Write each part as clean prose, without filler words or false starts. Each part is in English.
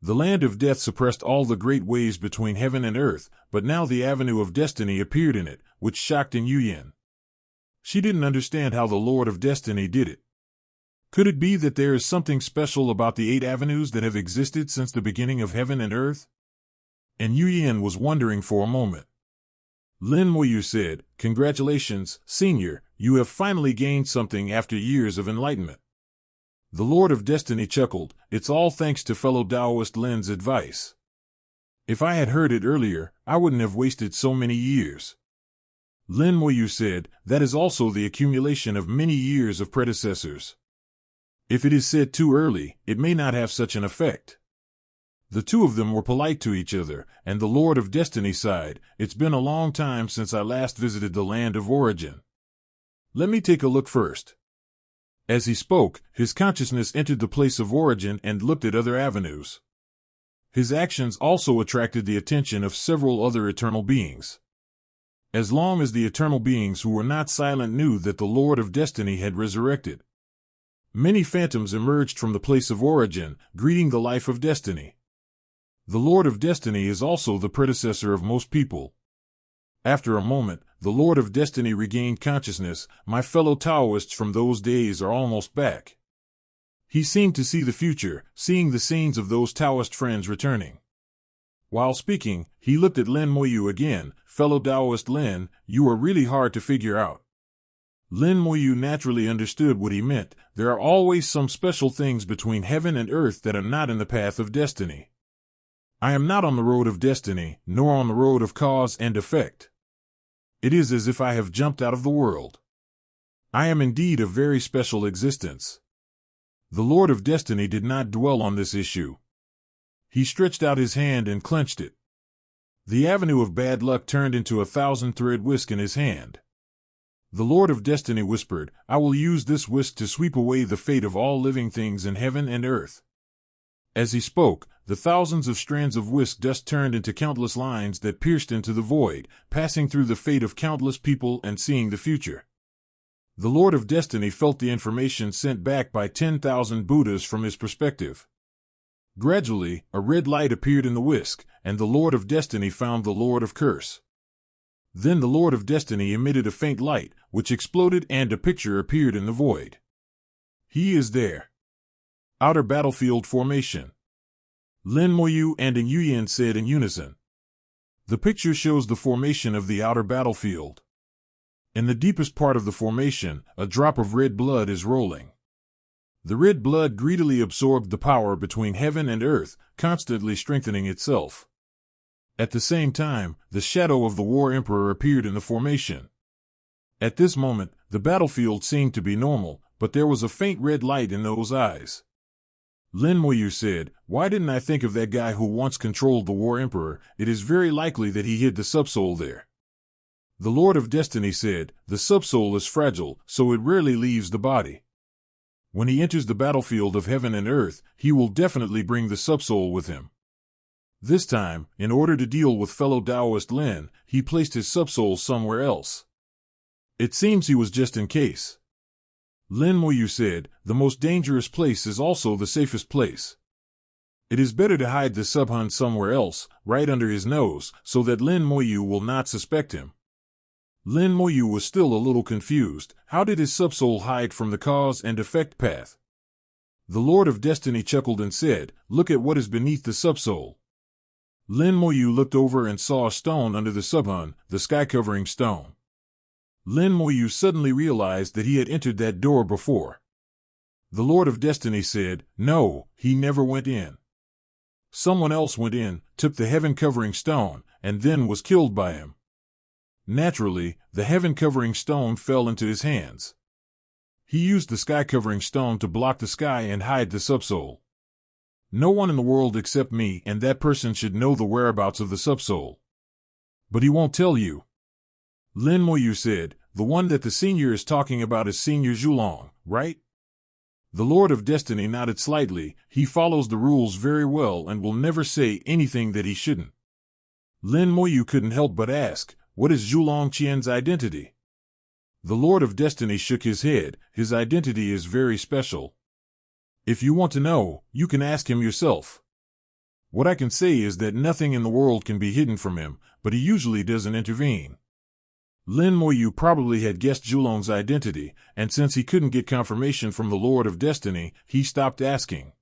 The land of death suppressed all the great ways between heaven and earth, but now the avenue of destiny appeared in it, which shocked Yin. She didn't understand how the Lord of Destiny did it. Could it be that there is something special about the 8 avenues that have existed since the beginning of heaven and earth? And Yin was wondering for a moment. Lin Moyu said, "Congratulations, Senior, you have finally gained something after years of enlightenment." The Lord of Destiny chuckled, "It's all thanks to fellow Taoist Lin's advice. If I had heard it earlier, I wouldn't have wasted so many years." Lin Moyu said, "That is also the accumulation of many years of predecessors. If it is said too early, it may not have such an effect." The two of them were polite to each other, and the Lord of Destiny sighed, "It's been a long time since I last visited the land of origin. Let me take a look first." As he spoke, his consciousness entered the place of origin and looked at other avenues. His actions also attracted the attention of several other eternal beings. As long as the eternal beings who were not silent knew that the Lord of Destiny had resurrected, many phantoms emerged from the place of origin, greeting the life of destiny. The Lord of Destiny is also the predecessor of most people. After a moment, the Lord of Destiny regained consciousness. "My fellow Taoists from those days are almost back." He seemed to see the future, seeing the scenes of those Taoist friends returning. While speaking, he looked at Lin Moyu again. "Fellow Taoist Lin, you are really hard to figure out." Lin Moyu naturally understood what he meant. There are always some special things between heaven and earth that are not in the path of destiny. I am not on the road of destiny, nor on the road of cause and effect. It is as if I have jumped out of the world. I am indeed a very special existence. The Lord of Destiny did not dwell on this issue. He stretched out his hand and clenched it. The avenue of bad luck turned into a 1,000-thread whisk in his hand. The Lord of Destiny whispered, "I will use this whisk to sweep away the fate of all living things in heaven and earth." As he spoke, the thousands of strands of whisk dust turned into countless lines that pierced into the void, passing through the fate of countless people and seeing the future. The Lord of Destiny felt the information sent back by 10,000 Buddhas from his perspective. Gradually, a red light appeared in the whisk, and the Lord of Destiny found the Lord of Curse. Then the Lord of Destiny emitted a faint light, which exploded, and a picture appeared in the void. "He is there." Outer battlefield formation. Lin Moyu and Yin said in unison. The picture shows the formation of the outer battlefield. In the deepest part of the formation, a drop of red blood is rolling. The red blood greedily absorbed the power between heaven and earth, constantly strengthening itself. At the same time, the shadow of the War Emperor appeared in the formation. At this moment, the battlefield seemed to be normal, but there was a faint red light in those eyes. Lin Moyu said, "Why didn't I think of that guy who once controlled the War Emperor? It is very likely that he hid the subsoul there." The Lord of Destiny said, "The subsoul is fragile, so it rarely leaves the body. When he enters the battlefield of heaven and earth, he will definitely bring the subsoul with him." This time, in order to deal with fellow Taoist Lin, he placed his subsoul somewhere else. It seems he was just in case. Lin Moyu said, "The most dangerous place is also the safest place. It is better to hide the subhun somewhere else, right under his nose, so that Lin Moyu will not suspect him." Lin Moyu was still a little confused. How did his subsoul hide from the cause and effect path? The Lord of Destiny chuckled and said, "Look at what is beneath the subsoul." Lin Moyu looked over and saw a stone under the subhun, the sky-covering stone. Lin Moyu suddenly realized that he had entered that door before. The Lord of Destiny said, "No, he never went in. Someone else went in, took the heaven-covering stone, and then was killed by him." Naturally, the heaven-covering stone fell into his hands. He used the sky-covering stone to block the sky and hide the subsoul. No one in the world except me and that person should know the whereabouts of the subsoul. But he won't tell you. Lin Moyu said, "The one that the senior is talking about is Senior Zhulong, right?" The Lord of Destiny nodded slightly. "He follows the rules very well and will never say anything that he shouldn't." Lin Moyu couldn't help but ask, "What is Zhulong Qian's identity?" The Lord of Destiny shook his head. "His identity is very special. If you want to know, you can ask him yourself." What I can say is that nothing in the world can be hidden from him, but he usually doesn't intervene. Lin Moyu probably had guessed Zhulong's identity, and since he couldn't get confirmation from the Lord of Destiny, he stopped asking.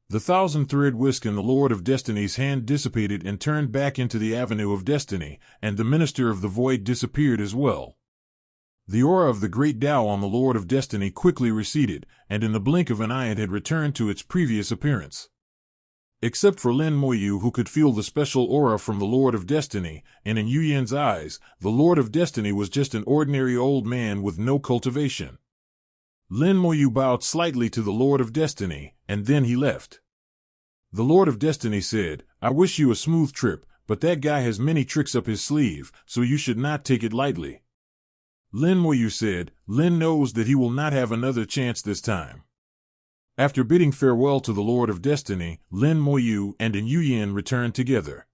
The thousand-thread whisk in the Lord of Destiny's hand dissipated and turned back into the Avenue of Destiny, and the Minister of the Void disappeared as well. The aura of the great Tao on the Lord of Destiny quickly receded, and in the blink of an eye it had returned to its previous appearance. Except for Lin Moyu, who could feel the special aura from the Lord of Destiny, and in Yu Yan's eyes, the Lord of Destiny was just an ordinary old man with no cultivation. Lin Moyu bowed slightly to the Lord of Destiny, and then he left. The Lord of Destiny said, "I wish you a smooth trip, but that guy has many tricks up his sleeve, so you should not take it lightly." Lin Moyu said, "Lin knows that he will not have another chance this time." After bidding farewell to the Lord of Destiny, Lin Moyu and Yu Yan returned together.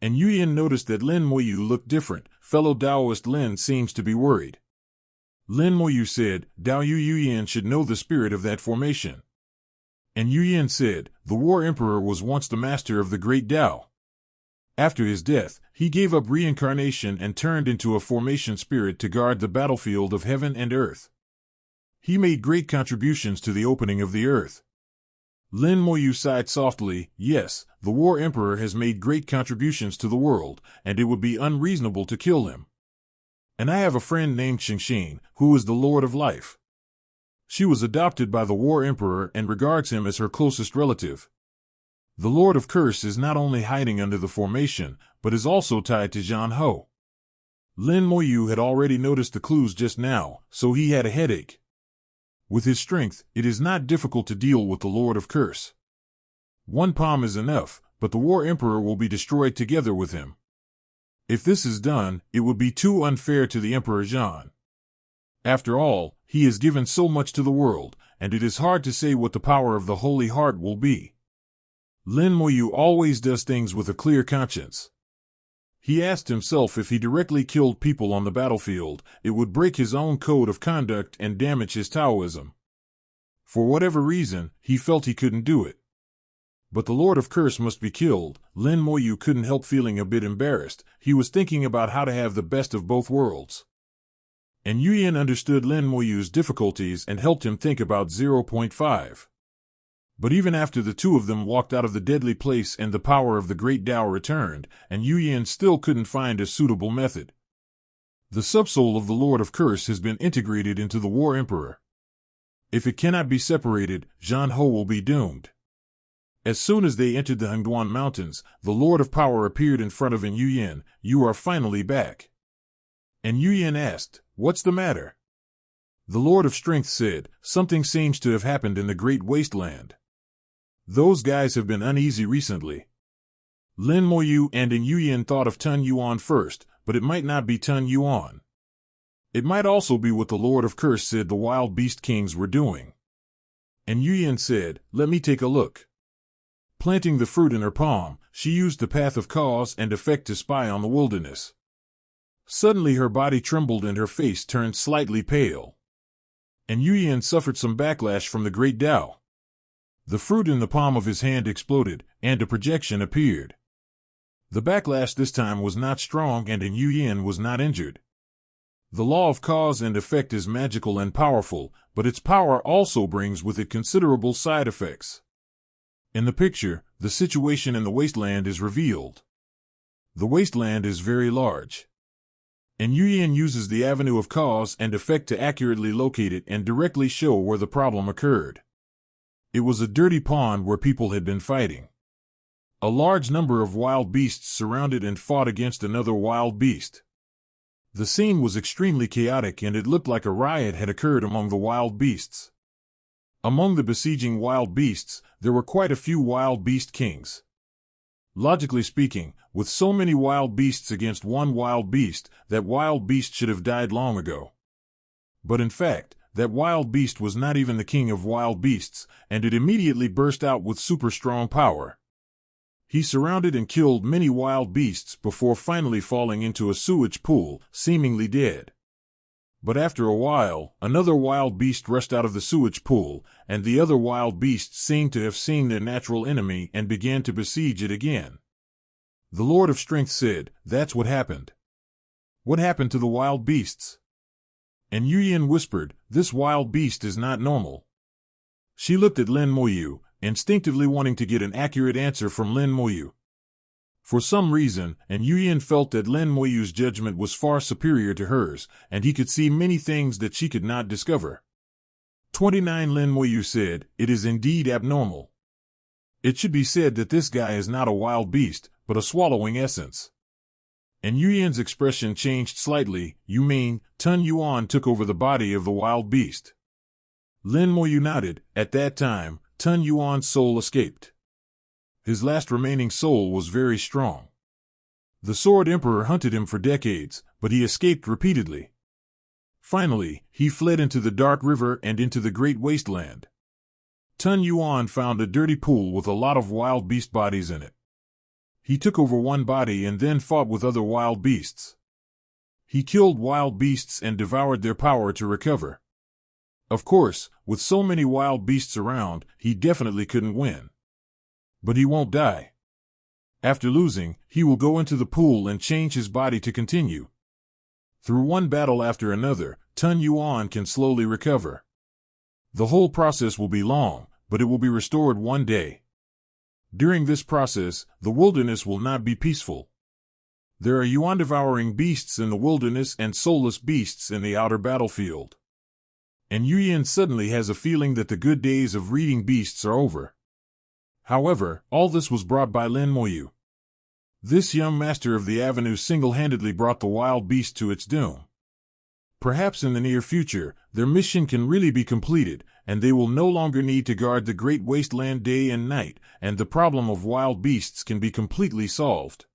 And Yu Yan noticed that Lin Moyu looked different. Fellow Taoist Lin seems to be worried. Lin Moyu said, "Dao Yu Yan should know the spirit of that formation." And Yu Yan said, "The War Emperor was once the master of the great Tao. After his death, he gave up reincarnation and turned into a formation spirit to guard the battlefield of heaven and earth. He made great contributions to the opening of the earth." Lin Moyu sighed softly. "Yes, the War Emperor has made great contributions to the world, and it would be unreasonable to kill him. And I have a friend named Xingxin, who is the Lord of Life. She was adopted by the War Emperor and regards him as her closest relative. The Lord of Curse is not only hiding under the formation, but is also tied to Zhan Ho." Lin Moyu had already noticed the clues just now, so he had a headache. With his strength, it is not difficult to deal with the Lord of Curse. One palm is enough, but the War Emperor will be destroyed together with him. If this is done, it would be too unfair to the Emperor Zhan. After all, he has given so much to the world, and it is hard to say what the power of the Holy Heart will be. Lin Moyu always does things with a clear conscience. He asked himself if he directly killed people on the battlefield, it would break his own code of conduct and damage his Taoism. For whatever reason, he felt he couldn't do it. But the Lord of Curse must be killed. Lin Moyu couldn't help feeling a bit embarrassed. He was thinking about how to have the best of both worlds. And Yu Yan understood Lin Moyu's difficulties and helped him think about 0.5. But even after the two of them walked out of the deadly place and the power of the great Tao returned, and Yu Yan still couldn't find a suitable method. The subsoul of the Lord of Curse has been integrated into the War Emperor. If it cannot be separated, Zhan Ho will be doomed. As soon as they entered the Hengduan Mountains, the Lord of Power appeared in front of Yu Yan. "You are finally back." And Yu Yan asked, "What's the matter?" The Lord of Strength said, "Something seems to have happened in the Great Wasteland. Those guys have been uneasy recently." Lin Moyu and Yu Yan thought of Tun Yuan first, but it might not be Tun Yuan. It might also be what the Lord of Curse said the Wild Beast Kings were doing. And Yu Yan said, "Let me take a look." Planting the fruit in her palm, she used the path of cause and effect to spy on the wilderness. Suddenly her body trembled and her face turned slightly pale. And Yu Yan suffered some backlash from the great Tao. The fruit in the palm of his hand exploded, and a projection appeared. The backlash this time was not strong and Yu Yan was not injured. The law of cause and effect is magical and powerful, but its power also brings with it considerable side effects. In the picture, the situation in the wasteland is revealed. The wasteland is very large. And Yu Yan uses the avenue of cause and effect to accurately locate it and directly show where the problem occurred. It was a dirty pond where people had been fighting. A large number of wild beasts surrounded and fought against another wild beast. The scene was extremely chaotic and it looked like a riot had occurred among the wild beasts. Among the besieging wild beasts, there were quite a few wild beast kings. Logically speaking, with so many wild beasts against one wild beast, that wild beast should have died long ago. But in fact, that wild beast was not even the king of wild beasts, and it immediately burst out with super strong power. He surrounded and killed many wild beasts before finally falling into a sewage pool, seemingly dead. But after a while, another wild beast rushed out of the sewage pool, and the other wild beasts seemed to have seen their natural enemy and began to besiege it again. The Lord of Strength said, "That's what happened." "What happened to the wild beasts?" And Yuyin whispered, "This wild beast is not normal." She looked at Lin Moyu, instinctively wanting to get an accurate answer from Lin Moyu. For some reason, and Yuyin felt that Lin Moyu's judgment was far superior to hers, and he could see many things that she could not discover. 29 Lin Moyu said, "It is indeed abnormal. It should be said that this guy is not a wild beast, but a swallowing essence." And Yuyin's expression changed slightly. "You mean, Tun Yuan took over the body of the wild beast?" Lin Moyu nodded. "At that time, Tun Yuan's soul escaped. His last remaining soul was very strong. The Sword Emperor hunted him for decades, but he escaped repeatedly. Finally, he fled into the Dark River and into the Great Wasteland. Tun Yuan found a dirty pool with a lot of wild beast bodies in it. He took over one body and then fought with other wild beasts. He killed wild beasts and devoured their power to recover. Of course, with so many wild beasts around, he definitely couldn't win. But he won't die. After losing, he will go into the pool and change his body to continue. Through one battle after another, Tun Yuan can slowly recover. The whole process will be long, but it will be restored one day. During this process, the wilderness will not be peaceful. There are Yuan-devouring beasts in the wilderness and soulless beasts in the outer battlefield. And Yuyin suddenly has a feeling that the good days of reading beasts are over. However, all this was brought by Lin Moyu. This young master of the avenue single-handedly brought the wild beast to its doom. Perhaps in the near future, their mission can really be completed, and they will no longer need to guard the Great Wasteland day and night, and the problem of wild beasts can be completely solved.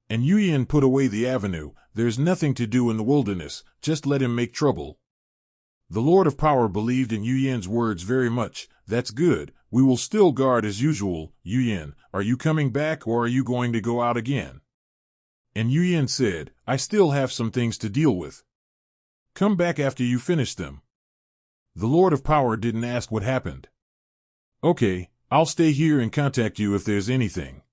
And Yuyin put away the avenue. There's nothing to do in the wilderness, just let him make trouble. The Lord of Power believed in Yuyin's words very much. That's good, we will still guard as usual. Yuyin, are you coming back or are you going to go out again? And Yuyin said, I still have some things to deal with. Come back after you finish them. The Lord of Power didn't ask what happened. Okay, I'll stay here and contact you if there's anything.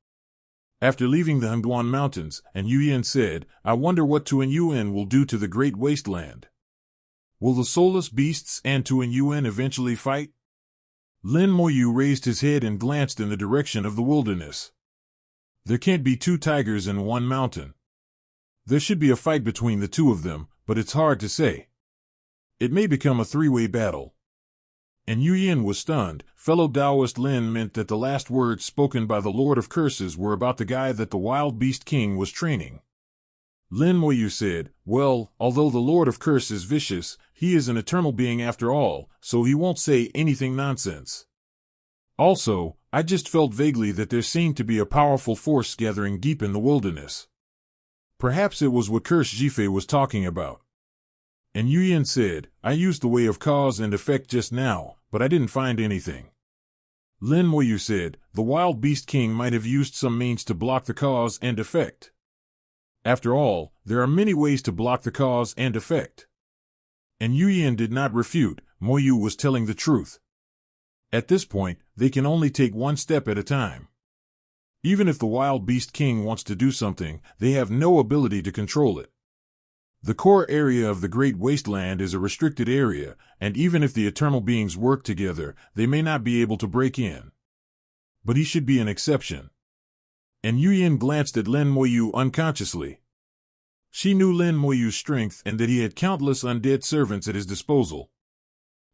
After leaving the Hengduan Mountains, and Yuyin said, I wonder what Tuan Yuan will do to the Great Wasteland. Will the soulless beasts and Tuan Yuan eventually fight? Lin Moyu raised his head and glanced in the direction of the wilderness. There can't be two tigers in one mountain. There should be a fight between the two of them, but it's hard to say. It may become a three-way battle. And Yuyin was stunned. Fellow Taoist Lin meant that the last words spoken by the Lord of Curses were about the guy that the Wild Beast King was training. Lin Moyu said, well, although the Lord of Curse is vicious, he is an eternal being after all, so he won't say anything nonsense. Also, I just felt vaguely that there seemed to be a powerful force gathering deep in the wilderness. Perhaps it was what Curse Jifei was talking about. And Yuyin said, I used the way of cause and effect just now, but I didn't find anything. Lin Moyu said, the Wild Beast King might have used some means to block the cause and effect. After all, there are many ways to block the cause and effect. And Yuyin did not refute. Moyu was telling the truth. At this point, they can only take one step at a time. Even if the Wild Beast King wants to do something, they have no ability to control it. The core area of the Great Wasteland is a restricted area, and even if the eternal beings work together, they may not be able to break in. But he should be an exception. And Yuyin glanced at Lin Moyu unconsciously. She knew Lin Moyu's strength and that he had countless undead servants at his disposal.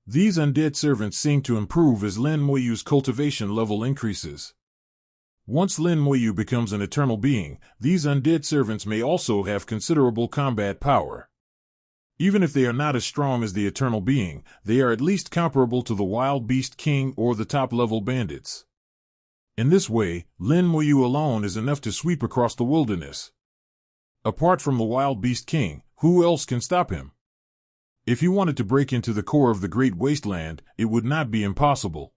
These undead servants seemed to improve as Lin Moyu's cultivation level increases. Once Lin Moyu becomes an eternal being, these undead servants may also have considerable combat power. Even if they are not as strong as the eternal being, they are at least comparable to the Wild Beast King or the top-level bandits. In this way, Lin Moyu alone is enough to sweep across the wilderness. Apart from the Wild Beast King, who else can stop him? If he wanted to break into the core of the Great Wasteland, it would not be impossible.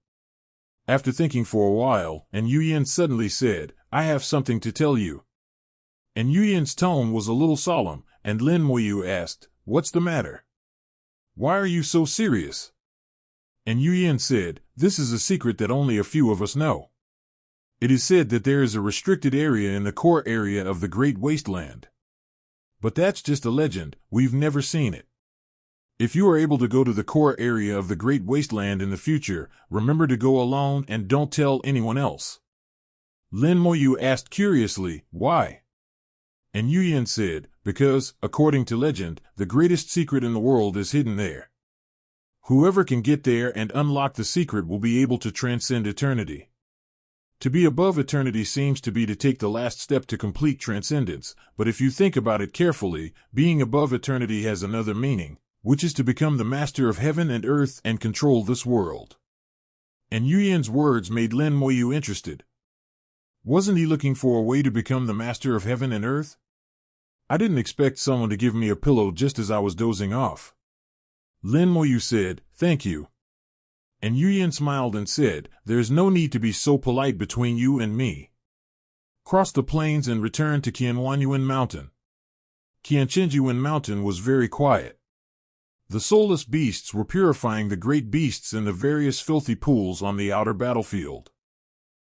After thinking for a while, and Yuyin suddenly said, I have something to tell you. And Yuyin's tone was a little solemn, and Lin Moyu asked, what's the matter? Why are you so serious? And Yuyan said, this is a secret that only a few of us know. It is said that there is a restricted area in the core area of the Great Wasteland. But that's just a legend, we've never seen it. If you are able to go to the core area of the Great Wasteland in the future, remember to go alone and don't tell anyone else. Lin Moyu asked curiously, why? And Yuyan said, because, according to legend, the greatest secret in the world is hidden there. Whoever can get there and unlock the secret will be able to transcend eternity. To be above eternity seems to be to take the last step to complete transcendence, but if you think about it carefully, being above eternity has another meaning, which is to become the master of heaven and earth and control this world. And Yuyan's words made Lin Moyu interested. Wasn't he looking for a way to become the master of heaven and earth? I didn't expect someone to give me a pillow just as I was dozing off. Lin Moyu said, thank you. And Yuyan smiled and said, there's no need to be so polite between you and me. Cross the plains and return to Qianhuanyuan Mountain. Qianqianyuan Mountain was very quiet. The soulless beasts were purifying the great beasts in the various filthy pools on the outer battlefield.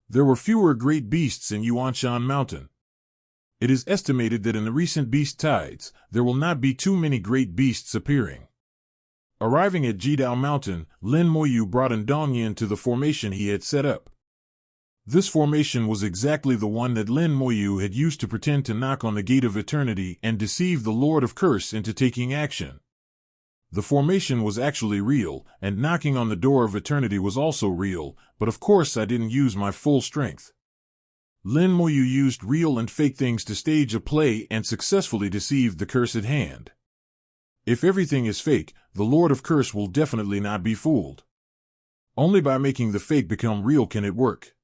There were fewer great beasts in Yuanshan Mountain. It is estimated that in the recent beast tides, there will not be too many great beasts appearing. Arriving at Jidao Mountain, Lin Moyu brought in Dongyan to the formation he had set up. This formation was exactly the one that Lin Moyu had used to pretend to knock on the Gate of Eternity and deceive the Lord of Curse into taking action. The formation was actually real, and knocking on the door of eternity was also real, but of course I didn't use my full strength. Lin Moyu used real and fake things to stage a play and successfully deceived the cursed hand. If everything is fake, the Lord of Curse will definitely not be fooled. Only by making the fake become real can it work.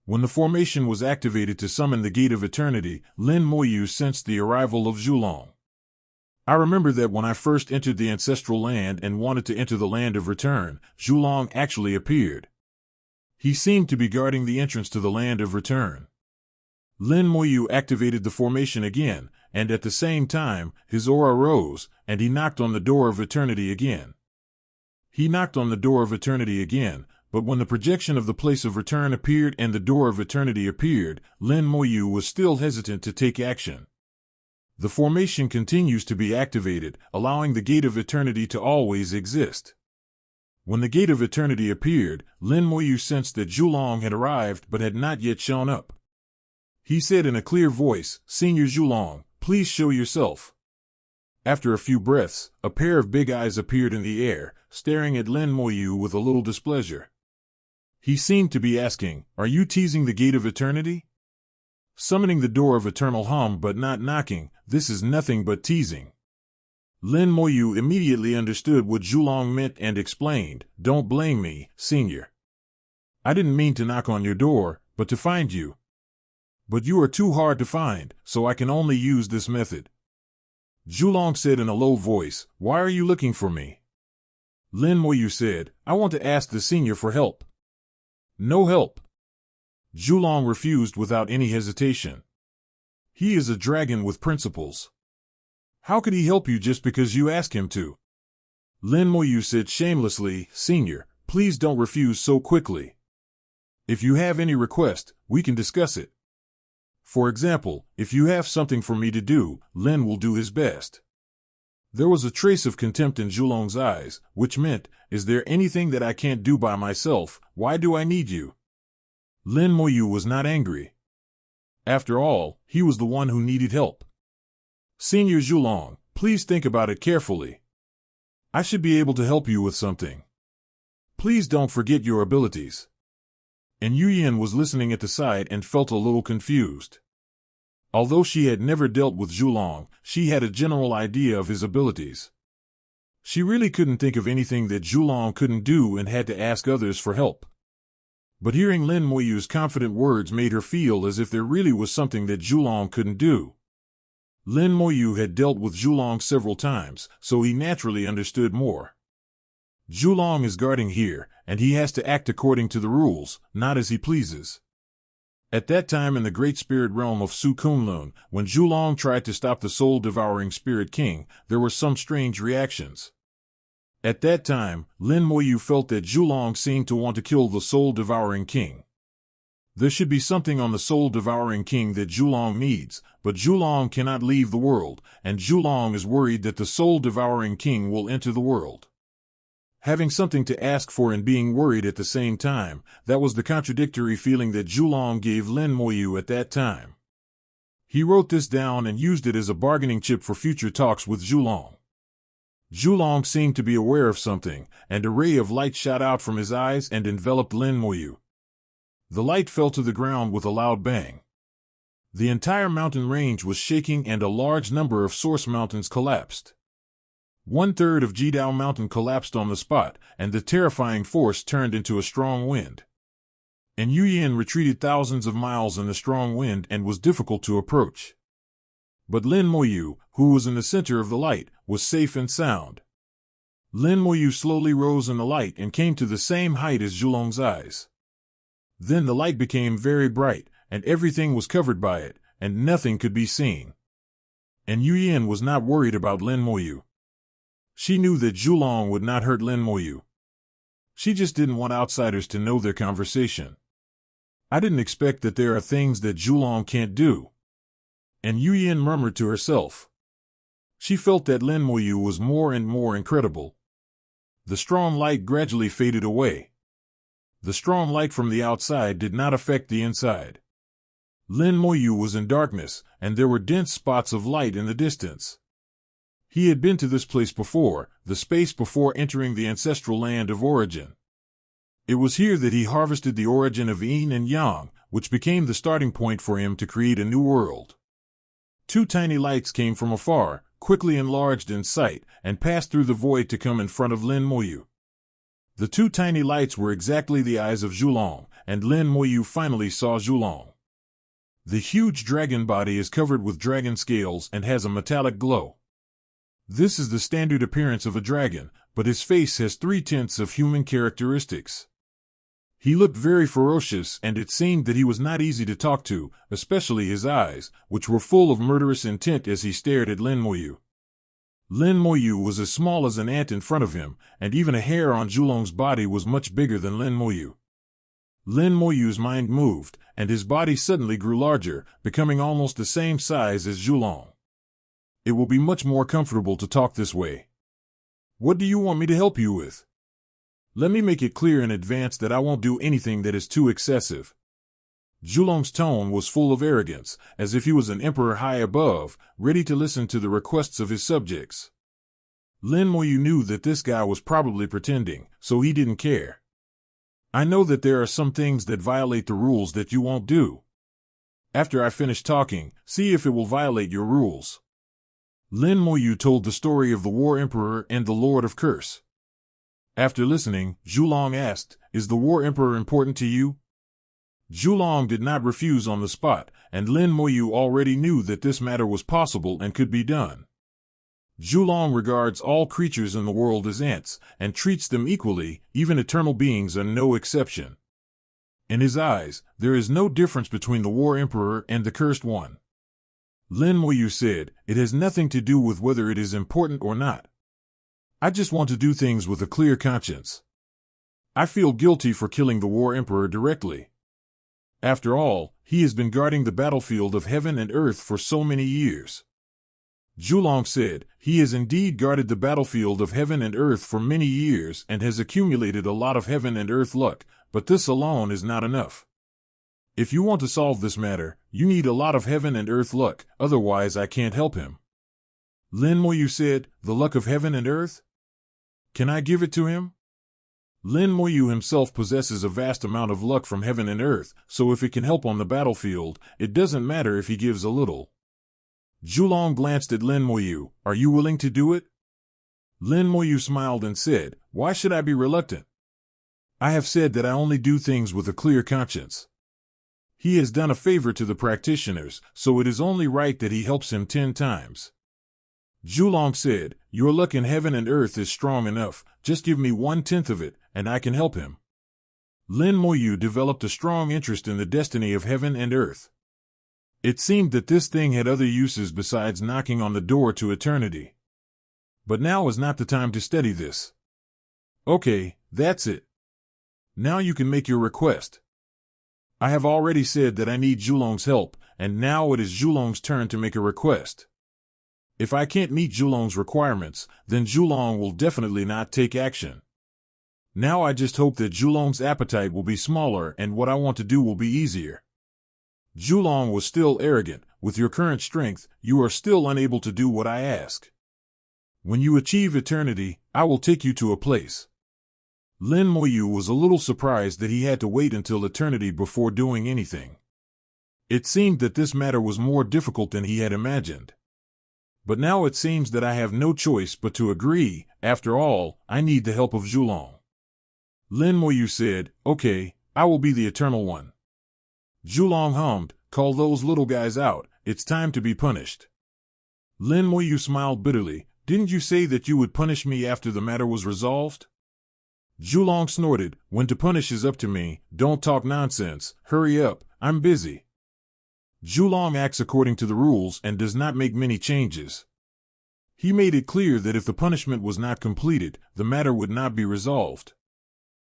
When the formation was activated to summon the Gate of Eternity, Lin Moyu sensed the arrival of Zhulong. I remember that when I first entered the ancestral land and wanted to enter the land of return, Zhulong actually appeared. He seemed to be guarding the entrance to the land of return. Lin Moyu activated the formation again, and at the same time, his aura rose, and he knocked on the door of eternity again. He knocked on the door of eternity again, but when the projection of the place of return appeared and the door of eternity appeared, Lin Moyu was still hesitant to take action. The formation continues to be activated, allowing the Gate of Eternity to always exist. When the Gate of Eternity appeared, Lin Moyu sensed that Zhulong had arrived but had not yet shown up. He said in a clear voice, Senior Zhulong, please show yourself. After a few breaths, a pair of big eyes appeared in the air, staring at Lin Moyu with a little displeasure. He seemed to be asking, are you teasing the Gate of Eternity? Summoning the door of eternal hum but not knocking, this is nothing but teasing. Lin Moyu immediately understood what Zhulong meant and explained, don't blame me, Senior. I didn't mean to knock on your door, but to find you. But you are too hard to find, so I can only use this method. Zhulong said in a low voice, why are you looking for me? Lin Moyu said, I want to ask the Senior for help. No help. Zhulong refused without any hesitation. He is a dragon with principles. How could he help you just because you ask him to? Lin Moyu said shamelessly, Senior, please don't refuse so quickly. If you have any request, we can discuss it. For example, if you have something for me to do, Lin will do his best. There was a trace of contempt in Zhulong's eyes, which meant, is there anything that I can't do by myself? Why do I need you? Lin Moyu was not angry. After all, he was the one who needed help. Senior Zhulong, please think about it carefully. I should be able to help you with something. Please don't forget your abilities. And Yuyan was listening at the side and felt a little confused. Although she had never dealt with Zhulong, she had a general idea of his abilities. She really couldn't think of anything that Zhulong couldn't do and had to ask others for help. But hearing Lin Moyu's confident words made her feel as if there really was something that Zhulong couldn't do. Lin Moyu had dealt with Zhulong several times, so he naturally understood more. Zhulong is guarding here, and he has to act according to the rules, not as he pleases. At that time in the Great Spirit Realm of Su Kunlun, when Zhulong tried to stop the soul-devouring Spirit King, there were some strange reactions. At that time, Lin Moyu felt that Zhulong seemed to want to kill the soul-devouring king. There should be something on the soul-devouring king that Zhulong needs, but Zhulong cannot leave the world, and Zhulong is worried that the soul-devouring king will enter the world. Having something to ask for and being worried at the same time, that was the contradictory feeling that Zhulong gave Lin Moyu at that time. He wrote this down and used it as a bargaining chip for future talks with Zhulong. Zhulong seemed to be aware of something, and a ray of light shot out from his eyes and enveloped Lin Moyu. The light fell to the ground with a loud bang. The entire mountain range was shaking and a large number of source mountains collapsed. 1/3 of Jidao Mountain collapsed on the spot, and the terrifying force turned into a strong wind. And Yuyin retreated thousands of miles in the strong wind and was difficult to approach. But Lin Moyu, who was in the center of the light, was safe and sound. Lin Moyu slowly rose in the light and came to the same height as Zhulong's eyes. Then the light became very bright, and everything was covered by it, and nothing could be seen. And Yuyin was not worried about Lin Moyu. She knew that Zhulong would not hurt Lin Moyu. She just didn't want outsiders to know their conversation. I didn't expect that there are things that Zhulong can't do. And Yuyin murmured to herself. She felt that Lin Moyu was more and more incredible. The strong light gradually faded away. The strong light from the outside did not affect the inside. Lin Moyu was in darkness, and there were dense spots of light in the distance. He had been to this place before, the space before entering the ancestral land of origin. It was here that he harvested the origin of yin and yang, which became the starting point for him to create a new world. 2 tiny lights came from afar, quickly enlarged in sight, and passed through the void to come in front of Lin Moyu. The 2 tiny lights were exactly the eyes of Zhulong, and Lin Moyu finally saw Zhulong. The huge dragon body is covered with dragon scales and has a metallic glow. This is the standard appearance of a dragon, but his face has 3 tints of human characteristics. He looked very ferocious, and it seemed that he was not easy to talk to, especially his eyes, which were full of murderous intent as he stared at Lin Moyu. Lin Moyu was as small as an ant in front of him, and even a hair on Zhulong's body was much bigger than Lin Moyu. Lin Moyu's mind moved, and his body suddenly grew larger, becoming almost the same size as Zhulong. It will be much more comfortable to talk this way. What do you want me to help you with? Let me make it clear in advance that I won't do anything that is too excessive. Zhulong's tone was full of arrogance, as if he was an emperor high above, ready to listen to the requests of his subjects. Lin Moyu knew that this guy was probably pretending, so he didn't care. I know that there are some things that violate the rules that you won't do. After I finish talking, see if it will violate your rules. Lin Moyu told the story of the War Emperor and the Lord of Curse. After listening, Zhulong asked, "Is the War Emperor important to you?" Zhulong did not refuse on the spot, and Lin Moyu already knew that this matter was possible and could be done. Zhulong regards all creatures in the world as ants, and treats them equally, even eternal beings are no exception. In his eyes, there is no difference between the War Emperor and the Cursed One. Lin Moyu said, "It has nothing to do with whether it is important or not. I just want to do things with a clear conscience. I feel guilty for killing the War Emperor directly. After all, he has been guarding the battlefield of heaven and earth for so many years." Zhulong said, "He has indeed guarded the battlefield of heaven and earth for many years and has accumulated a lot of heaven and earth luck, but this alone is not enough. If you want to solve this matter, you need a lot of heaven and earth luck, otherwise I can't help him." Lin Moyu said, "The luck of heaven and earth? Can I give it to him?" Lin Moyu himself possesses a vast amount of luck from heaven and earth, so if it can help on the battlefield, it doesn't matter if he gives a little. Zhulong glanced at Lin Moyu. "Are you willing to do it?" Lin Moyu smiled and said, "Why should I be reluctant? I have said that I only do things with a clear conscience. He has done a favor to the practitioners, so it is only right that he helps him 10 times. Zhulong said, "Your luck in heaven and earth is strong enough, just give me 1/10 of it, and I can help him." Lin Moyu developed a strong interest in the destiny of heaven and earth. It seemed that this thing had other uses besides knocking on the door to eternity. But now is not the time to study this. Okay, that's it. Now you can make your request. I have already said that I need Julong's help, and now it is Julong's turn to make a request. If I can't meet Julong's requirements, then Julong will definitely not take action. Now I just hope that Julong's appetite will be smaller and what I want to do will be easier. Julong was still arrogant. With your current strength, you are still unable to do what I ask. When you achieve eternity, I will take you to a place. Lin Moyu was a little surprised that he had to wait until eternity before doing anything. It seemed that this matter was more difficult than he had imagined. But now it seems that I have no choice but to agree. After all, I need the help of Julong. Lin Moyu said, "Okay, I will be the Eternal One." Julong hummed, "Call those little guys out, it's time to be punished." Lin Moyu smiled bitterly, "Didn't you say that you would punish me after the matter was resolved?" Julong snorted, "When to punish is up to me, don't talk nonsense, hurry up, I'm busy." Julong acts according to the rules and does not make many changes. He made it clear that if the punishment was not completed, the matter would not be resolved.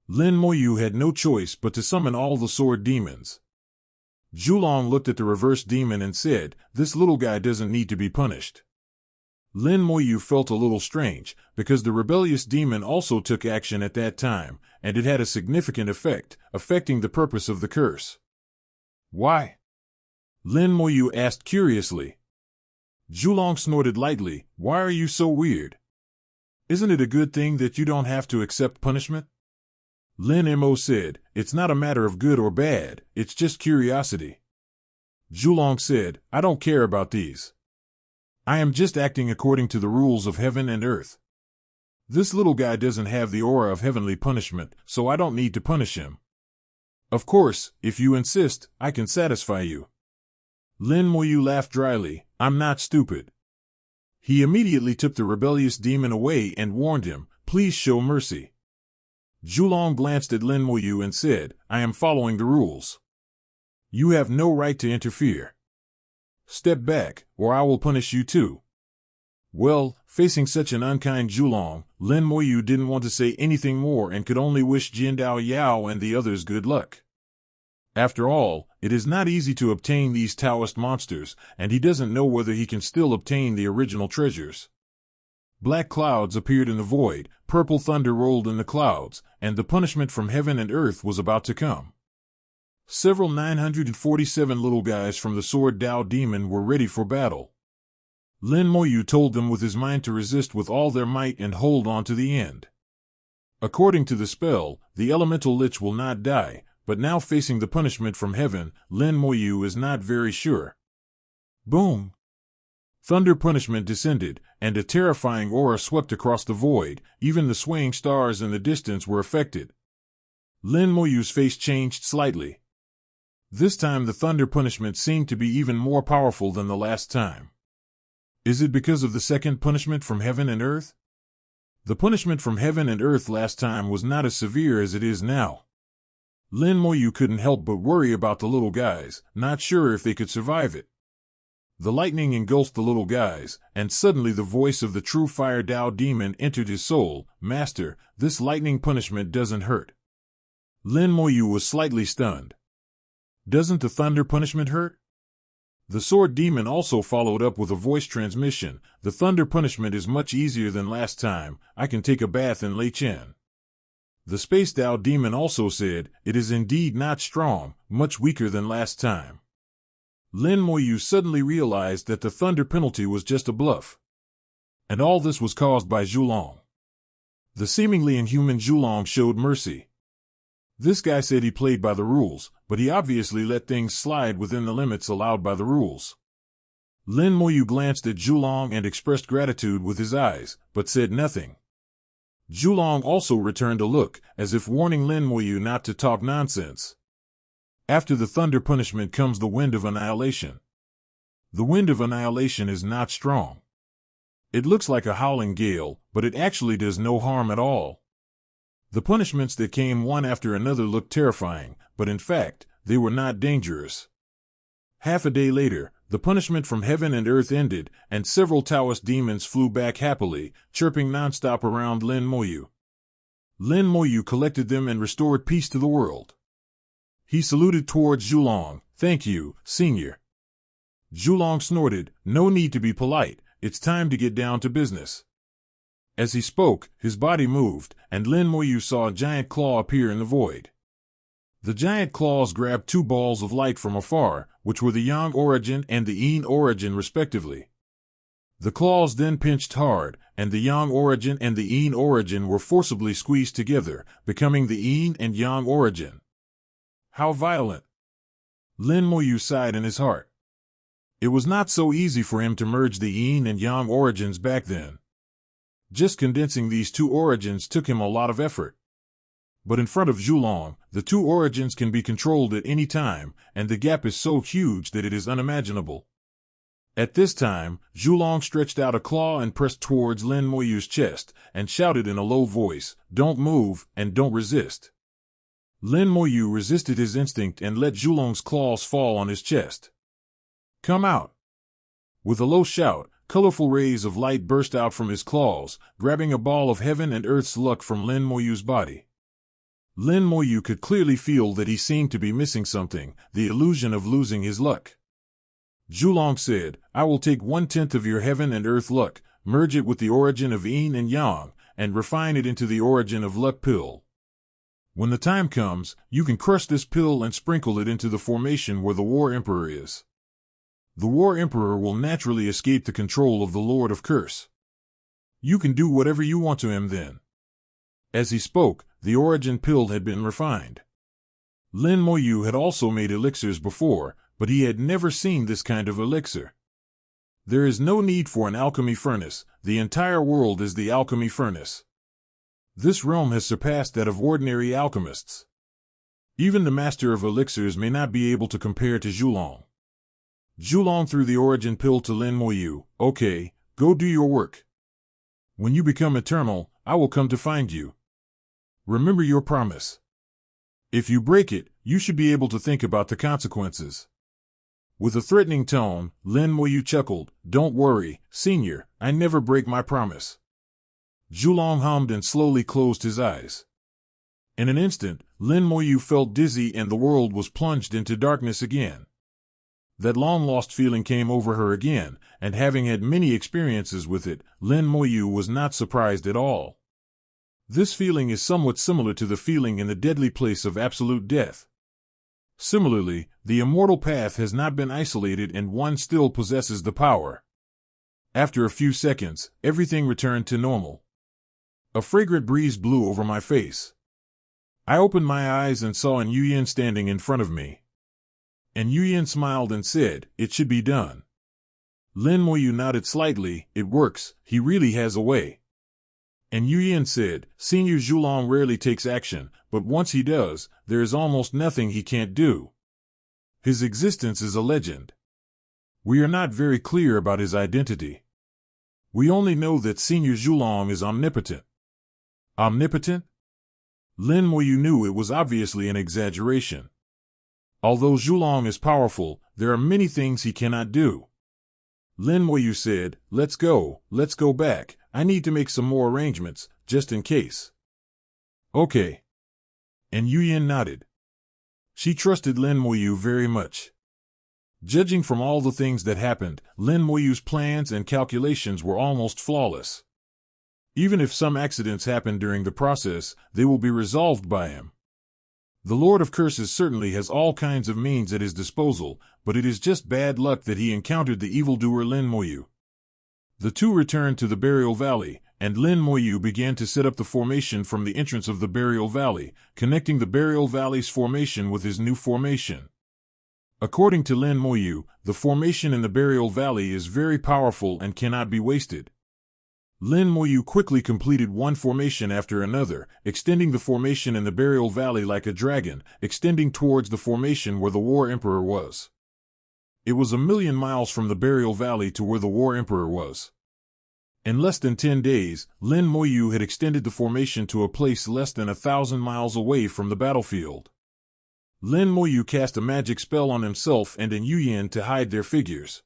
Lin Moyu had no choice but to summon all the sword demons. Julong looked at the reverse demon and said, "This little guy doesn't need to be punished." Lin Moyu felt a little strange, because the rebellious demon also took action at that time, and it had a significant effect, affecting the purpose of the curse. "Why?" Lin Moyu asked curiously. Julong snorted lightly, "Why are you so weird? Isn't it a good thing that you don't have to accept punishment?" Lin Mo said, "It's not a matter of good or bad, it's just curiosity." Julong said, "I don't care about these. I am just acting according to the rules of heaven and earth. This little guy doesn't have the aura of heavenly punishment, so I don't need to punish him. Of course, if you insist, I can satisfy you." Lin Moyu laughed dryly, "I'm not stupid." He immediately took the rebellious demon away and warned him, "Please show mercy." Julong glanced at Lin Moyu and said, "I am following the rules. You have no right to interfere. Step back, or I will punish you too." Well, facing such an unkind Julong, Lin Moyu didn't want to say anything more and could only wish Jindao Yao and the others good luck. After all, it is not easy to obtain these Taoist monsters, and he doesn't know whether he can still obtain the original treasures. Black clouds appeared in the void, purple thunder rolled in the clouds, and the punishment from heaven and earth was about to come. Several 947 little guys from the Sword Dao Demon were ready for battle. Lin Moyu told them with his mind to resist with all their might and hold on to the end. According to the spell, the elemental lich will not die, but now facing the punishment from heaven, Lin Moyu is not very sure. Boom! Thunder punishment descended, and a terrifying aura swept across the void. Even the swaying stars in the distance were affected. Lin Moyu's face changed slightly. This time the thunder punishment seemed to be even more powerful than the last time. Is it because of the second punishment from heaven and earth? The punishment from heaven and earth last time was not as severe as it is now. Lin Moyu couldn't help but worry about the little guys, not sure if they could survive it. The lightning engulfed the little guys, and suddenly the voice of the true Fire Dao Demon entered his soul. "Master, this lightning punishment doesn't hurt." Lin Moyu was slightly stunned. "Doesn't the thunder punishment hurt?" The Sword Demon also followed up with a voice transmission. "The thunder punishment is much easier than last time. I can take a bath in Lei Chen." The Space Dao Demon also said, "It is indeed not strong, much weaker than last time." Lin Moyu suddenly realized that the thunder penalty was just a bluff. And all this was caused by Julong. The seemingly inhuman Julong showed mercy. This guy said he played by the rules, but he obviously let things slide within the limits allowed by the rules. Lin Moyu glanced at Julong and expressed gratitude with his eyes, but said nothing. Julong also returned a look, as if warning Lin Moyu not to talk nonsense. After the thunder punishment comes the Wind of Annihilation. The Wind of Annihilation is not strong. It looks like a howling gale, but it actually does no harm at all. The punishments that came one after another looked terrifying, but in fact, they were not dangerous. Half a day later, the punishment from heaven and earth ended, and several Taoist demons flew back happily, chirping nonstop around Lin Moyu. Lin Moyu collected them and restored peace to the world. He saluted towards Zhulong. "Thank you, Senior." Zhulong snorted, "No need to be polite, it's time to get down to business." As he spoke, his body moved, and Lin Moyu saw a giant claw appear in the void. The giant claws grabbed two balls of light from afar, which were the Yang origin and the Yin origin respectively. The claws then pinched hard, and the Yang origin and the Yin origin were forcibly squeezed together, becoming the Yin and Yang origin. How violent! Lin Moyu sighed in his heart. It was not so easy for him to merge the Yin and Yang origins back then. Just condensing these two origins took him a lot of effort. But in front of Zhulong, the two origins can be controlled at any time, and the gap is so huge that it is unimaginable. At this time, Zhulong stretched out a claw and pressed towards Lin Moyu's chest, and shouted in a low voice, "Don't move, and don't resist." Lin Moyu resisted his instinct and let Zhulong's claws fall on his chest. "Come out!" With a low shout, colorful rays of light burst out from his claws, grabbing a ball of heaven and earth's luck from Lin Moyu's body. Lin Moyu could clearly feel that he seemed to be missing something, the illusion of losing his luck. Zhulong said, "I will take 1/10 of your heaven and earth luck, merge it with the origin of Yin and Yang, and refine it into the origin of luck pill. When the time comes, you can crush this pill and sprinkle it into the formation where the War Emperor is. The War Emperor will naturally escape the control of the Lord of Curse. You can do whatever you want to him then." As he spoke, the origin pill had been refined. Lin Moyu had also made elixirs before, but he had never seen this kind of elixir. There is no need for an alchemy furnace, the entire world is the alchemy furnace. This realm has surpassed that of ordinary alchemists. Even the master of elixirs may not be able to compare to Zhulong. Zhulong threw the origin pill to Lin Moyu. "Okay, go do your work. When you become eternal, I will come to find you. Remember your promise. If you break it, you should be able to think about the consequences." With a threatening tone, Lin Moyu chuckled, "Don't worry, Senior, I never break my promise." Zhulong hummed and slowly closed his eyes. In an instant, Lin Moyu felt dizzy and the world was plunged into darkness again. That long-lost feeling came over her again, and having had many experiences with it, Lin Moyu was not surprised at all. This feeling is somewhat similar to the feeling in the deadly place of absolute death. Similarly, the immortal path has not been isolated and one still possesses the power. After a few seconds, everything returned to normal. A fragrant breeze blew over my face. I opened my eyes and saw An Yuyin standing in front of me. And Yuyin smiled and said, "It should be done." Lin Moyu nodded slightly. "It works, he really has a way." And Yuyin said, "Senior Zhulong rarely takes action, but once he does, there is almost nothing he can't do. His existence is a legend. We are not very clear about his identity. We only know that Senior Zhulong is omnipotent." Omnipotent? Lin Moyu knew it was obviously an exaggeration. Although Zhulong is powerful, there are many things he cannot do. Lin Moyu said, let's go back. I need to make some more arrangements, just in case." "Okay." And Yuyin nodded. She trusted Lin Moyu very much. Judging from all the things that happened, Lin Moyu's plans and calculations were almost flawless. Even if some accidents happen during the process, they will be resolved by him. The Lord of Curses certainly has all kinds of means at his disposal, but it is just bad luck that he encountered the evildoer Lin Moyu. The two returned to the Burial Valley, and Lin Moyu began to set up the formation from the entrance of the Burial Valley, connecting the Burial Valley's formation with his new formation. According to Lin Moyu, the formation in the Burial Valley is very powerful and cannot be wasted. Lin Moyu quickly completed one formation after another, extending the formation in the Burial Valley like a dragon, extending towards the formation where the War Emperor was. It was 1,000,000 miles from the Burial Valley to where the War Emperor was. In less than 10 days, Lin Moyu had extended the formation to a place less than 1,000 miles away from the battlefield. Lin Moyu cast a magic spell on himself and An Yuyin to hide their figures.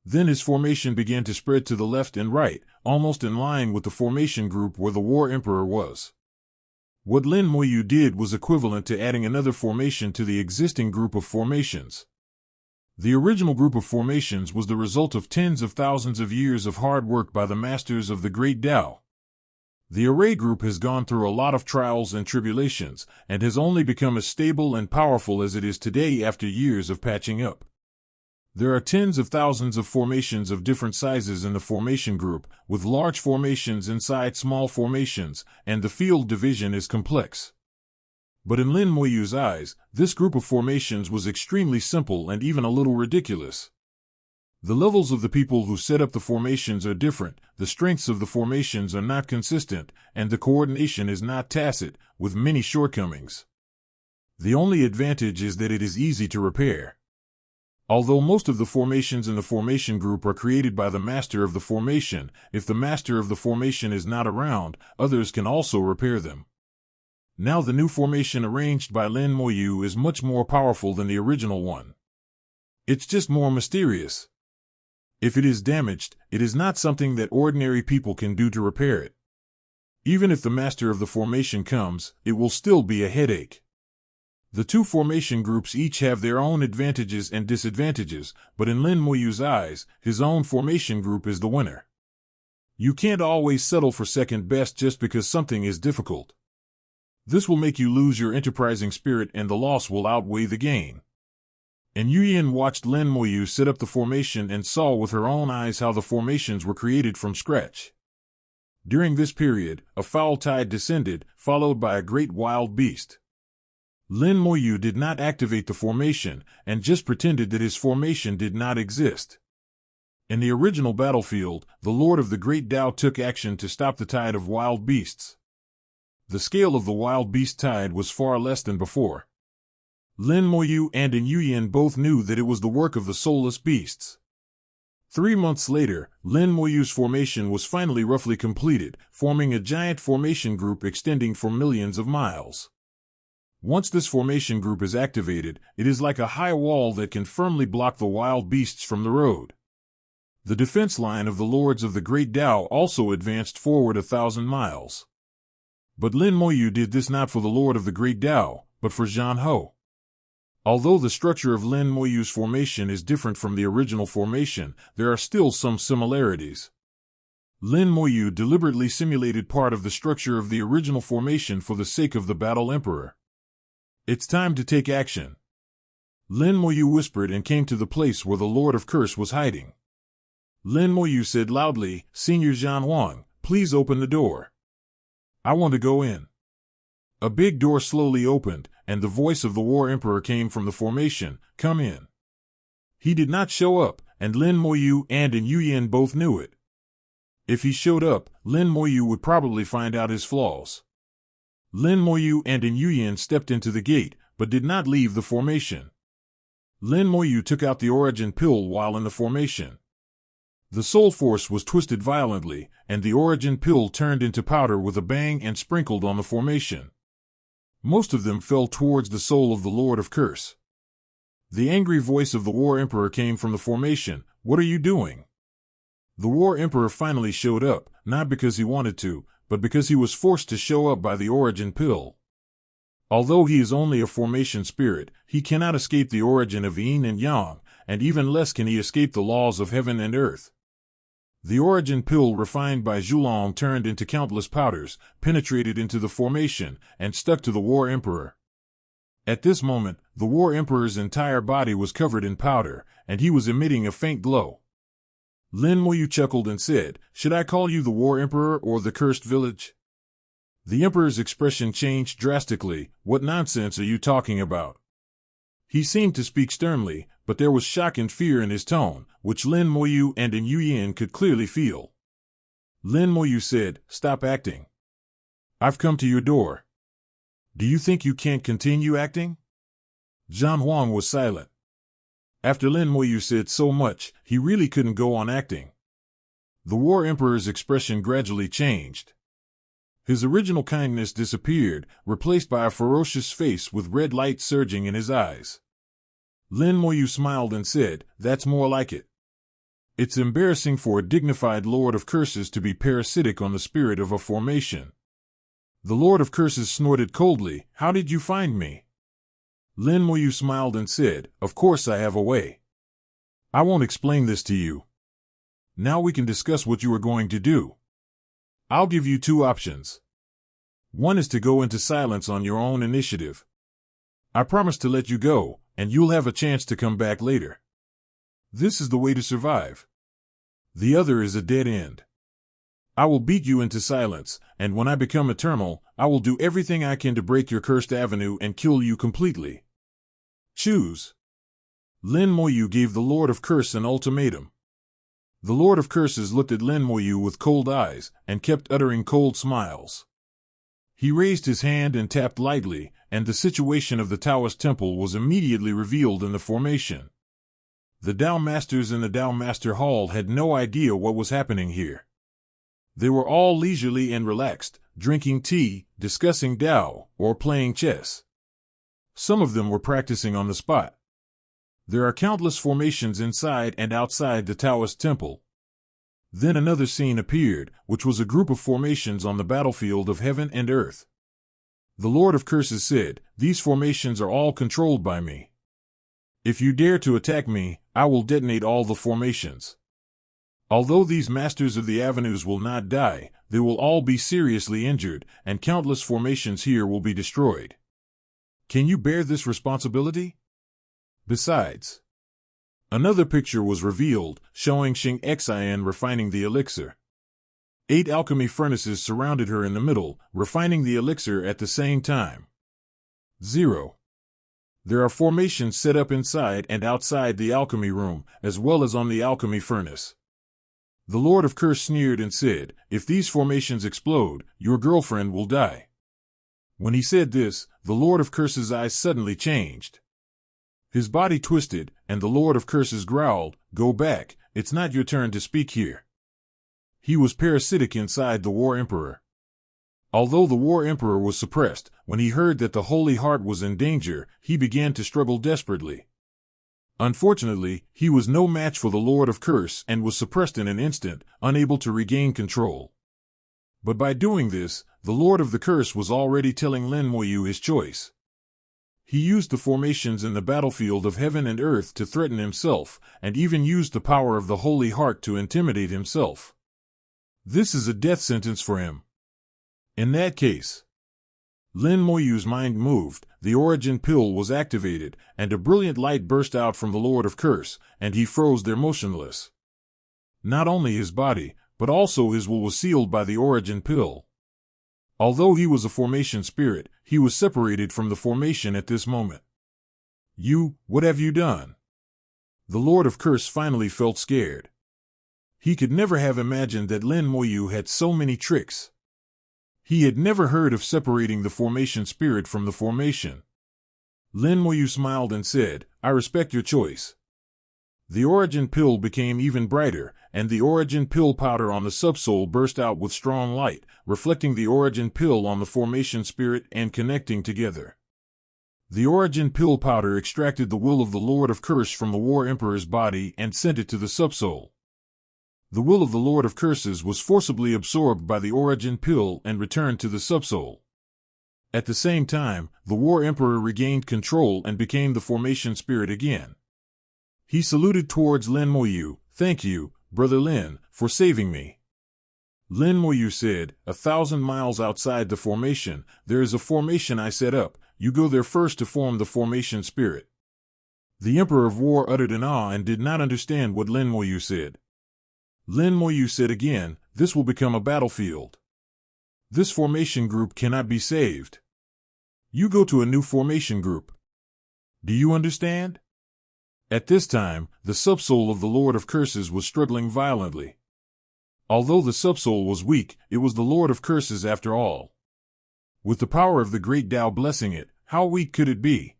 Then his formation began to spread to the left and right, almost in line with the formation group where the War Emperor was. What Lin Moyu did was equivalent to adding another formation to the existing group of formations. The original group of formations was the result of tens of thousands of years of hard work by the masters of the Great Tao. The array group has gone through a lot of trials and tribulations, and has only become as stable and powerful as it is today after years of patching up. There are tens of thousands of formations of different sizes in the formation group, with large formations inside small formations, and the field division is complex. But in Lin Moyu's eyes, this group of formations was extremely simple and even a little ridiculous. The levels of the people who set up the formations are different, the strengths of the formations are not consistent, and the coordination is not tacit, with many shortcomings. The only advantage is that it is easy to repair. Although most of the formations in the formation group are created by the master of the formation, if the master of the formation is not around, others can also repair them. Now the new formation arranged by Lin Moyu is much more powerful than the original one. It's just more mysterious. If it is damaged, it is not something that ordinary people can do to repair it. Even if the master of the formation comes, it will still be a headache. The two formation groups each have their own advantages and disadvantages, but in Lin Moyu's eyes, his own formation group is the winner. You can't always settle for second best just because something is difficult. This will make you lose your enterprising spirit and the loss will outweigh the gain. And Yuyin watched Lin Moyu set up the formation and saw with her own eyes how the formations were created from scratch. During this period, a foul tide descended, followed by a great wild beast. Lin Moyu did not activate the formation, and just pretended that his formation did not exist. In the original battlefield, the Lord of the Great Tao took action to stop the tide of wild beasts. The scale of the wild beast tide was far less than before. Lin Moyu and Yuyin both knew that it was the work of the soulless beasts. 3 months later, Lin Moyu's formation was finally roughly completed, forming a giant formation group extending for millions of miles. Once this formation group is activated, it is like a high wall that can firmly block the wild beasts from the road. The defense line of the Lords of the Great Tao also advanced forward 1,000 miles. But Lin Moyu did this not for the Lord of the Great Tao, but for Zhan Ho. Although the structure of Lin Moyu's formation is different from the original formation, there are still some similarities. Lin Moyu deliberately simulated part of the structure of the original formation for the sake of the Battle Emperor. It's time to take action. Lin Moyu whispered and came to the place where the Lord of Curse was hiding. Lin Moyu said loudly, "Senior Zhan Wang, please open the door. I want to go in." A big door slowly opened, and the voice of the War Emperor came from the formation, "Come in." He did not show up, and Lin Moyu and Yuyin both knew it. If he showed up, Lin Moyu would probably find out his flaws. Lin Moyu and Yuyin stepped into the gate, but did not leave the formation. Lin Moyu took out the origin pill while in the formation. The soul force was twisted violently, and the origin pill turned into powder with a bang and sprinkled on the formation. Most of them fell towards the soul of the Lord of Curse. The angry voice of the War Emperor came from the formation, "What are you doing?" The War Emperor finally showed up, not because he wanted to, but because he was forced to show up by the origin pill. Although he is only a formation spirit, he cannot escape the origin of yin and yang, and even less can he escape the laws of heaven and earth. The origin pill refined by Zhulong turned into countless powders, penetrated into the formation, and stuck to the War Emperor. At this moment, the War Emperor's entire body was covered in powder, and he was emitting a faint glow. Lin Moyu chuckled and said, "Should I call you the War Emperor or the Cursed Village?" The Emperor's expression changed drastically. "What nonsense are you talking about?" He seemed to speak sternly, but there was shock and fear in his tone, which Lin Moyu and Yuyin could clearly feel. Lin Moyu said, "Stop acting. I've come to your door. Do you think you can't continue acting?" Zhan Huang was silent. After Lin Moyu said so much, he really couldn't go on acting. The War Emperor's expression gradually changed. His original kindness disappeared, replaced by a ferocious face with red light surging in his eyes. Lin Moyu smiled and said, "That's more like it. It's embarrassing for a dignified Lord of Curses to be parasitic on the spirit of a formation. The Lord of Curses snorted coldly. How did you find me? Lin Moyu smiled and said, Of course I have a way. I won't explain this to you. Now we can discuss what you are going to do. I'll give you two options. One is to go into silence on your own initiative. I promise to let you go, and you'll have a chance to come back later. This is the way to survive. The other is a dead end. I will beat you into silence, and when I become eternal, I will do everything I can to break your cursed avenue and kill you completely. Choose. Lin Moyu gave the Lord of Curse an ultimatum. The Lord of Curses looked at Lin Moyu with cold eyes, and kept uttering cold smiles. He raised his hand and tapped lightly, and the situation of the Taoist temple was immediately revealed in the formation. The Tao Masters in the Tao Master Hall had no idea what was happening here. They were all leisurely and relaxed, drinking tea, discussing Tao, or playing chess. Some of them were practicing on the spot. There are countless formations inside and outside the Taoist temple. Then another scene appeared, which was a group of formations on the battlefield of heaven and earth. The Lord of Curses said, These formations are all controlled by me. If you dare to attack me, I will detonate all the formations. Although these masters of the avenues will not die, they will all be seriously injured, and countless formations here will be destroyed. Can you bear this responsibility? Besides, another picture was revealed, showing Xing Xian refining the elixir. 8 alchemy furnaces surrounded her in the middle, refining the elixir at the same time. 0. There are formations set up inside and outside the alchemy room, as well as on the alchemy furnace. The Lord of Curse sneered and said, If these formations explode, your girlfriend will die. When he said this, the Lord of Curse's eyes suddenly changed. His body twisted, and the Lord of Curses growled, Go back, it's not your turn to speak here. He was parasitic inside the War Emperor. Although the War Emperor was suppressed, when he heard that the Holy Heart was in danger, he began to struggle desperately. Unfortunately, he was no match for the Lord of Curse and was suppressed in an instant, unable to regain control. But by doing this, the Lord of the Curse was already telling Lin Moyu his choice. He used the formations in the battlefield of heaven and earth to threaten himself, and even used the power of the Holy Heart to intimidate himself. This is a death sentence for him. In that case, Lin Moyu's mind moved, the origin pill was activated, and a brilliant light burst out from the Lord of Curse, and he froze there motionless. Not only his body, but also his will was sealed by the origin pill. Although he was a formation spirit, he was separated from the formation at this moment. What have you done? The Lord of Curse finally felt scared. He could never have imagined that Lin Moyu had so many tricks. He had never heard of separating the formation spirit from the formation. Lin Moyu smiled and said, I respect your choice. The origin pill became even brighter, and the origin pill powder on the subsoul burst out with strong light, reflecting the origin pill on the formation spirit and connecting together. The origin pill powder extracted the will of the Lord of Curse from the War Emperor's body and sent it to the subsoul. The will of the Lord of Curses was forcibly absorbed by the origin pill and returned to the subsoul. At the same time, the War Emperor regained control and became the formation spirit again. He saluted towards Lin Moyu, Thank you, Brother Lin, for saving me. Lin Moyu said, 1,000 miles outside the formation, there is a formation I set up. You go there first to form the formation spirit. The Emperor of War uttered an awe and did not understand what Lin Moyu said. Lin Moyu said again, This will become a battlefield. This formation group cannot be saved. You go to a new formation group. Do you understand? At this time, the subsoul of the Lord of Curses was struggling violently. Although the subsoul was weak, it was the Lord of Curses after all. With the power of the great Tao blessing it, how weak could it be?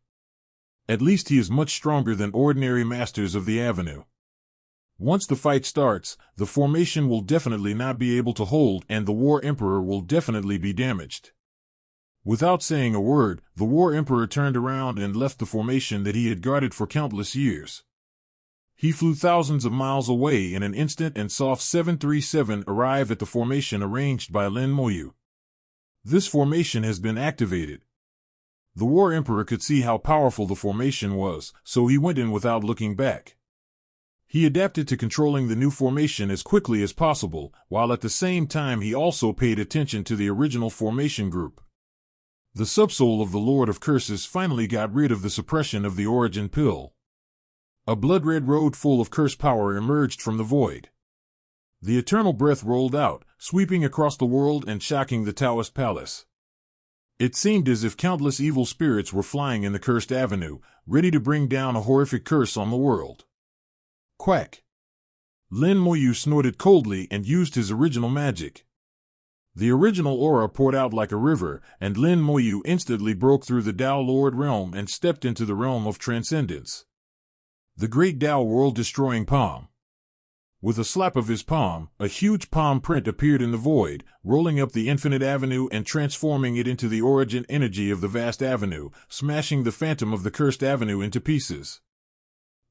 At least he is much stronger than ordinary masters of the avenue. Once the fight starts, the formation will definitely not be able to hold and the War Emperor will definitely be damaged. Without saying a word, the War Emperor turned around and left the formation that he had guarded for countless years. He flew thousands of miles away in an instant and saw 737 arrive at the formation arranged by Lin Moyu. This formation has been activated. The War Emperor could see how powerful the formation was, so he went in without looking back. He adapted to controlling the new formation as quickly as possible, while at the same time he also paid attention to the original formation group. The subsoul of the Lord of Curses finally got rid of the suppression of the origin pill. A blood-red road full of curse power emerged from the void. The eternal breath rolled out, sweeping across the world and shocking the Taoist palace. It seemed as if countless evil spirits were flying in the cursed avenue, ready to bring down a horrific curse on the world. Quack! Lin Moyu snorted coldly and used his original magic. The original aura poured out like a river, and Lin Moyu instantly broke through the Tao Lord realm and stepped into the realm of transcendence. The great Tao world-destroying palm. With a slap of his palm, a huge palm print appeared in the void, rolling up the infinite avenue and transforming it into the origin energy of the vast avenue, smashing the phantom of the cursed avenue into pieces.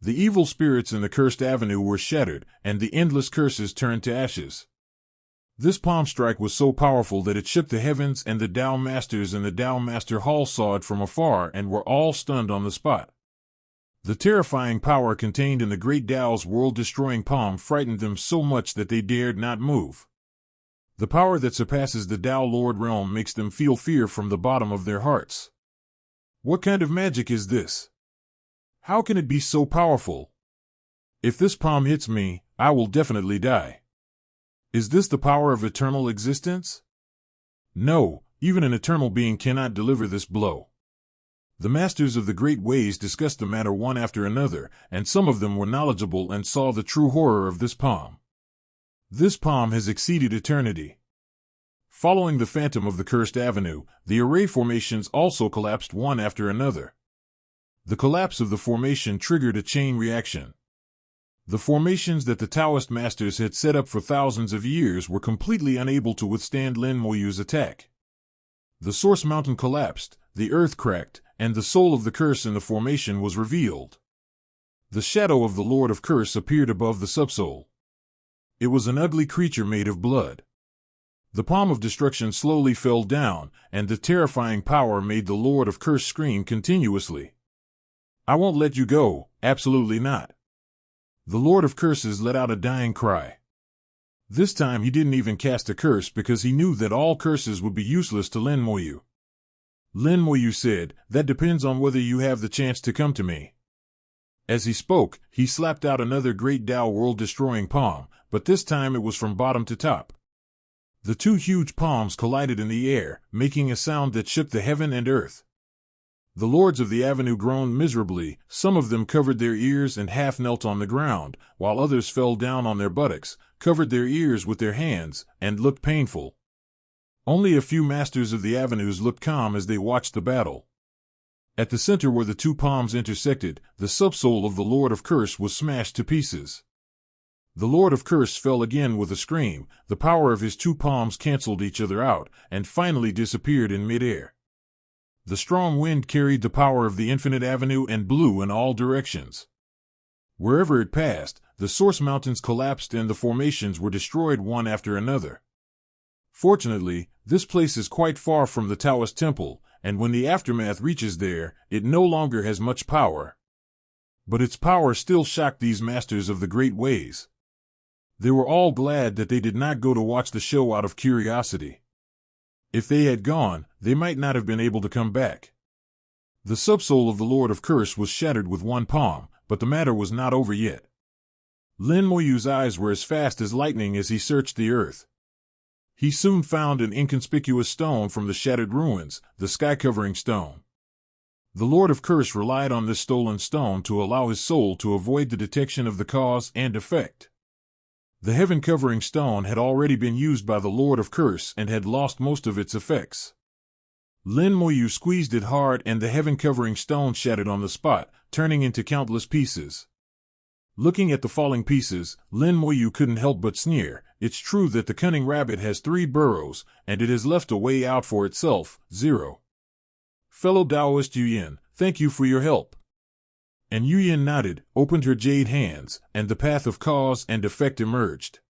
The evil spirits in the cursed avenue were shattered, and the endless curses turned to ashes. This palm strike was so powerful that it shook the heavens, and the Tao Masters in the Tao Master Hall saw it from afar and were all stunned on the spot. The terrifying power contained in the great Tao's world-destroying palm frightened them so much that they dared not move. The power that surpasses the Tao Lord realm makes them feel fear from the bottom of their hearts. What kind of magic is this? How can it be so powerful? If this palm hits me, I will definitely die. Is this the power of eternal existence? No, even an eternal being cannot deliver this blow. The masters of the great ways discussed the matter one after another, and some of them were knowledgeable and saw the true horror of this palm. This palm has exceeded eternity. Following the phantom of the cursed avenue, the array formations also collapsed one after another. The collapse of the formation triggered a chain reaction. The formations that the Taoist masters had set up for thousands of years were completely unable to withstand Lin Moyu's attack. The source mountain collapsed, the earth cracked, and the soul of the curse in the formation was revealed. The shadow of the Lord of Curse appeared above the subsoul. It was an ugly creature made of blood. The palm of destruction slowly fell down, and the terrifying power made the Lord of Curse scream continuously. I won't let you go, absolutely not. The Lord of Curses let out a dying cry. This time he didn't even cast a curse because he knew that all curses would be useless to Lin Moyu. Lin Moyu said, "That depends on whether you have the chance to come to me." As he spoke, he slapped out another great Tao world-destroying palm, but this time it was from bottom to top. The two huge palms collided in the air, making a sound that shook the heaven and earth. The lords of the avenue groaned miserably, some of them covered their ears and half knelt on the ground, while others fell down on their buttocks, covered their ears with their hands, and looked painful. Only a few masters of the avenues looked calm as they watched the battle. At the center where the two palms intersected, the subsoul of the Lord of Curse was smashed to pieces. The Lord of Curse fell again with a scream, the power of his two palms canceled each other out, and finally disappeared in midair. The strong wind carried the power of the infinite avenue and blew in all directions. Wherever it passed, the source mountains collapsed and the formations were destroyed one after another. Fortunately, this place is quite far from the Taoist temple, and when the aftermath reaches there, it no longer has much power. But its power still shocked these masters of the great ways. They were all glad that they did not go to watch the show out of curiosity. If they had gone, they might not have been able to come back. The subsoul of the Lord of Curse was shattered with one palm, but the matter was not over yet. Lin Moyu's eyes were as fast as lightning as he searched the earth. He soon found an inconspicuous stone from the shattered ruins, the sky-covering stone. The Lord of Curse relied on this stolen stone to allow his soul to avoid the detection of the cause and effect. The heaven-covering stone had already been used by the Lord of Curse and had lost most of its effects. Lin Moyu squeezed it hard and the heaven-covering stone shattered on the spot, turning into countless pieces. Looking at the falling pieces, Lin Moyu couldn't help but sneer. It's true that the cunning rabbit has 3 burrows, and it has left a way out for itself, 0. Fellow Taoist Yuyin, thank you for your help. And Yuyin nodded, opened her jade hands, and the path of cause and effect emerged.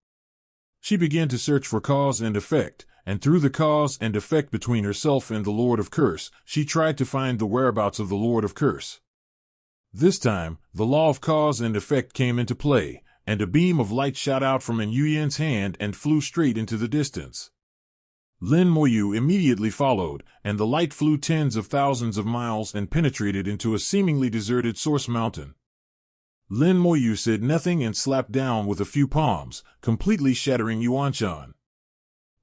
She began to search for cause and effect, and through the cause and effect between herself and the Lord of Curse, she tried to find the whereabouts of the Lord of Curse. This time, the law of cause and effect came into play, and a beam of light shot out from Nguyen's hand and flew straight into the distance. Lin Moyu immediately followed, and the light flew tens of thousands of miles and penetrated into a seemingly deserted source mountain. Lin Moyu said nothing and slapped down with a few palms, completely shattering Yuanshan.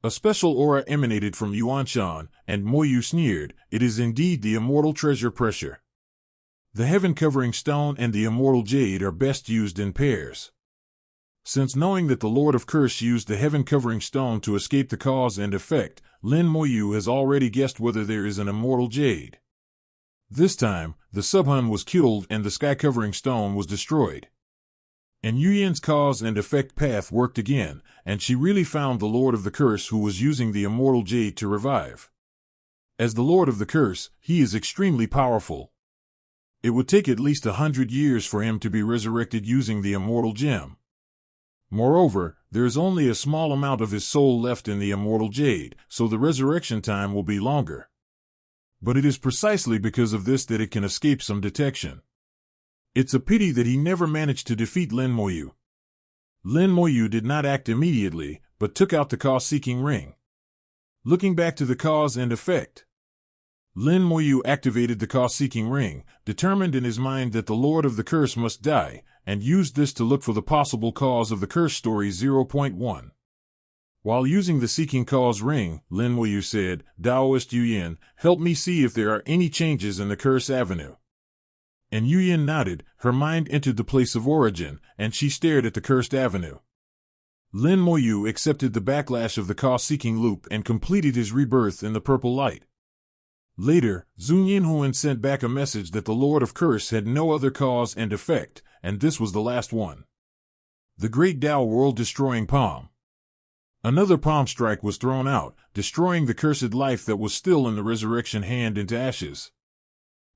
A special aura emanated from Yuanshan, and Moyu sneered, "It is indeed the immortal treasure pressure. The heaven-covering stone and the immortal jade are best used in pairs." Since knowing that the Lord of Curse used the heaven-covering stone to escape the cause and effect, Lin Moyu has already guessed whether there is an immortal jade. This time, the Subhun was killed and the sky-covering stone was destroyed. And Yuyen's cause and effect path worked again, and she really found the Lord of the Curse who was using the immortal jade to revive. As the Lord of the Curse, he is extremely powerful. It would take at least 100 years for him to be resurrected using the immortal gem. Moreover, there is only a small amount of his soul left in the immortal jade, so the resurrection time will be longer. But it is precisely because of this that it can escape some detection. It's a pity that he never managed to defeat Lin Moyu. Lin Moyu did not act immediately, but took out the cause-seeking ring. Looking back to the cause and effect, Lin Moyu activated the cause-seeking ring, determined in his mind that the Lord of the Curse must die, and used this to look for the possible cause of the curse story 0.1. While using the seeking cause ring, Lin Moyu said, "Daoist Yuyan, help me see if there are any changes in the curse avenue." And Yuyan nodded, her mind entered the place of origin, and she stared at the cursed avenue. Lin Moyu accepted the backlash of the cause-seeking loop and completed his rebirth in the purple light. Later, Zun Yinhuan sent back a message that the Lord of Curse had no other cause and effect, and this was the last one. The great Tao world-destroying palm. Another palm strike was thrown out, destroying the cursed life that was still in the resurrection hand into ashes.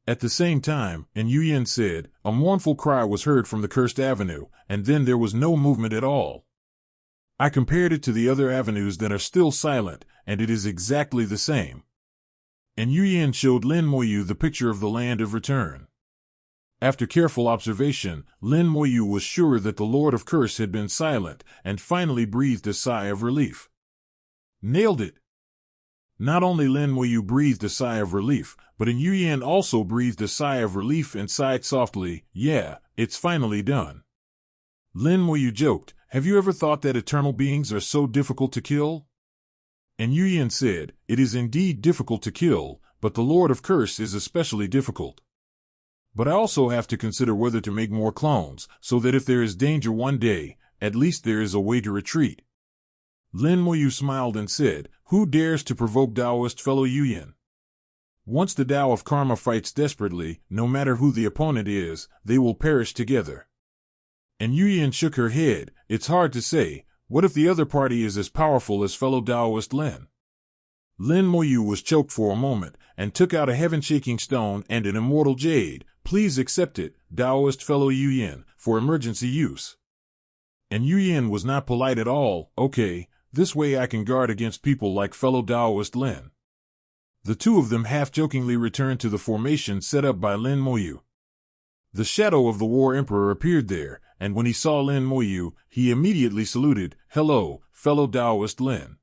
At the same time, and Yuyan said, a mournful cry was heard from the cursed avenue, and then there was no movement at all. I compared it to the other avenues that are still silent, and it is exactly the same. And Yuyan showed Lin Moyu the picture of the land of return. After careful observation, Lin Moyu was sure that the Lord of Curse had been silent, and finally breathed a sigh of relief. Nailed it! Not only Lin Moyu breathed a sigh of relief, but Yuyan also breathed a sigh of relief and sighed softly, "Yeah, it's finally done." Lin Moyu joked, "Have you ever thought that eternal beings are so difficult to kill?" And Yuyan said, "It is indeed difficult to kill, but the Lord of Curse is especially difficult. But I also have to consider whether to make more clones, so that if there is danger one day, at least there is a way to retreat." Lin Moyu smiled and said, "Who dares to provoke Taoist fellow Yuyan? Once the Tao of Karma fights desperately, no matter who the opponent is, they will perish together." And Yuyan shook her head, "It's hard to say. What if the other party is as powerful as fellow Taoist Lin?" Lin Moyu was choked for a moment, and took out a heaven-shaking stone and an immortal jade. "Please accept it, Taoist fellow Yuyan, for emergency use." And Yuyan was not polite at all. "Okay, this way I can guard against people like fellow Taoist Lin." The two of them half-jokingly returned to the formation set up by Lin Moyu. The shadow of the War Emperor appeared there, and when he saw Lin Moyu, he immediately saluted, "Hello, fellow Taoist Lin."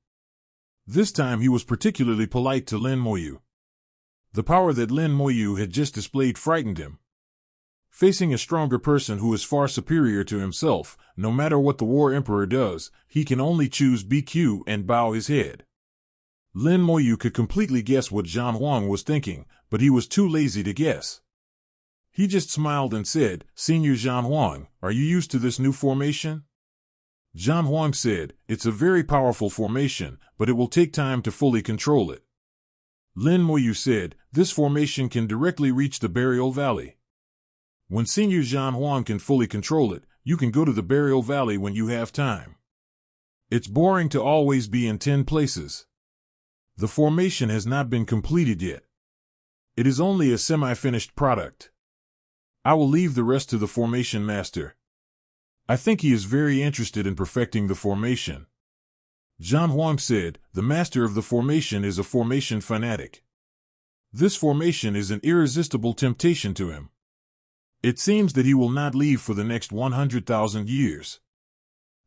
This time he was particularly polite to Lin Moyu. The power that Lin Moyu had just displayed frightened him. Facing a stronger person who is far superior to himself, no matter what the War Emperor does, he can only choose BQ and bow his head. Lin Moyu could completely guess what Zhan Huang was thinking, but he was too lazy to guess. He just smiled and said, "Senior Zhan Huang, are you used to this new formation?" Zhan Huang said, "It's a very powerful formation, but it will take time to fully control it." Lin Moyu said, "This formation can directly reach the Burial Valley. When Senior Zhan Huang can fully control it, you can go to the Burial Valley when you have time. It's boring to always be in 10 places. The formation has not been completed yet. It is only a semi-finished product. I will leave the rest to the formation master. I think he is very interested in perfecting the formation." John Huang said, the master of the formation is a formation fanatic. This formation is an irresistible temptation to him. It seems that he will not leave for the next 100,000 years.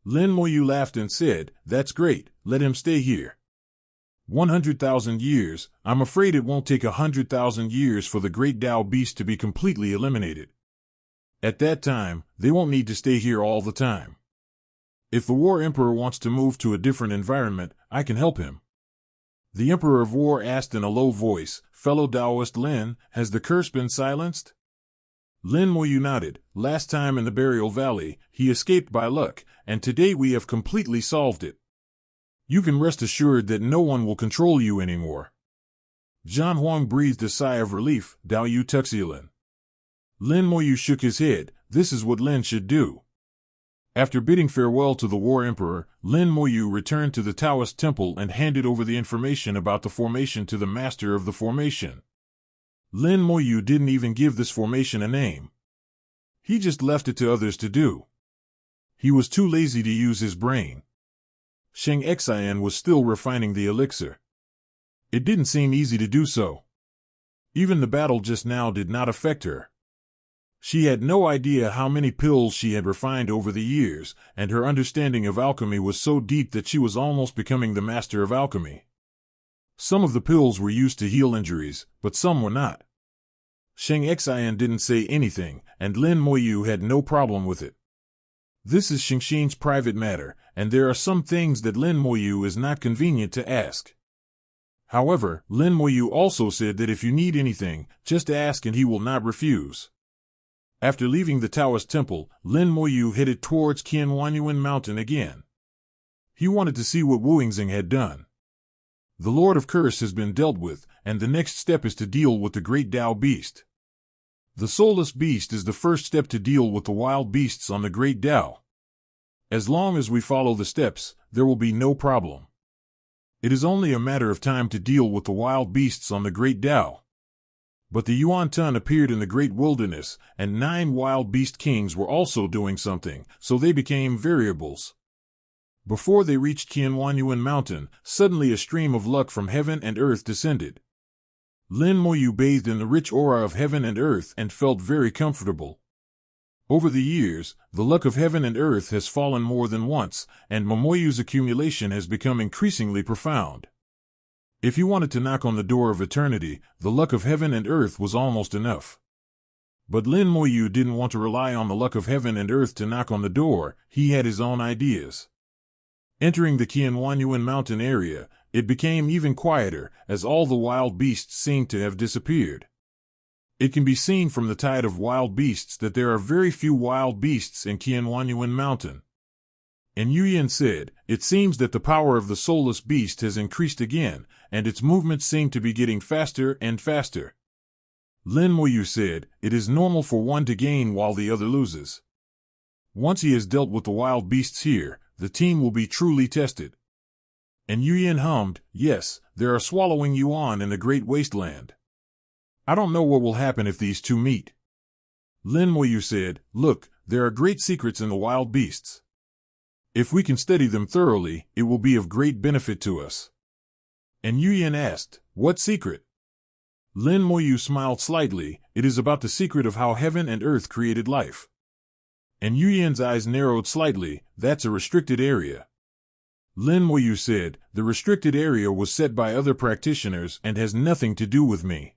Lin Moyu laughed and said, that's great, let him stay here. 100,000 years, I'm afraid it won't take 100,000 years for the great Tao beast to be completely eliminated. At that time, they won't need to stay here all the time. If the War Emperor wants to move to a different environment, I can help him. The Emperor of War asked in a low voice, fellow Taoist Lin, has the curse been silenced? Lin Moyu nodded. Last time in the Burial Valley, he escaped by luck, and today we have completely solved it. You can rest assured that no one will control you anymore. John Huang breathed a sigh of relief. Dao Yu Tuxialin. Lin Moyu shook his head. This is what Lin should do. After bidding farewell to the War Emperor, Lin Moyu returned to the Taoist temple and handed over the information about the formation to the master of the formation. Lin Moyu didn't even give this formation a name. He just left it to others to do. He was too lazy to use his brain. Sheng Xian was still refining the elixir. It didn't seem easy to do so. Even the battle just now did not affect her. She had no idea how many pills she had refined over the years, and her understanding of alchemy was so deep that she was almost becoming the master of alchemy. Some of the pills were used to heal injuries, but some were not. Sheng Xian didn't say anything, and Lin Moyu had no problem with it. This is Xingxin's private matter, and there are some things that Lin Moyu is not convenient to ask. However, Lin Moyu also said that if you need anything, just ask and he will not refuse. After leaving the Taoist temple, Lin Moyu headed towards Qianwanyuan Mountain again. He wanted to see what Wu Yingxing had done. The Lord of Curse has been dealt with, and the next step is to deal with the great Tao beast. The soulless beast is the first step to deal with the wild beasts on the great Tao. As long as we follow the steps, there will be no problem. It is only a matter of time to deal with the wild beasts on the great Tao. But the Yuan Tun appeared in the great wilderness, and 9 wild beast kings were also doing something, so they became variables. Before they reached Qianwanyuan Mountain, suddenly a stream of luck from heaven and earth descended. Lin Moyu bathed in the rich aura of heaven and earth and felt very comfortable. Over the years, the luck of heaven and earth has fallen more than once, and Momoyu's accumulation has become increasingly profound. If he wanted to knock on the door of eternity, the luck of heaven and earth was almost enough. But Lin Moyu didn't want to rely on the luck of heaven and earth to knock on the door. He had his own ideas. Entering the Qianwanyuan mountain area, it became even quieter, as all the wild beasts seemed to have disappeared. It can be seen from the tide of wild beasts that there are very few wild beasts in Qianwanyuan Mountain. And Yuyan said, it seems that the power of the soulless beast has increased again, and its movements seem to be getting faster and faster. Lin Moyu said, it is normal for one to gain while the other loses. Once he has dealt with the wild beasts here, the team will be truly tested. And Yuyan hummed, yes, there are swallowing Yuan in the great wasteland. I don't know what will happen if these two meet. Lin Moyu said, look, there are great secrets in the wild beasts. If we can study them thoroughly, it will be of great benefit to us. And Yuyan asked, what secret? Lin Moyu smiled slightly. It is about the secret of how heaven and earth created life. And Yuyan's eyes narrowed slightly. That's a restricted area. Lin Moyu said, the restricted area was set by other practitioners and has nothing to do with me.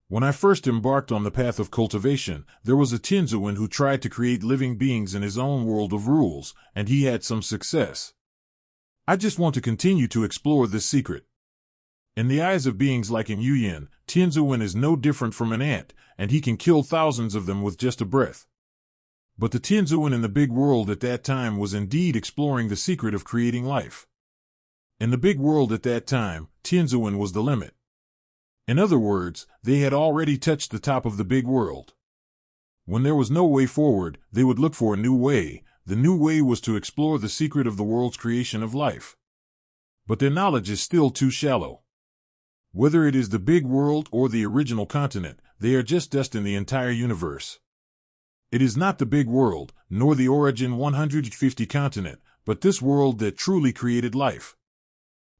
When I first embarked on the path of cultivation, there was a Tianzuan who tried to create living beings in his own world of rules, and he had some success. I just want to continue to explore this secret. In the eyes of beings like Yuyan, Tianzuan is no different from an ant, and he can kill thousands of them with just a breath. But the Tianzuan in the big world at that time was indeed exploring the secret of creating life. In the big world at that time, Tianzuan was the limit. In other words, they had already touched the top of the big world. When there was no way forward, they would look for a new way. The new way was to explore the secret of the world's creation of life. But their knowledge is still too shallow. Whether it is the big world or the original continent, they are just dust in the entire universe. It is not the big world, nor the origin 150 continent, but this world that truly created life.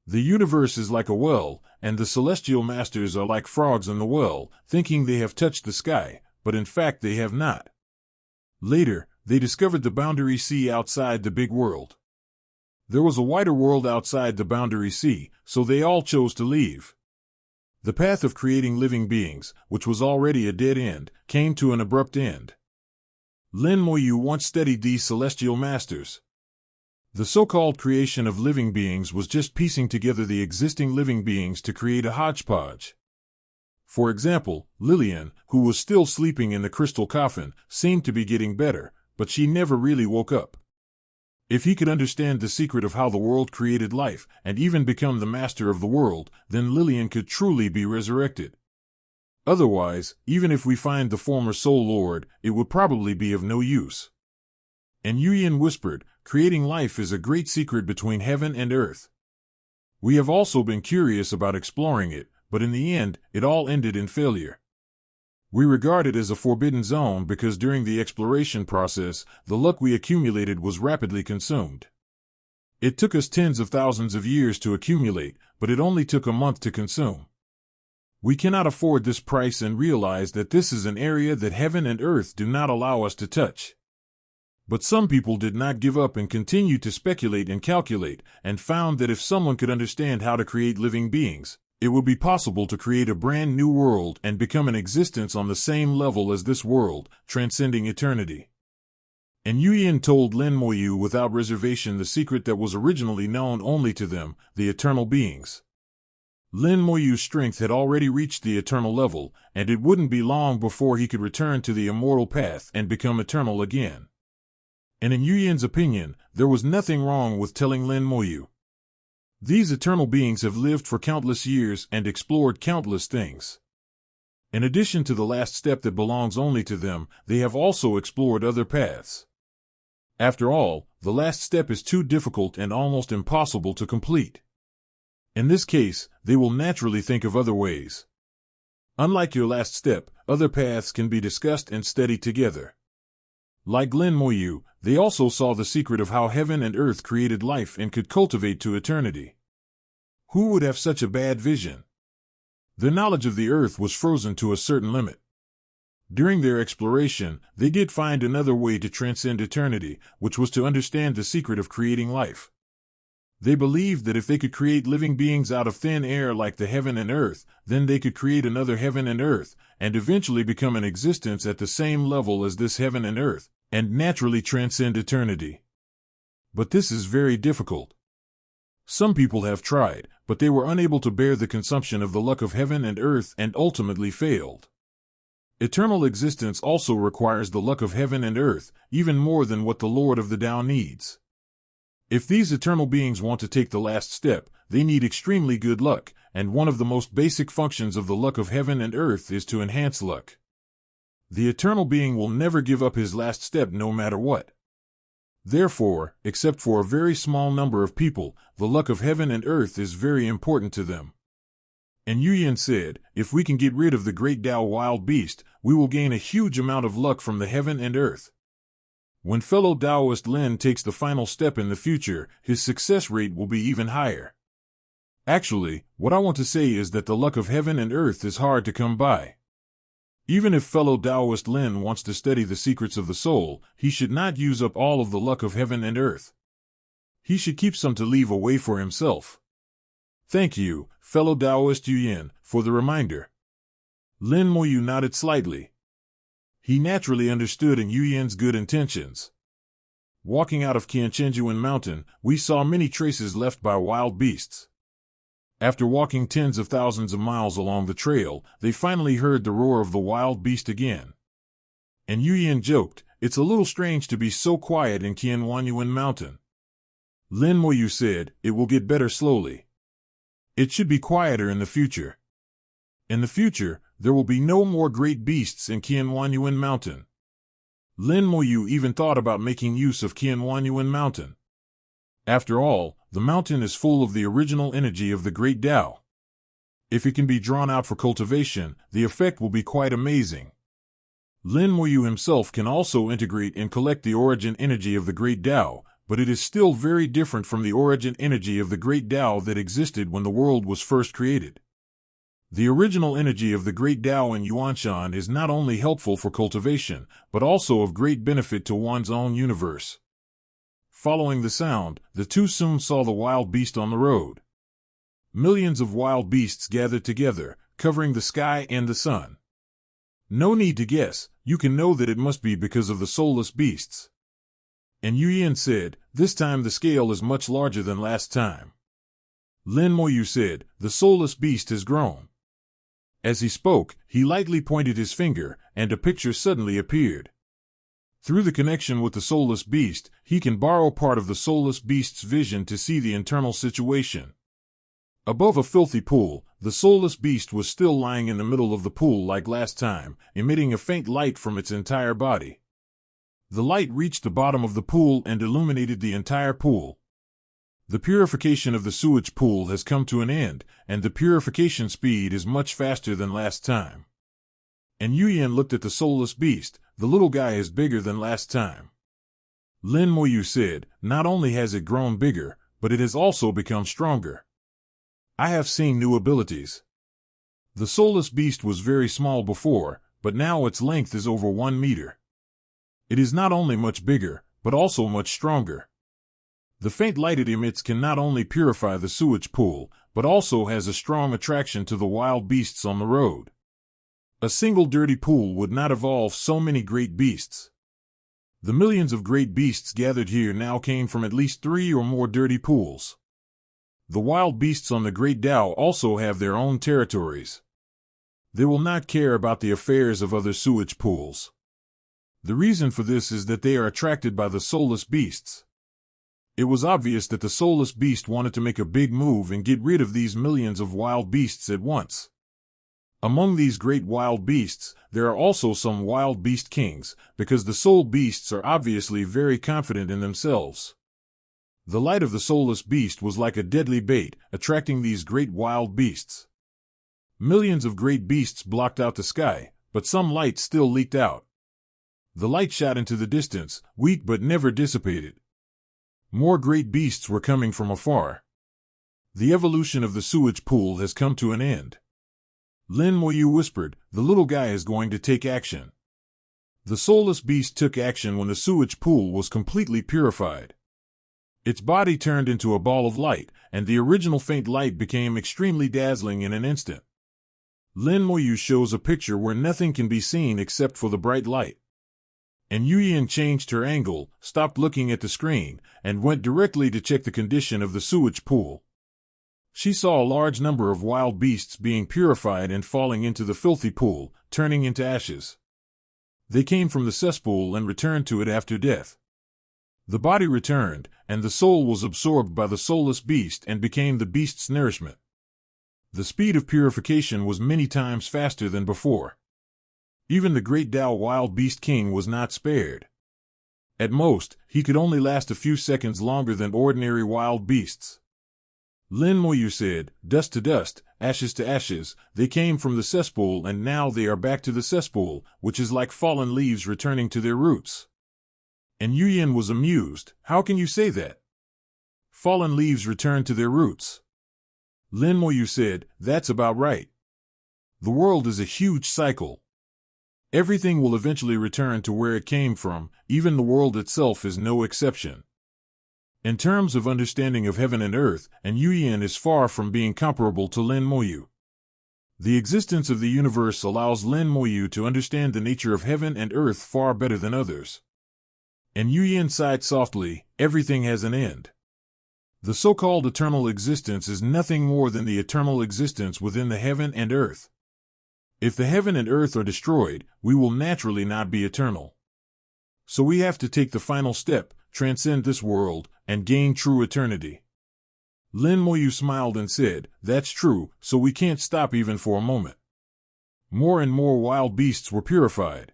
The universe is like a well, and the celestial masters are like frogs in the well, thinking they have touched the sky, but in fact they have not. Later, they discovered the boundary sea outside the big world. There was a wider world outside the boundary sea, so they all chose to leave. The path of creating living beings, which was already a dead end, came to an abrupt end. Lin Moyu once studied these celestial masters. The so-called creation of living beings was just piecing together the existing living beings to create a hodgepodge. For example, Lillian, who was still sleeping in the crystal coffin, seemed to be getting better, but she never really woke up. If he could understand the secret of how the world created life, and even become the master of the world, then Lillian could truly be resurrected. Otherwise, even if we find the former Soul Lord, it would probably be of no use. And Yuyin whispered, creating life is a great secret between heaven and earth. We have also been curious about exploring it, but in the end, it all ended in failure. We regard it as a forbidden zone because during the exploration process, the luck we accumulated was rapidly consumed. It took us tens of thousands of years to accumulate, but it only took a month to consume. We cannot afford this price and realize that this is an area that heaven and earth do not allow us to touch. But some people did not give up and continued to speculate and calculate, and found that if someone could understand how to create living beings, it would be possible to create a brand new world and become an existence on the same level as this world, transcending eternity. And Yuyin told Lin Moyu without reservation the secret that was originally known only to them, the eternal beings. Lin Moyu's strength had already reached the eternal level, and it wouldn't be long before he could return to the immortal path and become eternal again. And in Yuyin's opinion, there was nothing wrong with telling Lin Moyu. These eternal beings have lived for countless years and explored countless things. In addition to the last step that belongs only to them, they have also explored other paths. After all, the last step is too difficult and almost impossible to complete. In this case, they will naturally think of other ways. Unlike your last step, other paths can be discussed and studied together. Like Lin Moyu, they also saw the secret of how heaven and earth created life and could cultivate to eternity. Who would have such a bad vision? Their knowledge of the earth was frozen to a certain limit. During their exploration, they did find another way to transcend eternity, which was to understand the secret of creating life. They believed that if they could create living beings out of thin air like the heaven and earth, then they could create another heaven and earth, and eventually become an existence at the same level as this heaven and earth, and naturally transcend eternity. But this is very difficult. Some people have tried, but they were unable to bear the consumption of the luck of heaven and earth and ultimately failed. Eternal existence also requires the luck of heaven and earth, even more than what the Lord of the Tao needs. If these eternal beings want to take the last step, they need extremely good luck, and one of the most basic functions of the luck of heaven and earth is to enhance luck. The eternal being will never give up his last step no matter what. Therefore, except for a very small number of people, the luck of heaven and earth is very important to them. And Yuyin said, if we can get rid of the great Tao wild beast, we will gain a huge amount of luck from the heaven and earth. When fellow Taoist Lin takes the final step in the future, his success rate will be even higher. Actually, what I want to say is that the luck of heaven and earth is hard to come by. Even if fellow Taoist Lin wants to study the secrets of the soul, he should not use up all of the luck of heaven and earth. He should keep some to leave away for himself. Thank you, fellow Taoist Yuyin, for the reminder. Lin Moyu nodded slightly. He naturally understood in Yuyin's good intentions. Walking out of Qianchenjuan Mountain, we saw many traces left by wild beasts. After walking tens of thousands of miles along the trail, they finally heard the roar of the wild beast again. And Yuyin joked, it's a little strange to be so quiet in Qianwanyuan Mountain. Lin Moyu said, it will get better slowly. It should be quieter in the future. In the future, there will be no more great beasts in Qianwanyuan Mountain. Lin Moyu even thought about making use of Qianwanyuan Mountain. After all, the mountain is full of the original energy of the great Tao. If it can be drawn out for cultivation, the effect will be quite amazing. Lin Moyu himself can also integrate and collect the origin energy of the great Tao, but it is still very different from the origin energy of the great Tao that existed when the world was first created. The original energy of the great Tao in Yuanshan is not only helpful for cultivation, but also of great benefit to one's own universe. Following the sound, the two soon saw the wild beast on the road. Millions of wild beasts gathered together, covering the sky and the sun. No need to guess, you can know that it must be because of the soulless beasts. And Yuyan said, "This time the scale is much larger than last time." Lin Moyu said, "The soulless beast has grown." As he spoke, he lightly pointed his finger, and a picture suddenly appeared. Through the connection with the soulless beast, he can borrow part of the soulless beast's vision to see the internal situation. Above a filthy pool, the soulless beast was still lying in the middle of the pool like last time, emitting a faint light from its entire body. The light reached the bottom of the pool and illuminated the entire pool. The purification of the sewage pool has come to an end, and the purification speed is much faster than last time. And Yuyan looked at the soulless beast. The little guy is bigger than last time. Lin Moyu said, "Not only has it grown bigger, but it has also become stronger. I have seen new abilities. The soulless beast was very small before, but now its length is over 1 meter. It is not only much bigger, but also much stronger. The faint light it emits can not only purify the sewage pool, but also has a strong attraction to the wild beasts on the road. A single dirty pool would not evolve so many great beasts. The millions of great beasts gathered here now came from at least 3 or more dirty pools. The wild beasts on the Great Tao also have their own territories. They will not care about the affairs of other sewage pools. The reason for this is that they are attracted by the soulless beasts. It was obvious that the soulless beast wanted to make a big move and get rid of these millions of wild beasts at once. Among these great wild beasts, there are also some wild beast kings, because the soul beasts are obviously very confident in themselves. The light of the soulless beast was like a deadly bait, attracting these great wild beasts. Millions of great beasts blocked out the sky, but some light still leaked out. The light shot into the distance, weak but never dissipated. More great beasts were coming from afar. The evolution of the sewage pool has come to an end. Lin Moyu whispered, "The little guy is going to take action." The soulless beast took action when the sewage pool was completely purified. Its body turned into a ball of light, and the original faint light became extremely dazzling in an instant. Lin Moyu shows a picture where nothing can be seen except for the bright light. And Yuyan changed her angle, stopped looking at the screen, and went directly to check the condition of the sewage pool. She saw a large number of wild beasts being purified and falling into the filthy pool, turning into ashes. They came from the cesspool and returned to it after death. The body returned, and the soul was absorbed by the soulless beast and became the beast's nourishment. The speed of purification was many times faster than before. Even the great Tao Wild Beast King was not spared. At most, he could only last a few seconds longer than ordinary wild beasts. Lin Moyu said, "Dust to dust, ashes to ashes, they came from the cesspool and now they are back to the cesspool, which is like fallen leaves returning to their roots." And Yuyan was amused. "How can you say that? Fallen leaves return to their roots." Lin Moyu said, "That's about right. The world is a huge cycle. Everything will eventually return to where it came from, even the world itself is no exception." In terms of understanding of heaven and earth, and Yuyan is far from being comparable to Lin Moyu. The existence of the universe allows Lin Moyu to understand the nature of heaven and earth far better than others. And Yuyan sighed softly, "Everything has an end. The so-called eternal existence is nothing more than the eternal existence within the heaven and earth. If the heaven and earth are destroyed, we will naturally not be eternal. So we have to take the final step, transcend this world, and gain true eternity." Lin Moyu smiled and said, "That's true, so we can't stop even for a moment." More and more wild beasts were purified.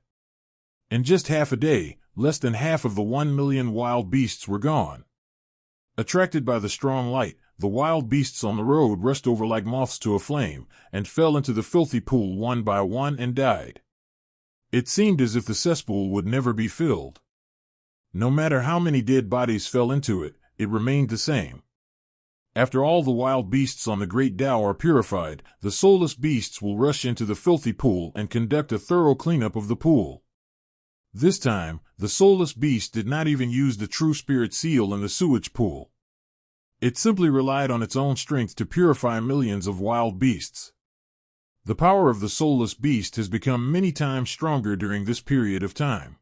In just half a day, less than half of the 1 million wild beasts were gone. Attracted by the strong light, the wild beasts on the road rushed over like moths to a flame, and fell into the filthy pool one by one and died. It seemed as if the cesspool would never be filled. No matter how many dead bodies fell into it, it remained the same. After all the wild beasts on the great Tao are purified, the soulless beasts will rush into the filthy pool and conduct a thorough cleanup of the pool. This time, the soulless beast did not even use the true spirit seal in the sewage pool. It simply relied on its own strength to purify millions of wild beasts. The power of the soulless beast has become many times stronger during this period of time.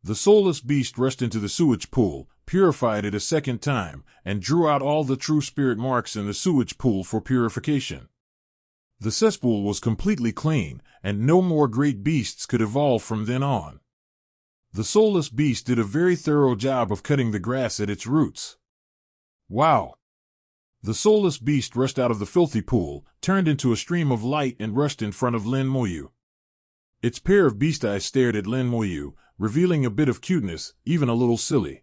The soulless beast rushed into the sewage pool, purified it a second time, and drew out all the true spirit marks in the sewage pool for purification. The cesspool was completely clean, and no more great beasts could evolve from then on. The soulless beast did a very thorough job of cutting the grass at its roots. Wow! The soulless beast rushed out of the filthy pool, turned into a stream of light and rushed in front of Lin Moyu. Its pair of beast eyes stared at Lin Moyu, revealing a bit of cuteness, even a little silly.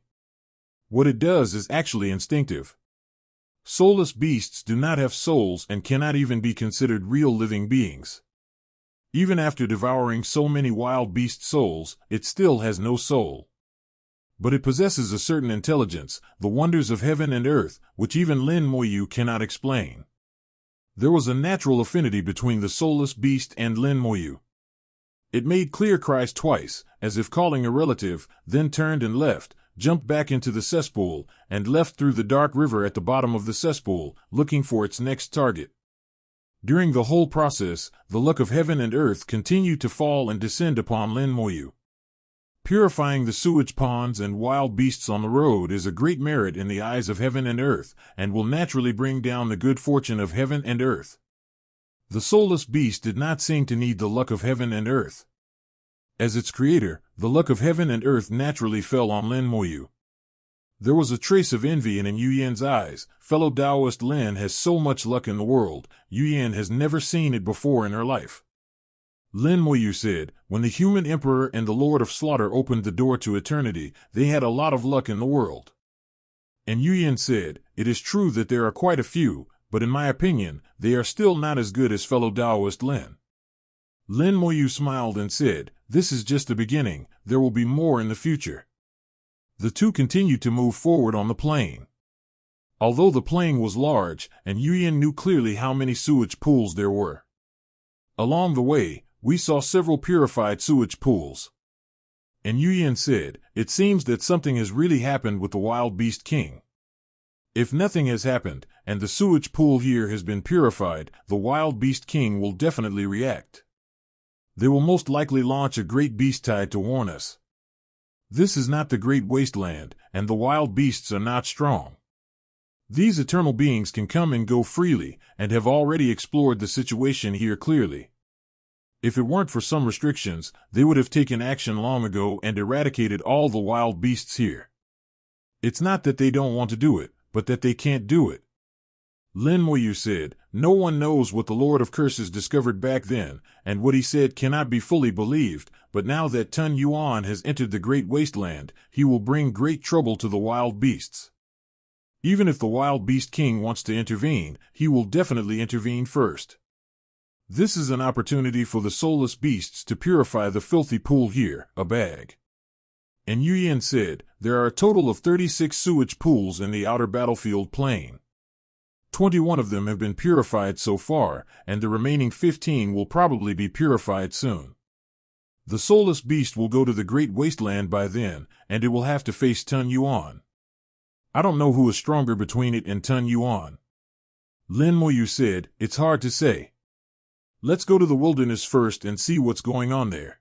What it does is actually instinctive. Soulless beasts do not have souls and cannot even be considered real living beings. Even after devouring so many wild beast souls, it still has no soul. But it possesses a certain intelligence, the wonders of heaven and earth, which even Lin Moyu cannot explain. There was a natural affinity between the soulless beast and Lin Moyu. It made clear cries twice, as if calling a relative, then turned and left, jumped back into the cesspool, and left through the dark river at the bottom of the cesspool, looking for its next target. During the whole process, the luck of heaven and earth continued to fall and descend upon Lin Moyu. Purifying the sewage ponds and wild beasts on the road is a great merit in the eyes of heaven and earth, and will naturally bring down the good fortune of heaven and earth. The soulless beast did not seem to need the luck of heaven and earth. As its creator, the luck of heaven and earth naturally fell on Lin Moyu. There was a trace of envy in Yu Yan's eyes. Fellow Taoist Lin has so much luck in the world, Yu Yan has never seen it before in her life. Lin Moyu said, when the human emperor and the Lord of Slaughter opened the door to eternity, they had a lot of luck in the world. And Yu Yan said, it is true that there are quite a few, but in my opinion, they are still not as good as fellow Taoist Lin. Lin Moyu smiled and said, this is just the beginning, there will be more in the future. The two continued to move forward on the plain. Although the plain was large, and Yu Yan knew clearly how many sewage pools there were. Along the way, we saw several purified sewage pools. And Yu Yan said, it seems that something has really happened with the Wild Beast King. If nothing has happened, and the sewage pool here has been purified, the Wild Beast King will definitely react. They will most likely launch a great beast tide to warn us. This is not the great wasteland, and the wild beasts are not strong. These eternal beings can come and go freely, and have already explored the situation here clearly. If it weren't for some restrictions, they would have taken action long ago and eradicated all the wild beasts here. It's not that they don't want to do it, but that they can't do it. Lin Moyu said, no one knows what the Lord of Curses discovered back then, and what he said cannot be fully believed, but now that Tun Yuan has entered the Great Wasteland, he will bring great trouble to the wild beasts. Even if the Wild Beast King wants to intervene, he will definitely intervene first. This is an opportunity for the soulless beasts to purify the filthy pool here, a bag. And Yu Yan said, there are a total of 36 sewage pools in the outer battlefield plain. 21 of them have been purified so far, and the remaining 15 will probably be purified soon. The soulless beast will go to the Great Wasteland by then, and it will have to face Tun Yuan. I don't know who is stronger between it and Tun Yuan. Lin Moyu said, it's hard to say. Let's go to the wilderness first and see what's going on there.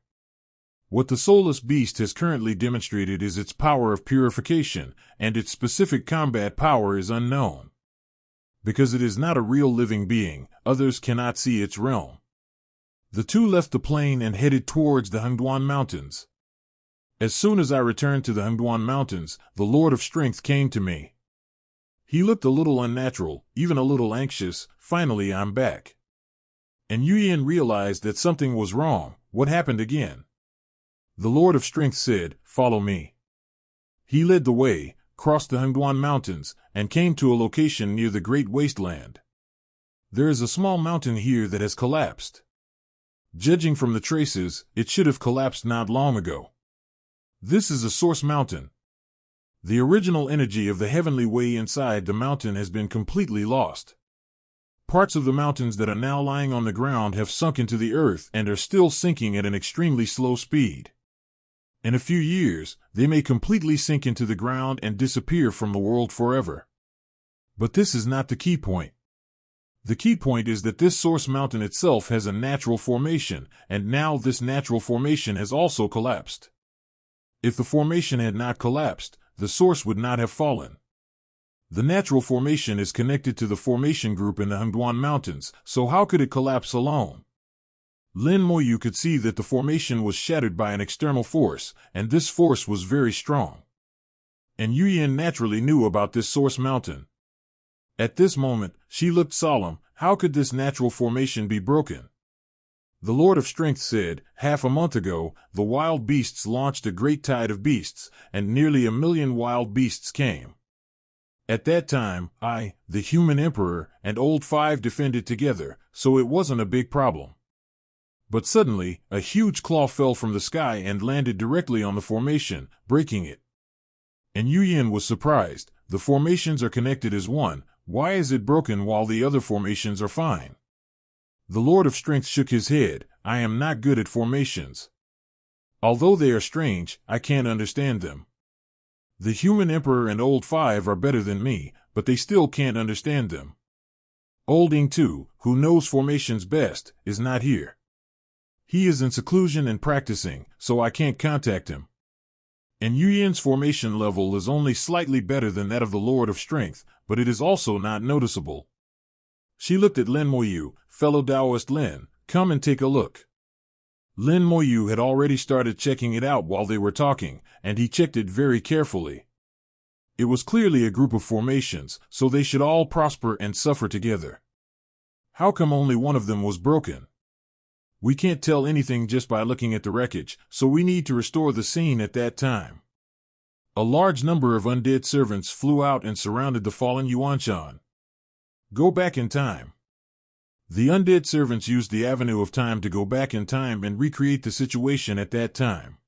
What the soulless beast has currently demonstrated is its power of purification, and its specific combat power is unknown. Because it is not a real living being, others cannot see its realm. The two left the plain and headed towards the Hengduan Mountains. As soon as I returned to the Hengduan Mountains, the Lord of Strength came to me. He looked a little unnatural, even a little anxious. Finally, I'm back. And Yu Yan realized that something was wrong. What happened again? The Lord of Strength said, follow me. He led the way, crossed the Hengduan Mountains, and came to a location near the Great Wasteland. There is a small mountain here that has collapsed. Judging from the traces, it should have collapsed not long ago. This is a source mountain. The original energy of the heavenly way inside the mountain has been completely lost. Parts of the mountains that are now lying on the ground have sunk into the earth and are still sinking at an extremely slow speed. In a few years, they may completely sink into the ground and disappear from the world forever. But this is not the key point. The key point is that this source mountain itself has a natural formation, and now this natural formation has also collapsed. If the formation had not collapsed, the source would not have fallen. The natural formation is connected to the formation group in the Hengduan Mountains, so how could it collapse alone? Lin Moyu could see that the formation was shattered by an external force, and this force was very strong. And Yuyan naturally knew about this source mountain. At this moment, she looked solemn. How could this natural formation be broken? The Lord of Strength said, half a month ago, the wild beasts launched a great tide of beasts, and nearly 1,000,000 wild beasts came. At that time, I, the human emperor, and Old Five defended together, so it wasn't a big problem. But suddenly, a huge claw fell from the sky and landed directly on the formation, breaking it. And Yuyan was surprised. The formations are connected as one. Why is it broken while the other formations are fine? The Lord of Strength shook his head. I am not good at formations. Although they are strange, I can't understand them. The human emperor and Old Five are better than me, but they still can't understand them. Old Ing too, who knows formations best, is not here. He is in seclusion and practicing, so I can't contact him. And Yuyan's formation level is only slightly better than that of the Lord of Strength, but it is also not noticeable. She looked at Lin Moyu. Fellow Taoist Lin, come and take a look. Lin Moyu had already started checking it out while they were talking, and he checked it very carefully. It was clearly a group of formations, so they should all prosper and suffer together. How come only one of them was broken? We can't tell anything just by looking at the wreckage, so we need to restore the scene at that time. A large number of undead servants flew out and surrounded the fallen Yuanshan. Go back in time. The undead servants used the avenue of time to go back in time and recreate the situation at that time.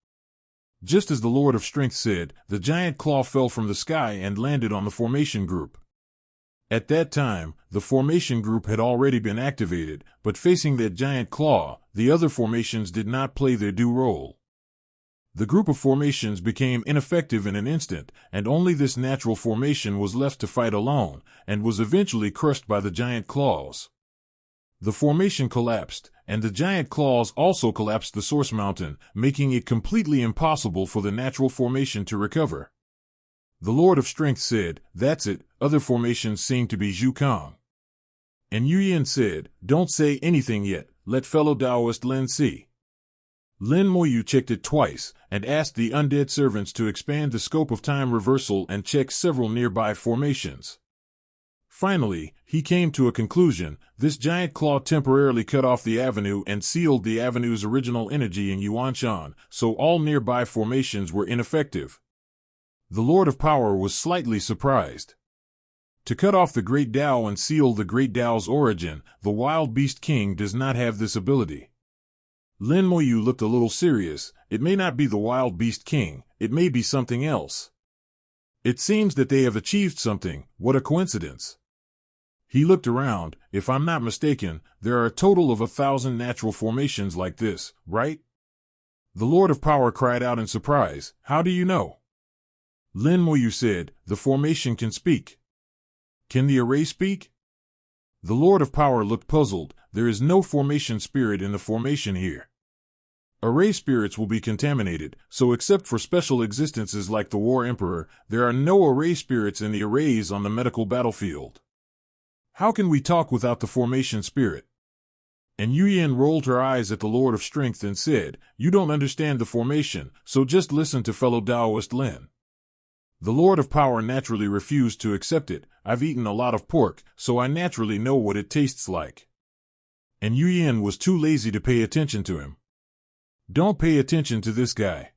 Just as the Lord of Strength said, the giant claw fell from the sky and landed on the formation group. At that time, the formation group had already been activated, but facing that giant claw, the other formations did not play their due role. The group of formations became ineffective in an instant, and only this natural formation was left to fight alone, and was eventually crushed by the giant claws. The formation collapsed, and the giant claws also collapsed the source mountain, making it completely impossible for the natural formation to recover. The Lord of Strength said, that's it, other formations seem to be Zhu Kang. And Yuyan said, don't say anything yet, let fellow Taoist Lin see. Lin Moyu checked it twice, and asked the undead servants to expand the scope of time reversal and check several nearby formations. Finally, he came to a conclusion. This giant claw temporarily cut off the avenue and sealed the avenue's original energy in Yuanshan, so all nearby formations were ineffective. The Lord of Power was slightly surprised. To cut off the Great Tao and seal the Great Tao's origin, the Wild Beast King does not have this ability. Lin Moyu looked a little serious. It may not be the Wild Beast King, it may be something else. It seems that they have achieved something. What a coincidence. He looked around. If I'm not mistaken, there are a total of 1,000 natural formations like this, right? The Lord of Power cried out in surprise. How do you know? Lin Moyu said, the formation can speak. Can the array speak? The Lord of Power looked puzzled. There is no formation spirit in the formation here. Array spirits will be contaminated, so except for special existences like the War Emperor, there are no array spirits in the arrays on the medical battlefield. How can we talk without the formation spirit? And Yuyan rolled her eyes at the Lord of Strength and said, you don't understand the formation, so just listen to fellow Taoist Lin. The Lord of Power naturally refused to accept it. I've eaten a lot of pork, so I naturally know what it tastes like. And Yuyan was too lazy to pay attention to him. Don't pay attention to this guy.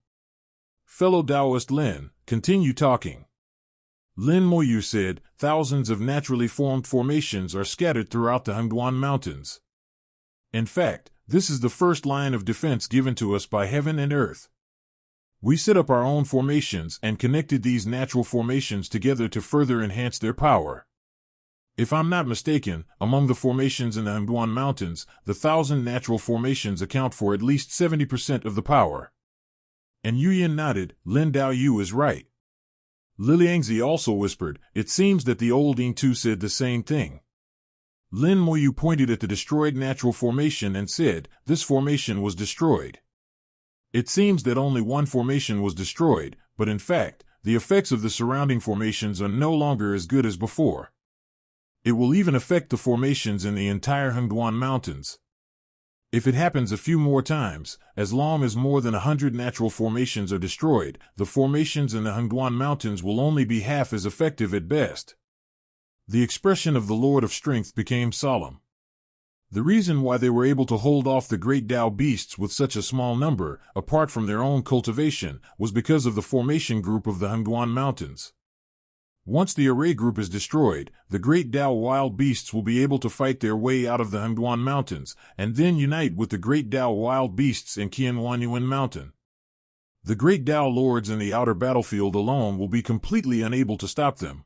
Fellow Taoist Lin, continue talking. Lin Moyu said, thousands of naturally formed formations are scattered throughout the Hengduan Mountains. In fact, this is the first line of defense given to us by heaven and earth. We set up our own formations and connected these natural formations together to further enhance their power. If I'm not mistaken, among the formations in the Hengduan Mountains, the 1,000 natural formations account for at least 70% of the power. And Yuyan nodded. Lin Daoyu is right. Liliangzi also whispered. It seems that the old Ing Tu said the same thing. Lin Moyu pointed at the destroyed natural formation and said, this formation was destroyed. It seems that only one formation was destroyed, but in fact, the effects of the surrounding formations are no longer as good as before. It will even affect the formations in the entire Hengduan Mountains. If it happens a few more times, as long as more than 100 natural formations are destroyed, the formations in the Hengduan Mountains will only be half as effective at best. The expression of the Lord of Strength became solemn. The reason why they were able to hold off the great Dao beasts with such a small number, apart from their own cultivation, was because of the formation group of the Hengduan Mountains. Once the array group is destroyed, the great Dao wild beasts will be able to fight their way out of the Hengduan Mountains, and then unite with the great Dao wild beasts in Qianhuanyuan Mountain. The great Dao lords in the outer battlefield alone will be completely unable to stop them.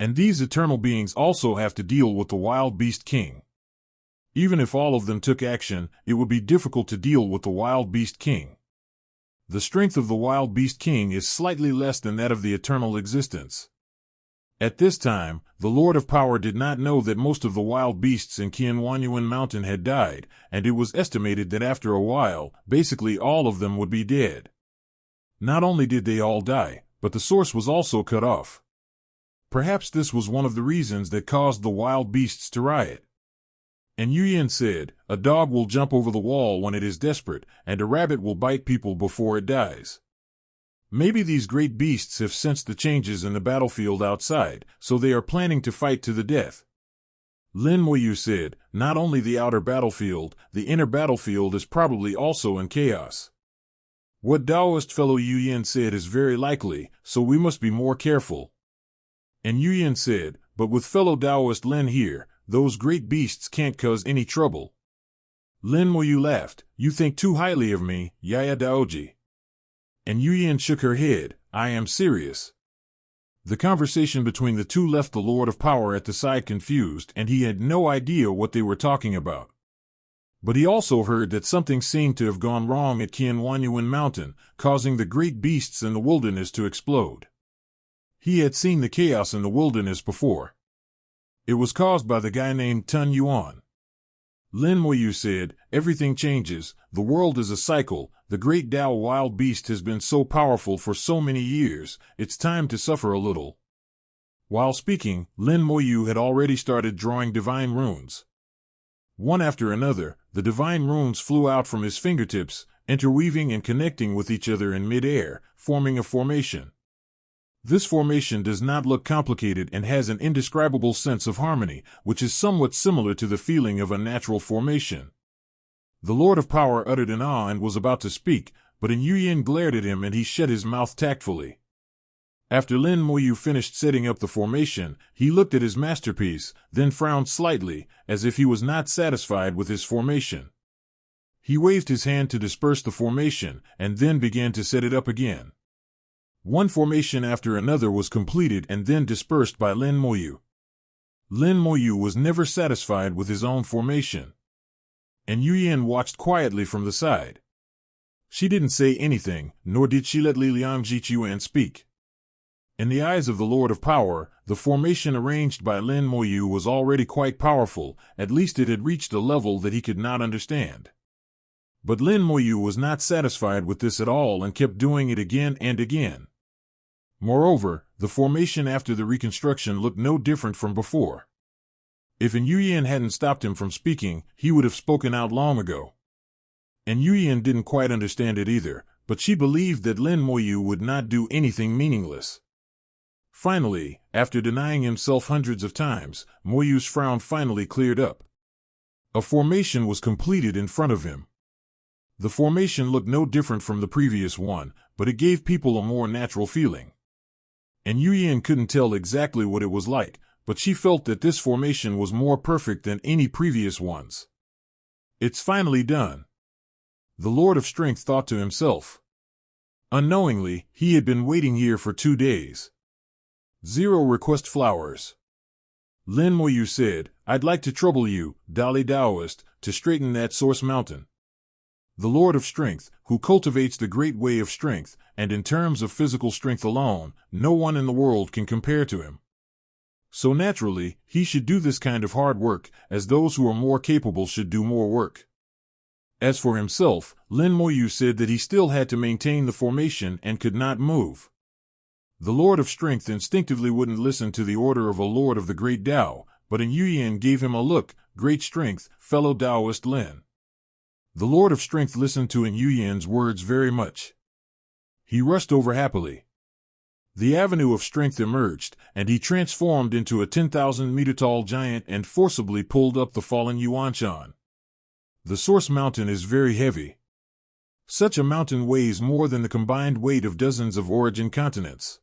And these eternal beings also have to deal with the wild beast king. Even if all of them took action, it would be difficult to deal with the wild beast king. The strength of the wild beast king is slightly less than that of the eternal existence. At this time, the Lord of Power did not know that most of the wild beasts in Qianhuanyuan Mountain had died, and it was estimated that after a while, basically all of them would be dead. Not only did they all die, but the source was also cut off. Perhaps this was one of the reasons that caused the wild beasts to riot. And Yuyan said, a dog will jump over the wall when it is desperate, and a rabbit will bite people before it dies. Maybe these great beasts have sensed the changes in the battlefield outside, so they are planning to fight to the death. Lin Moyu said, not only the outer battlefield, the inner battlefield is probably also in chaos. What Taoist fellow Yuyan said is very likely, so we must be more careful. And Yuyan said, but with fellow Taoist Lin here, those great beasts can't cause any trouble. Lin Moyu laughed, you think too highly of me, Yaya Daoji. And Yuyan shook her head, I am serious. The conversation between the two left the Lord of Power at the side confused, and he had no idea what they were talking about. But he also heard that something seemed to have gone wrong at Qianhuanyuan Mountain, causing the great beasts in the wilderness to explode. He had seen the chaos in the wilderness before. It was caused by the guy named Tun Yuan. Lin Moyu said, everything changes, the world is a cycle, the great Dao wild beast has been so powerful for so many years, it's time to suffer a little. While speaking, Lin Moyu had already started drawing divine runes. One after another, the divine runes flew out from his fingertips, interweaving and connecting with each other in mid-air, forming a formation. This formation does not look complicated and has an indescribable sense of harmony, which is somewhat similar to the feeling of a natural formation. The Lord of Power uttered an ah and was about to speak, but Yuyan glared at him and he shut his mouth tactfully. After Lin Moyu finished setting up the formation, he looked at his masterpiece, then frowned slightly, as if he was not satisfied with his formation. He waved his hand to disperse the formation, and then began to set it up again. One formation after another was completed and then dispersed by Lin Moyu. Lin Moyu was never satisfied with his own formation. And Yuyan watched quietly from the side. She didn't say anything, nor did she let Liang Jichuan speak. In the eyes of the Lord of Power, the formation arranged by Lin Moyu was already quite powerful, at least it had reached a level that he could not understand. But Lin Moyu was not satisfied with this at all and kept doing it again and again. Moreover, the formation after the reconstruction looked no different from before. If Yuyan hadn't stopped him from speaking, he would have spoken out long ago. And Yuyan didn't quite understand it either, but she believed that Lin Moyu would not do anything meaningless. Finally, after denying himself hundreds of times, Moyu's frown finally cleared up. A formation was completed in front of him. The formation looked no different from the previous one, but it gave people a more natural feeling. And Yuyan couldn't tell exactly what it was like, but she felt that this formation was more perfect than any previous ones. It's finally done. The Lord of Strength thought to himself. Unknowingly, he had been waiting here for 2 days. 0 request flowers. Lin Moyu said, I'd like to trouble you, Dali Taoist, to straighten that source mountain. The Lord of Strength, who cultivates the great way of strength, and in terms of physical strength alone, no one in the world can compare to him. So naturally, he should do this kind of hard work, as those who are more capable should do more work. As for himself, Lin Moyu said that he still had to maintain the formation and could not move. The Lord of Strength instinctively wouldn't listen to the order of a Lord of the Great Tao, but in Yuyan gave him a look, great strength, fellow Taoist Lin. The Lord of Strength listened to in Yuyan's words very much. He rushed over happily. The avenue of strength emerged, and he transformed into a 10,000-meter-tall giant and forcibly pulled up the fallen Yuanshan. The source mountain is very heavy. Such a mountain weighs more than the combined weight of dozens of origin continents.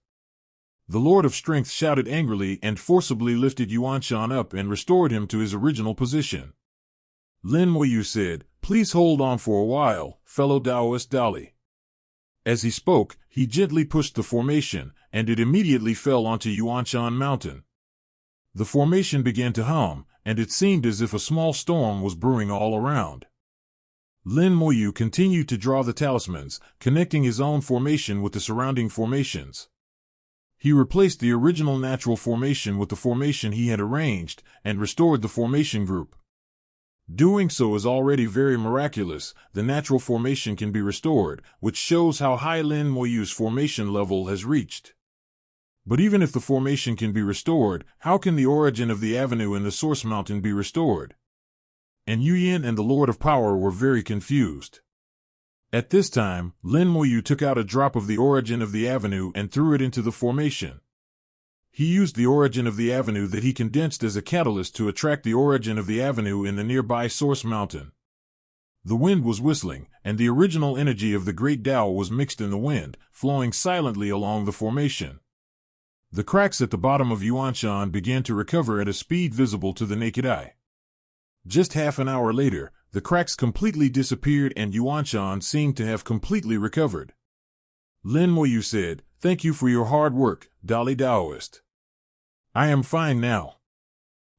The Lord of Strength shouted angrily and forcibly lifted Yuanshan up and restored him to his original position. Lin Moyu said, Please hold on for a while, fellow Taoist Dali. As he spoke, he gently pushed the formation, and it immediately fell onto Yuanshan Mountain. The formation began to hum, and it seemed as if a small storm was brewing all around. Lin Moyu continued to draw the talismans, connecting his own formation with the surrounding formations. He replaced the original natural formation with the formation he had arranged, and restored the formation group. Doing so is already very miraculous. The natural formation can be restored, which shows how high Lin Moyu's formation level has reached. But even if the formation can be restored, how can the origin of the avenue in the source mountain be restored? And Yuyan and the Lord of Power were very confused. At this time, Lin Moyu took out a drop of the origin of the avenue and threw it into the formation. He used the origin of the avenue that he condensed as a catalyst to attract the origin of the avenue in the nearby source mountain. The wind was whistling, and the original energy of the great Tao was mixed in the wind, flowing silently along the formation. The cracks at the bottom of Yuanshan began to recover at a speed visible to the naked eye. Just half an hour later, the cracks completely disappeared and Yuanshan seemed to have completely recovered. Lin Moyu said, Thank you for your hard work, Dali Taoist. I am fine now.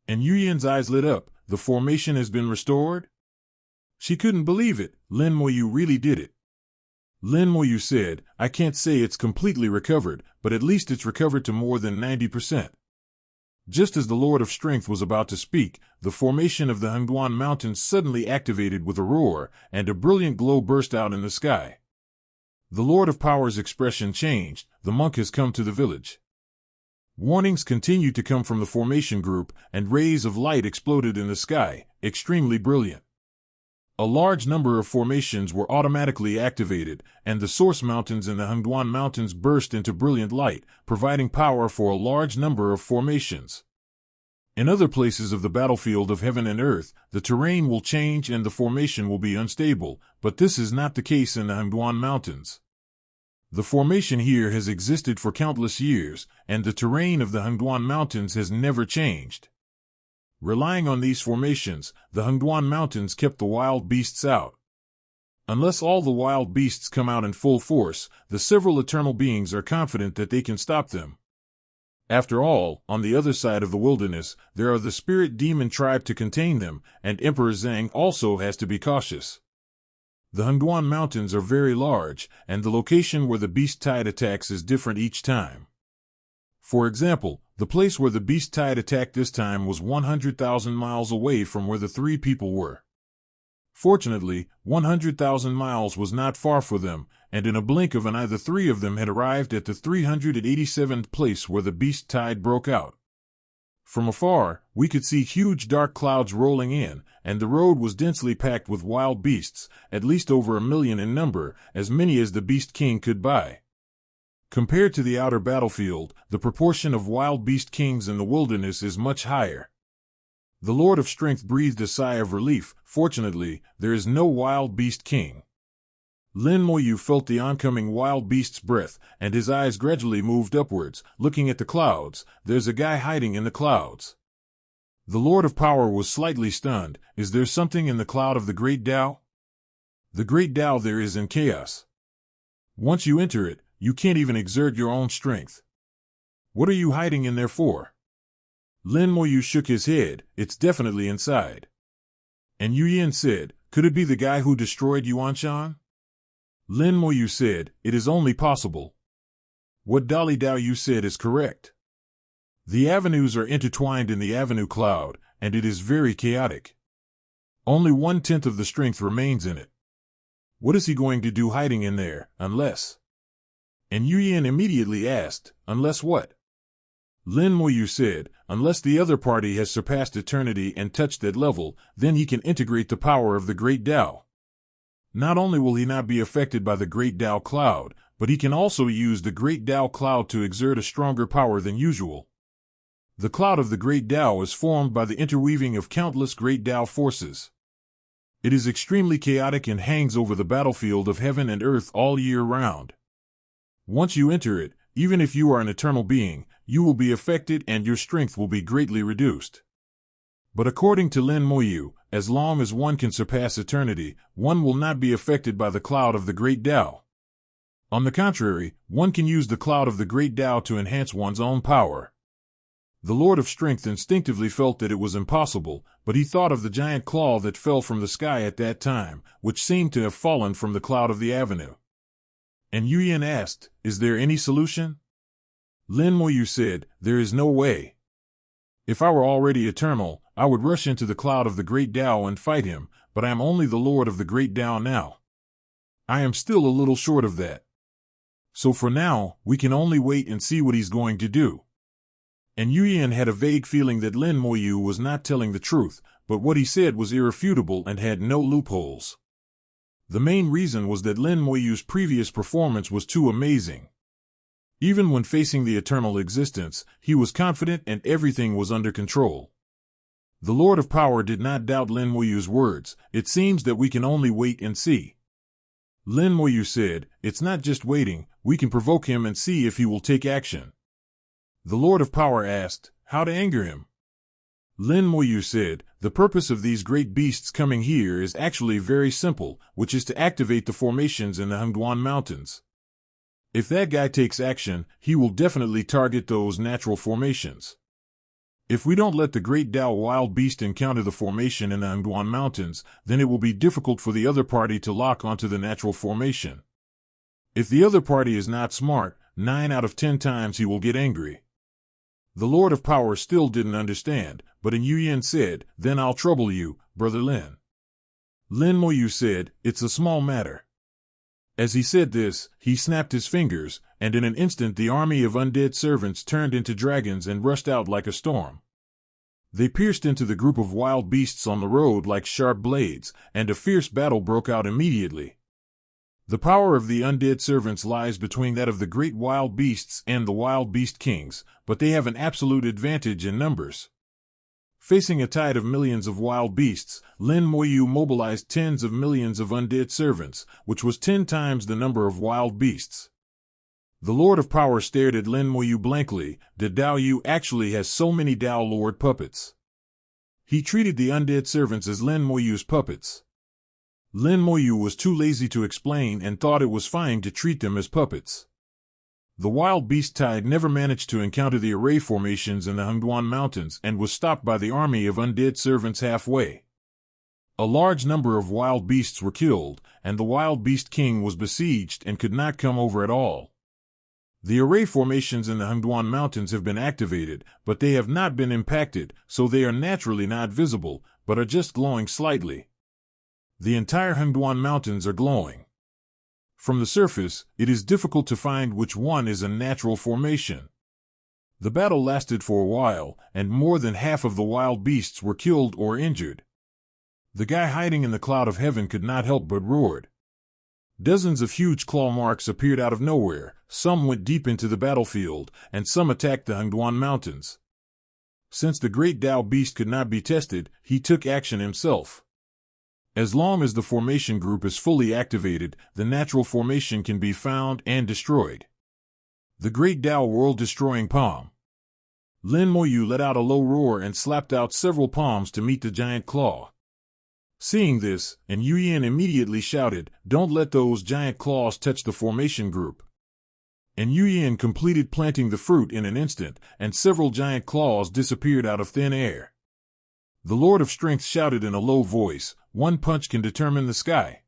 And Yuyan's eyes lit up. The formation has been restored? She couldn't believe it. Lin Moyu really did it. Lin Moyu said, I can't say it's completely recovered, but at least it's recovered to more than 90%. Just as the Lord of Strength was about to speak, the formation of the Hengduan Mountains suddenly activated with a roar, and a brilliant glow burst out in the sky. The Lord of Power's expression changed. The monk has come to the village. Warnings continued to come from the formation group, and rays of light exploded in the sky, extremely brilliant. A large number of formations were automatically activated, and the source mountains in the Hengduan Mountains burst into brilliant light, providing power for a large number of formations. In other places of the battlefield of heaven and earth, the terrain will change and the formation will be unstable, but this is not the case in the Hengduan Mountains. The formation here has existed for countless years, and the terrain of the Hengduan Mountains has never changed. Relying on these formations, the Hengduan Mountains kept the wild beasts out. Unless all the wild beasts come out in full force, the several eternal beings are confident that they can stop them. After all, on the other side of the wilderness, there are the spirit demon tribe to contain them, and Emperor Zhang also has to be cautious. The Hengduan Mountains are very large, and the location where the beast tide attacks is different each time. For example, the place where the beast tide attacked this time was 100,000 miles away from where the three people were. Fortunately, 100,000 miles was not far for them, and in a blink of an eye the three of them had arrived at the 387th place where the beast tide broke out. From afar, we could see huge dark clouds rolling in, and the road was densely packed with wild beasts, at least over 1 million in number, as many as the Beast King could buy. Compared to the outer battlefield, the proportion of wild beast kings in the wilderness is much higher. The Lord of Strength breathed a sigh of relief. Fortunately, there is no wild beast king. Lin Moyu felt the oncoming wild beast's breath, and his eyes gradually moved upwards, looking at the clouds. There's a guy hiding in the clouds. The Lord of Power was slightly stunned. Is there something in the cloud of the Great Tao? The Great Tao there is in chaos. Once you enter it, you can't even exert your own strength. What are you hiding in there for? Lin Moyu shook his head. It's definitely inside. And Yu Yin said, could it be the guy who destroyed Yuanshan? Lin Moyu said, it is only possible. What Dali Dao Yu said is correct. The avenues are intertwined in the avenue cloud, and it is very chaotic. Only 1/10 of the strength remains in it. What is he going to do hiding in there, unless? And Yu Yin immediately asked, unless what? Lin Moyu said, unless the other party has surpassed eternity and touched that level, then he can integrate the power of the Great Tao. Not only will he not be affected by the Great Tao cloud, but he can also use the Great Tao cloud to exert a stronger power than usual. The cloud of the Great Tao is formed by the interweaving of countless Great Tao forces. It is extremely chaotic and hangs over the battlefield of heaven and earth all year round. Once you enter it, even if you are an eternal being, you will be affected and your strength will be greatly reduced. But according to Lin Moyu, as long as one can surpass eternity, one will not be affected by the cloud of the Great Tao. On the contrary, one can use the cloud of the Great Tao to enhance one's own power. The Lord of Strength instinctively felt that it was impossible, but he thought of the giant claw that fell from the sky at that time, which seemed to have fallen from the cloud of the avenue. And Yu Yin asked, is there any solution? Lin Moyu said, there is no way. If I were already eternal, I would rush into the cloud of the Great Tao and fight him, but I am only the Lord of the Great Tao now. I am still a little short of that. So for now, we can only wait and see what he's going to do. And Yu Yin had a vague feeling that Lin Moyu was not telling the truth, but what he said was irrefutable and had no loopholes. The main reason was that Lin Moyu's previous performance was too amazing. Even when facing the eternal existence, he was confident and everything was under control. The Lord of Power did not doubt Lin Moyu's words. It seems that we can only wait and see. Lin Moyu said, it's not just waiting, we can provoke him and see if he will take action. The Lord of Power asked, how to anger him? Lin Moyu said, the purpose of these great beasts coming here is actually very simple, which is to activate the formations in the Hengduan Mountains. If that guy takes action, he will definitely target those natural formations. If we don't let the Great Tao wild beast encounter the formation in the Hengduan Mountains, then it will be difficult for the other party to lock onto the natural formation. If the other party is not smart, 9 out of 10 times he will get angry. The Lord of Power still didn't understand, but Yu Yin said, then I'll trouble you, Brother Lin. Lin Moyu said, it's a small matter. As he said this, he snapped his fingers, and in an instant the army of undead servants turned into dragons and rushed out like a storm. They pierced into the group of wild beasts on the road like sharp blades, and a fierce battle broke out immediately. The power of the undead servants lies between that of the great wild beasts and the wild beast kings, but they have an absolute advantage in numbers. Facing a tide of millions of wild beasts, Lin Moyu mobilized tens of millions of undead servants, which was 10 times the number of wild beasts. The Lord of Power stared at Lin Moyu blankly. The Dao Yu actually has so many Dao Lord puppets. He treated the undead servants as Lin Moyu's puppets. Lin Moyu was too lazy to explain and thought it was fine to treat them as puppets. The wild beast tide never managed to encounter the array formations in the Hengduan Mountains and was stopped by the army of undead servants halfway. A large number of wild beasts were killed, and the wild beast king was besieged and could not come over at all. The array formations in the Hengduan Mountains have been activated, but they have not been impacted, so they are naturally not visible, but are just glowing slightly. The entire Hengduan Mountains are glowing. From the surface, it is difficult to find which one is a natural formation. The battle lasted for a while, and more than half of the wild beasts were killed or injured. The guy hiding in the cloud of heaven could not help but roared. Dozens of huge claw marks appeared out of nowhere, some went deep into the battlefield, and some attacked the Hengduan Mountains. Since the great Dao beast could not be tested, he took action himself. As long as the formation group is fully activated, the natural formation can be found and destroyed. The great Dao world-destroying palm. Lin Moyu let out a low roar and slapped out several palms to meet the giant claw. Seeing this, and Yuyin immediately shouted, "Don't let those giant claws touch the formation group." And Yuyin completed planting the fruit in an instant, and several giant claws disappeared out of thin air. The Lord of Strength shouted in a low voice, "One punch can determine the sky."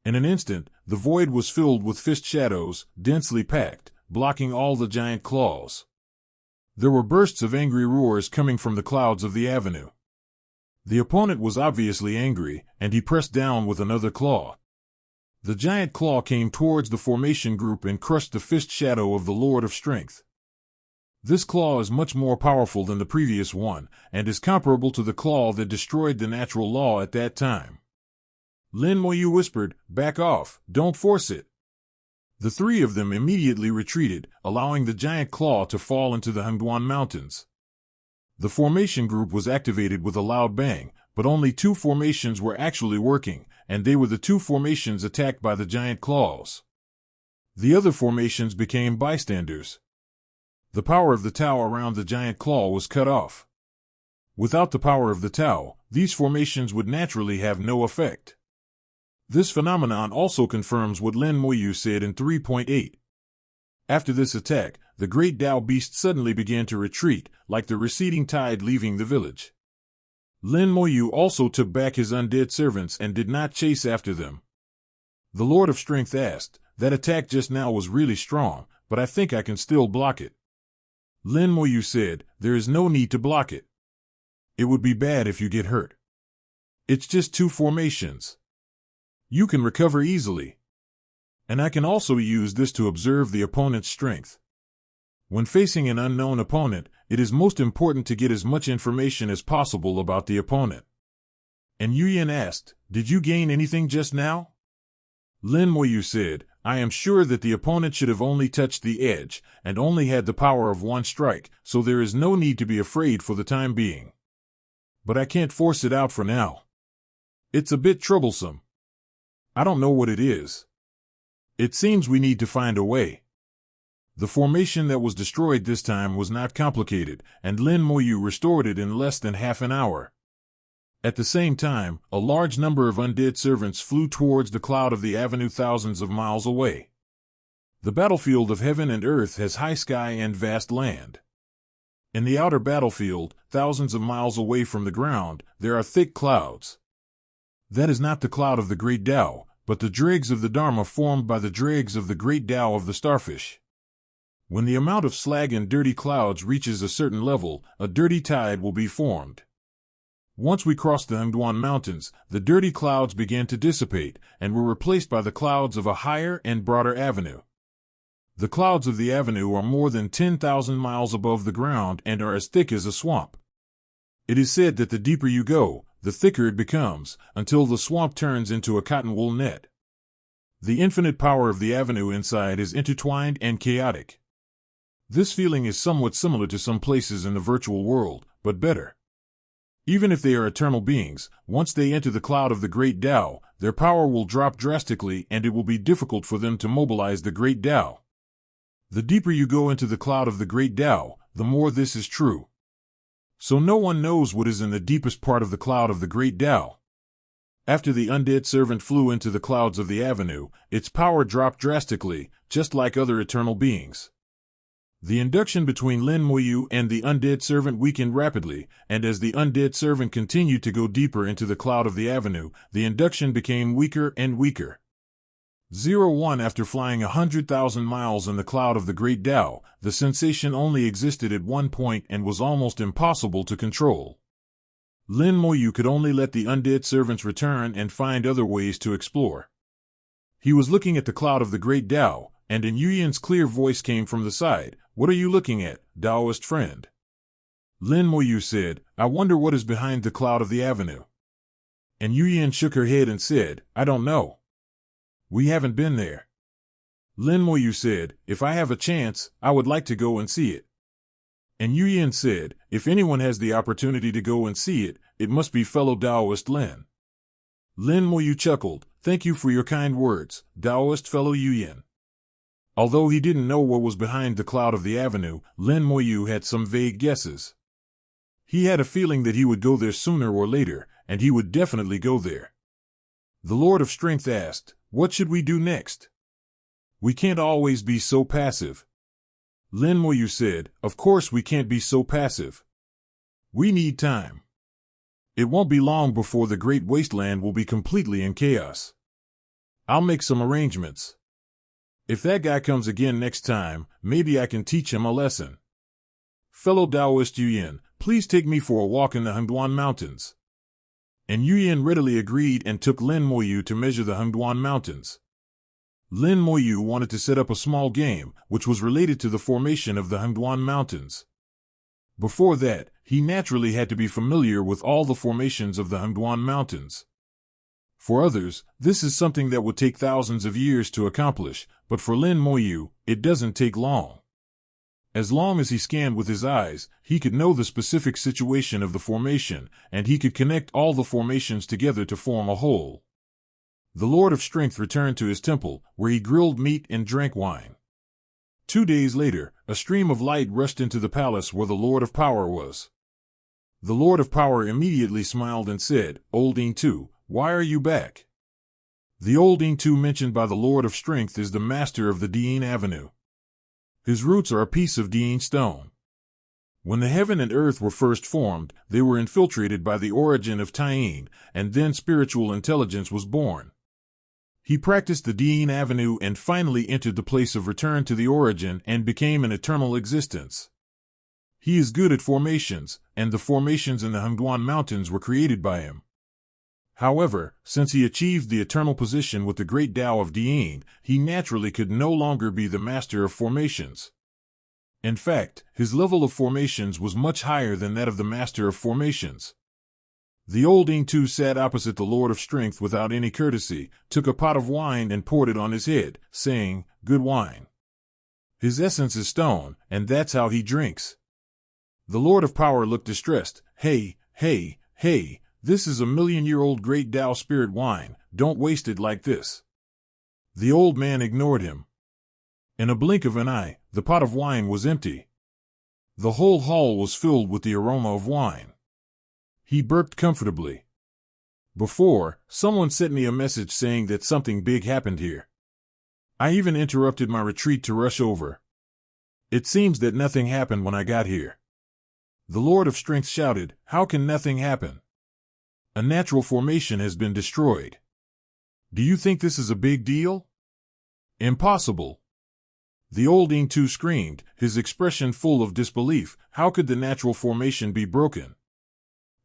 In an instant, the void was filled with fist shadows, densely packed, blocking all the giant claws. There were bursts of angry roars coming from the clouds of the avenue. The opponent was obviously angry, and he pressed down with another claw. The giant claw came towards the formation group and crushed the fist shadow of the Lord of Strength. This claw is much more powerful than the previous one, and is comparable to the claw that destroyed the natural law at that time. Lin Moyu whispered, "Back off, don't force it." The three of them immediately retreated, allowing the giant claw to fall into the Hengduan Mountains. The formation group was activated with a loud bang, but only two formations were actually working, and they were the two formations attacked by the giant claws. The other formations became bystanders. The power of the Tao around the giant claw was cut off. Without the power of the Tao, these formations would naturally have no effect. This phenomenon also confirms what Lin Moyu said in 3.8. After this attack, the great Tao beast suddenly began to retreat, like the receding tide leaving the village. Lin Moyu also took back his undead servants and did not chase after them. The Lord of Strength asked, "That attack just now was really strong, but I think I can still block it." Lin Moyu said, "There is no need to block it. It would be bad if you get hurt. It's just two formations. You can recover easily. And I can also use this to observe the opponent's strength. When facing an unknown opponent, it is most important to get as much information as possible about the opponent." And Yuyin asked, "Did you gain anything just now?" Lin Moyu said, "I am sure that the opponent should have only touched the edge, and only had the power of one strike, so there is no need to be afraid for the time being. But I can't force it out for now. It's a bit troublesome. I don't know what it is. It seems we need to find a way." The formation that was destroyed this time was not complicated, and Lin Moyu restored it in less than half an hour. At the same time, a large number of undead servants flew towards the cloud of the avenue thousands of miles away. The battlefield of heaven and earth has high sky and vast land. In the outer battlefield, thousands of miles away from the ground, there are thick clouds. That is not the cloud of the great Tao, but the dregs of the Dharma formed by the dregs of the great Tao of the starfish. When the amount of slag and dirty clouds reaches a certain level, a dirty tide will be formed. Once we crossed the Hengduan Mountains, the dirty clouds began to dissipate, and were replaced by the clouds of a higher and broader avenue. The clouds of the avenue are more than 10,000 miles above the ground and are as thick as a swamp. It is said that the deeper you go, the thicker it becomes, until the swamp turns into a cotton wool net. The infinite power of the avenue inside is intertwined and chaotic. This feeling is somewhat similar to some places in the virtual world, but better. Even if they are eternal beings, once they enter the cloud of the great Tao, their power will drop drastically and it will be difficult for them to mobilize the great Tao. The deeper you go into the cloud of the great Tao, the more this is true. So no one knows what is in the deepest part of the cloud of the great Tao. After the undead servant flew into the clouds of the avenue, its power dropped drastically, just like other eternal beings. The induction between Lin Moyu and the undead servant weakened rapidly, and as the undead servant continued to go deeper into the cloud of the avenue, the induction became weaker and weaker. 01 After flying 100,000 miles in the cloud of the great Tao, the sensation only existed at one point and was almost impossible to control. Lin Moyu could only let the undead servants return and find other ways to explore. He was looking at the cloud of the great Tao, and in Yuyin's clear voice came from the side, "What are you looking at, Taoist friend?" Lin Moyu said, "I wonder what is behind the cloud of the avenue." And Yuyin shook her head and said, "I don't know. We haven't been there." Lin Moyu said, "If I have a chance, I would like to go and see it." And Yuyin said, "If anyone has the opportunity to go and see it, it must be fellow Taoist Lin." Lin Moyu chuckled, "Thank you for your kind words, Taoist fellow Yuyin." Although he didn't know what was behind the cloud of the avenue, Lin Moyu had some vague guesses. He had a feeling that he would go there sooner or later, and he would definitely go there. The Lord of Strength asked, "What should we do next? We can't always be so passive." Lin Moyu said, "Of course we can't be so passive. We need time. It won't be long before the Great Wasteland will be completely in chaos. I'll make some arrangements. If that guy comes again next time, maybe I can teach him a lesson. Fellow Taoist Yuyin, please take me for a walk in the Hengduan Mountains." And Yuyin readily agreed and took Lin Moyu to measure the Hengduan Mountains. Lin Moyu wanted to set up a small game, which was related to the formation of the Hengduan Mountains. Before that, he naturally had to be familiar with all the formations of the Hengduan Mountains. For others, this is something that would take thousands of years to accomplish, but for Lin Moyu, it doesn't take long. As long as he scanned with his eyes, he could know the specific situation of the formation, and he could connect all the formations together to form a whole. The Lord of Strength returned to his temple, where he grilled meat and drank wine. 2 days later, a stream of light rushed into the palace where the Lord of Power was. The Lord of Power immediately smiled and said, "Old Ing-Tu, why are you back?" The old Ing-Tu mentioned by the Lord of Strength is the master of the Dian Avenue. His roots are a piece of Dian stone. When the heaven and earth were first formed, they were infiltrated by the origin of Tian, and then spiritual intelligence was born. He practiced the Dian Avenue and finally entered the place of return to the origin and became an eternal existence. He is good at formations, and the formations in the Hengduan Mountains were created by him. However, since he achieved the eternal position with the great Tao of Dian, he naturally could no longer be the master of formations. In fact, his level of formations was much higher than that of the master of formations. The old Ing-Tu sat opposite the Lord of Strength without any courtesy, took a pot of wine and poured it on his head, saying, "Good wine. His essence is stone, and that's how he drinks." The Lord of Power looked distressed. Hey, this is a million-year-old great Tao spirit wine, don't waste it like this." The old man ignored him. In a blink of an eye, the pot of wine was empty. The whole hall was filled with the aroma of wine. He burped comfortably. "Before, someone sent me a message saying that something big happened here. I even interrupted my retreat to rush over. It seems that nothing happened when I got here." The Lord of Strength shouted, "How can nothing happen? A natural formation has been destroyed. Do you think this is a big deal? Impossible." The old Ing-Tu screamed, his expression full of disbelief. How could the natural formation be broken?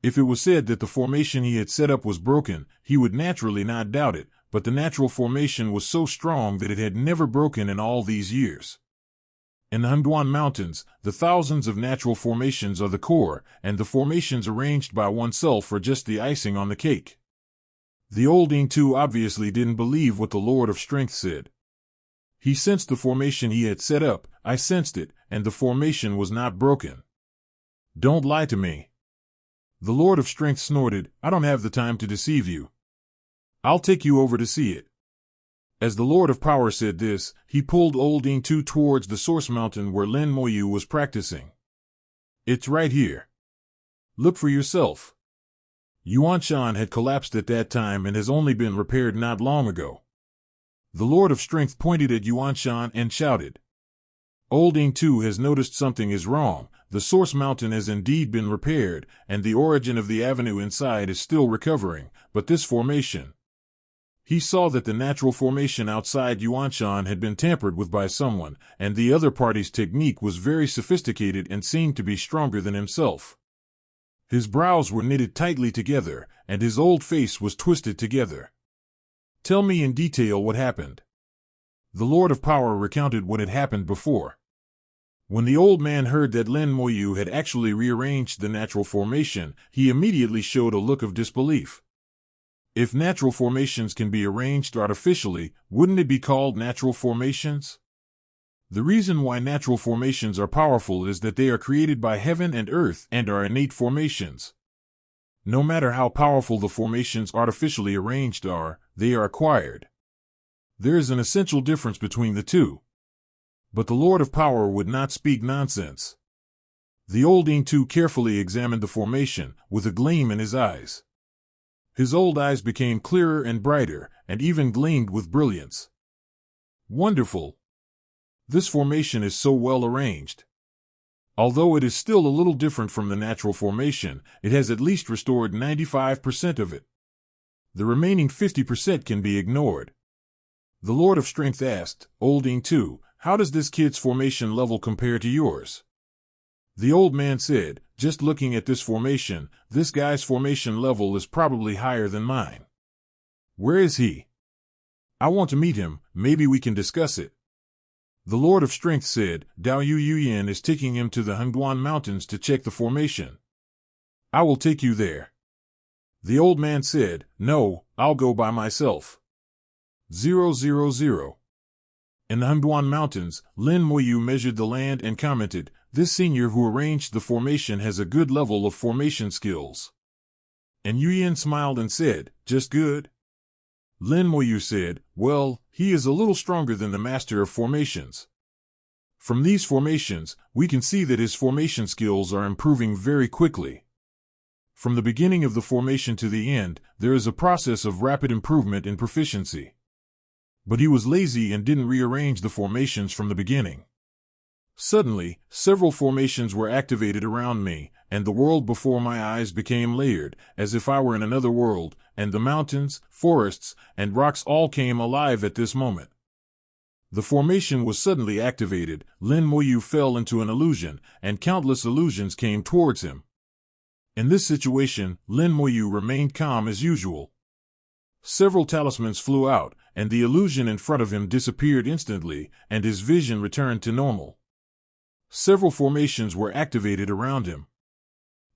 If it was said that the formation he had set up was broken, he would naturally not doubt it, but the natural formation was so strong that it had never broken in all these years. In the Hengduan Mountains, the thousands of natural formations are the core, and the formations arranged by oneself are just the icing on the cake. The old Ing-Tu obviously didn't believe what the Lord of Strength said. He sensed the formation he had set up, I sensed it, and the formation was not broken. "Don't lie to me." The Lord of Strength snorted, "I don't have the time to deceive you. I'll take you over to see it." As the Lord of Power said this, he pulled old Ing-Tu towards the source mountain where Lin Moyu was practicing. "It's right here. Look for yourself." Yuanshan had collapsed at that time and has only been repaired not long ago. The Lord of Strength pointed at Yuanshan and shouted, "Old Ing-Tu has noticed something is wrong. The source mountain has indeed been repaired, and the origin of the avenue inside is still recovering, but this formation—" He saw that the natural formation outside Yuanshan had been tampered with by someone, and the other party's technique was very sophisticated and seemed to be stronger than himself. His brows were knitted tightly together, and his old face was twisted together. "Tell me in detail what happened." The Lord of Power recounted what had happened before. When the old man heard that Lin Moyu had actually rearranged the natural formation, he immediately showed a look of disbelief. If natural formations can be arranged artificially, wouldn't it be called natural formations? The reason why natural formations are powerful is that they are created by heaven and earth and are innate formations. No matter how powerful the formations artificially arranged are, they are acquired. There is an essential difference between the two. But the Lord of Power would not speak nonsense. The old Ing-Tu carefully examined the formation, with a gleam in his eyes. His old eyes became clearer and brighter, and even gleamed with brilliance. Wonderful! This formation is so well arranged. Although it is still a little different from the natural formation, it has at least restored 95% of it. The remaining 50% can be ignored. The Lord of Strength asked, Olding too, how does this kid's formation level compare to yours? The old man said, just looking at this formation, this guy's formation level is probably higher than mine. Where is he? I want to meet him, maybe we can discuss it. The Lord of Strength said, Dao Yuyan is taking him to the Hengduan Mountains to check the formation. I will take you there. The old man said, no, I'll go by myself. 000. In the Hengduan Mountains, Lin Moyu measured the land and commented, this senior who arranged the formation has a good level of formation skills. And Yuyan smiled and said, just good? Lin Moyu said, well, he is a little stronger than the master of formations. From these formations, we can see that his formation skills are improving very quickly. From the beginning of the formation to the end, there is a process of rapid improvement in proficiency. But he was lazy and didn't rearrange the formations from the beginning. Suddenly, several formations were activated around me, and the world before my eyes became layered, as if I were in another world, and the mountains, forests, and rocks all came alive at this moment. The formation was suddenly activated, Lin Moyu fell into an illusion, and countless illusions came towards him. In this situation, Lin Moyu remained calm as usual. Several talismans flew out, and the illusion in front of him disappeared instantly, and his vision returned to normal. Several formations were activated around him.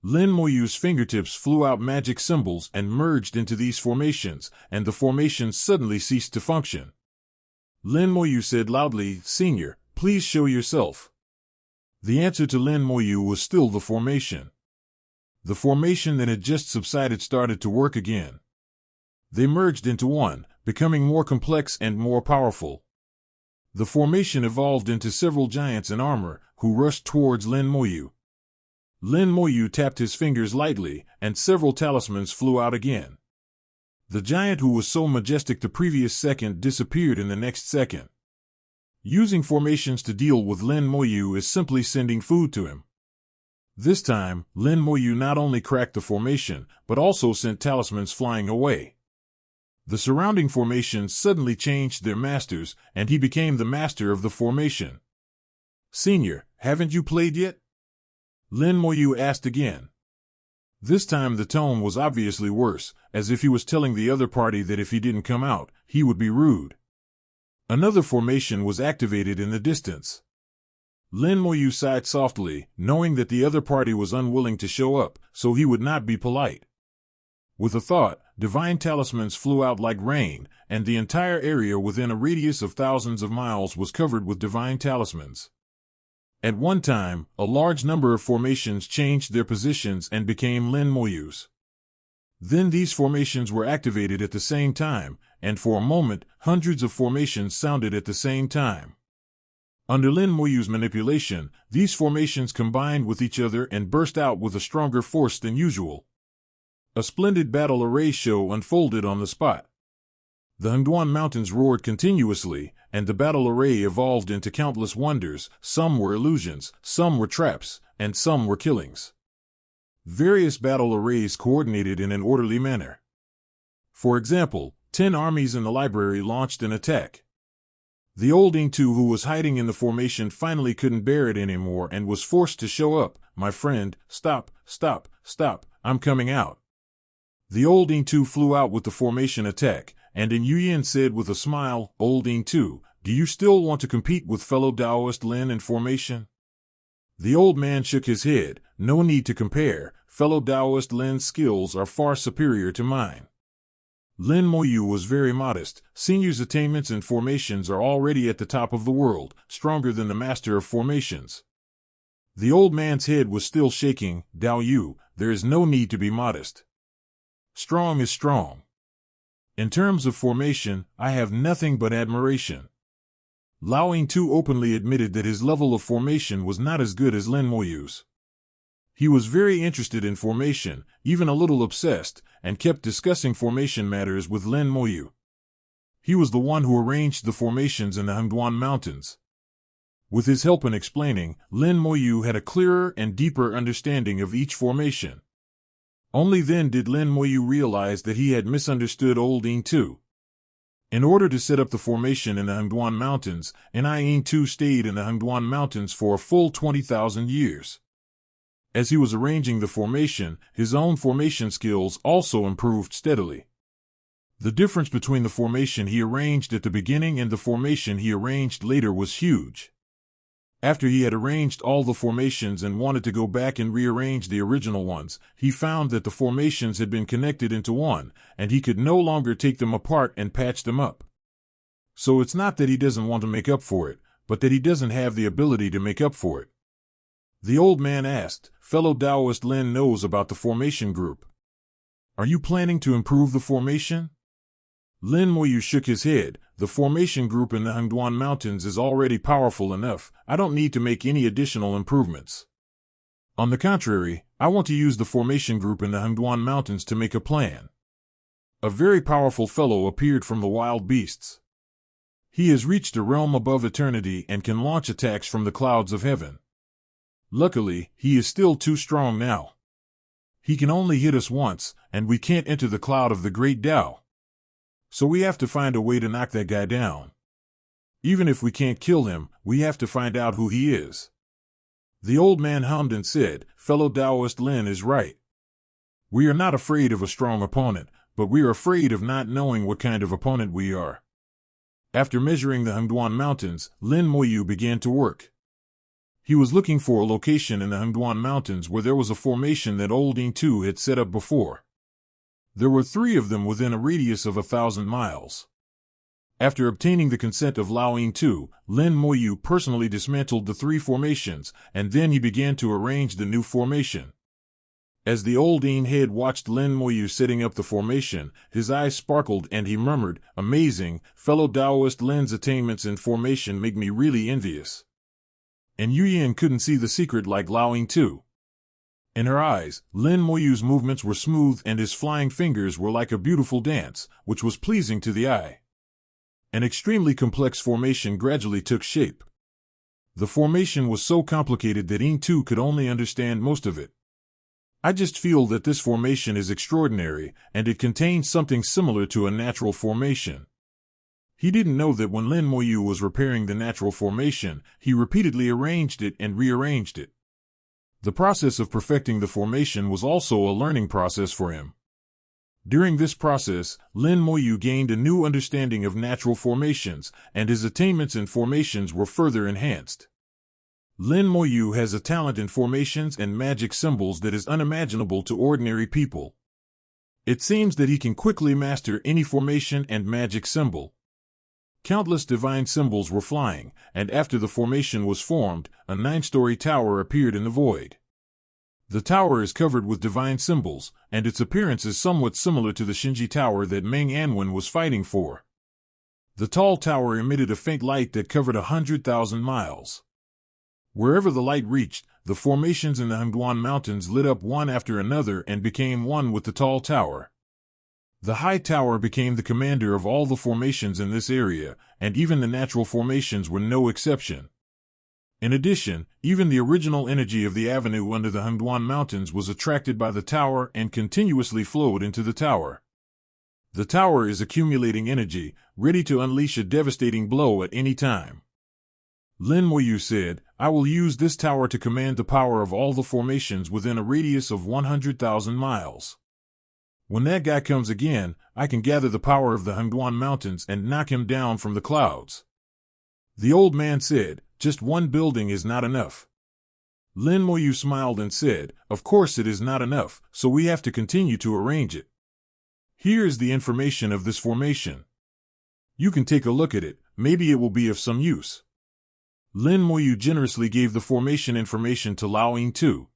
Lin Moyu's fingertips flew out magic symbols and merged into these formations, and the formations suddenly ceased to function. Lin Moyu said loudly, Senior, please show yourself. The answer to Lin Moyu was still the formation. The formation that had just subsided started to work again. They merged into one, becoming more complex and more powerful. The formation evolved into several giants in armor, who rushed towards Lin Moyu. Lin Moyu tapped his fingers lightly, and several talismans flew out again. The giant who was so majestic the previous second disappeared in the next second. Using formations to deal with Lin Moyu is simply sending food to him. This time, Lin Moyu not only cracked the formation, but also sent talismans flying away. The surrounding formations suddenly changed their masters, and he became the master of the formation. Senior, haven't you played yet? Lin Moyu asked again. This time the tone was obviously worse, as if he was telling the other party that if he didn't come out, he would be rude. Another formation was activated in the distance. Lin Moyu sighed softly, knowing that the other party was unwilling to show up, so he would not be polite. With a thought, divine talismans flew out like rain, and the entire area within a radius of thousands of miles was covered with divine talismans. At one time, a large number of formations changed their positions and became Lin Moyu's. Then these formations were activated at the same time, and for a moment, hundreds of formations sounded at the same time. Under Lin Moyu's manipulation, these formations combined with each other and burst out with a stronger force than usual. A splendid battle array show unfolded on the spot. The Hengduan Mountains roared continuously, and the battle array evolved into countless wonders. Some were illusions, some were traps, and some were killings. Various battle arrays coordinated in an orderly manner. For example, 10 armies in the library launched an attack. The old Ingtu who was hiding in the formation finally couldn't bear it anymore and was forced to show up. My friend, stop, stop, stop, I'm coming out. The old Ingtu flew out with the formation attack, and in Yuyan said with a smile, Old Ingtu, do you still want to compete with fellow Taoist Lin in formation? The old man shook his head, no need to compare, fellow Taoist Lin's skills are far superior to mine. Lin Moyu was very modest, senior's attainments in formations are already at the top of the world, stronger than the master of formations. The old man's head was still shaking, Dao Yu, there is no need to be modest. Strong is strong. In terms of formation, I have nothing but admiration. Lao Yingtu openly admitted that his level of formation was not as good as Lin Moyu's. He was very interested in formation, even a little obsessed, and kept discussing formation matters with Lin Moyu. He was the one who arranged the formations in the Hengduan Mountains. With his help in explaining, Lin Moyu had a clearer and deeper understanding of each formation. Only then did Lin Moyu realize that he had misunderstood old Yin Tu. In order to set up the formation in the Hengduan Mountains, Yin Tu stayed in the Hengduan Mountains for a full 20,000 years. As he was arranging the formation, his own formation skills also improved steadily. The difference between the formation he arranged at the beginning and the formation he arranged later was huge. After he had arranged all the formations and wanted to go back and rearrange the original ones, he found that the formations had been connected into one, and he could no longer take them apart and patch them up. So it's not that he doesn't want to make up for it, but that he doesn't have the ability to make up for it. The old man asked, "Fellow Taoist Lin knows about the formation group. Are you planning to improve the formation?" Lin Moyu shook his head. "The formation group in the Hengduan Mountains is already powerful enough. I don't need to make any additional improvements. On the contrary, I want to use the formation group in the Hengduan Mountains to make a plan." A very powerful fellow appeared from the wild beasts. He has reached a realm above eternity and can launch attacks from the clouds of heaven. Luckily, he is still too strong now. He can only hit us once, and we can't enter the cloud of the great Tao. So we have to find a way to knock that guy down. Even if we can't kill him, we have to find out who he is. The old man hummed and said, "Fellow Taoist Lin is right. We are not afraid of a strong opponent, but we are afraid of not knowing what kind of opponent we are." After measuring the Hengduan Mountains, Lin Moyu began to work. He was looking for a location in the Hengduan Mountains where there was a formation that old Yin Tu had set up before. There were 3 of them within a radius of 1,000 miles. After obtaining the consent of Lao Yin Tu, Lin Moyu personally dismantled the 3 formations, and then he began to arrange the new formation. As the old Yin head watched Lin Moyu setting up the formation, his eyes sparkled and he murmured, "Amazing, fellow Taoist Lin's attainments in formation make me really envious." And Yuyan couldn't see the secret like Lao Yin Tu. In her eyes, Lin Moyu's movements were smooth and his flying fingers were like a beautiful dance, which was pleasing to the eye. An extremely complex formation gradually took shape. The formation was so complicated that Yin Tu could only understand most of it. "I just feel that this formation is extraordinary, and it contains something similar to a natural formation." He didn't know that when Lin Moyu was repairing the natural formation, he repeatedly arranged it and rearranged it. The process of perfecting the formation was also a learning process for him. During this process, Lin Moyu gained a new understanding of natural formations, and his attainments in formations were further enhanced. Lin Moyu has a talent in formations and magic symbols that is unimaginable to ordinary people. It seems that he can quickly master any formation and magic symbol. Countless divine symbols were flying, and after the formation was formed, a 9-story tower appeared in the void. The tower is covered with divine symbols, and its appearance is somewhat similar to the Shinji Tower that Meng Anwen was fighting for. The tall tower emitted a faint light that covered 100,000 miles. Wherever the light reached, the formations in the Hengduan Mountains lit up one after another and became one with the tall tower. The high tower became the commander of all the formations in this area, and even the natural formations were no exception. In addition, even the original energy of the avenue under the Hengduan Mountains was attracted by the tower and continuously flowed into the tower. The tower is accumulating energy, ready to unleash a devastating blow at any time. Lin Moyu said, "I will use this tower to command the power of all the formations within a radius of 100,000 miles. When that guy comes again, I can gather the power of the Hengduan Mountains and knock him down from the clouds." The old man said, "Just one building is not enough." Lin Moyu smiled and said, "Of course it is not enough, so we have to continue to arrange it. Here is the information of this formation. You can take a look at it, maybe it will be of some use." Lin Moyu generously gave the formation information to Lao Yin Tu.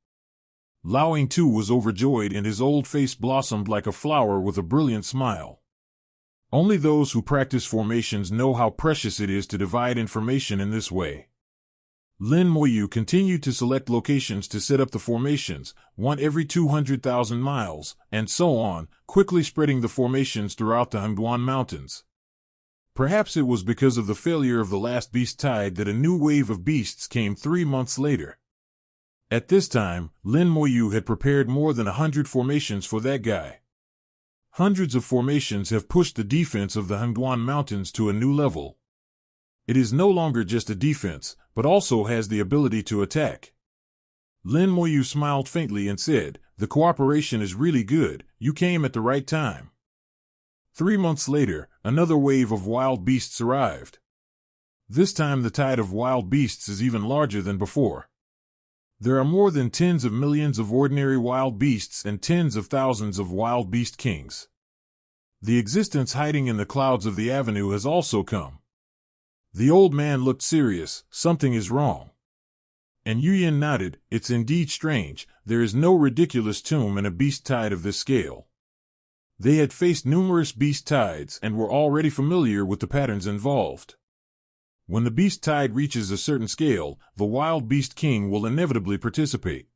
Lao Yin Tu was overjoyed and his old face blossomed like a flower with a brilliant smile. Only those who practice formations know how precious it is to divide information in this way. Lin Moyu continued to select locations to set up the formations, one every 200,000 miles, and so on, quickly spreading the formations throughout the Hengduan Mountains. Perhaps it was because of the failure of the last beast tide that a new wave of beasts came 3 months later. At this time, Lin Moyu had prepared more than 100 formations for that guy. Hundreds of formations have pushed the defense of the Hengduan Mountains to a new level. It is no longer just a defense, but also has the ability to attack. Lin Moyu smiled faintly and said, "The cooperation is really good, you came at the right time." 3 months later, another wave of wild beasts arrived. This time the tide of wild beasts is even larger than before. There are more than tens of millions of ordinary wild beasts and tens of thousands of wild beast kings. The existence hiding in the clouds of the avenue has also come. The old man looked serious. "Something is wrong." And Yuyin nodded. "It's indeed strange. There is no ridiculous tomb in a beast tide of this scale." They had faced numerous beast tides and were already familiar with the patterns involved. When the beast tide reaches a certain scale, the wild beast king will inevitably participate.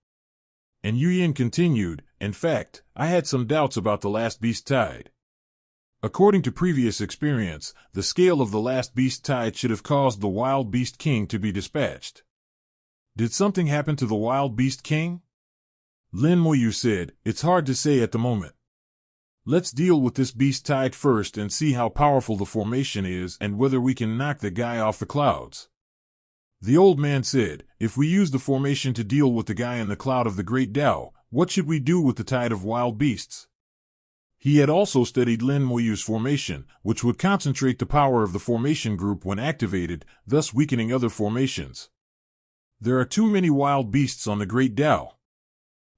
And Yuyin continued, "In fact, I had some doubts about the last beast tide. According to previous experience, the scale of the last beast tide should have caused the wild beast king to be dispatched. Did something happen to the wild beast king?" Lin Moyu said, "It's hard to say at the moment. Let's deal with this beast tide first and see how powerful the formation is and whether we can knock the guy off the clouds." The old man said, "If we use the formation to deal with the guy in the cloud of the Great Tao, what should we do with the tide of wild beasts?" He had also studied Lin Moyu's formation, which would concentrate the power of the formation group when activated, thus weakening other formations. There are too many wild beasts on the Great Tao.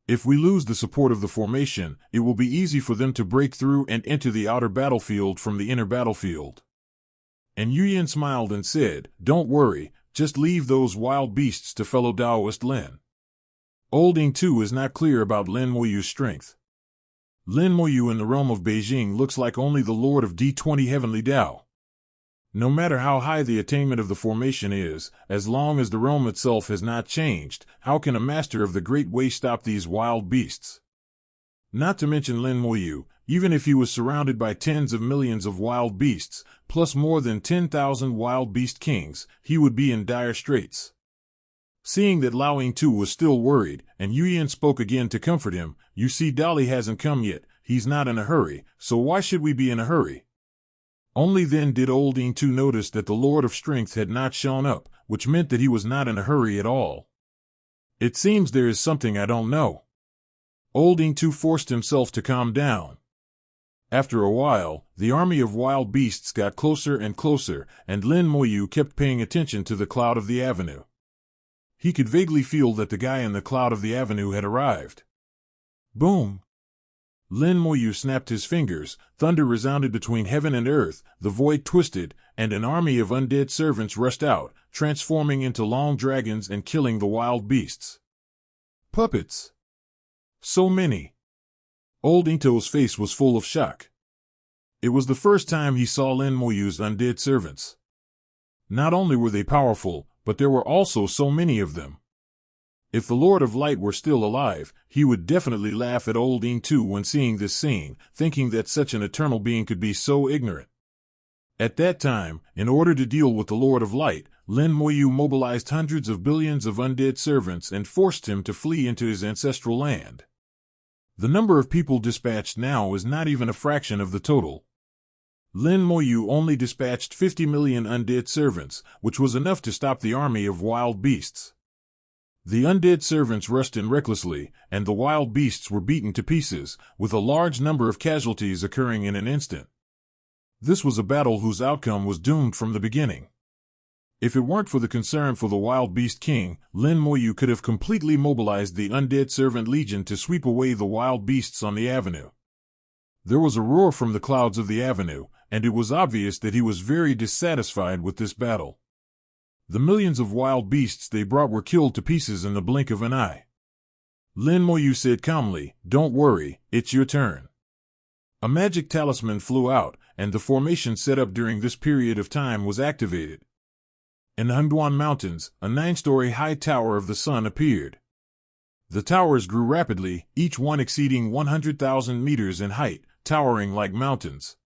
If we lose the support of the formation, it will be easy for them to break through and enter the outer battlefield from the inner battlefield. And Yuyin smiled and said, "Don't worry, just leave those wild beasts to fellow Taoist Lin." Old Ying too is not clear about Lin Moyu's strength. Lin Moyu in the realm of Beijing looks like only the Lord of D20 Heavenly Tao. No matter how high the attainment of the formation is, as long as the realm itself has not changed, how can a master of the Great Way stop these wild beasts? Not to mention Lin Moyu, even if he was surrounded by tens of millions of wild beasts, plus more than 10,000 wild beast kings, he would be in dire straits. Seeing that Lao Ying too was still worried, and Yuyin spoke again to comfort him, "You see, Dali hasn't come yet, he's not in a hurry, so why should we be in a hurry?" Only then did old Ying too notice that the Lord of Strength had not shown up, which meant that he was not in a hurry at all. "It seems there is something I don't know." Old Ying too forced himself to calm down. After a while, the army of wild beasts got closer and closer, and Lin Moyu kept paying attention to the cloud of the avenue. He could vaguely feel that the guy in the cloud of the avenue had arrived. Boom! Lin Moyu snapped his fingers, thunder resounded between heaven and earth, the void twisted, and an army of undead servants rushed out, transforming into long dragons and killing the wild beasts. Puppets! So many! Old Into's face was full of shock. It was the first time he saw Lin Moyu's undead servants. Not only were they powerful, but there were also so many of them. If the Lord of Light were still alive, he would definitely laugh at old Ying too when seeing this scene, thinking that such an eternal being could be so ignorant. At that time, in order to deal with the Lord of Light, Lin Moyu mobilized hundreds of billions of undead servants and forced him to flee into his ancestral land. The number of people dispatched now is not even a fraction of the total. Lin Moyu only dispatched 50 million undead servants, which was enough to stop the army of wild beasts. The undead servants rushed in recklessly, and the wild beasts were beaten to pieces, with a large number of casualties occurring in an instant. This was a battle whose outcome was doomed from the beginning. If it weren't for the concern for the wild beast king, Lin Moyu could have completely mobilized the undead servant legion to sweep away the wild beasts on the avenue. There was a roar from the clouds of the avenue, and it was obvious that he was very dissatisfied with this battle. The millions of wild beasts they brought were killed to pieces in the blink of an eye. Lin Moyu said calmly, "Don't worry, it's your turn." A magic talisman flew out, and the formation set up during this period of time was activated. In the Hengduan Mountains, a 9-story high tower of the sun appeared. The towers grew rapidly, each one exceeding 100,000 meters in height, towering like mountains.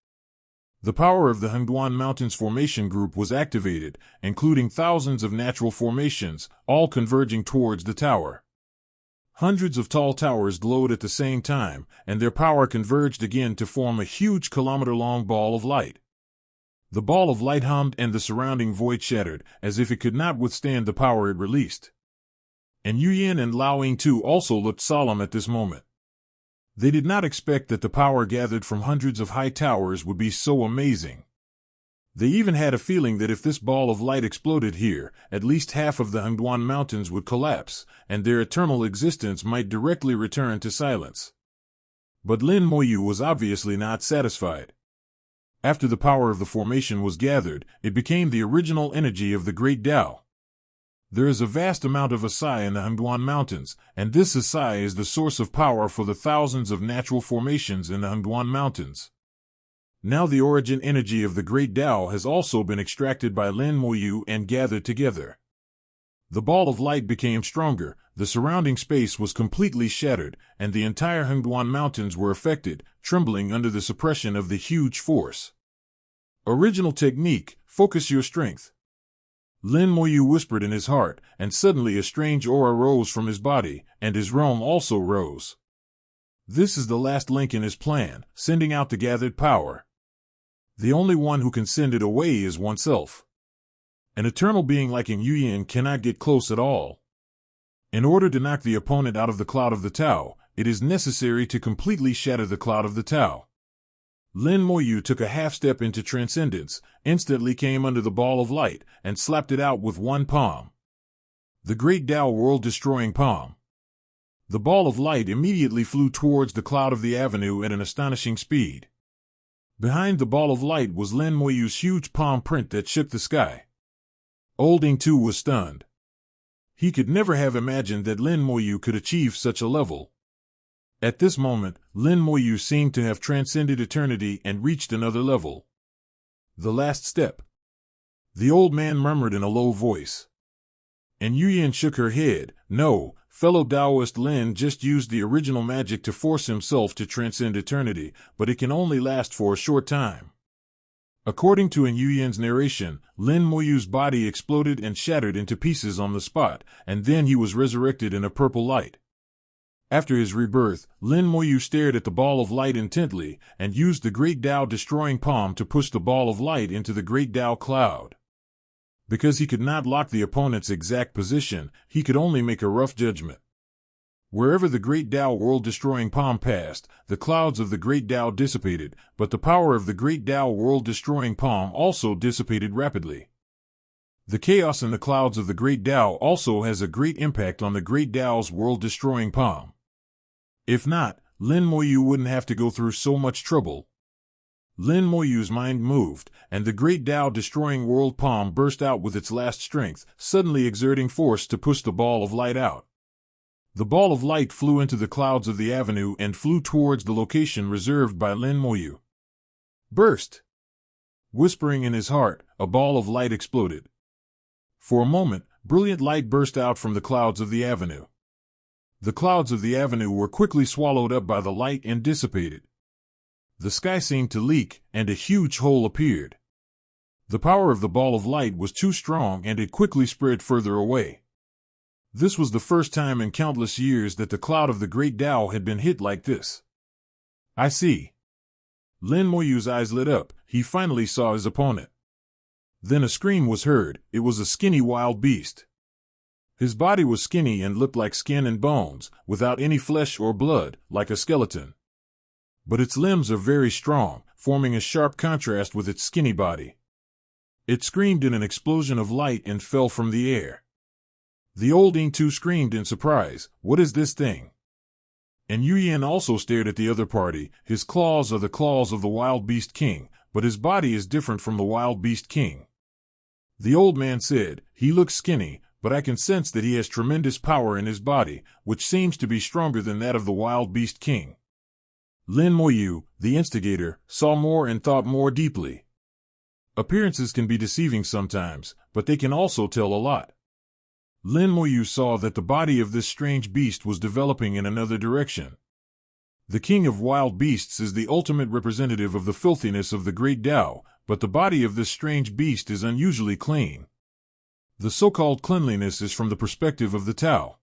The power of the Hengduan Mountains Formation Group was activated, including thousands of natural formations, all converging towards the tower. Hundreds of tall towers glowed at the same time, and their power converged again to form a huge kilometer-long ball of light. The ball of light hummed and the surrounding void shattered, as if it could not withstand the power it released. And Yuyan and Lao Ying too also looked solemn at this moment. They did not expect that the power gathered from hundreds of high towers would be so amazing. They even had a feeling that if this ball of light exploded here, at least half of the Hengduan Mountains would collapse, and their eternal existence might directly return to silence. But Lin Moyu was obviously not satisfied. After the power of the formation was gathered, it became the original energy of the Great Tao. There is a vast amount of Asai in the Hengduan Mountains, and this Asai is the source of power for the thousands of natural formations in the Hengduan Mountains. Now the origin energy of the Great Tao has also been extracted by Lin Moyu and gathered together. The ball of light became stronger, the surrounding space was completely shattered, and the entire Hengduan Mountains were affected, trembling under the suppression of the huge force. Original technique, focus your strength. Lin Moyu whispered in his heart, and suddenly a strange aura rose from his body, and his realm also rose. This is the last link in his plan, sending out the gathered power. The only one who can send it away is oneself. An eternal being like in Yuyan cannot get close at all. In order to knock the opponent out of the cloud of the Tao, it is necessary to completely shatter the cloud of the Tao. Lin Moyu took a half step into transcendence, instantly came under the ball of light, and slapped it out with one palm. The Great Tao world-destroying palm. The ball of light immediately flew towards the cloud of the avenue at an astonishing speed. Behind the ball of light was Lin Moyu's huge palm print that shook the sky. Old Ying too was stunned. He could never have imagined that Lin Moyu could achieve such a level. At this moment, Lin Moyu seemed to have transcended eternity and reached another level. The last step. The old man murmured in a low voice. And Yuyan shook her head. No, fellow Taoist Lin just used the original magic to force himself to transcend eternity, but it can only last for a short time. According to Yuyan's narration, Lin Moyu's body exploded and shattered into pieces on the spot, and then he was resurrected in a purple light. After his rebirth, Lin Moyu stared at the ball of light intently, and used the Great Tao destroying palm to push the ball of light into the Great Tao cloud. Because he could not lock the opponent's exact position, he could only make a rough judgment. Wherever the Great Tao world-destroying palm passed, the clouds of the Great Tao dissipated, but the power of the Great Tao world-destroying palm also dissipated rapidly. The chaos in the clouds of the Great Tao also has a great impact on the Great Tao's world-destroying palm. If not, Lin Moyu wouldn't have to go through so much trouble. Lin Moyu's mind moved, and the Great Tao destroying world palm burst out with its last strength, suddenly exerting force to push the ball of light out. The ball of light flew into the clouds of the avenue and flew towards the location reserved by Lin Moyu. Burst! Whispering in his heart, a ball of light exploded. For a moment, brilliant light burst out from the clouds of the avenue. The clouds of the avenue were quickly swallowed up by the light and dissipated. The sky seemed to leak, and a huge hole appeared. The power of the ball of light was too strong and it quickly spread further away. This was the first time in countless years that the cloud of the Great Tao had been hit like this. I see. Lin Moyu's eyes lit up. He finally saw his opponent. Then a scream was heard. It was a skinny wild beast. His body was skinny and looked like skin and bones, without any flesh or blood, like a skeleton. But its limbs are very strong, forming a sharp contrast with its skinny body. It screamed in an explosion of light and fell from the air. The old Ying too screamed in surprise. What is this thing? And Yuyan also stared at the other party. His claws are the claws of the wild beast king, but his body is different from the wild beast king. The old man said, he looks skinny, but I can sense that he has tremendous power in his body, which seems to be stronger than that of the wild beast king. Lin Moyu, the instigator, saw more and thought more deeply. Appearances can be deceiving sometimes, but they can also tell a lot. Lin Moyu saw that the body of this strange beast was developing in another direction. The king of wild beasts is the ultimate representative of the filthiness of the great Tao, but the body of this strange beast is unusually clean. The so-called cleanliness is from the perspective of the Tao.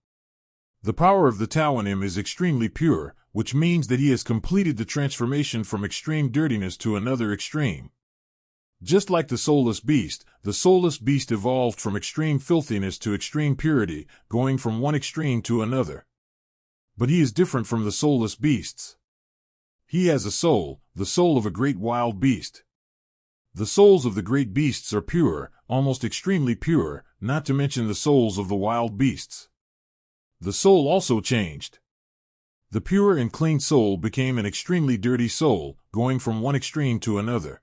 The power of the Tao in him is extremely pure, which means that he has completed the transformation from extreme dirtiness to another extreme. Just like the soulless beast evolved from extreme filthiness to extreme purity, going from one extreme to another. But he is different from the soulless beasts. He has a soul, the soul of a great wild beast. The souls of the great beasts are pure, almost extremely pure, not to mention the souls of the wild beasts. The soul also changed. The pure and clean soul became an extremely dirty soul, going from one extreme to another.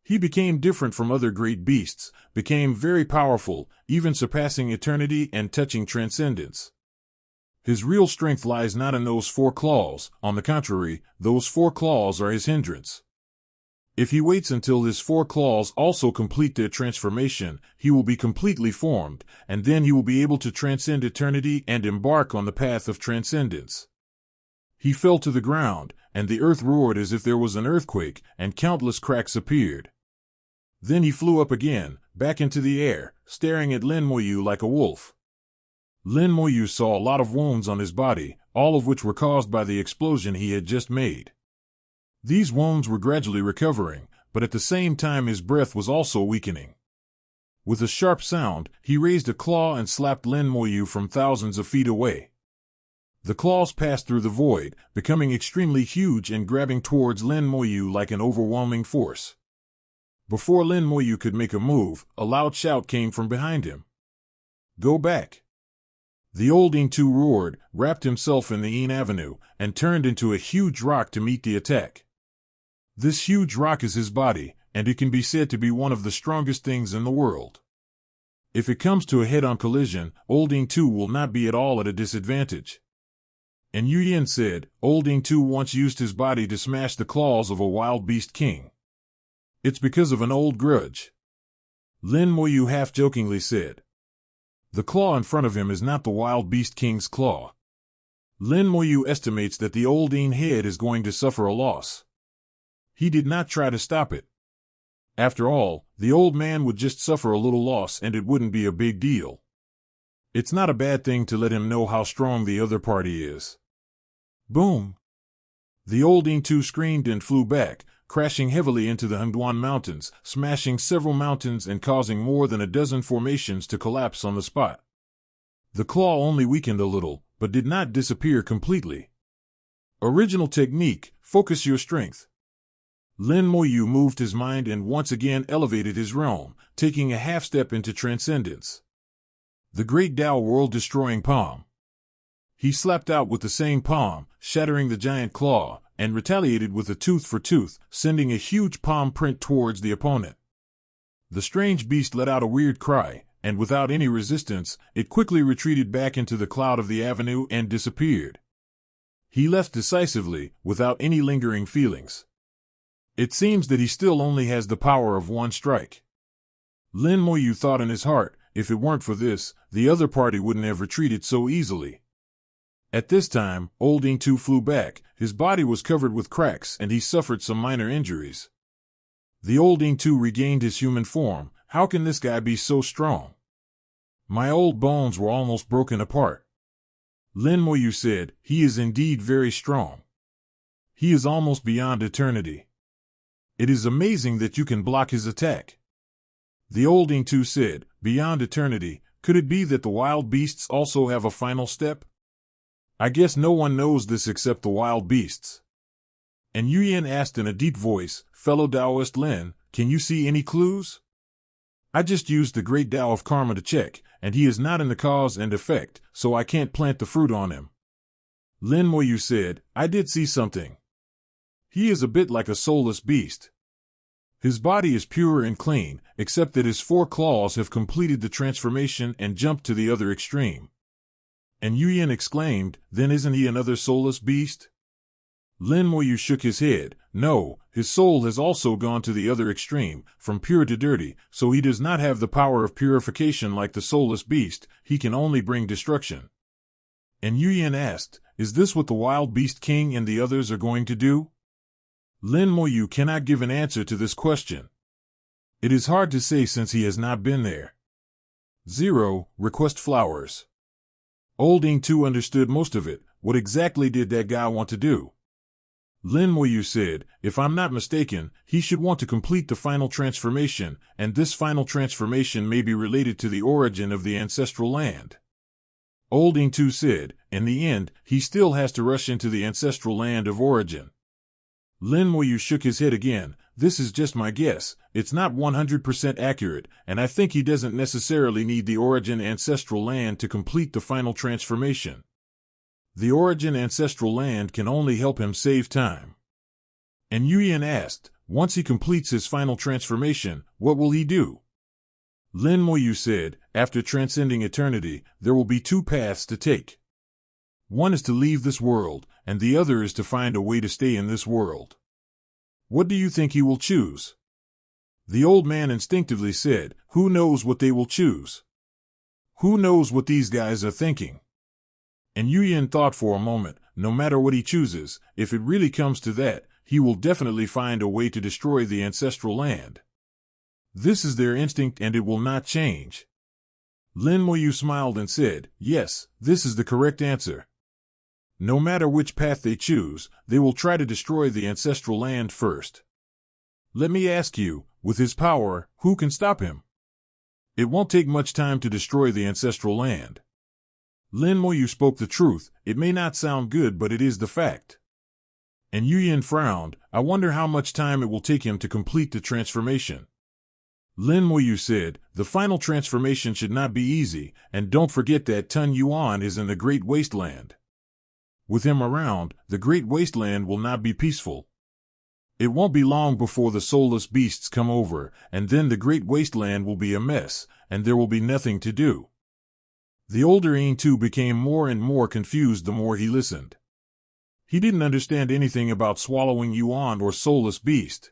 He became different from other great beasts, became very powerful, even surpassing eternity and touching transcendence. His real strength lies not in those 4 claws, on the contrary, those 4 claws are his hindrance. If he waits until his 4 claws also complete their transformation, he will be completely formed, and then he will be able to transcend eternity and embark on the path of transcendence. He fell to the ground, and the earth roared as if there was an earthquake, and countless cracks appeared. Then he flew up again, back into the air, staring at Lin Moyu like a wolf. Lin Moyu saw a lot of wounds on his body, all of which were caused by the explosion he had just made. These wounds were gradually recovering, but at the same time his breath was also weakening. With a sharp sound, he raised a claw and slapped Lin Moyu from thousands of feet away. The claws passed through the void, becoming extremely huge and grabbing towards Lin Moyu like an overwhelming force. Before Lin Moyu could make a move, a loud shout came from behind him. "Go back!" The old thru roared, wrapped himself in the Yin Avenue, and turned into a huge rock to meet the attack. This huge rock is his body, and it can be said to be one of the strongest things in the world. If it comes to a head-on collision, old thru will not be at all at a disadvantage. And Yu Yin said, old thru once used his body to smash the claws of a wild beast king. It's because of an old grudge. Lin Moyu half-jokingly said. The claw in front of him is not the wild beast king's claw. Lin Moyu estimates that the old Yin head is going to suffer a loss. He did not try to stop it. After all, the old man would just suffer a little loss and it wouldn't be a big deal. It's not a bad thing to let him know how strong the other party is. Boom! The old thru screamed and flew back, crashing heavily into the Hengduan Mountains, smashing several mountains and causing more than a dozen formations to collapse on the spot. The claw only weakened a little, but did not disappear completely. Original technique, focus your strength. Lin Moyu moved his mind and once again elevated his realm, taking a half-step into transcendence. The great Tao world-destroying palm. He slapped out with the same palm, shattering the giant claw, and retaliated with a tooth for tooth, sending a huge palm print towards the opponent. The strange beast let out a weird cry, and without any resistance, it quickly retreated back into the cloud of the avenue and disappeared. He left decisively, without any lingering feelings. It seems that he still only has the power of one strike. Lin Moyu thought in his heart, if it weren't for this, the other party wouldn't have retreated so easily. At this time, old thru flew back, his body was covered with cracks and he suffered some minor injuries. The old thru regained his human form. How can this guy be so strong? My old bones were almost broken apart. Lin Moyu said, he is indeed very strong. He is almost beyond eternity. It is amazing that you can block his attack. The old thru said, beyond eternity, could it be that the wild beasts also have a final step? I guess no one knows this except the wild beasts. And Yu Yin asked in a deep voice, fellow Taoist Lin, can you see any clues? I just used the great Tao of karma to check, and he is not in the cause and effect, so I can't plant the fruit on him. Lin Moyu said, I did see something. He is a bit like a soulless beast. His body is pure and clean, except that his 4 claws have completed the transformation and jumped to the other extreme. And Yu Yin exclaimed, then isn't he another soulless beast? Lin Moyu shook his head. No, his soul has also gone to the other extreme, from pure to dirty, so he does not have the power of purification like the soulless beast, he can only bring destruction. And Yuyan asked, is this what the wild beast king and the others are going to do? Lin Moyu cannot give an answer to this question. It is hard to say since he has not been there. 0. Request flowers. Old Ing Tu understood most of it. What exactly did that guy want to do? Lin Moyu said, if I'm not mistaken, he should want to complete the final transformation, and this final transformation may be related to the origin of the ancestral land. Old Ing Tu said, in the end, he still has to rush into the ancestral land of origin. Lin Moyu shook his head again. This is just my guess. It's not 100% accurate, and I think he doesn't necessarily need the origin ancestral land to complete the final transformation. The origin ancestral land can only help him save time. And Yuyan asked, once he completes his final transformation, what will he do? Lin Moyu said, after transcending eternity, there will be 2 paths to take. One is to leave this world, and the other is to find a way to stay in this world. What do you think he will choose? The old man instinctively said, who knows what they will choose? Who knows what these guys are thinking? And Yuyan thought for a moment, no matter what he chooses, if it really comes to that, he will definitely find a way to destroy the ancestral land. This is their instinct and it will not change. Lin Moyu smiled and said, yes, this is the correct answer. No matter which path they choose, they will try to destroy the ancestral land first. Let me ask you, with his power, who can stop him? It won't take much time to destroy the ancestral land. Lin Moyu spoke the truth. It may not sound good, but it is the fact. And Yuyan frowned. I wonder how much time it will take him to complete the transformation. Lin Moyu said, the final transformation should not be easy, and don't forget that Tun Yuan is in the Great Wasteland. With him around, the Great Wasteland will not be peaceful. It won't be long before the soulless beasts come over, and then the Great Wasteland will be a mess, and there will be nothing to do. The older Ing Tu became more and more confused the more he listened. He didn't understand anything about swallowing Yuan or soulless beast.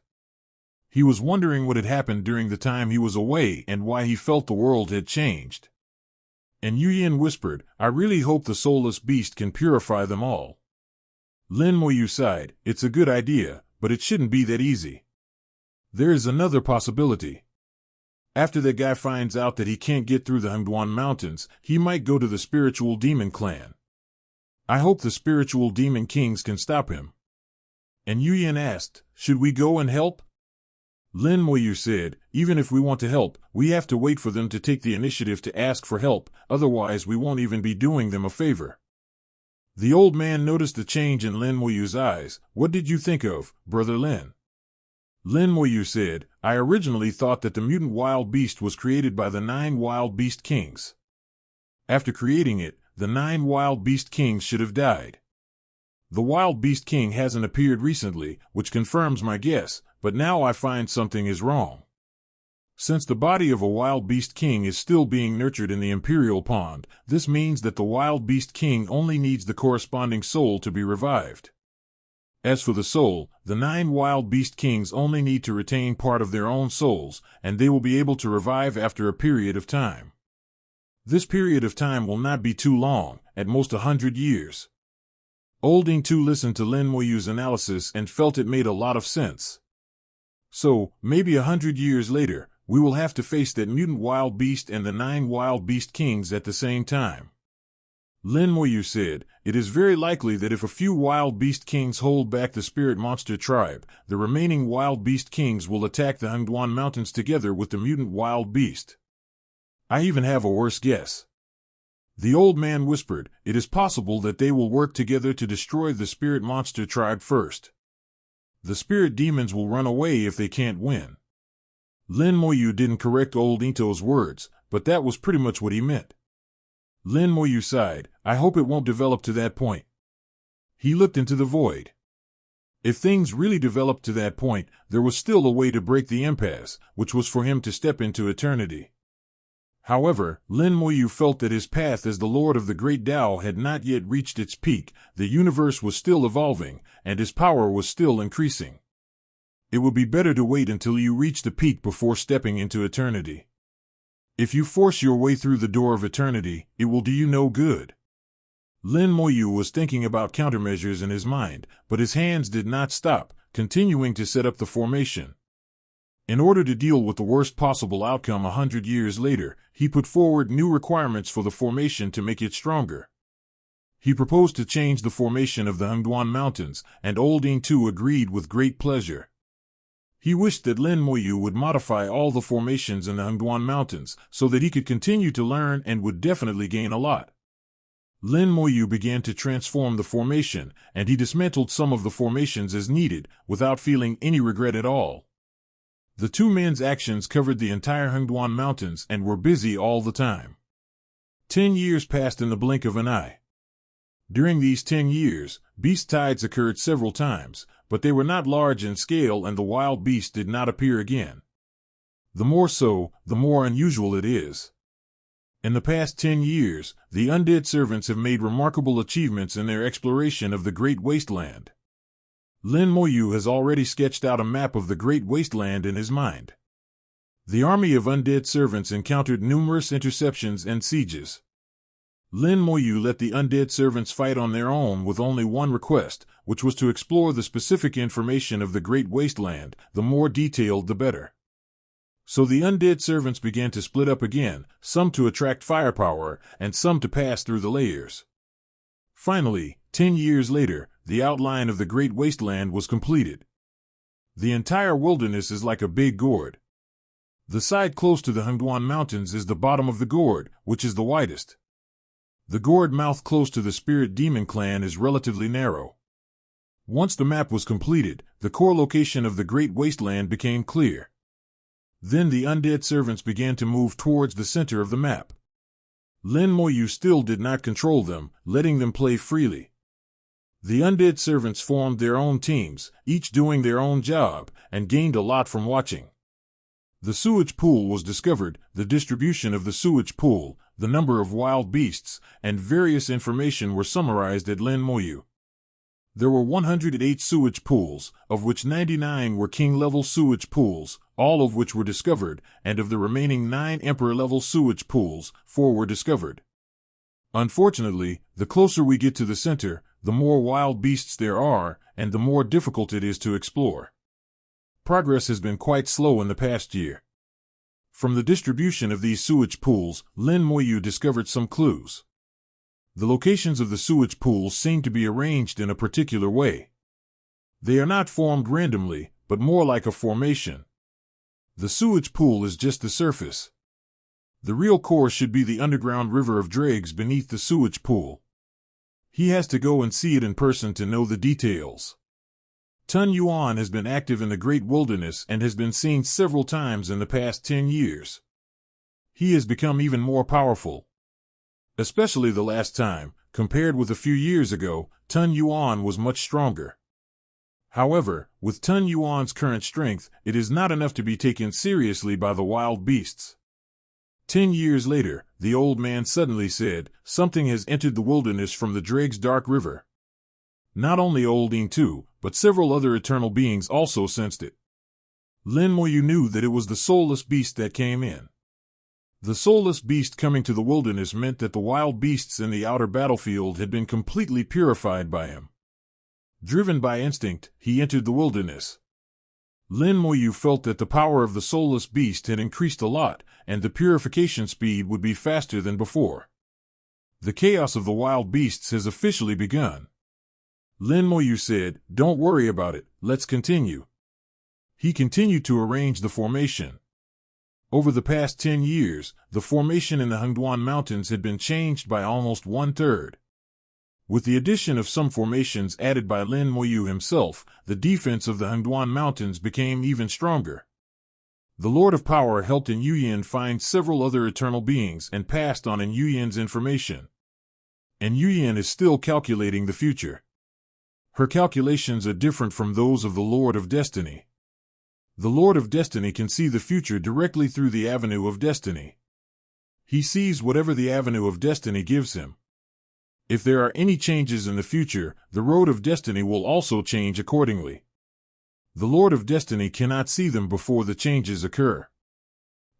He was wondering what had happened during the time he was away and why he felt the world had changed. And Yuyan whispered, I really hope the soulless beast can purify them all. Lin Moyu sighed, it's a good idea, but it shouldn't be that easy. There is another possibility. After that guy finds out that he can't get through the Hengduan Mountains, he might go to the spiritual demon clan. I hope the spiritual demon kings can stop him. And Yuyan asked, should we go and help? Lin Moyu said, even if we want to help, we have to wait for them to take the initiative to ask for help, otherwise we won't even be doing them a favor. The old man noticed the change in Lin Moyu's eyes. What did you think of, Brother Lin? Lin Moyu said, I originally thought that the mutant wild beast was created by the 9 wild beast kings. After creating it, the 9 wild beast kings should have died. The wild beast king hasn't appeared recently, which confirms my guess, but now I find something is wrong. Since the body of a wild beast king is still being nurtured in the imperial pond, this means that the wild beast king only needs the corresponding soul to be revived. As for the soul, the 9 wild beast kings only need to retain part of their own souls, and they will be able to revive after a period of time. This period of time will not be too long, at most 100 years. Old Ing Tu listened to Lin Moyu's analysis and felt it made a lot of sense. So, maybe 100 years later, we will have to face that mutant wild beast and the 9 wild beast kings at the same time. Lin Moyu said, it is very likely that if a few wild beast kings hold back the spirit monster tribe, the remaining wild beast kings will attack the Hengduan Mountains together with the mutant wild beast. I even have a worse guess. The old man whispered, it is possible that they will work together to destroy the spirit monster tribe first. The spirit demons will run away if they can't win. Lin Moyu didn't correct old Ing Tu's words, but that was pretty much what he meant. Lin Moyu sighed, I hope it won't develop to that point. He looked into the void. If things really developed to that point, there was still a way to break the impasse, which was for him to step into eternity. However, Lin Moyu felt that his path as the Lord of the Great Tao had not yet reached its peak, the universe was still evolving, and his power was still increasing. It would be better to wait until you reach the peak before stepping into eternity. If you force your way through the door of eternity, it will do you no good. Lin Moyu was thinking about countermeasures in his mind, but his hands did not stop, continuing to set up the formation. In order to deal with the worst possible outcome 100 years later, he put forward new requirements for the formation to make it stronger. He proposed to change the formation of the Hengduan Mountains, and Old Ing Tu agreed with great pleasure. He wished that Lin Moyu would modify all the formations in the Hengduan Mountains, so that he could continue to learn and would definitely gain a lot. Lin Moyu began to transform the formation, and he dismantled some of the formations as needed, without feeling any regret at all. The two men's actions covered the entire Hengduan Mountains and were busy all the time. 10 years passed in the blink of an eye. During these 10 years, beast tides occurred several times, but they were not large in scale and the wild beast did not appear again. The more so, the more unusual it is. In the past 10 years, the undead servants have made remarkable achievements in their exploration of the Great Wasteland. Lin Moyu has already sketched out a map of the Great Wasteland in his mind. The army of undead servants encountered numerous interceptions and sieges. Lin Moyu let the undead servants fight on their own with only one request, which was to explore the specific information of the Great Wasteland, the more detailed the better. So the undead servants began to split up again, some to attract firepower, and some to pass through the layers. Finally, 10 years later, the outline of the Great Wasteland was completed. The entire wilderness is like a big gourd. The side close to the Hengduan Mountains is the bottom of the gourd, which is the widest. The gourd mouth close to the Spirit Demon Clan is relatively narrow. Once the map was completed, the core location of the Great Wasteland became clear. Then the undead servants began to move towards the center of the map. Lin Moyu still did not control them, letting them play freely. The undead servants formed their own teams, each doing their own job, and gained a lot from watching. The sewage pool was discovered, the distribution of the sewage pool, the number of wild beasts, and various information were summarized at Lin Moyu. There were 108 sewage pools, of which 99 were king-level sewage pools, all of which were discovered, and of the remaining 9 emperor-level sewage pools, 4 were discovered. Unfortunately, the closer we get to the center, the more wild beasts there are, and the more difficult it is to explore. Progress has been quite slow in the past year. From the distribution of these sewage pools, Lin Moyu discovered some clues. The locations of the sewage pools seem to be arranged in a particular way. They are not formed randomly, but more like a formation. The sewage pool is just the surface. The real core should be the underground river of dregs beneath the sewage pool. He has to go and see it in person to know the details. Tun Yuan has been active in the Great Wilderness and has been seen several times in the past 10 years. He has become even more powerful. Especially the last time, compared with a few years ago, Tun Yuan was much stronger. However, with Tun Yuan's current strength, it is not enough to be taken seriously by the wild beasts. 10 years later, the old man suddenly said, "Something has entered the wilderness from the Dreg's dark river." Not only Old Ing Tu, but several other eternal beings also sensed it. Lin Moyu knew that it was the soulless beast that came in. The soulless beast coming to the wilderness meant that the wild beasts in the outer battlefield had been completely purified by him. Driven by instinct, he entered the wilderness. Lin Moyu felt that the power of the soulless beast had increased a lot, and the purification speed would be faster than before. The chaos of the wild beasts has officially begun. Lin Moyu said, "Don't worry about it, let's continue." He continued to arrange the formation. Over the past 10 years, the formation in the Hengduan Mountains had been changed by almost 1/3. With the addition of some formations added by Lin Moyu himself, the defense of the Hengduan Mountains became even stronger. The Lord of Power helped In Yuyan find several other eternal beings and passed on In Yuyan's information. In Yuyan is still calculating the future. Her calculations are different from those of the Lord of Destiny. The Lord of Destiny can see the future directly through the avenue of destiny. He sees whatever the avenue of destiny gives him. If there are any changes in the future, the road of destiny will also change accordingly. The Lord of Destiny cannot see them before the changes occur.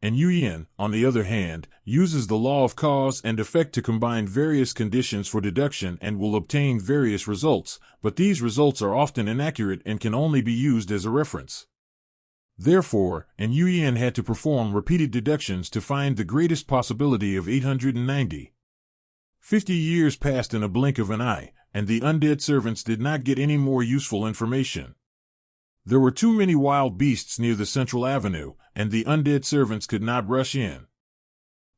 And Yin, on the other hand, uses the law of cause and effect to combine various conditions for deduction and will obtain various results, but these results are often inaccurate and can only be used as a reference. Therefore, Yin had to perform repeated deductions to find the greatest possibility of 890. 50 years passed in a blink of an eye, and the undead servants did not get any more useful information. There were too many wild beasts near the central avenue, and the undead servants could not rush in.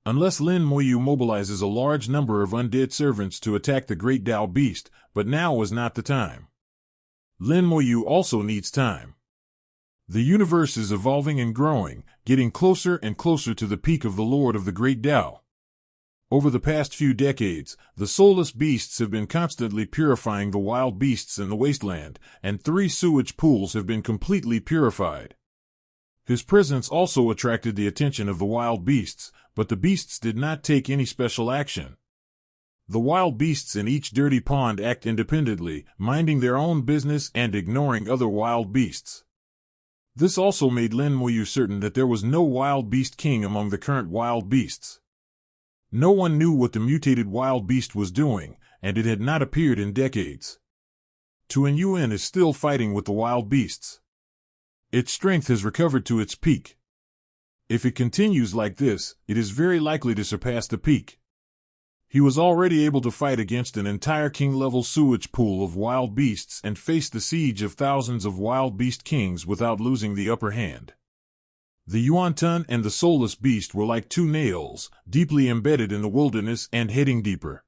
Unless Lin Moyu mobilizes a large number of undead servants to attack the great Dao beast, but now was not the time. Lin Moyu also needs time. The universe is evolving and growing, getting closer and closer to the peak of the Lord of the Great Tao. Over the past few decades, the soulless beasts have been constantly purifying the wild beasts in the wasteland, and 3 sewage pools have been completely purified. His presence also attracted the attention of the wild beasts, but the beasts did not take any special action. The wild beasts in each dirty pond act independently, minding their own business and ignoring other wild beasts. This also made Lin Moyu certain that there was no wild beast king among the current wild beasts. No one knew what the mutated wild beast was doing, and it had not appeared in decades. Tuan Yuan is still fighting with the wild beasts. Its strength has recovered to its peak. If it continues like this, it is very likely to surpass the peak. He was already able to fight against an entire king-level sewage pool of wild beasts and face the siege of thousands of wild beast kings without losing the upper hand. The Yuan-Tun and the soulless beast were like 2 nails, deeply embedded in the wilderness and heading deeper.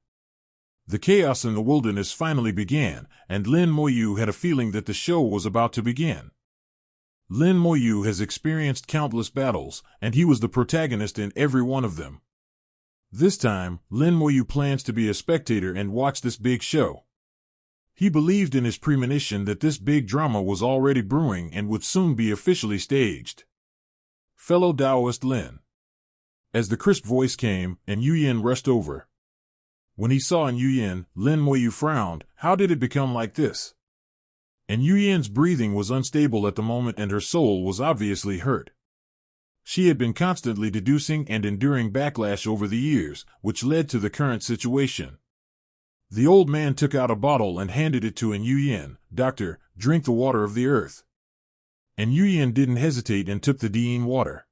The chaos in the wilderness finally began, and Lin Moyu had a feeling that the show was about to begin. Lin Moyu has experienced countless battles, and he was the protagonist in every one of them. This time, Lin Moyu plans to be a spectator and watch this big show. He believed in his premonition that this big drama was already brewing and would soon be officially staged. Fellow Taoist Lin. As the crisp voice came, Yin rushed over. When he saw Yin, Lin Moyu frowned. How did it become like this? Yin's breathing was unstable at the moment and her soul was obviously hurt. She had been constantly deducing and enduring backlash over the years, which led to the current situation. The old man took out a bottle and handed it to Yin. Doctor, drink the water of the earth. Yin didn't hesitate and took the Diyin water.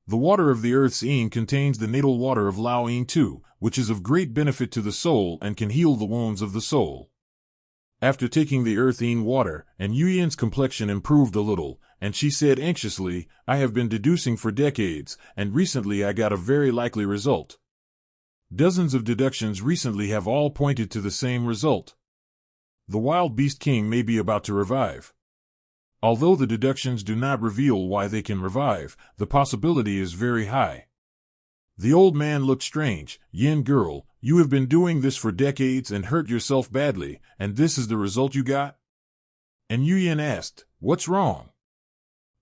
The water of the earth's Yin contains the natal water of Lao Yin too, which is of great benefit to the soul and can heal the wounds of the soul. After taking the earth Yin water, Yin's complexion improved a little, and she said anxiously, I have been deducing for decades, and recently I got a very likely result. Dozens of deductions recently have all pointed to the same result. The wild beast king may be about to revive. Although the deductions do not reveal why they can revive, the possibility is very high. The old man looked strange. Yin girl, you have been doing this for decades and hurt yourself badly, and this is the result you got? Yin asked, what's wrong?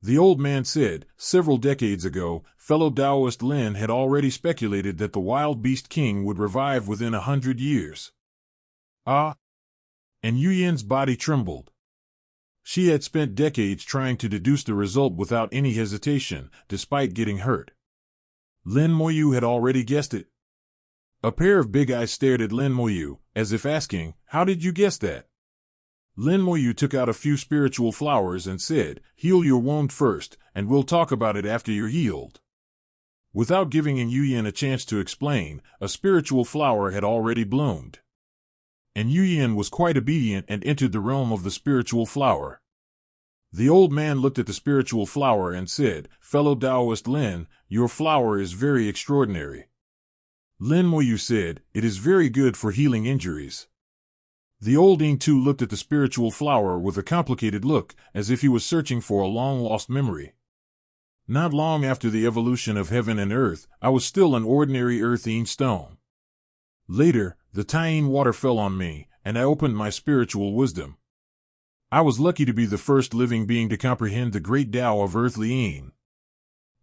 The old man said, several decades ago, fellow Taoist Lin had already speculated that the wild beast king would revive within 100 years. Ah! Yin's body trembled. She had spent decades trying to deduce the result without any hesitation, despite getting hurt. Lin Moyu had already guessed it. A pair of big eyes stared at Lin Moyu, as if asking, how did you guess that? Lin Moyu took out a few spiritual flowers and said, heal your wound first, and we'll talk about it after you're healed. Without giving Yin a chance to explain, a spiritual flower had already bloomed. Yin was quite obedient and entered the realm of the spiritual flower. The old man looked at the spiritual flower and said, fellow Taoist Lin, your flower is very extraordinary. Lin Moyu said, it is very good for healing injuries. The old Yin too looked at the spiritual flower with a complicated look, as if he was searching for a long-lost memory. Not long after the evolution of heaven and earth, I was still an ordinary earth Yin stone. Later, the Taiyin water fell on me, and I opened my spiritual wisdom. I was lucky to be the first living being to comprehend the great Tao of earthly Yin.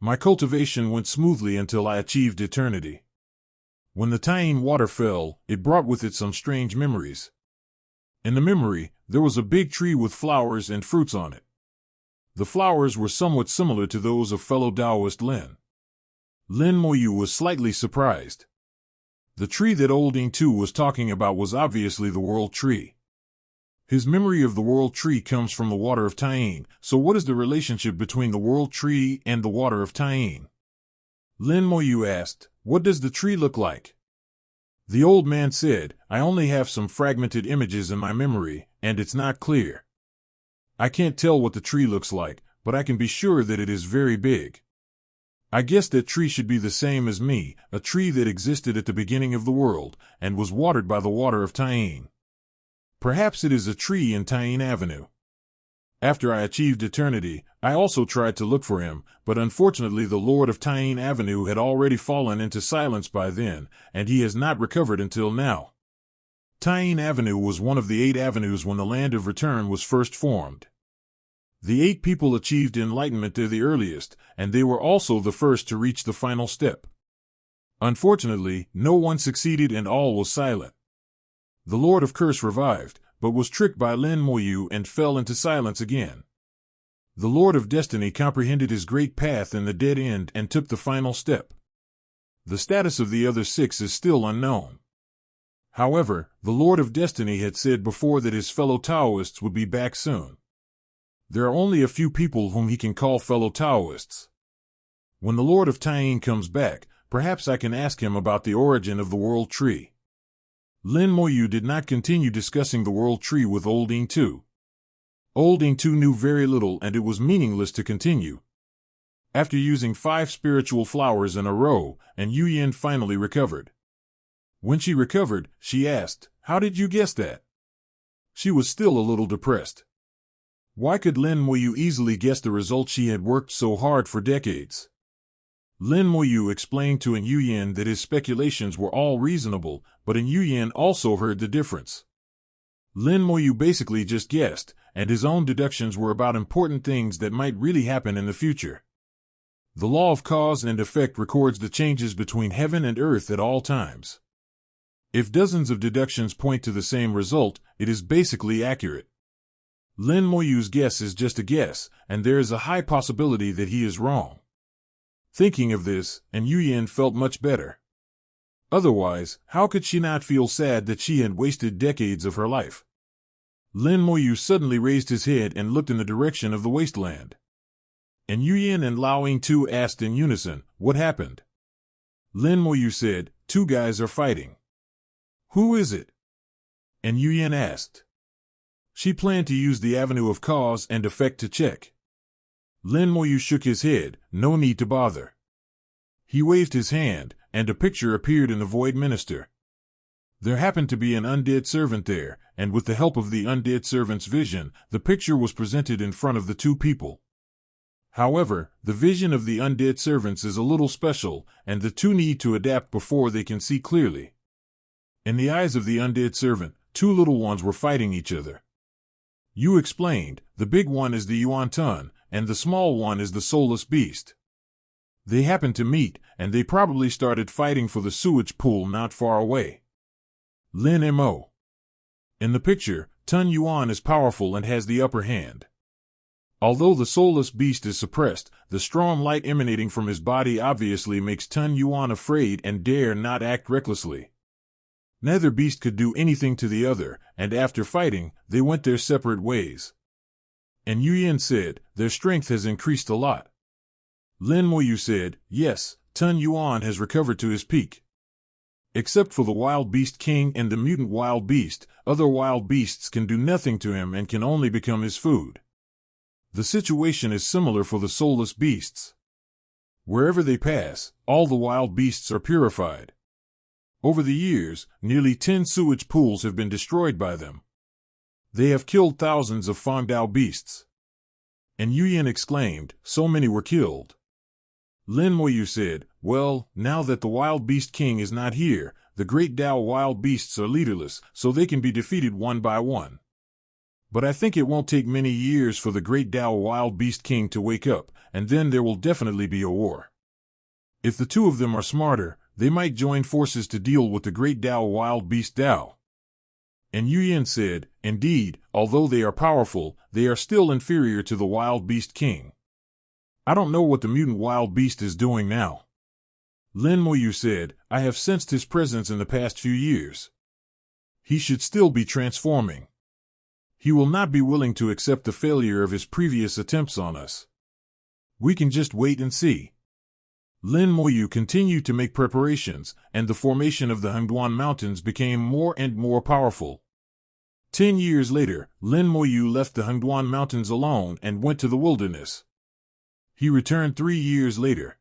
My cultivation went smoothly until I achieved eternity. When the Tyene water fell, it brought with it some strange memories. In the memory, there was a big tree with flowers and fruits on it. The flowers were somewhat similar to those of fellow Taoist Lin. Lin Moyu was slightly surprised. The tree that Old Ing Tu was talking about was obviously the World Tree. His memory of the World Tree comes from the water of Tyene, so what is the relationship between the World Tree and the water of Tyene? Lin Moyu asked, "What does the tree look like?" The old man said, "I only have some fragmented images in my memory, and it's not clear. I can't tell what the tree looks like, but I can be sure that it is very big. I guess that tree should be the same as me, a tree that existed at the beginning of the world, and was watered by the water of Tyene. Perhaps it is a tree in Tyene Avenue." After I achieved eternity, I also tried to look for him, but unfortunately the Lord of Tyene Avenue had already fallen into silence by then, and he has not recovered until now. Tyene Avenue was one of the 8 avenues when the Land of Return was first formed. The 8 people achieved enlightenment there the earliest, and they were also the first to reach the final step. Unfortunately, no one succeeded and all was silent. The Lord of Curse revived, but was tricked by Lin Moyu and fell into silence again. The Lord of Destiny comprehended his great path in the dead end and took the final step. The status of the other 6 is still unknown. However, the Lord of Destiny had said before that his fellow Taoists would be back soon. There are only a few people whom he can call fellow Taoists. When the Lord of Tyene comes back, perhaps I can ask him about the origin of the World Tree. Lin Moyu did not continue discussing the World Tree with Old Ing Tu. Old Ing Tu knew very little and it was meaningless to continue. After using 5 spiritual flowers in a row, and Yu Yin finally recovered. When she recovered, she asked, "How did you guess that?" She was still a little depressed. Why could Lin Moyu easily guess the result she had worked so hard for decades? Lin Moyu explained to Yu Yin that his speculations were all reasonable, but Yu Yin also heard the difference. Lin Moyu basically just guessed, and his own deductions were about important things that might really happen in the future. The law of cause and effect records the changes between heaven and earth at all times. If dozens of deductions point to the same result, it is basically accurate. Lin Moyu's guess is just a guess, and there is a high possibility that he is wrong. Thinking of this, Yu Yin felt much better. Otherwise, how could she not feel sad that she had wasted decades of her life? Lin Moyu suddenly raised his head and looked in the direction of the wasteland. Yu Yin and Lao Ing Tu asked in unison, "What happened?" Lin Moyu said, "2 guys are fighting." "Who is it?" Yu Yin asked. She planned to use the avenue of cause and effect to check. Lin Moyu shook his head, "No need to bother." He waved his hand, and a picture appeared in the Void Minister. There happened to be an undead servant there, and with the help of the undead servant's vision, the picture was presented in front of the 2 people. However, the vision of the undead servants is a little special, and the 2 need to adapt before they can see clearly. In the eyes of the undead servant, 2 little ones were fighting each other. You explained, the big one is the Yuan Tun, and the small one is the soulless beast. They happened to meet, and they probably started fighting for the sewage pool not far away. Lin Mo. In the picture, Tun Yuan is powerful and has the upper hand. Although the soulless beast is suppressed, the strong light emanating from his body obviously makes Tun Yuan afraid and dare not act recklessly. Neither beast could do anything to the other, and after fighting, they went their separate ways. Yu Yin said, "Their strength has increased a lot." Lin Moyu said, "Yes, Tun Yuan has recovered to his peak. Except for the Wild Beast King and the Mutant Wild Beast, other wild beasts can do nothing to him and can only become his food. The situation is similar for the soulless beasts. Wherever they pass, all the wild beasts are purified. Over the years, nearly 10 sewage pools have been destroyed by them. They have killed thousands of Fangdao beasts." Yu Yin exclaimed, "So many were killed." Lin Moyu said, "Well, now that the Wild Beast King is not here, the great Dao wild beasts are leaderless, so they can be defeated one by one. But I think it won't take many years for the great Tao Wild Beast King to wake up, and then there will definitely be a war. If the two of them are smarter, they might join forces to deal with the great Tao Wild Beast Tao. And Yuyan said, indeed, although they are powerful, they are still inferior to the Wild Beast King. I don't know what the mutant wild beast is doing now. Lin Moyu said, I have sensed his presence in the past few years. He should still be transforming. He will not be willing to accept the failure of his previous attempts on us. We can just wait and see. Lin Moyu continued to make preparations, and the formation of the Hengduan Mountains became more and more powerful. 10 years later, Lin Moyu left the Hengduan Mountains alone and went to the wilderness. He returned 3 years later.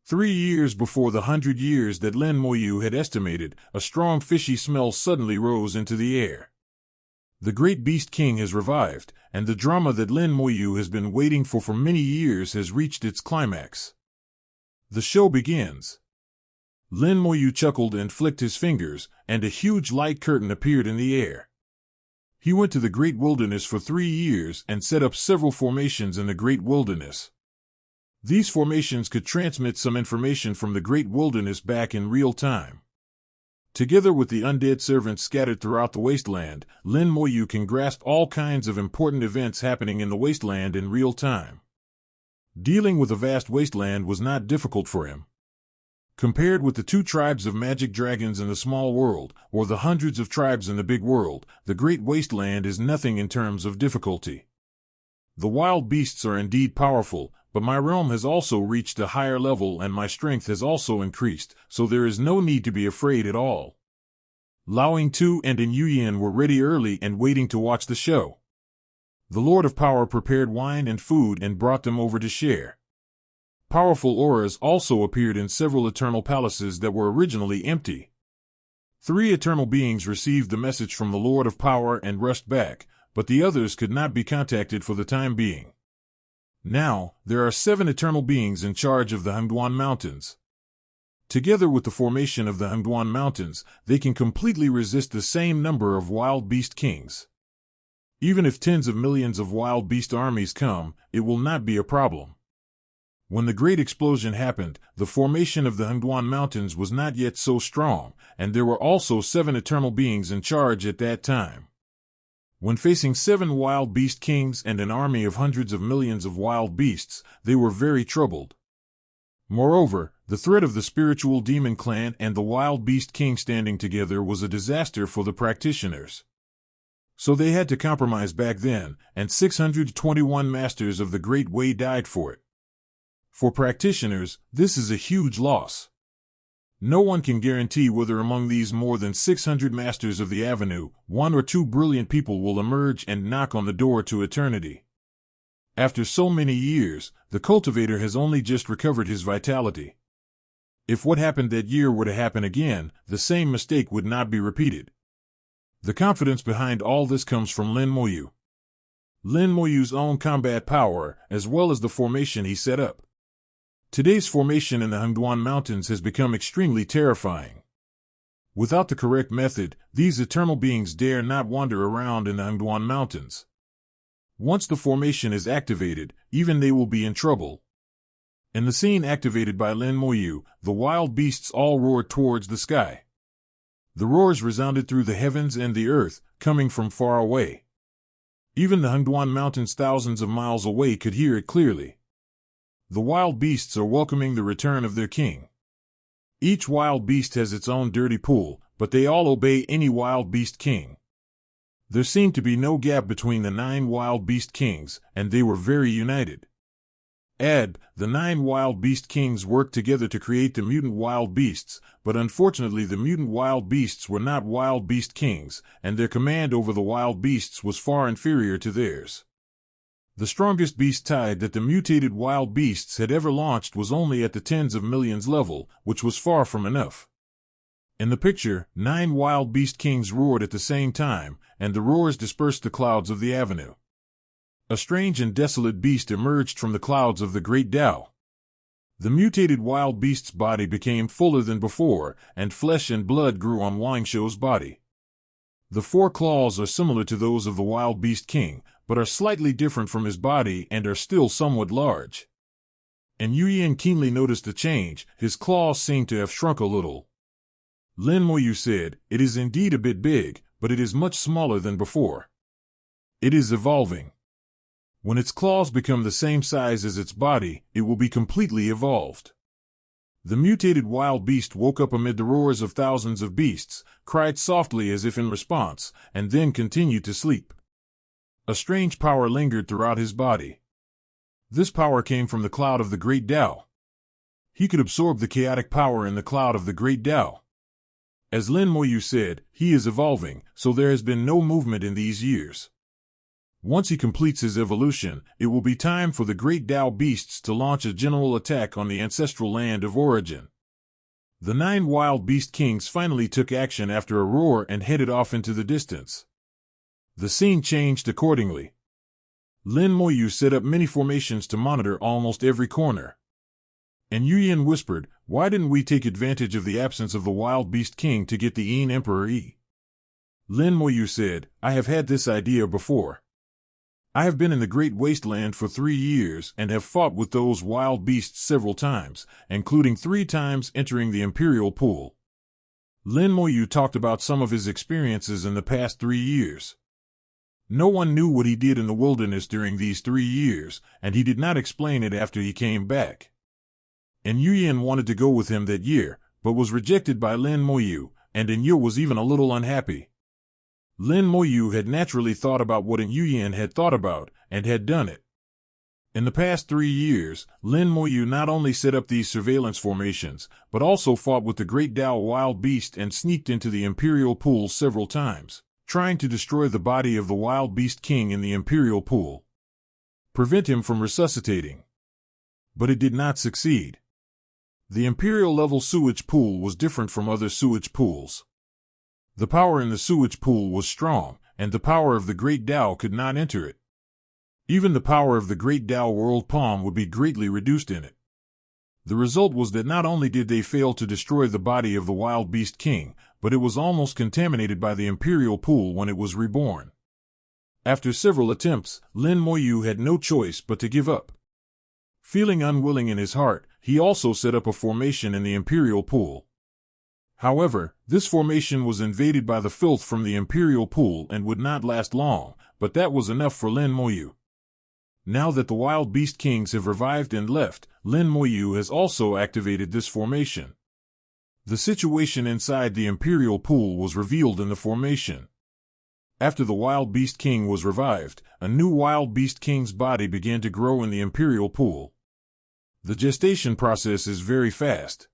3 years before the 100 years that Lin Moyu had estimated, a strong fishy smell suddenly rose into the air. The great Beast King has revived, and the drama that Lin Moyu has been waiting for many years has reached its climax. The show begins. Lin Moyu chuckled and flicked his fingers, and a huge light curtain appeared in the air. He went to the great wilderness for 3 years and set up several formations in the great wilderness. These formations could transmit some information from the great wilderness back in real time. Together with the undead servants scattered throughout the wasteland, Lin Moyu can grasp all kinds of important events happening in the wasteland in real time. Dealing with a vast wasteland was not difficult for him. Compared with the 2 tribes of magic dragons in the small world, or the hundreds of tribes in the big world, the great wasteland is nothing in terms of difficulty. The wild beasts are indeed powerful, but my realm has also reached a higher level and my strength has also increased, so there is no need to be afraid at all. Laoing Tu and In Yuyan were ready early and waiting to watch the show. The Lord of Power prepared wine and food and brought them over to share. Powerful auras also appeared in several eternal palaces that were originally empty. 3 eternal beings received the message from the Lord of Power and rushed back, but the others could not be contacted for the time being. Now, there are 7 eternal beings in charge of the Hengduan Mountains. Together with the formation of the Hengduan Mountains, they can completely resist the same number of wild beast kings. Even if tens of millions of wild beast armies come, it will not be a problem. When the great explosion happened, the formation of the Hengduan Mountains was not yet so strong, and there were also 7 eternal beings in charge at that time. When facing 7 wild beast kings and an army of hundreds of millions of wild beasts, they were very troubled. Moreover, the threat of the spiritual demon clan and the wild beast king standing together was a disaster for the practitioners. So they had to compromise back then, and 621 masters of the Great Way died for it. For practitioners, this is a huge loss. No one can guarantee whether among these more than 600 masters of the Avenue, 1 or 2 brilliant people will emerge and knock on the door to eternity. After so many years, the cultivator has only just recovered his vitality. If what happened that year were to happen again, the same mistake would not be repeated. The confidence behind all this comes from Lin Moyu. Lin Moyu's own combat power, as well as the formation he set up. Today's formation in the Hengduan Mountains has become extremely terrifying. Without the correct method, these eternal beings dare not wander around in the Hengduan Mountains. Once the formation is activated, even they will be in trouble. In the scene activated by Lin Moyu, the wild beasts all roared towards the sky. The roars resounded through the heavens and the earth, coming from far away. Even the Hengduan Mountains thousands of miles away could hear it clearly. The wild beasts are welcoming the return of their king. Each wild beast has its own dirty pool, but they all obey any wild beast king. There seemed to be no gap between the 9 wild beast kings, and they were very united. The 9 wild beast kings worked together to create the mutant wild beasts, but unfortunately the mutant wild beasts were not wild beast kings, and their command over the wild beasts was far inferior to theirs. The strongest beast tide that the mutated wild beasts had ever launched was only at the tens of millions level, which was far from enough. In the picture, 9 wild beast kings roared at the same time, and the roars dispersed the clouds of the avenue. A strange and desolate beast emerged from the clouds of the great Tao. The mutated wild beast's body became fuller than before, and flesh and blood grew on Wang Shou's body. The 4 claws are similar to those of the wild beast king, but are slightly different from his body and are still somewhat large. And Yuyan keenly noticed the change. His claws seemed to have shrunk a little. Lin Moyu said, "It is indeed a bit big, but it is much smaller than before. It is evolving. When its claws become the same size as its body, it will be completely evolved." The mutated wild beast woke up amid the roars of thousands of beasts, cried softly as if in response, and then continued to sleep. A strange power lingered throughout his body. This power came from the cloud of the great Tao. He could absorb the chaotic power in the cloud of the great Tao. As Lin Moyu said, he is evolving, so there has been no movement in these years. Once he completes his evolution, it will be time for the great Tao beasts to launch a general attack on the ancestral land of origin. The 9 wild beast kings finally took action after a roar and headed off into the distance. The scene changed accordingly. Lin Moyu set up many formations to monitor almost every corner. And Yuyan whispered, "Why didn't we take advantage of the absence of the wild beast king to get the Yin Emperor Yi?" Lin Moyu said, "I have had this idea before. I have been in the Great Wasteland for 3 years and have fought with those wild beasts several times, including 3 times entering the Imperial Pool." Lin Moyu talked about some of his experiences in the past 3 years. No one knew what he did in the wilderness during these 3 years, and he did not explain it after he came back. And Yuyan wanted to go with him that year, but was rejected by Lin Moyu, and Yu was even a little unhappy. Lin Moyu had naturally thought about what Yuyan had thought about, and had done it. In the past 3 years, Lin Moyu not only set up these surveillance formations, but also fought with the Great Tao wild beast and sneaked into the Imperial Pool several times, trying to destroy the body of the wild beast king in the Imperial Pool. Prevent him from resuscitating. But it did not succeed. The Imperial-level sewage pool was different from other sewage pools. The power in the sewage pool was strong, and the power of the Great Tao could not enter it. Even the power of the Great Tao World Palm would be greatly reduced in it. The result was that not only did they fail to destroy the body of the wild beast king, but it was almost contaminated by the Imperial Pool when it was reborn. After several attempts, Lin Moyu had no choice but to give up. Feeling unwilling in his heart, he also set up a formation in the Imperial Pool. However, this formation was invaded by the filth from the Imperial Pool and would not last long, but that was enough for Lin Moyu. Now that the wild beast kings have revived and left, Lin Moyu has also activated this formation. The situation inside the Imperial Pool was revealed in the formation. After the wild beast king was revived, a new wild beast king's body began to grow in the Imperial Pool. The gestation process is very fast.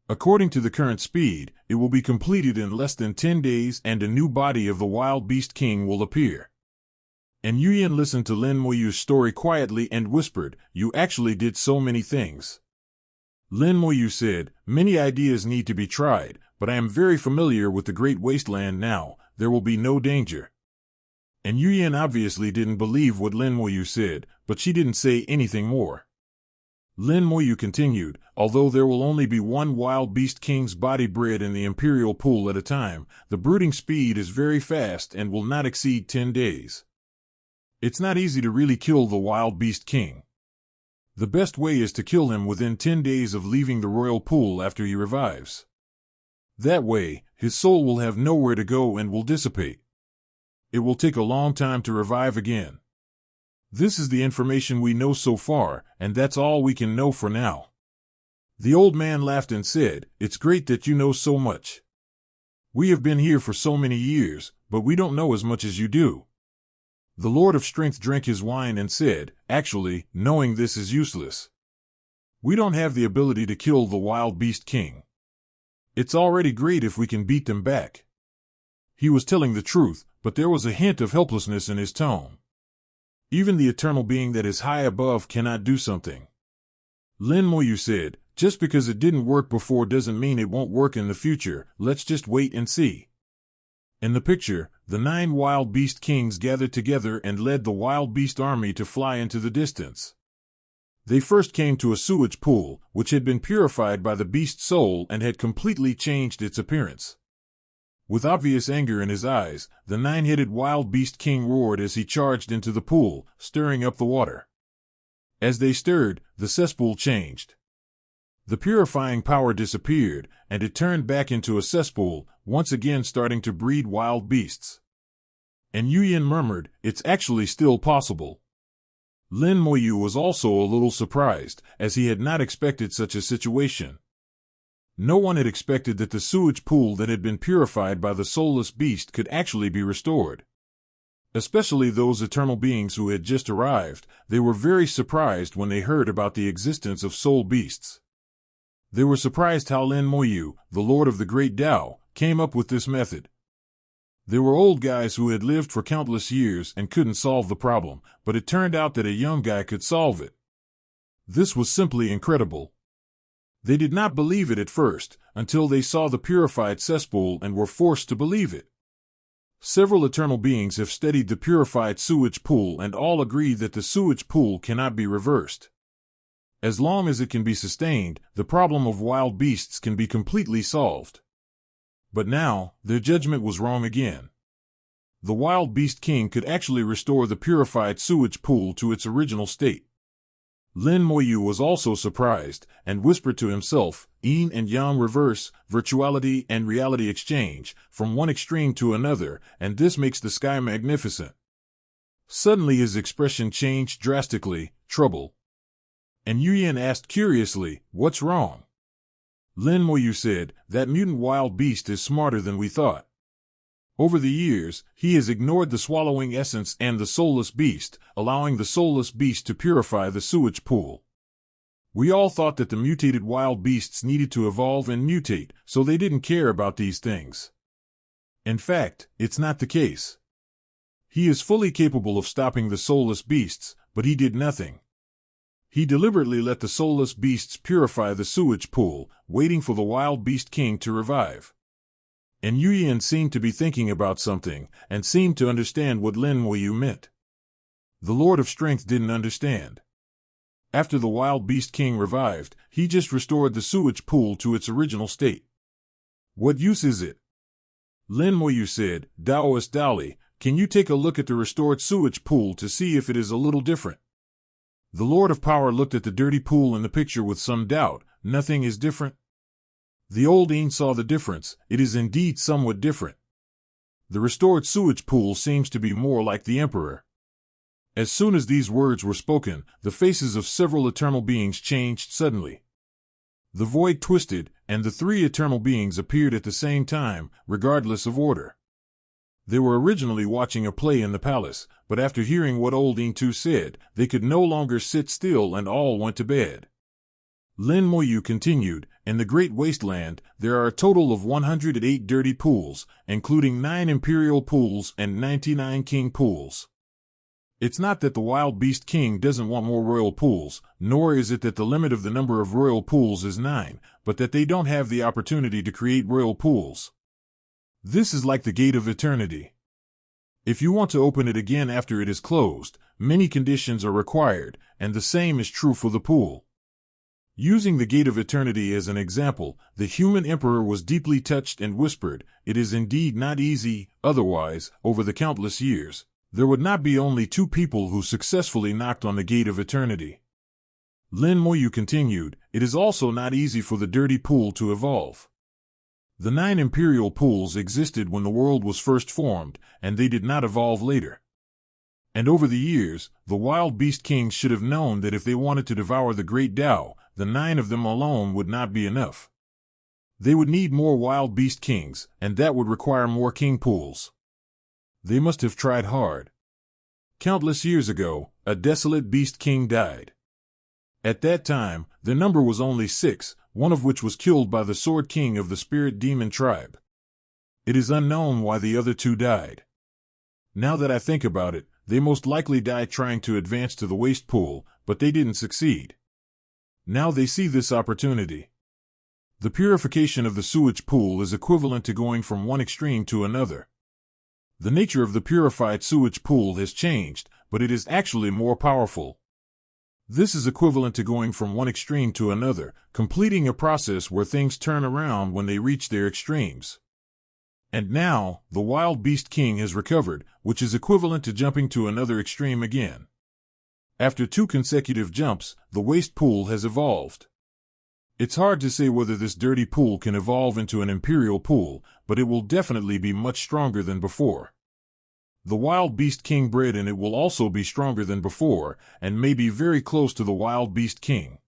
According to the current speed, it will be completed in less than 10 days and a new body of the wild beast king will appear. And Yuyan listened to Lin Moyu's story quietly and whispered, "You actually did so many things." Lin Moyu said, "Many ideas need to be tried, but I am very familiar with the Great Wasteland now, there will be no danger." And Yuyan obviously didn't believe what Lin Moyu said, but she didn't say anything more. Lin Moyu continued, "Although there will only be 1 wild beast king's body bred in the Imperial Pool at a time, the brooding speed is very fast and will not exceed 10 days. It's not easy to really kill the wild beast king. The best way is to kill him within 10 days of leaving the royal pool after he revives. That way, his soul will have nowhere to go and will dissipate. It will take a long time to revive again. This is the information we know so far, and that's all we can know for now." The old man laughed and said, "It's great that you know so much. We have been here for so many years, but we don't know as much as you do." The Lord of Strength drank his wine and said, "Actually, knowing this is useless. We don't have the ability to kill the wild beast king. It's already great if we can beat them back." He was telling the truth, but there was a hint of helplessness in his tone. Even the eternal being that is high above cannot do something. Lin Moyu said, "Just because it didn't work before doesn't mean it won't work in the future, let's just wait and see." In the picture, the 9 wild beast kings gathered together and led the wild beast army to fly into the distance. They first came to a sewage pool, which had been purified by the beast soul and had completely changed its appearance. With obvious anger in his eyes, the nine-headed wild beast king roared as he charged into the pool, stirring up the water. As they stirred, the cesspool changed. The purifying power disappeared, and it turned back into a cesspool, once again starting to breed wild beasts. And Yuyin murmured, "It's actually still possible." Lin Moyu was also a little surprised, as he had not expected such a situation. No one had expected that the sewage pool that had been purified by the soulless beast could actually be restored. Especially those eternal beings who had just arrived, they were very surprised when they heard about the existence of soul beasts. They were surprised how Lin Moyu, the Lord of the Great Tao, came up with this method. They were old guys who had lived for countless years and couldn't solve the problem, but it turned out that a young guy could solve it. This was simply incredible. They did not believe it at first, until they saw the purified cesspool and were forced to believe it. Several eternal beings have studied the purified sewage pool and all agree that the sewage pool cannot be reversed. As long as it can be sustained, the problem of wild beasts can be completely solved. But now, their judgment was wrong again. The wild beast king could actually restore the purified sewage pool to its original state. Lin Moyu was also surprised, and whispered to himself, "Yin and Yang reverse, virtuality and reality exchange, from one extreme to another, and this makes the sky magnificent." Suddenly his expression changed drastically, trouble. And Yuyin asked curiously, "What's wrong?" Lin Moyu said, "That mutant wild beast is smarter than we thought. Over the years, he has ignored the swallowing essence and the soulless beast, allowing the soulless beast to purify the sewage pool. We all thought that the mutated wild beasts needed to evolve and mutate, so they didn't care about these things. In fact, it's not the case. He is fully capable of stopping the soulless beasts, but he did nothing. He deliberately let the soulless beasts purify the sewage pool, waiting for the wild beast king to revive." And Yuyin seemed to be thinking about something, and seemed to understand what Lin Moyu meant. The Lord of Strength didn't understand. After the wild beast king revived, he just restored the sewage pool to its original state. What use is it? Lin Moyu said, "Daoist Dali, can you take a look at the restored sewage pool to see if it is a little different?" The Lord of Power looked at the dirty pool in the picture with some doubt. "Nothing is different?" The old Yin saw the difference. "It is indeed somewhat different. The restored sewage pool seems to be more like the Emperor." As soon as these words were spoken, the faces of several eternal beings changed suddenly. The void twisted, and the three eternal beings appeared at the same time, regardless of order. They were originally watching a play in the palace, but after hearing what old Intu said, they could no longer sit still and all went to bed. Lin Moyu continued, "In the Great Wasteland, there are a total of 108 dirty pools, including 9 imperial pools and 99 king pools. It's not that the wild beast king doesn't want more royal pools, nor is it that the limit of the number of royal pools is 9, but that they don't have the opportunity to create royal pools. This is like the Gate of Eternity. If you want to open it again after it is closed, many conditions are required, and the same is true for the pool." Using the Gate of Eternity as an example, the human emperor was deeply touched and whispered, "It is indeed not easy, otherwise, over the countless years, there would not be only 2 people who successfully knocked on the Gate of Eternity." Lin Moyu continued, "It is also not easy for the dirty pool to evolve. The 9 imperial pools existed when the world was first formed, and they did not evolve later. And over the years, the wild beast kings should have known that if they wanted to devour the great Tao, the 9 of them alone would not be enough. They would need more wild beast kings, and that would require more king pools. They must have tried hard. Countless years ago, a desolate beast king died. At that time, their number was only 6, one of which was killed by the Sword King of the Spirit Demon tribe. It is unknown why the other 2 died. Now that I think about it, they most likely died trying to advance to the waste pool, but they didn't succeed. Now they see this opportunity. The purification of the sewage pool is equivalent to going from one extreme to another. The nature of the purified sewage pool has changed, but it is actually more powerful. This is equivalent to going from one extreme to another, completing a process where things turn around when they reach their extremes. And now, the Wild Beast King has recovered, which is equivalent to jumping to another extreme again. After 2 consecutive jumps, the waste pool has evolved. It's hard to say whether this dirty pool can evolve into an imperial pool, but it will definitely be much stronger than before. The Wild Beast King bred in it will also be stronger than before, and may be very close to the Wild Beast King.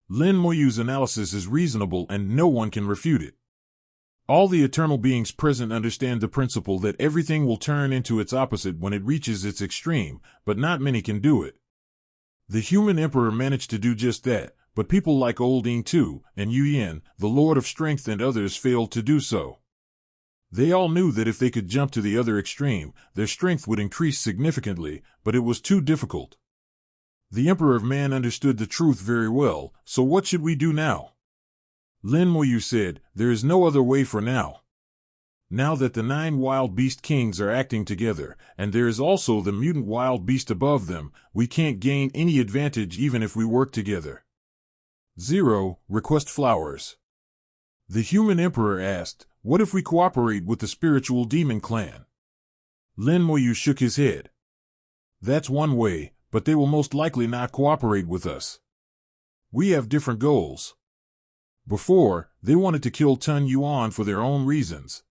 Lin Moyu's analysis is reasonable and no one can refute it. All the eternal beings present understand the principle that everything will turn into its opposite when it reaches its extreme, but not many can do it. The human emperor managed to do just that, but people like Old Ing Tu and Yu Yin, the Lord of Strength, and others failed to do so. They all knew that if they could jump to the other extreme, their strength would increase significantly, but it was too difficult. The Emperor of Man understood the truth very well, so what should we do now? Lin Moyu said, there is no other way for now. Now that the 9 Wild Beast Kings are acting together, and there is also the mutant wild beast above them, we can't gain any advantage even if we work together. 0. Request flowers. The human emperor asked, what if we cooperate with the spiritual demon clan? Lin Moyu shook his head. That's one way, but they will most likely not cooperate with us. We have different goals. Before, they wanted to kill Tun Yuan for their own reasons.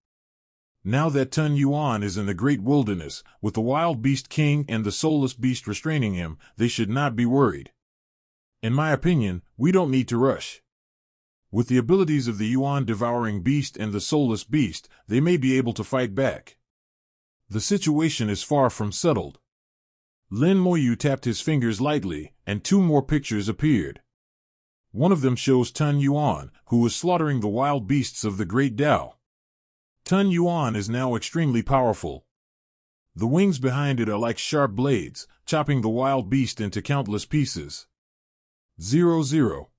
Now that Tun Yuan is in the great wilderness, with the Wild Beast King and the Soulless Beast restraining him, they should not be worried. In my opinion, we don't need to rush. With the abilities of the Yuan-devouring beast and the Soulless Beast, they may be able to fight back. The situation is far from settled. Lin Moyu tapped his fingers lightly, and 2 more pictures appeared. One of them shows Tun Yuan, who is slaughtering the wild beasts of the Great Tao. Tun Yuan is now extremely powerful. The wings behind it are like sharp blades, chopping the wild beast into countless pieces. 0.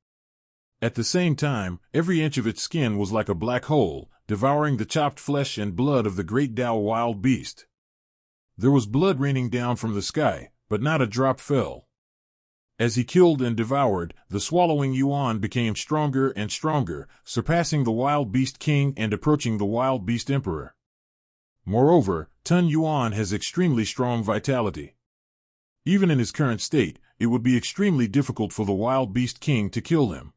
At the same time, every inch of its skin was like a black hole, devouring the chopped flesh and blood of the Great Tao wild beast. There was blood raining down from the sky, but not a drop fell. As he killed and devoured, the swallowing Yuan became stronger and stronger, surpassing the Wild Beast King and approaching the Wild Beast Emperor. Moreover, Tun Yuan has extremely strong vitality. Even in his current state, it would be extremely difficult for the Wild Beast King to kill him.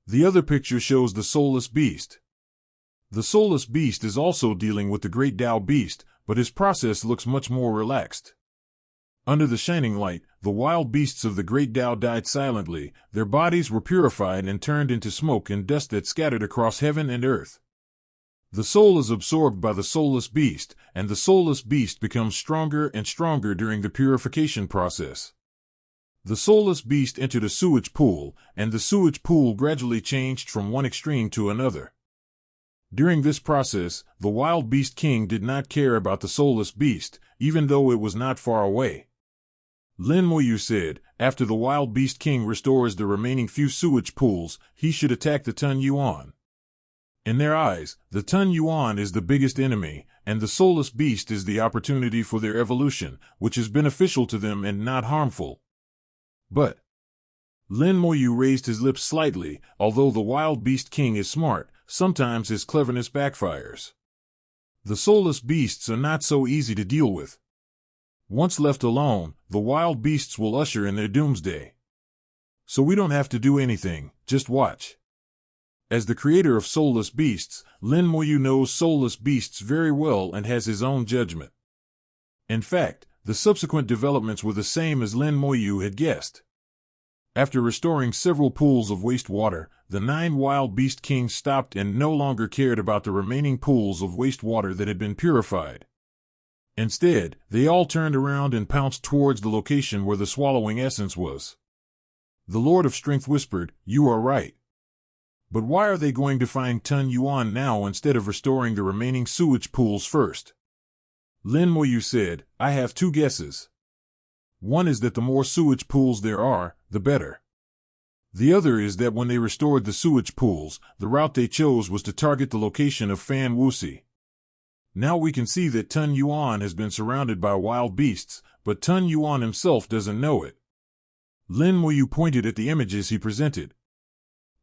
The other picture shows the Soulless Beast. The Soulless Beast is also dealing with the Great Tao Beast, but his process looks much more relaxed. Under the shining light, the wild beasts of the Great Tao died silently, their bodies were purified and turned into smoke and dust that scattered across heaven and earth. The soul is absorbed by the Soulless Beast, and the Soulless Beast becomes stronger and stronger during the purification process. The Soulless Beast entered a sewage pool, and the sewage pool gradually changed from one extreme to another. During this process, the Wild Beast King did not care about the Soulless Beast, even though it was not far away. Lin Moyu said, after the Wild Beast King restores the remaining few sewage pools, he should attack the Tun Yuan. In their eyes, the Tun Yuan is the biggest enemy, and the Soulless Beast is the opportunity for their evolution, which is beneficial to them and not harmful. But Lin Moyu raised his lips slightly. Although the Wild Beast King is smart, sometimes his cleverness backfires. The Soulless Beasts are not so easy to deal with. Once left alone, the wild beasts will usher in their doomsday. So we don't have to do anything, just watch. As the creator of Soulless Beasts, Lin Moyu knows Soulless Beasts very well and has his own judgment. In fact, the subsequent developments were the same as Lin Moyu had guessed. After restoring several pools of wastewater, the 9 Wild Beast Kings stopped and no longer cared about the remaining pools of wastewater that had been purified. Instead, they all turned around and pounced towards the location where the swallowing essence was. The Lord of Strength whispered, "You are right. But why are they going to find Tun Yuan now instead of restoring the remaining sewage pools first?" Lin Moyu said, "I have 2 guesses. One is that the more sewage pools there are, the better. The other is that when they restored the sewage pools, the route they chose was to target the location of Fan Wuxi. Now we can see that Tun Yuan has been surrounded by wild beasts, but Tun Yuan himself doesn't know it." Lin Moyu pointed at the images he presented.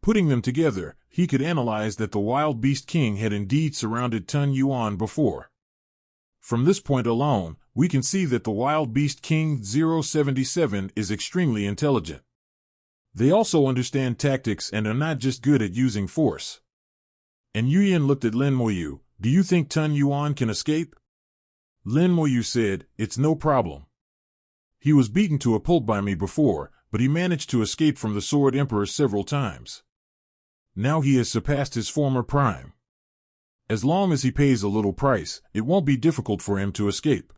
Putting them together, he could analyze that the Wild Beast King had indeed surrounded Tun Yuan before. From this point alone, we can see that the Wild Beast King 077 is extremely intelligent. They also understand tactics and are not just good at using force. And Yuyan looked at Lin Moyu. Do you think Tun Yuan can escape? Lin Moyu said, it's no problem. He was beaten to a pulp by me before, but he managed to escape from the Sword Emperor several times. Now he has surpassed his former prime. As long as he pays a little price, it won't be difficult for him to escape.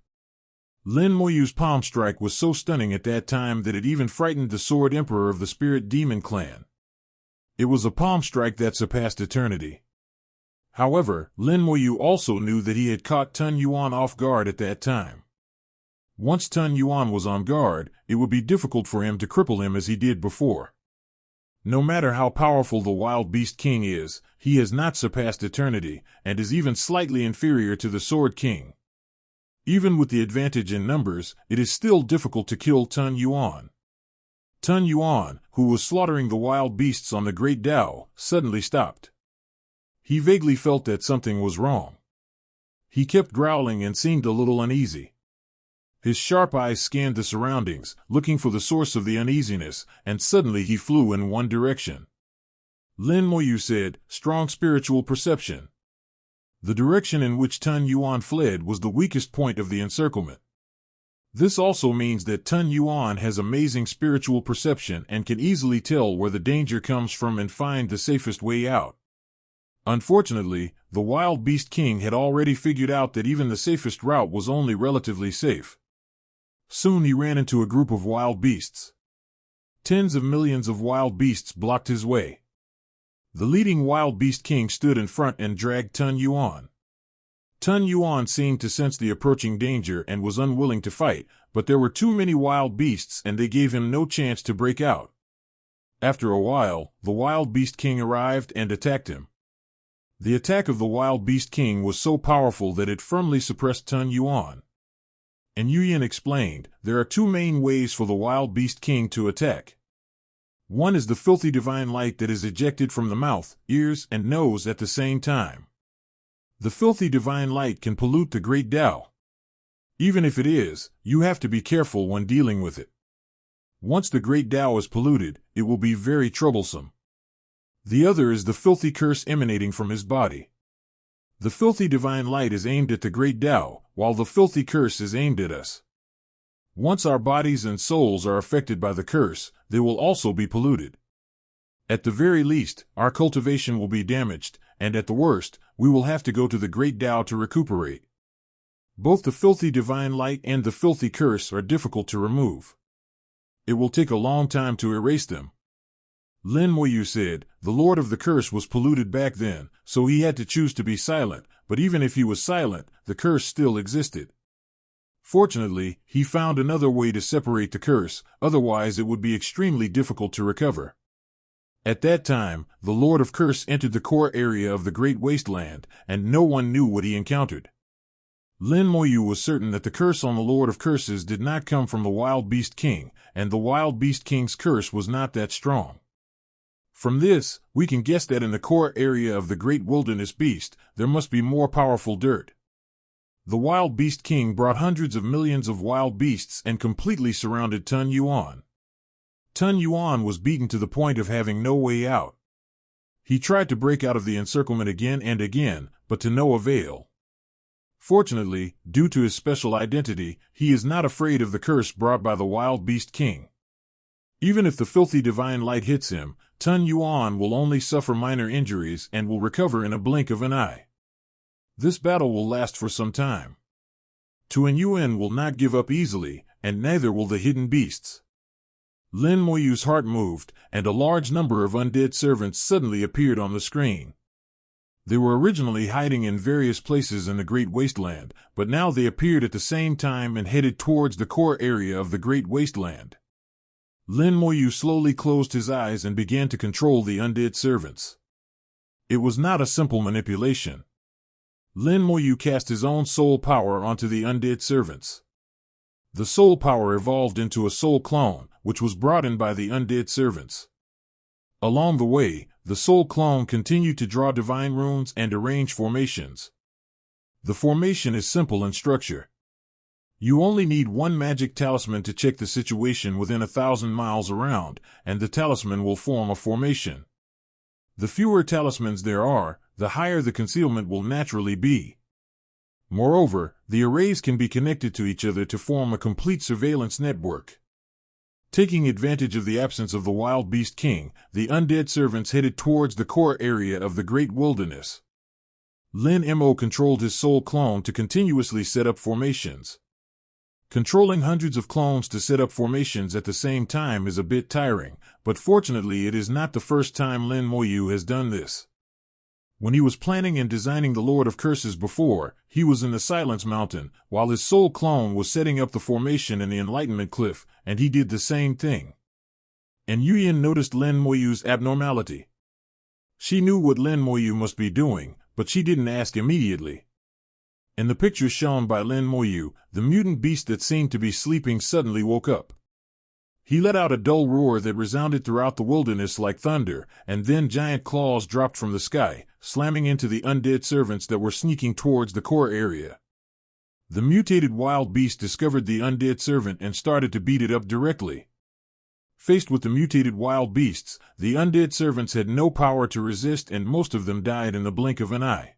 Lin Moyu's palm strike was so stunning at that time that it even frightened the Sword Emperor of the Spirit Demon clan. It was a palm strike that surpassed eternity. However, Lin Moyu also knew that he had caught Tun Yuan off guard at that time. Once Tun Yuan was on guard, it would be difficult for him to cripple him as he did before. No matter how powerful the Wild Beast King is, he has not surpassed eternity, and is even slightly inferior to the Sword King. Even with the advantage in numbers, it is still difficult to kill Tun Yuan. Tun Yuan, who was slaughtering the wild beasts on the Great Dao, suddenly stopped. He vaguely felt that something was wrong. He kept growling and seemed a little uneasy. His sharp eyes scanned the surroundings, looking for the source of the uneasiness, and suddenly he flew in one direction. Lin Moyu said, strong spiritual perception. The direction in which Tun Yuan fled was the weakest point of the encirclement. This also means that Tun Yuan has amazing spiritual perception and can easily tell where the danger comes from and find the safest way out. Unfortunately, the Wild Beast King had already figured out that even the safest route was only relatively safe. Soon he ran into a group of wild beasts. Tens of millions of wild beasts blocked his way. The leading Wild Beast King stood in front and dragged Tun Yuan. Tun Yuan seemed to sense the approaching danger and was unwilling to fight, but there were too many wild beasts and they gave him no chance to break out. After a while, the Wild Beast King arrived and attacked him. The attack of the Wild Beast King was so powerful that it firmly suppressed Tun Yuan. And Yuyan explained, there are two main ways for the Wild Beast King to attack. One is the filthy divine light that is ejected from the mouth, ears, and nose at the same time. The filthy divine light can pollute the Great Dao. Even if it is, you have to be careful when dealing with it. Once the Great Dao is polluted, it will be very troublesome. The other is the filthy curse emanating from his body. The filthy divine light is aimed at the Great Dao, while the filthy curse is aimed at us. Once our bodies and souls are affected by the curse, they will also be polluted. At the very least, our cultivation will be damaged, and at the worst, we will have to go to the Great Dao to recuperate. Both the filthy divine light and the filthy curse are difficult to remove. It will take a long time to erase them. Lin Moyu said, the Lord of the Curse was polluted back then, so he had to choose to be silent, but even if he was silent, the curse still existed. Fortunately, he found another way to separate the curse, otherwise it would be extremely difficult to recover. At that time, the Lord of Curse entered the core area of the Great Wasteland, and no one knew what he encountered. Lin Moyu was certain that the curse on the Lord of Curses did not come from the Wild Beast King, and the Wild Beast King's curse was not that strong. From this, we can guess that in the core area of the Great Wilderness Beast, there must be more powerful dirt. The Wild Beast King brought hundreds of millions of wild beasts and completely surrounded Tun Yuan. Tun Yuan was beaten to the point of having no way out. He tried to break out of the encirclement again and again, but to no avail. Fortunately, due to his special identity, he is not afraid of the curse brought by the Wild Beast King. Even if the filthy divine light hits him, Tun Yuan will only suffer minor injuries and will recover in a blink of an eye. This battle will last for some time. Tun Yuan will not give up easily, and neither will the hidden beasts. Lin Moyu's heart moved, and a large number of undead servants suddenly appeared on the screen. They were originally hiding in various places in the Great Wasteland, but now they appeared at the same time and headed towards the core area of the Great Wasteland. Lin Moyu slowly closed his eyes and began to control the undead servants. It was not a simple manipulation. Lin Moyu cast his own soul power onto the undead servants. The soul power evolved into a soul clone, which was brought in by the undead servants. Along the way, the soul clone continued to draw divine runes and arrange formations. The formation is simple in structure. You only need one magic talisman to check the situation within 1,000 miles around, and the talisman will form a formation. The fewer talismans there are, the higher the concealment will naturally be. Moreover, the arrays can be connected to each other to form a complete surveillance network. Taking advantage of the absence of the Wild Beast King, the undead servants headed towards the core area of the Great Wilderness. Lin Mo controlled his soul clone to continuously set up formations. Controlling hundreds of clones to set up formations at the same time is a bit tiring, but fortunately it is not the first time Lin Moyu has done this. When he was planning and designing the Lord of Curses before, he was in the Silence Mountain, while his soul clone was setting up the formation in the Enlightenment Cliff, and he did the same thing. And Yuyin noticed Lin Moyu's abnormality. She knew what Lin Moyu must be doing, but she didn't ask immediately. In the picture shown by Lin Moyu, the mutant beast that seemed to be sleeping suddenly woke up. He let out a dull roar that resounded throughout the wilderness like thunder, and then giant claws dropped from the sky, slamming into the undead servants that were sneaking towards the core area. The mutated wild beast discovered the undead servant and started to beat it up directly. Faced with the mutated wild beasts, the undead servants had no power to resist, and most of them died in the blink of an eye.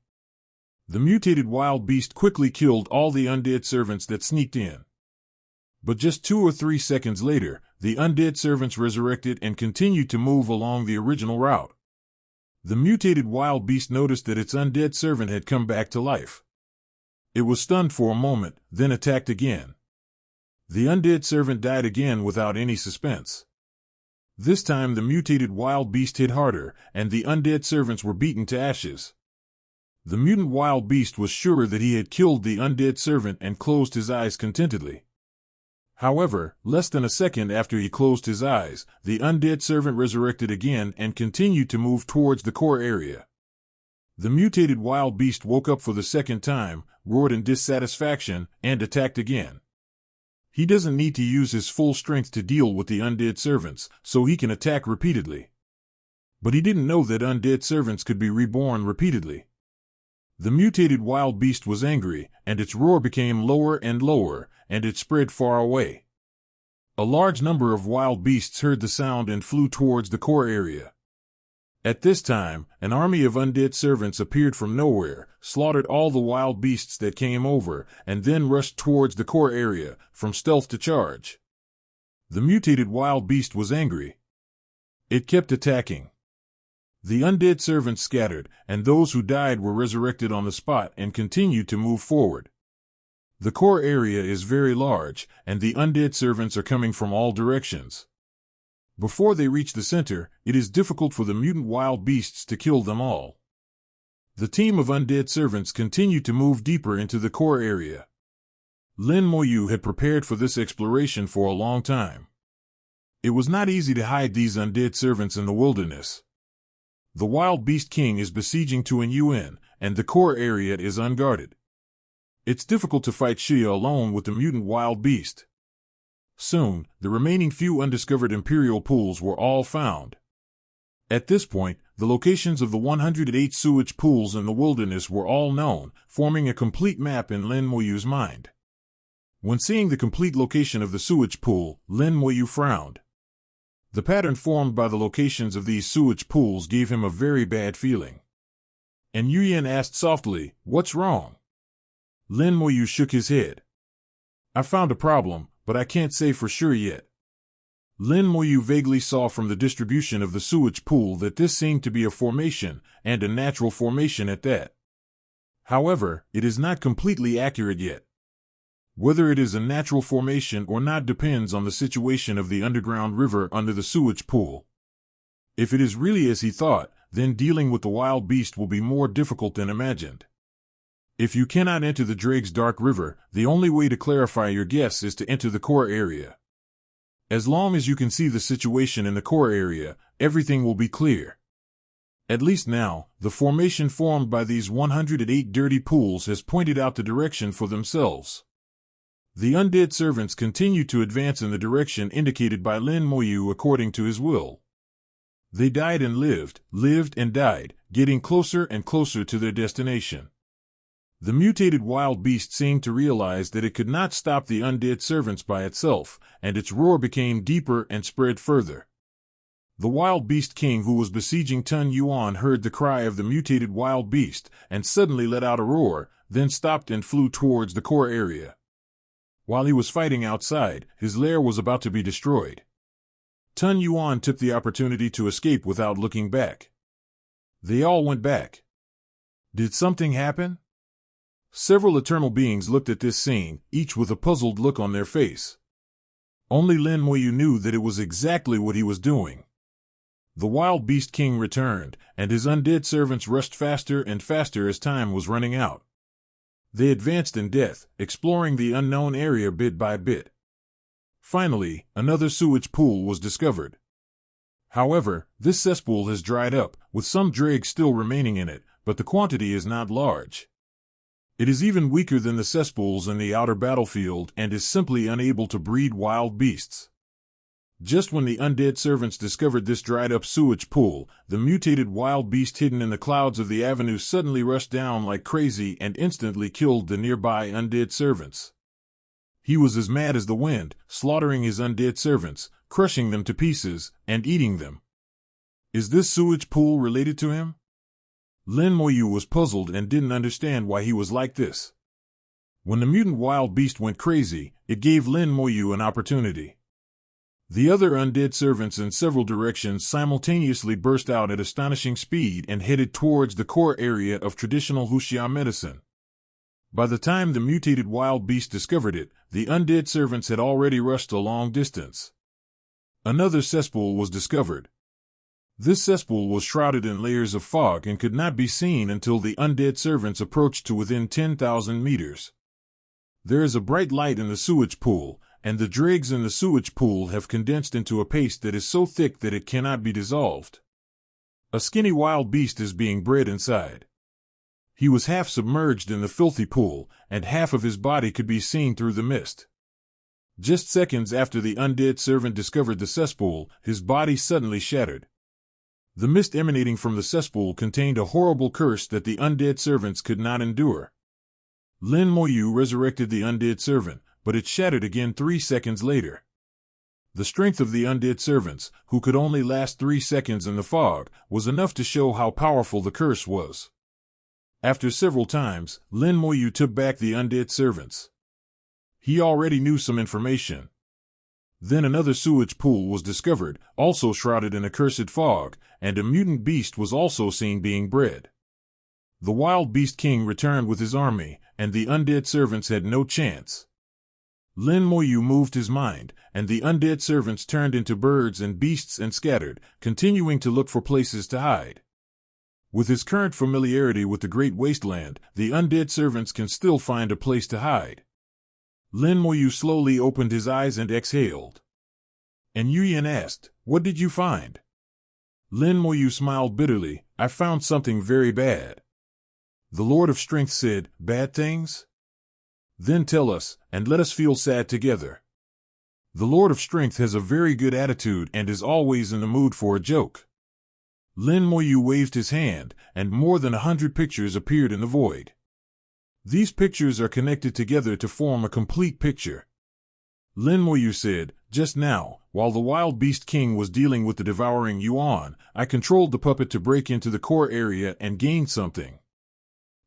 The mutated wild beast quickly killed all the undead servants that sneaked in. But just 2 or 3 seconds later, the undead servants resurrected and continued to move along the original route. The mutated wild beast noticed that its undead servant had come back to life. It was stunned for a moment, then attacked again. The undead servant died again without any suspense. This time the mutated wild beast hit harder, and the undead servants were beaten to ashes. The mutant wild beast was sure that he had killed the undead servant and closed his eyes contentedly. However, less than a second after he closed his eyes, the undead servant resurrected again and continued to move towards the core area. The mutated wild beast woke up for the second time, roared in dissatisfaction, and attacked again. He doesn't need to use his full strength to deal with the undead servants, so he can attack repeatedly. But he didn't know that undead servants could be reborn repeatedly. The mutated wild beast was angry, and its roar became lower and lower, and it spread far away. A large number of wild beasts heard the sound and flew towards the core area. At this time, an army of undead servants appeared from nowhere, slaughtered all the wild beasts that came over, and then rushed towards the core area, from stealth to charge. The mutated wild beast was angry. It kept attacking. The undead servants scattered, and those who died were resurrected on the spot and continued to move forward. The core area is very large, and the undead servants are coming from all directions. Before they reach the center, it is difficult for the mutant wild beasts to kill them all. The team of undead servants continued to move deeper into the core area. Lin Moyu had prepared for this exploration for a long time. It was not easy to hide these undead servants in the wilderness. The Wild Beast King is besieging Tuanyuan, and the core area is unguarded. It's difficult to fight Shia alone with the mutant wild beast. Soon, the remaining few undiscovered Imperial pools were all found. At this point, the locations of the 108 sewage pools in the wilderness were all known, forming a complete map in Lin Moyu's mind. When seeing the complete location of the sewage pool, Lin Moyu frowned. The pattern formed by the locations of these sewage pools gave him a very bad feeling. And Yuyan asked softly, "What's wrong?" Lin Moyu shook his head. "I found a problem, but I can't say for sure yet." Lin Moyu vaguely saw from the distribution of the sewage pool that this seemed to be a formation, and a natural formation at that. However, it is not completely accurate yet. Whether it is a natural formation or not depends on the situation of the underground river under the sewage pool. If it is really as he thought, then dealing with the wild beast will be more difficult than imagined. If you cannot enter the Drake's Dark River, the only way to clarify your guess is to enter the core area. As long as you can see the situation in the core area, everything will be clear. At least now, the formation formed by these 108 dirty pools has pointed out the direction for themselves. The undead servants continue to advance in the direction indicated by Lin Moyu according to his will. They died and lived, lived and died, getting closer and closer to their destination. The mutated wild beast seemed to realize that it could not stop the undead servants by itself, and its roar became deeper and spread further. The wild beast king who was besieging Tun Yuan heard the cry of the mutated wild beast, and suddenly let out a roar, then stopped and flew towards the core area. While he was fighting outside, his lair was about to be destroyed. Tun Yuan took the opportunity to escape without looking back. They all went back. Did something happen? Several eternal beings looked at this scene, each with a puzzled look on their face. Only Lin Moyu knew that it was exactly what he was doing. The wild beast king returned, and his undead servants rushed faster and faster as time was running out. They advanced in death, exploring the unknown area bit by bit. Finally, another sewage pool was discovered. However, this cesspool has dried up, with some dregs still remaining in it, but the quantity is not large. It is even weaker than the cesspools in the outer battlefield and is simply unable to breed wild beasts. Just when the undead servants discovered this dried-up sewage pool, the mutated wild beast hidden in the clouds of the avenue suddenly rushed down like crazy and instantly killed the nearby undead servants. He was as mad as the wind, slaughtering his undead servants, crushing them to pieces, and eating them. Is this sewage pool related to him? Lin Moyu was puzzled and didn't understand why he was like this. When the mutant wild beast went crazy, it gave Lin Moyu an opportunity. The other undead servants in several directions simultaneously burst out at astonishing speed and headed towards the core area of traditional Wuxia medicine. By the time the mutated wild beast discovered it, the undead servants had already rushed a long distance. Another cesspool was discovered. This cesspool was shrouded in layers of fog and could not be seen until the undead servants approached to within 10,000 meters. There is a bright light in the sewage pool, and the dregs in the sewage pool have condensed into a paste that is so thick that it cannot be dissolved. A skinny wild beast is being bred inside. He was half submerged in the filthy pool, and half of his body could be seen through the mist. Just seconds after the undead servant discovered the cesspool, his body suddenly shattered. The mist emanating from the cesspool contained a horrible curse that the undead servants could not endure. Lin Moyu resurrected the undead servant, but it shattered again 3 seconds later. The strength of the undead servants, who could only last 3 seconds in the fog, was enough to show how powerful the curse was. After several times, Lin Moyu took back the undead servants. He already knew some information. Then another sewage pool was discovered, also shrouded in accursed fog, and a mutant beast was also seen being bred. The wild beast king returned with his army, and the undead servants had no chance. Lin Moyu moved his mind, and the undead servants turned into birds and beasts and scattered, continuing to look for places to hide. With his current familiarity with the Great Wasteland, the undead servants can still find a place to hide. Lin Moyu slowly opened his eyes and exhaled. And Yuyan asked, "What did you find?" Lin Moyu smiled bitterly, "I found something very bad." The Lord of Strength said, "Bad things? Then tell us, and let us feel sad together." The Lord of Strength has a very good attitude and is always in the mood for a joke. Lin Moyu waved his hand, and more than 100 pictures appeared in the void. These pictures are connected together to form a complete picture. Lin Moyu said, "Just now, while the wild beast king was dealing with the devouring Yuan, I controlled the puppet to break into the core area and gain something.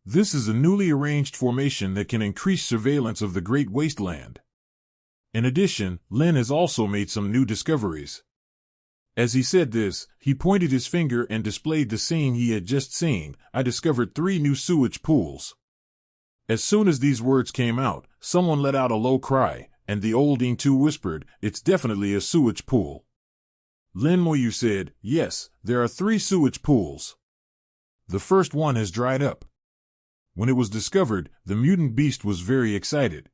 This is a newly arranged formation that can increase surveillance of the Great Wasteland. In addition, Lin has also made some new discoveries." As he said this, he pointed his finger and displayed the scene he had just seen. "I discovered 3 new sewage pools." As soon as these words came out, someone let out a low cry, and the old Ing-Tu whispered, "It's definitely a sewage pool." Lin Moyu said, "Yes, there are 3 sewage pools. The first one has dried up." When it was discovered, the mutant beast was very excited.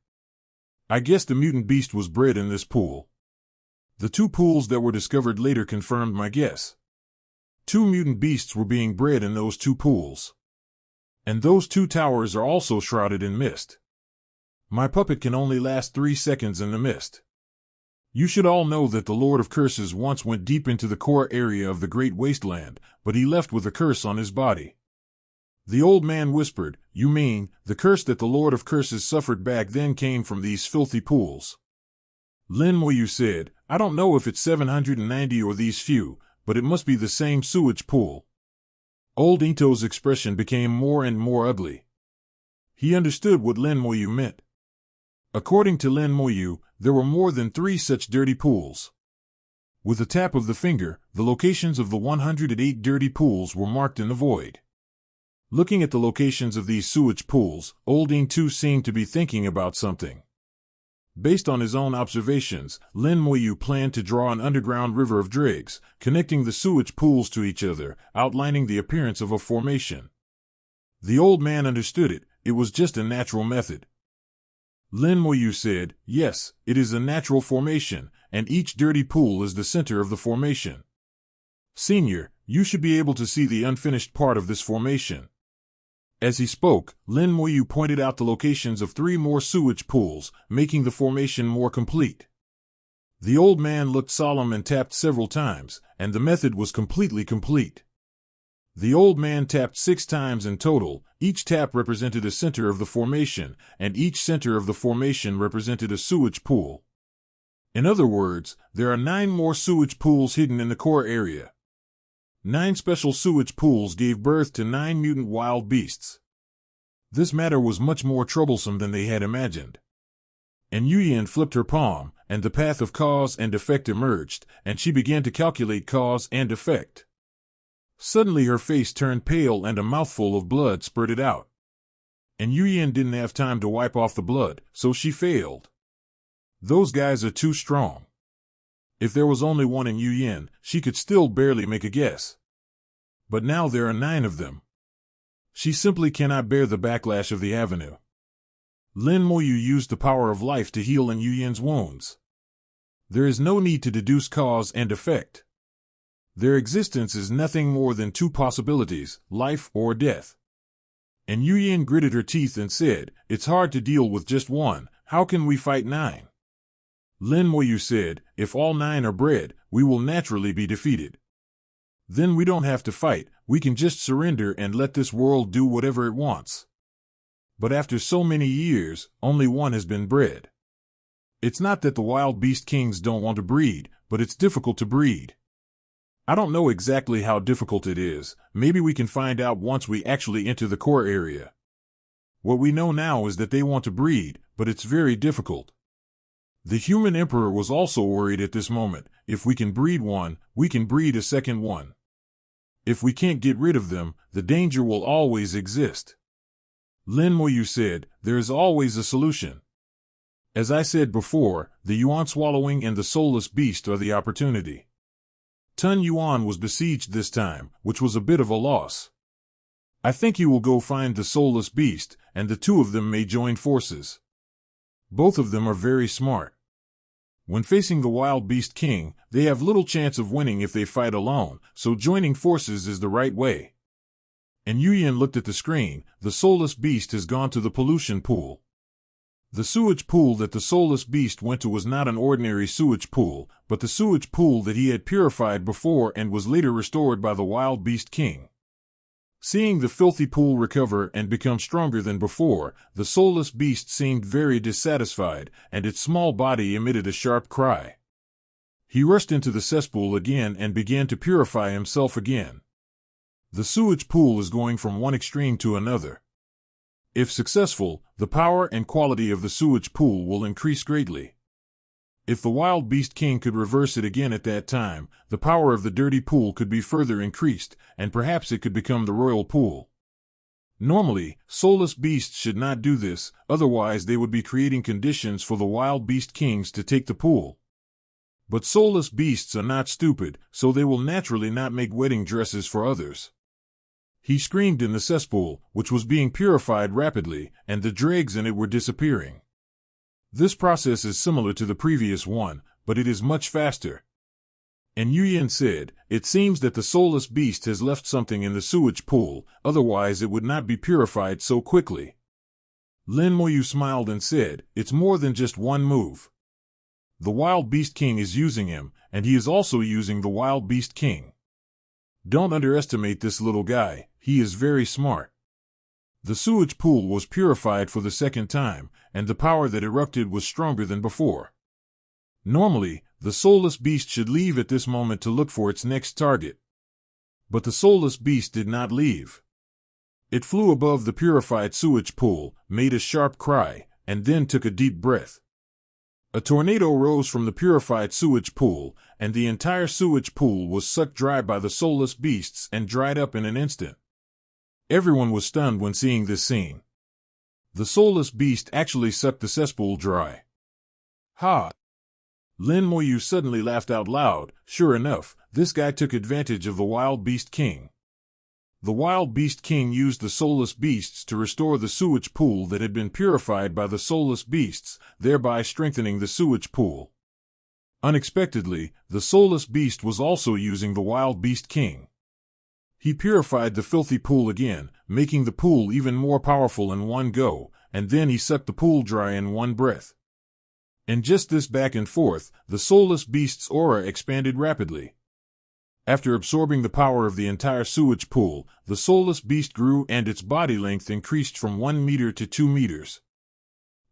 "I guess the mutant beast was bred in this pool." The 2 pools that were discovered later confirmed my guess. 2 mutant beasts were being bred in those 2 pools. And those 2 towers are also shrouded in mist. My puppet can only last 3 seconds in the mist. You should all know that the Lord of Curses once went deep into the core area of the Great Wasteland, but he left with a curse on his body. The old man whispered, "You mean, the curse that the Lord of Curses suffered back then came from these filthy pools?" Lin Moyu said, "I don't know if it's 790 or these few, but it must be the same sewage pool." Old Ito's expression became more and more ugly. He understood what Lin Moyu meant. According to Lin Moyu, there were more than 3 such dirty pools. With a tap of the finger, the locations of the 108 dirty pools were marked in the void. Looking at the locations of these sewage pools, Old Ito seemed to be thinking about something. Based on his own observations, Lin Moyu planned to draw an underground river of dregs, connecting the sewage pools to each other, outlining the appearance of a formation. The old man understood it. It was just a natural method. Lin Moyu said, "Yes, it is a natural formation, and each dirty pool is the center of the formation. Senior, you should be able to see the unfinished part of this formation." As he spoke, Lin Moyu pointed out the locations of 3 more sewage pools, making the formation more complete. The old man looked solemn and tapped several times, and the method was completely complete. The old man tapped 6 times in total. Each tap represented a center of the formation, and each center of the formation represented a sewage pool. In other words, there are 9 more sewage pools hidden in the core area. 9 special sewage pools gave birth to 9 mutant wild beasts. This matter was much more troublesome than they had imagined. And Yuyan flipped her palm, and the path of cause and effect emerged, and she began to calculate cause and effect. Suddenly her face turned pale and a mouthful of blood spurted out. And Yuyan didn't have time to wipe off the blood, so she failed. Those guys are too strong. If there was only one in Yuyan, she could still barely make a guess. But now there are 9 of them. She simply cannot bear the backlash of the avenue. Lin Moyu used the power of life to heal in Yuyan's wounds. There is no need to deduce cause and effect. Their existence is nothing more than 2 possibilities, life or death. And Yuyan gritted her teeth and said, "It's hard to deal with just one. How can we fight 9? Lin Moyu said, "If all 9 are bred, we will naturally be defeated. Then we don't have to fight, we can just surrender and let this world do whatever it wants." But after so many years, only one has been bred. It's not that the wild beast kings don't want to breed, but it's difficult to breed. I don't know exactly how difficult it is. Maybe we can find out once we actually enter the core area. What we know now is that they want to breed, but it's very difficult. The human emperor was also worried at this moment. If we can breed one, we can breed a second one. If we can't get rid of them, the danger will always exist. Lin Moyu said, "There is always a solution. As I said before, the Yuan swallowing and the soulless beast are the opportunity." Tun Yuan was besieged this time, which was a bit of a loss. I think he will go find the soulless beast, and the 2 of them may join forces. Both of them are very smart. When facing the wild beast king, they have little chance of winning if they fight alone, so joining forces is the right way. And Yuyan looked at the screen. The soulless beast has gone to the pollution pool. The sewage pool that the soulless beast went to was not an ordinary sewage pool, but the sewage pool that he had purified before and was later restored by the wild beast king. Seeing the filthy pool recover and become stronger than before, the soulless beast seemed very dissatisfied, and its small body emitted a sharp cry. He rushed into the cesspool again and began to purify himself again. The sewage pool is going from one extreme to another. If successful, the power and quality of the sewage pool will increase greatly. If the wild beast king could reverse it again at that time, the power of the dirty pool could be further increased, and perhaps it could become the royal pool. Normally, soulless beasts should not do this, otherwise they would be creating conditions for the wild beast kings to take the pool. But soulless beasts are not stupid, so they will naturally not make wedding dresses for others. He screamed in the cesspool, which was being purified rapidly, and the dregs in it were disappearing. This process is similar to the previous one, but it is much faster. And Yuyan said, "It seems that the soulless beast has left something in the sewage pool, otherwise it would not be purified so quickly." Lin Moyu smiled and said, "It's more than just one move. The Wild Beast King is using him, and he is also using the Wild Beast King. Don't underestimate this little guy, he is very smart. The sewage pool was purified for the second time, and the power that erupted was stronger than before. Normally, the soulless beast should leave at this moment to look for its next target. But the soulless beast did not leave. It flew above the purified sewage pool, made a sharp cry, and then took a deep breath. A tornado rose from the purified sewage pool, and the entire sewage pool was sucked dry by the soulless beasts and dried up in an instant. Everyone was stunned when seeing this scene. The soulless beast actually sucked the cesspool dry. Ha! Lin Moyu suddenly laughed out loud. Sure enough, this guy took advantage of the Wild Beast King. The Wild Beast King used the soulless beasts to restore the sewage pool that had been purified by the soulless beasts, thereby strengthening the sewage pool. Unexpectedly, the soulless beast was also using the Wild Beast King. He purified the filthy pool again, making the pool even more powerful in one go, and then he sucked the pool dry in one breath. In just this back and forth, the soulless beast's aura expanded rapidly. After absorbing the power of the entire sewage pool, the soulless beast grew and its body length increased from 1 meter to 2 meters.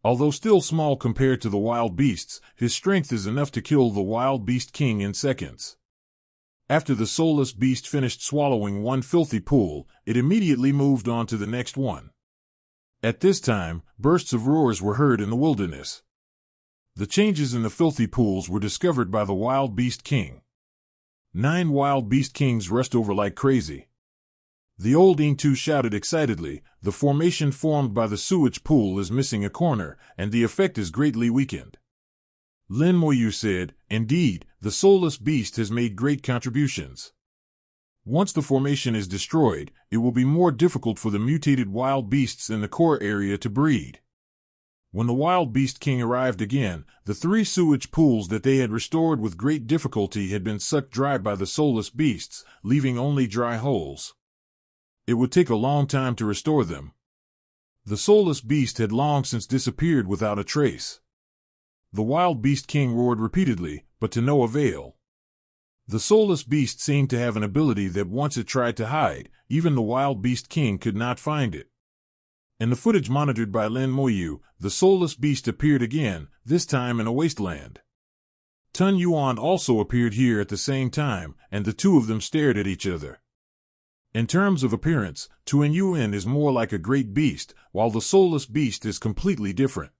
Although still small compared to the wild beasts, his strength is enough to kill the Wild Beast King in seconds. After the soulless beast finished swallowing one filthy pool, it immediately moved on to the next one. At this time, bursts of roars were heard in the wilderness. The changes in the filthy pools were discovered by the Wild Beast King. 9 Wild Beast Kings rushed over like crazy. The old thru shouted excitedly, "The formation formed by the sewage pool is missing a corner, and the effect is greatly weakened." Lin Moyu said, "Indeed, the soulless beast has made great contributions. Once the formation is destroyed, it will be more difficult for the mutated wild beasts in the core area to breed." When the Wild Beast King arrived again, the 3 sewage pools that they had restored with great difficulty had been sucked dry by the soulless beasts, leaving only dry holes. It would take a long time to restore them. The soulless beast had long since disappeared without a trace. The Wild Beast King roared repeatedly, but to no avail. The soulless beast seemed to have an ability that once it tried to hide, even the Wild Beast King could not find it. In the footage monitored by Lin Moyu, the soulless beast appeared again, this time in a wasteland. Tun Yuan also appeared here at the same time, and the two of them stared at each other. In terms of appearance, Tun Yuan is more like a great beast, while the soulless beast is completely different.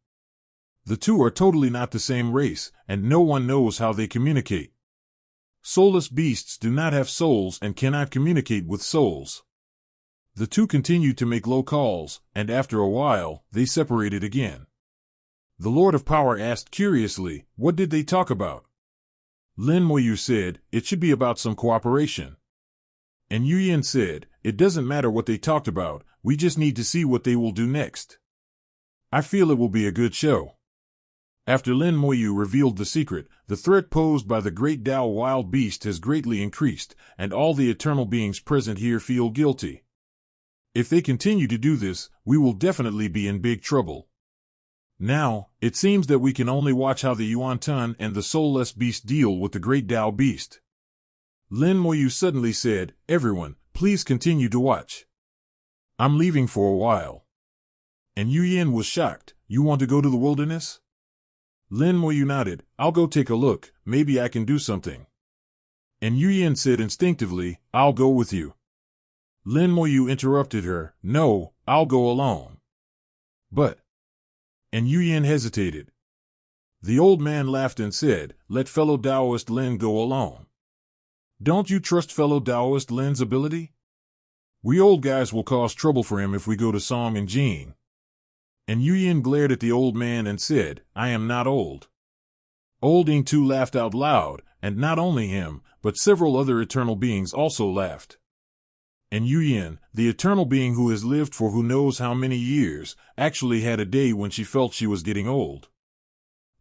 The two are totally not the same race, and no one knows how they communicate. Soulless beasts do not have souls and cannot communicate with souls. The two continued to make low calls, and after a while, they separated again. The Lord of Power asked curiously, "What did they talk about?" Lin Moyu said, "It should be about some cooperation." And Yu Yin said, "It doesn't matter what they talked about, we just need to see what they will do next. I feel it will be a good show." After Lin Moyu revealed the secret, the threat posed by the great Tao wild beast has greatly increased, and all the eternal beings present here feel guilty. If they continue to do this, we will definitely be in big trouble. Now, it seems that we can only watch how the Yuan Tun and the soulless beast deal with the great Tao beast. Lin Moyu suddenly said, "Everyone, please continue to watch. I'm leaving for a while." And Yu Yin was shocked. "You want to go to the wilderness?" Lin Moyu nodded. "I'll go take a look, maybe I can do something." And Yu Yin said instinctively, "I'll go with you." Lin Moyu interrupted her, "No, I'll go alone." "But—" And Yu Yin hesitated. The old man laughed and said, "Let fellow Taoist Lin go alone. Don't you trust fellow Taoist Lin's ability? We old guys will cause trouble for him if we go to Song and Jing." And Yu Yin glared at the old man and said, "I am not old." Old thru laughed out loud, and not only him, but several other eternal beings also laughed. And Yu Yin, the eternal being who has lived for who knows how many years, actually had a day when she felt she was getting old.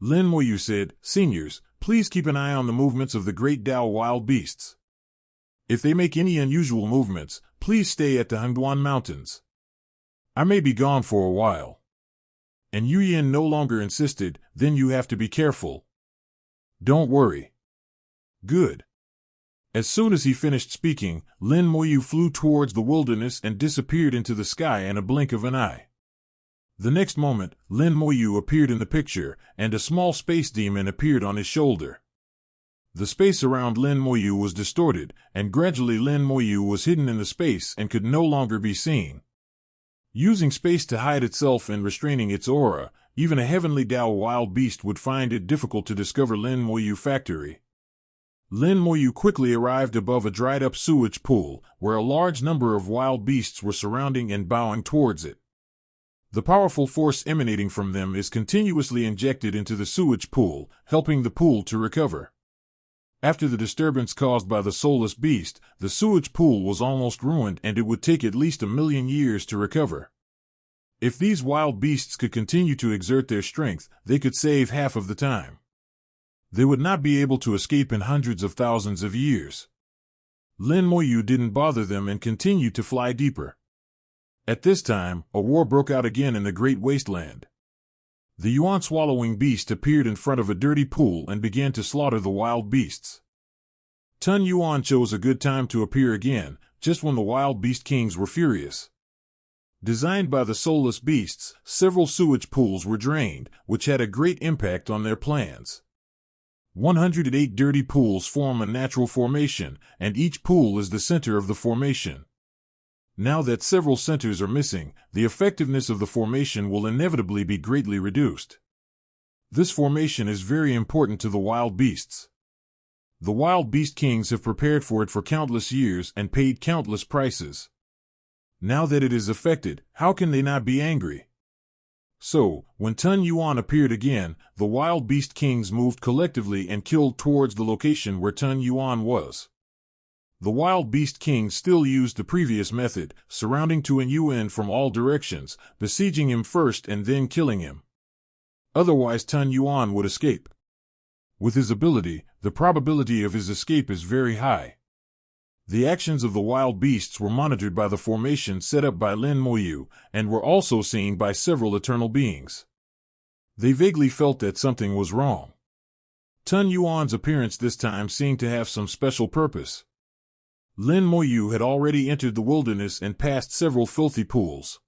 Lin Moyu said, "Seniors, please keep an eye on the movements of the great Tao wild beasts. If they make any unusual movements, please stay at the Hengduan Mountains. I may be gone for a while." And Yu Yin no longer insisted, "Then you have to be careful." Don't worry. Good. As soon as he finished speaking, Lin Moyu flew towards the wilderness and disappeared into the sky in a blink of an eye. The next moment, Lin Moyu appeared in the picture, and a small space demon appeared on his shoulder. The space around Lin Moyu was distorted, and gradually Lin Moyu was hidden in the space and could no longer be seen. Using space to hide itself and restraining its aura, even a heavenly Dao wild beast would find it difficult to discover Lin Moyu factory. Lin Moyu quickly arrived above a dried-up sewage pool, where a large number of wild beasts were surrounding and bowing towards it. The powerful force emanating from them is continuously injected into the sewage pool, helping the pool to recover. After the disturbance caused by the soulless beast, the sewage pool was almost ruined and it would take at least 1,000,000 years to recover. If these wild beasts could continue to exert their strength, they could save half of the time. They would not be able to escape in hundreds of thousands of years. Lin Moyu didn't bother them and continued to fly deeper. At this time, a war broke out again in the Great Wasteland. The yuan-swallowing beast appeared in front of a dirty pool and began to slaughter the wild beasts. Tun Yuan chose a good time to appear again, just when the wild beast kings were furious. Designed by the soulless beasts, several sewage pools were drained, which had a great impact on their plans. 108 dirty pools form a natural formation, and each pool is the center of the formation. Now that several centers are missing, the effectiveness of the formation will inevitably be greatly reduced. This formation is very important to the wild beasts. The wild beast kings have prepared for it for countless years and paid countless prices. Now that it is affected, how can they not be angry? So, when Tun Yuan appeared again, the wild beast kings moved collectively and killed towards the location where Tun Yuan was. The wild beast kings still used the previous method, surrounding Tun Yuan from all directions, besieging him first and then killing him. Otherwise Tun Yuan would escape. With his ability, the probability of his escape is very high. The actions of the wild beasts were monitored by the formation set up by Lin Moyu, and were also seen by several eternal beings. They vaguely felt that something was wrong. Tun Yuan's appearance this time seemed to have some special purpose. Lin Moyu had already entered the wilderness and passed several filthy pools.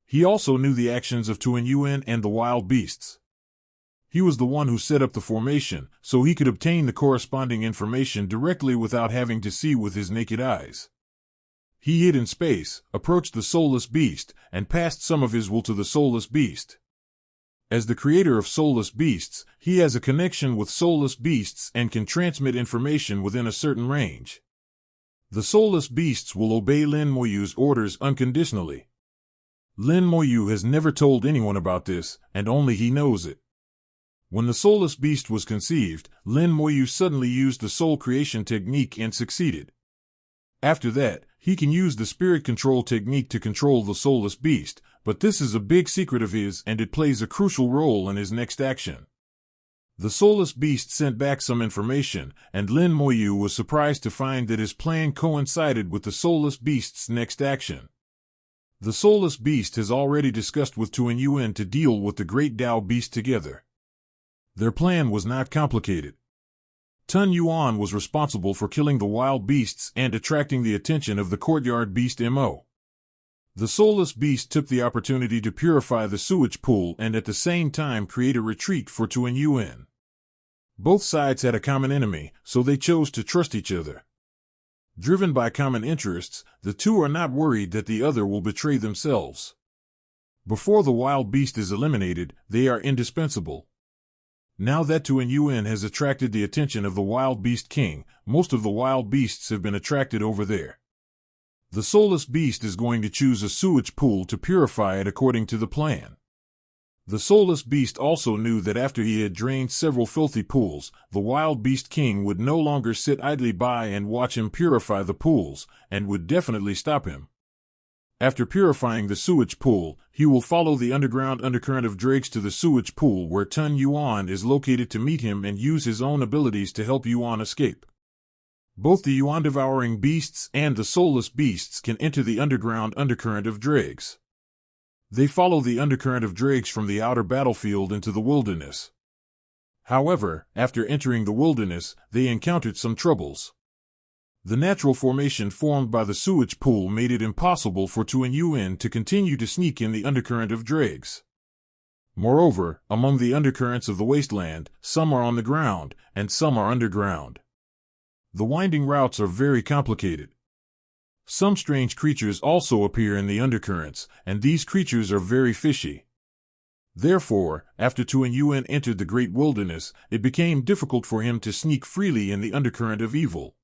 He also knew the actions of Tun Yuan and the wild beasts. He was the one who set up the formation, so he could obtain the corresponding information directly without having to see with his naked eyes. He hid in space, approached the soulless beast, and passed some of his will to the soulless beast. As the creator of soulless beasts, he has a connection with soulless beasts and can transmit information within a certain range. The soulless beasts will obey Lin Moyu's orders unconditionally. Lin Moyu has never told anyone about this, and only he knows it. When the soulless beast was conceived, Lin Moyu suddenly used the soul creation technique and succeeded. After that, he can use the spirit control technique to control the soulless beast, but this is a big secret of his and it plays a crucial role in his next action. The soulless beast sent back some information, and Lin Moyu was surprised to find that his plan coincided with the soulless beast's next action. The soulless beast has already discussed with Tun Yuan to deal with the great Dao beast together. Their plan was not complicated. Tun Yuan was responsible for killing the wild beasts and attracting the attention of the courtyard beast Mo. The soulless beast took the opportunity to purify the sewage pool and at the same time create a retreat for Tun Yuan. Both sides had a common enemy, so they chose to trust each other. Driven by common interests, the two are not worried that the other will betray themselves. Before the wild beast is eliminated, they are indispensable. Now that Tun Yuan has attracted the attention of the wild beast king, most of the wild beasts have been attracted over there. The soulless beast is going to choose a sewage pool to purify it according to the plan. The soulless beast also knew that after he had drained several filthy pools, the wild beast king would no longer sit idly by and watch him purify the pools, and would definitely stop him. After purifying the sewage pool, he will follow the underground undercurrent of dregs to the sewage pool where Tun Yuan is located to meet him and use his own abilities to help Yuan escape. Both the yuan-devouring beasts and the soulless beasts can enter the underground undercurrent of dregs. They follow the undercurrent of dregs from the outer battlefield into the wilderness. However, after entering the wilderness, they encountered some troubles. The natural formation formed by the sewage pool made it impossible for Tu and Yuen to continue to sneak in the undercurrent of dregs. Moreover, among the undercurrents of the wasteland, some are on the ground, and some are underground. The winding routes are very complicated. Some strange creatures also appear in the undercurrents, and these creatures are very fishy. Therefore, after Tu and Yuen entered the great wilderness, it became difficult for him to sneak freely in the undercurrent of evil.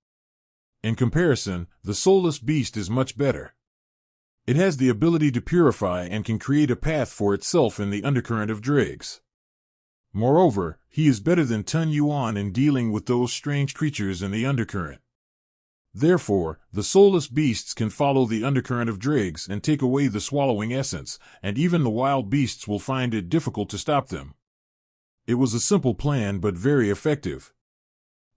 In comparison, the soulless beast is much better. It has the ability to purify and can create a path for itself in the undercurrent of dregs. Moreover, he is better than Tun Yuan in dealing with those strange creatures in the undercurrent. Therefore, the soulless beasts can follow the undercurrent of dregs and take away the swallowing essence, and even the wild beasts will find it difficult to stop them. It was a simple plan but very effective.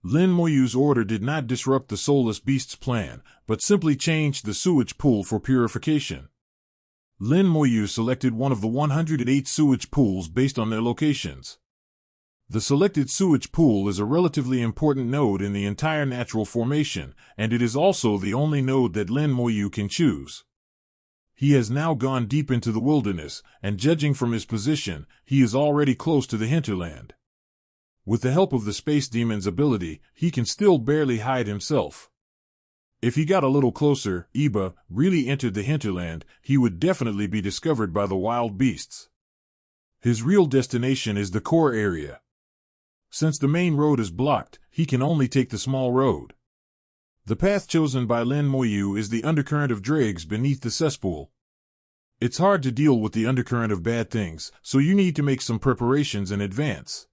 Lin Moyu's order did not disrupt the soulless beast's plan, but simply changed the sewage pool for purification. Lin Moyu selected one of the 108 sewage pools based on their locations. The selected sewage pool is a relatively important node in the entire natural formation, and it is also the only node that Lin Moyu can choose. He has now gone deep into the wilderness, and judging from his position, he is already close to the hinterland. With the help of the Space Demon's ability, he can still barely hide himself. If he got a little closer, Iba really entered the hinterland, he would definitely be discovered by the wild beasts. His real destination is the core area. Since the main road is blocked, he can only take the small road. The path chosen by Lin Moyu is the undercurrent of dregs beneath the cesspool. It's hard to deal with the undercurrent of bad things, so you need to make some preparations in advance.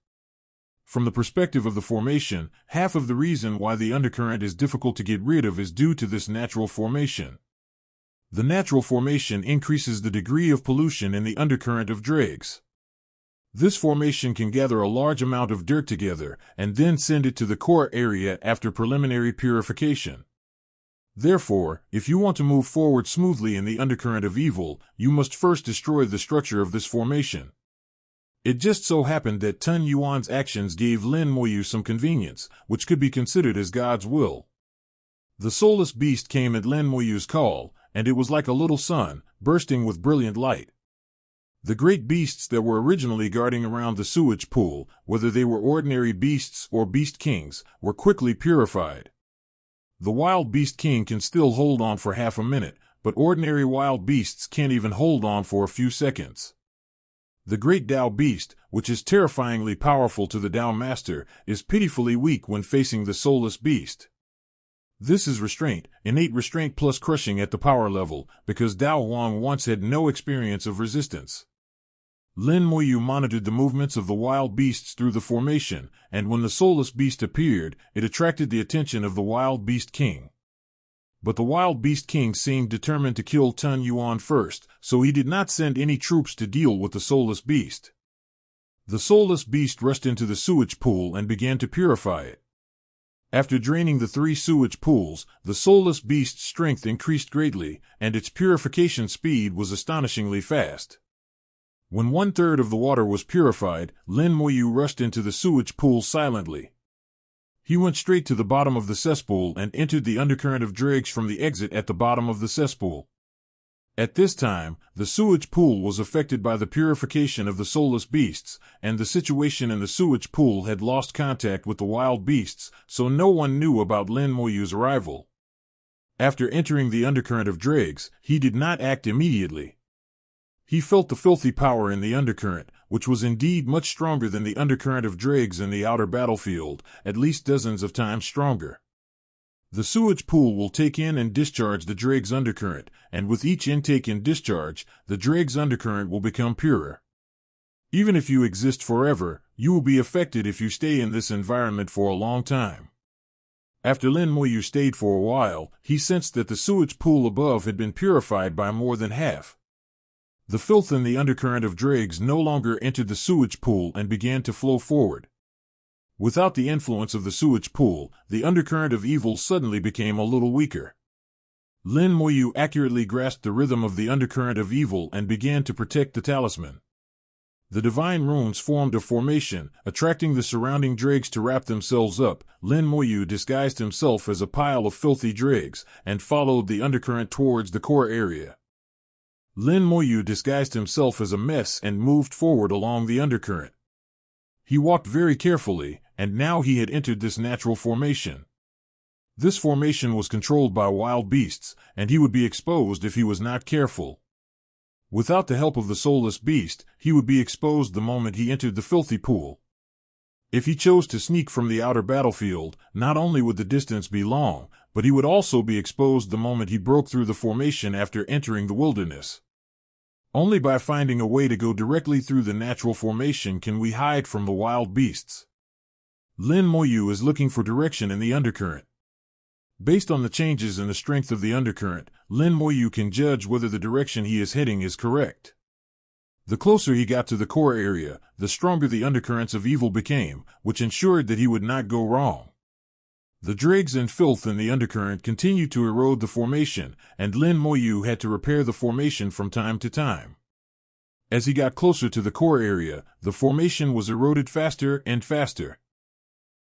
From the perspective of the formation, half of the reason why the undercurrent is difficult to get rid of is due to this natural formation. The natural formation increases the degree of pollution in the undercurrent of dregs. This formation can gather a large amount of dirt together and then send it to the core area after preliminary purification. Therefore, if you want to move forward smoothly in the undercurrent of evil, you must first destroy the structure of this formation. It just so happened that Tun Yuan's actions gave Lin Moyu some convenience, which could be considered as God's will. The soulless beast came at Lin Moyu's call, and it was like a little sun, bursting with brilliant light. The great beasts that were originally guarding around the sewage pool, whether they were ordinary beasts or beast kings, were quickly purified. The wild beast king can still hold on for half a minute, but ordinary wild beasts can't even hold on for a few seconds. The great Dao beast, which is terrifyingly powerful to the Dao master, is pitifully weak when facing the soulless beast. This is restraint, innate restraint plus crushing at the power level, because Dao Huang once had no experience of resistance. Lin Moyu monitored the movements of the wild beasts through the formation, and when the soulless beast appeared, it attracted the attention of the wild beast king. But the wild beast king seemed determined to kill Tun Yuan first, so he did not send any troops to deal with the soulless beast. The soulless beast rushed into the sewage pool and began to purify it. After draining the 3 sewage pools, the soulless beast's strength increased greatly, and its purification speed was astonishingly fast. When 1/3 of the water was purified, Lin Moyu rushed into the sewage pool silently. He went straight to the bottom of the cesspool and entered the undercurrent of dregs from the exit at the bottom of the cesspool. At this time, the sewage pool was affected by the purification of the soulless beasts, and the situation in the sewage pool had lost contact with the wild beasts, so no one knew about Lin Moyu's arrival. After entering the undercurrent of dregs, he did not act immediately. He felt the filthy power in the undercurrent, which was indeed much stronger than the undercurrent of dregs in the outer battlefield, at least dozens of times stronger. The sewage pool will take in and discharge the dregs undercurrent, and with each intake and discharge, the dregs undercurrent will become purer. Even if you exist forever, you will be affected if you stay in this environment for a long time. After Lin Moyu stayed for a while, he sensed that the sewage pool above had been purified by more than half. The filth in the undercurrent of dregs no longer entered the sewage pool and began to flow forward. Without the influence of the sewage pool, the undercurrent of evil suddenly became a little weaker. Lin Moyu accurately grasped the rhythm of the undercurrent of evil and began to protect the talisman. The divine runes formed a formation, attracting the surrounding dregs to wrap themselves up. Lin Moyu disguised himself as a pile of filthy dregs, and followed the undercurrent towards the core area. Lin Moyu disguised himself as a mess and moved forward along the undercurrent. He walked very carefully, and now he had entered this natural formation. This formation was controlled by wild beasts, and he would be exposed if he was not careful. Without the help of the soulless beast, he would be exposed the moment he entered the filthy pool. If he chose to sneak from the outer battlefield, not only would the distance be long, but he would also be exposed the moment he broke through the formation after entering the wilderness. Only by finding a way to go directly through the natural formation can we hide from the wild beasts. Lin Moyu is looking for direction in the undercurrent. Based on the changes in the strength of the undercurrent, Lin Moyu can judge whether the direction he is heading is correct. The closer he got to the core area, the stronger the undercurrents of evil became, which ensured that he would not go wrong. The dregs and filth in the undercurrent continued to erode the formation, and Lin Moyu had to repair the formation from time to time. As he got closer to the core area, the formation was eroded faster and faster.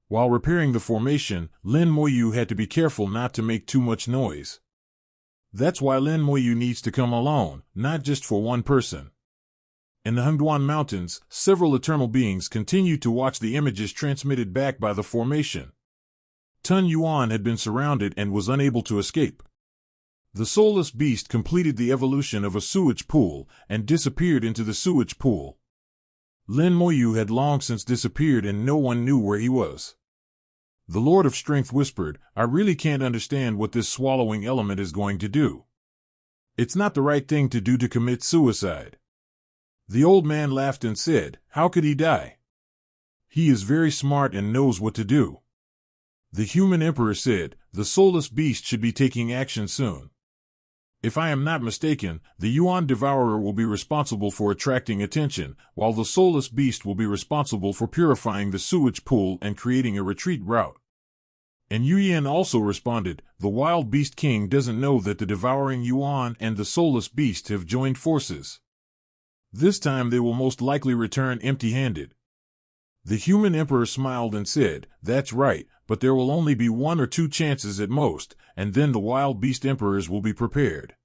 While repairing the formation, Lin Moyu had to be careful not to make too much noise. That's why Lin Moyu needs to come alone, not just for one person. In the Hengduan Mountains, several eternal beings continued to watch the images transmitted back by the formation. Tun Yuan had been surrounded and was unable to escape. The soulless beast completed the evolution of a sewage pool and disappeared into the sewage pool. Lin Moyu had long since disappeared and no one knew where he was. The Lord of Strength whispered, "I really can't understand what this swallowing element is going to do. It's not the right thing to do to commit suicide." The old man laughed and said, "How could he die? He is very smart and knows what to do." The human emperor said, "The soulless beast should be taking action soon. If I am not mistaken, the Yuan Devourer will be responsible for attracting attention, while the soulless beast will be responsible for purifying the sewage pool and creating a retreat route." And Yu Yan also responded, "The Wild Beast King doesn't know that the Devouring Yuan and the soulless beast have joined forces. This time they will most likely return empty-handed." The human emperor smiled and said, "That's right, but there will only be 1 or 2 chances at most, and then the wild beast emperors will be prepared."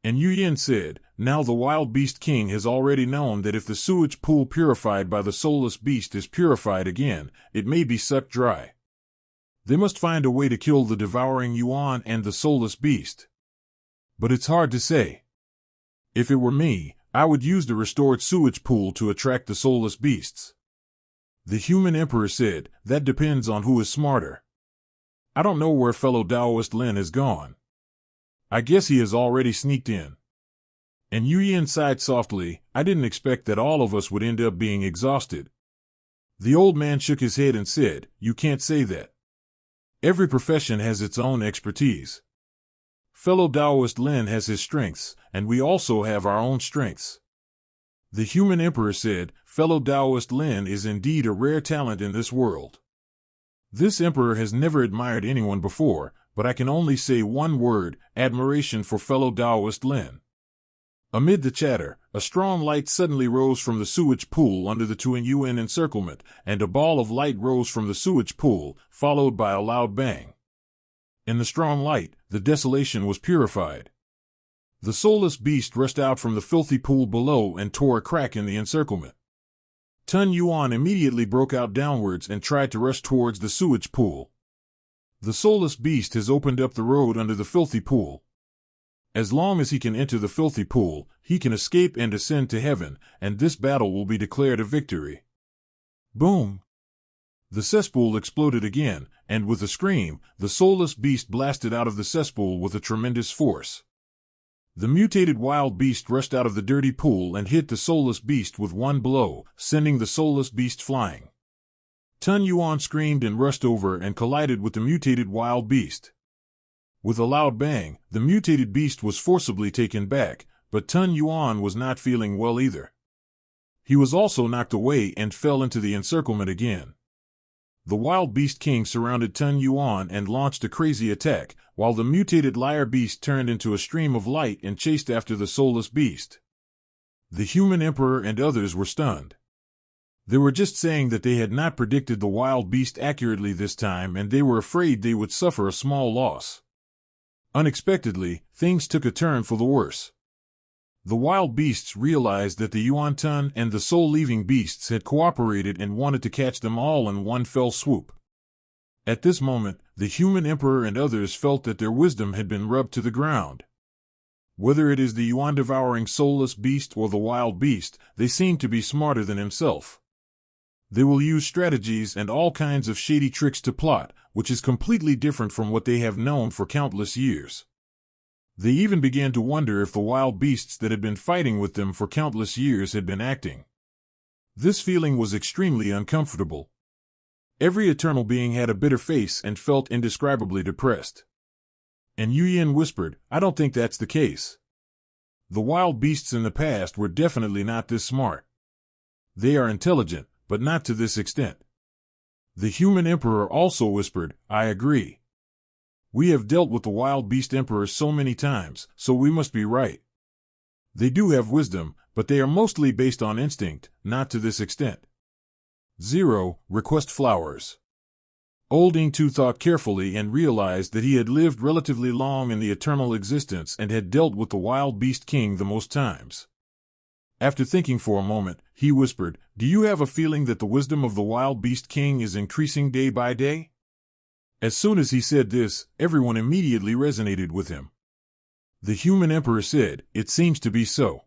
And Yu Yan said, "Now the wild beast king has already known that if the sewage pool purified by the soulless beast is purified again, it may be sucked dry. They must find a way to kill the devouring Yuan and the soulless beast. But it's hard to say. If it were me, I would use the restored sewage pool to attract the soulless beasts." The human emperor said, "That depends on who is smarter. I don't know where fellow Taoist Lin has gone. I guess he has already sneaked in." And Yu Yan sighed softly, "I didn't expect that all of us would end up being exhausted." The old man shook his head and said, "You can't say that. Every profession has its own expertise. Fellow Taoist Lin has his strengths, and we also have our own strengths." The human emperor said, "Fellow Taoist Lin is indeed a rare talent in this world. This emperor has never admired anyone before, but I can only say one word, admiration for fellow Taoist Lin." Amid the chatter, a strong light suddenly rose from the sewage pool under the Tuan Yuan encirclement, and a ball of light rose from the sewage pool, followed by a loud bang. In the strong light, the desolation was purified. The soulless beast rushed out from the filthy pool below and tore a crack in the encirclement. Tun Yuan immediately broke out downwards and tried to rush towards the sewage pool. The soulless beast has opened up the road under the filthy pool. As long as he can enter the filthy pool, he can escape and ascend to heaven, and this battle will be declared a victory. Boom! The cesspool exploded again, and with a scream, the soulless beast blasted out of the cesspool with a tremendous force. The mutated wild beast rushed out of the dirty pool and hit the soulless beast with one blow, sending the soulless beast flying. Tun Yuan screamed and rushed over and collided with the mutated wild beast. With a loud bang, the mutated beast was forcibly taken back, but Tun Yuan was not feeling well either. He was also knocked away and fell into the encirclement again. The wild beast king surrounded Tun Yuan and launched a crazy attack, while the mutated liar beast turned into a stream of light and chased after the soulless beast. The human emperor and others were stunned. They were just saying that they had not predicted the wild beast accurately this time, and they were afraid they would suffer a small loss. Unexpectedly, things took a turn for the worse. The wild beasts realized that the Yuan Tun and the soul-leaving beasts had cooperated and wanted to catch them all in one fell swoop. At this moment, the human emperor and others felt that their wisdom had been rubbed to the ground. Whether it is the Yuan-devouring soulless beast or the wild beast, they seem to be smarter than himself. They will use strategies and all kinds of shady tricks to plot, which is completely different from what they have known for countless years. They even began to wonder if the wild beasts that had been fighting with them for countless years had been acting. This feeling was extremely uncomfortable. Every eternal being had a bitter face and felt indescribably depressed. And Yu Yin whispered, "I don't think that's the case. The wild beasts in the past were definitely not this smart. They are intelligent, but not to this extent." The human emperor also whispered, "I agree. We have dealt with the wild beast emperors so many times, so we must be right. They do have wisdom, but they are mostly based on instinct, not to this extent." 0. Request flowers. Old Ingtu thought carefully and realized that he had lived relatively long in the eternal existence and had dealt with the wild beast king the most times. After thinking for a moment, he whispered, "Do you have a feeling that the wisdom of the wild beast king is increasing day by day?" As soon as he said this, everyone immediately resonated with him. The human emperor said, "It seems to be so."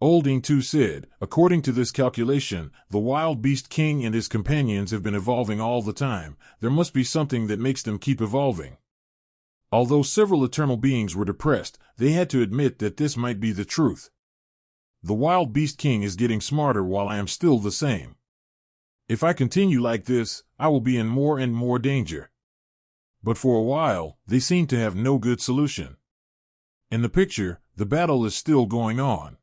Old Ingtu said, "According to this calculation, the wild beast king and his companions have been evolving all the time. There must be something that makes them keep evolving." Although several eternal beings were depressed, they had to admit that this might be the truth. The wild beast king is getting smarter while I am still the same. If I continue like this, I will be in more and more danger. But for a while, they seem to have no good solution. In the picture, the battle is still going on.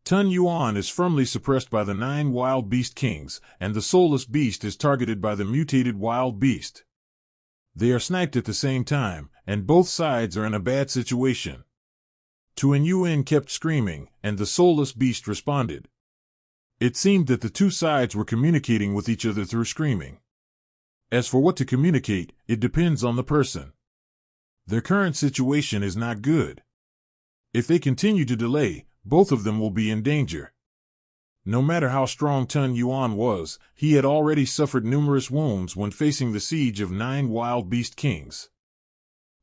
Tun Yuan is firmly suppressed by the 9 wild beast kings, and the soulless beast is targeted by the mutated wild beast. They are sniped at the same time, and both sides are in a bad situation. Tun Yuan kept screaming, and the soulless beast responded. It seemed that the two sides were communicating with each other through screaming. As for what to communicate, it depends on the person. Their current situation is not good. If they continue to delay, both of them will be in danger. No matter how strong Tun Yuan was, he had already suffered numerous wounds when facing the siege of 9 wild beast kings.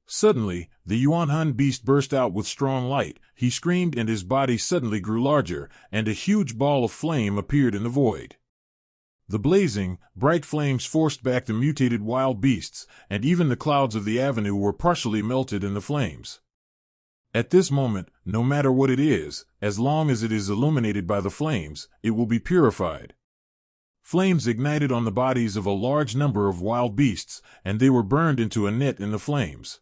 Suddenly, the Yuan Han beast burst out with strong light. He screamed and his body suddenly grew larger, and a huge ball of flame appeared in the void. The blazing, bright flames forced back the mutated wild beasts, and even the clouds of the avenue were partially melted in the flames. At this moment, no matter what it is, as long as it is illuminated by the flames, it will be purified. Flames ignited on the bodies of a large number of wild beasts, and they were burned into a net in the flames.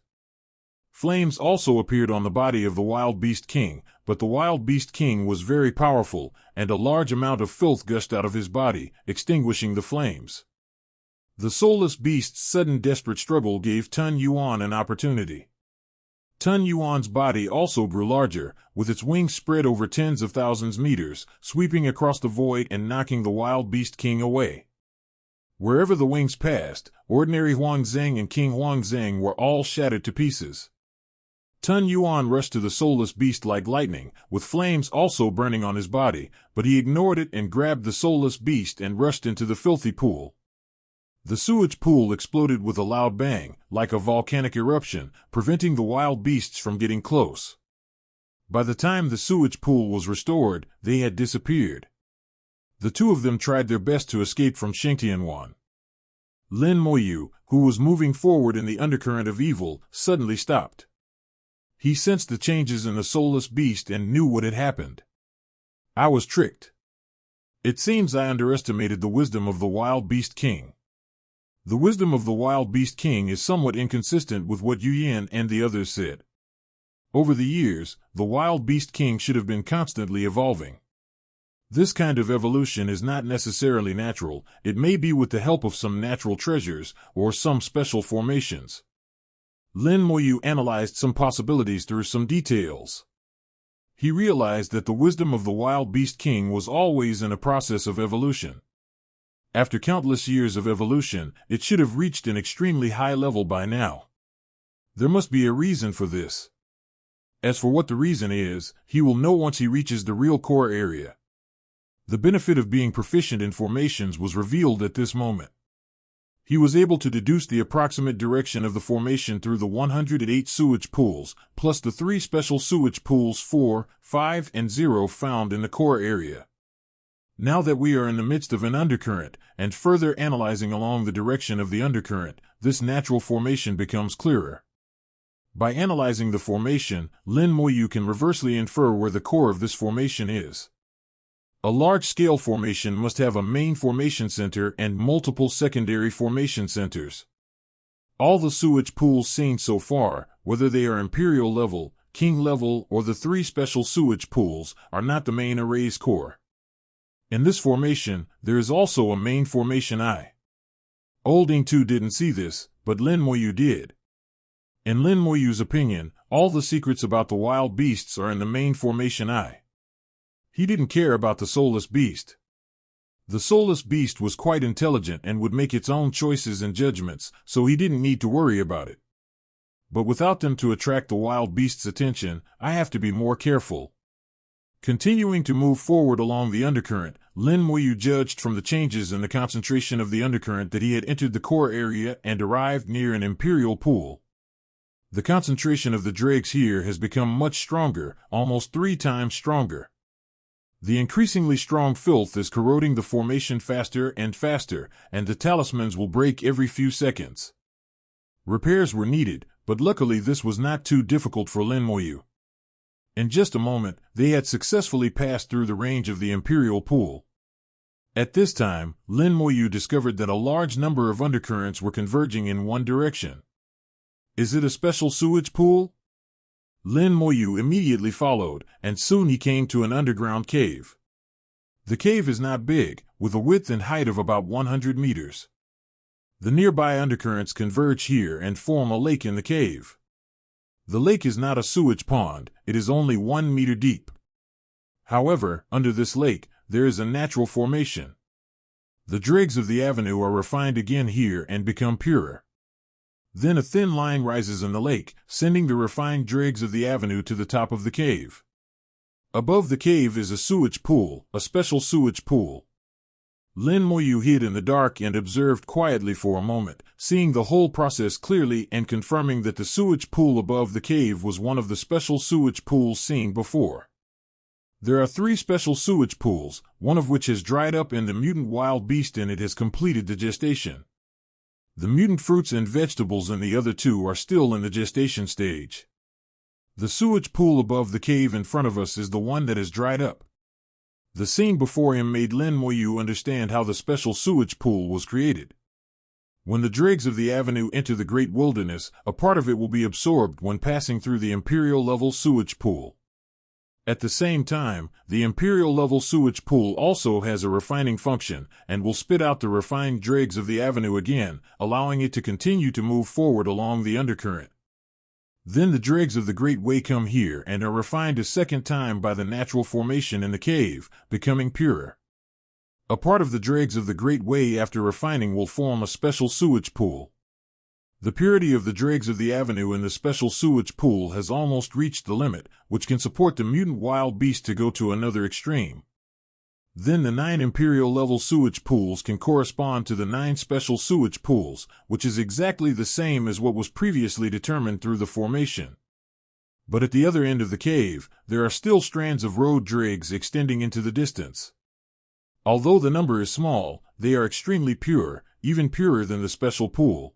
Flames also appeared on the body of the wild beast king, but the wild beast king was very powerful, and a large amount of filth gushed out of his body, extinguishing the flames. The soulless beast's sudden desperate struggle gave Tun Yuan an opportunity. Tun Yuan's body also grew larger, with its wings spread over tens of thousands meters, sweeping across the void and knocking the wild beast king away. Wherever the wings passed, ordinary Huangzheng and King Huangzheng were all shattered to pieces. Tun Yuan rushed to the soulless beast like lightning, with flames also burning on his body, but he ignored it and grabbed the soulless beast and rushed into the filthy pool. The sewage pool exploded with a loud bang, like a volcanic eruption, preventing the wild beasts from getting close. By the time the sewage pool was restored, they had disappeared. The two of them tried their best to escape from Shengtianwan. Lin Moyu, who was moving forward in the undercurrent of evil, suddenly stopped. He sensed the changes in the soulless beast and knew what had happened. I was tricked. It seems I underestimated the wisdom of the wild beast king. The wisdom of the wild beast king is somewhat inconsistent with what Yu Yin and the others said. Over the years, the wild beast king should have been constantly evolving. This kind of evolution is not necessarily natural. It may be with the help of some natural treasures or some special formations. Lin Moyu analyzed some possibilities through some details. He realized that the wisdom of the wild beast king was always in a process of evolution. After countless years of evolution, it should have reached an extremely high level by now. There must be a reason for this. As for what the reason is, he will know once he reaches the real core area. The benefit of being proficient in formations was revealed at this moment. He was able to deduce the approximate direction of the formation through the 108 sewage pools, plus the 3 special sewage pools 4, 5, and 0 found in the core area. Now that we are in the midst of an undercurrent, and further analyzing along the direction of the undercurrent, this natural formation becomes clearer. By analyzing the formation, Lin Moyu can reversely infer where the core of this formation is. A large-scale formation must have a main formation center and multiple secondary formation centers. All the sewage pools seen so far, whether they are Imperial level, King level, or the 3 special sewage pools, are not the main array's core. In this formation, there is also a main formation eye. Old Ing-Tu didn't see this, but Lin Moyu did. In Lin Moyu's opinion, all the secrets about the wild beasts are in the main formation eye. He didn't care about the soulless beast. The soulless beast was quite intelligent and would make its own choices and judgments, so he didn't need to worry about it. But without them to attract the wild beast's attention, I have to be more careful. Continuing to move forward along the undercurrent, Lin Moyu judged from the changes in the concentration of the undercurrent that he had entered the core area and arrived near an Imperial pool. The concentration of the dregs here has become much stronger, almost 3 times stronger. The increasingly strong filth is corroding the formation faster and faster, and the talismans will break every few seconds. Repairs were needed, but luckily this was not too difficult for Lin Moyu. In just a moment, they had successfully passed through the range of the Imperial pool. At this time, Lin Moyu discovered that a large number of undercurrents were converging in one direction. Is it a special sewage pool? Lin Moyu immediately followed, and soon he came to an underground cave. The cave is not big, with a width and height of about 100 meters. The nearby undercurrents converge here and form a lake in the cave. The lake is not a sewage pond, it is only 1 meter deep. However, under this lake, there is a natural formation. The dregs of the avenue are refined again here and become purer. Then a thin line rises in the lake, sending the refined dregs of the avenue to the top of the cave. Above the cave is a sewage pool, a special sewage pool. Lin Moyu hid in the dark and observed quietly for a moment, seeing the whole process clearly and confirming that the sewage pool above the cave was one of the special sewage pools seen before. There are 3 special sewage pools, one of which has dried up and the mutant wild beast in it has completed the gestation. The mutant fruits and vegetables in the other 2 are still in the gestation stage. The sewage pool above the cave in front of us is the one that has dried up. The scene before him made Lin Moyu understand how the special sewage pool was created. When the dregs of the avenue enter the great wilderness, a part of it will be absorbed when passing through the Imperial-level sewage pool. At the same time, the Imperial-level sewage pool also has a refining function, and will spit out the refined dregs of the avenue again, allowing it to continue to move forward along the undercurrent. Then the dregs of the Great Way come here and are refined a second time by the natural formation in the cave, becoming purer. A part of the dregs of the Great Way after refining will form a special sewage pool. The purity of the dregs of the avenue in the special sewage pool has almost reached the limit, which can support the mutant wild beast to go to another extreme. Then the 9 Imperial-level sewage pools can correspond to the 9 special sewage pools, which is exactly the same as what was previously determined through the formation. But at the other end of the cave, there are still strands of road dregs extending into the distance. Although the number is small, they are extremely pure, even purer than the special pool.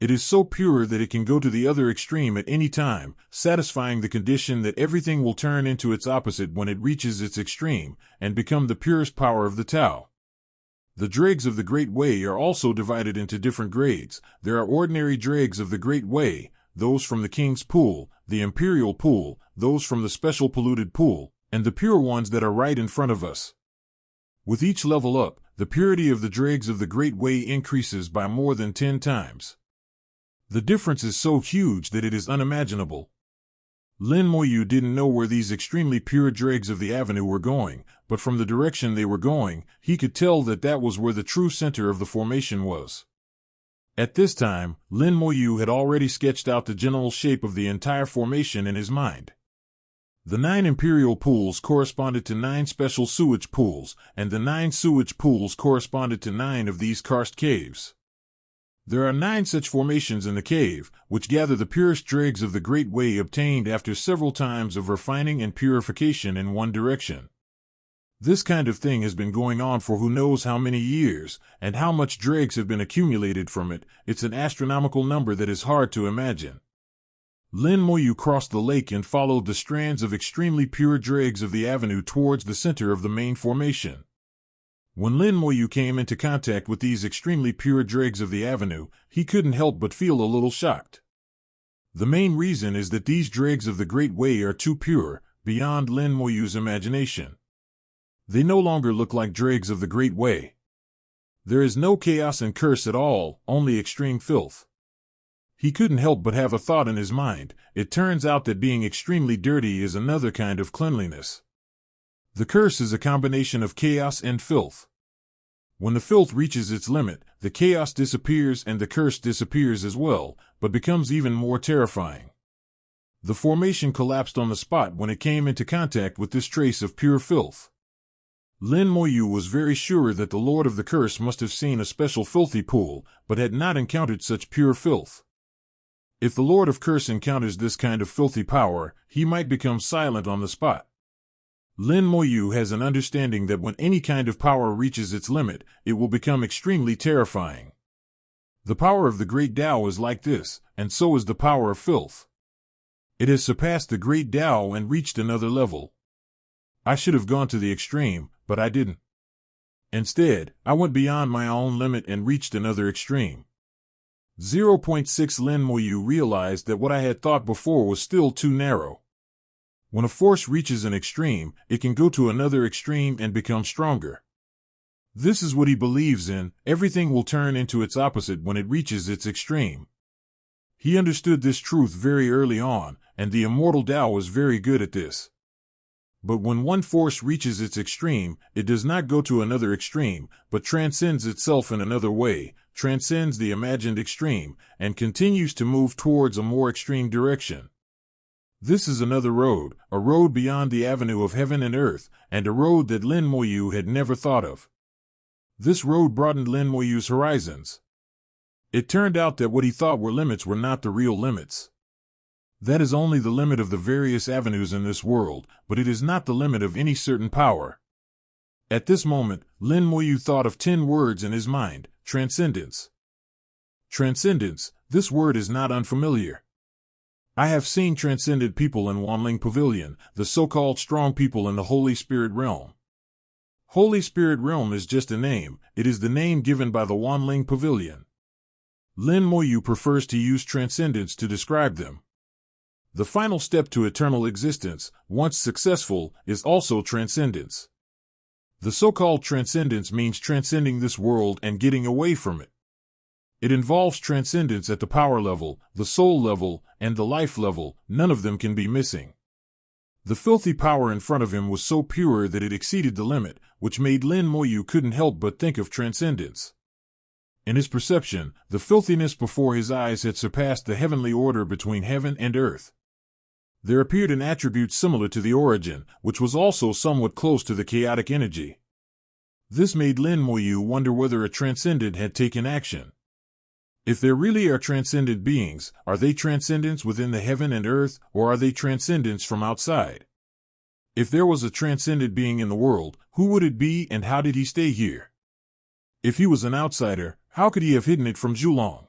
It is so pure that it can go to the other extreme at any time, satisfying the condition that everything will turn into its opposite when it reaches its extreme, and become the purest power of the Tao. The dregs of the Great Way are also divided into different grades. There are ordinary dregs of the Great Way, those from the King's Pool, the Imperial Pool, those from the Special Polluted Pool, and the pure ones that are right in front of us. With each level up, the purity of the dregs of the Great Way increases by more than 10 times. The difference is so huge that it is unimaginable. Lin Moyu didn't know where these extremely pure dregs of the avenue were going, but from the direction they were going, he could tell that that was where the true center of the formation was. At this time, Lin Moyu had already sketched out the general shape of the entire formation in his mind. The 9 imperial pools corresponded to 9 special sewage pools, and the 9 sewage pools corresponded to 9 of these karst caves. There are 9 such formations in the cave, which gather the purest dregs of the Great Way obtained after several times of refining and purification in one direction. This kind of thing has been going on for who knows how many years, and how much dregs have been accumulated from it. It's an astronomical number that is hard to imagine. Lin Moyu crossed the lake and followed the strands of extremely pure dregs of the avenue towards the center of the main formation. When Lin Moyu came into contact with these extremely pure dregs of the avenue, he couldn't help but feel a little shocked. The main reason is that these dregs of the Great Way are too pure, beyond Lin Moyu's imagination. They no longer look like dregs of the Great Way. There is no chaos and curse at all, only extreme filth. He couldn't help but have a thought in his mind. It turns out that being extremely dirty is another kind of cleanliness. The curse is a combination of chaos and filth. When the filth reaches its limit, the chaos disappears and the curse disappears as well, but becomes even more terrifying. The formation collapsed on the spot when it came into contact with this trace of pure filth. Lin Moyu was very sure that the Lord of the Curse must have seen a special filthy pool, but had not encountered such pure filth. If the Lord of Curse encounters this kind of filthy power, he might become silent on the spot. Lin Moyu has an understanding that when any kind of power reaches its limit, it will become extremely terrifying. The power of the Great Tao is like this, and so is the power of filth. It has surpassed the Great Tao and reached another level. I should have gone to the extreme, but I didn't. Instead, I went beyond my own limit and reached another extreme. 0.6 Lin Moyu realized that what I had thought before was still too narrow. When a force reaches an extreme, it can go to another extreme and become stronger. This is what he believes in. Everything will turn into its opposite when it reaches its extreme. He understood this truth very early on, and the immortal Tao was very good at this. But when one force reaches its extreme, it does not go to another extreme, but transcends itself in another way, transcends the imagined extreme, and continues to move towards a more extreme direction. This is another road, a road beyond the avenue of heaven and earth, and a road that Lin Moyu had never thought of. This road broadened Lin Moyu's horizons. It turned out that what he thought were limits were not the real limits. That is only the limit of the various avenues in this world, but it is not the limit of any certain power. At this moment, Lin Moyu thought of 10 words in his mind: transcendence. Transcendence, this word is not unfamiliar. I have seen transcended people in Wanling Pavilion, the so-called strong people in the Holy Spirit realm. Holy Spirit realm is just a name, it is the name given by the Wanling Pavilion. Lin Moyu prefers to use transcendence to describe them. The final step to eternal existence, once successful, is also transcendence. The so-called transcendence means transcending this world and getting away from it. It involves transcendence at the power level, the soul level, and the life level. None of them can be missing. The filthy power in front of him was so pure that it exceeded the limit, which made Lin Moyu couldn't help but think of transcendence. In his perception, the filthiness before his eyes had surpassed the heavenly order between heaven and earth. There appeared an attribute similar to the origin, which was also somewhat close to the chaotic energy. This made Lin Moyu wonder whether a transcendent had taken action. If there really are transcendent beings, are they transcendents within the heaven and earth, or are they transcendents from outside? If there was a transcendent being in the world, who would it be and how did he stay here? If he was an outsider, how could he have hidden it from Zhulong?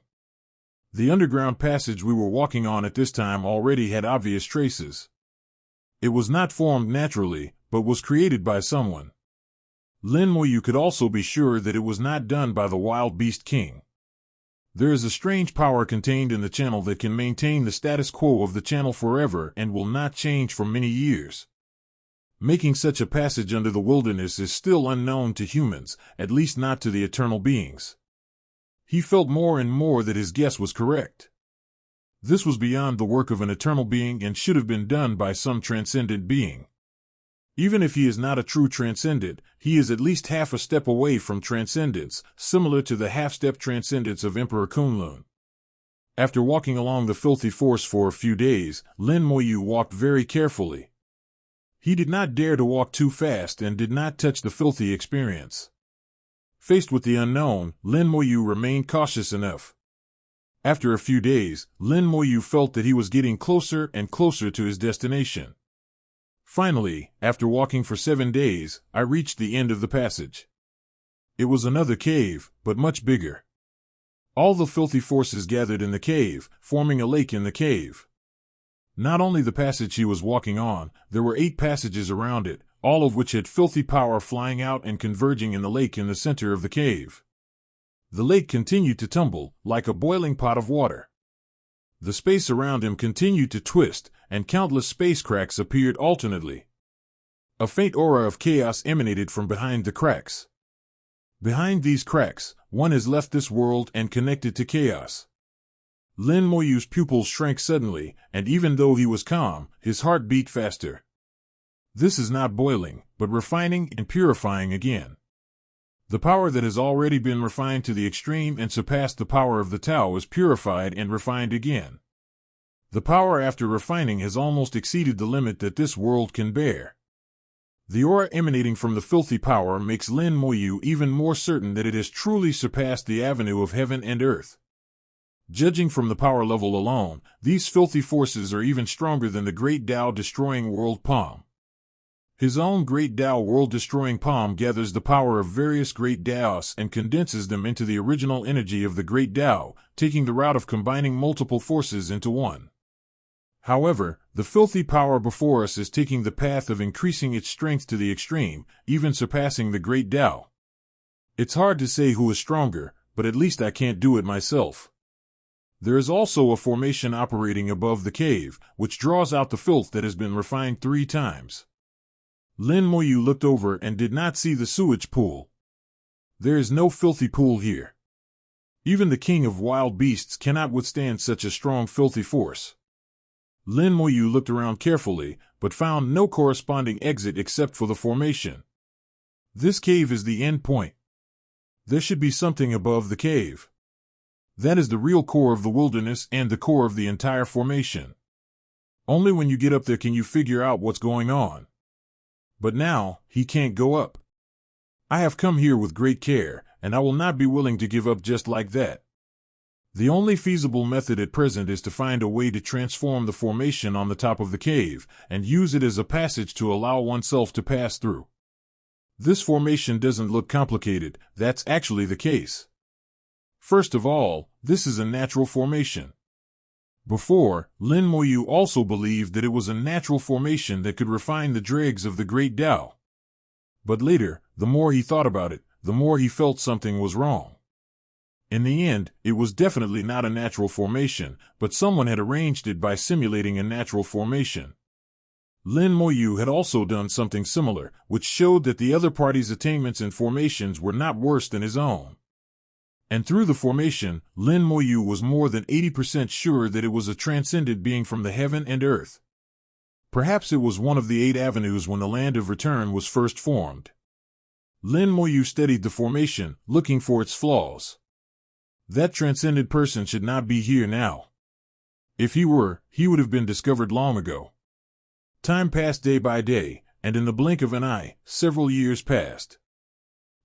The underground passage we were walking on at this time already had obvious traces. It was not formed naturally, but was created by someone. Lin Moyu could also be sure that it was not done by the Wild Beast King. There is a strange power contained in the channel that can maintain the status quo of the channel forever and will not change for many years. Making such a passage under the wilderness is still unknown to humans, at least not to the eternal beings. He felt more and more that his guess was correct. This was beyond the work of an eternal being and should have been done by some transcendent being. Even if he is not a true transcendent, he is at least half a step away from transcendence, similar to the half-step transcendence of Emperor Kunlun. After walking along the filthy force for a few days, Lin Moyu walked very carefully. He did not dare to walk too fast and did not touch the filthy experience. Faced with the unknown, Lin Moyu remained cautious enough. After a few days, Lin Moyu felt that he was getting closer and closer to his destination. Finally, after walking for 7 days, I reached the end of the passage. It was another cave, but much bigger. All the filthy forces gathered in the cave, forming a lake in the cave. Not only the passage he was walking on, there were 8 passages around it, all of which had filthy power flying out and converging in the lake in the center of the cave. The lake continued to tumble, like a boiling pot of water. The space around him continued to twist, and countless space cracks appeared alternately. A faint aura of chaos emanated from behind the cracks. Behind these cracks, one has left this world and connected to chaos. Lin Moyu's pupils shrank suddenly, and even though he was calm, his heart beat faster. This is not boiling, but refining and purifying again. The power that has already been refined to the extreme and surpassed the power of the Tao is purified and refined again. The power after refining has almost exceeded the limit that this world can bear. The aura emanating from the filthy power makes Lin Moyu even more certain that it has truly surpassed the avenue of heaven and earth. Judging from the power level alone, these filthy forces are even stronger than the great Tao-destroying world palm. His own great Tao world-destroying palm gathers the power of various great Taos and condenses them into the original energy of the great Tao, taking the route of combining multiple forces into one. However, the filthy power before us is taking the path of increasing its strength to the extreme, even surpassing the great Tao. It's hard to say who is stronger, but at least I can't do it myself. There is also a formation operating above the cave, which draws out the filth that has been refined 3 times. Lin Moyu looked over and did not see the sewage pool. There is no filthy pool here. Even the king of wild beasts cannot withstand such a strong filthy force. Lin Moyu looked around carefully, but found no corresponding exit except for the formation. This cave is the end point. There should be something above the cave. That is the real core of the wilderness and the core of the entire formation. Only when you get up there can you figure out what's going on. But now, he can't go up. I have come here with great care, and I will not be willing to give up just like that. The only feasible method at present is to find a way to transform the formation on the top of the cave, and use it as a passage to allow oneself to pass through. This formation doesn't look complicated, that's actually the case. First of all, this is a natural formation. Before, Lin Moyu also believed that it was a natural formation that could refine the dregs of the great Tao. But later, the more he thought about it, the more he felt something was wrong. In the end, it was definitely not a natural formation, but someone had arranged it by simulating a natural formation. Lin Moyu had also done something similar, which showed that the other party's attainments and formations were not worse than his own. And through the formation, Lin Moyu was more than 80% sure that it was a transcendent being from the heaven and earth. Perhaps it was one of the 8 avenues when the land of return was first formed. Lin Moyu studied the formation, looking for its flaws. That transcendent person should not be here now. If he were, he would have been discovered long ago. Time passed day by day, and in the blink of an eye, several years passed.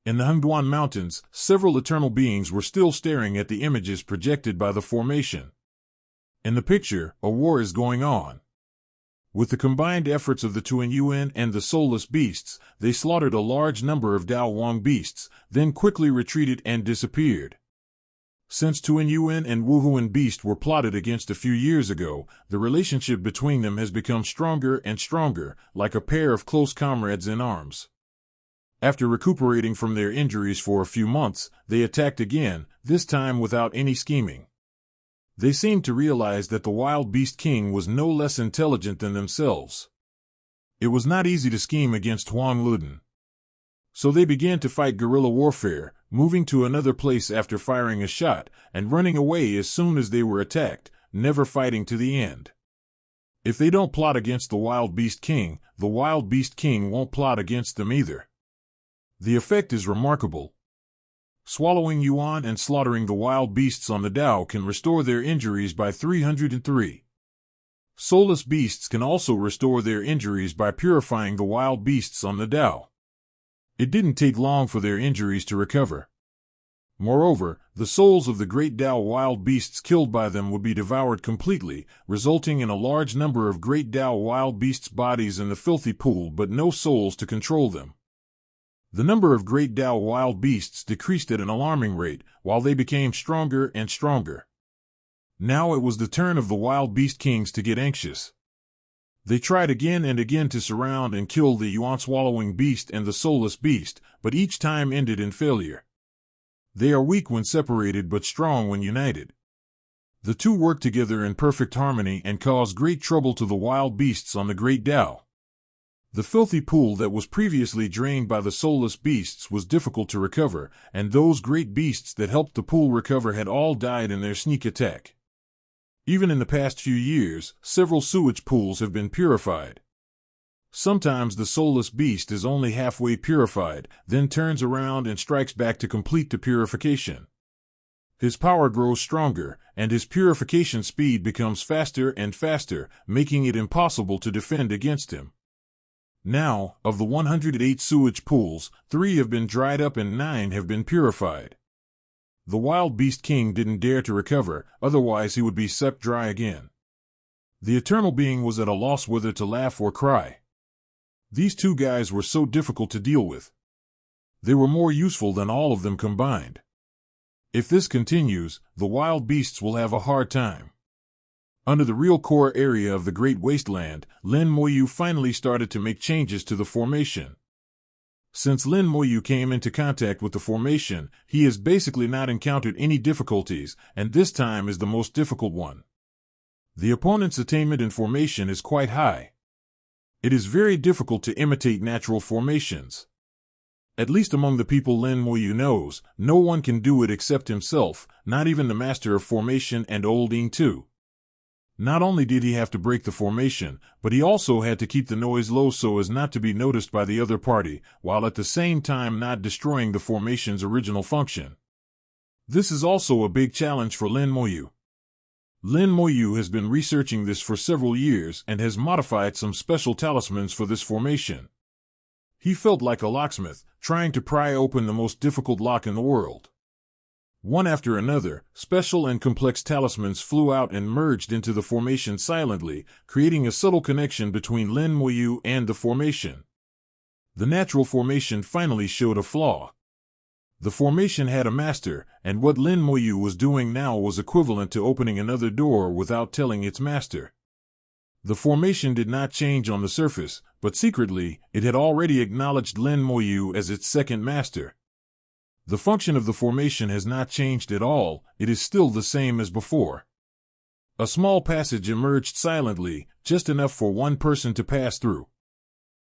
In the Hengduan Mountains, several eternal beings were still staring at the images projected by the formation. In the picture, a war is going on. With the combined efforts of the Tuan Yuan and the soulless beasts, they slaughtered a large number of Dao Wang beasts, then quickly retreated and disappeared. Since Tuan Yuan and Wu Huan beast were plotted against a few years ago, the relationship between them has become stronger and stronger, like a pair of close comrades in arms. After recuperating from their injuries for a few months, they attacked again, this time without any scheming. They seemed to realize that the wild beast king was no less intelligent than themselves. It was not easy to scheme against Huang Luden. So they began to fight guerrilla warfare, moving to another place after firing a shot, and running away as soon as they were attacked, never fighting to the end. If they don't plot against the Wild Beast King, the Wild Beast King won't plot against them either. The effect is remarkable. Swallowing Yuan and slaughtering the wild beasts on the Tao can restore their injuries by 303. Soulless beasts can also restore their injuries by purifying the wild beasts on the Tao. It didn't take long for their injuries to recover. Moreover, the souls of the great Tao wild beasts killed by them would be devoured completely, resulting in a large number of great Tao wild beasts' bodies in the filthy pool but no souls to control them. The number of great Tao wild beasts decreased at an alarming rate, while they became stronger and stronger. Now it was the turn of the wild beast kings to get anxious. They tried again and again to surround and kill the yuan-swallowing beast and the soulless beast, but each time ended in failure. They are weak when separated but strong when united. The two work together in perfect harmony and cause great trouble to the wild beasts on the great Tao. The filthy pool that was previously drained by the soulless beasts was difficult to recover, and those great beasts that helped the pool recover had all died in their sneak attack. Even in the past few years, several sewage pools have been purified. Sometimes the soulless beast is only halfway purified, then turns around and strikes back to complete the purification. His power grows stronger, and his purification speed becomes faster and faster, making it impossible to defend against him. Now, of the 108 sewage pools, 3 have been dried up and 9 have been purified. The Wild Beast King didn't dare to recover, otherwise he would be sucked dry again. The Eternal Being was at a loss whether to laugh or cry. These two guys were so difficult to deal with. They were more useful than all of them combined. If this continues, the wild beasts will have a hard time. Under the real core area of the Great Wasteland, Lin Moyu finally started to make changes to the formation. Since Lin Moyu came into contact with the formation, he has basically not encountered any difficulties, and this time is the most difficult one. The opponent's attainment in formation is quite high. It is very difficult to imitate natural formations. At least among the people Lin Moyu knows, no one can do it except himself, not even the master of formation and Old Ing too. Not only did he have to break the formation, but he also had to keep the noise low so as not to be noticed by the other party, while at the same time not destroying the formation's original function. This is also a big challenge for Lin Moyu. Lin Moyu has been researching this for several years and has modified some special talismans for this formation. He felt like a locksmith, trying to pry open the most difficult lock in the world. One after another, special and complex talismans flew out and merged into the formation silently, creating a subtle connection between Lin Moyu and the formation. The natural formation finally showed a flaw. The formation had a master, and what Lin Moyu was doing now was equivalent to opening another door without telling its master. The formation did not change on the surface, but secretly, it had already acknowledged Lin Moyu as its second master. The function of the formation has not changed at all, it is still the same as before. A small passage emerged silently, just enough for one person to pass through.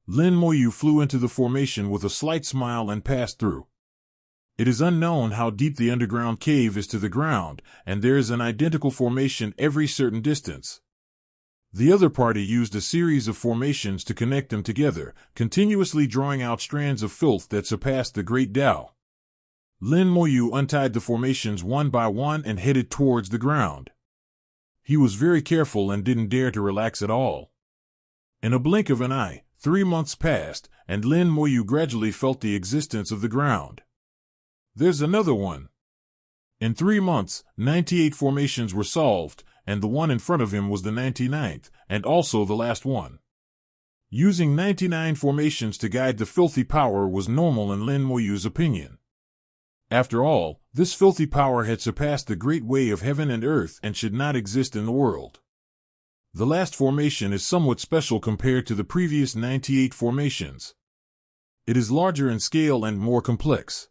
Lin Moyu flew into the formation with a slight smile and passed through. It is unknown how deep the underground cave is to the ground, and there is an identical formation every certain distance. The other party used a series of formations to connect them together, continuously drawing out strands of filth that surpassed the Great Tao. Lin Moyu untied the formations one by one and headed towards the ground. He was very careful and didn't dare to relax at all. In a blink of an eye, 3 months passed, and Lin Moyu gradually felt the existence of the ground. There's another one. In 3 months, 98 formations were solved, and the one in front of him was the 99th, and also the last one. Using 99 formations to guide the filthy power was normal in Lin Moyu's opinion. After all, this filthy power had surpassed the great way of heaven and earth and should not exist in the world. The last formation is somewhat special compared to the previous 98 formations. It is larger in scale and more complex.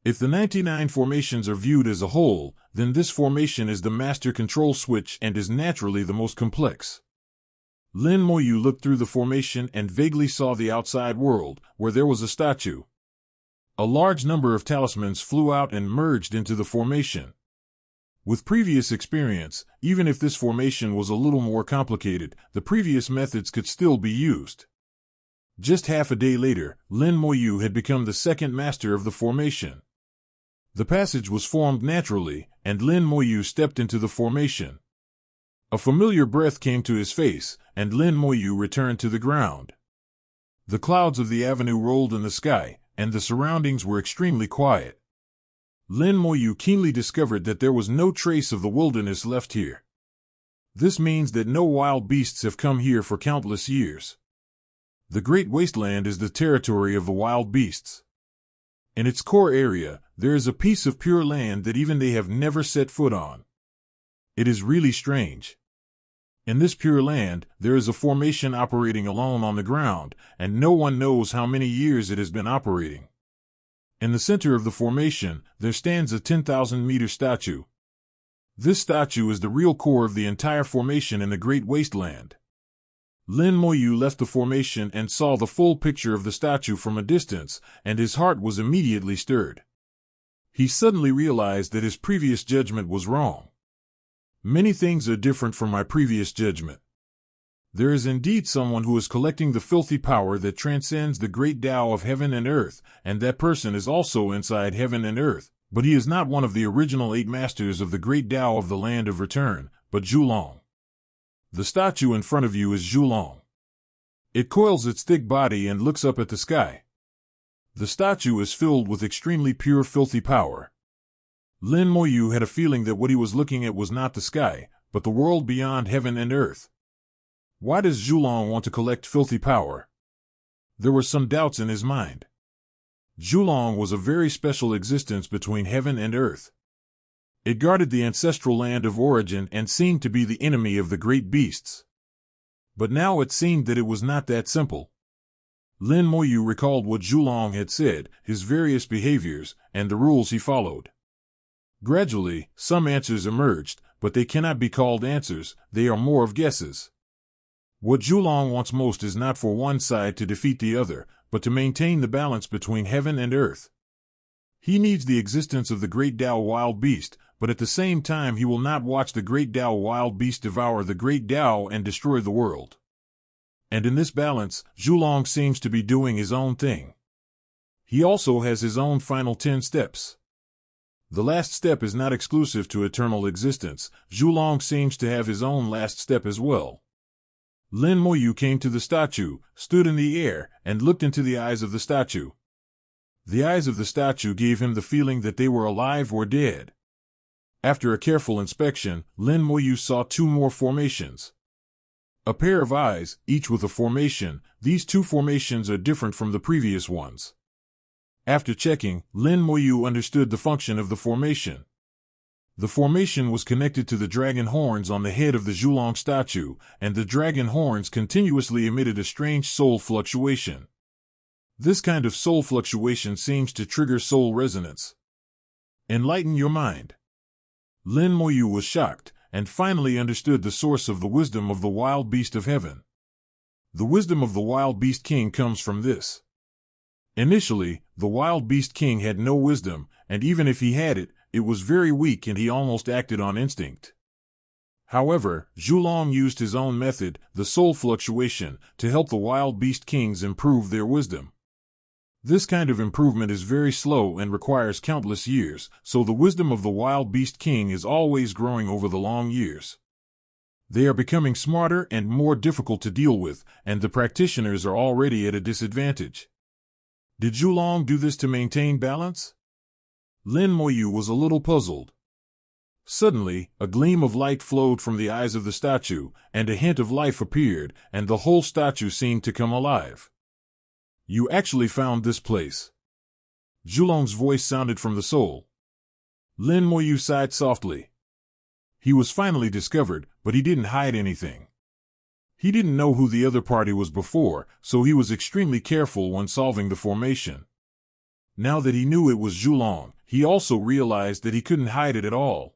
If the 99 formations are viewed as a whole, then this formation is the master control switch and is naturally the most complex. Lin Moyu looked through the formation and vaguely saw the outside world, where there was a statue. A large number of talismans flew out and merged into the formation. With previous experience, even if this formation was a little more complicated, the previous methods could still be used. Just half a day later, Lin Moyu had become the second master of the formation. The passage was formed naturally, and Lin Moyu stepped into the formation. A familiar breath came to his face, and Lin Moyu returned to the ground. The clouds of the avenue rolled in the sky, and the surroundings were extremely quiet. Lin Moyu keenly discovered that there was no trace of the wilderness left here. This means that no wild beasts have come here for countless years. The Great Wasteland is the territory of the wild beasts. In its core area, there is a piece of pure land that even they have never set foot on. It is really strange. In this pure land, there is a formation operating alone on the ground, and no one knows how many years it has been operating. In the center of the formation, there stands a 10,000-meter statue. This statue is the real core of the entire formation in the Great Wasteland. Lin Moyu left the formation and saw the full picture of the statue from a distance, and his heart was immediately stirred. He suddenly realized that his previous judgment was wrong. Many things are different from my previous judgment. There is indeed someone who is collecting the filthy power that transcends the great Tao of heaven and earth, and that person is also inside heaven and earth, but he is not one of the original 8 masters of the great Tao of the land of return, but Zhulong. The statue in front of you is Zhulong. It coils its thick body and looks up at the sky. The statue is filled with extremely pure filthy power. Lin Moyu had a feeling that what he was looking at was not the sky, but the world beyond heaven and earth. Why does Zhulong want to collect filthy power? There were some doubts in his mind. Zhulong was a very special existence between heaven and earth. It guarded the ancestral land of origin and seemed to be the enemy of the great beasts. But now it seemed that it was not that simple. Lin Moyu recalled what Zhulong had said, his various behaviors, and the rules he followed. Gradually, some answers emerged, but they cannot be called answers, they are more of guesses. What Zhulong wants most is not for one side to defeat the other, but to maintain the balance between heaven and earth. He needs the existence of the great Tao wild beast, but at the same time he will not watch the great Tao wild beast devour the great Tao and destroy the world. And in this balance, Zhulong seems to be doing his own thing. He also has his own final 10 steps. The last step is not exclusive to eternal existence. Zhulong seems to have his own last step as well. Lin Moyu came to the statue, stood in the air, and looked into the eyes of the statue. The eyes of the statue gave him the feeling that they were alive or dead. After a careful inspection, Lin Moyu saw 2 more formations. A pair of eyes, each with a formation. These 2 formations are different from the previous ones. After checking, Lin Moyu understood the function of the formation. The formation was connected to the dragon horns on the head of the Zhulong statue, and the dragon horns continuously emitted a strange soul fluctuation. This kind of soul fluctuation seems to trigger soul resonance. Enlighten your mind. Lin Moyu was shocked, and finally understood the source of the wisdom of the wild beast of heaven. The wisdom of the wild beast king comes from this. Initially, the wild beast king had no wisdom, and even if he had it, it was very weak and he almost acted on instinct. However, Zhulong used his own method, the soul fluctuation, to help the wild beast kings improve their wisdom. This kind of improvement is very slow and requires countless years, so the wisdom of the wild beast king is always growing over the long years. They are becoming smarter and more difficult to deal with, and the practitioners are already at a disadvantage. Did Zhulong do this to maintain balance? Lin Moyu was a little puzzled. Suddenly, a gleam of light flowed from the eyes of the statue, and a hint of life appeared, and the whole statue seemed to come alive. You actually found this place. Zhulong's voice sounded from the soul. Lin Moyu sighed softly. He was finally discovered, but he didn't hide anything. He didn't know who the other party was before, so he was extremely careful when solving the formation. Now that he knew it was Zhulong, he also realized that he couldn't hide it at all.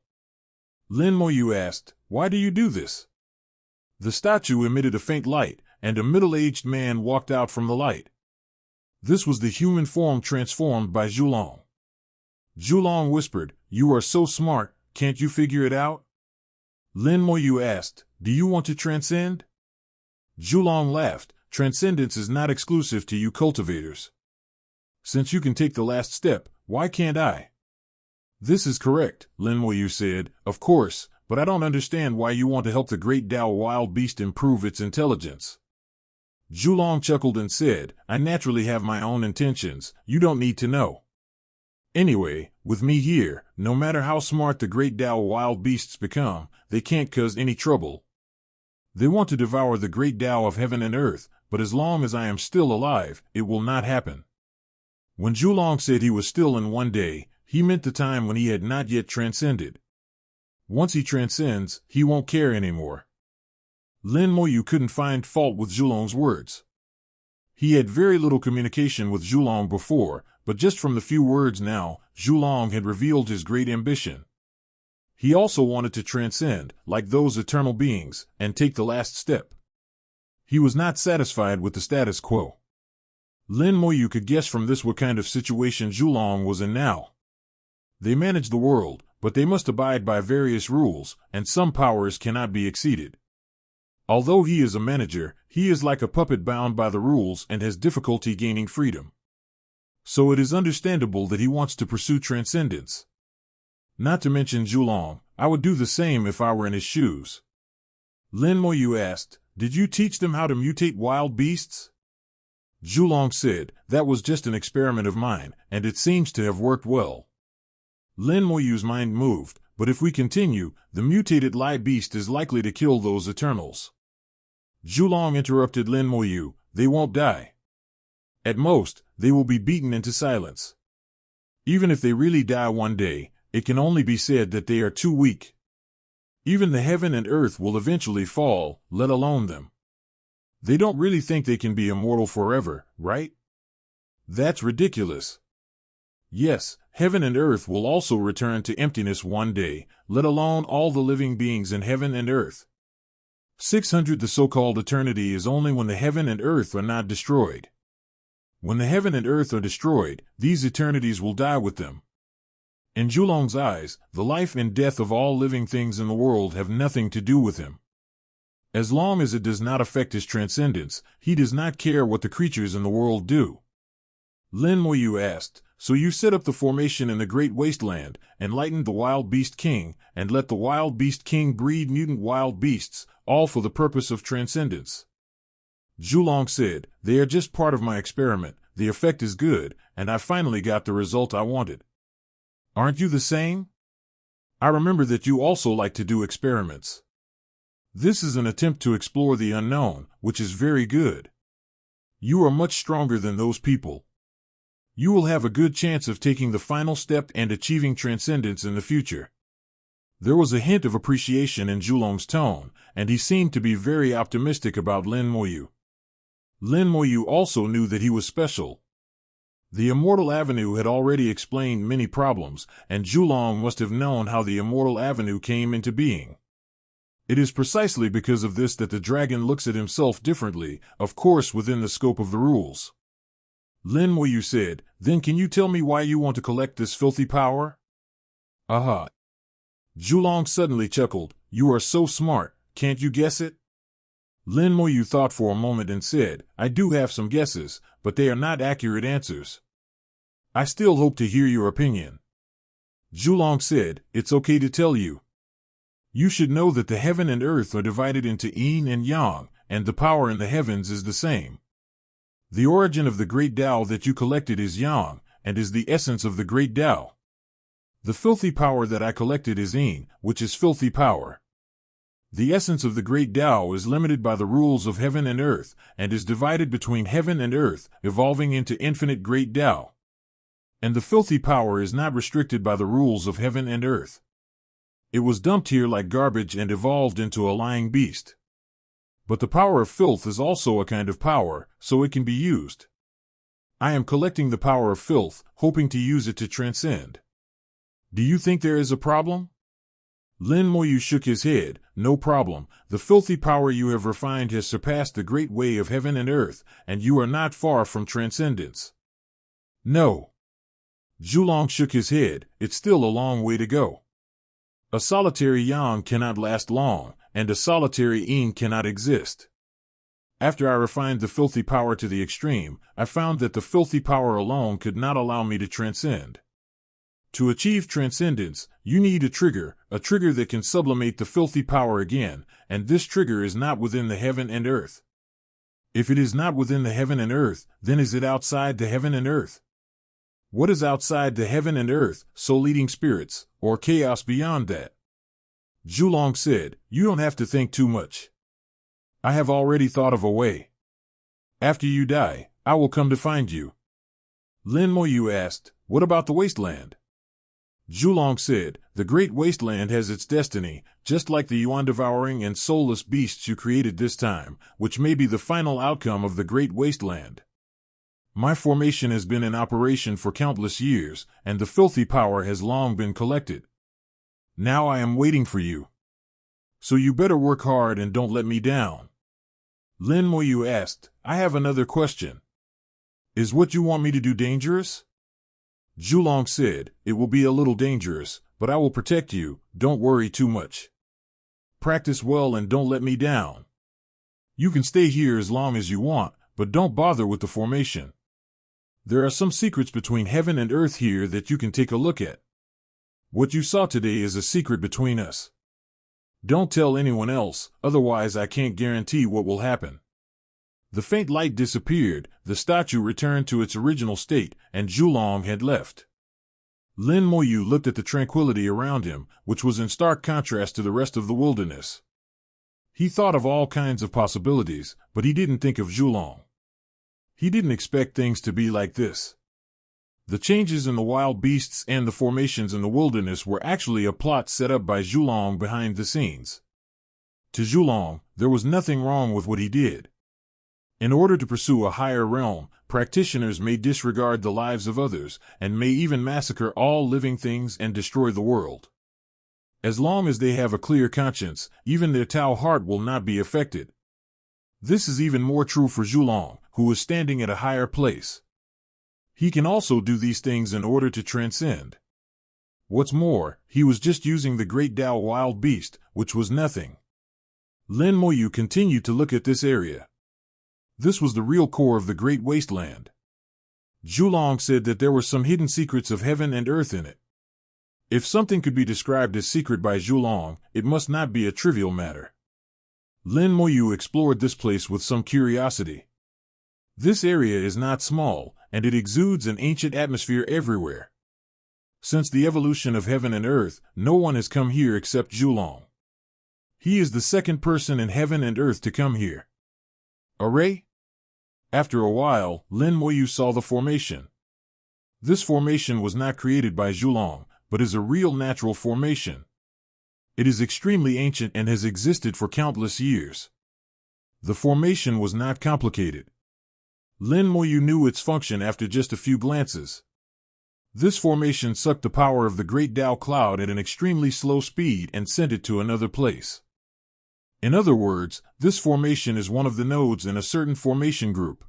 Lin Moyu asked, "Why do you do this?" The statue emitted a faint light, and a middle-aged man walked out from the light. This was the human form transformed by Zhulong. Zhulong whispered, "You are so smart, can't you figure it out? Lin Moyu asked, do you want to transcend? Zhulong laughed, transcendence is not exclusive to you cultivators. Since you can take the last step, why can't I? This is correct, Lin Moyu said, of course, but I don't understand why you want to help the great Tao wild beast improve its intelligence. Zhulong chuckled and said, I naturally have my own intentions, you don't need to know. Anyway, with me here, no matter how smart the great Tao wild beasts become, they can't cause any trouble. They want to devour the great Tao of heaven and earth, but as long as I am still alive, it will not happen. When Zhulong said he was still in one day, he meant the time when he had not yet transcended. Once he transcends, he won't care anymore. Lin Moyu couldn't find fault with Zhulong's words. He had very little communication with Zhulong before, but just from the few words now, Zhulong had revealed his great ambition. He also wanted to transcend, like those eternal beings, and take the last step. He was not satisfied with the status quo. Lin Moyu could guess from this what kind of situation Zhulong was in now. They manage the world, but they must abide by various rules, and some powers cannot be exceeded. Although he is a manager, he is like a puppet bound by the rules and has difficulty gaining freedom. So it is understandable that he wants to pursue transcendence. Not to mention Zhulong, I would do the same if I were in his shoes. Lin Moyu asked, did you teach them how to mutate wild beasts? Zhulong said, that was just an experiment of mine, and it seems to have worked well. Lin Moyu's mind moved, but if we continue, the mutated Lai beast is likely to kill those Eternals. Zhulong interrupted Lin Moyu, they won't die. At most, they will be beaten into silence. Even if they really die one day, it can only be said that they are too weak. Even the heaven and earth will eventually fall, let alone them. They don't really think they can be immortal forever, right? That's ridiculous. Yes, heaven and earth will also return to emptiness one day, let alone all the living beings in heaven and earth. 600 The so-called eternity is only when the heaven and earth are not destroyed. When the heaven and earth are destroyed, these eternities will die with them. In Zhulong's eyes, the life and death of all living things in the world have nothing to do with him. As long as it does not affect his transcendence, he does not care what the creatures in the world do. Lin Moyu asked, so you set up the formation in the great wasteland, enlightened the wild beast king, and let the wild beast king breed mutant wild beasts, all for the purpose of transcendence. Zhulong said, they are just part of my experiment, the effect is good, and I finally got the result I wanted. Aren't you the same? I remember that you also like to do experiments. This is an attempt to explore the unknown, which is very good. You are much stronger than those people. You will have a good chance of taking the final step and achieving transcendence in the future. There was a hint of appreciation in Zhulong's tone, and he seemed to be very optimistic about Lin Moyu. Lin Moyu also knew that he was special. The Immortal Avenue had already explained many problems, and Zhulong must have known how the Immortal Avenue came into being. It is precisely because of this that the dragon looks at himself differently, of course within the scope of the rules. Lin Moyu said, then can you tell me why you want to collect this filthy power? Aha! Zhulong suddenly chuckled, you are so smart, can't you guess it? Lin Moyu thought for a moment and said, I do have some guesses, but they are not accurate answers. I still hope to hear your opinion. Zhulong said, it's okay to tell you. You should know that the heaven and earth are divided into yin and yang, and the power in the heavens is the same. The origin of the great Tao that you collected is yang, and is the essence of the great Tao. The filthy power that I collected is yin, which is filthy power. The essence of the great Tao is limited by the rules of heaven and earth, and is divided between heaven and earth, evolving into infinite great Tao. And the filthy power is not restricted by the rules of heaven and earth. It was dumped here like garbage and evolved into a lying beast. But the power of filth is also a kind of power, so it can be used. I am collecting the power of filth, hoping to use it to transcend. Do you think there is a problem? Lin Moyu shook his head, no problem. The filthy power you have refined has surpassed the great way of heaven and earth, and you are not far from transcendence. No. Zhulong shook his head, it's still a long way to go. A solitary yang cannot last long, and a solitary yin cannot exist. After I refined the filthy power to the extreme, I found that the filthy power alone could not allow me to transcend. To achieve transcendence, you need a trigger that can sublimate the filthy power again, and this trigger is not within the heaven and earth. If it is not within the heaven and earth, then is it outside the heaven and earth? What is outside the heaven and earth, soul-eating spirits, or chaos beyond that? Zhulong said, "You don't have to think too much. I have already thought of a way. After you die, I will come to find you." Lin Moyu asked, "What about the wasteland?" Zhulong said, "The great wasteland has its destiny, just like the yuan-devouring and soulless beasts you created this time, which may be the final outcome of the great wasteland. My formation has been in operation for countless years, and the filthy power has long been collected. Now I am waiting for you. So you better work hard and don't let me down." Lin Moyu asked, "I have another question. Is what you want me to do dangerous?" Zhulong said, "It will be a little dangerous, but I will protect you, don't worry too much. Practice well and don't let me down. You can stay here as long as you want, but don't bother with the formation. There are some secrets between heaven and earth here that you can take a look at. What you saw today is a secret between us. Don't tell anyone else, otherwise I can't guarantee what will happen." The faint light disappeared, the statue returned to its original state, and Zhulong had left. Lin Moyu looked at the tranquility around him, which was in stark contrast to the rest of the wilderness. He thought of all kinds of possibilities, but he didn't think of Zhulong. He didn't expect things to be like this. The changes in the wild beasts and the formations in the wilderness were actually a plot set up by Zhulong behind the scenes. To Zhulong, there was nothing wrong with what he did. In order to pursue a higher realm, practitioners may disregard the lives of others, and may even massacre all living things and destroy the world. As long as they have a clear conscience, even their Tao heart will not be affected. This is even more true for Zhulong, who is standing at a higher place. He can also do these things in order to transcend. What's more, he was just using the great Tao wild beast, which was nothing. Lin Moyu continued to look at this area. This was the real core of the great wasteland. Zhulong said that there were some hidden secrets of heaven and earth in it. If something could be described as secret by Zhulong, it must not be a trivial matter. Lin Moyu explored this place with some curiosity. This area is not small, and it exudes an ancient atmosphere everywhere. Since the evolution of heaven and earth, no one has come here except Zhulong. He is the second person in heaven and earth to come here. Array? After a while, Lin Moyu saw the formation. This formation was not created by Zhulong, but is a real natural formation. It is extremely ancient and has existed for countless years. The formation was not complicated. Lin Moyu knew its function after just a few glances. This formation sucked the power of the great Tao cloud at an extremely slow speed and sent it to another place. In other words, this formation is one of the nodes in a certain formation group.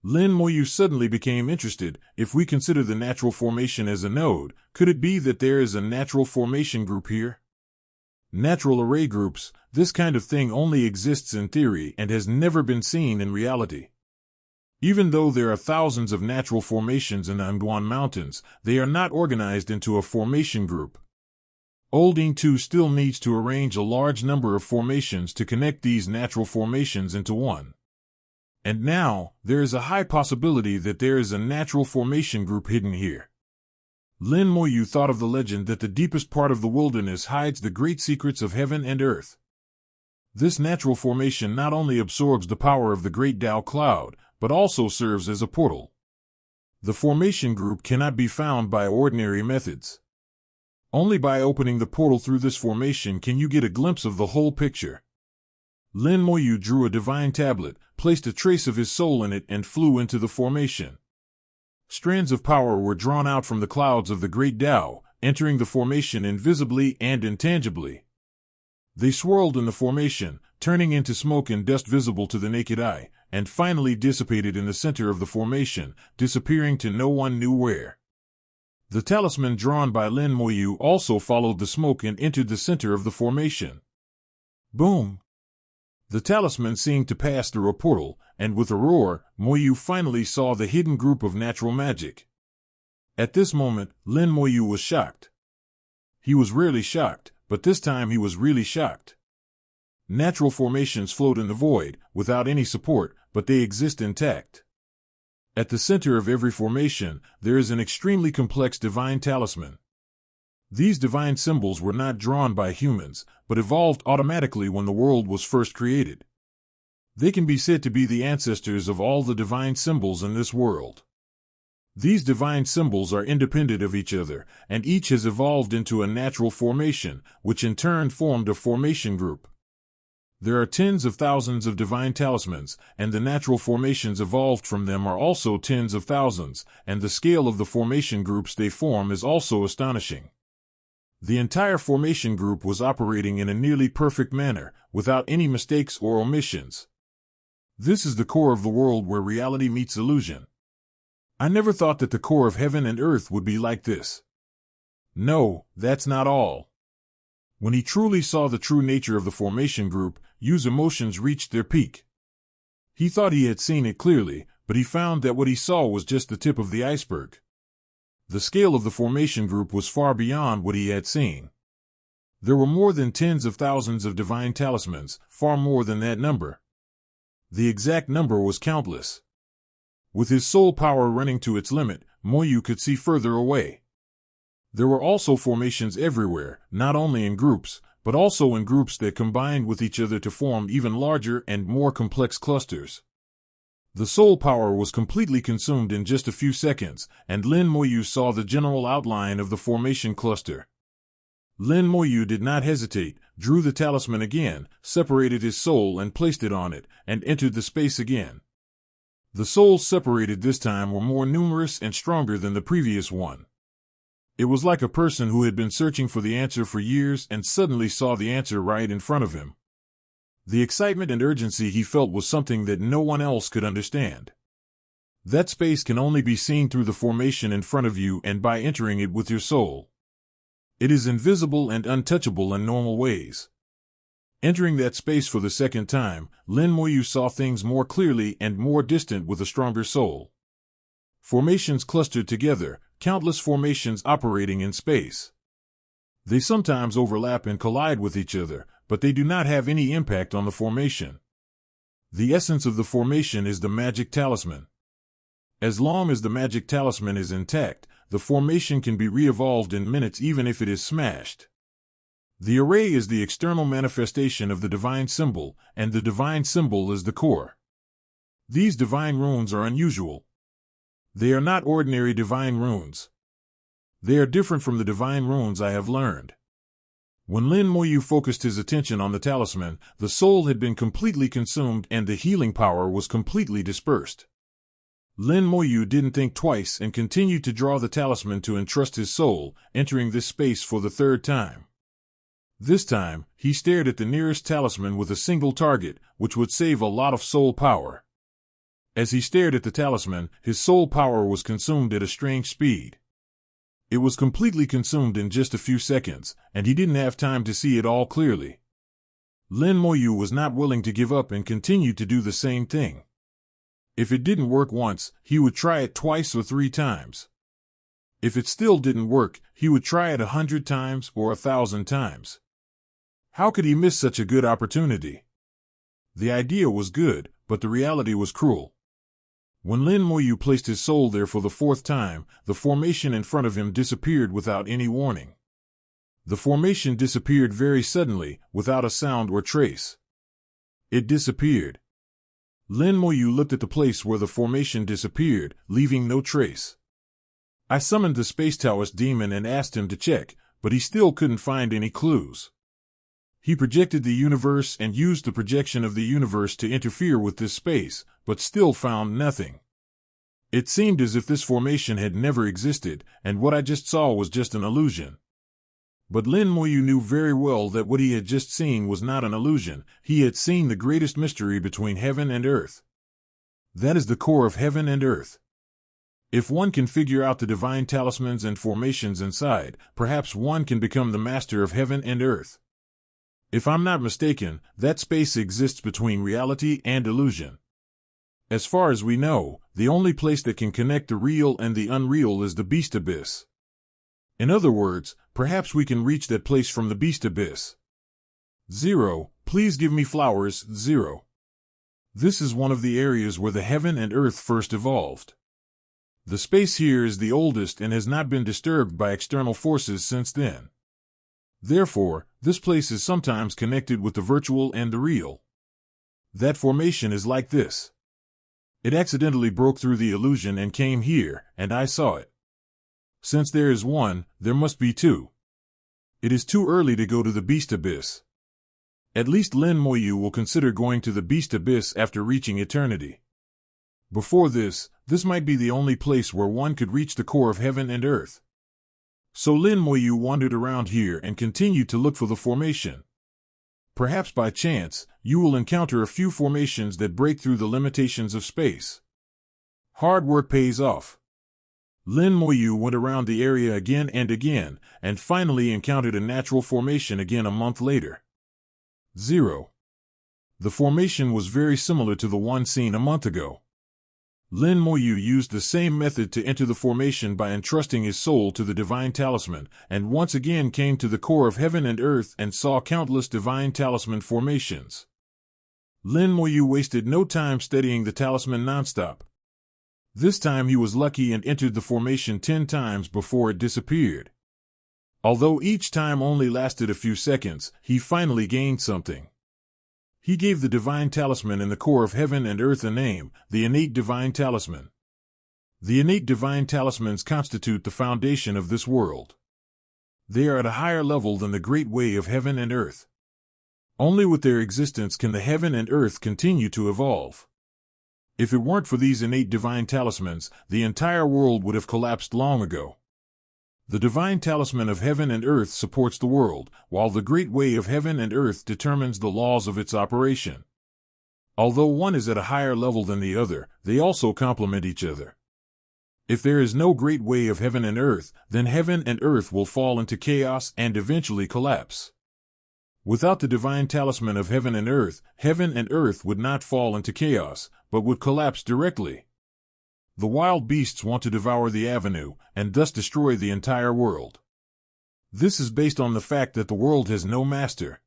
Lin Moyu suddenly became interested. If we consider the natural formation as a node, could it be that there is a natural formation group here? Natural array groups, this kind of thing only exists in theory and has never been seen in reality. Even though there are thousands of natural formations in the Anguan Mountains, they are not organized into a formation group. Old Ing 2 still needs to arrange a large number of formations to connect these natural formations into one. And now, there is a high possibility that there is a natural formation group hidden here. Lin Moyu thought of the legend that the deepest part of the wilderness hides the great secrets of heaven and earth. This natural formation not only absorbs the power of the great Tao cloud, but also serves as a portal. The formation group cannot be found by ordinary methods. Only by opening the portal through this formation can you get a glimpse of the whole picture. Lin Moyu drew a divine tablet, placed a trace of his soul in it, and flew into the formation. Strands of power were drawn out from the clouds of the great Tao, entering the formation invisibly and intangibly. They swirled in the formation, turning into smoke and dust visible to the naked eye, and finally dissipated in the center of the formation, disappearing to no one knew where. The talisman drawn by Lin Moyu also followed the smoke and entered the center of the formation. Boom! The talisman seemed to pass through a portal, and with a roar, Moyu finally saw the hidden group of natural magic. At this moment, Lin Moyu was shocked. He was rarely shocked, but this time he was really shocked. Natural formations float in the void, without any support, but they exist intact. At the center of every formation, there is an extremely complex divine talisman. These divine symbols were not drawn by humans, but evolved automatically when the world was first created. They can be said to be the ancestors of all the divine symbols in this world. These divine symbols are independent of each other, and each has evolved into a natural formation, which in turn formed a formation group. There are tens of thousands of divine talismans, and the natural formations evolved from them are also tens of thousands, and the scale of the formation groups they form is also astonishing. The entire formation group was operating in a nearly perfect manner, without any mistakes or omissions. This is the core of the world where reality meets illusion. I never thought that the core of heaven and earth would be like this. No, that's not all. When he truly saw the true nature of the formation group, Yu's emotions reached their peak. He thought he had seen it clearly, but he found that what he saw was just the tip of the iceberg. The scale of the formation group was far beyond what he had seen. There were more than tens of thousands of divine talismans, far more than that number. The exact number was countless. With his soul power running to its limit, Moyu could see further away. There were also formations everywhere, not only in groups, but also in groups that combined with each other to form even larger and more complex clusters. The soul power was completely consumed in just a few seconds, and Lin Moyu saw the general outline of the formation cluster. Lin Moyu did not hesitate, drew the talisman again, separated his soul and placed it on it, and entered the space again. The souls separated this time were more numerous and stronger than the previous one. It was like a person who had been searching for the answer for years and suddenly saw the answer right in front of him. The excitement and urgency he felt was something that no one else could understand. That space can only be seen through the formation in front of you and by entering it with your soul. It is invisible and untouchable in normal ways. Entering that space for the second time, Lin Moyu saw things more clearly and more distant with a stronger soul. Formations clustered together, countless formations operating in space. They sometimes overlap and collide with each other, but they do not have any impact on the formation. The essence of the formation is the magic talisman. As long as the magic talisman is intact, the formation can be re-evolved in minutes even if it is smashed. The array is the external manifestation of the divine symbol, and the divine symbol is the core. These divine runes are unusual. They are not ordinary divine runes. They are different from the divine runes I have learned. When Lin Moyu focused his attention on the talisman, the soul had been completely consumed and the healing power was completely dispersed. Lin Moyu didn't think twice and continued to draw the talisman to entrust his soul, entering this space for the third time. This time, he stared at the nearest talisman with a single target, which would save a lot of soul power. As he stared at the talisman, his soul power was consumed at a strange speed. It was completely consumed in just a few seconds, and he didn't have time to see it all clearly. Lin Moyu was not willing to give up and continued to do the same thing. If it didn't work once, he would try it twice or 3 times. If it still didn't work, he would try it 100 times or 1,000 times. How could he miss such a good opportunity? The idea was good, but the reality was cruel. When Lin Moyu placed his soul there for the 4th time, the formation in front of him disappeared without any warning. The formation disappeared very suddenly, without a sound or trace. It disappeared. Lin Moyu looked at the place where the formation disappeared, leaving no trace. I summoned the Space Taoist demon and asked him to check, but he still couldn't find any clues. He projected the universe and used the projection of the universe to interfere with this space, but still found nothing. It seemed as if this formation had never existed, and what I just saw was just an illusion. But Lin Moyu knew very well that what he had just seen was not an illusion. He had seen the greatest mystery between heaven and earth. That is the core of heaven and earth. If one can figure out the divine talismans and formations inside, perhaps one can become the master of heaven and earth. If I'm not mistaken, that space exists between reality and illusion. As far as we know, the only place that can connect the real and the unreal is the beast abyss. In other words, perhaps we can reach that place from the beast abyss. 0. Please give me flowers, 0. This is one of the areas where the heaven and earth first evolved. The space here is the oldest and has not been disturbed by external forces since then. Therefore, this place is sometimes connected with the virtual and the real. That formation is like this. It accidentally broke through the illusion and came here, and I saw it. Since there is one, there must be two. It is too early to go to the beast abyss. At least Lin Moyu will consider going to the beast abyss after reaching eternity. Before this might be the only place where one could reach the core of heaven and earth. So Lin Moyu wandered around here and continued to look for the formation. Perhaps by chance, you will encounter a few formations that break through the limitations of space. Hard work pays off. Lin Moyu went around the area again and finally encountered a natural formation again a month later. 0. The formation was very similar to the one seen a month ago. Lin Moyu used the same method to enter the formation by entrusting his soul to the divine talisman, and once again came to the core of heaven and earth and saw countless divine talisman formations. Lin Moyu wasted no time studying the talisman nonstop. This time he was lucky and entered the formation 10 times before it disappeared. Although each time only lasted a few seconds, he finally gained something. He gave the divine talisman in the core of heaven and earth a name, the innate divine talisman. The innate divine talismans constitute the foundation of this world. They are at a higher level than the great way of heaven and earth. Only with their existence can the heaven and earth continue to evolve. If it weren't for these innate divine talismans, the entire world would have collapsed long ago. The divine talisman of heaven and earth supports the world, while the great way of heaven and earth determines the laws of its operation. Although one is at a higher level than the other, they also complement each other. If there is no great way of heaven and earth, then heaven and earth will fall into chaos and eventually collapse. Without the divine talisman of heaven and earth would not fall into chaos, but would collapse directly. The wild beasts want to devour the avenue, and thus destroy the entire world. This is based on the fact that the world has no master.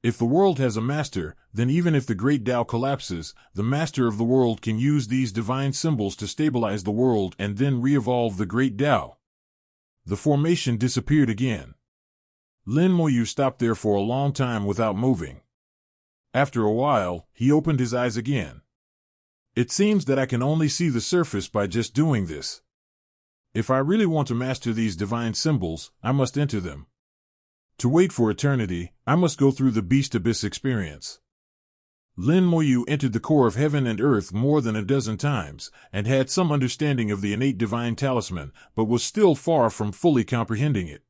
If the world has a master, then even if the great Tao collapses, the master of the world can use these divine symbols to stabilize the world and then re-evolve the great Tao. The formation disappeared again. Lin Moyu stopped there for a long time without moving. After a while, he opened his eyes again. It seems that I can only see the surface by just doing this. If I really want to master these divine symbols, I must enter them. To wait for eternity, I must go through the beast abyss experience. Lin Moyu entered the core of heaven and earth more than a dozen times, and had some understanding of the innate divine talisman, but was still far from fully comprehending it.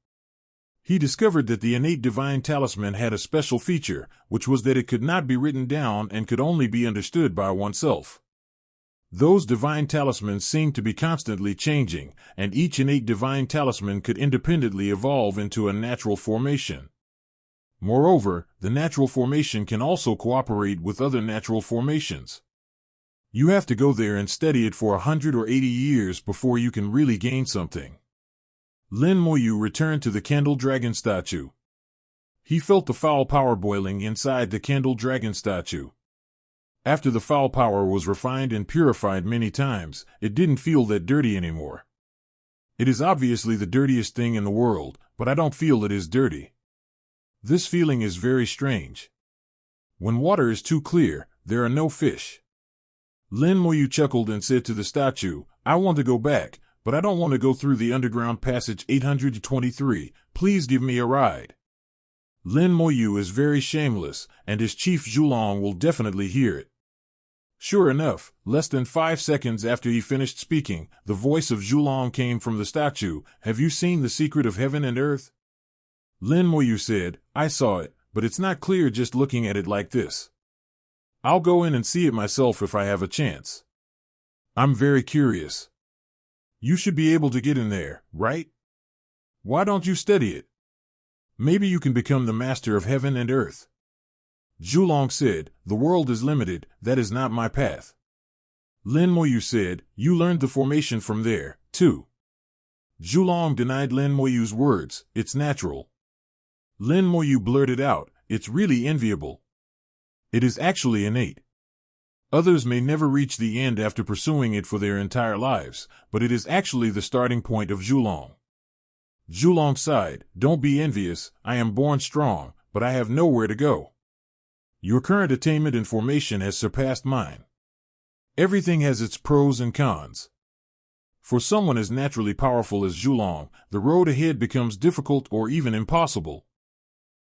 He discovered that the innate divine talisman had a special feature, which was that it could not be written down and could only be understood by oneself. Those divine talismans seemed to be constantly changing, and each innate divine talisman could independently evolve into a natural formation. Moreover, the natural formation can also cooperate with other natural formations. You have to go there and study it for 100 or 80 years before you can really gain something. Lin Moyu returned to the candle dragon statue. He felt the foul power boiling inside the candle dragon statue. After the foul power was refined and purified many times, it didn't feel that dirty anymore. It is obviously the dirtiest thing in the world, but I don't feel it is dirty. This feeling is very strange. When water is too clear, there are no fish. Lin Moyu chuckled and said to the statue, I want to go back, but I don't want to go through the underground passage 823, please give me a ride. Lin Moyu is very shameless, and his chief Zhulong will definitely hear it. Sure enough, less than 5 seconds after he finished speaking, the voice of Zhulong came from the statue, have you seen the secret of heaven and earth? Lin Moyu said, I saw it, but it's not clear just looking at it like this. I'll go in and see it myself if I have a chance. I'm very curious. You should be able to get in there, right? Why don't you study it? Maybe you can become the master of heaven and earth. Zhulong said, the world is limited, that is not my path. Lin Moyu said, you learned the formation from there, too. Zhulong denied Lin Moyu's words, it's natural. Lin Moyu blurted out, it's really enviable. It is actually innate. Others may never reach the end after pursuing it for their entire lives, but it is actually the starting point of Zhulong. Zhulong sighed, don't be envious, I am born strong, but I have nowhere to go. Your current attainment and formation has surpassed mine. Everything has its pros and cons. For someone as naturally powerful as Zhulong, the road ahead becomes difficult or even impossible.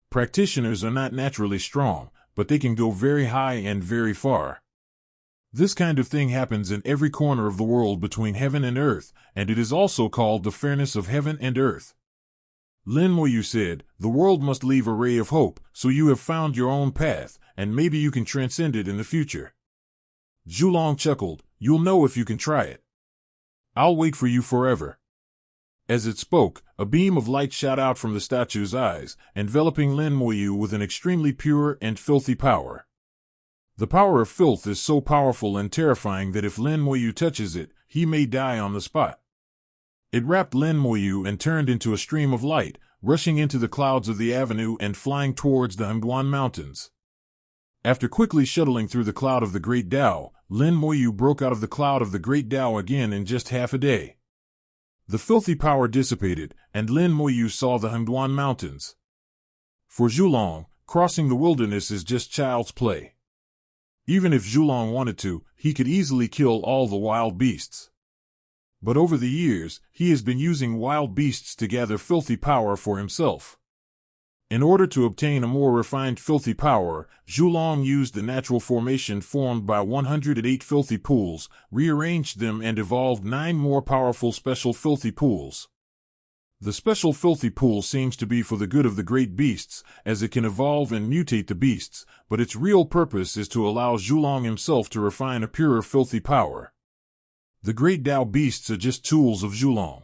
Practitioners are not naturally strong, but they can go very high and very far. This kind of thing happens in every corner of the world between heaven and earth, and it is also called the fairness of heaven and earth. Lin Moyu said, the world must leave a ray of hope, so you have found your own path, and maybe you can transcend it in the future. Zhulong chuckled, you'll know if you can try it. I'll wait for you forever. As it spoke, a beam of light shot out from the statue's eyes, enveloping Lin Moyu with an extremely pure and filthy power. The power of filth is so powerful and terrifying that if Lin Moyu touches it, he may die on the spot. It wrapped Lin Moyu and turned into a stream of light, rushing into the clouds of the avenue and flying towards the Hengduan Mountains. After quickly shuttling through the cloud of the Great Tao, Lin Moyu broke out of the cloud of the Great Tao again in just half a day. The filthy power dissipated, and Lin Moyu saw the Hengduan Mountains. For Zhulong, crossing the wilderness is just child's play. Even if Zhulong wanted to, he could easily kill all the wild beasts. But over the years, he has been using wild beasts to gather filthy power for himself. In order to obtain a more refined filthy power, Zhulong used the natural formation formed by 108 filthy pools, rearranged them and evolved 9 more powerful special filthy pools. The special filthy pool seems to be for the good of the great beasts, as it can evolve and mutate the beasts, but its real purpose is to allow Zhulong himself to refine a purer filthy power. The great Tao beasts are just tools of Zhulong.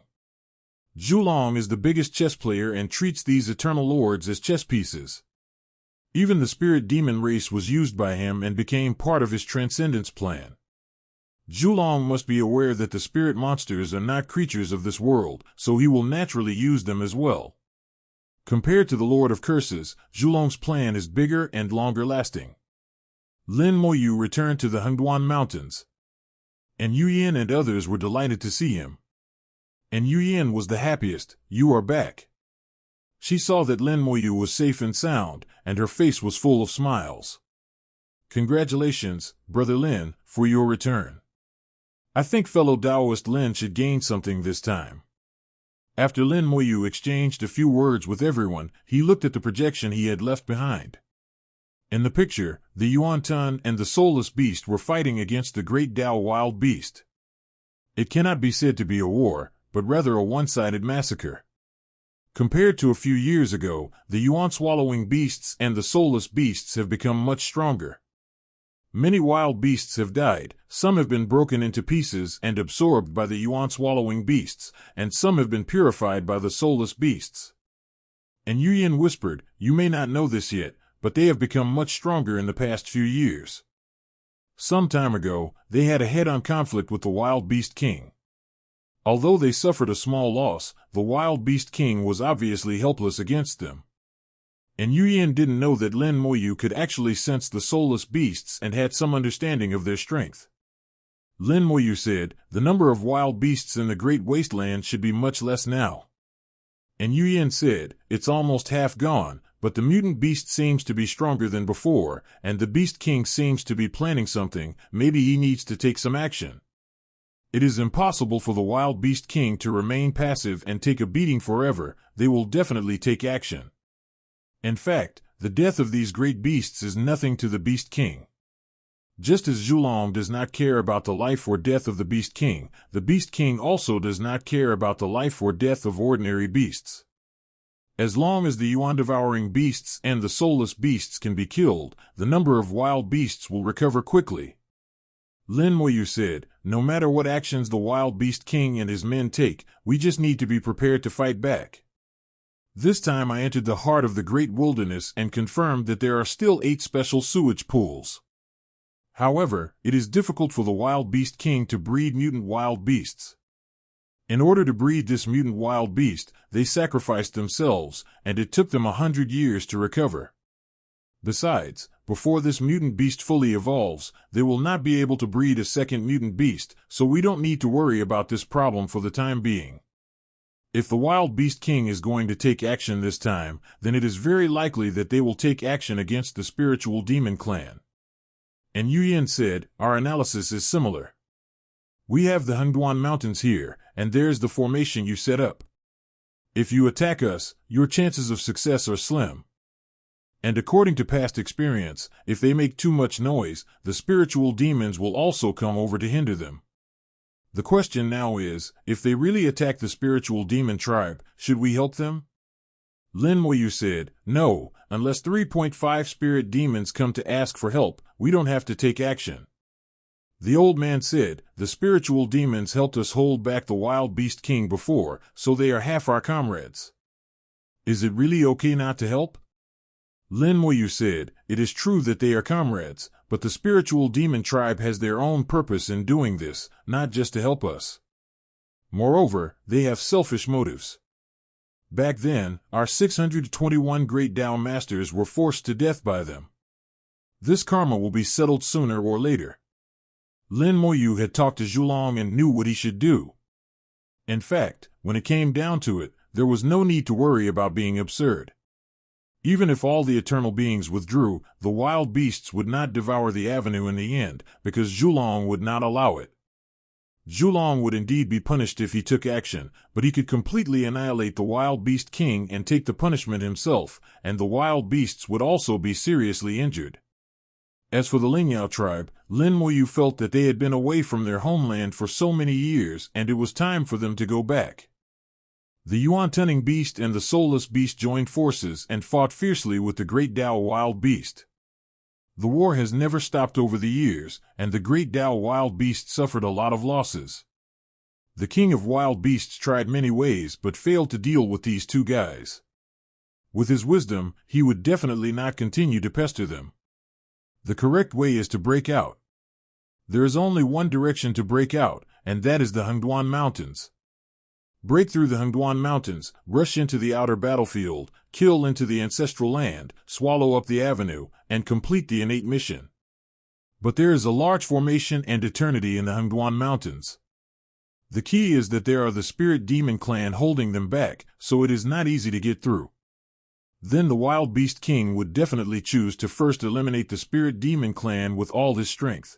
Zhulong is the biggest chess player and treats these eternal lords as chess pieces. Even the spirit demon race was used by him and became part of his transcendence plan. Zhulong must be aware that the spirit monsters are not creatures of this world, so he will naturally use them as well. Compared to the Lord of Curses, Zhulong's plan is bigger and longer lasting. Lin Moyu returned to the Hengduan Mountains, and Yuyin and others were delighted to see him. And Yuyin was the happiest. You are back. She saw that Lin Moyu was safe and sound, and her face was full of smiles. Congratulations, Brother Lin, for your return. I think fellow Taoist Lin should gain something this time. After Lin Moyu exchanged a few words with everyone, he looked at the projection he had left behind. In the picture, the Yuan Tun and the Soulless Beast were fighting against the Great Tao Wild Beast. It cannot be said to be a war, but rather a one-sided massacre. Compared to a few years ago, the Yuan-swallowing beasts and the Soulless Beasts have become much stronger. Many wild beasts have died, some have been broken into pieces and absorbed by the Yuan-swallowing beasts, and some have been purified by the Soulless Beasts. And Yuyin whispered, you may not know this yet, but they have become much stronger in the past few years. Some time ago, they had a head-on conflict with the Wild Beast King. Although they suffered a small loss, the Wild Beast King was obviously helpless against them. And Yuyin didn't know that Lin Moyu could actually sense the soulless beasts and had some understanding of their strength. Lin Moyu said, the number of wild beasts in the Great Wasteland should be much less now. And Yuyin said, it's almost half gone, but the mutant beast seems to be stronger than before, and the Beast King seems to be planning something, maybe he needs to take some action. It is impossible for the Wild Beast King to remain passive and take a beating forever, they will definitely take action. In fact, the death of these great beasts is nothing to the Beast King. Just as Zhulong does not care about the life or death of the Beast King also does not care about the life or death of ordinary beasts. As long as the Yuan-devouring beasts and the soulless beasts can be killed, the number of wild beasts will recover quickly. Lin Moyu said, no matter what actions the Wild Beast King and his men take, we just need to be prepared to fight back. This time I entered the heart of the great wilderness and confirmed that there are still 8 special sewage pools. However, it is difficult for the Wild Beast King to breed mutant wild beasts. In order to breed this mutant wild beast, they sacrificed themselves, and it took them 100 years to recover. Besides, before this mutant beast fully evolves, they will not be able to breed a second mutant beast, so we don't need to worry about this problem for the time being. If the Wild Beast King is going to take action this time, then it is very likely that they will take action against the spiritual demon clan. And Yuyin said, our analysis is similar. We have the Hengduan Mountains here, and there's the formation you set up. If you attack us, your chances of success are slim. And according to past experience, if they make too much noise, the spiritual demons will also come over to hinder them. The question now is, if they really attack the spiritual demon tribe, should we help them? Lin Moyu said, no, unless 3.5 spirit demons come to ask for help, we don't have to take action. The old man said, the spiritual demons helped us hold back the Wild Beast King before, so they are half our comrades. Is it really okay not to help? Lin Moyu said, it is true that they are comrades, but the spiritual demon tribe has their own purpose in doing this, not just to help us. Moreover, they have selfish motives. Back then, our 621 great Tao masters were forced to death by them. This karma will be settled sooner or later. Lin Moyu had talked to Zhulong and knew what he should do. In fact, when it came down to it, there was no need to worry about being absurd. Even if all the eternal beings withdrew, the wild beasts would not devour the avenue in the end, because Zhulong would not allow it. Zhulong would indeed be punished if he took action, but he could completely annihilate the Wild Beast King and take the punishment himself, and the wild beasts would also be seriously injured. As for the Lingyao tribe, Lin Moyu felt that they had been away from their homeland for so many years and it was time for them to go back. The Yuan-Tunning beast and the soulless beast joined forces and fought fiercely with the great Tao wild beast. The war has never stopped over the years, and the great Tao wild beast suffered a lot of losses. The king of wild beasts tried many ways but failed to deal with these 2 guys. With his wisdom, he would definitely not continue to pester them. The correct way is to break out. There is only one direction to break out, and that is the Hengduan Mountains. Break through the Hengduan Mountains, rush into the outer battlefield, kill into the ancestral land, swallow up the avenue, and complete the innate mission. But there is a large formation and eternity in the Hengduan Mountains. The key is that there are the spirit demon clan holding them back, so it is not easy to get through. Then the Wild Beast King would definitely choose to first eliminate the spirit demon clan with all his strength.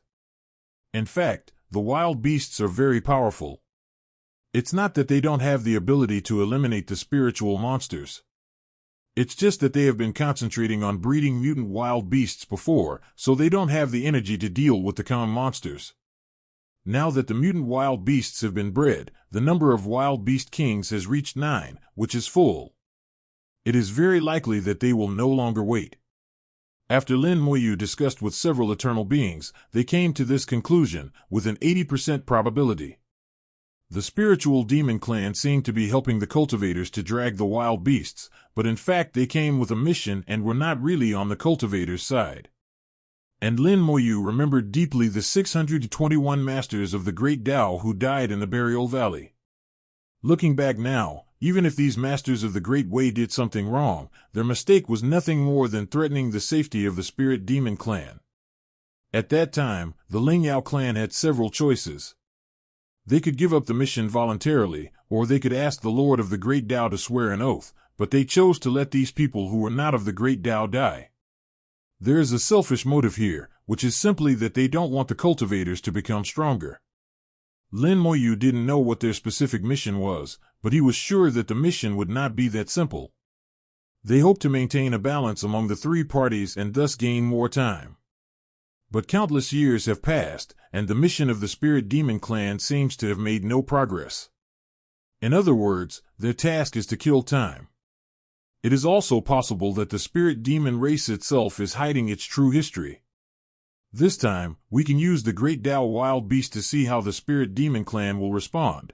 In fact, the wild beasts are very powerful. It's not that they don't have the ability to eliminate the spiritual monsters. It's just that they have been concentrating on breeding mutant wild beasts before, so they don't have the energy to deal with the common monsters. Now that the mutant wild beasts have been bred, the number of wild beast kings has reached 9, which is full. It is very likely that they will no longer wait. After Lin Moyu discussed with several eternal beings, they came to this conclusion, with an 80% probability. The spiritual demon clan seemed to be helping the cultivators to drag the wild beasts, but in fact they came with a mission and were not really on the cultivators' side. And Lin Moyu remembered deeply the 621 masters of the great Tao who died in the burial valley. Looking back now, even if these masters of the Great Way did something wrong, their mistake was nothing more than threatening the safety of the spirit demon clan. At that time, the Lingyao clan had several choices. They could give up the mission voluntarily, or they could ask the Lord of the Great Tao to swear an oath, but they chose to let these people who were not of the Great Tao die. There is a selfish motive here, which is simply that they don't want the cultivators to become stronger. Lin Moyu didn't know what their specific mission was, but he was sure that the mission would not be that simple. They hoped to maintain a balance among the 3 parties and thus gain more time. But countless years have passed, and the mission of the Spirit Demon Clan seems to have made no progress. In other words, their task is to kill time. It is also possible that the Spirit Demon race itself is hiding its true history. This time, we can use the Great Dao Wild Beast to see how the Spirit Demon Clan will respond.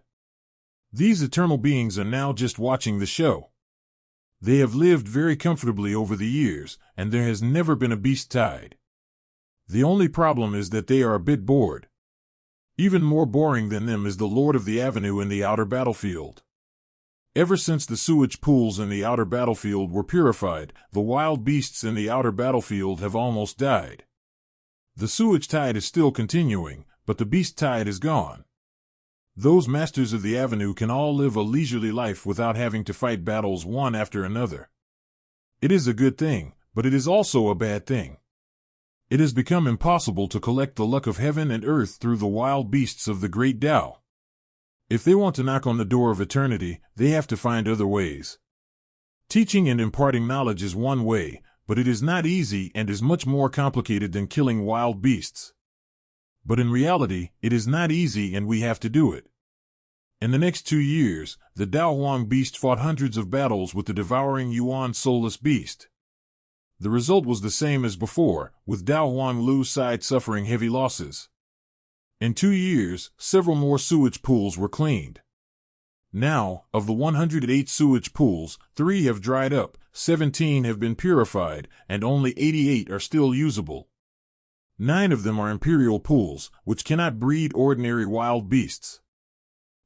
These eternal beings are now just watching the show. They have lived very comfortably over the years, and there has never been a beast tied. The only problem is that they are a bit bored. Even more boring than them is the Lord of the Avenue in the outer battlefield. Ever since the sewage pools in the outer battlefield were purified, the wild beasts in the outer battlefield have almost died. The sewage tide is still continuing, but the beast tide is gone. Those masters of the Avenue can all live a leisurely life without having to fight battles one after another. It is a good thing, but it is also a bad thing. It has become impossible to collect the luck of heaven and earth through the wild beasts of the Great Tao. If they want to knock on the door of eternity, they have to find other ways. Teaching and imparting knowledge is one way, but it is not easy and is much more complicated than killing wild beasts. But in reality, it is not easy and we have to do it. In the next 2 years, the Dao Huang beast fought hundreds of battles with the devouring Yuan soulless beast. The result was the same as before, with Dao Huang Lu's side suffering heavy losses. In 2 years, several more sewage pools were cleaned. Now, of the 108 sewage pools, 3 have dried up, 17 have been purified, and only 88 are still usable. 9 of them are imperial pools, which cannot breed ordinary wild beasts.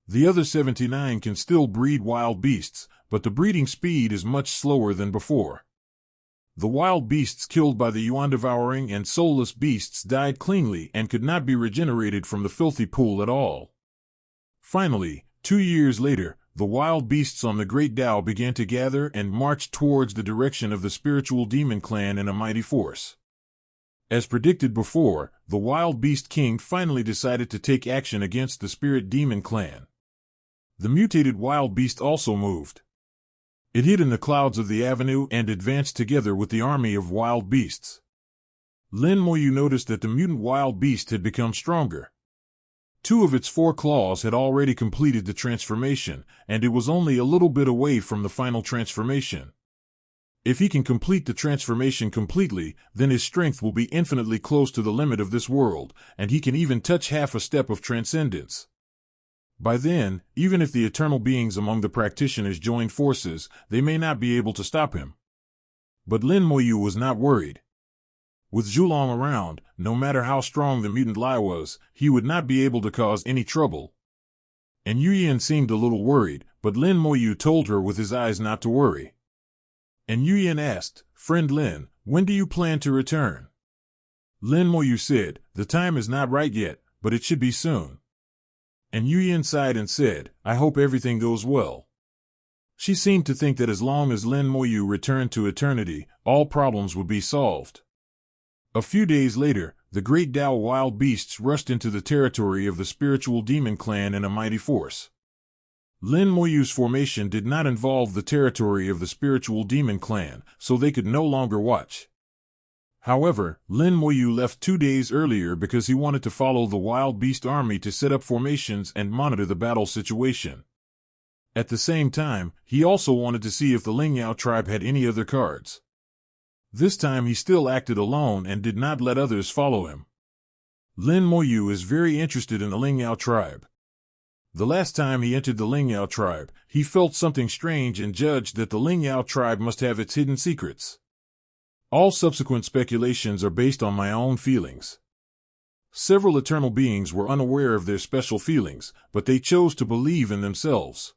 The other 79 can still breed wild beasts, but the breeding speed is much slower than before. The wild beasts killed by the Yuan-devouring and soulless beasts died cleanly and could not be regenerated from the filthy pool at all. Finally, 2 years later, the wild beasts on the Great Tao began to gather and march towards the direction of the spiritual demon clan in a mighty force. As predicted before, the Wild Beast King finally decided to take action against the Spirit Demon Clan. The mutated wild beast also moved. It hid in the clouds of the avenue and advanced together with the army of wild beasts. Lin Moyu noticed that the mutant wild beast had become stronger. 2 of its 4 claws had already completed the transformation, and it was only a little bit away from the final transformation. If he can complete the transformation completely, then his strength will be infinitely close to the limit of this world, and he can even touch half a step of transcendence. By then, even if the eternal beings among the practitioners join forces, they may not be able to stop him. But Lin Moyu was not worried. With Zhulong around, no matter how strong the mutant Lai was, he would not be able to cause any trouble. And Yuyan seemed a little worried, but Lin Moyu told her with his eyes not to worry. And Yuyan asked, "Friend Lin, when do you plan to return?" Lin Moyu said, "The time is not right yet, but it should be soon." And Yuyan sighed and said, "I hope everything goes well." She seemed to think that as long as Lin Moyu returned to eternity, all problems would be solved. A few days later, the Great Tao wild beasts rushed into the territory of the spiritual demon clan in a mighty force. Lin Moyu's formation did not involve the territory of the spiritual demon clan, so they could no longer watch. However, Lin Moyu left 2 days earlier because he wanted to follow the wild beast army to set up formations and monitor the battle situation. At the same time, he also wanted to see if the Lingyao tribe had any other cards. This time he still acted alone and did not let others follow him. Lin Moyu is very interested in the Lingyao tribe. The last time he entered the Lingyao tribe, he felt something strange and judged that the Lingyao tribe must have its hidden secrets. All subsequent speculations are based on my own feelings. Several eternal beings were unaware of their special feelings, but they chose to believe in themselves.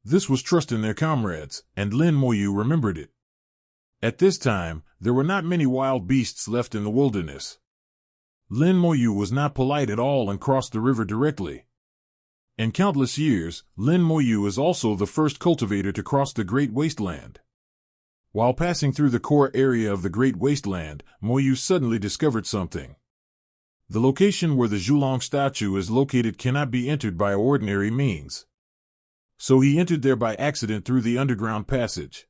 This was trust in their comrades, and Lin Moyu remembered it. At this time, there were not many wild beasts left in the wilderness. Lin Moyu was not polite at all and crossed the river directly. In countless years, Lin Moyu is also the first cultivator to cross the Great Wasteland. While passing through the core area of the Great Wasteland, Moyu suddenly discovered something. The location where the Zhulong statue is located cannot be entered by ordinary means. So he entered there by accident through the underground passage.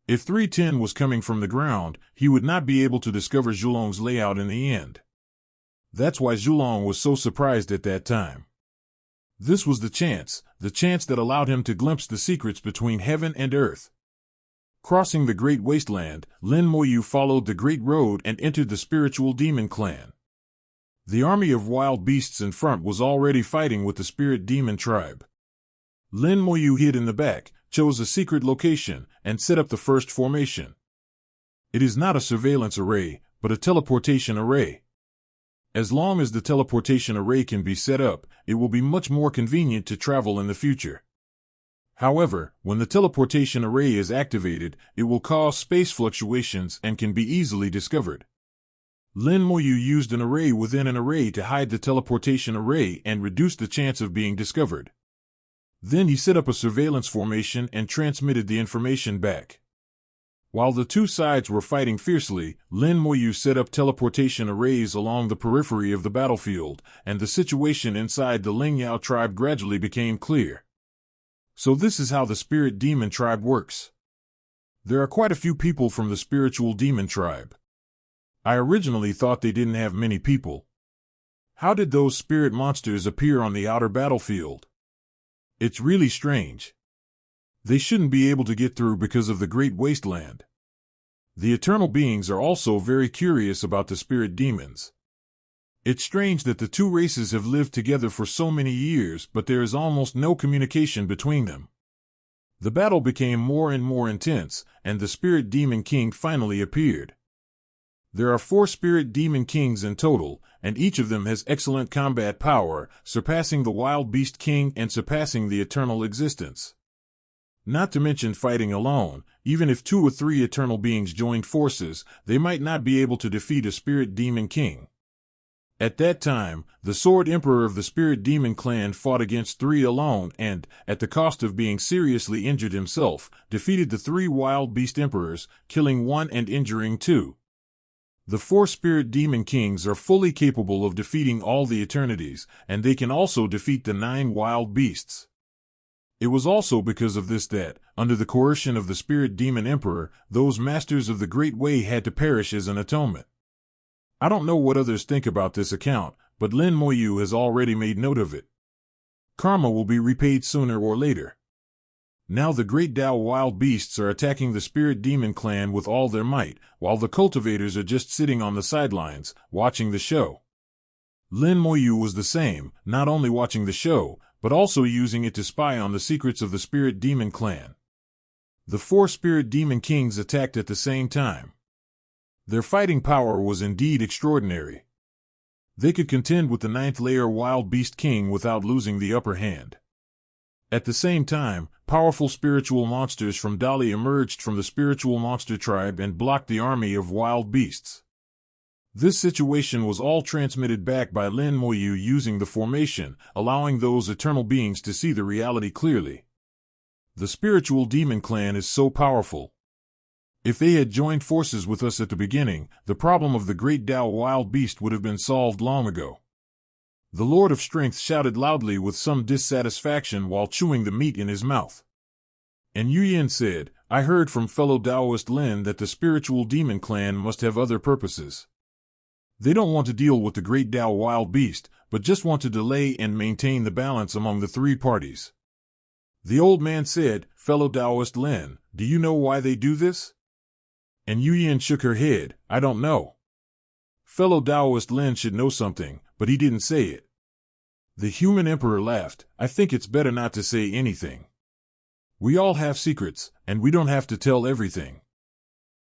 If 310 was coming from the ground, he would not be able to discover Zhulong's layout in the end. That's why Zhulong was so surprised at that time. This was the chance that allowed him to glimpse the secrets between heaven and earth. Crossing the Great Wasteland, Lin Moyu followed the Great Road and entered the spiritual demon clan. The army of wild beasts in front was already fighting with the spirit demon tribe. Lin Moyu hid in the back, chose a secret location, and set up the first formation. It is not a surveillance array, but a teleportation array. As long as the teleportation array can be set up, it will be much more convenient to travel in the future. However, when the teleportation array is activated, it will cause space fluctuations and can be easily discovered. Lin Moyu used an array within an array to hide the teleportation array and reduce the chance of being discovered. Then he set up a surveillance formation and transmitted the information back. While the two sides were fighting fiercely, Lin Moyu set up teleportation arrays along the periphery of the battlefield, and the situation inside the Lingyao tribe gradually became clear. So this is how the spirit demon tribe works. There are quite a few people from the spiritual demon tribe. I originally thought they didn't have many people. How did those spirit monsters appear on the outer battlefield? It's really strange. They shouldn't be able to get through because of the Great Wasteland. The eternal beings are also very curious about the spirit demons. It's strange that the two races have lived together for so many years, but there is almost no communication between them. The battle became more and more intense, and the spirit demon king finally appeared. There are 4 spirit demon kings in total, and each of them has excellent combat power, surpassing the wild beast king and surpassing the eternal existence. Not to mention fighting alone, even if 2 or 3 eternal beings joined forces, they might not be able to defeat a spirit demon king. At that time, the Sword Emperor of the Spirit Demon clan fought against 3 alone and, at the cost of being seriously injured himself, defeated the 3 wild beast emperors, killing 1 and injuring 2. The 4 spirit demon kings are fully capable of defeating all the eternities, and they can also defeat the 9 wild beasts. It was also because of this that, under the coercion of the spirit demon emperor, those masters of the Great Way had to perish as an atonement. I don't know what others think about this account, but Lin Moyu has already made note of it. Karma will be repaid sooner or later. Now the great Tao wild beasts are attacking the spirit demon clan with all their might, while the cultivators are just sitting on the sidelines, watching the show. Lin Moyu was the same, not only watching the show, but also using it to spy on the secrets of the spirit demon clan. The 4 spirit demon kings attacked at the same time. Their fighting power was indeed extraordinary. They could contend with the 9th layer wild beast king without losing the upper hand. At the same time, powerful spiritual monsters from Dali emerged from the spiritual monster tribe and blocked the army of wild beasts. This situation was all transmitted back by Lin Moyu using the formation, allowing those eternal beings to see the reality clearly. The spiritual demon clan is so powerful. If they had joined forces with us at the beginning, the problem of the great Tao wild beast would have been solved long ago. The Lord of Strength shouted loudly with some dissatisfaction while chewing the meat in his mouth. And Yuyin said, I heard from fellow Taoist Lin that the spiritual demon clan must have other purposes. They don't want to deal with the great Tao wild beast, but just want to delay and maintain the balance among the 3 parties. The old man said, fellow Taoist Lin, do you know why they do this? And Yuyin shook her head, I don't know. Fellow Taoist Lin should know something, but he didn't say it. The human emperor laughed, I think it's better not to say anything. We all have secrets, and we don't have to tell everything.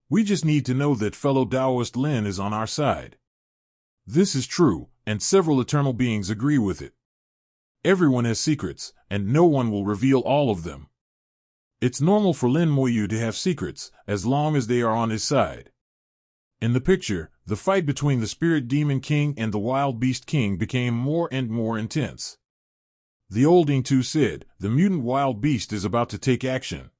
We just need to know that fellow Taoist Lin is on our side. This is true, and several eternal beings agree with it. Everyone has secrets, and no one will reveal all of them. It's normal for Lin Moyu to have secrets, as long as they are on his side. In the picture, the fight between the Spirit Demon King and the Wild Beast King became more and more intense. The old Ingtu said, the mutant wild beast is about to take action.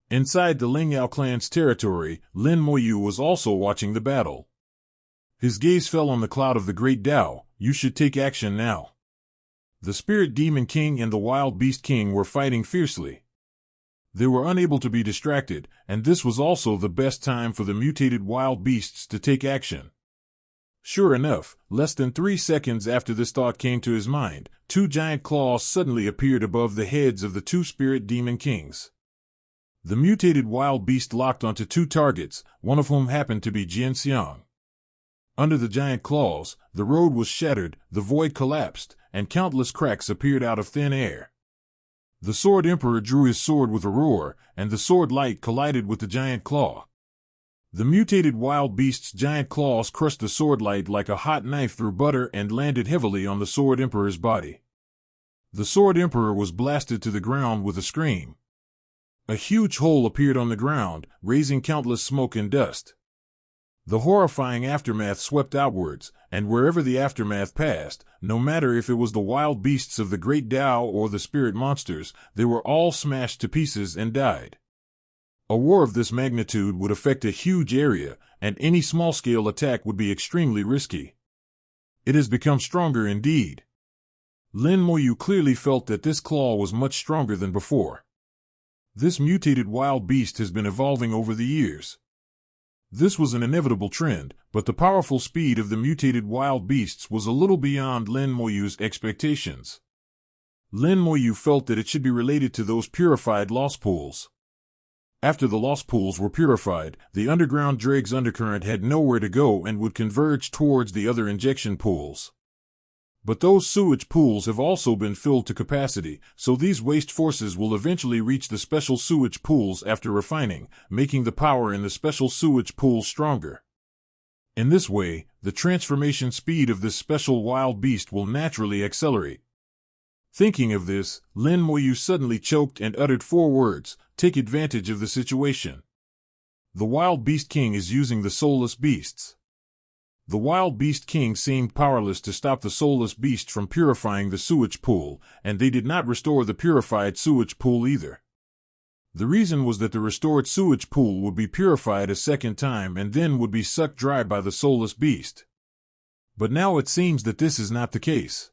Inside the Lingyao clan's territory, Lin Moyu was also watching the battle. His gaze fell on the cloud of the Great Tao, you should take action now. The Spirit Demon King and the Wild Beast King were fighting fiercely. They were unable to be distracted, and this was also the best time for the mutated wild beasts to take action. Sure enough, less than 3 seconds after this thought came to his mind, 2 giant claws suddenly appeared above the heads of the 2 spirit demon kings. The mutated wild beast locked onto two targets, one of whom happened to be Jian Xiang. Under the giant claws, the road was shattered, the void collapsed, and countless cracks appeared out of thin air. The Sword Emperor drew his sword with a roar, and the sword light collided with the giant claw. The mutated wild beast's giant claws crushed the sword light like a hot knife through butter and landed heavily on the Sword Emperor's body. The Sword Emperor was blasted to the ground with a scream. A huge hole appeared on the ground, raising countless smoke and dust. The horrifying aftermath swept outwards, and wherever the aftermath passed, no matter if it was the wild beasts of the great Tao or the spirit monsters, they were all smashed to pieces and died. A war of this magnitude would affect a huge area, and any small-scale attack would be extremely risky. It has become stronger indeed. Lin Moyu clearly felt that this claw was much stronger than before. This mutated wild beast has been evolving over the years. This was an inevitable trend, but the powerful speed of the mutated wild beasts was a little beyond Lin Moyu's expectations. Lin Moyu felt that it should be related to those purified lost pools. After the lost pools were purified, the underground dregs undercurrent had nowhere to go and would converge towards the other injection pools. But those sewage pools have also been filled to capacity, so these waste forces will eventually reach the special sewage pools after refining, making the power in the special sewage pools stronger. In this way, the transformation speed of this special wild beast will naturally accelerate. Thinking of this, Lin Moyu suddenly choked and uttered 4 words: "Take advantage of the situation." The Wild Beast King is using the soulless beasts. The Wild Beast King seemed powerless to stop the soulless beast from purifying the sewage pool, and they did not restore the purified sewage pool either. The reason was that the restored sewage pool would be purified a second time and then would be sucked dry by the soulless beast. But now it seems that this is not the case.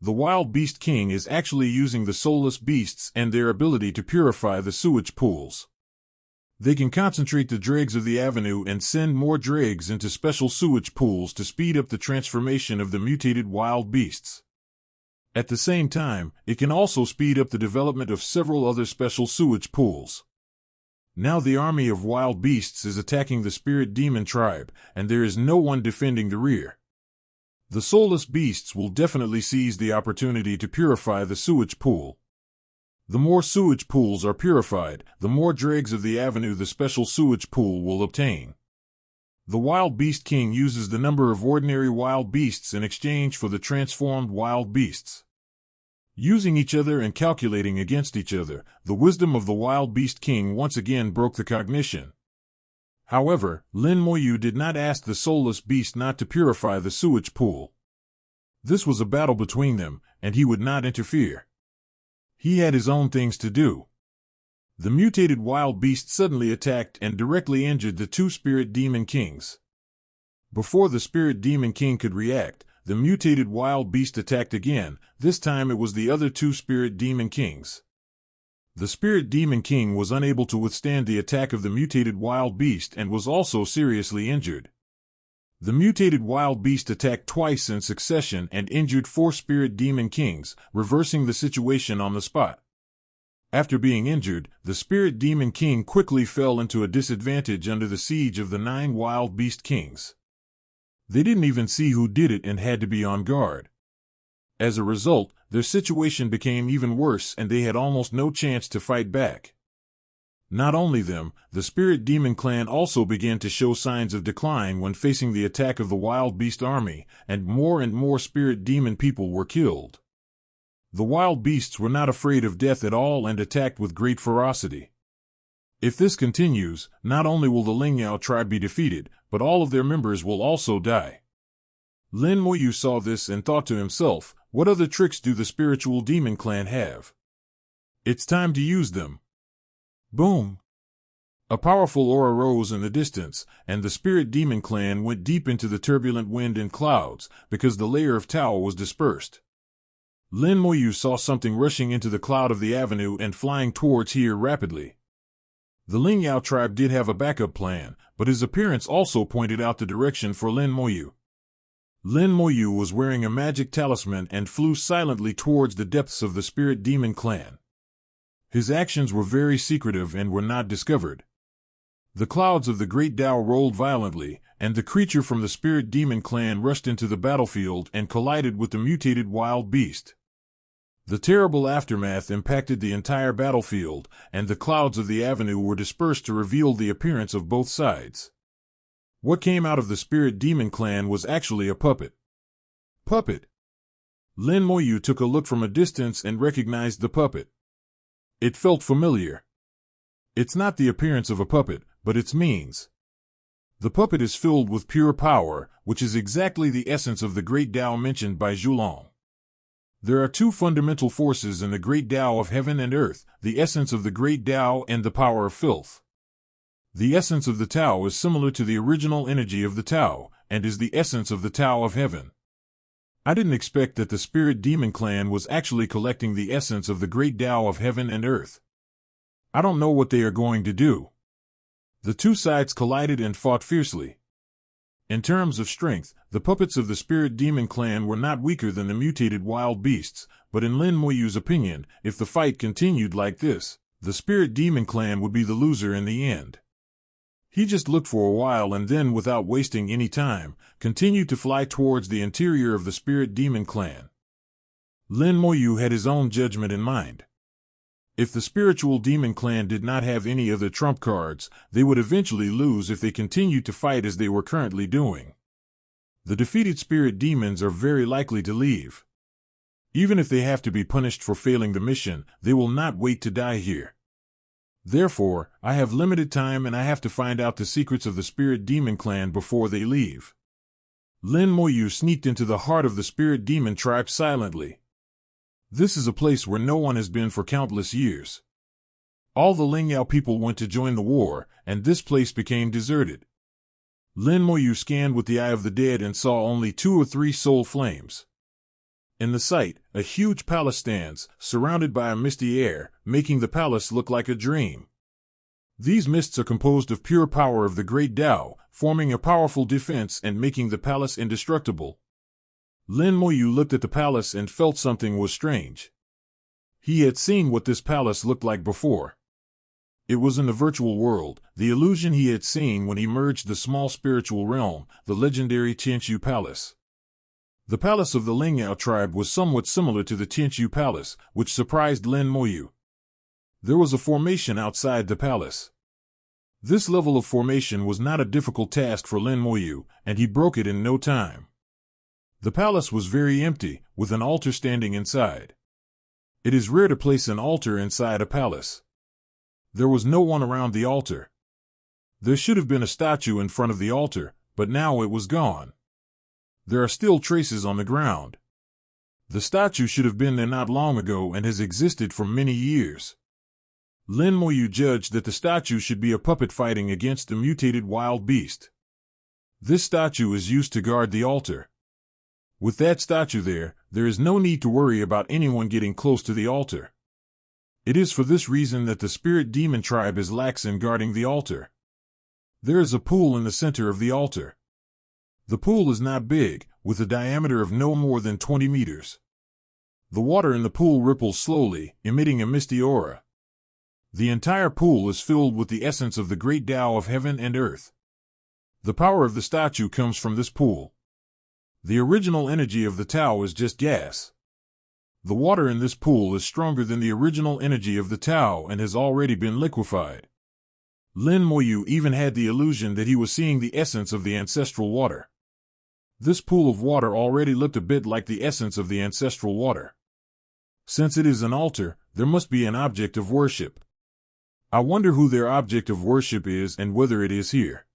The Wild Beast King is actually using the soulless beasts and their ability to purify the sewage pools. They can concentrate the dregs of the avenue and send more dregs into special sewage pools to speed up the transformation of the mutated wild beasts. At the same time, it can also speed up the development of several other special sewage pools. Now the army of wild beasts is attacking the spirit demon tribe, and there is no one defending the rear. The soulless beasts will definitely seize the opportunity to purify the sewage pool. The more sewage pools are purified, the more dregs of the avenue the special sewage pool will obtain. The Wild Beast King uses the number of ordinary wild beasts in exchange for the transformed wild beasts. Using each other and calculating against each other, the wisdom of the Wild Beast King once again broke the cognition. However, Lin Moyu did not ask the soulless beast not to purify the sewage pool. This was a battle between them, and he would not interfere. He had his own things to do. The mutated wild beast suddenly attacked and directly injured the 2 spirit demon kings. Before the spirit demon king could react, the mutated wild beast attacked again. This time it was the other 2 spirit demon kings. The spirit demon king was unable to withstand the attack of the mutated wild beast and was also seriously injured. The mutated wild beast attacked twice in succession and injured 4 spirit demon kings, reversing the situation on the spot. After being injured, the spirit demon king quickly fell into a disadvantage under the siege of the 9 wild beast kings. They didn't even see who did it and had to be on guard. As a result, their situation became even worse and they had almost no chance to fight back. Not only them, the Spirit Demon clan also began to show signs of decline when facing the attack of the Wild Beast army, and more Spirit Demon people were killed. The wild beasts were not afraid of death at all and attacked with great ferocity. If this continues, not only will the Lingyao tribe be defeated, but all of their members will also die. Lin Moyu saw this and thought to himself, what other tricks do the Spiritual Demon clan have? It's time to use them. Boom! A powerful aura rose in the distance, and the Spirit Demon clan went deep into the turbulent wind and clouds, because the layer of Tao was dispersed. Lin Moyu saw something rushing into the cloud of the avenue and flying towards here rapidly. The Lingyao tribe did have a backup plan, but his appearance also pointed out the direction for Lin Moyu. Lin Moyu was wearing a magic talisman and flew silently towards the depths of the Spirit Demon clan. His actions were very secretive and were not discovered. The clouds of the great Tao rolled violently, and the creature from the spirit demon clan rushed into the battlefield and collided with the mutated wild beast. The terrible aftermath impacted the entire battlefield, and the clouds of the avenue were dispersed to reveal the appearance of both sides. What came out of the spirit demon clan was actually a puppet. Puppet! Lin Moyu took a look from a distance and recognized the puppet. It felt familiar. It's not the appearance of a puppet, but its means. The puppet is filled with pure power, which is exactly the essence of the great Tao mentioned by Zhulong. There are two fundamental forces in the great Tao of heaven and earth, the essence of the great Tao and the power of filth. The essence of the Tao is similar to the original energy of the Tao, and is the essence of the Tao of heaven. I didn't expect that the spirit demon clan was actually collecting the essence of the great Tao of heaven and earth. I don't know what they are going to do. The two sides collided and fought fiercely. In terms of strength, the puppets of the spirit demon clan were not weaker than the mutated wild beasts, but in Lin Moyu's opinion, if the fight continued like this, the spirit demon clan would be the loser in the end. He just looked for a while and then, without wasting any time, continued to fly towards the interior of the spirit demon clan. Lin Moyu had his own judgment in mind. If the spiritual demon clan did not have any other trump cards, they would eventually lose if they continued to fight as they were currently doing. The defeated spirit demons are very likely to leave. Even if they have to be punished for failing the mission, they will not wait to die here. Therefore, I have limited time and I have to find out the secrets of the spirit demon clan before they leave. Lin Moyu sneaked into the heart of the spirit demon tribe silently. This is a place where no one has been for countless years. All the Lingyao people went to join the war, and this place became deserted. Lin Moyu scanned with the eye of the dead and saw only 2 or 3 soul flames. In the sight, a huge palace stands, surrounded by a misty air, making the palace look like a dream. These mists are composed of pure power of the great Tao, forming a powerful defense and making the palace indestructible. Lin Moyu looked at the palace and felt something was strange. He had seen what this palace looked like before. It was in the virtual world, the illusion he had seen when he merged the small spiritual realm, the legendary Tianshu Palace. The palace of the Lingyao tribe was somewhat similar to the Tianshu Palace, which surprised Lin Moyu. There was a formation outside the palace. This level of formation was not a difficult task for Lin Moyu, and he broke it in no time. The palace was very empty, with an altar standing inside. It is rare to place an altar inside a palace. There was no one around the altar. There should have been a statue in front of the altar, but now it was gone. There are still traces on the ground. The statue should have been there not long ago and has existed for many years. Lin Moyu judged that the statue should be a puppet fighting against the mutated wild beast. This statue is used to guard the altar. With that statue there is no need to worry about anyone getting close to the altar. It is for this reason that the spirit demon tribe is lax in guarding the altar. There is a pool in the center of the altar. The pool is not big, with a diameter of no more than 20 meters. The water in the pool ripples slowly, emitting a misty aura. The entire pool is filled with the essence of the great Tao of heaven and earth. The power of the statue comes from this pool. The original energy of the Tao is just gas. The water in this pool is stronger than the original energy of the Tao and has already been liquefied. Lin Moyu even had the illusion that he was seeing the essence of the ancestral water. This pool of water already looked a bit like the essence of the ancestral water. Since it is an altar, there must be an object of worship. I wonder who their object of worship is and whether it is here.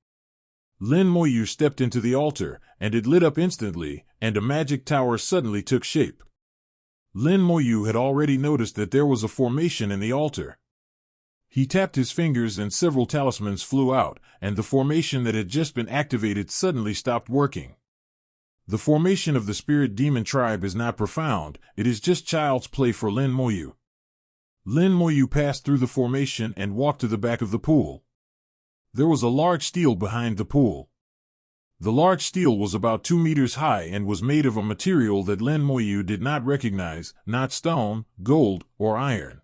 Lin Moyu stepped into the altar, and it lit up instantly, and a magic tower suddenly took shape. Lin Moyu had already noticed that there was a formation in the altar. He tapped his fingers and several talismans flew out, and the formation that had just been activated suddenly stopped working. The formation of the spirit demon tribe is not profound, it is just child's play for Lin Moyu. Lin Moyu passed through the formation and walked to the back of the pool. There was a large stele behind the pool. The large stele was about 2 meters high and was made of a material that Lin Moyu did not recognize, not stone, gold, or iron.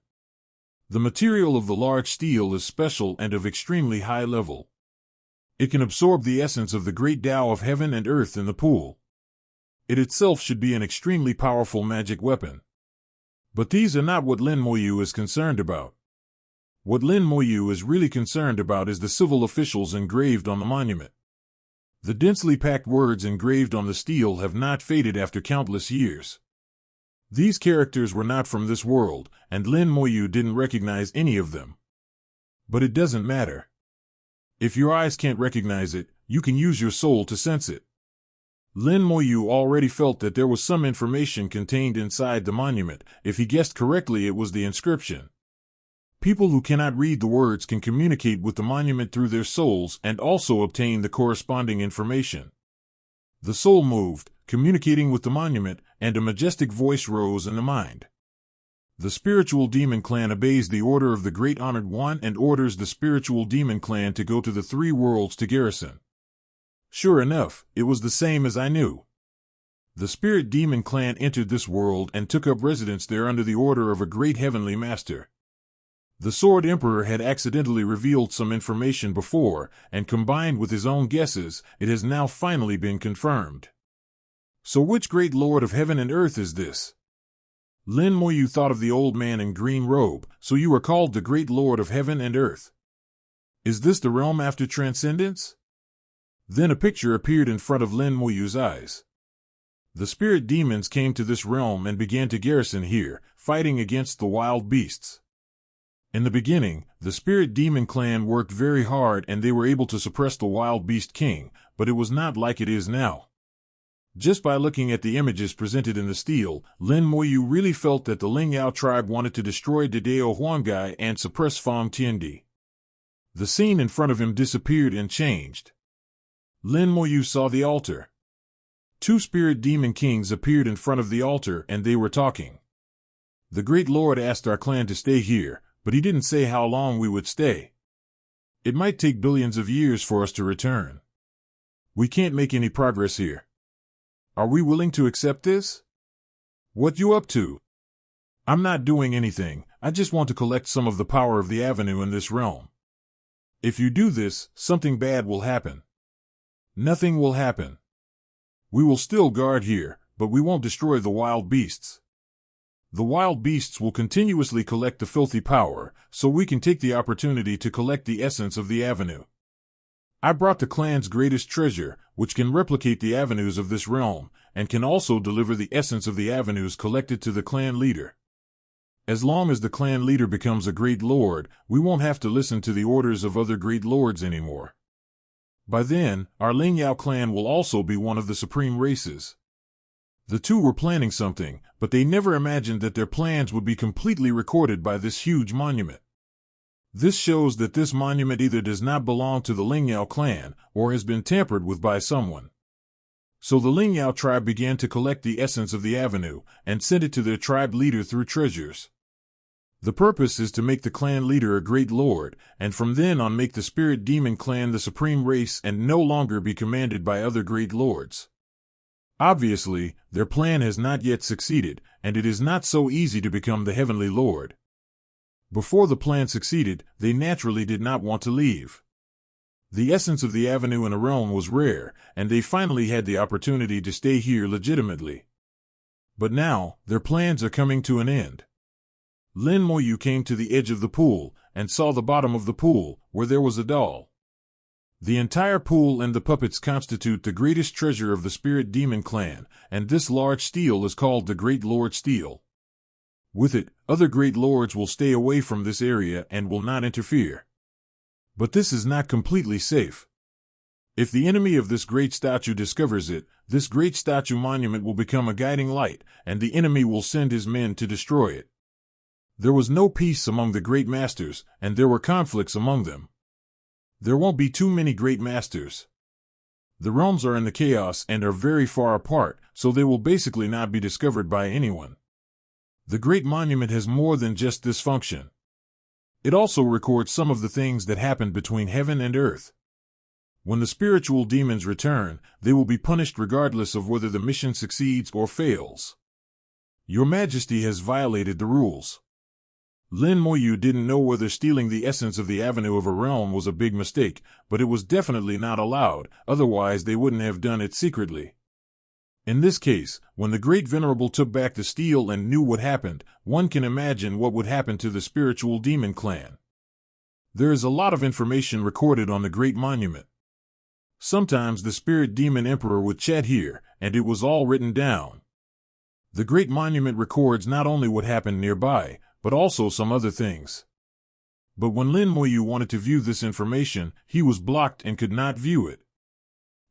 The material of the large steel is special and of extremely high level. It can absorb the essence of the great Tao of heaven and earth in the pool. It itself should be an extremely powerful magic weapon. But these are not what Lin Moyu is concerned about. What Lin Moyu is really concerned about is the civil officials engraved on the monument. The densely packed words engraved on the steel have not faded after countless years. These characters were not from this world, and Lin Moyu didn't recognize any of them. But it doesn't matter. If your eyes can't recognize it, you can use your soul to sense it. Lin Moyu already felt that there was some information contained inside the monument. If he guessed correctly, it was the inscription. People who cannot read the words can communicate with the monument through their souls and also obtain the corresponding information. The soul moved, communicating with the monument, and a majestic voice rose in the mind. The spiritual demon clan obeys the order of the Great Honored One and orders the spiritual demon clan to go to the three worlds to garrison. Sure enough, it was the same as I knew. The spirit demon clan entered this world and took up residence there under the order of a great heavenly master. The Sword Emperor had accidentally revealed some information before, and combined with his own guesses, it has now finally been confirmed. So which great lord of heaven and earth is this? Lin Moyu thought of the old man in green robe. So you are called the great lord of heaven and earth. Is this the realm after transcendence? Then a picture appeared in front of Lin Moyu's eyes. The spirit demons came to this realm and began to garrison here, fighting against the wild beasts. In the beginning, the spirit demon clan worked very hard and they were able to suppress the wild beast king, but it was not like it is now. Just by looking at the images presented in the stele, Lin Moyu really felt that the Lingyao tribe wanted to destroy Dedeo Huangai and suppress Fang Tiandi. The scene in front of him disappeared and changed. Lin Moyu saw the altar. Two spirit demon kings appeared in front of the altar and they were talking. The great lord asked our clan to stay here, but he didn't say how long we would stay. It might take billions of years for us to return. We can't make any progress here. Are we willing to accept this? What you up to? I'm not doing anything, I just want to collect some of the power of the avenue in this realm. If you do this, something bad will happen. Nothing will happen. We will still guard here, but we won't destroy the wild beasts. The wild beasts will continuously collect the filthy power, so we can take the opportunity to collect the essence of the avenue. I brought the clan's greatest treasure, which can replicate the avenues of this realm, and can also deliver the essence of the avenues collected to the clan leader. As long as the clan leader becomes a great lord, we won't have to listen to the orders of other great lords anymore. By then, our Lingyao clan will also be one of the supreme races. The two were planning something, but they never imagined that their plans would be completely recorded by this huge monument. This shows that this monument either does not belong to the Lingyao clan, or has been tampered with by someone. So the Lingyao tribe began to collect the essence of the avenue, and sent it to their tribe leader through treasures. The purpose is to make the clan leader a great lord, and from then on make the spirit demon clan the supreme race and no longer be commanded by other great lords. Obviously, their plan has not yet succeeded, and it is not so easy to become the heavenly lord. Before the plan succeeded, they naturally did not want to leave. The essence of the avenue in a realm was rare, and they finally had the opportunity to stay here legitimately. But now, their plans are coming to an end. Lin Moyu came to the edge of the pool, and saw the bottom of the pool, where there was a doll. The entire pool and the puppets constitute the greatest treasure of the spirit demon clan, and this large stele is called the Great Lord Stele. With it, other great lords will stay away from this area and will not interfere. But this is not completely safe. If the enemy of this great statue discovers it, this great statue monument will become a guiding light, and the enemy will send his men to destroy it. There was no peace among the great masters, and there were conflicts among them. There won't be too many great masters. The realms are in the chaos and are very far apart, so they will basically not be discovered by anyone. The great monument has more than just this function. It also records some of the things that happened between heaven and earth. When the spiritual demons return, they will be punished regardless of whether the mission succeeds or fails. Your Majesty has violated the rules. Lin Moyu didn't know whether stealing the essence of the avenue of a realm was a big mistake, but it was definitely not allowed, otherwise they wouldn't have done it secretly. In this case, when the Great Venerable took back the steel and knew what happened, one can imagine what would happen to the spiritual demon clan. There is a lot of information recorded on the Great Monument. Sometimes the spirit demon emperor would chat here, and it was all written down. The Great Monument records not only what happened nearby, but also some other things. But when Lin Moyu wanted to view this information, he was blocked and could not view it.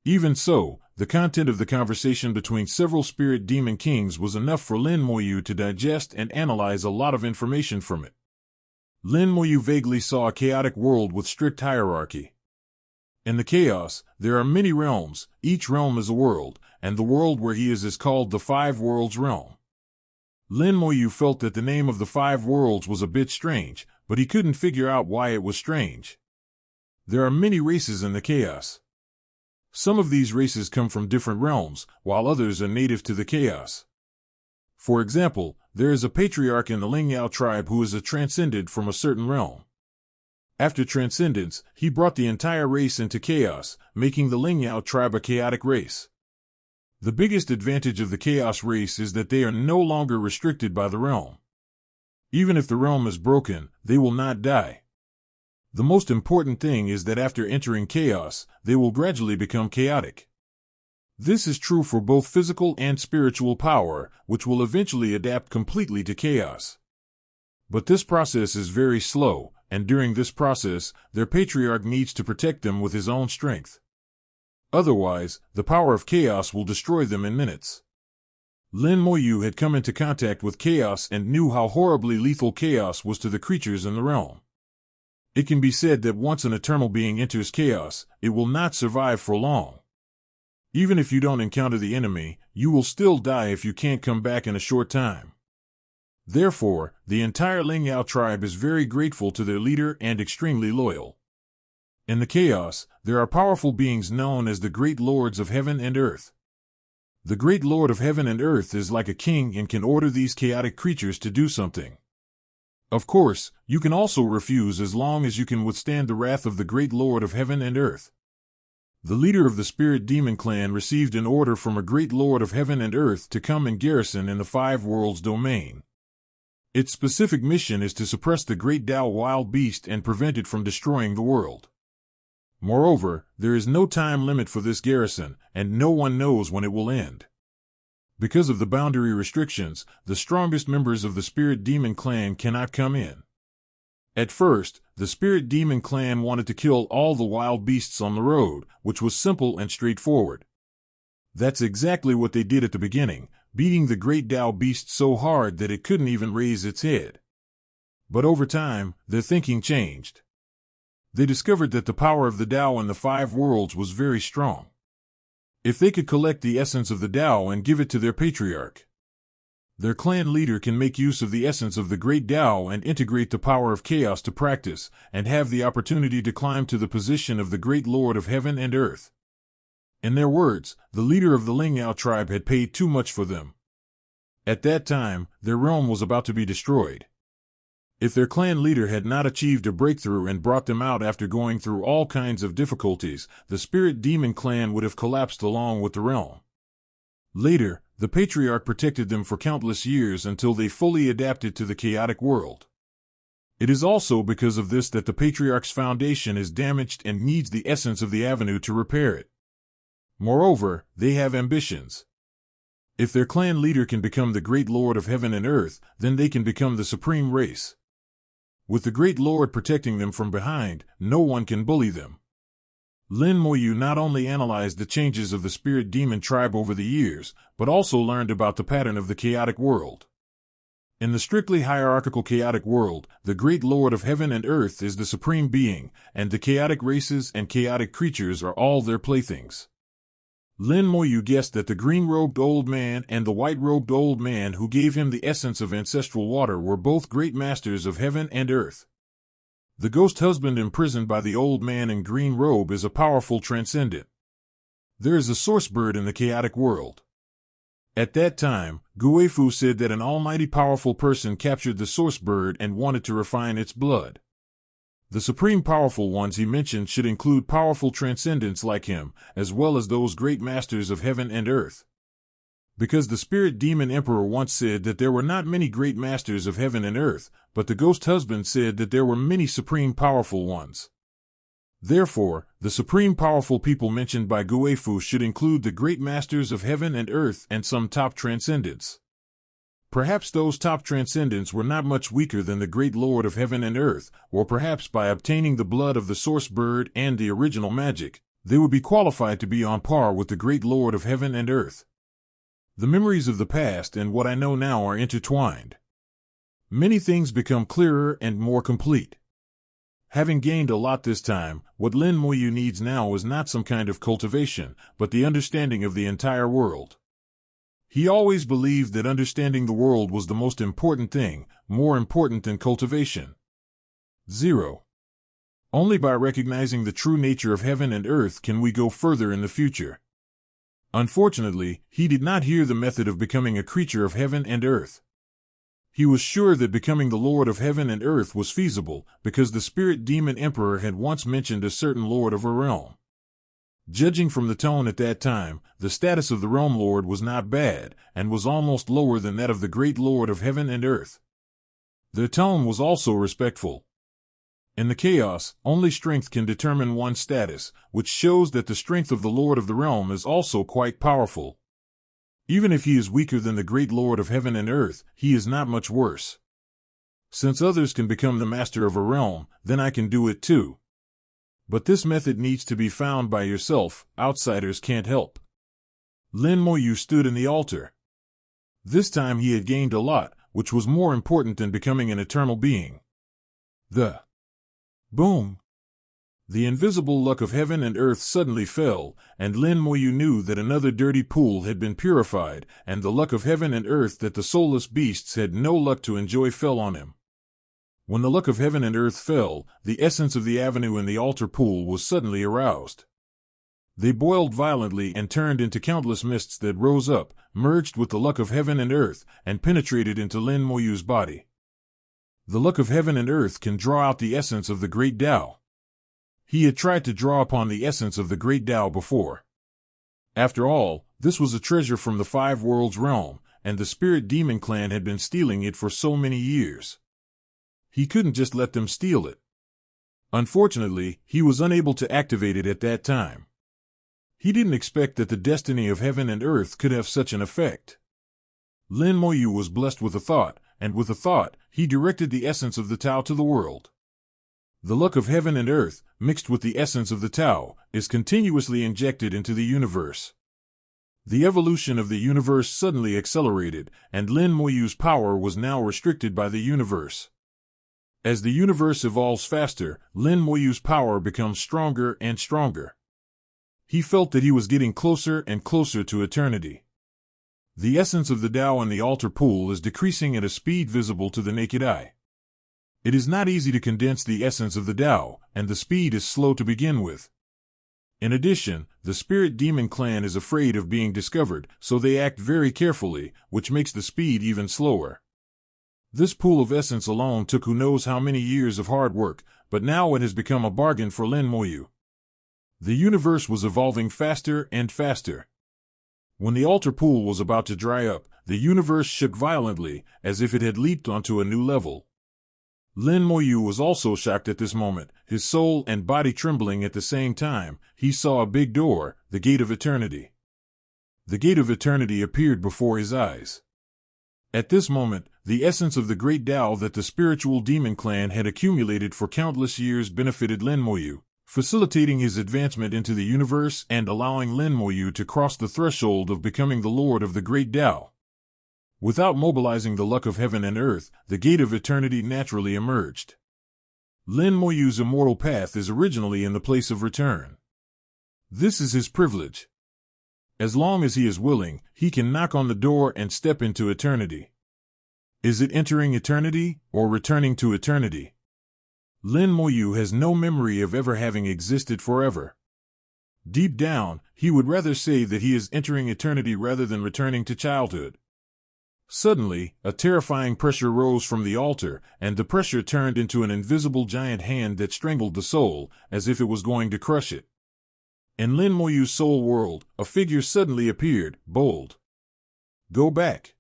Even so, the content of the conversation between several spirit demon kings was enough for Lin Moyu to digest and analyze a lot of information from it. Lin Moyu vaguely saw a chaotic world with strict hierarchy. In the chaos, there are many realms, each realm is a world, and the world where he is called the Five Worlds realm. Lin Moyu felt that the name of the Five Worlds was a bit strange, but he couldn't figure out why it was strange. There are many races in the chaos. Some of these races come from different realms, while others are native to the chaos. For example, there is a patriarch in the Lingyao tribe who is transcended from a certain realm. After transcendence, he brought the entire race into chaos, making the Lingyao tribe a chaotic race. The biggest advantage of the chaos race is that they are no longer restricted by the realm. Even if the realm is broken, they will not die. The most important thing is that after entering chaos, they will gradually become chaotic. This is true for both physical and spiritual power, which will eventually adapt completely to chaos. But this process is very slow, and during this process, their patriarch needs to protect them with his own strength. Otherwise, the power of chaos will destroy them in minutes. Lin Moyu had come into contact with chaos and knew how horribly lethal chaos was to the creatures in the realm. It can be said that once an eternal being enters chaos, it will not survive for long. Even if you don't encounter the enemy, you will still die if you can't come back in a short time. Therefore, the entire Lingyao tribe is very grateful to their leader and extremely loyal. In the chaos, there are powerful beings known as the Great Lords of Heaven and Earth. The Great Lord of Heaven and Earth is like a king and can order these chaotic creatures to do something. Of course, you can also refuse as long as you can withstand the wrath of the Great Lord of Heaven and Earth. The leader of the Spirit Demon Clan received an order from a Great Lord of Heaven and Earth to come and garrison in the Five Worlds domain. Its specific mission is to suppress the Great Tao Wild Beast and prevent it from destroying the world. Moreover, there is no time limit for this garrison, and no one knows when it will end. Because of the boundary restrictions, the strongest members of the Spirit Demon Clan cannot come in. At first, the Spirit Demon Clan wanted to kill all the wild beasts on the road, which was simple and straightforward. That's exactly what they did at the beginning, beating the Great Tao Beast so hard that it couldn't even raise its head. But over time, their thinking changed. They discovered that the power of the Tao in the Five Worlds was very strong. If they could collect the essence of the Tao and give it to their patriarch, their clan leader can make use of the essence of the Great Tao and integrate the power of chaos to practice, and have the opportunity to climb to the position of the Great Lord of Heaven and Earth. In their words, the leader of the Lingyao tribe had paid too much for them. At that time, their realm was about to be destroyed. If their clan leader had not achieved a breakthrough and brought them out after going through all kinds of difficulties, the Spirit Demon Clan would have collapsed along with the realm. Later, the patriarch protected them for countless years until they fully adapted to the chaotic world. It is also because of this that the patriarch's foundation is damaged and needs the essence of the avenue to repair it. Moreover, they have ambitions. If their clan leader can become the Great Lord of Heaven and Earth, then they can become the supreme race. With the Great Lord protecting them from behind, no one can bully them. Lin Moyu not only analyzed the changes of the Spirit Demon tribe over the years, but also learned about the pattern of the chaotic world. In the strictly hierarchical chaotic world, the Great Lord of Heaven and Earth is the supreme being, and the chaotic races and chaotic creatures are all their playthings. Lin Moyu guessed that the green-robed old man and the white-robed old man who gave him the essence of ancestral water were both great masters of heaven and earth. The ghost husband imprisoned by the old man in green robe is a powerful transcendent. There is a source bird in the chaotic world. At that time, Guefu said that an almighty powerful person captured the source bird and wanted to refine its blood. The supreme powerful ones he mentioned should include powerful transcendents like him, as well as those great masters of heaven and earth. Because the spirit demon emperor once said that there were not many great masters of heaven and earth, but the ghost husband said that there were many supreme powerful ones. Therefore, the supreme powerful people mentioned by Guefu should include the great masters of heaven and earth and some top transcendents. Perhaps those top transcendents were not much weaker than the great Lord of heaven and earth, or perhaps by obtaining the blood of the source bird and the original magic, they would be qualified to be on par with the great Lord of heaven and earth. The memories of the past and what I know now are intertwined. Many things become clearer and more complete. Having gained a lot this time, what Lin Moyu needs now is not some kind of cultivation, but the understanding of the entire world. He always believed that understanding the world was the most important thing, more important than cultivation. 0. Only by recognizing the true nature of heaven and earth can we go further in the future. Unfortunately, he did not hear the method of becoming a creature of heaven and earth. He was sure that becoming the Lord of heaven and earth was feasible, because the spirit demon emperor had once mentioned a certain lord of a realm. Judging from the tone at that time, the status of the realm lord was not bad, and was almost lower than that of the great Lord of heaven and earth. Their tone was also respectful. In the chaos, only strength can determine one's status, which shows that the strength of the Lord of the realm is also quite powerful. Even if he is weaker than the great Lord of heaven and earth, he is not much worse. Since others can become the master of a realm, then I can do it too. But this method needs to be found by yourself, outsiders can't help. Lin Moyu stood in the altar. This time he had gained a lot, which was more important than becoming an eternal being. The boom! The invisible luck of heaven and earth suddenly fell, and Lin Moyu knew that another dirty pool had been purified, and the luck of heaven and earth that the soulless beasts had no luck to enjoy fell on him. When the luck of heaven and earth fell, the essence of the avenue in the altar pool was suddenly aroused. They boiled violently and turned into countless mists that rose up, merged with the luck of heaven and earth, and penetrated into Lin Moyu's body. The luck of heaven and earth can draw out the essence of the great Tao. He had tried to draw upon the essence of the great Tao before. After all, this was a treasure from the Five Worlds realm, and the spirit demon clan had been stealing it for so many years. He couldn't just let them steal it. Unfortunately, he was unable to activate it at that time. He didn't expect that the destiny of heaven and earth could have such an effect. Lin Moyu was blessed with a thought, and with a thought, he directed the essence of the Tao to the world. The luck of heaven and earth, mixed with the essence of the Tao, is continuously injected into the universe. The evolution of the universe suddenly accelerated, and Lin Moyu's power was now restricted by the universe. As the universe evolves faster, Lin Moyu's power becomes stronger and stronger. He felt that he was getting closer and closer to eternity. The essence of the Tao in the altar pool is decreasing at a speed visible to the naked eye. It is not easy to condense the essence of the Tao, and the speed is slow to begin with. In addition, the spirit demon clan is afraid of being discovered, so they act very carefully, which makes the speed even slower. This pool of essence alone took who knows how many years of hard work, but now it has become a bargain for Lin Moyu. The universe was evolving faster and faster. When the altar pool was about to dry up, the universe shook violently, as if it had leaped onto a new level. Lin Moyu was also shocked at this moment, his soul and body trembling at the same time. He saw a big door, the Gate of Eternity. The Gate of Eternity appeared before his eyes. At this moment, the essence of the great Tao that the spiritual demon clan had accumulated for countless years benefited Lin Moyu, facilitating his advancement into the universe and allowing Lin Moyu to cross the threshold of becoming the Lord of the great Tao. Without mobilizing the luck of heaven and earth, the Gate of Eternity naturally emerged. Lin Moyu's immortal path is originally in the place of return. This is his privilege. As long as he is willing, he can knock on the door and step into eternity. Is it entering eternity, or returning to eternity? Lin Moyu has no memory of ever having existed forever. Deep down, he would rather say that he is entering eternity rather than returning to childhood. Suddenly, a terrifying pressure rose from the altar, and the pressure turned into an invisible giant hand that strangled the soul, as if it was going to crush it. In Lin Moyu's soul world, a figure suddenly appeared, bold. Go back.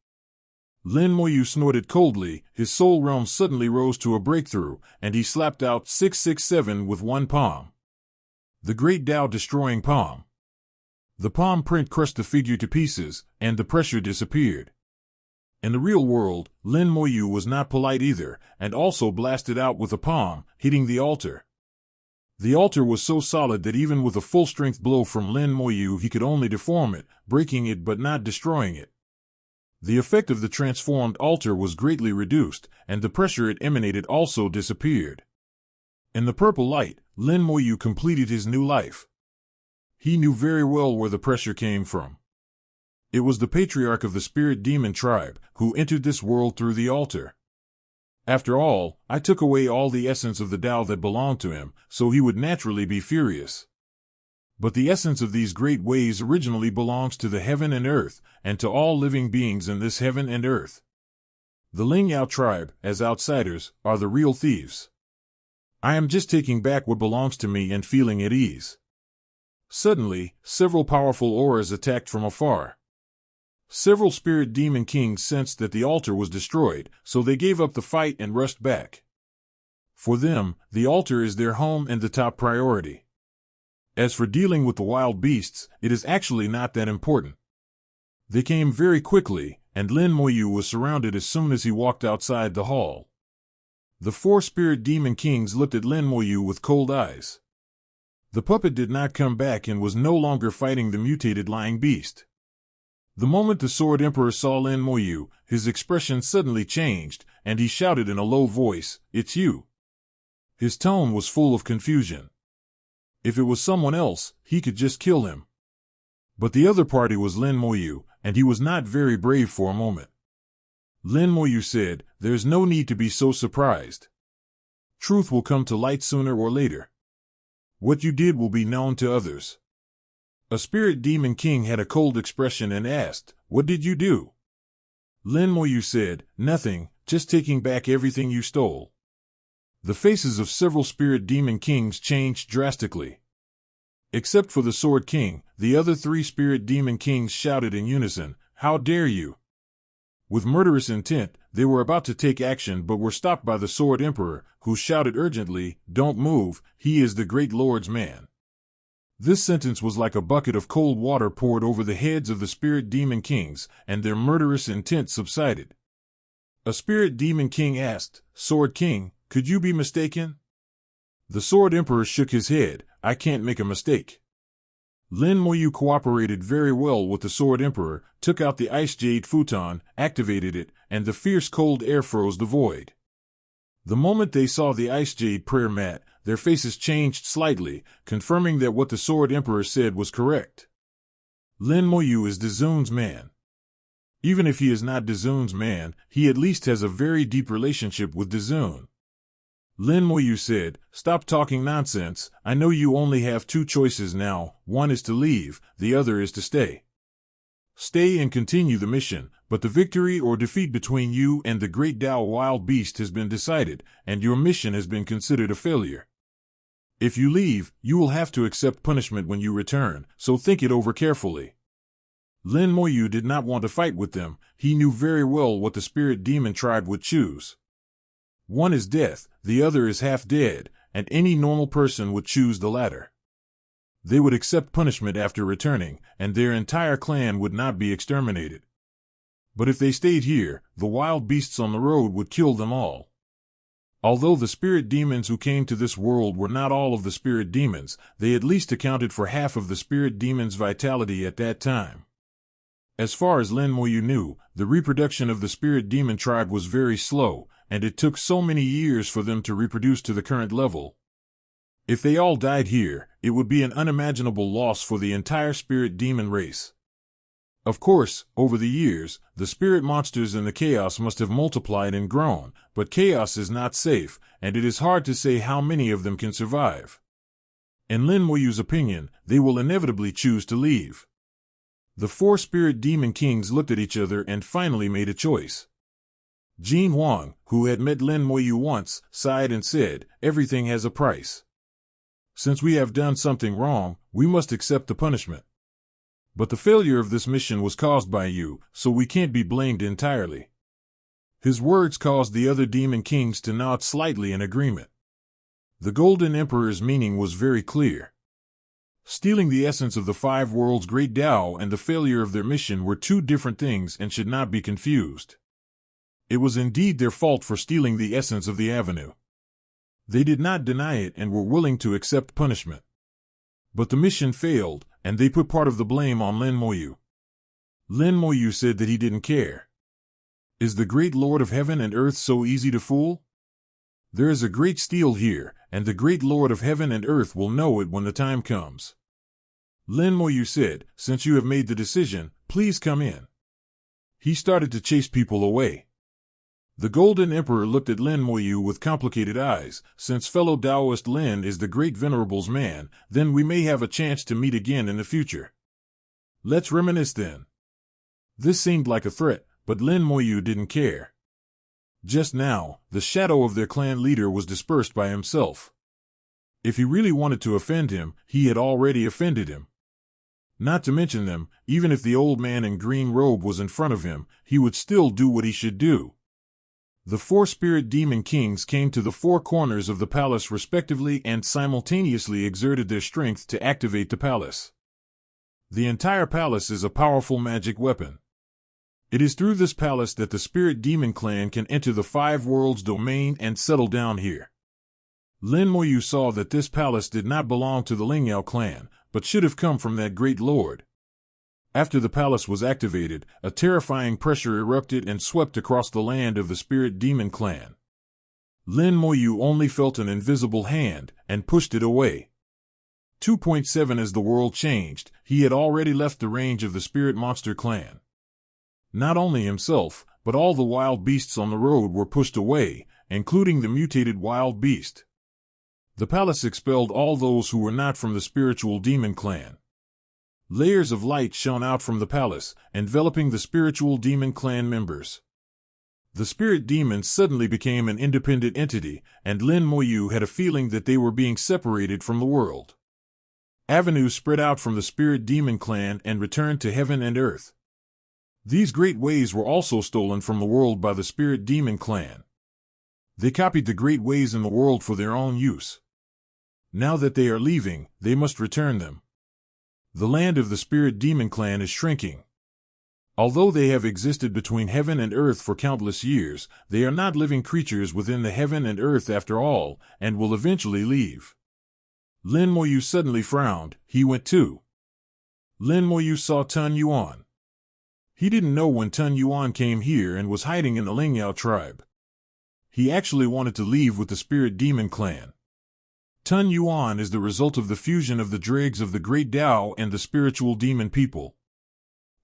Lin Moyu snorted coldly, his soul realm suddenly rose to a breakthrough, and he slapped out 667 with one palm. The great Tao-destroying palm. The palm print crushed the figure to pieces, and the pressure disappeared. In the real world, Lin Moyu was not polite either, and also blasted out with a palm, hitting the altar. The altar was so solid that even with a full-strength blow from Lin Moyu he could only deform it, breaking it but not destroying it. The effect of the transformed altar was greatly reduced, and the pressure it emanated also disappeared. In the purple light, Lin Moyu completed his new life. He knew very well where the pressure came from. It was the patriarch of the spirit demon tribe, who entered this world through the altar. After all, I took away all the essence of the Tao that belonged to him, so he would naturally be furious. But the essence of these great ways originally belongs to the heaven and earth, and to all living beings in this heaven and earth. The Ling Yao tribe, as outsiders, are the real thieves. I am just taking back what belongs to me and feeling at ease. Suddenly, several powerful auras attacked from afar. Several spirit demon kings sensed that the altar was destroyed, so they gave up the fight and rushed back. For them, the altar is their home and the top priority. As for dealing with the wild beasts, it is actually not that important. They came very quickly, and Lin Moyu was surrounded as soon as he walked outside the hall. The four spirit demon kings looked at Lin Moyu with cold eyes. The puppet did not come back and was no longer fighting the mutated lying beast. The moment the Sword Emperor saw Lin Moyu, his expression suddenly changed, and he shouted in a low voice, "It's you." His tone was full of confusion. If it was someone else, he could just kill him. But the other party was Lin Moyu, and he was not very brave for a moment. Lin Moyu said, "There's no need to be so surprised. Truth will come to light sooner or later. What you did will be known to others." A spirit demon king had a cold expression and asked, "What did you do?" Lin Moyu said, "Nothing, just taking back everything you stole." The faces of several spirit demon kings changed drastically. Except for the Sword King, the other three spirit demon kings shouted in unison, "How dare you!" With murderous intent, they were about to take action but were stopped by the Sword Emperor, who shouted urgently, "Don't move, he is the great Lord's man." This sentence was like a bucket of cold water poured over the heads of the spirit demon kings, and their murderous intent subsided. A spirit demon king asked, "Sword King, could you be mistaken?" The Sword Emperor shook his head, "I can't make a mistake." Lin Moyu cooperated very well with the Sword Emperor, took out the Ice Jade futon, activated it, and the fierce cold air froze the void. The moment they saw the Ice Jade prayer mat, their faces changed slightly, confirming that what the Sword Emperor said was correct. Lin Moyu is Dazun's man. Even if he is not Dazun's man, he at least has a very deep relationship with Dazun. Lin Moyu said, "Stop talking nonsense, I know you only have two choices now, one is to leave, the other is to stay. Stay and continue the mission, but the victory or defeat between you and the great Tao wild beast has been decided, and your mission has been considered a failure. If you leave, you will have to accept punishment when you return, so think it over carefully." Lin Moyu did not want to fight with them, he knew very well what the spirit demon tribe would choose. One is death, the other is half dead, and any normal person would choose the latter. They would accept punishment after returning, and their entire clan would not be exterminated. But if they stayed here, the wild beasts on the road would kill them all. Although the spirit demons who came to this world were not all of the spirit demons, they at least accounted for half of the spirit demons' vitality at that time. As far as Lin Moyu knew, the reproduction of the spirit demon tribe was very slow, and it took so many years for them to reproduce to the current level. If they all died here, it would be an unimaginable loss for the entire spirit demon race. Of course, over the years, the spirit monsters and the chaos must have multiplied and grown, but chaos is not safe, and it is hard to say how many of them can survive. In Lin Moyu's opinion, they will inevitably choose to leave. The four spirit demon kings looked at each other and finally made a choice. Jin Huang, who had met Lin Moyu once, sighed and said, "Everything has a price. Since we have done something wrong, we must accept the punishment. But the failure of this mission was caused by you, so we can't be blamed entirely." His words caused the other demon kings to nod slightly in agreement. The Golden Emperor's meaning was very clear. Stealing the essence of the five worlds' great Tao and the failure of their mission were two different things and should not be confused. It was indeed their fault for stealing the essence of the avenue. They did not deny it and were willing to accept punishment. But the mission failed, and they put part of the blame on Lin Moyu. Lin Moyu said that he didn't care. Is the great Lord of Heaven and Earth so easy to fool? There is a great steal here, and the great Lord of Heaven and Earth will know it when the time comes. Lin Moyu said, "Since you have made the decision, please come in." He started to chase people away. The Golden Emperor looked at Lin Moyu with complicated eyes. "Since fellow Taoist Lin is the great Venerable's man, then we may have a chance to meet again in the future. Let's reminisce then." This seemed like a threat, but Lin Moyu didn't care. Just now, the shadow of their clan leader was dispersed by himself. If he really wanted to offend him, he had already offended him. Not to mention them, even if the old man in green robe was in front of him, he would still do what he should do. The four spirit demon kings came to the four corners of the palace respectively and simultaneously exerted their strength to activate the palace. The entire palace is a powerful magic weapon. It is through this palace that the spirit demon clan can enter the five worlds domain and settle down here. Lin Moyu saw that this palace did not belong to the Lingyao clan, but should have come from that great lord. After the palace was activated, a terrifying pressure erupted and swept across the land of the spirit demon clan. Lin Moyu only felt an invisible hand, and pushed it away. 2.7 As the world changed, he had already left the range of the spirit monster clan. Not only himself, but all the wild beasts on the road were pushed away, including the mutated wild beast. The palace expelled all those who were not from the spiritual demon clan. Layers of light shone out from the palace, enveloping the spiritual demon clan members. The spirit demons suddenly became an independent entity, and Lin Moyu had a feeling that they were being separated from the world. Avenues spread out from the spirit demon clan and returned to heaven and earth. These great ways were also stolen from the world by the spirit demon clan. They copied the great ways in the world for their own use. Now that they are leaving, they must return them. The land of the spirit demon clan is shrinking. Although they have existed between heaven and earth for countless years, they are not living creatures within the heaven and earth after all, and will eventually leave. Lin Moyu suddenly frowned. He went too. Lin Moyu saw Tun Yuan. He didn't know when Tun Yuan came here and was hiding in the Lingyao tribe. He actually wanted to leave with the spirit demon clan. Tun Yuan is the result of the fusion of the dregs of the great Tao and the spiritual demon people.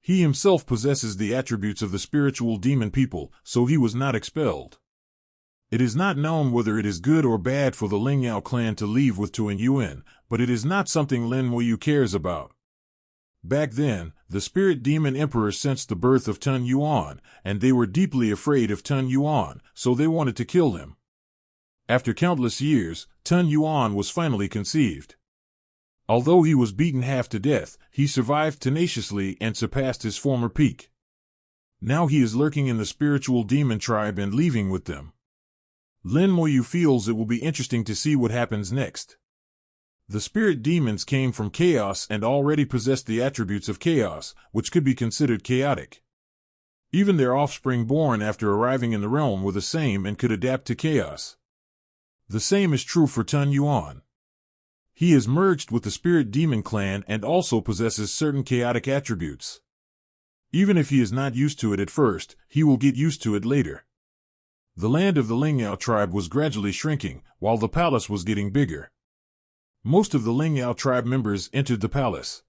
He himself possesses the attributes of the spiritual demon people, so he was not expelled. It is not known whether it is good or bad for the Lingyao clan to leave with Tun Yuan, but it is not something Lin Moyu cares about. Back then, the spirit demon emperor sensed the birth of Tun Yuan, and they were deeply afraid of Tun Yuan, so they wanted to kill him. After countless years, Tun Yuan was finally conceived. Although he was beaten half to death, he survived tenaciously and surpassed his former peak. Now he is lurking in the spiritual demon tribe and leaving with them. Lin Moyu feels it will be interesting to see what happens next. The spirit demons came from chaos and already possessed the attributes of chaos, which could be considered chaotic. Even their offspring born after arriving in the realm were the same and could adapt to chaos. The same is true for Tun Yuan. He is merged with the spirit demon clan and also possesses certain chaotic attributes. Even if he is not used to it at first, he will get used to it later. The land of the Lingyao tribe was gradually shrinking, while the palace was getting bigger. Most of the Lingyao tribe members entered the palace.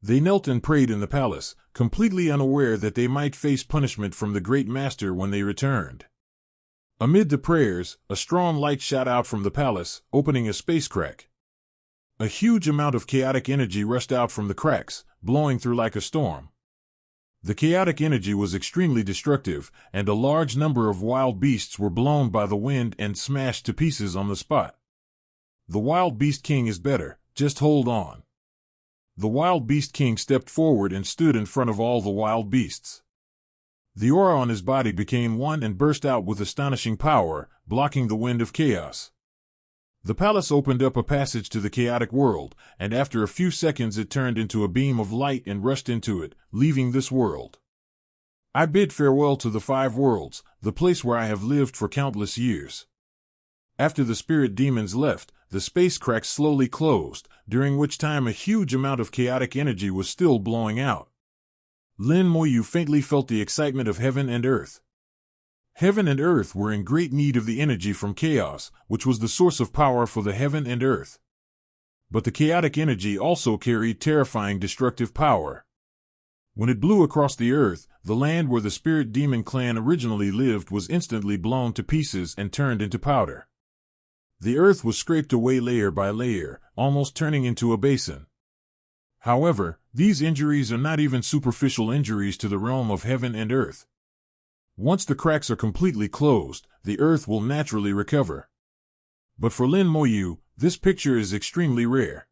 They knelt and prayed in the palace, completely unaware that they might face punishment from the Great Master when they returned. Amid the prayers, a strong light shot out from the palace, opening a space crack. A huge amount of chaotic energy rushed out from the cracks, blowing through like a storm. The chaotic energy was extremely destructive, and a large number of wild beasts were blown by the wind and smashed to pieces on the spot. The Wild Beast King is better, just hold on. The Wild Beast King stepped forward and stood in front of all the wild beasts. The aura on his body became one and burst out with astonishing power, blocking the wind of chaos. The palace opened up a passage to the chaotic world, and after a few seconds it turned into a beam of light and rushed into it, leaving this world. I bid farewell to the 5 worlds, the place where I have lived for countless years. After the spirit demons left, the space cracks slowly closed, during which time a huge amount of chaotic energy was still blowing out. Lin Moyu faintly felt the excitement of heaven and earth. Heaven and earth were in great need of the energy from chaos, which was the source of power for the heaven and earth. But the chaotic energy also carried terrifying destructive power. When it blew across the earth, the land where the spirit demon clan originally lived was instantly blown to pieces and turned into powder. The earth was scraped away layer by layer, almost turning into a basin. However, these injuries are not even superficial injuries to the realm of heaven and earth. Once the cracks are completely closed, the earth will naturally recover. But for Lin Moyu, this picture is extremely rare.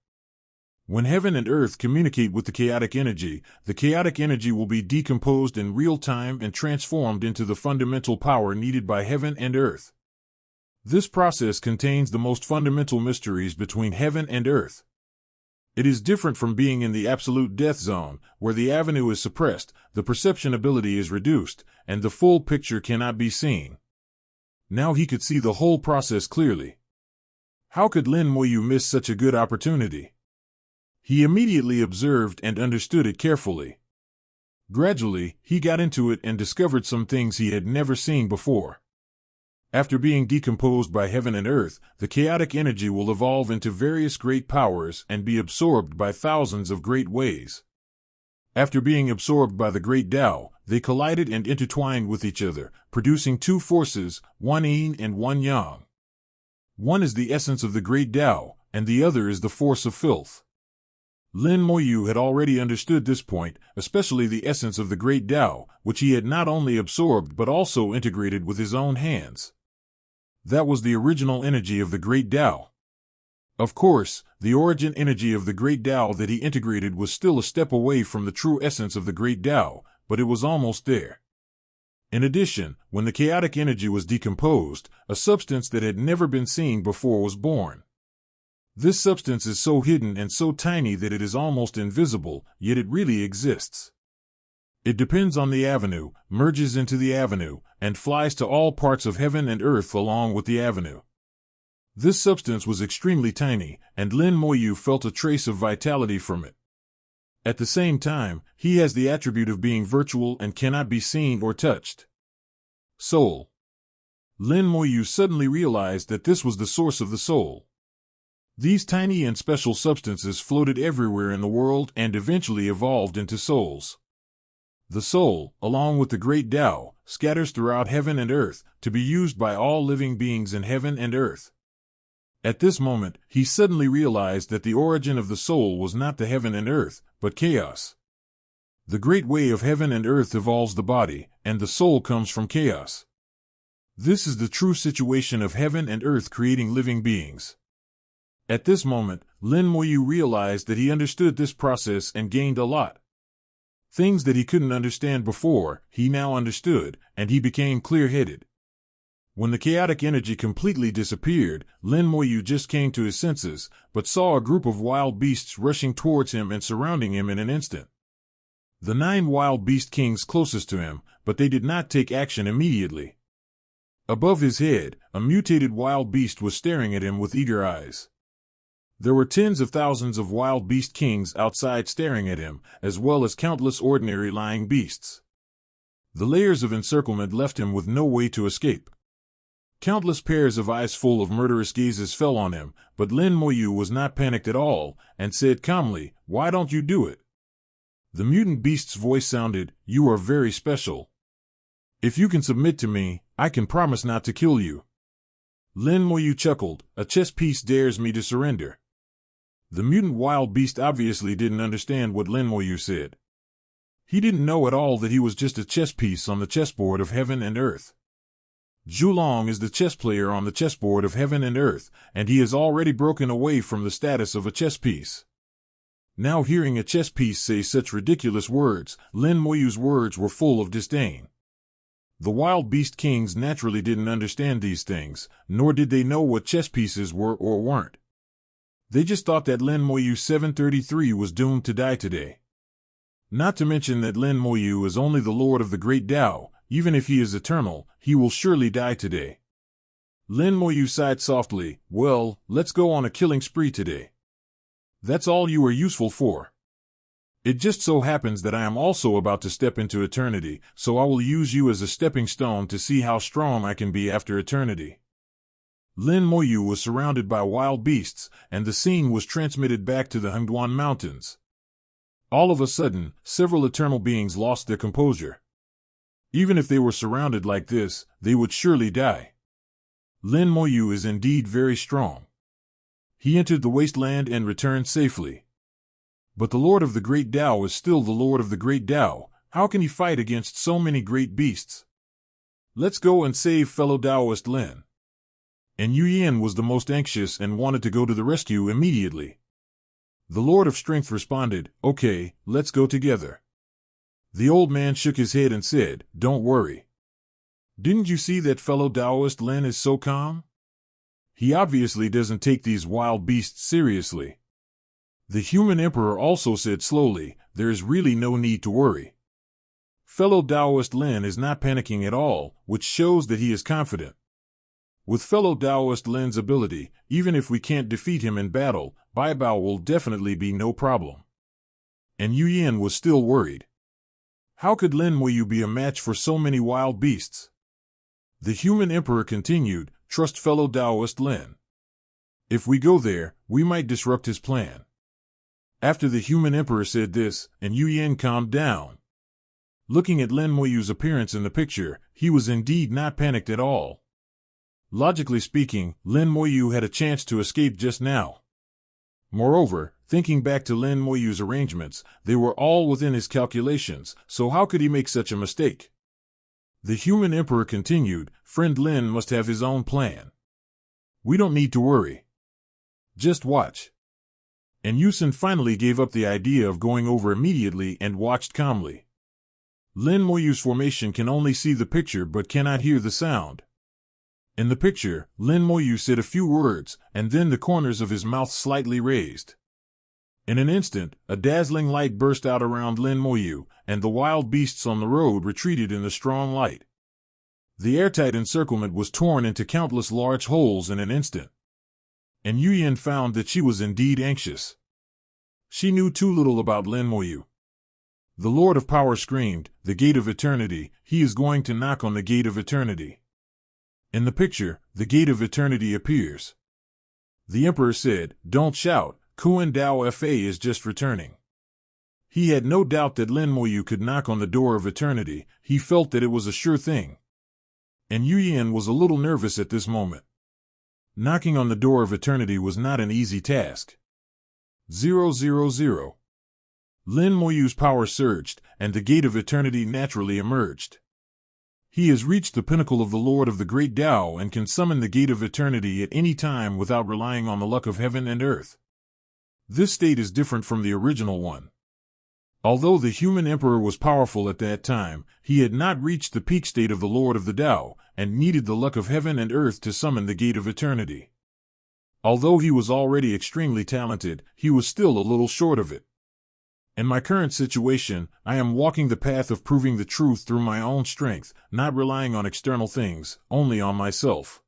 When heaven and earth communicate with the chaotic energy will be decomposed in real time and transformed into the fundamental power needed by heaven and earth. This process contains the most fundamental mysteries between heaven and earth. It is different from being in the absolute death zone, where the avenue is suppressed, the perception ability is reduced, and the full picture cannot be seen. Now he could see the whole process clearly. How could Lin Moyu miss such a good opportunity? He immediately observed and understood it carefully. Gradually, he got into it and discovered some things he had never seen before. After being decomposed by heaven and earth, the chaotic energy will evolve into various great powers and be absorbed by thousands of great ways. After being absorbed by the great Tao, they collided and intertwined with each other, producing 2 forces, one yin and one yang. One is the essence of the great Tao, and the other is the force of filth. Lin Moyu had already understood this point, especially the essence of the great Tao, which he had not only absorbed but also integrated with his own hands. That was the original energy of the great Tao. Of course, the origin energy of the great Tao that he integrated was still a step away from the true essence of the great Tao, but it was almost there. In addition, when the chaotic energy was decomposed, a substance that had never been seen before was born. This substance is so hidden and so tiny that it is almost invisible, yet it really exists. It depends on the avenue, merges into the avenue, and flies to all parts of heaven and earth along with the avenue. This substance was extremely tiny, and Lin Moyu felt a trace of vitality from it. At the same time, he has the attribute of being virtual and cannot be seen or touched. Soul. Lin Moyu suddenly realized that this was the source of the soul. These tiny and special substances floated everywhere in the world and eventually evolved into souls. The soul, along with the great Tao, scatters throughout heaven and earth, to be used by all living beings in heaven and earth. At this moment, he suddenly realized that the origin of the soul was not the heaven and earth, but chaos. The great way of heaven and earth evolves the body, and the soul comes from chaos. This is the true situation of heaven and earth creating living beings. At this moment, Lin Moyu realized that he understood this process and gained a lot. Things that he couldn't understand before, he now understood, and he became clear-headed. When the chaotic energy completely disappeared, Lin Moyu just came to his senses, but saw a group of wild beasts rushing towards him and surrounding him in an instant. The 9 wild beast kings closest to him, but they did not take action immediately. Above his head, a mutated wild beast was staring at him with eager eyes. There were tens of thousands of wild beast kings outside staring at him, as well as countless ordinary lying beasts. The layers of encirclement left him with no way to escape. Countless pairs of eyes full of murderous gazes fell on him, but Lin Moyu was not panicked at all, and said calmly, "Why don't you do it?" The mutant beast's voice sounded, "You are very special. If you can submit to me, I can promise not to kill you." Lin Moyu chuckled, "A chess piece dares me to surrender." The mutant wild beast obviously didn't understand what Lin Moyu said. He didn't know at all that he was just a chess piece on the chessboard of heaven and earth. Zhulong is the chess player on the chessboard of heaven and earth, and he has already broken away from the status of a chess piece. Now hearing a chess piece say such ridiculous words, Lin Moyu's words were full of disdain. The wild beast kings naturally didn't understand these things, nor did they know what chess pieces were or weren't. They just thought that Lin Moyu 733 was doomed to die today. Not to mention that Lin Moyu is only the lord of the great Tao. Even if he is eternal, he will surely die today. Lin Moyu sighed softly. Well, let's go on a killing spree today. That's all you are useful for. It just so happens that I am also about to step into eternity, so I will use you as a stepping stone to see how strong I can be after eternity. Lin Moyu was surrounded by wild beasts, and the scene was transmitted back to the Hengduan Mountains. All of a sudden, several eternal beings lost their composure. Even if they were surrounded like this, they would surely die. Lin Moyu is indeed very strong. He entered the wasteland and returned safely. But the Lord of the Great Tao is still the Lord of the Great Tao. How can he fight against so many great beasts? Let's go and save fellow Taoist Lin. And Yu Yan was the most anxious and wanted to go to the rescue immediately. The Lord of Strength responded, Okay, let's go together. The old man shook his head and said, Don't worry. Didn't you see that fellow Taoist Lin is so calm? He obviously doesn't take these wild beasts seriously. The human emperor also said slowly, There is really no need to worry. Fellow Taoist Lin is not panicking at all, which shows that he is confident. With fellow Taoist Lin's ability, even if we can't defeat him in battle, Bai Bao will definitely be no problem. And Yu Yan was still worried. How could Lin Moyu be a match for so many wild beasts? The human emperor continued, Trust fellow Taoist Lin. If we go there, we might disrupt his plan. After the human emperor said this, and Yu Yan calmed down. Looking at Lin Moyu's appearance in the picture, he was indeed not panicked at all. Logically speaking, Lin Moyu had a chance to escape just now. Moreover, thinking back to Lin Moyu's arrangements, they were all within his calculations, so how could he make such a mistake? The human emperor continued, Friend Lin must have his own plan. We don't need to worry. Just watch. And Yusin finally gave up the idea of going over immediately and watched calmly. Lin Moyu's formation can only see the picture but cannot hear the sound. In the picture, Lin Moyu said a few words, and then the corners of his mouth slightly raised. In an instant, a dazzling light burst out around Lin Moyu, and the wild beasts on the road retreated in the strong light. The airtight encirclement was torn into countless large holes in an instant. And Yu Yan found that she was indeed anxious. She knew too little about Lin Moyu. The Lord of Power screamed, The Gate of Eternity, he is going to knock on the Gate of Eternity. In the picture, the Gate of Eternity appears. The Emperor said, Don't shout, Kuan Dao Fa is just returning. He had no doubt that Lin Moyu could knock on the door of eternity, he felt that it was a sure thing. And Yu Yan was a little nervous at this moment. Knocking on the door of eternity was not an easy task. 000. Lin Moyu's power surged, and the Gate of Eternity naturally emerged. He has reached the pinnacle of the Lord of the Great Tao and can summon the Gate of Eternity at any time without relying on the luck of heaven and earth. This state is different from the original one. Although the human emperor was powerful at that time, he had not reached the peak state of the Lord of the Tao, and needed the luck of heaven and earth to summon the Gate of Eternity. Although he was already extremely talented, he was still a little short of it. In my current situation, I am walking the path of proving the truth through my own strength, not relying on external things, only on myself.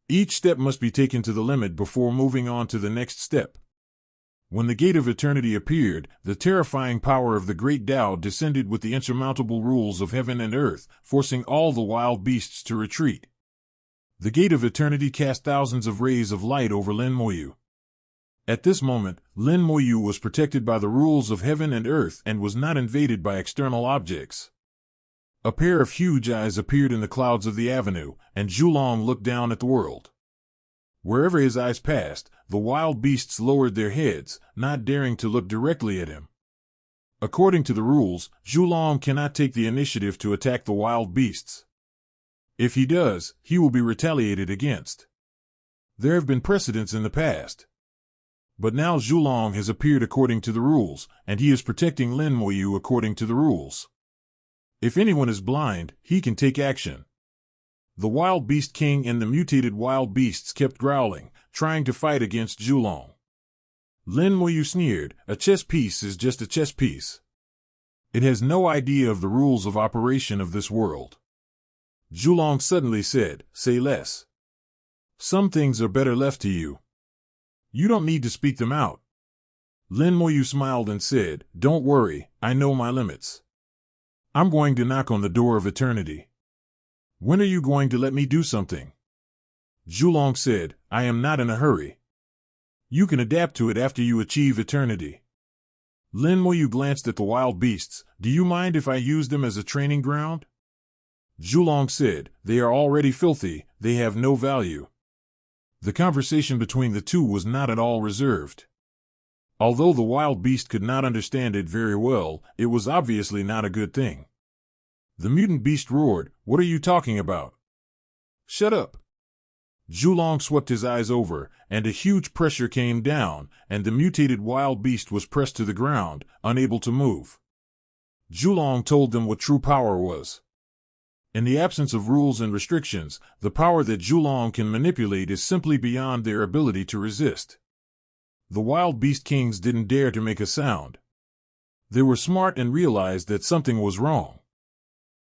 Each step must be taken to the limit before moving on to the next step. When the Gate of Eternity appeared, the terrifying power of the Great Tao descended with the insurmountable rules of heaven and earth, forcing all the wild beasts to retreat. The Gate of Eternity cast thousands of rays of light over Lin Moyu. At this moment, Lin Moyu was protected by the rules of heaven and earth and was not invaded by external objects. A pair of huge eyes appeared in the clouds of the avenue, and Zhulong looked down at the world. Wherever his eyes passed, the wild beasts lowered their heads, not daring to look directly at him. According to the rules, Zhulong cannot take the initiative to attack the wild beasts. If he does, he will be retaliated against. There have been precedents in the past. But now Zhulong has appeared according to the rules, and he is protecting Lin Moyu according to the rules. If anyone is blind, he can take action. The Wild Beast King and the mutated wild beasts kept growling, trying to fight against Zhulong. Lin Moyu sneered, "A chess piece is just a chess piece. It has no idea of the rules of operation of this world." Zhulong suddenly said, "Say less. Some things are better left to you. You don't need to speak them out." Lin Moyu smiled and said, "Don't worry, I know my limits. I'm going to knock on the door of eternity. When are you going to let me do something?" Zhulong said, "I am not in a hurry. You can adapt to it after you achieve eternity." Lin Moyu glanced at the wild beasts. "Do you mind if I use them as a training ground?" Zhulong said, "They are already filthy, they have no value." The conversation between the two was not at all reserved. Although the wild beast could not understand it very well, it was obviously not a good thing. The mutant beast roared, "What are you talking about? Shut up." Zhulong swept his eyes over, and a huge pressure came down, and the mutated wild beast was pressed to the ground, unable to move. Zhulong told them what true power was. In the absence of rules and restrictions, the power that Zhulong can manipulate is simply beyond their ability to resist. The wild beast kings didn't dare to make a sound. They were smart and realized that something was wrong.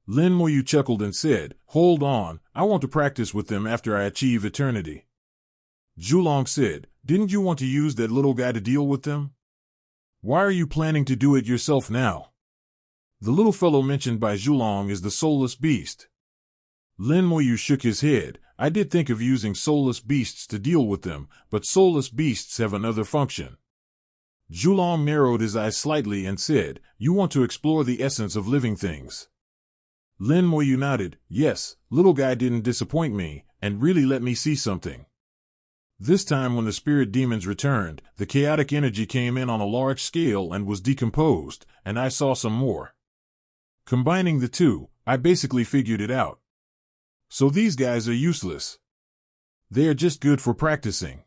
Lin Moyu chuckled and said, "Hold on, I want to practice with them after I achieve eternity." Zhulong said, "Didn't you want to use that little guy to deal with them? Why are you planning to do it yourself now?" The little fellow mentioned by Zhulong is the soulless beast. Lin Moyu shook his head. "I did think of using soulless beasts to deal with them, but soulless beasts have another function." Zhulong narrowed his eyes slightly and said, "You want to explore the essence of living things." Lin Moyu nodded. "Yes, little guy didn't disappoint me, and really let me see something." This time when the spirit demons returned, the chaotic energy came in on a large scale and was decomposed, and I saw some more. Combining the two, I basically figured it out. So these guys are useless. They are just good for practicing.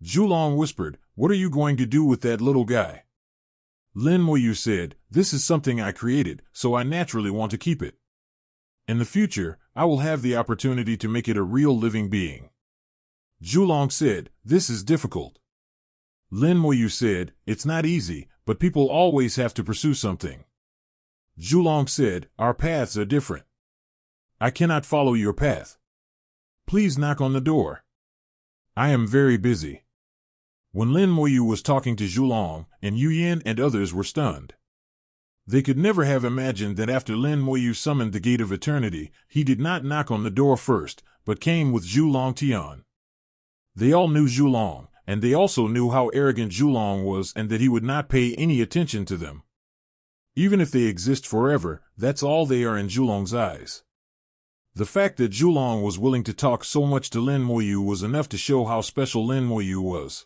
Zhulong whispered, "What are you going to do with that little guy?" Lin Moyu said, "This is something I created, so I naturally want to keep it. In the future, I will have the opportunity to make it a real living being." Zhulong said, "This is difficult." Lin Moyu said, "It's not easy, but people always have to pursue something." Zhulong said, "Our paths are different. I cannot follow your path. Please knock on the door. I am very busy." When Lin Moyu was talking to Zhulong, and Yu Yin and others were stunned. They could never have imagined that after Lin Moyu summoned the Gate of Eternity, he did not knock on the door first, but came with Zhulong Tian. They all knew Zhulong, and they also knew how arrogant Zhulong was and that he would not pay any attention to them. Even if they exist forever, that's all they are in Zhulong's eyes. The fact that Zhulong was willing to talk so much to Lin Moyu was enough to show how special Lin Moyu was.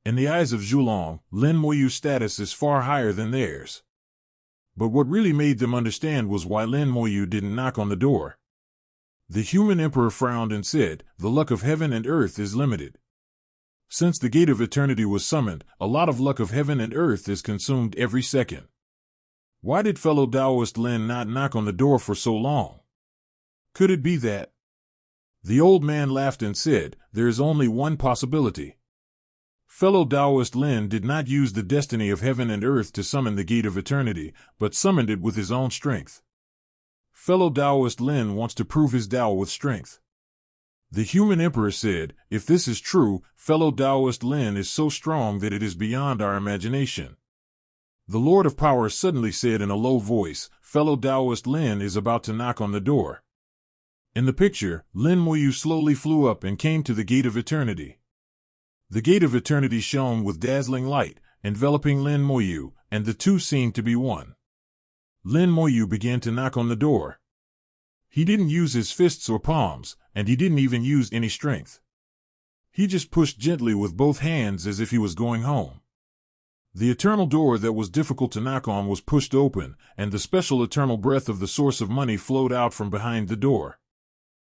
In the eyes of Zhulong, Lin Moyu's status is far higher than theirs. But what really made them understand was why Lin Moyu didn't knock on the door. The human emperor frowned and said, "The luck of heaven and earth is limited. Since the Gate of Eternity was summoned, a lot of luck of heaven and earth is consumed every second. Why did fellow Taoist Lin not knock on the door for so long? Could it be that?" The old man laughed and said, "There is only one possibility. Fellow Taoist Lin did not use the destiny of heaven and earth to summon the Gate of Eternity, but summoned it with his own strength. Fellow Taoist Lin wants to prove his Tao with strength." The human emperor said, "If this is true, fellow Taoist Lin is so strong that it is beyond our imagination." The Lord of Power suddenly said in a low voice, "Fellow Taoist Lin is about to knock on the door." In the picture, Lin Moyu slowly flew up and came to the Gate of Eternity. The Gate of Eternity shone with dazzling light, enveloping Lin Moyu, and the two seemed to be one. Lin Moyu began to knock on the door. He didn't use his fists or palms, and he didn't even use any strength. He just pushed gently with both hands as if he was going home. The eternal door that was difficult to knock on was pushed open, and the special eternal breath of the source of money flowed out from behind the door.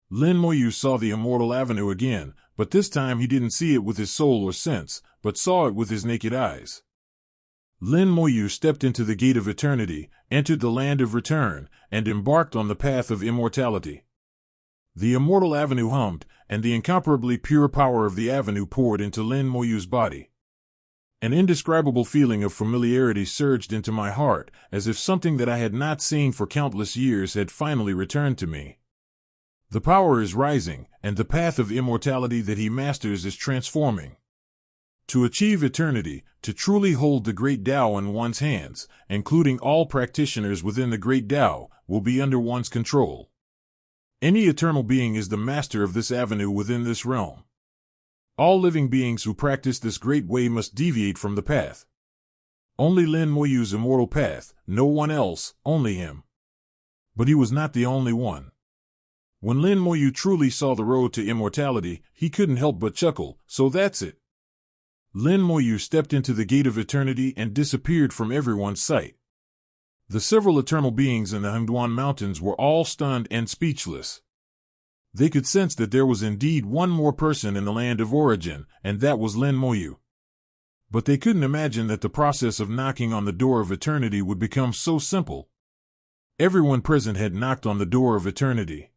Lin Moyu saw the immortal avenue again, but this time he didn't see it with his soul or sense, but saw it with his naked eyes. Lin Moyu stepped into the gate of eternity, entered the land of return, and embarked on the path of immortality. The immortal avenue hummed, and the incomparably pure power of the avenue poured into Lin Moyu's body. An indescribable feeling of familiarity surged into my heart, as if something that I had not seen for countless years had finally returned to me. The power is rising, and the path of immortality that he masters is transforming. To achieve eternity, to truly hold the great Tao in one's hands, including all practitioners within the great Tao, will be under one's control. Any eternal being is the master of this avenue within this realm. All living beings who practice this great way must deviate from the path. Only Lin Moyu's immortal path, no one else, only him. But he was not the only one. When Lin Moyu truly saw the road to immortality, he couldn't help but chuckle, so that's it. Lin Moyu stepped into the gate of eternity and disappeared from everyone's sight. The several eternal beings in the Hengduan Mountains were all stunned and speechless. They could sense that there was indeed one more person in the land of origin, and that was Lin Moyu. But they couldn't imagine that the process of knocking on the door of eternity would become so simple. Everyone present had knocked on the door of eternity.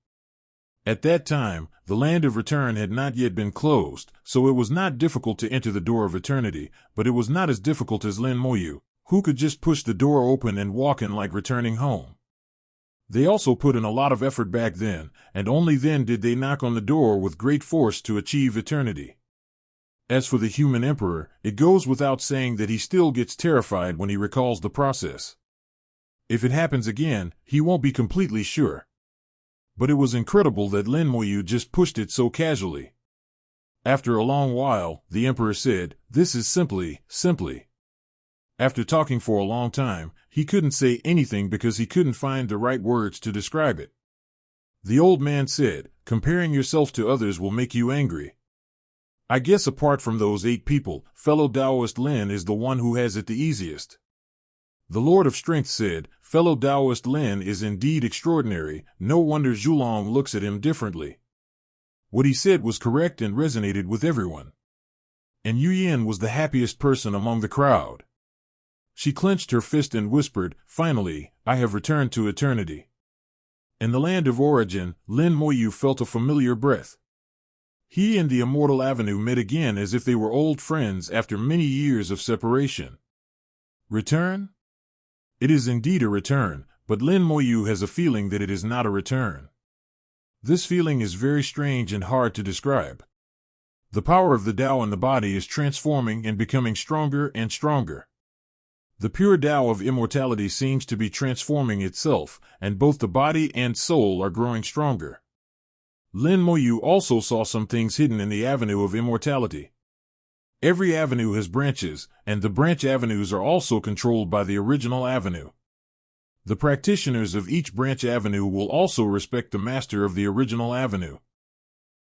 At that time, the land of return had not yet been closed, so it was not difficult to enter the door of eternity, but it was not as difficult as Lin Moyu, who could just push the door open and walk in like returning home. They also put in a lot of effort back then, and only then did they knock on the door with great force to achieve eternity. As for the human emperor, it goes without saying that he still gets terrified when he recalls the process. If it happens again, he won't be completely sure. But it was incredible that Lin Moyu just pushed it so casually. After a long while, the emperor said, "This is simply." After talking for a long time, he couldn't say anything because he couldn't find the right words to describe it. The old man said, "Comparing yourself to others will make you angry. I guess apart from those 8 people, fellow Taoist Lin is the one who has it the easiest." The Lord of Strength said, "Fellow Taoist Lin is indeed extraordinary, no wonder Zhulong looks at him differently." What he said was correct and resonated with everyone. And Yu Yin was the happiest person among the crowd. She clenched her fist and whispered, "Finally, I have returned to eternity." In the land of origin, Lin Moyu felt a familiar breath. He and the immortal avenue met again as if they were old friends after many years of separation. Return? It is indeed a return, but Lin Moyu has a feeling that it is not a return. This feeling is very strange and hard to describe. The power of the Tao in the body is transforming and becoming stronger and stronger. The pure Tao of immortality seems to be transforming itself, and both the body and soul are growing stronger. Lin Moyu also saw some things hidden in the avenue of immortality. Every avenue has branches, and the branch avenues are also controlled by the original avenue. The practitioners of each branch avenue will also respect the master of the original avenue.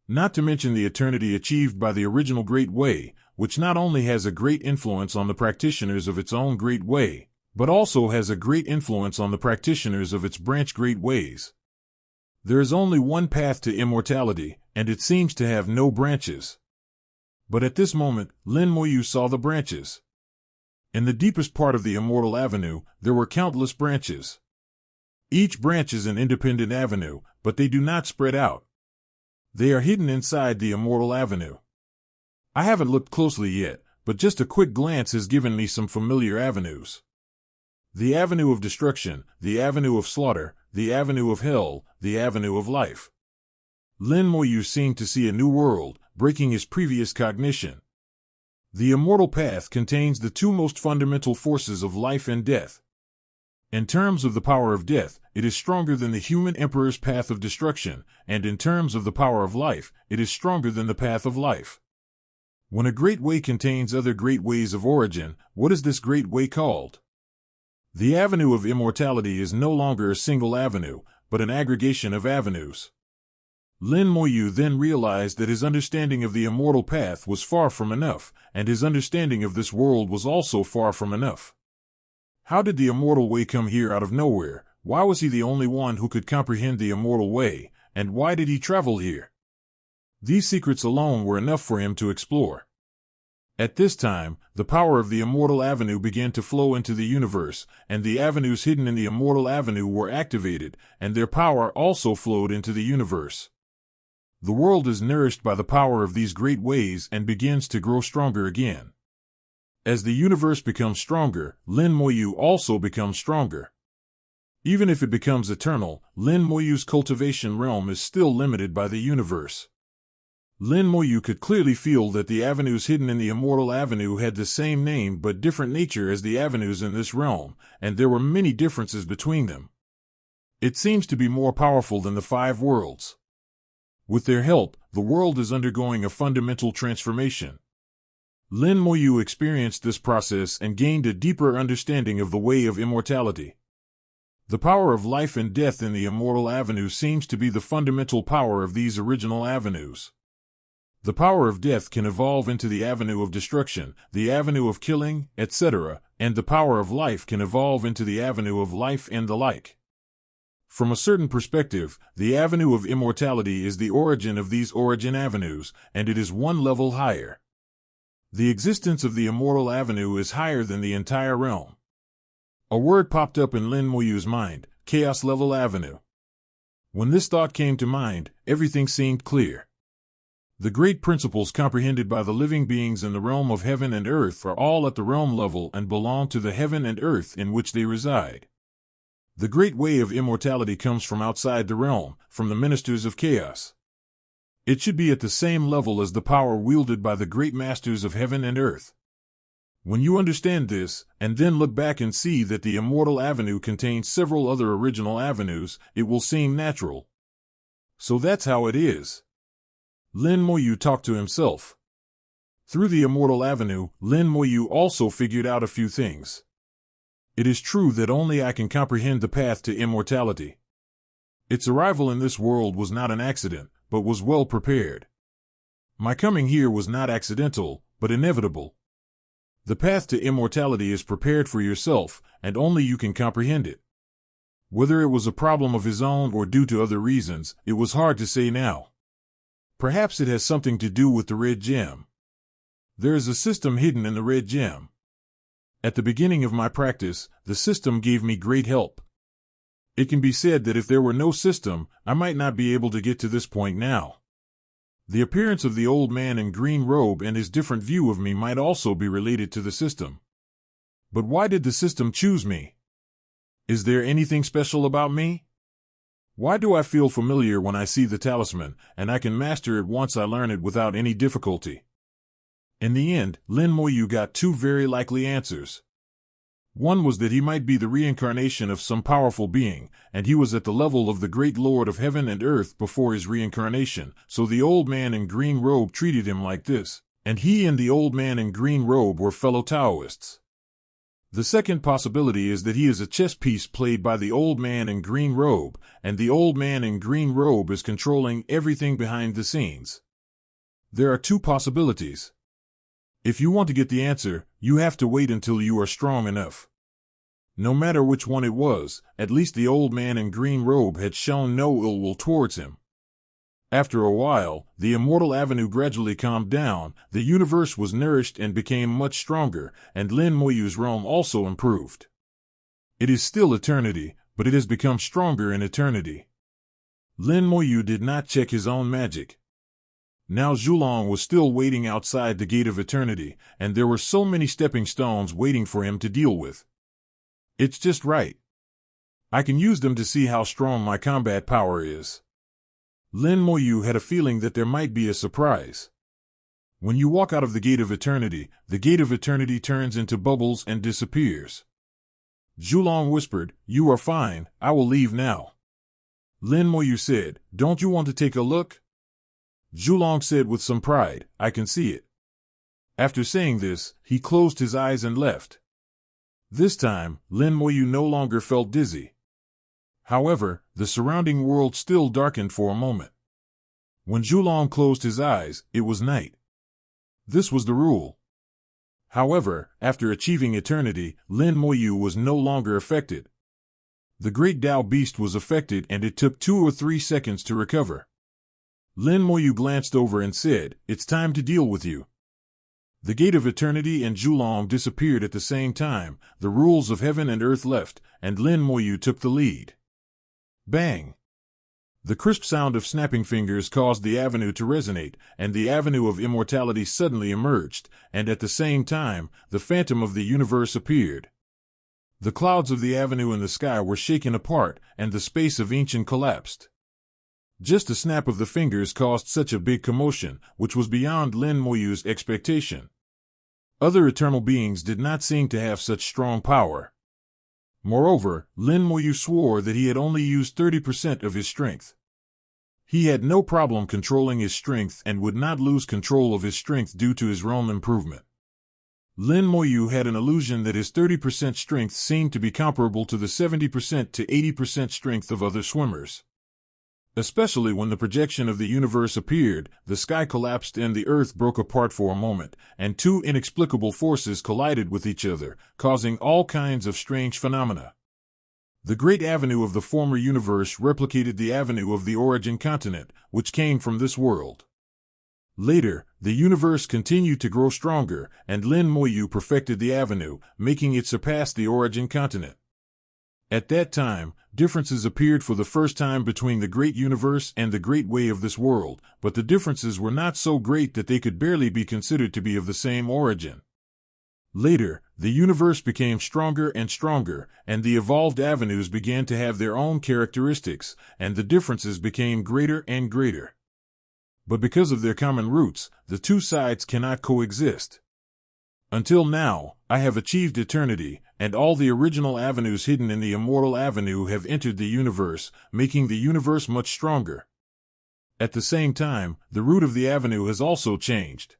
Not to mention the eternity achieved by the original Great Way, which not only has a great influence on the practitioners of its own Great Way, but also has a great influence on the practitioners of its branch Great Ways. There is only one path to immortality, and it seems to have no branches. But at this moment, Lin Moyu saw the branches. In the deepest part of the immortal avenue, there were countless branches. Each branch is an independent avenue, but they do not spread out. They are hidden inside the immortal avenue. I haven't looked closely yet, but just a quick glance has given me some familiar avenues. The avenue of destruction, the avenue of slaughter, the avenue of hell, the avenue of life. Lin Moyu seemed to see a new world, breaking his previous cognition. The immortal path contains the 2 most fundamental forces of life and death. In terms of the power of death, it is stronger than the human emperor's path of destruction, and in terms of the power of life, it is stronger than the path of life. When a great way contains other great ways of origin, what is this great way called? The avenue of immortality is no longer a single avenue, but an aggregation of avenues. Lin Moyu then realized that his understanding of the immortal path was far from enough, and his understanding of this world was also far from enough. How did the immortal way come here out of nowhere? Why was he the only one who could comprehend the immortal way, and why did he travel here? These secrets alone were enough for him to explore. At this time, the power of the Immortal Avenue began to flow into the universe, and the avenues hidden in the Immortal Avenue were activated, and their power also flowed into the universe. The world is nourished by the power of these great ways and begins to grow stronger again. As the universe becomes stronger, Lin Moyu also becomes stronger. Even if it becomes eternal, Lin Moyu's cultivation realm is still limited by the universe. Lin Moyu could clearly feel that the avenues hidden in the Immortal Avenue had the same name but different nature as the avenues in this realm, and there were many differences between them. It seems to be more powerful than the 5 worlds. With their help, the world is undergoing a fundamental transformation. Lin Moyu experienced this process and gained a deeper understanding of the way of immortality. The power of life and death in the Immortal Avenue seems to be the fundamental power of these original avenues. The power of death can evolve into the avenue of destruction, the avenue of killing, etc., and the power of life can evolve into the avenue of life and the like. From a certain perspective, the avenue of immortality is the origin of these origin avenues, and it is one level higher. The existence of the Immortal Avenue is higher than the entire realm. A word popped up in Lin Moyu's mind, Chaos Level Avenue. When this thought came to mind, everything seemed clear. The great principles comprehended by the living beings in the realm of heaven and earth are all at the realm level and belong to the heaven and earth in which they reside. The great way of immortality comes from outside the realm, from the ministers of chaos. It should be at the same level as the power wielded by the great masters of heaven and earth. When you understand this, and then look back and see that the Immortal Avenue contains several other original avenues, it will seem natural. So that's how it is. Lin Moyu talked to himself. Through the Immortal Avenue, Lin Moyu also figured out a few things. It is true that only I can comprehend the path to immortality. Its arrival in this world was not an accident, but was well prepared. My coming here was not accidental, but inevitable. The path to immortality is prepared for yourself, and only you can comprehend it. Whether it was a problem of his own or due to other reasons, it was hard to say now. Perhaps it has something to do with the red gem. There is a system hidden in the red gem. At the beginning of my practice, the system gave me great help. It can be said that if there were no system, I might not be able to get to this point now. The appearance of the old man in green robe and his different view of me might also be related to the system. But why did the system choose me? Is there anything special about me? Why do I feel familiar when I see the talisman, and I can master it once I learn it without any difficulty? In the end, Lin Moyu got 2 very likely answers. One was that he might be the reincarnation of some powerful being, and he was at the level of the great Lord of heaven and earth before his reincarnation, so the old man in green robe treated him like this, and he and the old man in green robe were fellow Taoists. The second possibility is that he is a chess piece played by the old man in green robe, and the old man in green robe is controlling everything behind the scenes. There are 2 possibilities. If you want to get the answer, you have to wait until you are strong enough. No matter which one it was, at least the old man in green robe had shown no ill will towards him. After a while, the Immortal Avenue gradually calmed down, the universe was nourished and became much stronger, and Lin Moyu's realm also improved. It is still eternity, but it has become stronger in eternity. Lin Moyu did not check his own magic. Now Zhulong was still waiting outside the gate of eternity, and there were so many stepping stones waiting for him to deal with. It's just right. I can use them to see how strong my combat power is. Lin Moyu had a feeling that there might be a surprise. When you walk out of the gate of eternity turns into bubbles and disappears. Zhulong whispered, "You are fine, I will leave now." Lin Moyu said, "Don't you want to take a look?" Zhulong said with some pride, "I can see it." After saying this, he closed his eyes and left. This time, Lin Moyu no longer felt dizzy. However, the surrounding world still darkened for a moment. When Zhulong closed his eyes, it was night. This was the rule. However, after achieving eternity, Lin Moyu was no longer affected. The great Tao beast was affected, and it took 2 or 3 seconds to recover. Lin Moyu glanced over and said, "It's time to deal with you." The gate of eternity and Zhulong disappeared at the same time, the rules of heaven and earth left, and Lin Moyu took the lead. Bang! The crisp sound of snapping fingers caused the avenue to resonate, and the avenue of immortality suddenly emerged, and at the same time, the phantom of the universe appeared. The clouds of the avenue in the sky were shaken apart, and the space of ancient collapsed. Just a snap of the fingers caused such a big commotion, which was beyond Lin Moyu's expectation. Other eternal beings did not seem to have such strong power. Moreover, Lin Moyu swore that he had only used 30% of his strength. He had no problem controlling his strength and would not lose control of his strength due to his realm improvement. Lin Moyu had an illusion that his 30% strength seemed to be comparable to the 70% to 80% strength of other swimmers. Especially when the projection of the universe appeared, the sky collapsed and the earth broke apart for a moment, and 2 inexplicable forces collided with each other, causing all kinds of strange phenomena. The great avenue of the former universe replicated the avenue of the origin continent, which came from this world. Later, the universe continued to grow stronger, and Lin Moyu perfected the avenue, making it surpass the origin continent. At that time, differences appeared for the first time between the great universe and the great way of this world, but the differences were not so great that they could barely be considered to be of the same origin. Later, the universe became stronger and stronger, and the evolved avenues began to have their own characteristics, and the differences became greater and greater. But because of their common roots, the 2 sides cannot coexist. Until now, I have achieved eternity, and all the original avenues hidden in the immortal avenue have entered the universe, making the universe much stronger. At the same time, the root of the avenue has also changed.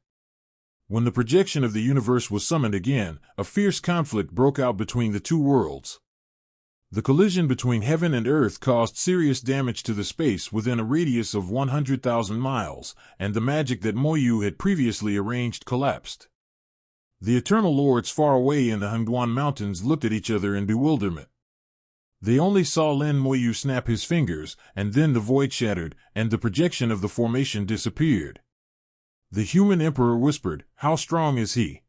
When the projection of the universe was summoned again, a fierce conflict broke out between the 2 worlds. The collision between heaven and earth caused serious damage to the space within a radius of 100,000 miles, and the magic that Moyu had previously arranged collapsed. The Eternal Lords far away in the Hengduan Mountains looked at each other in bewilderment. They only saw Lin Moyu snap his fingers, and then the void shattered, and the projection of the formation disappeared. The human emperor whispered, "How strong is he?"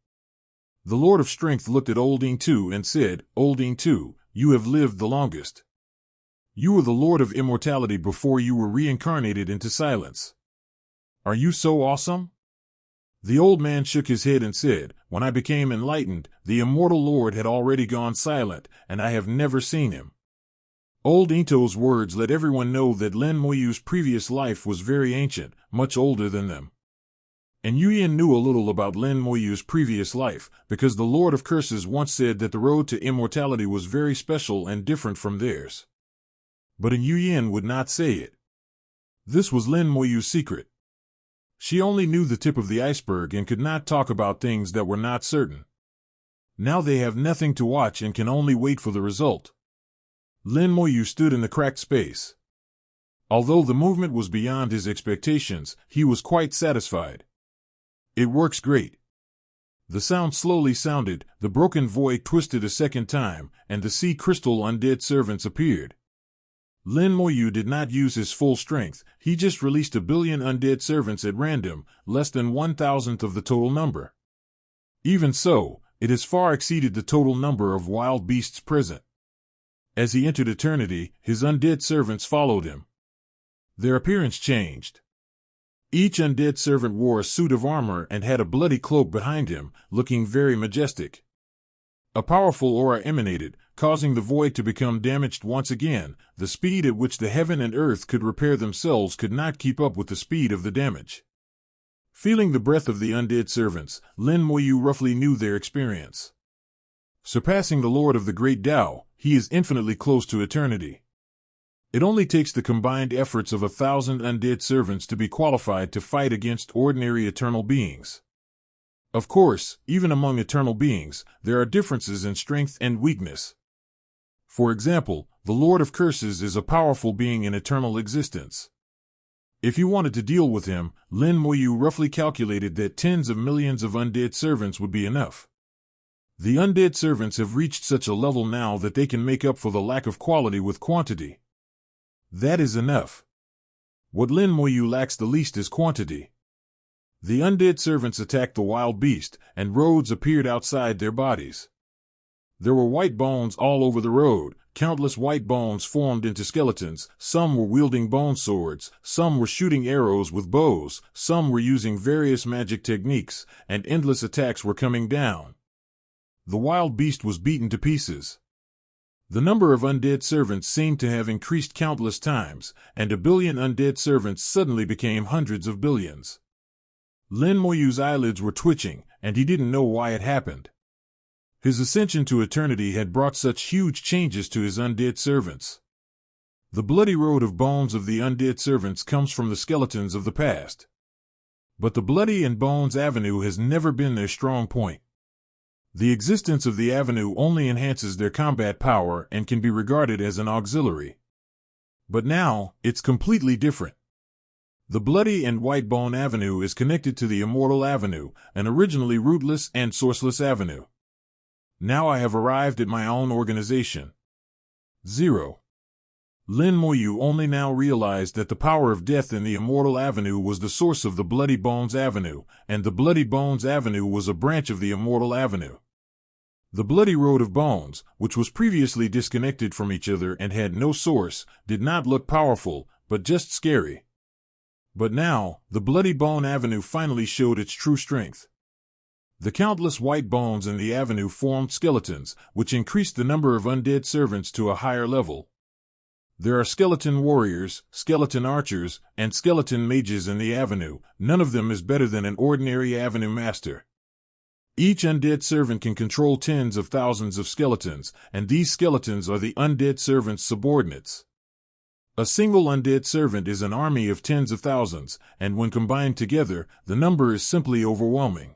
The Lord of Strength looked at Old Ingtu and said, "Old Ingtu, you have lived the longest. You were the Lord of Immortality before you were reincarnated into silence. Are you so awesome?" The old man shook his head and said, "When I became enlightened, the immortal Lord had already gone silent, and I have never seen him." Old Into's words let everyone know that Lin Moyu's previous life was very ancient, much older than them. And Yuyan knew a little about Lin Moyu's previous life, because the Lord of Curses once said that the road to immortality was very special and different from theirs. But Yuyan would not say it. This was Lin Moyu's secret. She only knew the tip of the iceberg and could not talk about things that were not certain. Now they have nothing to watch and can only wait for the result. Lin Moyu stood in the cracked space. Although the movement was beyond his expectations, he was quite satisfied. It works great. The sound slowly sounded, the broken void twisted a second time, and the sea crystal undead servants appeared. Lin Moyu did not use his full strength, he just released 1 billion undead servants at random, less than 1,000th of the total number. Even so, it has far exceeded the total number of wild beasts present. As he entered eternity, his undead servants followed him. Their appearance changed. Each undead servant wore a suit of armor and had a bloody cloak behind him, looking very majestic. A powerful aura emanated, causing the void to become damaged once again. The speed at which the heaven and earth could repair themselves could not keep up with the speed of the damage. Feeling the breath of the undead servants, Lin Moyu roughly knew their experience. Surpassing the Lord of the Great Tao, he is infinitely close to eternity. It only takes the combined efforts of 1,000 undead servants to be qualified to fight against ordinary eternal beings. Of course, even among eternal beings, there are differences in strength and weakness. For example, the Lord of Curses is a powerful being in eternal existence. If you wanted to deal with him, Lin Moyu roughly calculated that tens of millions of undead servants would be enough. The undead servants have reached such a level now that they can make up for the lack of quality with quantity. That is enough. What Lin Moyu lacks the least is quantity. The undead servants attacked the wild beast, and roads appeared outside their bodies. There were white bones all over the road. Countless white bones formed into skeletons. Some were wielding bone swords, some were shooting arrows with bows, some were using various magic techniques, and endless attacks were coming down. The wild beast was beaten to pieces. The number of undead servants seemed to have increased countless times, and 1 billion undead servants suddenly became hundreds of billions. Lin Moyu's eyelids were twitching, and he didn't know why it happened. His ascension to eternity had brought such huge changes to his undead servants. The bloody road of bones of the undead servants comes from the skeletons of the past. But the bloody and bones avenue has never been their strong point. The existence of the avenue only enhances their combat power and can be regarded as an auxiliary. But now, it's completely different. The bloody and white bone avenue is connected to the immortal avenue, an originally rootless and sourceless avenue. Now I have arrived at my own organization. 0. Lin Moyu only now realized that the power of death in the immortal avenue was the source of the Bloody Bones Avenue, and the Bloody Bones Avenue was a branch of the immortal avenue. The Bloody Road of Bones, which was previously disconnected from each other and had no source, did not look powerful, but just scary. But now, the Bloody Bone Avenue finally showed its true strength. The countless white bones in the avenue formed skeletons, which increased the number of undead servants to a higher level. There are skeleton warriors, skeleton archers, and skeleton mages in the avenue. None of them is better than an ordinary avenue master. Each undead servant can control tens of thousands of skeletons, and these skeletons are the undead servant's subordinates. A single undead servant is an army of tens of thousands, and when combined together, the number is simply overwhelming.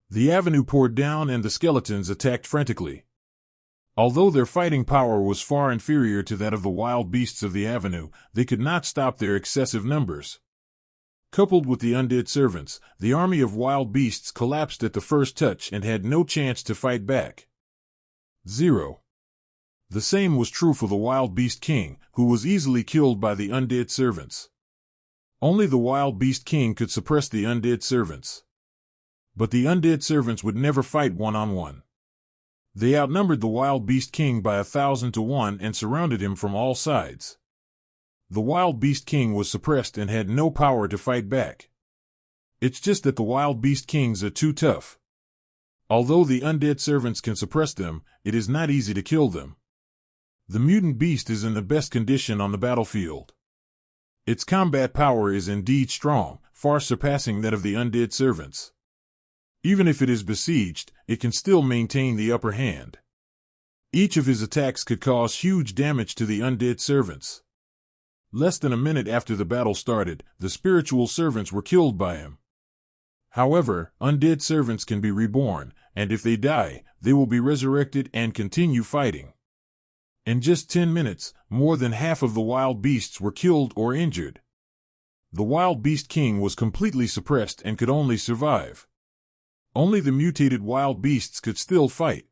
The avenue poured down and the skeletons attacked frantically. Although their fighting power was far inferior to that of the wild beasts of the avenue, they could not stop their excessive numbers. Coupled with the undead servants, the army of wild beasts collapsed at the first touch and had no chance to fight back. 0. The same was true for the wild beast king, who was easily killed by the undead servants. Only the wild beast king could suppress the undead servants. But the undead servants would never fight one-on-one. They outnumbered the wild beast king by 1,000 to 1 and surrounded him from all sides. The wild beast king was suppressed and had no power to fight back. It's just that the wild beast kings are too tough. Although the undead servants can suppress them, it is not easy to kill them. The mutant beast is in the best condition on the battlefield. Its combat power is indeed strong, far surpassing that of the undead servants. Even if it is besieged, it can still maintain the upper hand. Each of his attacks could cause huge damage to the undead servants. Less than a minute after the battle started, the spiritual servants were killed by him. However, undead servants can be reborn, and if they die, they will be resurrected and continue fighting. In just 10 minutes, more than half of the wild beasts were killed or injured. The wild beast king was completely suppressed and could only survive. Only the mutated wild beasts could still fight.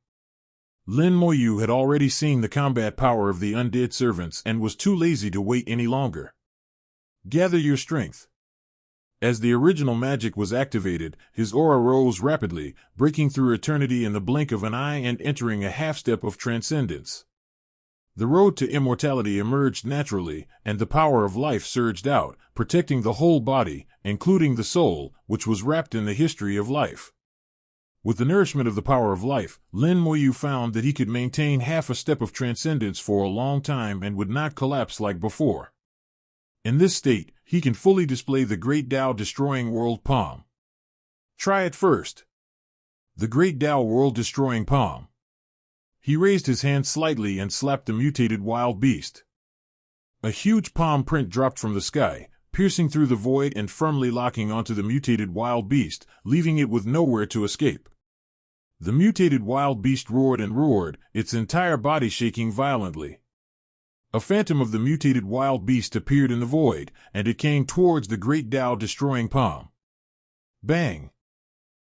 Lin Moyu had already seen the combat power of the undead servants and was too lazy to wait any longer. Gather your strength. As the original magic was activated, his aura rose rapidly, breaking through eternity in the blink of an eye and entering a half-step of transcendence. The road to immortality emerged naturally, and the power of life surged out, protecting the whole body, including the soul, which was wrapped in the history of life. With the nourishment of the power of life, Lin Moyu found that he could maintain half a step of transcendence for a long time and would not collapse like before. In this state, he can fully display the Great Tao-destroying world palm. Try it first. The Great Tao world-destroying palm. He raised his hand slightly and slapped the mutated wild beast. A huge palm print dropped from the sky, piercing through the void and firmly locking onto the mutated wild beast, leaving it with nowhere to escape. The mutated wild beast roared and roared, its entire body shaking violently. A phantom of the mutated wild beast appeared in the void, and it came towards the great Tao destroying palm. Bang!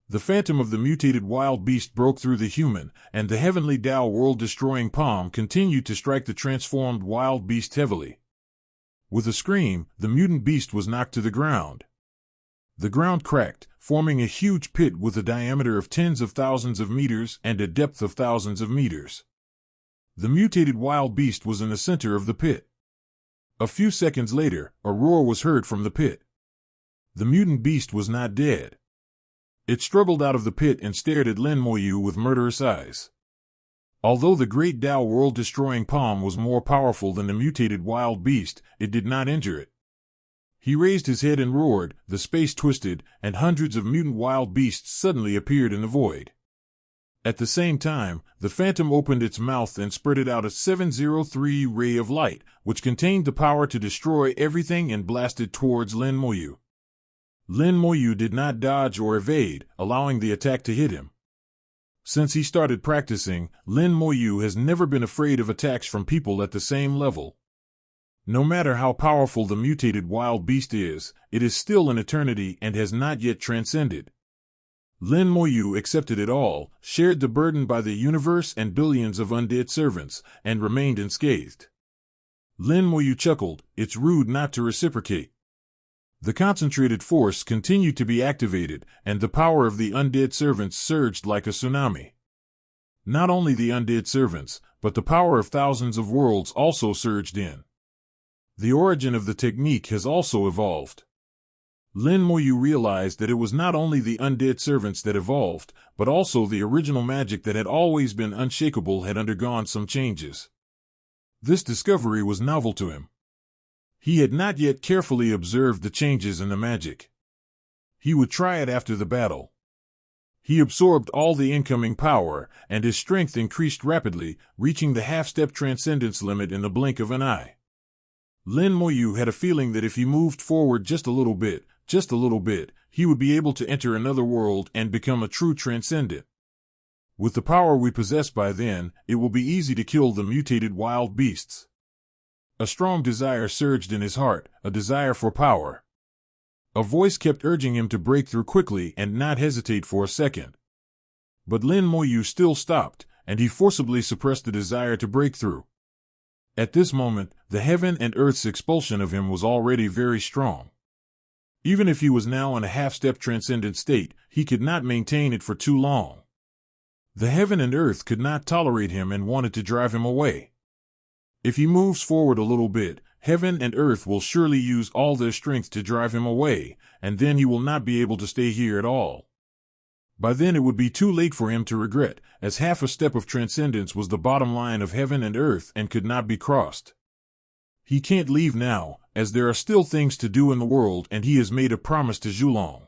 The phantom of the mutated wild beast broke through the human, and the heavenly Tao world-destroying palm continued to strike the transformed wild beast heavily. With a scream, the mutant beast was knocked to the ground. The ground cracked, forming a huge pit with a diameter of tens of thousands of meters and a depth of thousands of meters. The mutated wild beast was in the center of the pit. A few seconds later, a roar was heard from the pit. The mutant beast was not dead. It struggled out of the pit and stared at Lin Moyu with murderous eyes. Although the great Tao world-destroying palm was more powerful than the mutated wild beast, it did not injure it. He raised his head and roared, the space twisted, and hundreds of mutant wild beasts suddenly appeared in the void. At the same time, the phantom opened its mouth and spurted out a 703 ray of light, which contained the power to destroy everything and blasted towards Lin Moyu. Lin Moyu did not dodge or evade, allowing the attack to hit him. Since he started practicing, Lin Moyu has never been afraid of attacks from people at the same level. No matter how powerful the mutated wild beast is, it is still an eternity and has not yet transcended. Lin Moyu accepted it all, shared the burden by the universe and billions of undead servants, and remained unscathed. Lin Moyu chuckled, it's rude not to reciprocate. The concentrated force continued to be activated, and the power of the undead servants surged like a tsunami. Not only the undead servants, but the power of thousands of worlds also surged in. The origin of the technique has also evolved. Lin Moyu realized that it was not only the undead servants that evolved, but also the original magic that had always been unshakable had undergone some changes. This discovery was novel to him. He had not yet carefully observed the changes in the magic. He would try it after the battle. He absorbed all the incoming power, and his strength increased rapidly, reaching the half-step transcendence limit in the blink of an eye. Lin Moyu had a feeling that if he moved forward just a little bit, he would be able to enter another world and become a true transcendent. With the power we possess by then, it will be easy to kill the mutated wild beasts. A strong desire surged in his heart, a desire for power. A voice kept urging him to break through quickly and not hesitate for a second. But Lin Moyu still stopped, and he forcibly suppressed the desire to break through. At this moment, the heaven and earth's expulsion of him was already very strong. Even if he was now in a half-step transcendent state, he could not maintain it for too long. The heaven and earth could not tolerate him and wanted to drive him away. If he moves forward a little bit, heaven and earth will surely use all their strength to drive him away, and then he will not be able to stay here at all. By then it would be too late for him to regret, as half a step of transcendence was the bottom line of heaven and earth and could not be crossed. He can't leave now, as there are still things to do in the world and he has made a promise to Zhulong.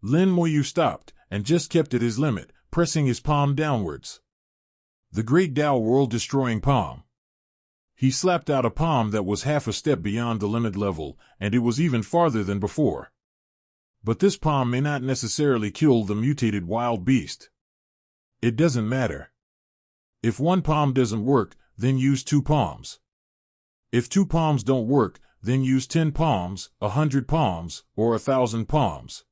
Lin Moyu stopped, and just kept at his limit, pressing his palm downwards. The great Tao world-destroying palm. He slapped out a palm that was half a step beyond the limit level, and it was even farther than before. But this palm may not necessarily kill the mutated wild beast. It doesn't matter. If one palm doesn't work, then use 2 palms. If 2 palms don't work, then use 10 palms, 100 palms, or 1,000 palms.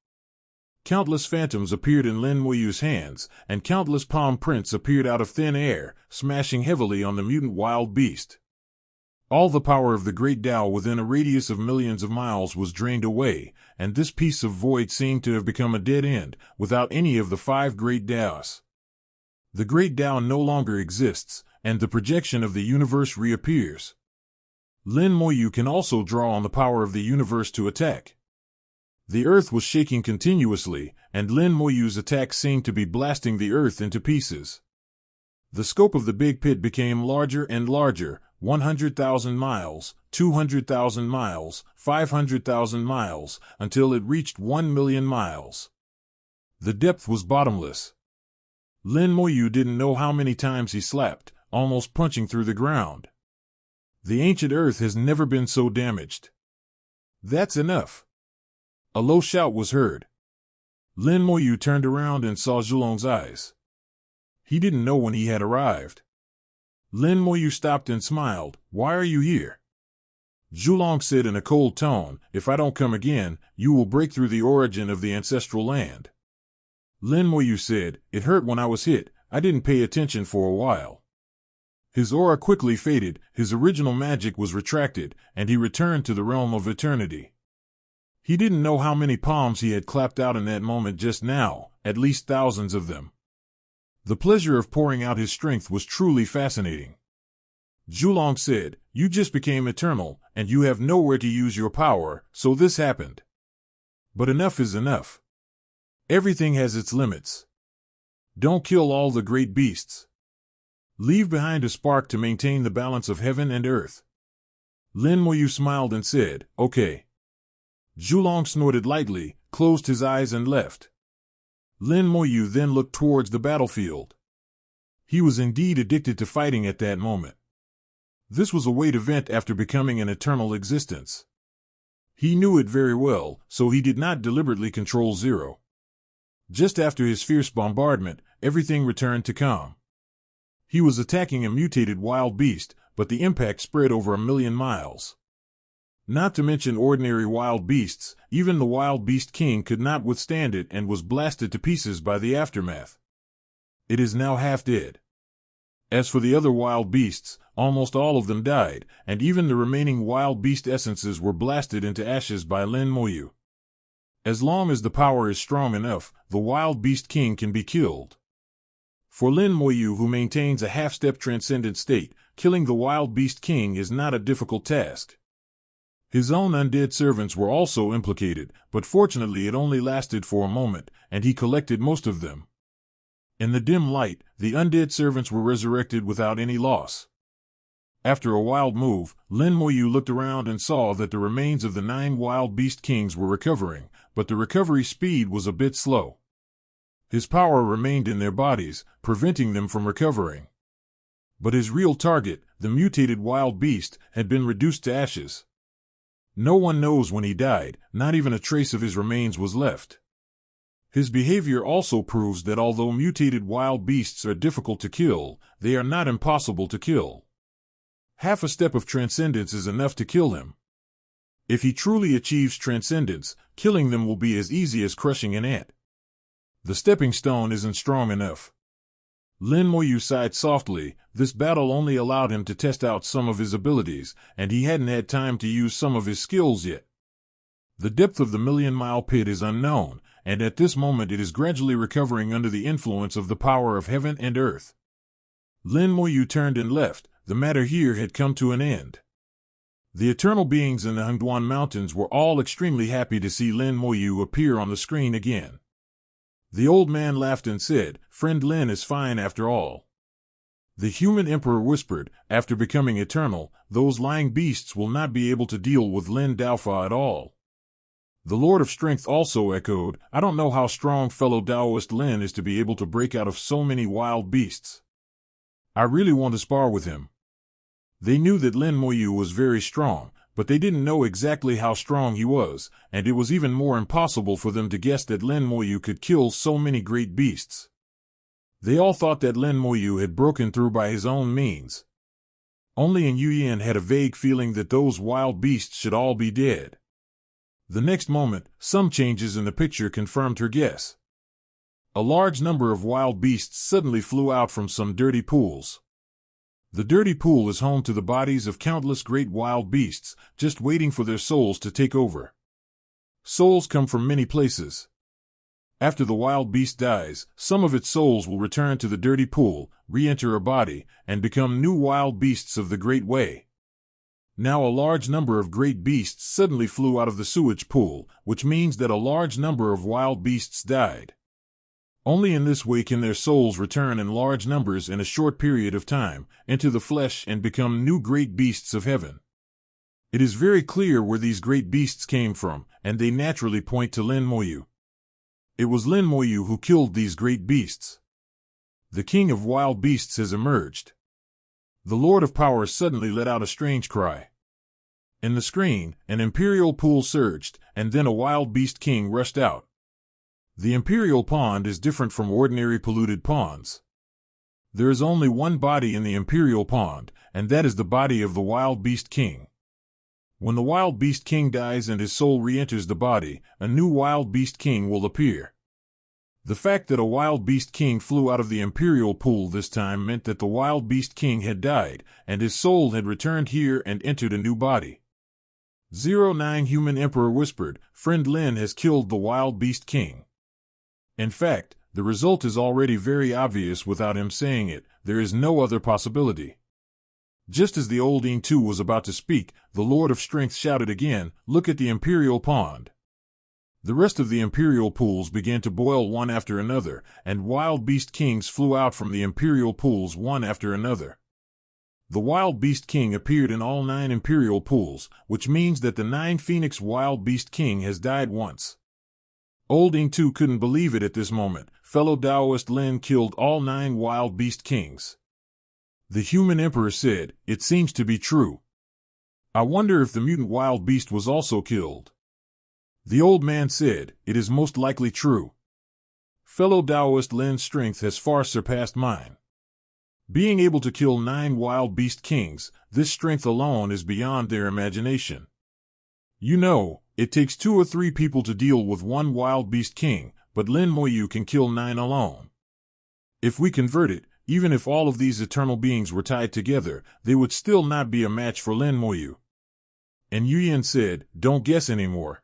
Countless phantoms appeared in Lin Moyu's hands, and countless palm prints appeared out of thin air, smashing heavily on the mutant wild beast. All the power of the great Tao within a radius of millions of miles was drained away, and this piece of void seemed to have become a dead end, without any of the 5 great Taos. The great Tao no longer exists, and the projection of the universe reappears. Lin Moyu can also draw on the power of the universe to attack. The earth was shaking continuously, and Lin Moyu's attack seemed to be blasting the earth into pieces. The scope of the big pit became larger and larger, 100,000 miles, 200,000 miles, 500,000 miles, until it reached 1 million miles. The depth was bottomless. Lin Moyu didn't know how many times he slapped, almost punching through the ground. The ancient earth has never been so damaged. That's enough. A low shout was heard. Lin Moyu turned around and saw Zhulong's eyes. He didn't know when he had arrived. Lin Moyu stopped and smiled. Why are you here? Zhulong said in a cold tone, if I don't come again, you will break through the origin of the ancestral land. Lin Moyu said, it hurt when I was hit. I didn't pay attention for a while. His aura quickly faded, his original magic was retracted, and he returned to the realm of eternity. He didn't know how many palms he had clapped out in that moment just now, at least thousands of them. The pleasure of pouring out his strength was truly fascinating. Zhulong said, you just became eternal, and you have nowhere to use your power, so this happened. But enough is enough. Everything has its limits. Don't kill all the great beasts. Leave behind a spark to maintain the balance of heaven and earth. Lin Moyu smiled and said, okay. Zhulong snorted lightly, closed his eyes and left. Lin Moyu then looked towards the battlefield. He was indeed addicted to fighting at that moment. This was a way to vent after becoming an eternal existence. He knew it very well, so he did not deliberately control Zero. Just after his fierce bombardment, everything returned to calm. He was attacking a mutated wild beast, but the impact spread over 1,000,000 miles. Not to mention ordinary wild beasts, even the wild beast king could not withstand it and was blasted to pieces by the aftermath. It is now half dead. As for the other wild beasts, almost all of them died, and even the remaining wild beast essences were blasted into ashes by Lin Moyu. As long as the power is strong enough, the wild beast king can be killed. For Lin Moyu, who maintains a half-step transcendent state, killing the wild beast king is not a difficult task. His own undead servants were also implicated, but fortunately it only lasted for a moment, and he collected most of them. In the dim light, the undead servants were resurrected without any loss. After a wild move, Lin Moyu looked around and saw that the remains of the 9 wild beast kings were recovering, but the recovery speed was a bit slow. His power remained in their bodies, preventing them from recovering. But his real target, the mutated wild beast, had been reduced to ashes. No one knows when he died, not even a trace of his remains was left. His behavior also proves that although mutated wild beasts are difficult to kill, they are not impossible to kill. Half a step of transcendence is enough to kill him. If he truly achieves transcendence, killing them will be as easy as crushing an ant. The stepping stone isn't strong enough. Lin Moyu sighed softly. This battle only allowed him to test out some of his abilities, and he hadn't had time to use some of his skills yet. The depth of the 1,000,000-mile pit is unknown, and at this moment it is gradually recovering under the influence of the power of heaven and earth. Lin Moyu turned and left. The matter here had come to an end. The eternal beings in the Hengduan Mountains were all extremely happy to see Lin Moyu appear on the screen again. The old man laughed and said, "Friend Lin is fine after all." The human emperor whispered, "After becoming eternal, those lying beasts will not be able to deal with Lin Daofa at all." The Lord of Strength also echoed, "I don't know how strong fellow Daoist Lin is to be able to break out of so many wild beasts. I really want to spar with him." They knew that Lin Moyu was very strong, but they didn't know exactly how strong he was, and it was even more impossible for them to guess that Lin Moyu could kill so many great beasts. They all thought that Lin Moyu had broken through by his own means. Only Yin Yuyan had a vague feeling that those wild beasts should all be dead. The next moment, some changes in the picture confirmed her guess. A large number of wild beasts suddenly flew out from some dirty pools. The dirty pool is home to the bodies of countless great wild beasts, just waiting for their souls to take over. Souls come from many places. After the wild beast dies, some of its souls will return to the dirty pool, re-enter a body, and become new wild beasts of the Great Way. Now a large number of great beasts suddenly flew out of the sewage pool, which means that a large number of wild beasts died. Only in this way can their souls return in large numbers in a short period of time, into the flesh and become new great beasts of heaven. It is very clear where these great beasts came from, and they naturally point to Lin Moyu. It was Lin Moyu who killed these great beasts. The king of wild beasts has emerged. The Lord of Power suddenly let out a strange cry. In the screen, an imperial pool surged, and then a wild beast king rushed out. The imperial pond is different from ordinary polluted ponds. There is only one body in the Imperial Pond, and that is the body of the Wild Beast King. When the Wild Beast King dies and his soul re-enters the body, a new Wild Beast King will appear. The fact that a Wild Beast King flew out of the Imperial Pool this time meant that the Wild Beast King had died, and his soul had returned here and entered a new body. 09 Human Emperor whispered, "Friend Lin has killed the Wild Beast King." In fact, the result is already very obvious without him saying it. There is no other possibility. Just as the old thru was about to speak, the Lord of Strength shouted again, "Look at the Imperial Pond." The rest of the Imperial Pools began to boil one after another, and Wild Beast Kings flew out from the Imperial Pools one after another. The Wild Beast King appeared in all 9 Imperial Pools, which means that the 9 Phoenix Wild Beast King has died once. Old thru couldn't believe it at this moment. Fellow Taoist Lin killed all 9 Wild Beast Kings. The Human Emperor said, "It seems to be true. I wonder if the mutant wild beast was also killed." The old man said, "It is most likely true. Fellow Taoist Lin's strength has far surpassed mine. Being able to kill 9 Wild Beast Kings, this strength alone is beyond their imagination. You know, it takes 2 or 3 people to deal with 1 Wild Beast King, but Lin Moyu can kill 9 alone. If we convert it, even if all of these eternal beings were tied together, they would still not be a match for Lin Moyu." And Yuyan said, "Don't guess anymore.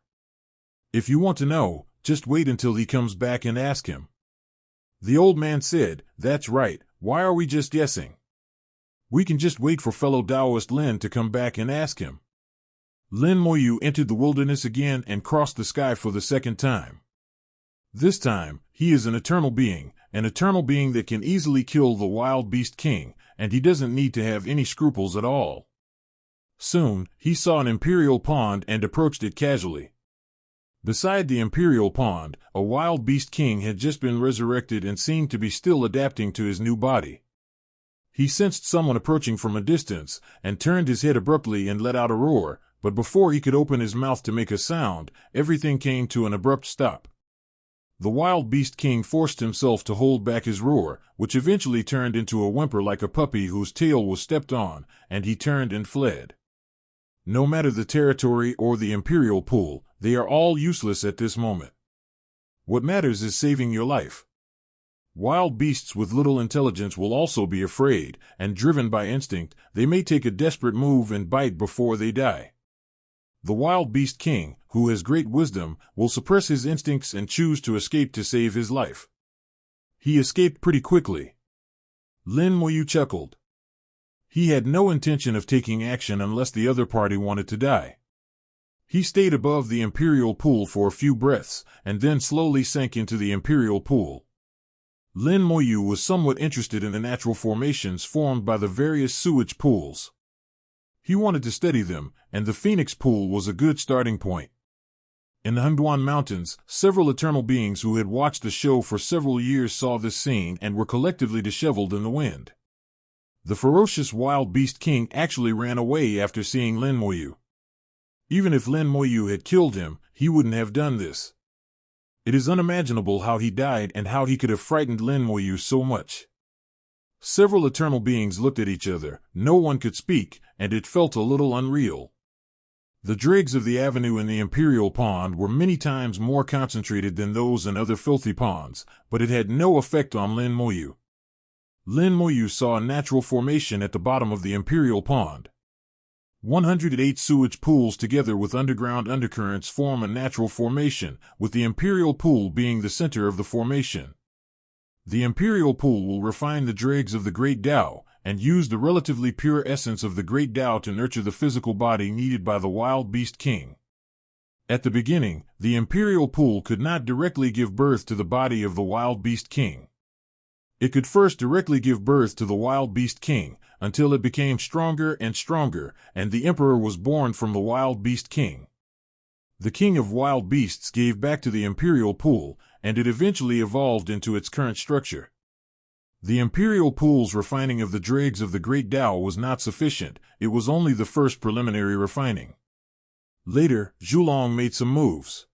If you want to know, just wait until he comes back and ask him." The old man said, "That's right, why are we just guessing? We can just wait for fellow Taoist Lin to come back and ask him." Lin Moyu entered the wilderness again and crossed the sky for the second time. This time, he is an eternal being that can easily kill the Wild Beast King, and he doesn't need to have any scruples at all. Soon, he saw an Imperial Pond and approached it casually. Beside the Imperial Pond, a Wild Beast King had just been resurrected and seemed to be still adapting to his new body. He sensed someone approaching from a distance, and turned his head abruptly and let out a roar, but before he could open his mouth to make a sound, everything came to an abrupt stop. The Wild Beast King forced himself to hold back his roar, which eventually turned into a whimper like a puppy whose tail was stepped on, and he turned and fled. No matter the territory or the Imperial Pool, they are all useless at this moment. What matters is saving your life. Wild beasts with little intelligence will also be afraid, and driven by instinct, they may take a desperate move and bite before they die. The Wild Beast King, who has great wisdom, will suppress his instincts and choose to escape to save his life. He escaped pretty quickly. Lin Moyu chuckled. He had no intention of taking action unless the other party wanted to die. He stayed above the Imperial Pool for a few breaths, and then slowly sank into the Imperial Pool. Lin Moyu was somewhat interested in the natural formations formed by the various sewage pools. He wanted to study them, and the Phoenix Pool was a good starting point. In the Hengduan Mountains, several eternal beings who had watched the show for several years saw this scene and were collectively disheveled in the wind. The ferocious Wild Beast King actually ran away after seeing Lin Moyu. Even if Lin Moyu had killed him, he wouldn't have done this. It is unimaginable how he died and how he could have frightened Lin Moyu so much. Several eternal beings looked at each other, no one could speak, and it felt a little unreal. The dregs of the avenue in the Imperial Pond were many times more concentrated than those in other filthy ponds, but it had no effect on Lin Moyu. Lin Moyu saw a natural formation at the bottom of the Imperial Pond. 108 sewage pools together with underground undercurrents form a natural formation, with the Imperial Pool being the center of the formation. The Imperial Pool will refine the dregs of the Great Tao, and use the relatively pure essence of the Great Tao to nurture the physical body needed by the Wild Beast King. At the beginning, the Imperial Pool could not directly give birth to the body of the Wild Beast King. It could first directly give birth to the Wild Beast King, until it became stronger and stronger, and the Emperor was born from the Wild Beast King. The King of Wild Beasts gave back to the Imperial Pool, and it eventually evolved into its current structure. The Imperial Pool's refining of the dregs of the Great Tao was not sufficient, it was only the first preliminary refining. Later, Zhulong made some moves.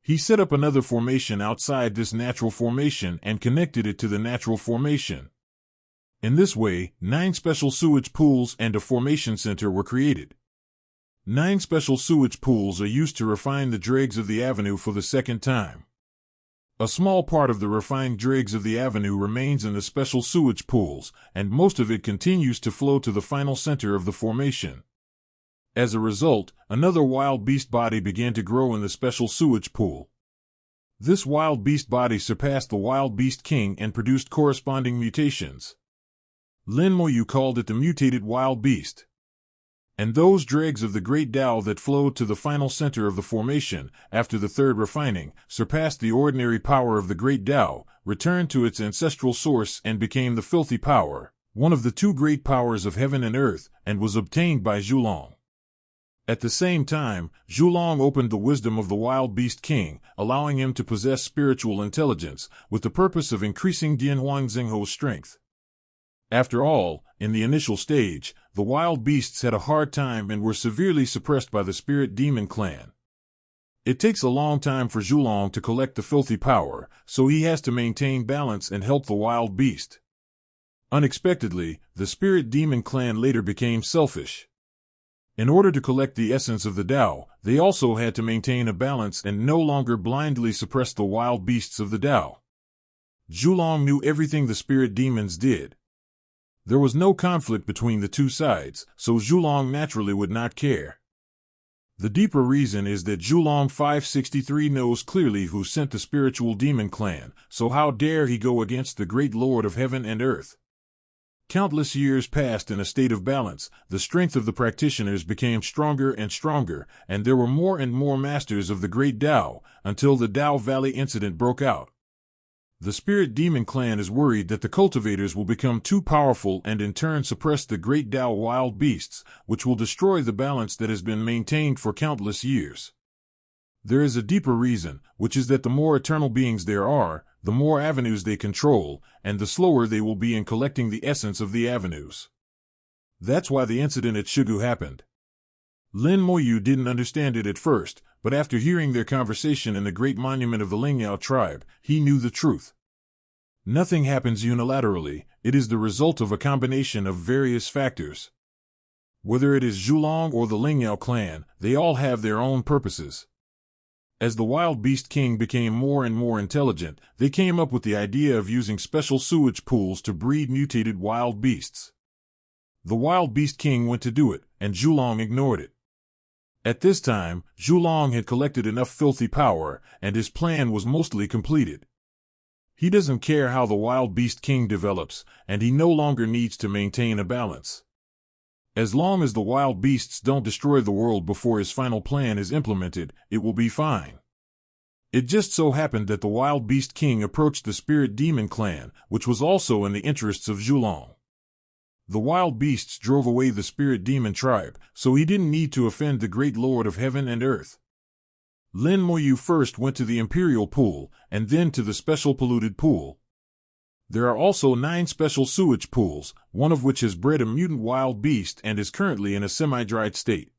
He set up another formation outside this natural formation and connected it to the natural formation. In this way, 9 special sewage pools and a formation center were created. 9 special sewage pools are used to refine the dregs of the avenue for the second time. A small part of the refined dregs of the avenue remains in the special sewage pools, and most of it continues to flow to the final center of the formation. As a result, another wild beast body began to grow in the special sewage pool. This wild beast body surpassed the wild beast king and produced corresponding mutations. Lin Moyu called it the mutated wild beast. And those dregs of the great Tao that flowed to the final center of the formation, after the third refining, surpassed the ordinary power of the great Tao, returned to its ancestral source and became the filthy power, one of the 2 great powers of heaven and earth, and was obtained by Zhulong. At the same time, Zhulong opened the wisdom of the wild beast king, allowing him to possess spiritual intelligence, with the purpose of increasing Dian Huangzhengho's strength. After all, in the initial stage, the wild beasts had a hard time and were severely suppressed by the spirit demon clan. It takes a long time for Zhulong to collect the filthy power, so he has to maintain balance and help the wild beast. Unexpectedly, the spirit demon clan later became selfish. In order to collect the essence of the Tao, they also had to maintain a balance and no longer blindly suppress the wild beasts of the Tao. Zhulong knew everything the spirit demons did. There was no conflict between the 2 sides, so Zhulong naturally would not care. The deeper reason is that Zhulong 563 knows clearly who sent the spiritual demon clan, so how dare he go against the great Lord of heaven and earth? Countless years passed in a state of balance, the strength of the practitioners became stronger and stronger, and there were more and more masters of the great Tao, until the Tao Valley incident broke out. The spirit demon clan is worried that the cultivators will become too powerful and in turn suppress the great Tao wild beasts, which will destroy the balance that has been maintained for countless years. There is a deeper reason, which is that the more eternal beings there are, the more avenues they control, and the slower they will be in collecting the essence of the avenues. That's why the incident at Shugu happened. Lin Moyu didn't understand it at first, but after hearing their conversation in the great monument of the Lingyao tribe, he knew the truth. Nothing happens unilaterally, it is the result of a combination of various factors. Whether it is Zhulong or the Lingyao clan, they all have their own purposes. As the wild beast king became more and more intelligent, they came up with the idea of using special sewage pools to breed mutated wild beasts. The wild beast king went to do it, and Zhulong ignored it. At this time, Zhulong had collected enough filthy power, and his plan was mostly completed. He doesn't care how the wild beast king develops, and he no longer needs to maintain a balance. As long as the wild beasts don't destroy the world before his final plan is implemented, it will be fine. It just so happened that the wild beast king approached the spirit demon clan, which was also in the interests of Zhulong. The wild beasts drove away the spirit demon tribe, so he didn't need to offend the great Lord of heaven and earth. Lin Moyu first went to the imperial pool, and then to the special polluted pool. There are also 9 special sewage pools, one of which has bred a mutant wild beast and is currently in a semi-dried state.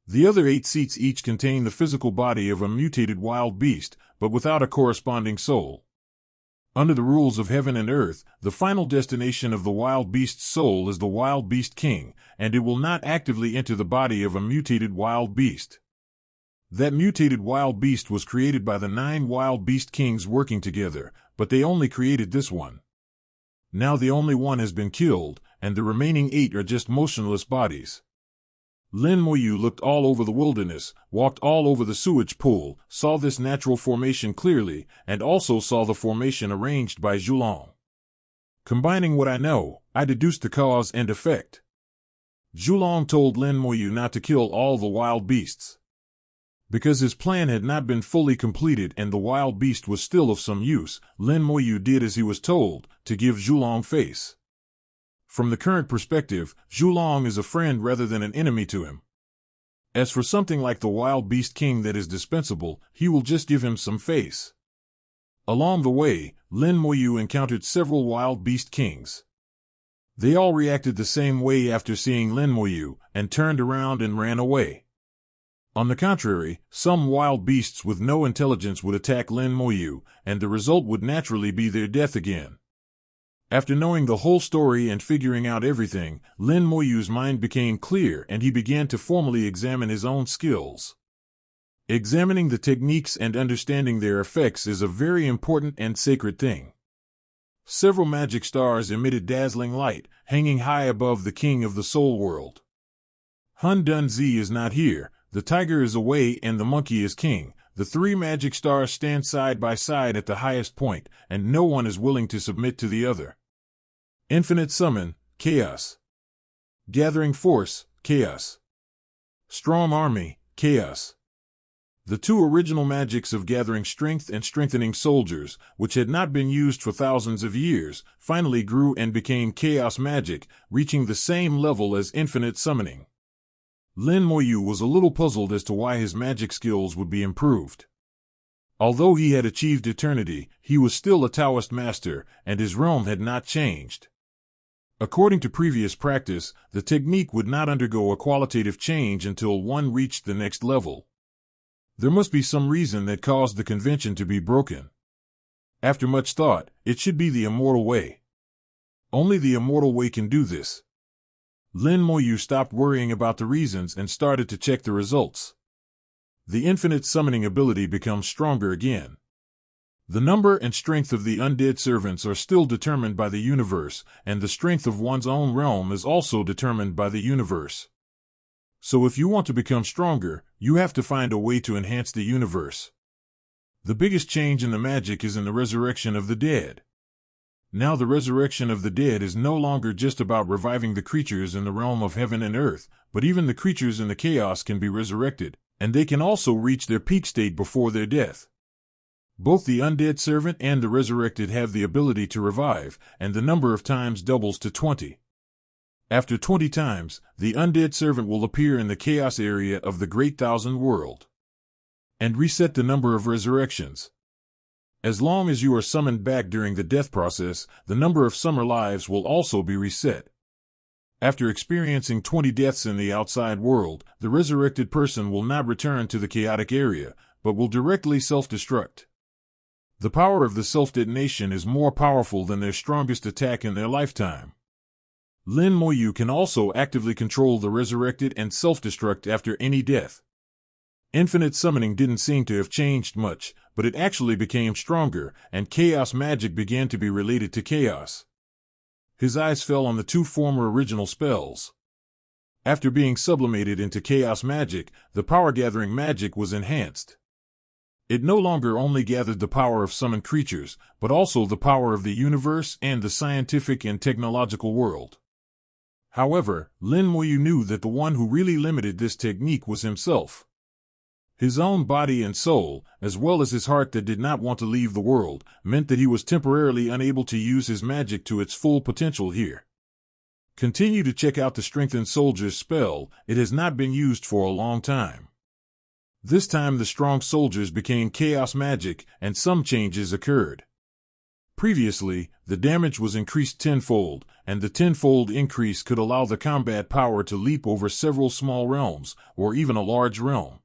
The other 8 seats each contain the physical body of a mutated wild beast, but without a corresponding soul. Under the rules of heaven and earth, the final destination of the wild beast's soul is the wild beast king, and it will not actively enter the body of a mutated wild beast. That mutated wild beast was created by the 9 wild beast kings working together, but they only created this one. Now the only one has been killed, and the remaining 8 are just motionless bodies. Lin Moyu looked all over the wilderness, walked all over the sewage pool, saw this natural formation clearly, and also saw the formation arranged by Zhulong. Combining what I know, I deduced the cause and effect. Zhulong told Lin Moyu not to kill all the wild beasts. Because his plan had not been fully completed and the wild beast was still of some use, Lin Moyu did as he was told, to give Zhulong face. From the current perspective, Zhulong is a friend rather than an enemy to him. As for something like the wild beast king that is dispensable, he will just give him some face. Along the way, Lin Moyu encountered several wild beast kings. They all reacted the same way after seeing Lin Moyu, and turned around and ran away. On the contrary, some wild beasts with no intelligence would attack Lin Moyu, and the result would naturally be their death again. After knowing the whole story and figuring out everything, Lin Moyu's mind became clear and he began to formally examine his own skills. Examining the techniques and understanding their effects is a very important and sacred thing. Several magic stars emitted dazzling light, hanging high above the king of the soul world. Hun Dunzi is not here, the tiger is away and the monkey is king. The three magic stars stand side by side at the highest point, and no one is willing to submit to the other. Infinite summon, chaos. Gathering force, chaos. Strong army, chaos. The two original magics of gathering strength and strengthening soldiers, which had not been used for thousands of years, finally grew and became chaos magic, reaching the same level as infinite summoning. Lin Moyu was a little puzzled as to why his magic skills would be improved. Although he had achieved eternity, he was still a Taoist master, and his realm had not changed. According to previous practice, the technique would not undergo a qualitative change until one reached the next level. There must be some reason that caused the convention to be broken. After much thought, it should be the immortal way. Only the immortal way can do this. Lin Moyu stopped worrying about the reasons and started to check the results. The infinite summoning ability becomes stronger again. The number and strength of the undead servants are still determined by the universe, and the strength of one's own realm is also determined by the universe. So if you want to become stronger, you have to find a way to enhance the universe. The biggest change in the magic is in the resurrection of the dead. Now the resurrection of the dead is no longer just about reviving the creatures in the realm of heaven and earth, but even the creatures in the chaos can be resurrected, and they can also reach their peak state before their death. Both the undead servant and the resurrected have the ability to revive, and the number of times doubles to 20. After 20 times, the undead servant will appear in the chaos area of the Great Thousand World and reset the number of resurrections. As long as you are summoned back during the death process, the number of summer lives will also be reset. After experiencing 20 deaths in the outside world, the resurrected person will not return to the chaotic area, but will directly self-destruct. The power of the self-detonation is more powerful than their strongest attack in their lifetime. Lin Moyu can also actively control the resurrected and self-destruct after any death. Infinite summoning didn't seem to have changed much, but it actually became stronger, and chaos magic began to be related to chaos. His eyes fell on the two former original spells. After being sublimated into chaos magic, the power-gathering magic was enhanced. It no longer only gathered the power of summoned creatures, but also the power of the universe and the scientific and technological world. However, Lin Moyu knew that the one who really limited this technique was himself. His own body and soul, as well as his heart that did not want to leave the world, meant that he was temporarily unable to use his magic to its full potential here. Continue to check out the Strengthened Soldier's spell. It has not been used for a long time. This time the strong soldiers became chaos magic, and some changes occurred. Previously, the damage was increased tenfold, and the tenfold increase could allow the combat power to leap over several small realms, or even a large realm.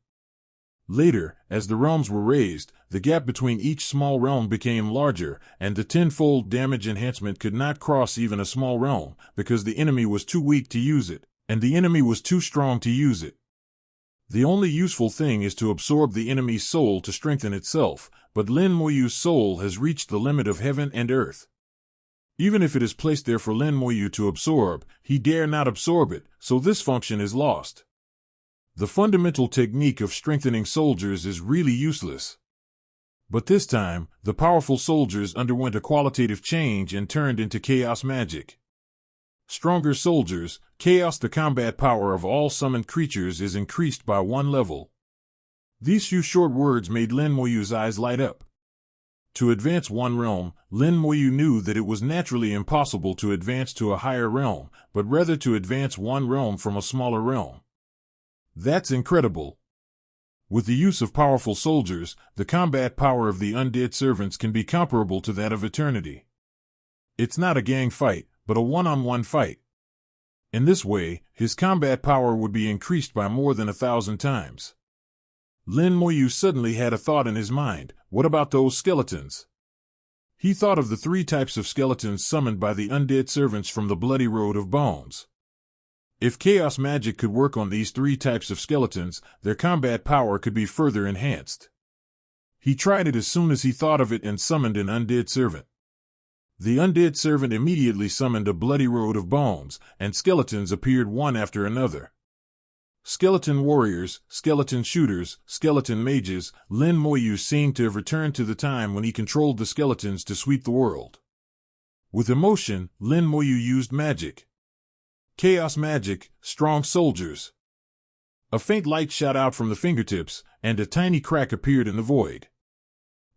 Later, as the realms were raised, the gap between each small realm became larger, and the tenfold damage enhancement could not cross even a small realm, because the enemy was too weak to use it, and the enemy was too strong to use it. The only useful thing is to absorb the enemy's soul to strengthen itself, but Lin Moyu's soul has reached the limit of heaven and earth. Even if it is placed there for Lin Moyu to absorb, he dare not absorb it, so this function is lost. The fundamental technique of strengthening soldiers is really useless. But this time, the powerful soldiers underwent a qualitative change and turned into chaos magic. Stronger soldiers, chaos. The combat power of all summoned creatures is increased by 1 level. These few short words made Lin Moyu's eyes light up. To advance 1 realm, Lin Moyu knew that it was naturally impossible to advance to a higher realm, but rather to advance 1 realm from a smaller realm. That's incredible. With the use of powerful soldiers, the combat power of the undead servants can be comparable to that of eternity. It's not a gang fight, but a one-on-one fight. In this way, his combat power would be increased by more than 1,000 times. Lin Moyu suddenly had a thought in his mind: what about those skeletons? He thought of the 3 types of skeletons summoned by the undead servants from the bloody road of bones. If chaos magic could work on these 3 types of skeletons, their combat power could be further enhanced. He tried it as soon as he thought of it and summoned an undead servant. The undead servant immediately summoned a bloody road of bones, and skeletons appeared one after another. Skeleton warriors, skeleton shooters, skeleton mages, Lin Moyu seemed to have returned to the time when he controlled the skeletons to sweep the world. With emotion, Lin Moyu used magic. Chaos magic, strong soldiers. A faint light shot out from the fingertips, and a tiny crack appeared in the void.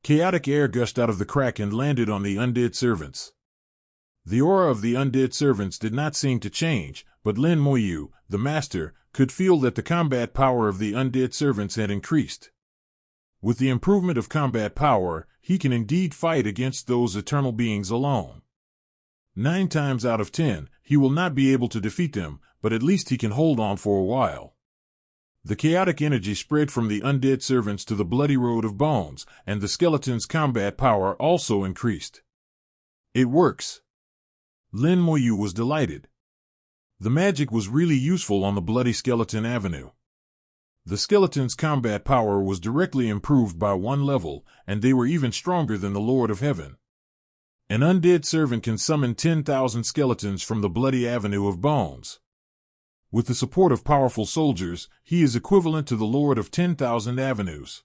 Chaotic air gushed out of the crack and landed on the undead servants. The aura of the undead servants did not seem to change, but Lin Moyu, the master, could feel that the combat power of the undead servants had increased. With the improvement of combat power, he can indeed fight against those eternal beings alone. 9 times out of 10, he will not be able to defeat them, but at least he can hold on for a while. The chaotic energy spread from the undead servants to the bloody road of bones, and the skeleton's combat power also increased. It works. Lin Moyu was delighted. The magic was really useful on the bloody skeleton avenue. The skeleton's combat power was directly improved by 1 level, and they were even stronger than the Lord of Heaven. An undead servant can summon 10,000 skeletons from the bloody avenue of bones. With the support of powerful soldiers, he is equivalent to the Lord of 10,000 avenues.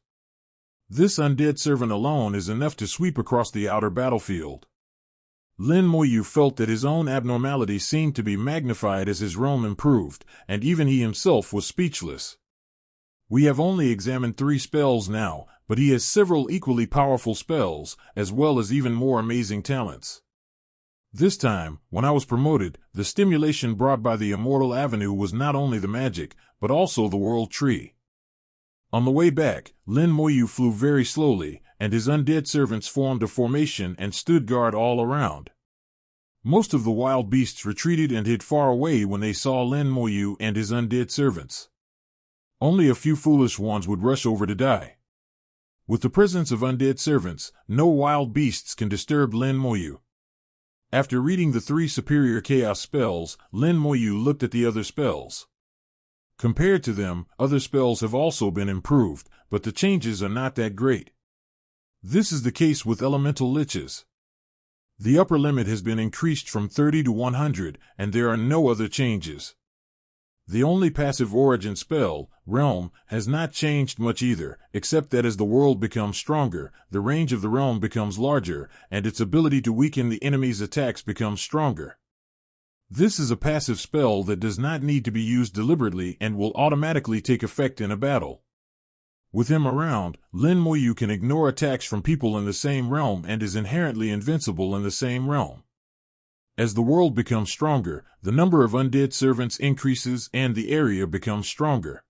This undead servant alone is enough to sweep across the outer battlefield. Lin Moyu felt that his own abnormality seemed to be magnified as his realm improved, and even he himself was speechless. We have only examined 3 spells now, but he has several equally powerful spells, as well as even more amazing talents. This time, when I was promoted, the stimulation brought by the Immortal Avenue was not only the magic, but also the World Tree. On the way back, Lin Moyu flew very slowly, and his undead servants formed a formation and stood guard all around. Most of the wild beasts retreated and hid far away when they saw Lin Moyu and his undead servants. Only a few foolish ones would rush over to die. With the presence of undead servants, no wild beasts can disturb Lin Moyu. After reading the 3 superior chaos spells, Lin Moyu looked at the other spells. Compared to them, other spells have also been improved, but the changes are not that great. This is the case with elemental liches. The upper limit has been increased from 30 to 100, and there are no other changes. The only passive origin spell, Realm, has not changed much either, except that as the world becomes stronger, the range of the realm becomes larger, and its ability to weaken the enemy's attacks becomes stronger. This is a passive spell that does not need to be used deliberately and will automatically take effect in a battle. With him around, Lin Moyu can ignore attacks from people in the same realm and is inherently invincible in the same realm. As the world becomes stronger, the number of undead servants increases and the area becomes stronger.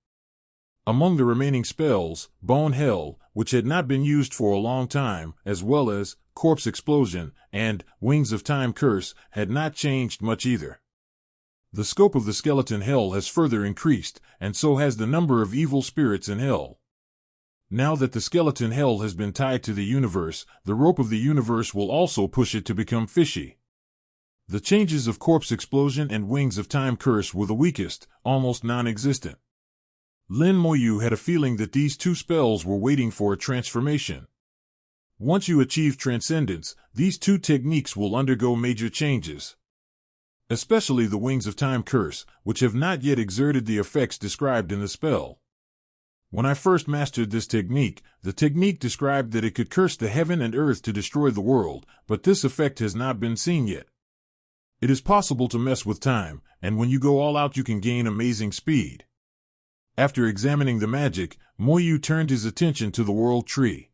Among the remaining spells, Bone Hell, which had not been used for a long time, as well as Corpse Explosion and Wings of Time Curse, had not changed much either. The scope of the skeleton hell has further increased, and so has the number of evil spirits in hell. Now that the skeleton hell has been tied to the universe, the rope of the universe will also push it to become fishy. The changes of Corpse Explosion and Wings of Time Curse were the weakest, almost non-existent. Lin Moyu had a feeling that these 2 spells were waiting for a transformation. Once you achieve transcendence, these 2 techniques will undergo major changes. Especially the Wings of Time Curse, which have not yet exerted the effects described in the spell. When I first mastered this technique, the technique described that it could curse the heaven and earth to destroy the world, but this effect has not been seen yet. It is possible to mess with time, and when you go all out you can gain amazing speed. After examining the magic, Moyu turned his attention to the World Tree.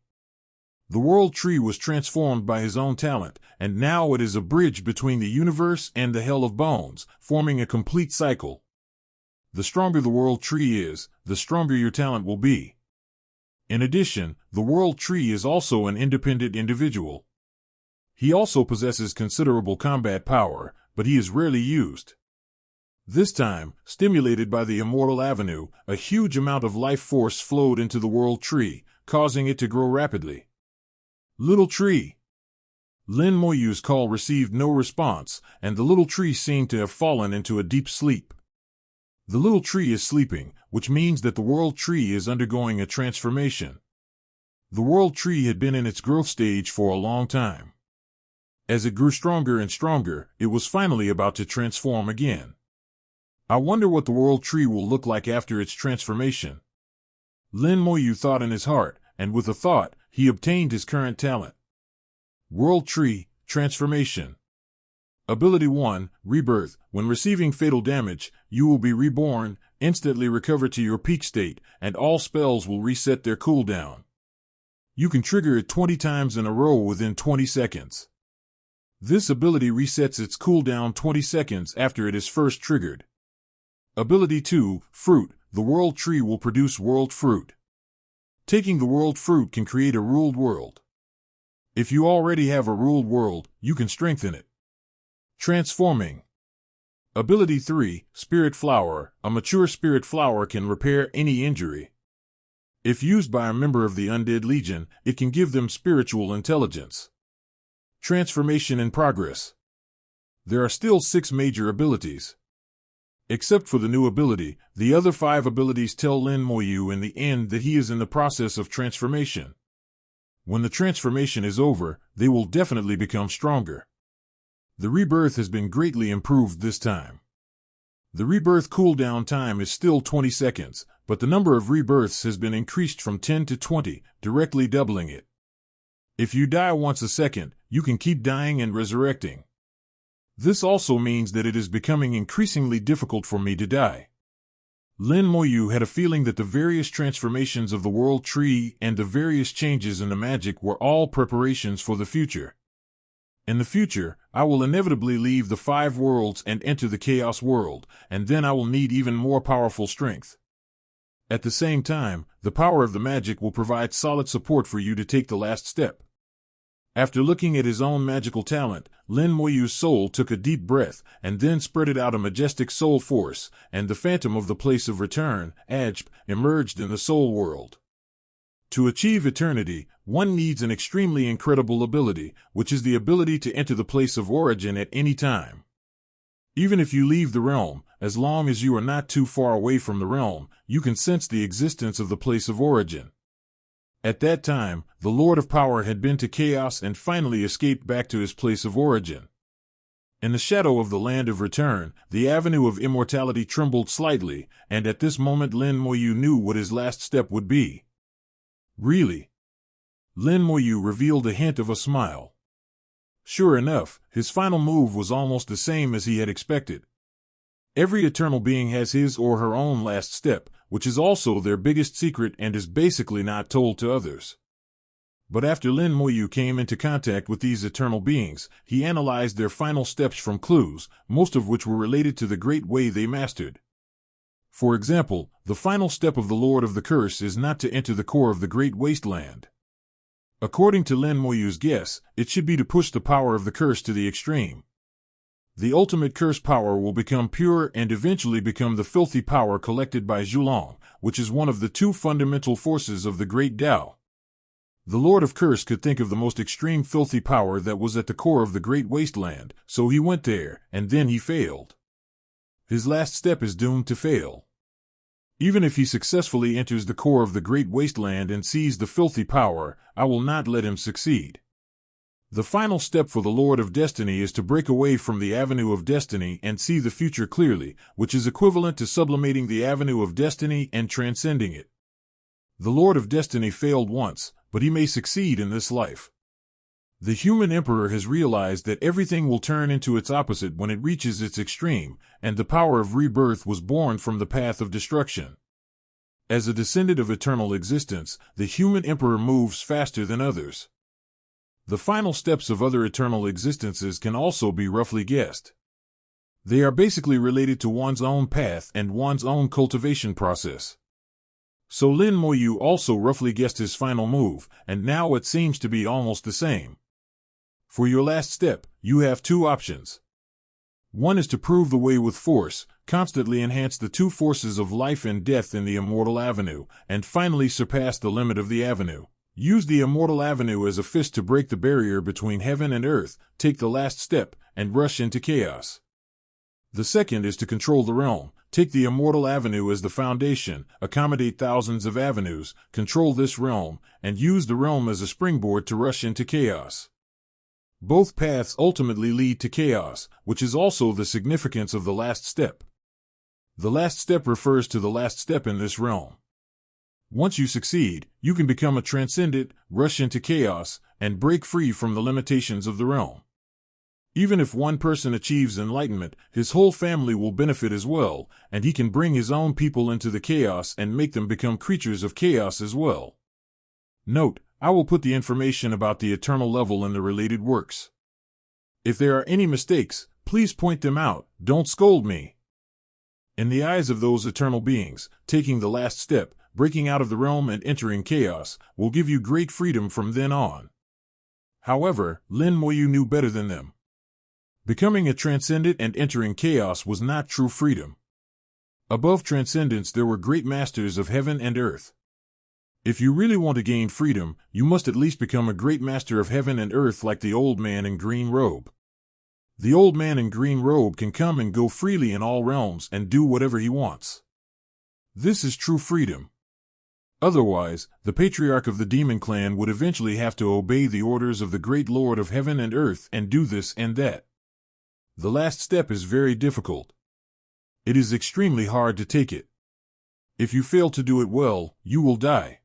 The World Tree was transformed by his own talent, and now it is a bridge between the universe and the Hell of Bones, forming a complete cycle. The stronger the World Tree is, the stronger your talent will be. In addition, the World Tree is also an independent individual. He also possesses considerable combat power, but he is rarely used. This time, stimulated by the Immortal Avenue, a huge amount of life force flowed into the World Tree, causing it to grow rapidly. Little tree! Lin Moyu's call received no response, and the little tree seemed to have fallen into a deep sleep. The little tree is sleeping, which means that the world tree is undergoing a transformation. The world tree had been in its growth stage for a long time. As it grew stronger and stronger, it was finally about to transform again. I wonder what the world tree will look like after its transformation. Lin Moyu thought in his heart, and with a thought, he obtained his current talent. World Tree, Transformation. Ability 1, Rebirth. When receiving fatal damage, you will be reborn, instantly recover to your peak state, and all spells will reset their cooldown. You can trigger it 20 times in a row within 20 seconds. This ability resets its cooldown 20 seconds after it is first triggered. Ability 2, Fruit. The World Tree will produce World Fruit. Taking the World Fruit can create a ruled world. If you already have a ruled world, you can strengthen it. Transforming. Ability 3, Spirit Flower. A mature spirit flower can repair any injury. If used by a member of the Undead Legion, it can give them spiritual intelligence. Transformation in progress. There are still 6 major abilities. Except for the new ability, the other 5 abilities tell Lin Moyu in the end that he is in the process of transformation. When the transformation is over, they will definitely become stronger. The rebirth has been greatly improved this time. The rebirth cooldown time is still 20 seconds, but the number of rebirths has been increased from 10 to 20, directly doubling it. If you die once a second, you can keep dying and resurrecting. This also means that it is becoming increasingly difficult for me to die. Lin Moyu had a feeling that the various transformations of the World Tree and the various changes in the magic were all preparations for the future. In the future, I will inevitably leave the 5 worlds and enter the Chaos world, and then I will need even more powerful strength. At the same time, the power of the magic will provide solid support for you to take the last step. After looking at his own magical talent, Lin Moyu's soul took a deep breath, and then spread out a majestic soul force, and the phantom of the place of return, Ajp, emerged in the soul world. To achieve eternity, one needs an extremely incredible ability, which is the ability to enter the place of origin at any time. Even if you leave the realm, as long as you are not too far away from the realm, you can sense the existence of the place of origin. At that time, the Lord of Power had been to Chaos and finally escaped back to his place of origin. In the shadow of the land of return, the avenue of immortality trembled slightly, and at this moment Lin Moyu knew what his last step would be. Really? Lin Moyu revealed a hint of a smile. Sure enough, his final move was almost the same as he had expected. Every eternal being has his or her own last step, which is also their biggest secret and is basically not told to others. But after Lin Moyu came into contact with these eternal beings, he analyzed their final steps from clues, most of which were related to the great way they mastered. For example, the final step of the Lord of the Curse is not to enter the core of the Great Wasteland. According to Lin Moyu's guess, it should be to push the power of the curse to the extreme. The ultimate curse power will become pure and eventually become the filthy power collected by Zhulong, which is one of the 2 fundamental forces of the Great Tao. The Lord of Curse could think of the most extreme filthy power that was at the core of the Great Wasteland, so he went there, and then he failed. His last step is doomed to fail. Even if he successfully enters the core of the Great Wasteland and sees the filthy power, I will not let him succeed. The final step for the Lord of Destiny is to break away from the Avenue of Destiny and see the future clearly, which is equivalent to sublimating the Avenue of Destiny and transcending it. The Lord of Destiny failed once, but he may succeed in this life. The human emperor has realized that everything will turn into its opposite when it reaches its extreme, and the power of rebirth was born from the path of destruction. As a descendant of eternal existence, the human emperor moves faster than others. The final steps of other eternal existences can also be roughly guessed. They are basically related to one's own path and one's own cultivation process. So Lin Moyu also roughly guessed his final move, and now it seems to be almost the same. For your last step, you have 2 options. One is to prove the way with force, constantly enhance the 2 forces of life and death in the Immortal Avenue, and finally surpass the limit of the avenue. Use the immortal avenue as a fist to break the barrier between heaven and earth, take the last step, and rush into chaos. The second is to control the realm. Take the immortal avenue as the foundation, accommodate thousands of avenues, control this realm, and use the realm as a springboard to rush into chaos. Both paths ultimately lead to chaos, which is also the significance of the last step. The last step refers to the last step in this realm. Once you succeed, you can become a transcendent, rush into chaos, and break free from the limitations of the realm. Even if one person achieves enlightenment, his whole family will benefit as well, and he can bring his own people into the chaos and make them become creatures of chaos as well. Note, I will put the information about the eternal level in the related works. If there are any mistakes, please point them out, don't scold me. In the eyes of those eternal beings, taking the last step, breaking out of the realm and entering chaos, will give you great freedom from then on. However, Lin Moyu knew better than them. Becoming a transcendent and entering chaos was not true freedom. Above transcendence there were great masters of heaven and earth. If you really want to gain freedom, you must at least become a great master of heaven and earth like the old man in green robe. The old man in green robe can come and go freely in all realms and do whatever he wants. This is true freedom. Otherwise, the patriarch of the demon clan would eventually have to obey the orders of the great Lord of heaven and earth and do this and that. The last step is very difficult. It is extremely hard to take it. If you fail to do it well, you will die.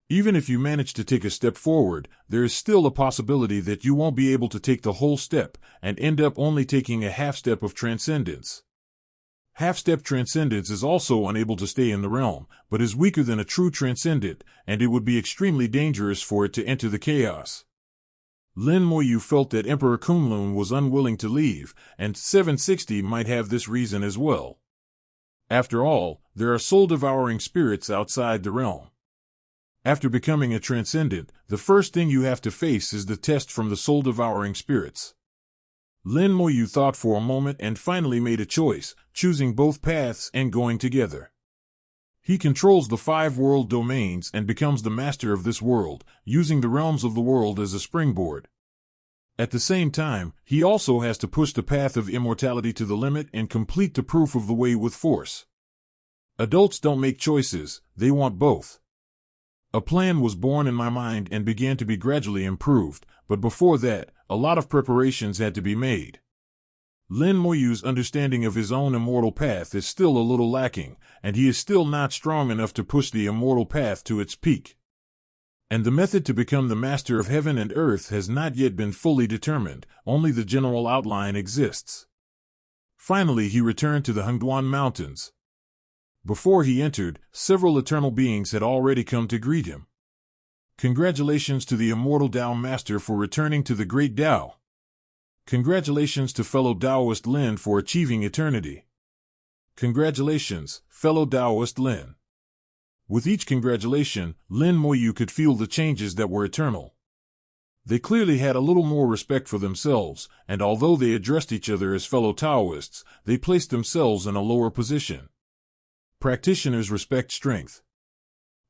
Even if you manage to take a step forward, there is still a possibility that you won't be able to take the whole step and end up only taking a half step of transcendence. Half-step transcendence is also unable to stay in the realm, but is weaker than a true transcendent, and it would be extremely dangerous for it to enter the chaos. Lin Moyu felt that Emperor Kunlun was unwilling to leave, and 760 might have this reason as well. After all, there are soul-devouring spirits outside the realm. After becoming a transcendent, the first thing you have to face is the test from the soul-devouring spirits. Lin Moyu thought for a moment and finally made a choice, choosing both paths and going together. He controls the 5 world domains and becomes the master of this world, using the realms of the world as a springboard. At the same time, he also has to push the path of immortality to the limit and complete the proof of the way with force. Adults don't make choices, they want both. A plan was born in my mind and began to be gradually improved, but before that, a lot of preparations had to be made. Lin Moyu's understanding of his own immortal path is still a little lacking, and he is still not strong enough to push the immortal path to its peak. And the method to become the master of heaven and earth has not yet been fully determined, only the general outline exists. Finally he returned to the Hengduan Mountains. Before he entered, several eternal beings had already come to greet him. Congratulations to the immortal Tao Master for returning to the great Tao. Congratulations to fellow Taoist Lin for achieving eternity. Congratulations, fellow Taoist Lin. With each congratulation, Lin Moyu could feel the changes that were eternal. They clearly had a little more respect for themselves, and although they addressed each other as fellow Taoists, they placed themselves in a lower position. Practitioners respect strength.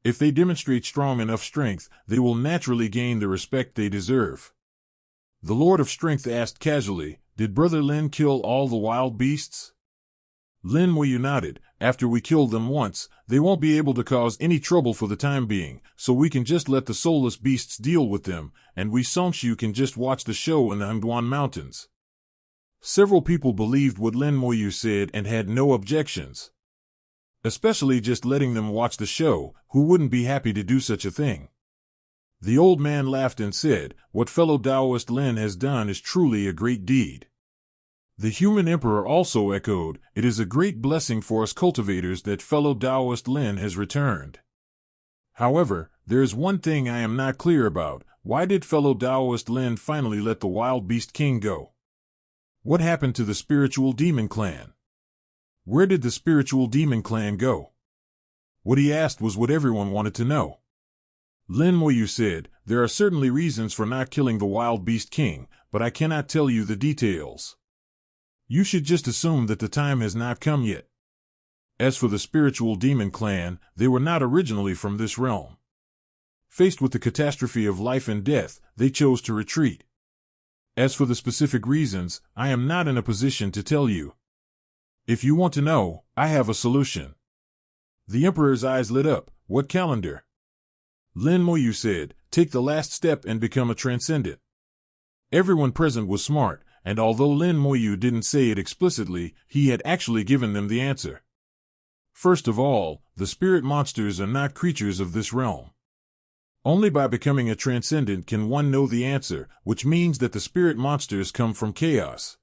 If they demonstrate strong enough strength, they will naturally gain the respect they deserve. The Lord of Strength asked casually, "Did Brother Lin kill all the wild beasts?" Lin Moyu nodded. "After we kill them once, they won't be able to cause any trouble for the time being, so we can just let the soulless beasts deal with them, and we Songshu can just watch the show in the Hengduan Mountains." Several people believed what Lin Moyu said and had no objections. Especially just letting them watch the show, who wouldn't be happy to do such a thing? The old man laughed and said, "What fellow Taoist Lin has done is truly a great deed." The human emperor also echoed, "It is a great blessing for us cultivators that fellow Taoist Lin has returned." However, there is one thing I am not clear about. Why did fellow Taoist Lin finally let the wild beast king go? What happened to the spiritual demon clan? Where did the spiritual demon clan go? What he asked was what everyone wanted to know. Lin Moyu said, "There are certainly reasons for not killing the wild beast king, but I cannot tell you the details. You should just assume that the time has not come yet. As for the spiritual demon clan, they were not originally from this realm. Faced with the catastrophe of life and death, they chose to retreat. As for the specific reasons, I am not in a position to tell you. If you want to know, I have a solution. The Emperor's eyes lit up. What calendar? Lin Moyu said, take the last step and become a transcendent. Everyone present was smart, and although Lin Moyu didn't say it explicitly, he had actually given them the answer. First of all, the spirit monsters are not creatures of this realm. Only by becoming a transcendent can one know the answer, which means that the spirit monsters come from chaos.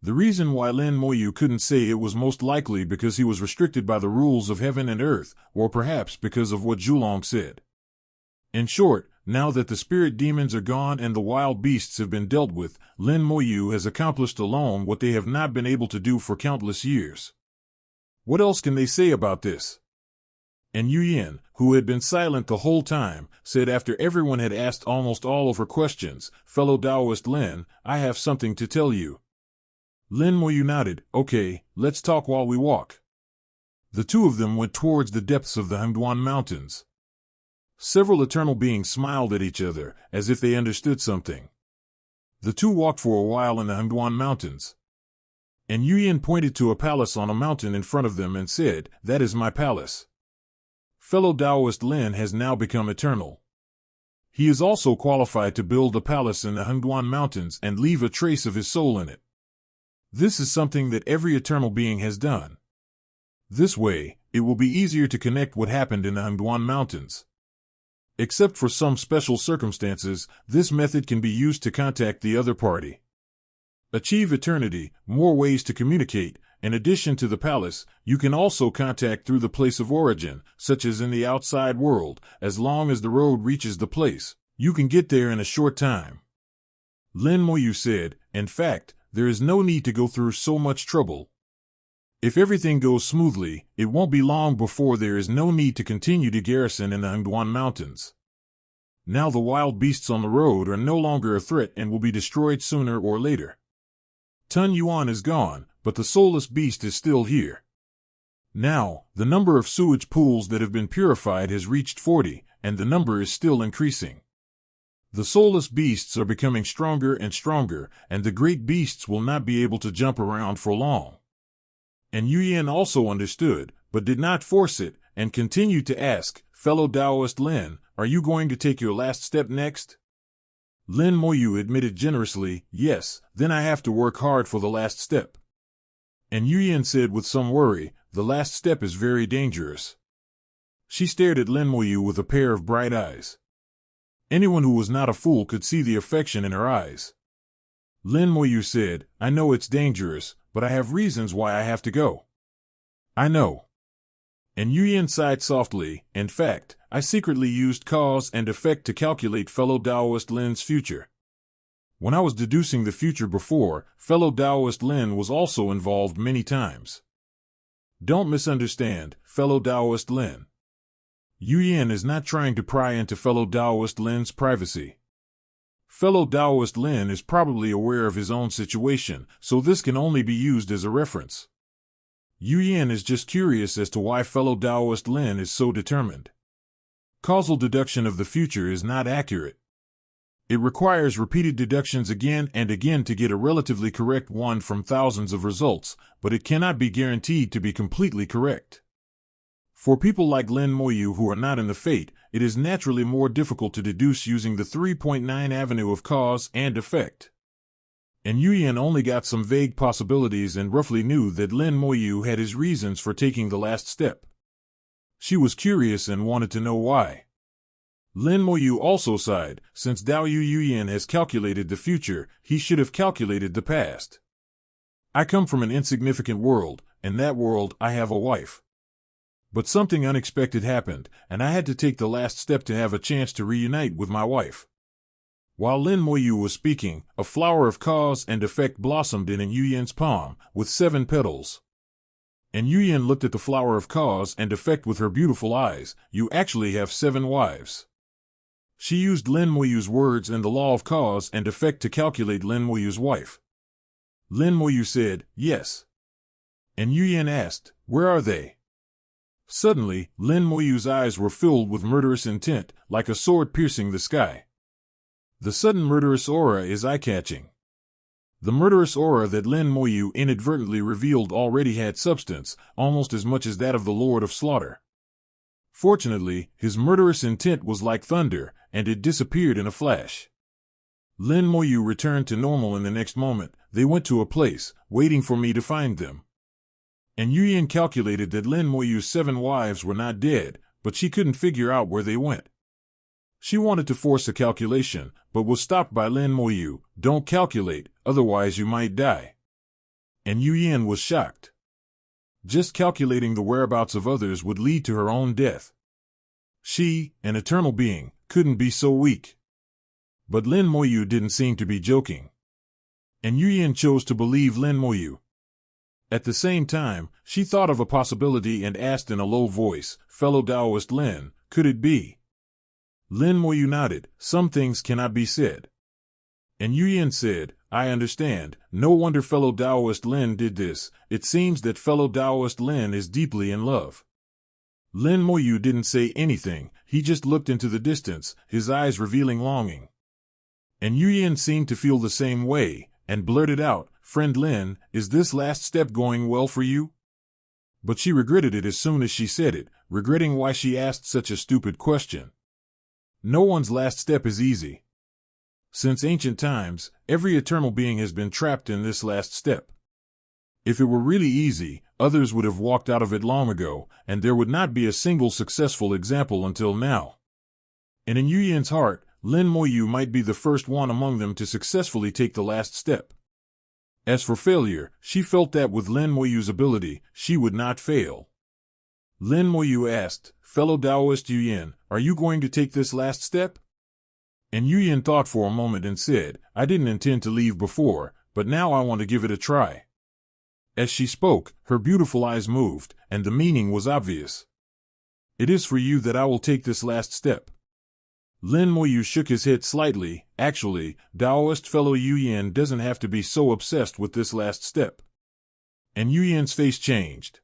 The reason why Lin Moyu couldn't say it was most likely because he was restricted by the rules of heaven and earth, or perhaps because of what Zhulong said. In short, now that the spirit demons are gone and the wild beasts have been dealt with, Lin Moyu has accomplished alone what they have not been able to do for countless years. What else can they say about this? And Yu Yin, who had been silent the whole time, said after everyone had asked almost all of her questions, fellow Taoist Lin, I have something to tell you. Lin Moyu nodded, okay, let's talk while we walk. The two of them went towards the depths of the Hengduan Mountains. Several eternal beings smiled at each other, as if they understood something. The two walked for a while in the Hengduan Mountains. And Yu Yin pointed to a palace on a mountain in front of them and said, that is my palace. Fellow Taoist Lin has now become eternal. He is also qualified to build a palace in the Hengduan Mountains and leave a trace of his soul in it. This is something that every eternal being has done. This way, it will be easier to connect what happened in the Hengduan Mountains. Except for some special circumstances, this method can be used to contact the other party. Achieve eternity, more ways to communicate. In addition to the palace, you can also contact through the place of origin, such as in the outside world. As long as the road reaches the place, you can get there in a short time. Lin Moyu said, in fact, there is no need to go through so much trouble. If everything goes smoothly, it won't be long before there is no need to continue to garrison in the Hengduan Mountains. Now the wild beasts on the road are no longer a threat and will be destroyed sooner or later. Tun Yuan is gone, but the soulless beast is still here. Now, the number of sewage pools that have been purified has reached 40, and the number is still increasing. The soulless beasts are becoming stronger and stronger, and the great beasts will not be able to jump around for long. And Yu Yin also understood, but did not force it, and continued to ask, fellow Taoist Lin, are you going to take your last step next? Lin Moyu admitted generously, yes, then I have to work hard for the last step. And Yu Yin said with some worry, the last step is very dangerous. She stared at Lin Moyu with a pair of bright eyes. Anyone who was not a fool could see the affection in her eyes. Lin Moyu said, I know it's dangerous, but I have reasons why I have to go. I know. And Yu Yin sighed softly, in fact, I secretly used cause and effect to calculate fellow Taoist Lin's future. When I was deducing the future before, fellow Taoist Lin was also involved many times. Don't misunderstand, fellow Taoist Lin. Yu Yin is not trying to pry into fellow Taoist Lin's privacy. Fellow Taoist Lin is probably aware of his own situation, so this can only be used as a reference. Yu Yin is just curious as to why fellow Taoist Lin is so determined. Causal deduction of the future is not accurate. It requires repeated deductions again and again to get a relatively correct one from thousands of results, but it cannot be guaranteed to be completely correct. For people like Lin Moyu who are not in the fate, it is naturally more difficult to deduce using the 3.9 avenue of cause and effect. And Yu Yin only got some vague possibilities and roughly knew that Lin Moyu had his reasons for taking the last step. She was curious and wanted to know why. Lin Moyu also sighed, since Dao Yu Yin has calculated the future, he should have calculated the past. I come from an insignificant world, in that world I have a wife. But something unexpected happened, and I had to take the last step to have a chance to reunite with my wife. While Lin Moyu was speaking, a flower of cause and effect blossomed in Yu Yin's palm, with 7 petals. And Yu Yin looked at the flower of cause and effect with her beautiful eyes. You actually have 7 wives. She used Lin Moyu's words and the law of cause and effect to calculate Lin Moyu's wife. Lin Moyu said, yes. And Yu Yin asked, where are they? Suddenly, Lin Moyu's eyes were filled with murderous intent, like a sword piercing the sky. The sudden murderous aura is eye-catching. The murderous aura that Lin Moyu inadvertently revealed already had substance, almost as much as that of the Lord of Slaughter. Fortunately, his murderous intent was like thunder, and it disappeared in a flash. Lin Moyu returned to normal in the next moment. They went to a place, waiting for me to find them. And Yuyan calculated that Lin Moyu's 7 wives were not dead, but she couldn't figure out where they went. She wanted to force a calculation, but was stopped by Lin Moyu. Don't calculate, otherwise you might die. And Yuyan was shocked. Just calculating the whereabouts of others would lead to her own death. She, an eternal being, couldn't be so weak. But Lin Moyu didn't seem to be joking. And Yuyan chose to believe Lin Moyu. At the same time, she thought of a possibility and asked in a low voice, "Fellow Taoist Lin, could it be?" Lin Moyu nodded. "Some things cannot be said." And Yuyan said, "I understand. No wonder fellow Taoist Lin did this. It seems that fellow Taoist Lin is deeply in love." Lin Moyu didn't say anything. He just looked into the distance, his eyes revealing longing. And Yuyan seemed to feel the same way, and blurted out, "Friend Lin, is this last step going well for you?" But she regretted it as soon as she said it, regretting why she asked such a stupid question. No one's last step is easy. Since ancient times, every eternal being has been trapped in this last step. If it were really easy, others would have walked out of it long ago, and there would not be a single successful example until now. And in Yuyan's heart, Lin Moyu might be the first one among them to successfully take the last step. As for failure, she felt that with Lin Moyu's ability, she would not fail. Lin Moyu asked, "Fellow Taoist Yuyan, are you going to take this last step?" And Yuyan thought for a moment and said, "I didn't intend to leave before, but now I want to give it a try." As she spoke, her beautiful eyes moved, and the meaning was obvious. "It is for you that I will take this last step." Lin Moyu shook his head slightly. "Actually, Taoist fellow Yuyan doesn't have to be so obsessed with this last step." And Yuyan's face changed.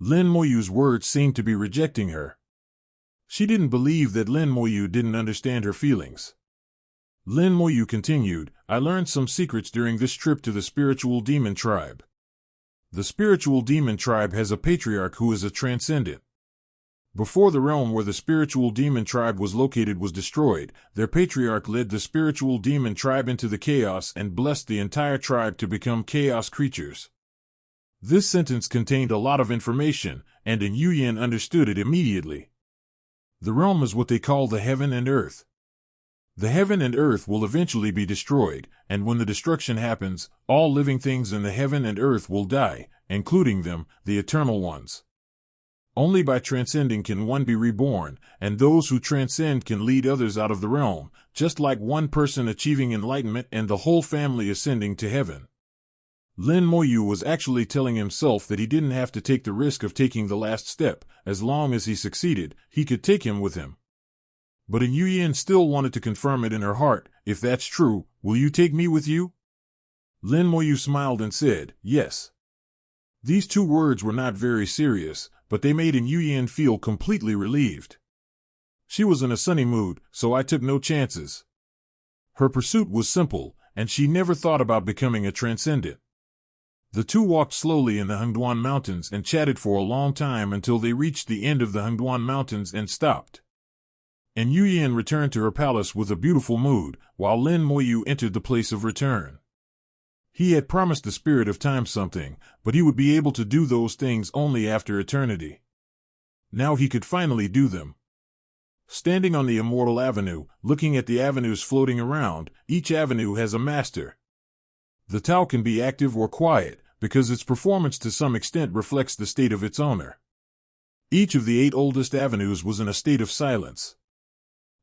Lin Moyu's words seemed to be rejecting her. She didn't believe that Lin Moyu didn't understand her feelings. Lin Moyu continued, "I learned some secrets during this trip to the spiritual demon tribe. The spiritual demon tribe has a patriarch who is a transcendent. Before the realm where the spiritual demon tribe was located was destroyed, their patriarch led the spiritual demon tribe into the chaos and blessed the entire tribe to become chaos creatures." This sentence contained a lot of information, and Yuyan understood it immediately. The realm is what they call the heaven and earth. The heaven and earth will eventually be destroyed, and when the destruction happens, all living things in the heaven and earth will die, including them, the eternal ones. Only by transcending can one be reborn, and those who transcend can lead others out of the realm, just like one person achieving enlightenment and the whole family ascending to heaven. Lin Moyu was actually telling himself that he didn't have to take the risk of taking the last step. As long as he succeeded, he could take him with him. But Yuyan still wanted to confirm it in her heart. "If that's true, will you take me with you?" Lin Moyu smiled and said, "Yes." These 2 words were not very serious, but they made Yuyan feel completely relieved. She was in a sunny mood, so I took no chances. Her pursuit was simple, and she never thought about becoming a transcendent. The 2 walked slowly in the Hengduan Mountains and chatted for a long time until they reached the end of the Hengduan Mountains and stopped. And Yuyan returned to her palace with a beautiful mood, while Lin Moyu entered the place of return. He had promised the spirit of time something, but he would be able to do those things only after eternity. Now he could finally do them. Standing on the immortal avenue, looking at the avenues floating around, each avenue has a master. The Tao can be active or quiet, because its performance to some extent reflects the state of its owner. Each of the 8 oldest avenues was in a state of silence.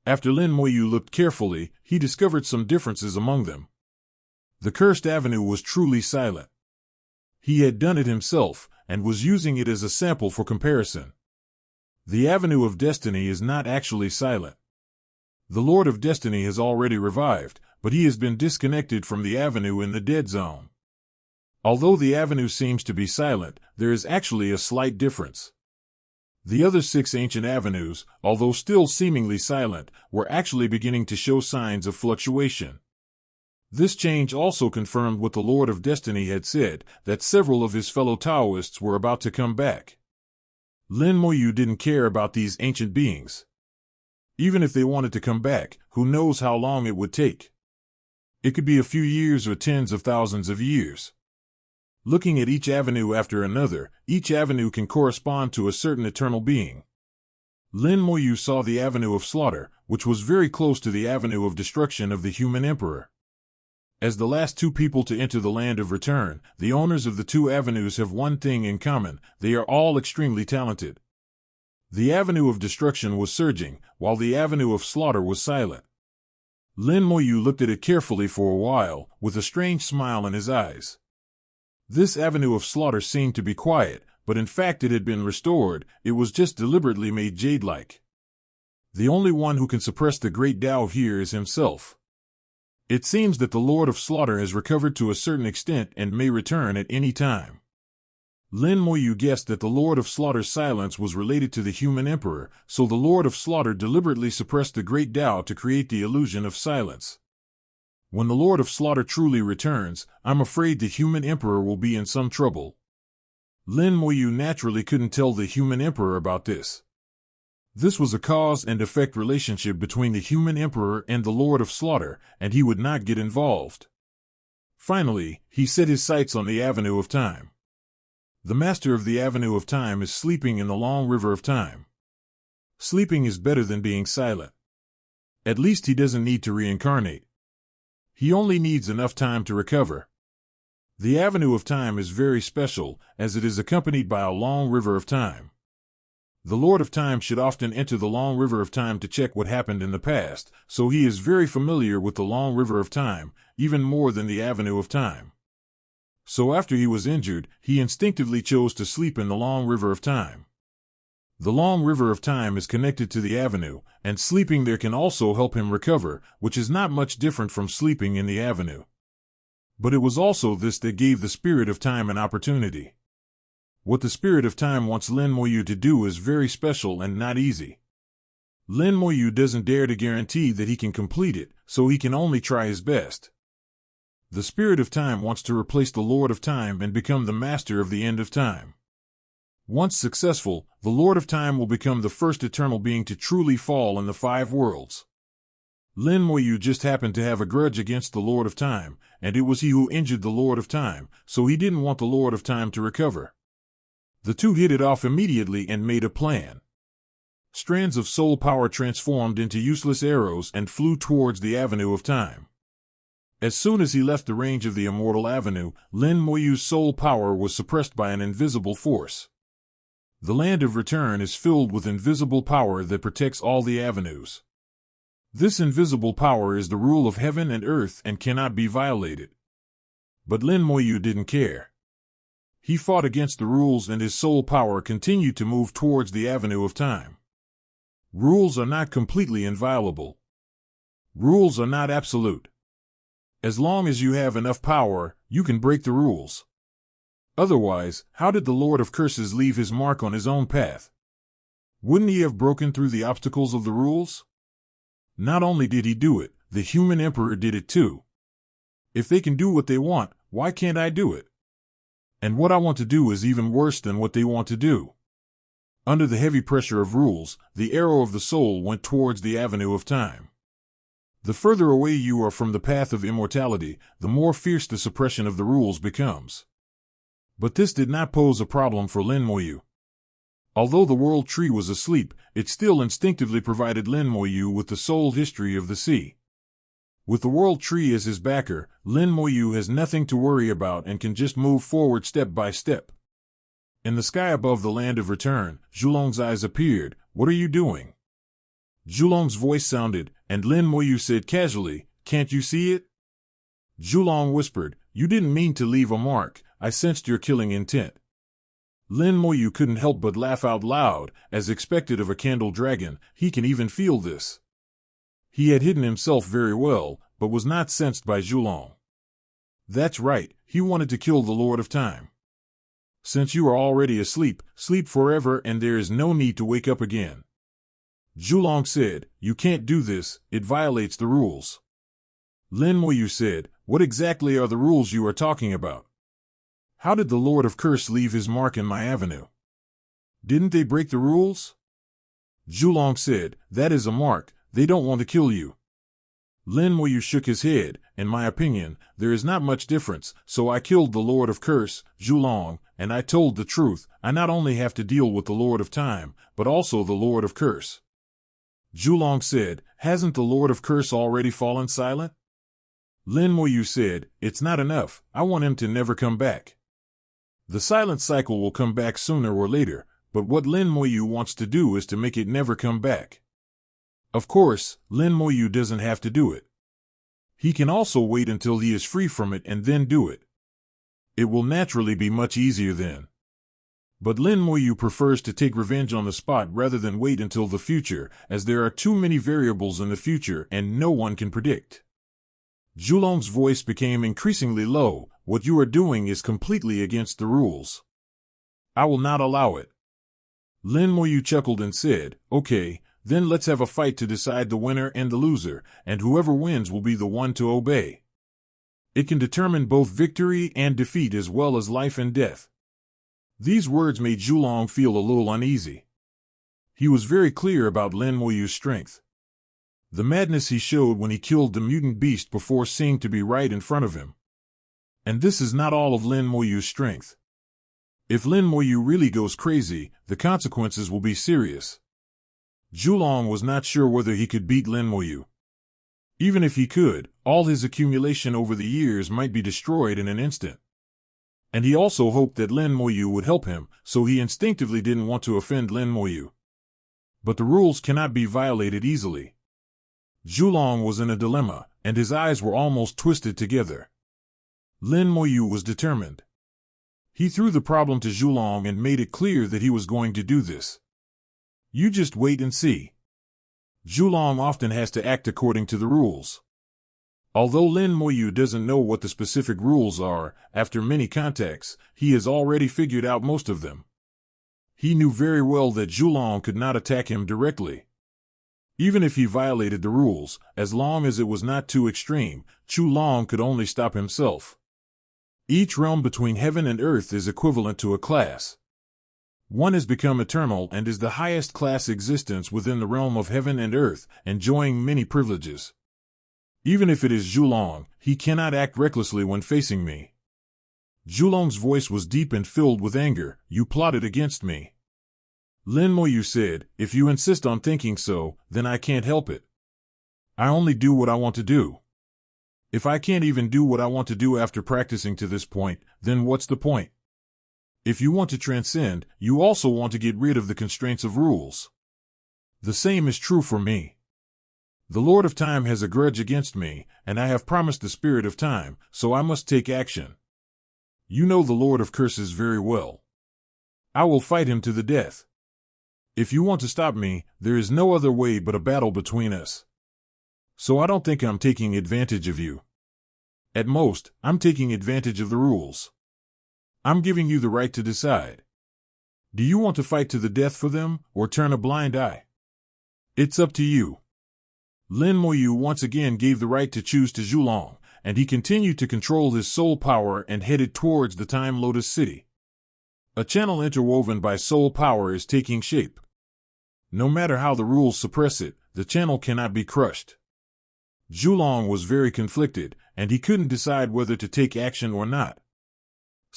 After Lin Moyu looked carefully, he discovered some differences among them. The cursed avenue was truly silent. He had done it himself, and was using it as a sample for comparison. The avenue of destiny is not actually silent. The Lord of Destiny has already revived, but he has been disconnected from the avenue in the dead zone. Although the avenue seems to be silent, there is actually a slight difference. The other 6 ancient avenues, although still seemingly silent, were actually beginning to show signs of fluctuation. This change also confirmed what the Lord of Destiny had said, that several of his fellow Taoists were about to come back. Lin Moyu didn't care about these ancient beings. Even if they wanted to come back, who knows how long it would take? It could be a few years or tens of thousands of years. Looking at each avenue after another, each avenue can correspond to a certain eternal being. Lin Moyu saw the avenue of slaughter, which was very close to the avenue of destruction of the human emperor. As the last 2 people to enter the land of return, the owners of the 2 avenues have one thing in common: they are all extremely talented. The avenue of destruction was surging, while the avenue of slaughter was silent. Lin Moyu looked at it carefully for a while, with a strange smile in his eyes. This avenue of slaughter seemed to be quiet, but in fact it had been restored. It was just deliberately made jade-like. The only one who can suppress the great Tao here is himself. It seems that the Lord of Slaughter has recovered to a certain extent and may return at any time. Lin Moyu guessed that the Lord of Slaughter's silence was related to the human emperor, so the Lord of Slaughter deliberately suppressed the great Tao to create the illusion of silence. When the Lord of Slaughter truly returns, I'm afraid the human emperor will be in some trouble. Lin Moyu naturally couldn't tell the human emperor about this. This was a cause and effect relationship between the human emperor and the Lord of Slaughter, and he would not get involved. Finally, he set his sights on the Avenue of Time. The master of the Avenue of Time is sleeping in the long river of time. Sleeping is better than being silent. At least he doesn't need to reincarnate. He only needs enough time to recover. The Avenue of Time is very special, as it is accompanied by a long river of time. The Lord of Time should often enter the long river of time to check what happened in the past, so he is very familiar with the long river of time, even more than the Avenue of Time. So after he was injured, he instinctively chose to sleep in the long river of time. The long river of time is connected to the avenue, and sleeping there can also help him recover, which is not much different from sleeping in the avenue. But it was also this that gave the Spirit of Time an opportunity. What the Spirit of Time wants Lin Moyu to do is very special and not easy. Lin Moyu doesn't dare to guarantee that he can complete it, so he can only try his best. The Spirit of Time wants to replace the Lord of Time and become the master of the end of time. Once successful, the Lord of Time will become the first eternal being to truly fall in the 5 worlds. Lin Moyu just happened to have a grudge against the Lord of Time, and it was he who injured the Lord of Time, so he didn't want the Lord of Time to recover. The two hit it off immediately and made a plan. Strands of soul power transformed into useless arrows and flew towards the Avenue of Time. As soon as he left the range of the Immortal Avenue, Lin Moyu's soul power was suppressed by an invisible force. The Land of Return is filled with invisible power that protects all the avenues. This invisible power is the rule of heaven and earth and cannot be violated. But Lin Moyu didn't care. He fought against the rules and his soul power continued to move towards the Avenue of Time. Rules are not completely inviolable. Rules are not absolute. As long as you have enough power, you can break the rules. Otherwise, how did the Lord of Curses leave his mark on his own path? Wouldn't he have broken through the obstacles of the rules? Not only did he do it, the human emperor did it too. If they can do what they want, why can't I do it? And what I want to do is even worse than what they want to do. Under the heavy pressure of rules, the arrow of the soul went towards the Avenue of Time. The further away you are from the path of immortality, the more fierce the suppression of the rules becomes. But this did not pose a problem for Lin Moyu. Although the World Tree was asleep, it still instinctively provided Lin Moyu with the soul history of the sea. With the World Tree as his backer, Lin Moyu has nothing to worry about and can just move forward step by step. In the sky above the Land of Return, Zhulong's eyes appeared. "What are you doing?" Zhulong's voice sounded, and Lin Moyu said casually, "Can't you see it?" Zhulong whispered, "You didn't mean to leave a mark. I sensed your killing intent." Lin Moyu couldn't help but laugh out loud. As expected of a candle dragon, he can even feel this. He had hidden himself very well, but was not sensed by Zhulong. That's right, he wanted to kill the Lord of Time. Since you are already asleep, sleep forever and there is no need to wake up again. Zhulong said, you can't do this, it violates the rules. Lin Moyu said, what exactly are the rules you are talking about? How did the Lord of Curse leave his mark in my avenue? Didn't they break the rules? Zhulong said, that is a mark, they don't want to kill you. Lin Moyu shook his head, in my opinion, there is not much difference, so I killed the Lord of Curse, Zhulong, and I told the truth, I not only have to deal with the Lord of Time, but also the Lord of Curse. Zhulong said, hasn't the Lord of Curse already fallen silent? Lin Moyu said, it's not enough, I want him to never come back. The silent cycle will come back sooner or later, but what Lin Moyu wants to do is to make it never come back. Of course, Lin Moyu doesn't have to do it. He can also wait until he is free from it and then do it. It will naturally be much easier then. But Lin Moyu prefers to take revenge on the spot rather than wait until the future, as there are too many variables in the future and no one can predict. Zhulong's voice became increasingly low, what you are doing is completely against the rules. I will not allow it. Lin Moyu chuckled and said, okay, then let's have a fight to decide the winner and the loser, and whoever wins will be the one to obey. It can determine both victory and defeat as well as life and death. These words made Zhulong feel a little uneasy. He was very clear about Lin Moyu's strength. The madness he showed when he killed the mutant beast before seemed to be right in front of him. And this is not all of Lin Moyu's strength. If Lin Moyu really goes crazy, the consequences will be serious. Zhulong was not sure whether he could beat Lin Moyu. Even if he could, all his accumulation over the years might be destroyed in an instant. And he also hoped that Lin Moyu would help him, so he instinctively didn't want to offend Lin Moyu. But the rules cannot be violated easily. Zhulong was in a dilemma, and his eyes were almost twisted together. Lin Moyu was determined. He threw the problem to Zhulong and made it clear that he was going to do this. You just wait and see. Zhulong often has to act according to the rules. Although Lin Moyu doesn't know what the specific rules are, after many contacts, he has already figured out most of them. He knew very well that Zhulong could not attack him directly. Even if he violated the rules, as long as it was not too extreme, Zhulong could only stop himself. Each realm between heaven and earth is equivalent to a class. One has become eternal and is the highest class existence within the realm of heaven and earth, enjoying many privileges. Even if it is Zhulong, he cannot act recklessly when facing me. Zhulong's voice was deep and filled with anger. You plotted against me. Lin Moyu said, if you insist on thinking so, then I can't help it. I only do what I want to do. If I can't even do what I want to do after practicing to this point, then what's the point? If you want to transcend, you also want to get rid of the constraints of rules. The same is true for me. The Lord of Time has a grudge against me, and I have promised the Spirit of Time, so I must take action. You know the Lord of Curses very well. I will fight him to the death. If you want to stop me, there is no other way but a battle between us. So I don't think I'm taking advantage of you. At most, I'm taking advantage of the rules. I'm giving you the right to decide. Do you want to fight to the death for them, or turn a blind eye? It's up to you. Lin Moyu once again gave the right to choose to Zhulong, and he continued to control his soul power and headed towards the Time Lotus City. A channel interwoven by soul power is taking shape. No matter how the rules suppress it, the channel cannot be crushed. Zhulong was very conflicted, and he couldn't decide whether to take action or not.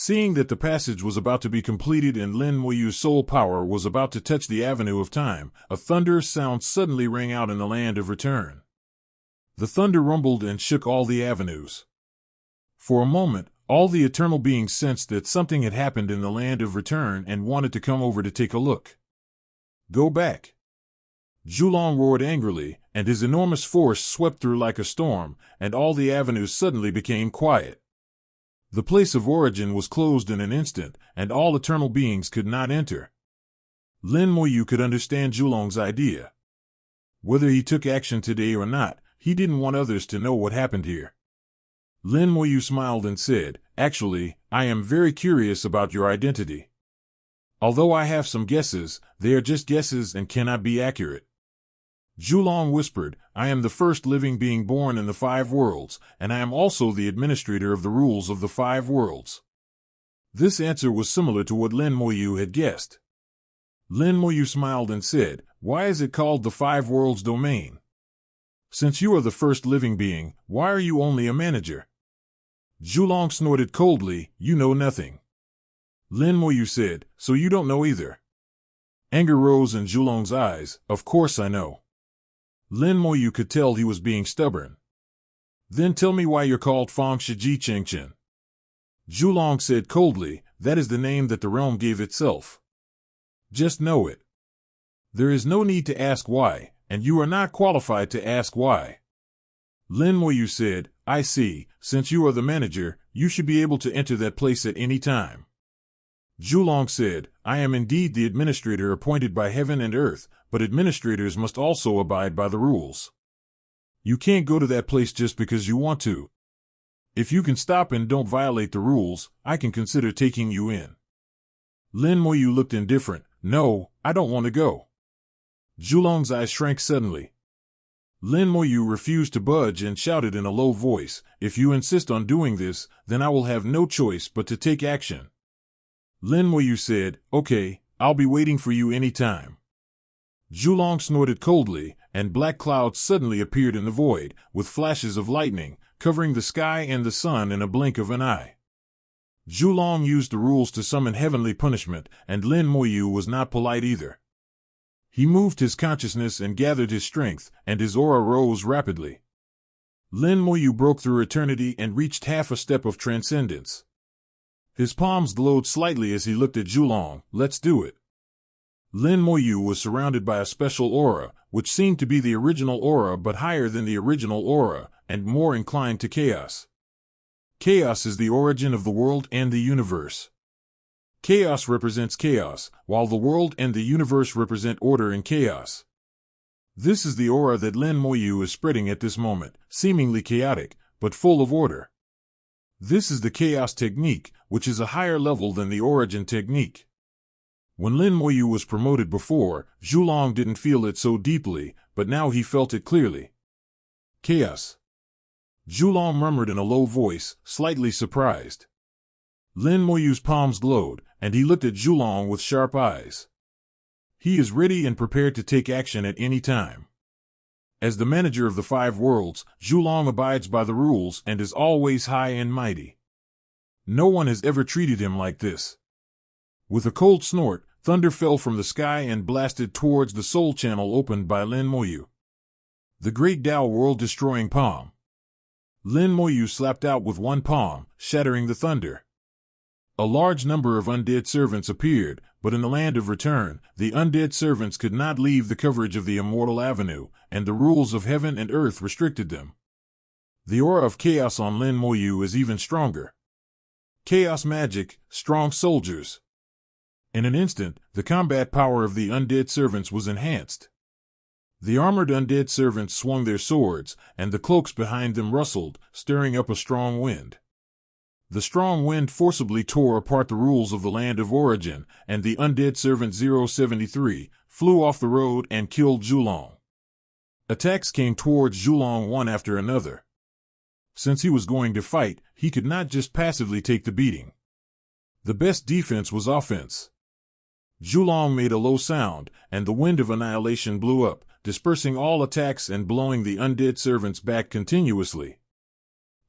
Seeing that the passage was about to be completed and Lin Moyu's soul power was about to touch the avenue of time, a thunderous sound suddenly rang out in the land of return. The thunder rumbled and shook all the avenues. For a moment, all the eternal beings sensed that something had happened in the land of return and wanted to come over to take a look. Go back! Zhulong roared angrily, and his enormous force swept through like a storm, and all the avenues suddenly became quiet. The place of origin was closed in an instant, and all eternal beings could not enter. Lin Moyu could understand Zhulong's idea. Whether he took action today or not, he didn't want others to know what happened here. Lin Moyu smiled and said, Actually, I am very curious about your identity. Although I have some guesses, they are just guesses and cannot be accurate. Zhulong whispered, I am the first living being born in the 5 worlds, and I am also the administrator of the rules of the 5 worlds. This answer was similar to what Lin Moyu had guessed. Lin Moyu smiled and said, why is it called the 5 worlds domain? Since you are the first living being, why are you only a manager? Zhulong snorted coldly, you know nothing. Lin Moyu said, so you don't know either. Anger rose in Zhulong's eyes, of course I know. Lin Moyu could tell he was being stubborn. Then tell me why you're called Fang Shiji Chengchen. Zhulong said coldly, that is the name that the realm gave itself. Just know it. There is no need to ask why, and you are not qualified to ask why. Lin Moyu said, I see, since you are the manager, you should be able to enter that place at any time. Zhulong said, I am indeed the administrator appointed by heaven and earth, but administrators must also abide by the rules. You can't go to that place just because you want to. If you can stop and don't violate the rules, I can consider taking you in. Lin Moyu looked indifferent. No, I don't want to go. Zhulong's eyes shrank suddenly. Lin Moyu refused to budge and shouted in a low voice, if you insist on doing this, then I will have no choice but to take action. Lin Moyu said, okay, I'll be waiting for you any time. Zhulong snorted coldly, and black clouds suddenly appeared in the void, with flashes of lightning, covering the sky and the sun in a blink of an eye. Zhulong used the rules to summon heavenly punishment, and Lin Moyu was not polite either. He moved his consciousness and gathered his strength, and his aura rose rapidly. Lin Moyu broke through eternity and reached half a step of transcendence. His palms glowed slightly as he looked at Zhulong. Let's do it. Lin Moyu was surrounded by a special aura, which seemed to be the original aura but higher than the original aura, and more inclined to chaos. Chaos is the origin of the world and the universe. Chaos represents chaos, while the world and the universe represent order and chaos. This is the aura that Lin Moyu is spreading at this moment, seemingly chaotic, but full of order. This is the chaos technique, which is a higher level than the origin technique. When Lin Moyu was promoted before, Zhulong didn't feel it so deeply, but now he felt it clearly. Chaos. Zhulong murmured in a low voice, slightly surprised. Lin Moyu's palms glowed, and he looked at Zhulong with sharp eyes. He is ready and prepared to take action at any time. As the manager of the 5 worlds, Zhulong abides by the rules and is always high and mighty. No one has ever treated him like this. With a cold snort, thunder fell from the sky and blasted towards the soul channel opened by Lin Moyu. The great Tao world-destroying palm. Lin Moyu slapped out with one palm, shattering the thunder. A large number of undead servants appeared, but in the land of return, the undead servants could not leave the coverage of the immortal avenue, and the rules of heaven and earth restricted them. The aura of chaos on Lin Moyu is even stronger. Chaos magic, strong soldiers. In an instant, the combat power of the undead servants was enhanced. The armored undead servants swung their swords, and the cloaks behind them rustled, stirring up a strong wind. The strong wind forcibly tore apart the rules of the land of origin, and the undead servant 073 flew off the road and killed Zhulong. Attacks came towards Zhulong one after another. Since he was going to fight, he could not just passively take the beating. The best defense was offense. Zhulong made a low sound, and the wind of annihilation blew up, dispersing all attacks and blowing the undead servants back continuously.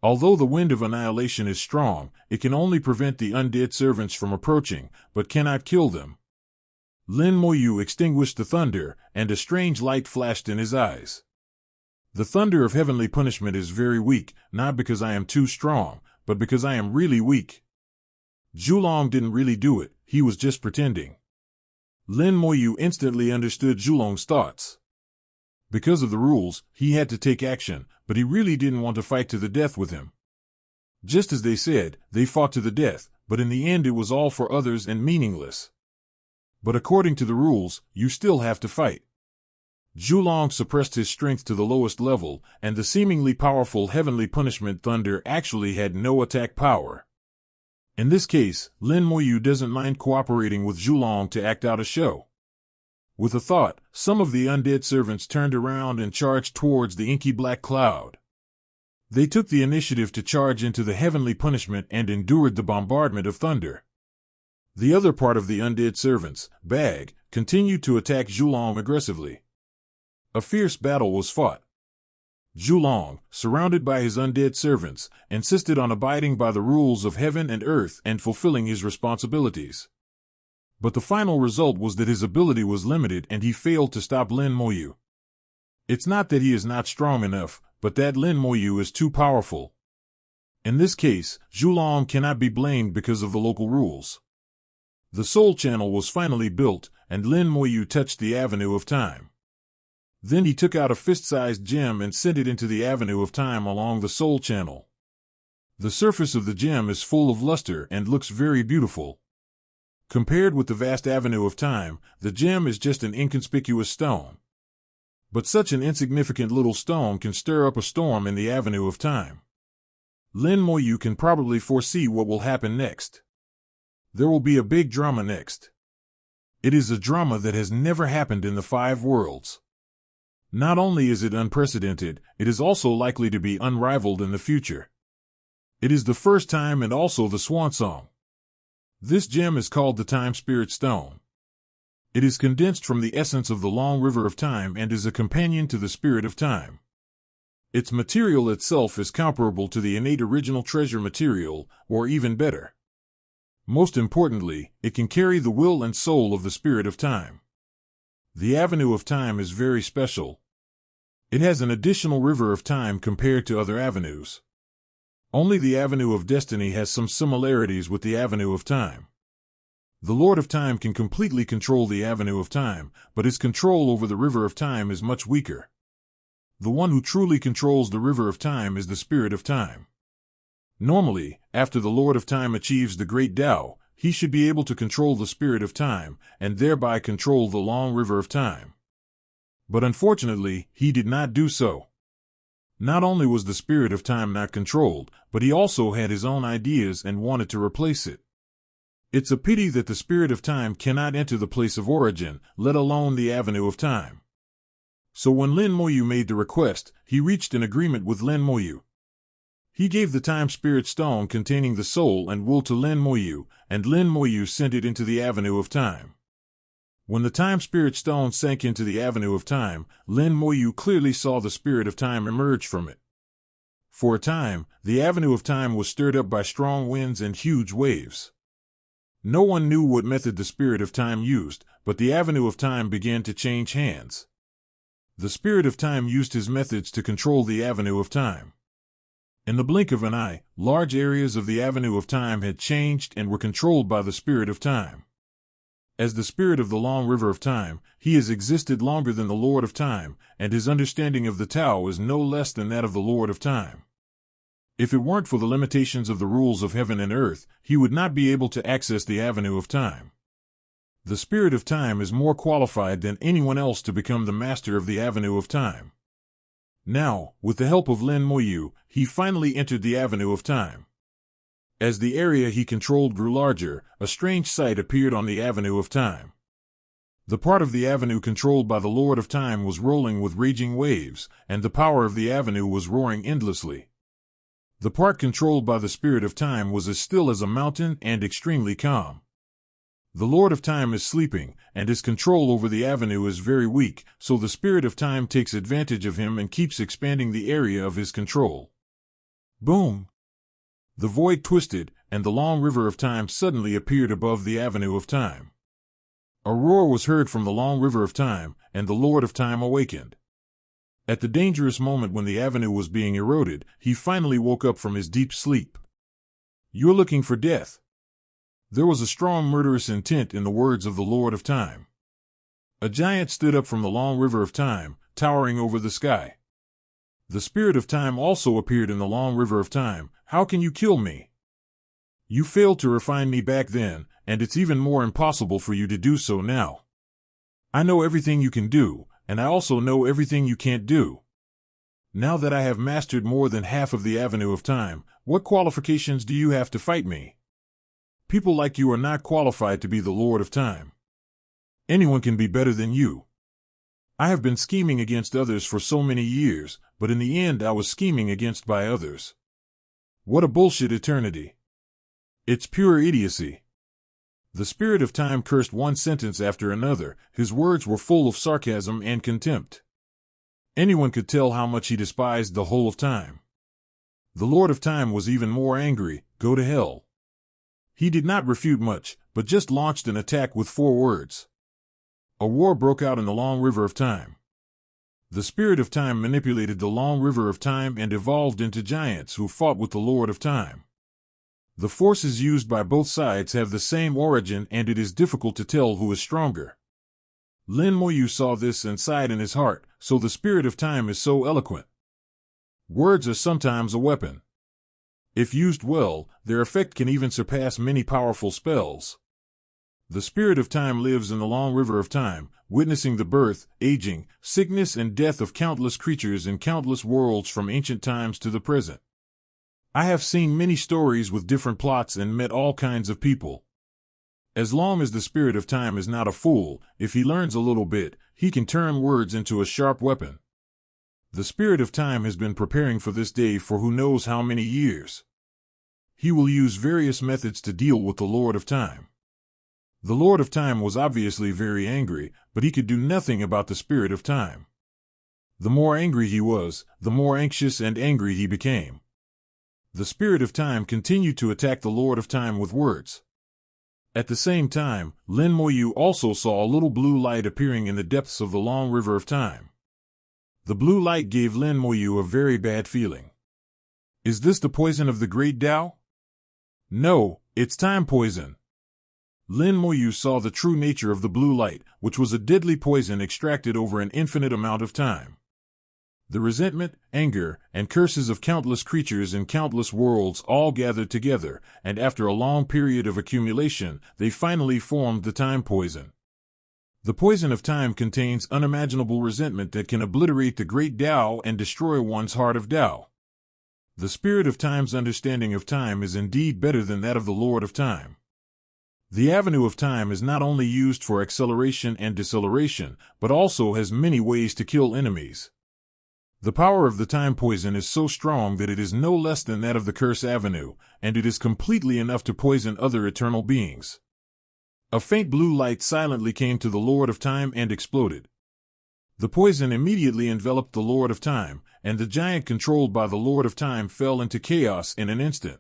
Although the wind of annihilation is strong, it can only prevent the undead servants from approaching, but cannot kill them. Lin Moyu extinguished the thunder, and a strange light flashed in his eyes. The thunder of heavenly punishment is very weak, not because I am too strong, but because I am really weak. Zhulong didn't really do it, he was just pretending. Lin Moyu instantly understood Zhulong's thoughts. Because of the rules, he had to take action, but he really didn't want to fight to the death with him. Just as they said, they fought to the death, but in the end it was all for others and meaningless. But according to the rules, you still have to fight. Zhulong suppressed his strength to the lowest level, and the seemingly powerful heavenly punishment thunder actually had no attack power. In this case, Lin Moyu doesn't mind cooperating with Zhulong to act out a show. With a thought, some of the undead servants turned around and charged towards the inky black cloud. They took the initiative to charge into the heavenly punishment and endured the bombardment of thunder. The other part of the undead servants, Bag, continued to attack Zhulong aggressively. A fierce battle was fought. Zhulong, surrounded by his undead servants, insisted on abiding by the rules of heaven and earth and fulfilling his responsibilities. But the final result was that his ability was limited and he failed to stop Lin Moyu. It's not that he is not strong enough, but that Lin Moyu is too powerful. In this case, Zhulong cannot be blamed because of the local rules. The soul channel was finally built, and Lin Moyu touched the Avenue of Time. Then he took out a fist-sized gem and sent it into the Avenue of Time along the soul channel. The surface of the gem is full of luster and looks very beautiful. Compared with the vast Avenue of Time, the gem is just an inconspicuous stone. But such an insignificant little stone can stir up a storm in the Avenue of Time. Lin Moyu can probably foresee what will happen next. There will be a big drama next. It is a drama that has never happened in the 5 worlds. Not only is it unprecedented, it is also likely to be unrivaled in the future. It is the first time and also the swan song. This gem is called the Time Spirit Stone. It is condensed from the essence of the long river of time and is a companion to the spirit of time. Its material itself is comparable to the innate original treasure material, or even better. Most importantly, it can carry the will and soul of the spirit of time. The Avenue of Time is very special. It has an additional river of time compared to other avenues. Only the Avenue of Destiny has some similarities with the Avenue of Time. The Lord of Time can completely control the Avenue of Time, but his control over the River of Time is much weaker. The one who truly controls the River of Time is the Spirit of Time. Normally, after the Lord of Time achieves the Great Tao, he should be able to control the Spirit of Time, and thereby control the long River of Time. But unfortunately, he did not do so. Not only was the Spirit of Time not controlled, but he also had his own ideas and wanted to replace it. It's a pity that the Spirit of Time cannot enter the place of origin, let alone the Avenue of Time. So when Lin Moyu made the request, he reached an agreement with Lin Moyu. He gave the Time Spirit Stone containing the soul and will to Lin Moyu, and Lin Moyu sent it into the Avenue of Time. When the Time Spirit Stone sank into the Avenue of Time, Lin Moyu clearly saw the Spirit of Time emerge from it. For a time, the Avenue of Time was stirred up by strong winds and huge waves. No one knew what method the Spirit of Time used, but the Avenue of Time began to change hands. The Spirit of Time used his methods to control the Avenue of Time. In the blink of an eye, large areas of the Avenue of Time had changed and were controlled by the Spirit of Time. As the Spirit of the long River of Time, he has existed longer than the Lord of Time, and his understanding of the Tao is no less than that of the Lord of Time. If it weren't for the limitations of the rules of heaven and earth, he would not be able to access the Avenue of Time. The Spirit of Time is more qualified than anyone else to become the master of the Avenue of Time. Now, with the help of Lin Moyu, he finally entered the Avenue of Time. As the area he controlled grew larger, a strange sight appeared on the Avenue of Time. The part of the avenue controlled by the Lord of Time was rolling with raging waves, and the power of the avenue was roaring endlessly. The part controlled by the Spirit of Time was as still as a mountain and extremely calm. The Lord of Time is sleeping, and his control over the avenue is very weak, so the Spirit of Time takes advantage of him and keeps expanding the area of his control. Boom! The void twisted, and the long River of Time suddenly appeared above the Avenue of Time. A roar was heard from the long River of Time, and the Lord of Time awakened. At the dangerous moment when the avenue was being eroded, he finally woke up from his deep sleep. "You're looking for death." There was a strong murderous intent in the words of the Lord of Time. A giant stood up from the long River of Time, towering over the sky. The Spirit of Time also appeared in the long River of Time. "How can you kill me? You failed to refine me back then, and it's even more impossible for you to do so now. I know everything you can do, and I also know everything you can't do. Now that I have mastered more than half of the Avenue of Time, what qualifications do you have to fight me?" People like you are not qualified to be the Lord of Time. Anyone can be better than you. I have been scheming against others for so many years, but in the end I was scheming against by others. What a bullshit eternity. It's pure idiocy. The Spirit of Time cursed one sentence after another. His words were full of sarcasm and contempt. Anyone could tell how much he despised the whole of time. The Lord of Time was even more angry. Go to hell. He did not refute much, but just launched an attack with 4 words. A war broke out in the long river of time. The Spirit of Time manipulated the long river of time and evolved into giants who fought with the Lord of Time. The forces used by both sides have the same origin, and it is difficult to tell who is stronger. Lin Moyu saw this and sighed in his heart, so the Spirit of Time is so eloquent. Words are sometimes a weapon. If used well, their effect can even surpass many powerful spells. The Spirit of Time lives in the long river of time, witnessing the birth, aging, sickness, and death of countless creatures in countless worlds from ancient times to the present. I have seen many stories with different plots and met all kinds of people. As long as the Spirit of Time is not a fool, if he learns a little bit, he can turn words into a sharp weapon. The Spirit of Time has been preparing for this day for who knows how many years. He will use various methods to deal with the Lord of Time. The Lord of Time was obviously very angry, but he could do nothing about the Spirit of Time. The more angry he was, the more anxious and angry he became. The Spirit of Time continued to attack the Lord of Time with words. At the same time, Lin Moyu also saw a little blue light appearing in the depths of the long river of time. The blue light gave Lin Moyu a very bad feeling. Is this the poison of the great Tao? No, it's time poison. Lin Moyu saw the true nature of the blue light, which was a deadly poison extracted over an infinite amount of time. The resentment, anger, and curses of countless creatures in countless worlds all gathered together, and after a long period of accumulation, they finally formed the time poison. The poison of time contains unimaginable resentment that can obliterate the great Tao and destroy one's heart of Tao. The Spirit of Time's understanding of time is indeed better than that of the Lord of Time. The avenue of time is not only used for acceleration and deceleration, but also has many ways to kill enemies. The power of the time poison is so strong that it is no less than that of the curse avenue, and it is completely enough to poison other eternal beings. A faint blue light silently came to the Lord of Time and exploded. The poison immediately enveloped the Lord of Time, and the giant controlled by the Lord of Time fell into chaos in an instant.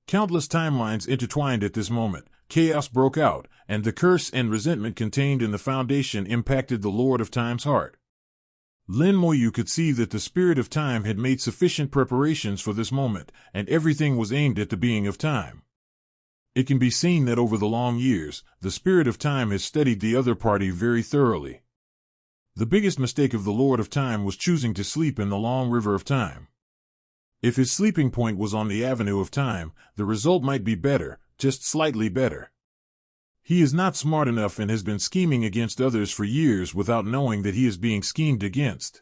Countless timelines intertwined at this moment, chaos broke out, and the curse and resentment contained in the foundation impacted the Lord of Time's heart. Lin Moyu could see that the Spirit of Time had made sufficient preparations for this moment, and everything was aimed at the being of time. It can be seen that over the long years, the Spirit of Time has studied the other party very thoroughly. The biggest mistake of the Lord of Time was choosing to sleep in the long river of time. If his sleeping point was on the avenue of time, the result might be better, just slightly better. He is not smart enough and has been scheming against others for years without knowing that he is being schemed against.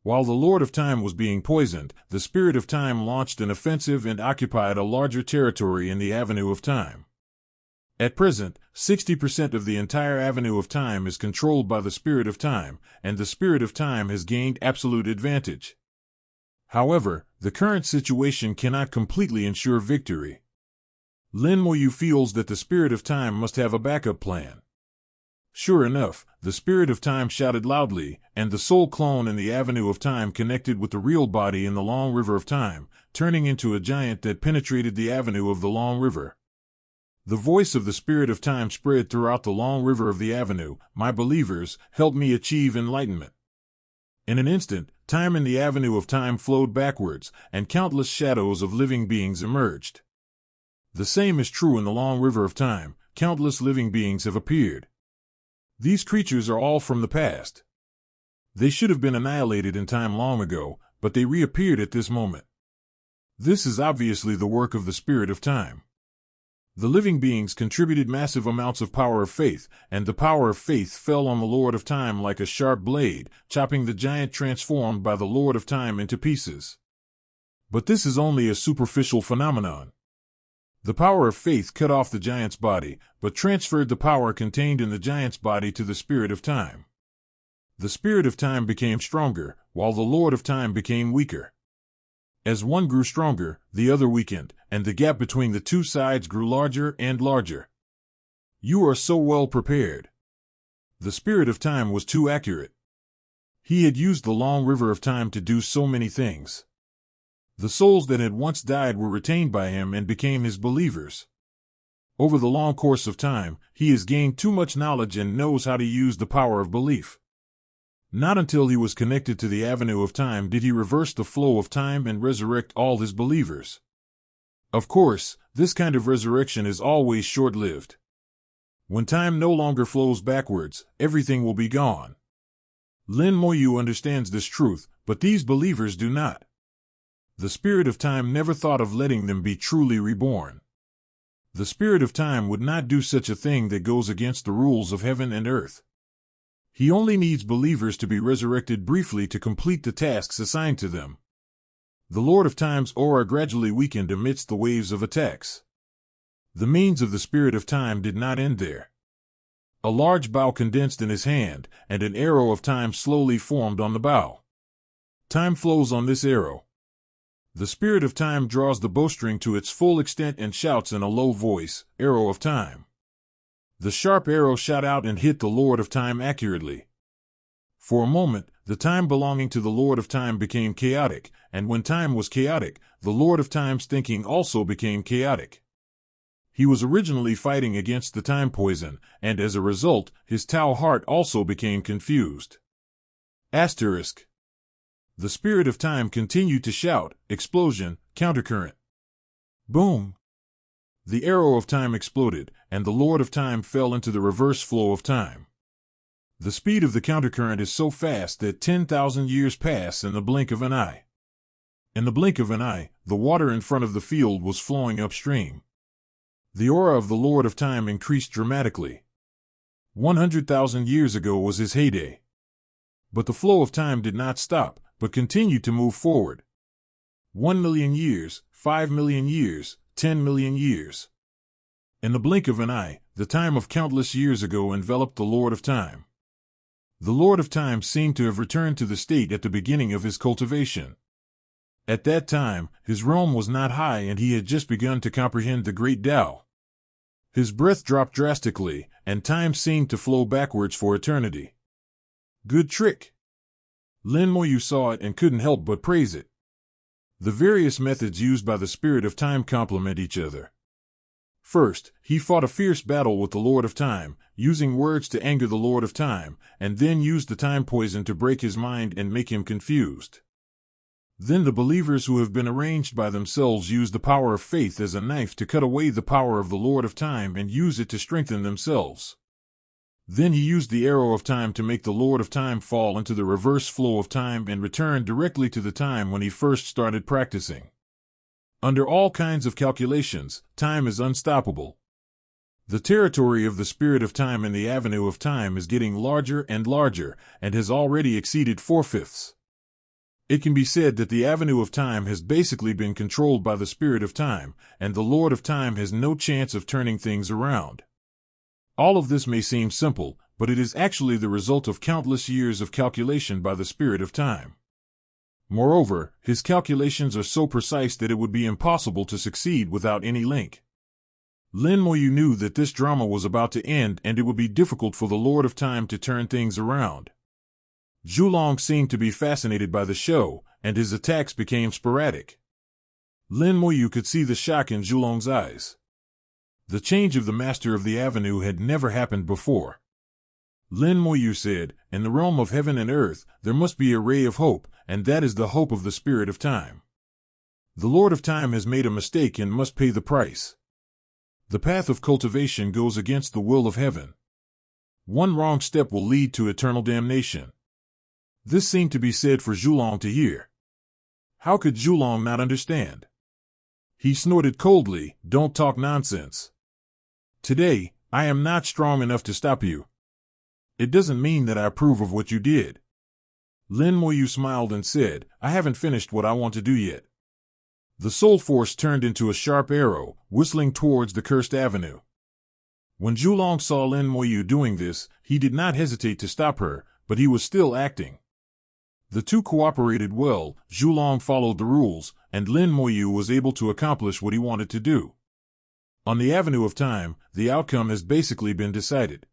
While the Lord of Time was being poisoned, the Spirit of Time launched an offensive and occupied a larger territory in the Avenue of Time. At present, 60% of the entire Avenue of Time is controlled by the Spirit of Time, and the Spirit of Time has gained absolute advantage. However, the current situation cannot completely ensure victory. Lin Moyu feels that the Spirit of Time must have a backup plan. Sure enough, the Spirit of Time shouted loudly, and the soul clone in the Avenue of Time connected with the real body in the Long River of Time, turning into a giant that penetrated the avenue of the Long River. The voice of the Spirit of Time spread throughout the Long River of the Avenue. My believers, help me achieve enlightenment. In an instant, time in the Avenue of Time flowed backwards, and countless shadows of living beings emerged. The same is true in the Long River of Time. Countless living beings have appeared. These creatures are all from the past. They should have been annihilated in time long ago, but they reappeared at this moment. This is obviously the work of the Spirit of Time. The living beings contributed massive amounts of power of faith, and the power of faith fell on the Lord of Time like a sharp blade, chopping the giant transformed by the Lord of Time into pieces. But this is only a superficial phenomenon. The power of faith cut off the giant's body, but transferred the power contained in the giant's body to the spirit of time. The spirit of time became stronger, while the Lord of time became weaker. As one grew stronger, the other weakened, and the gap between the two sides grew larger and larger. You are so well prepared. The spirit of time was too accurate. He had used the long river of time to do so many things. The souls that had once died were retained by him and became his believers. Over the long course of time, he has gained too much knowledge and knows how to use the power of belief. Not until he was connected to the avenue of time did he reverse the flow of time and resurrect all his believers. Of course, this kind of resurrection is always short-lived. When time no longer flows backwards, everything will be gone. Lin Moyu understands this truth, but these believers do not. The spirit of time never thought of letting them be truly reborn. The spirit of time would not do such a thing that goes against the rules of heaven and earth. He only needs believers to be resurrected briefly to complete the tasks assigned to them. The Lord of Time's aura gradually weakened amidst the waves of attacks. The means of the spirit of time did not end there. A large bow condensed in his hand, and an arrow of time slowly formed on the bow. Time flows on this arrow. The spirit of time draws the bowstring to its full extent and shouts in a low voice, "Arrow of time." The sharp arrow shot out and hit the Lord of Time accurately. For a moment, the time belonging to the Lord of Time became chaotic, and when time was chaotic, the Lord of Time's thinking also became chaotic. He was originally fighting against the time poison, and as a result, his Tao heart also became confused. Asterisk. The spirit of time continued to shout, "Explosion, countercurrent." Boom! The arrow of time exploded, and the Lord of Time fell into the reverse flow of time. The speed of the countercurrent is so fast that 10,000 years pass in the blink of an eye. In the blink of an eye, the water in front of the field was flowing upstream. The aura of the Lord of Time increased dramatically. 100,000 years ago was his heyday. But the flow of time did not stop, but continued to move forward. 1,000,000 years, 5,000,000 years, 10,000,000 years. In the blink of an eye, the time of countless years ago enveloped the Lord of Time. The Lord of Time seemed to have returned to the state at the beginning of his cultivation. At that time, his realm was not high and he had just begun to comprehend the great Tao. His breath dropped drastically, and time seemed to flow backwards for eternity. Good trick! Lin Moyu saw it and couldn't help but praise it. The various methods used by the spirit of time complement each other. First, he fought a fierce battle with the Lord of Time, using words to anger the Lord of Time, and then used the time poison to break his mind and make him confused. Then the believers who have been arranged by themselves use the power of faith as a knife to cut away the power of the Lord of Time and use it to strengthen themselves. Then he used the arrow of time to make the Lord of Time fall into the reverse flow of time and return directly to the time when he first started practicing. Under all kinds of calculations, time is unstoppable. The territory of the spirit of time in the avenue of time is getting larger and larger, and has already exceeded 4/5. It can be said that the avenue of time has basically been controlled by the spirit of time, and the Lord of Time has no chance of turning things around. All of this may seem simple, but it is actually the result of countless years of calculation by the spirit of time. Moreover, his calculations are so precise that it would be impossible to succeed without any link. Lin Moyu knew that this drama was about to end and it would be difficult for the Lord of Time to turn things around. Zhulong seemed to be fascinated by the show, and his attacks became sporadic. Lin Moyu could see the shock in Zhulong's eyes. The change of the master of the avenue had never happened before. Lin Moyu said, "In the realm of heaven and earth, there must be a ray of hope, and that is the hope of the spirit of time. The Lord of Time has made a mistake and must pay the price. The path of cultivation goes against the will of heaven. One wrong step will lead to eternal damnation." This seemed to be said for Zhulong to hear. How could Zhulong not understand? He snorted coldly, "Don't talk nonsense. Today, I am not strong enough to stop you. It doesn't mean that I approve of what you did." Lin Moyu smiled and said, "I haven't finished what I want to do yet." The soul force turned into a sharp arrow, whistling towards the cursed avenue. When Zhulong saw Lin Moyu doing this, he did not hesitate to stop her, but he was still acting. The two cooperated well, Zhulong followed the rules, and Lin Moyu was able to accomplish what he wanted to do. On the Avenue of Time, the outcome has basically been decided.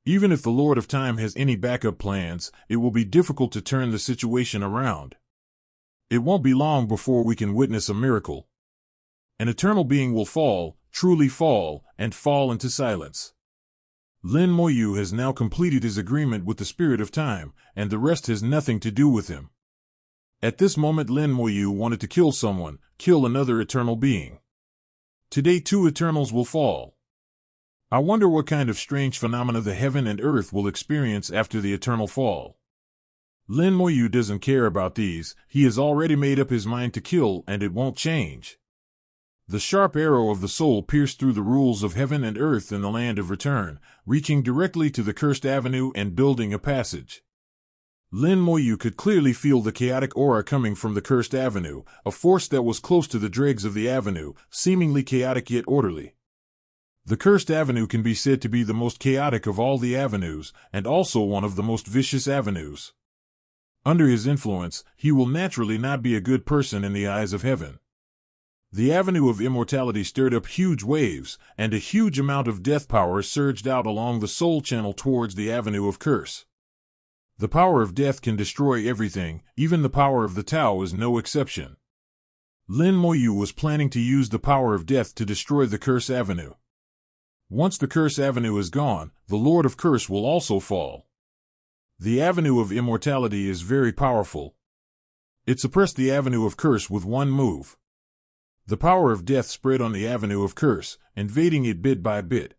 Even if the Lord of Time has any backup plans, it will be difficult to turn the situation around. It won't be long before we can witness a miracle. An eternal being will fall, truly fall, and fall into silence. Lin Moyu has now completed his agreement with the Spirit of Time, and the rest has nothing to do with him. At this moment Lin Moyu wanted to kill someone, kill another eternal being. Today 2 Eternals will fall. I wonder what kind of strange phenomena the heaven and earth will experience after the eternal fall. Lin Moyu doesn't care about these, he has already made up his mind to kill and it won't change. The sharp arrow of the soul pierced through the rules of heaven and earth in the land of return, reaching directly to the cursed avenue and building a passage. Lin Moyu could clearly feel the chaotic aura coming from the cursed avenue, a force that was close to the dregs of the avenue, seemingly chaotic yet orderly. The cursed avenue can be said to be the most chaotic of all the avenues, and also one of the most vicious avenues. Under his influence, he will naturally not be a good person in the eyes of heaven. The avenue of immortality stirred up huge waves, and a huge amount of death power surged out along the soul channel towards the avenue of curse. The power of death can destroy everything, even the power of the Tao is no exception. Lin Moyu was planning to use the power of death to destroy the curse avenue. Once the curse avenue is gone, the Lord of Curse will also fall. The avenue of immortality is very powerful. It suppressed the avenue of curse with one move. The power of death spread on the avenue of curse, invading it bit by bit.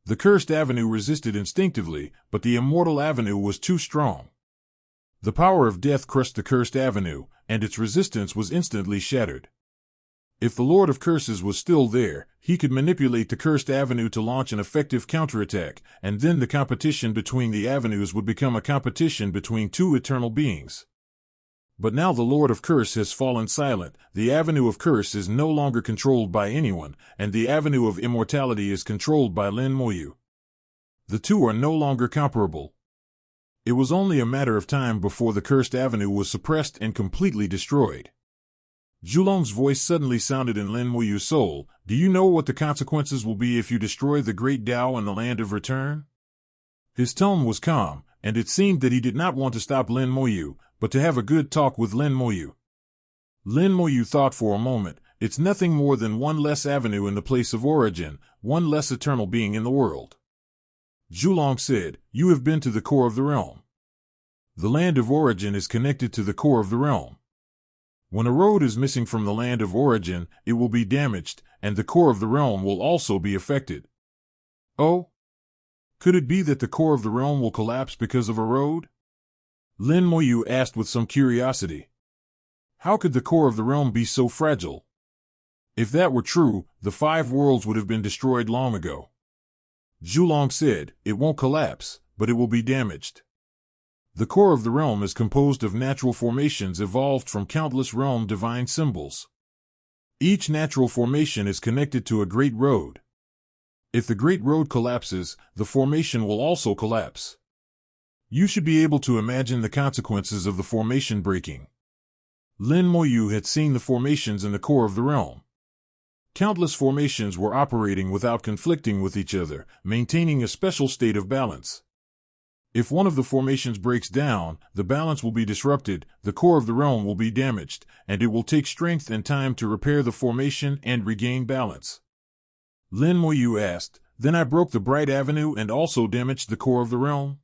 The cursed avenue resisted instinctively, but the immortal avenue was too strong. The power of death crushed the cursed avenue, and its resistance was instantly shattered. If the Lord of Curses was still there, he could manipulate the cursed avenue to launch an effective counterattack, and then the competition between the avenues would become a competition between 2 eternal beings. But now the Lord of Curse has fallen silent, the avenue of curse is no longer controlled by anyone, and the avenue of immortality is controlled by Lin Moyu. The two are no longer comparable. It was only a matter of time before the cursed avenue was suppressed and completely destroyed. Zhulong's voice suddenly sounded in Lin Moyu's soul. Do you know what the consequences will be if you destroy the great Tao in the land of return? His tone was calm, and it seemed that he did not want to stop Lin Moyu, but to have a good talk with Lin Moyu. Lin Moyu thought for a moment. It's nothing more than one less avenue in the place of origin, one less eternal being in the world. Zhulong said, you have been to the core of the realm. The land of origin is connected to the core of the realm. When a road is missing from the land of origin, it will be damaged, and the core of the realm will also be affected. Oh? Could it be that the core of the realm will collapse because of a road? Lin Moyu asked with some curiosity. How could the core of the realm be so fragile? If that were true, the 5 worlds would have been destroyed long ago. Zhulong said, it won't collapse, but it will be damaged. The core of the realm is composed of natural formations evolved from countless realm divine symbols. Each natural formation is connected to a great road. If the great road collapses, the formation will also collapse. You should be able to imagine the consequences of the formation breaking. Lin Moyu had seen the formations in the core of the realm. Countless formations were operating without conflicting with each other, maintaining a special state of balance. If one of the formations breaks down, the balance will be disrupted, the core of the realm will be damaged, and it will take strength and time to repair the formation and regain balance. Lin Moyu asked, then I broke the bright avenue and also damaged the core of the realm?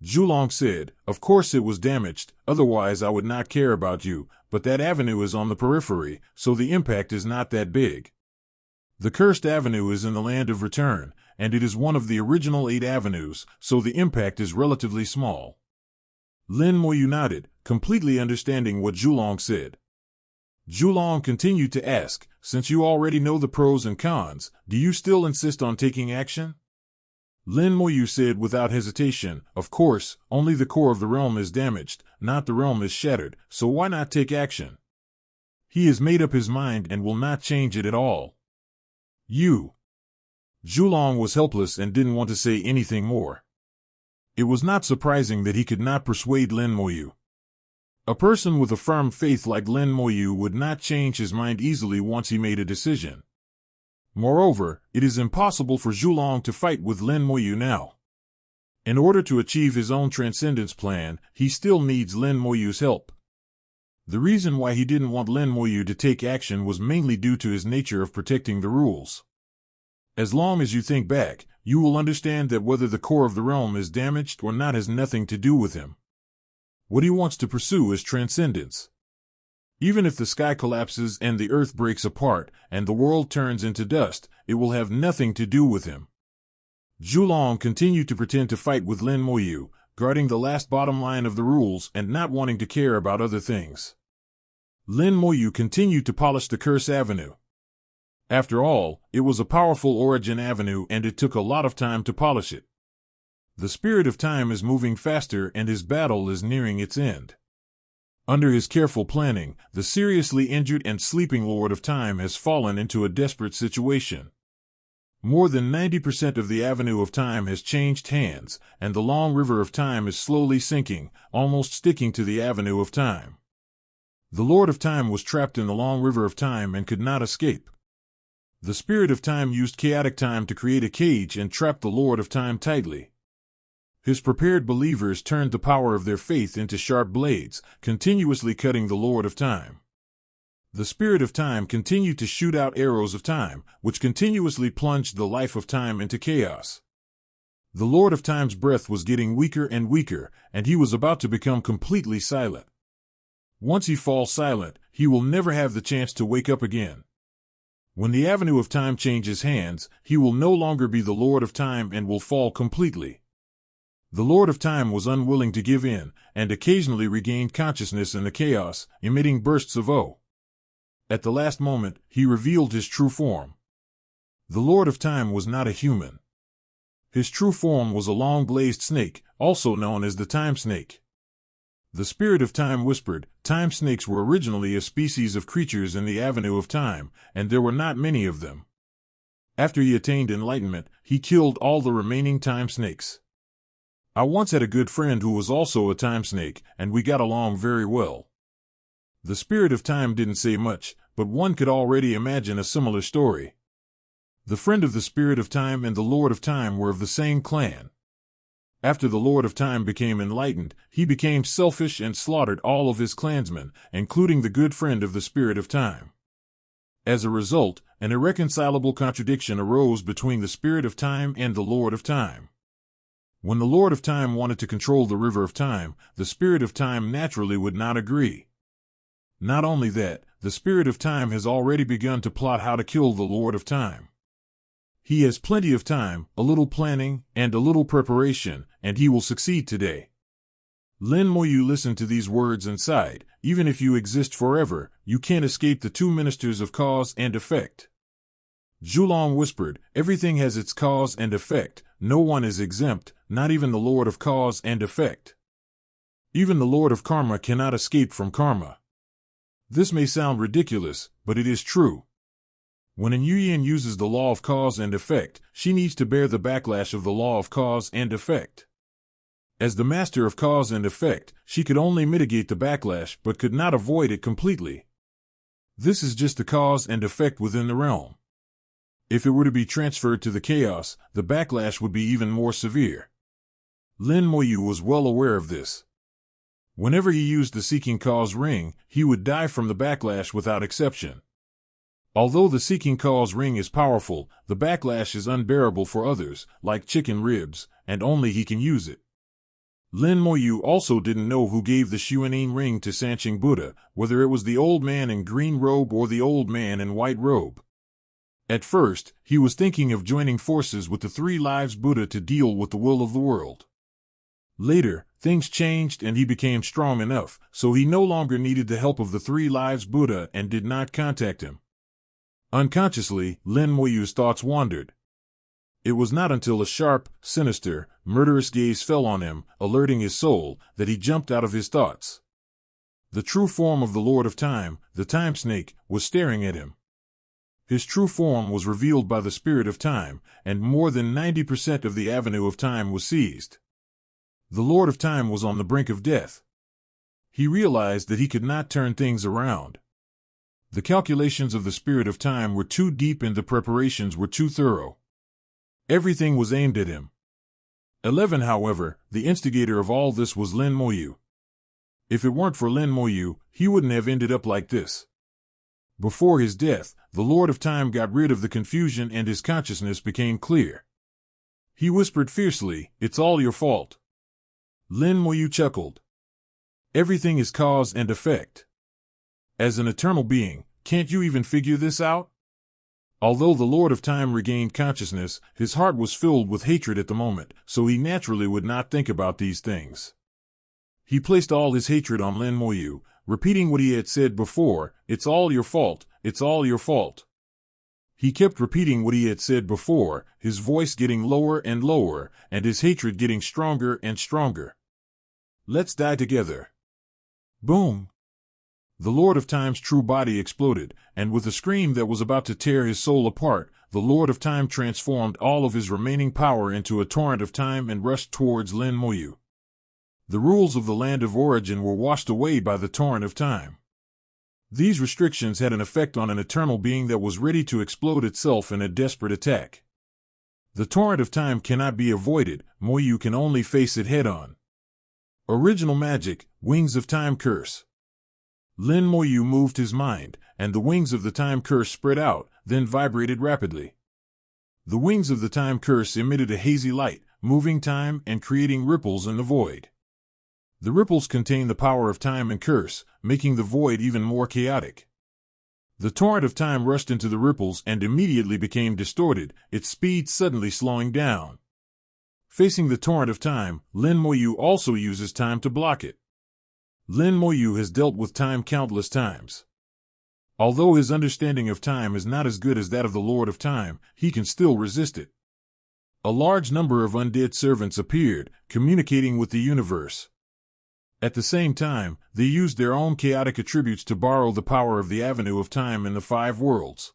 Zhulong said, of course it was damaged, otherwise I would not care about you, but that avenue is on the periphery, so the impact is not that big. The cursed avenue is in the land of return, and it is one of the original 8 avenues, so the impact is relatively small. Lin Moyu nodded, completely understanding what Zhulong said. Zhulong continued to ask, since you already know the pros and cons, do you still insist on taking action? Lin Moyu said without hesitation, of course, only the core of the realm is damaged, not the realm is shattered, so why not take action? He has made up his mind and will not change it at all. You. Zhulong was helpless and didn't want to say anything more. It was not surprising that he could not persuade Lin Moyu. A person with a firm faith like Lin Moyu would not change his mind easily once he made a decision. Moreover, it is impossible for Zhulong to fight with Lin Moyu now. In order to achieve his own transcendence plan, he still needs Lin Moyu's help. The reason why he didn't want Lin Moyu to take action was mainly due to his nature of protecting the rules. As long as you think back, you will understand that whether the core of the realm is damaged or not has nothing to do with him. What he wants to pursue is transcendence. Even if the sky collapses and the earth breaks apart and the world turns into dust, it will have nothing to do with him. Zhulong continued to pretend to fight with Lin Moyu, guarding the last bottom line of the rules and not wanting to care about other things. Lin Moyu continued to polish the Curse Avenue. After all, it was a powerful origin avenue and it took a lot of time to polish it. The spirit of time is moving faster and his battle is nearing its end. Under his careful planning, the seriously injured and sleeping Lord of Time has fallen into a desperate situation. More than 90% of the Avenue of Time has changed hands, and the long river of time is slowly sinking, almost sticking to the Avenue of Time. The Lord of Time was trapped in the long river of time and could not escape. The Spirit of Time used chaotic time to create a cage and trap the Lord of Time tightly. His prepared believers turned the power of their faith into sharp blades, continuously cutting the Lord of Time. The Spirit of Time continued to shoot out arrows of time, which continuously plunged the life of time into chaos. The Lord of Time's breath was getting weaker and weaker, and he was about to become completely silent. Once he falls silent, he will never have the chance to wake up again. When the Avenue of Time changes hands, he will no longer be the Lord of Time and will fall completely. The Lord of Time was unwilling to give in, and occasionally regained consciousness in the chaos, emitting bursts of "oh." At the last moment, he revealed his true form. The Lord of Time was not a human. His true form was a long-blazed snake, also known as the Time Snake. The Spirit of Time whispered, time snakes were originally a species of creatures in the Avenue of Time, and there were not many of them. After he attained enlightenment, he killed all the remaining time snakes. I once had a good friend who was also a time snake, and we got along very well. The Spirit of Time didn't say much, but one could already imagine a similar story. The friend of the Spirit of Time and the Lord of Time were of the same clan. After the Lord of Time became enlightened, he became selfish and slaughtered all of his clansmen, including the good friend of the Spirit of Time. As a result, an irreconcilable contradiction arose between the Spirit of Time and the Lord of Time. When the Lord of Time wanted to control the River of Time, the Spirit of Time naturally would not agree. Not only that, the Spirit of Time has already begun to plot how to kill the Lord of Time. He has plenty of time, a little planning, and a little preparation, and he will succeed today. Lin Moyu listened to these words and sighed. Even if you exist forever, you can't escape the two ministers of cause and effect. Zhulong whispered, everything has its cause and effect, no one is exempt, not even the Lord of Cause and Effect. Even the Lord of Karma cannot escape from karma. This may sound ridiculous, but it is true. When an Yuyin uses the law of cause and effect, she needs to bear the backlash of the law of cause and effect. As the master of cause and effect, she could only mitigate the backlash but could not avoid it completely. This is just the cause and effect within the realm. If it were to be transferred to the chaos, the backlash would be even more severe. Lin Moyu was well aware of this. Whenever he used the Seeking Cause ring, he would die from the backlash without exception. Although the Seeking Cause ring is powerful, the backlash is unbearable for others, like chicken ribs, and only he can use it. Lin Moyu also didn't know who gave the Xuanyin ring to Sanqing Buddha, whether it was the old man in green robe or the old man in white robe. At first, he was thinking of joining forces with the Three Lives Buddha to deal with the will of the world. Later, things changed and he became strong enough, so he no longer needed the help of the Three Lives Buddha and did not contact him. Unconsciously, Lin Moyu's thoughts wandered. It was not until a sharp, sinister, murderous gaze fell on him, alerting his soul, that he jumped out of his thoughts. The true form of the Lord of Time, the Time Snake, was staring at him. His true form was revealed by the Spirit of Time, and more than 90% of the Avenue of Time was seized. The Lord of Time was on the brink of death. He realized that he could not turn things around. The calculations of the Spirit of Time were too deep and the preparations were too thorough. Everything was aimed at him. 11, however, the instigator of all this was Lin Moyu. If it weren't for Lin Moyu, he wouldn't have ended up like this. Before his death, the Lord of Time got rid of the confusion and his consciousness became clear. He whispered fiercely, "It's all your fault." Lin Moyu chuckled. Everything is cause and effect. As an eternal being, can't you even figure this out? Although the Lord of Time regained consciousness, his heart was filled with hatred at the moment, so he naturally would not think about these things. He placed all his hatred on Lin Moyu, repeating what he had said before, "It's all your fault, it's all your fault." He kept repeating what he had said before, his voice getting lower and lower, and his hatred getting stronger and stronger. "Let's die together." Boom! The Lord of Time's true body exploded, and with a scream that was about to tear his soul apart, the Lord of Time transformed all of his remaining power into a torrent of time and rushed towards Lin Moyu. The rules of the land of origin were washed away by the torrent of time. These restrictions had an effect on an eternal being that was ready to explode itself in a desperate attack. The torrent of time cannot be avoided, Moyu can only face it head-on. Original magic, Wings of Time Curse. Lin Moyu moved his mind, and the wings of the time curse spread out, then vibrated rapidly. The wings of the time curse emitted a hazy light, moving time and creating ripples in the void. The ripples contain the power of time and curse, making the void even more chaotic. The torrent of time rushed into the ripples and immediately became distorted, its speed suddenly slowing down. Facing the torrent of time, Lin Moyu also uses time to block it. Lin Moyu has dealt with time countless times. Although his understanding of time is not as good as that of the Lord of Time, he can still resist it. A large number of undead servants appeared, communicating with the universe. At the same time, they used their own chaotic attributes to borrow the power of the Avenue of Time in the 5 worlds.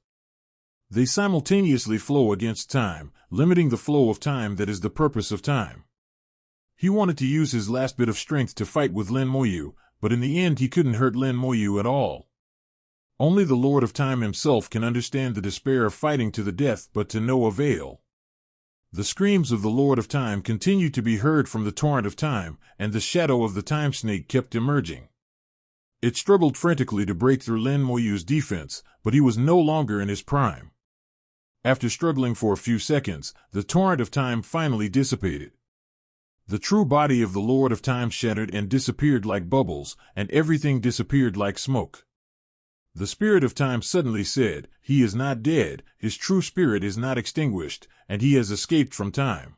They simultaneously flow against time, limiting the flow of time that is the purpose of time. He wanted to use his last bit of strength to fight with Lin Moyu, but in the end he couldn't hurt Lin Moyu at all. Only the Lord of Time himself can understand the despair of fighting to the death, but to no avail. The screams of the Lord of Time continued to be heard from the torrent of time, and the shadow of the time snake kept emerging. It struggled frantically to break through Lin Moyu's defense, but he was no longer in his prime. After struggling for a few seconds, the torrent of time finally dissipated. The true body of the Lord of Time shattered and disappeared like bubbles, and everything disappeared like smoke. The Spirit of Time suddenly said, "He is not dead, his true spirit is not extinguished, and he has escaped from time."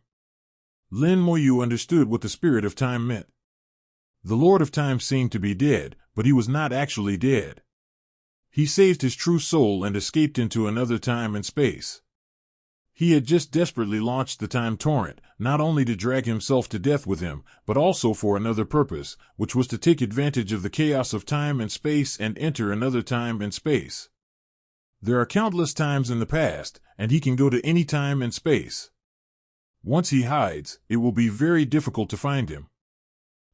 Lin Moyu understood what the Spirit of Time meant. The Lord of Time seemed to be dead, but he was not actually dead. He saved his true soul and escaped into another time and space. He had just desperately launched the time torrent, not only to drag himself to death with him, but also for another purpose, which was to take advantage of the chaos of time and space and enter another time and space. There are countless times in the past, and he can go to any time and space. Once he hides, it will be very difficult to find him.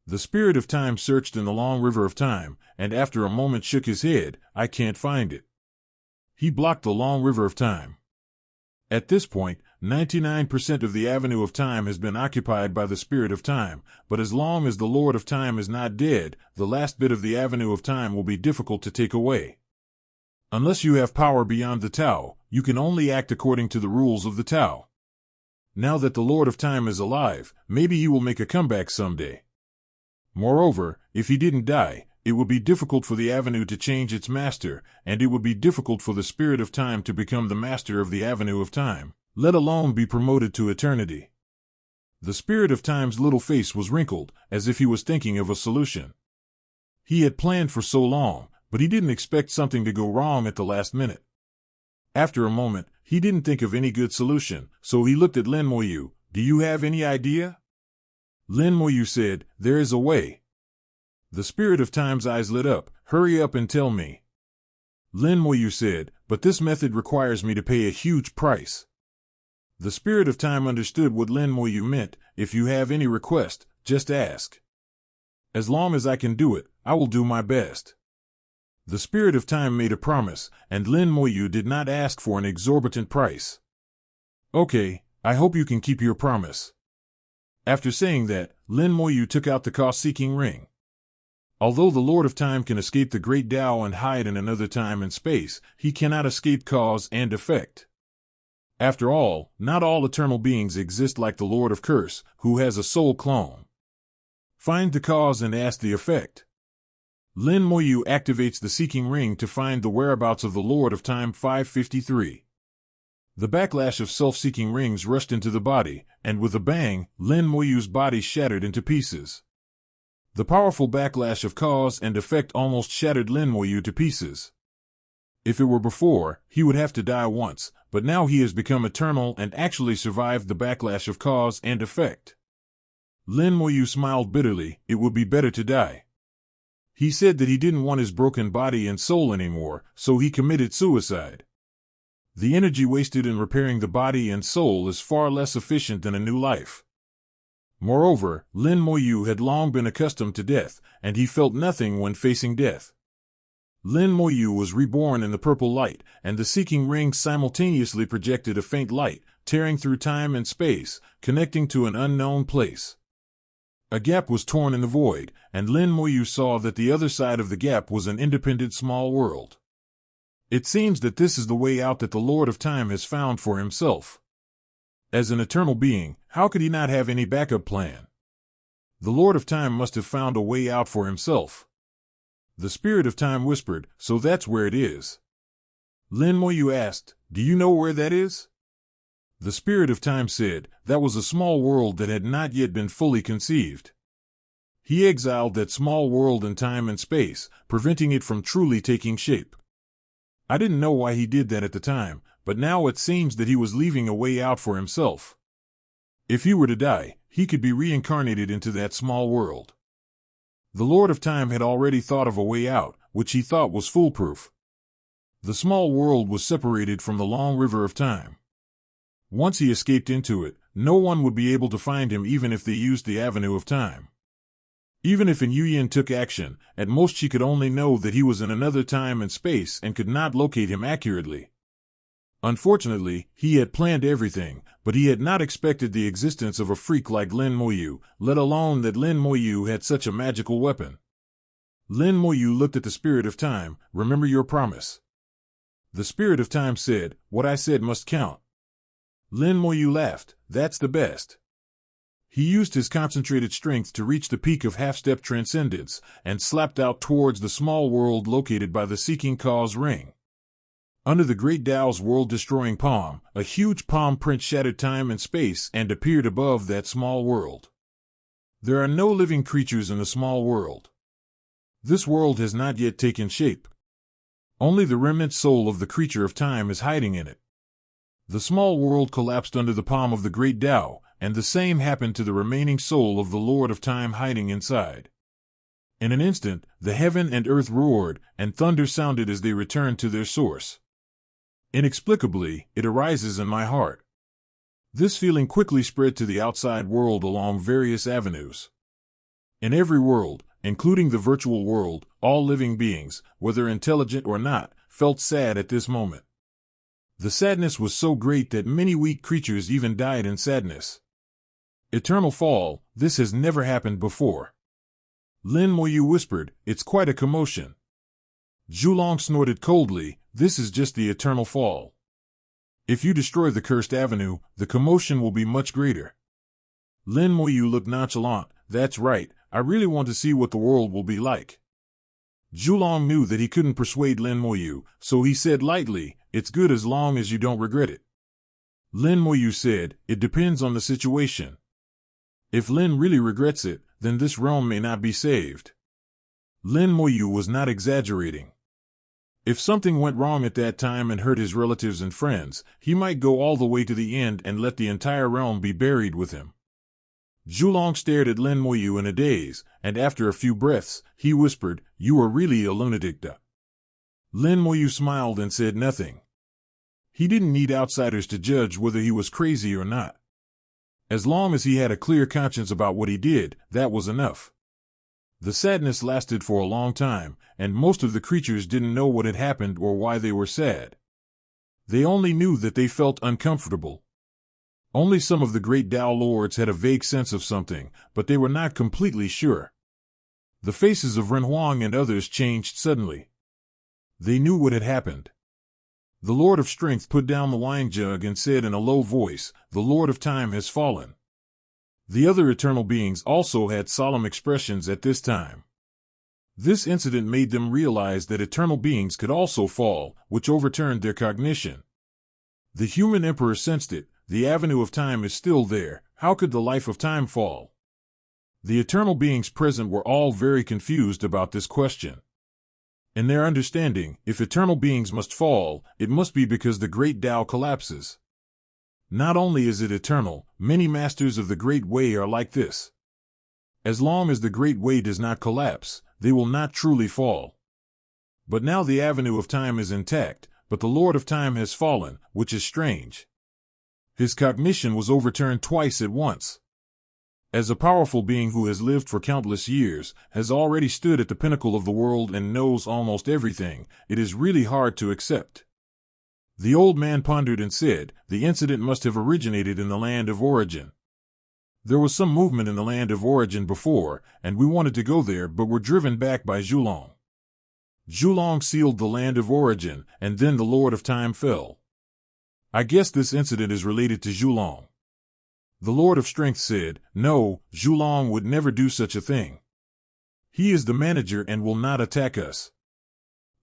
The Spirit of Time searched in the long river of time, and after a moment shook his head, "I can't find it." He blocked the long river of time. At this point, 99% of the Avenue of Time has been occupied by the Spirit of Time, but as long as the Lord of Time is not dead, the last bit of the Avenue of Time will be difficult to take away. Unless you have power beyond the Tao, you can only act according to the rules of the Tao. Now that the Lord of Time is alive, maybe he will make a comeback someday. Moreover, if he didn't die, it would be difficult for the Avenue to change its master, and it would be difficult for the Spirit of Time to become the master of the Avenue of Time, let alone be promoted to eternity. The Spirit of Time's little face was wrinkled, as if he was thinking of a solution. He had planned for so long, but he didn't expect something to go wrong at the last minute. After a moment, he didn't think of any good solution, so he looked at Lin Moyu. "Do you have any idea?" Lin Moyu said, "There is a way." The spirit of time's eyes lit up. Hurry up and tell me. Lin Moyu said, but this method requires me to pay a huge price. The spirit of time understood what Lin Moyu meant. If you have any request, just ask. As long as I can do it, I will do my best. The spirit of time made a promise, and Lin Moyu did not ask for an exorbitant price. Okay, I hope you can keep your promise. After saying that, Lin Moyu took out the cause-seeking ring. Although the Lord of Time can escape the Great Tao and hide in another time and space, he cannot escape cause and effect. After all, not all eternal beings exist like the Lord of Curse, who has a soul clone. Find the cause and ask the effect. Lin Moyu activates the seeking ring to find the whereabouts of the Lord of Time 553. The backlash of self-seeking rings rushed into the body, and with a bang, Lin Moyu's body shattered into pieces. The powerful backlash of cause and effect almost shattered Lin Moyu to pieces. If it were before, he would have to die once, but now he has become eternal and actually survived the backlash of cause and effect. Lin Moyu smiled bitterly. It would be better to die. He said that he didn't want his broken body and soul anymore, so he committed suicide. The energy wasted in repairing the body and soul is far less efficient than a new life. Moreover, Lin Moyu had long been accustomed to death, and he felt nothing when facing death. Lin Moyu was reborn in the purple light, and the seeking ring simultaneously projected a faint light, tearing through time and space, connecting to an unknown place. A gap was torn in the void, and Lin Moyu saw that the other side of the gap was an independent small world. It seems that this is the way out that the Lord of Time has found for himself. As an eternal being, how could he not have any backup plan? The Lord of Time must have found a way out for himself. The Spirit of Time whispered, so that's where it is. Lin Moyu asked, do you know where that is? The Spirit of Time said, that was a small world that had not yet been fully conceived. He exiled that small world in time and space, preventing it from truly taking shape. I didn't know why he did that at the time, but now it seems that he was leaving a way out for himself. If he were to die, he could be reincarnated into that small world. The Lord of Time had already thought of a way out, which he thought was foolproof. The small world was separated from the long river of time. Once he escaped into it, no one would be able to find him even if they used the avenue of time. Even if Yin took action, at most she could only know that he was in another time and space and could not locate him accurately. Unfortunately, he had planned everything, but he had not expected the existence of a freak like Lin Moyu, let alone that Lin Moyu had such a magical weapon. Lin Moyu looked at the Spirit of Time. Remember your promise. The Spirit of Time said, what I said must count. Lin Moyu laughed. That's the best. He used his concentrated strength to reach the peak of half-step transcendence, and slapped out towards the small world located by the seeking cause ring. Under the Great Tao's world-destroying palm, a huge palm print shattered time and space and appeared above that small world. There are no living creatures in the small world. This world has not yet taken shape. Only the remnant soul of the creature of time is hiding in it. The small world collapsed under the palm of the Great Tao, and the same happened to the remaining soul of the Lord of Time hiding inside. In an instant, the heaven and earth roared, and thunder sounded as they returned to their source. Inexplicably, it arises in my heart. This feeling quickly spread to the outside world along various avenues. In every world, including the virtual world, all living beings, whether intelligent or not, felt sad at this moment. The sadness was so great that many weak creatures even died in sadness. Eternal fall, this has never happened before. Lin Moyu whispered, it's quite a commotion. Zhulong snorted coldly, this is just the eternal fall. If you destroy the cursed avenue, the commotion will be much greater. Lin Moyu looked nonchalant, that's right, I really want to see what the world will be like. Zhulong knew that he couldn't persuade Lin Moyu, so he said lightly, it's good as long as you don't regret it. Lin Moyu said, it depends on the situation. If Lin really regrets it, then this realm may not be saved. Lin Moyu was not exaggerating. If something went wrong at that time and hurt his relatives and friends, he might go all the way to the end and let the entire realm be buried with him. Zhulong stared at Lin Moyu in a daze, and after a few breaths, he whispered, "You are really a lunatic, da." Lin Moyu smiled and said nothing. He didn't need outsiders to judge whether he was crazy or not. As long as he had a clear conscience about what he did, that was enough. The sadness lasted for a long time, and most of the creatures didn't know what had happened or why they were sad. They only knew that they felt uncomfortable. Only some of the great Tao lords had a vague sense of something, but they were not completely sure. The faces of Ren Huang and others changed suddenly. They knew what had happened. The Lord of Strength put down the wine jug and said in a low voice, "The Lord of Time has fallen." The other eternal beings also had solemn expressions at this time. This incident made them realize that eternal beings could also fall, which overturned their cognition. The human emperor sensed it. The avenue of time is still there. How could the life of time fall? The eternal beings present were all very confused about this question. In their understanding, if eternal beings must fall, it must be because the great Tao collapses. Not only is it eternal, many masters of the Great Way are like this. As long as the Great Way does not collapse, they will not truly fall. But now the avenue of time is intact, but the Lord of Time has fallen, which is strange. His cognition was overturned twice at once. As a powerful being who has lived for countless years, has already stood at the pinnacle of the world and knows almost everything, it is really hard to accept. The old man pondered and said, "The incident must have originated in the land of origin. There was some movement in the land of origin before, and we wanted to go there but were driven back by Zhulong. Zhulong sealed the land of origin, and then the Lord of Time fell. I guess this incident is related to Zhulong." The Lord of Strength said, "No, Zhulong would never do such a thing. He is the manager and will not attack us."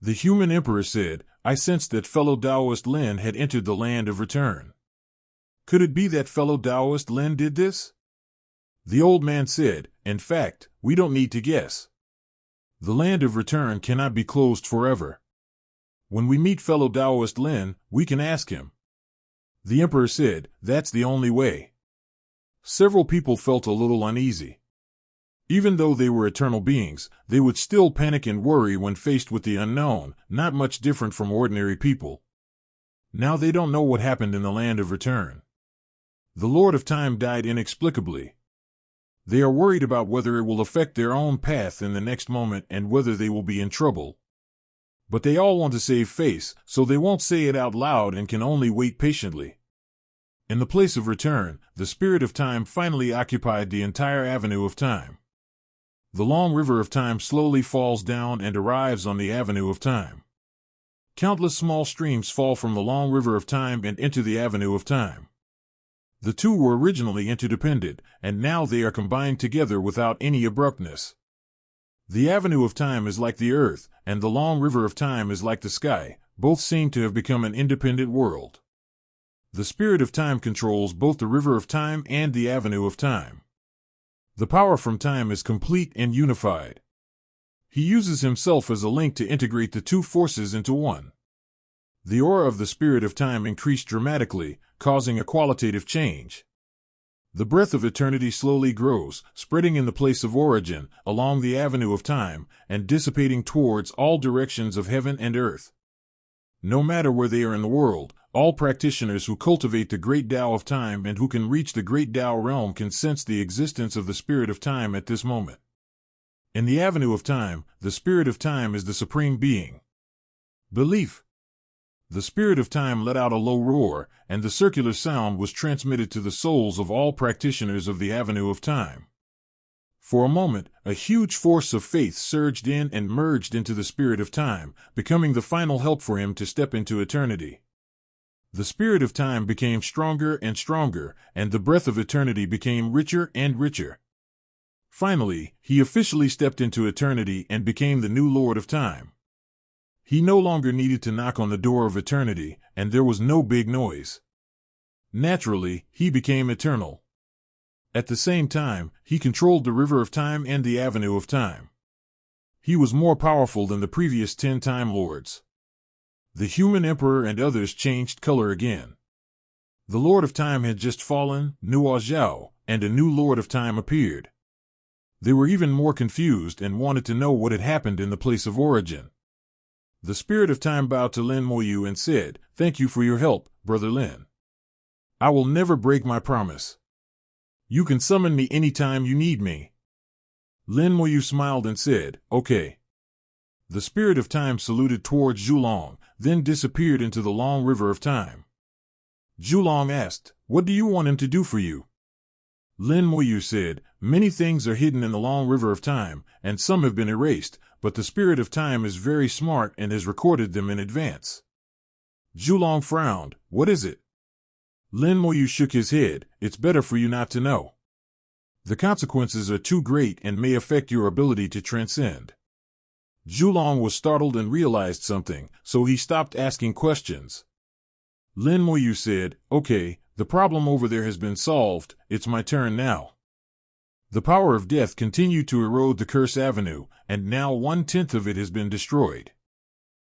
The human emperor said, "I sensed that fellow Taoist Lin had entered the land of return. Could it be that fellow Taoist Lin did this?" The old man said, "In fact, we don't need to guess. The land of return cannot be closed forever. When we meet fellow Taoist Lin, we can ask him." The emperor said, "That's the only way." Several people felt a little uneasy. Even though they were eternal beings, they would still panic and worry when faced with the unknown, not much different from ordinary people. Now they don't know what happened in the land of return. The Lord of Time died inexplicably. They are worried about whether it will affect their own path in the next moment and whether they will be in trouble. But they all want to save face, so they won't say it out loud and can only wait patiently. In the place of return, the Spirit of Time finally occupied the entire avenue of time. The long river of time slowly falls down and arrives on the avenue of time. Countless small streams fall from the long river of time and enter the avenue of time. The two were originally interdependent, and now they are combined together without any abruptness. The avenue of time is like the earth, and the long river of time is like the sky. Both seem to have become an independent world. The Spirit of Time controls both the river of time and the avenue of time. The power from time is complete and unified. He uses himself as a link to integrate the two forces into one. The aura of the Spirit of Time increased dramatically, causing a qualitative change. The breath of eternity slowly grows, spreading in the place of origin, along the avenue of time, and dissipating towards all directions of heaven and earth. No matter where they are in the world, all practitioners who cultivate the great Tao of time and who can reach the great Tao realm can sense the existence of the Spirit of Time at this moment. In the avenue of time, the Spirit of Time is the supreme being. Belief. The Spirit of Time let out a low roar, and the circular sound was transmitted to the souls of all practitioners of the avenue of time. For a moment, a huge force of faith surged in and merged into the Spirit of Time, becoming the final help for him to step into eternity. The Spirit of Time became stronger and stronger, and the breath of eternity became richer and richer. Finally, he officially stepped into eternity and became the new Lord of Time. He no longer needed to knock on the door of eternity, and there was no big noise. Naturally, he became eternal. At the same time, he controlled the river of time and the avenue of time. He was more powerful than the previous 10 Time Lords. The human emperor and others changed color again. The Lord of Time had just fallen, Nuo Zhao, and a new Lord of Time appeared. They were even more confused and wanted to know what had happened in the place of origin. The Spirit of Time bowed to Lin Moyu and said, "Thank you for your help, Brother Lin. I will never break my promise. You can summon me anytime you need me." Lin Moyu smiled and said, "Okay." The Spirit of Time saluted towards Zhulong, then disappeared into the long river of time. Zhulong asked, "What do you want him to do for you?" Lin Moyu said, "Many things are hidden in the long river of time, and some have been erased, but the Spirit of Time is very smart and has recorded them in advance." Zhulong frowned. "What is it?" Lin Moyu shook his head. "It's better for you not to know. The consequences are too great and may affect your ability to transcend." Zhulong was startled and realized something, so he stopped asking questions. Lin Moyu said, "Okay, the problem over there has been solved, it's my turn now." The power of death continued to erode the Curse Avenue, and now 1/10 of it has been destroyed.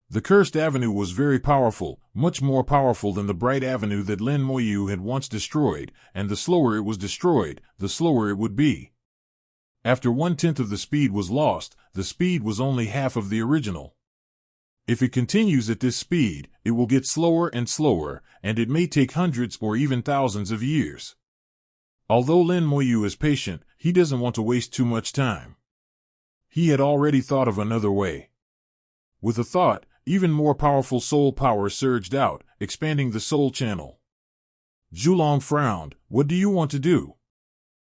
The Cursed Avenue was very powerful, much more powerful than the Bright Avenue that Lin Moyu had once destroyed, and the slower it was destroyed, the slower it would be. After 1/10 of the speed was lost, the speed was only half of the original. If it continues at this speed, it will get slower and slower, and it may take hundreds or even thousands of years. Although Lin Moyu is patient, he doesn't want to waste too much time. He had already thought of another way. With a thought, even more powerful soul power surged out, expanding the soul channel. Zhulong frowned. "What do you want to do?"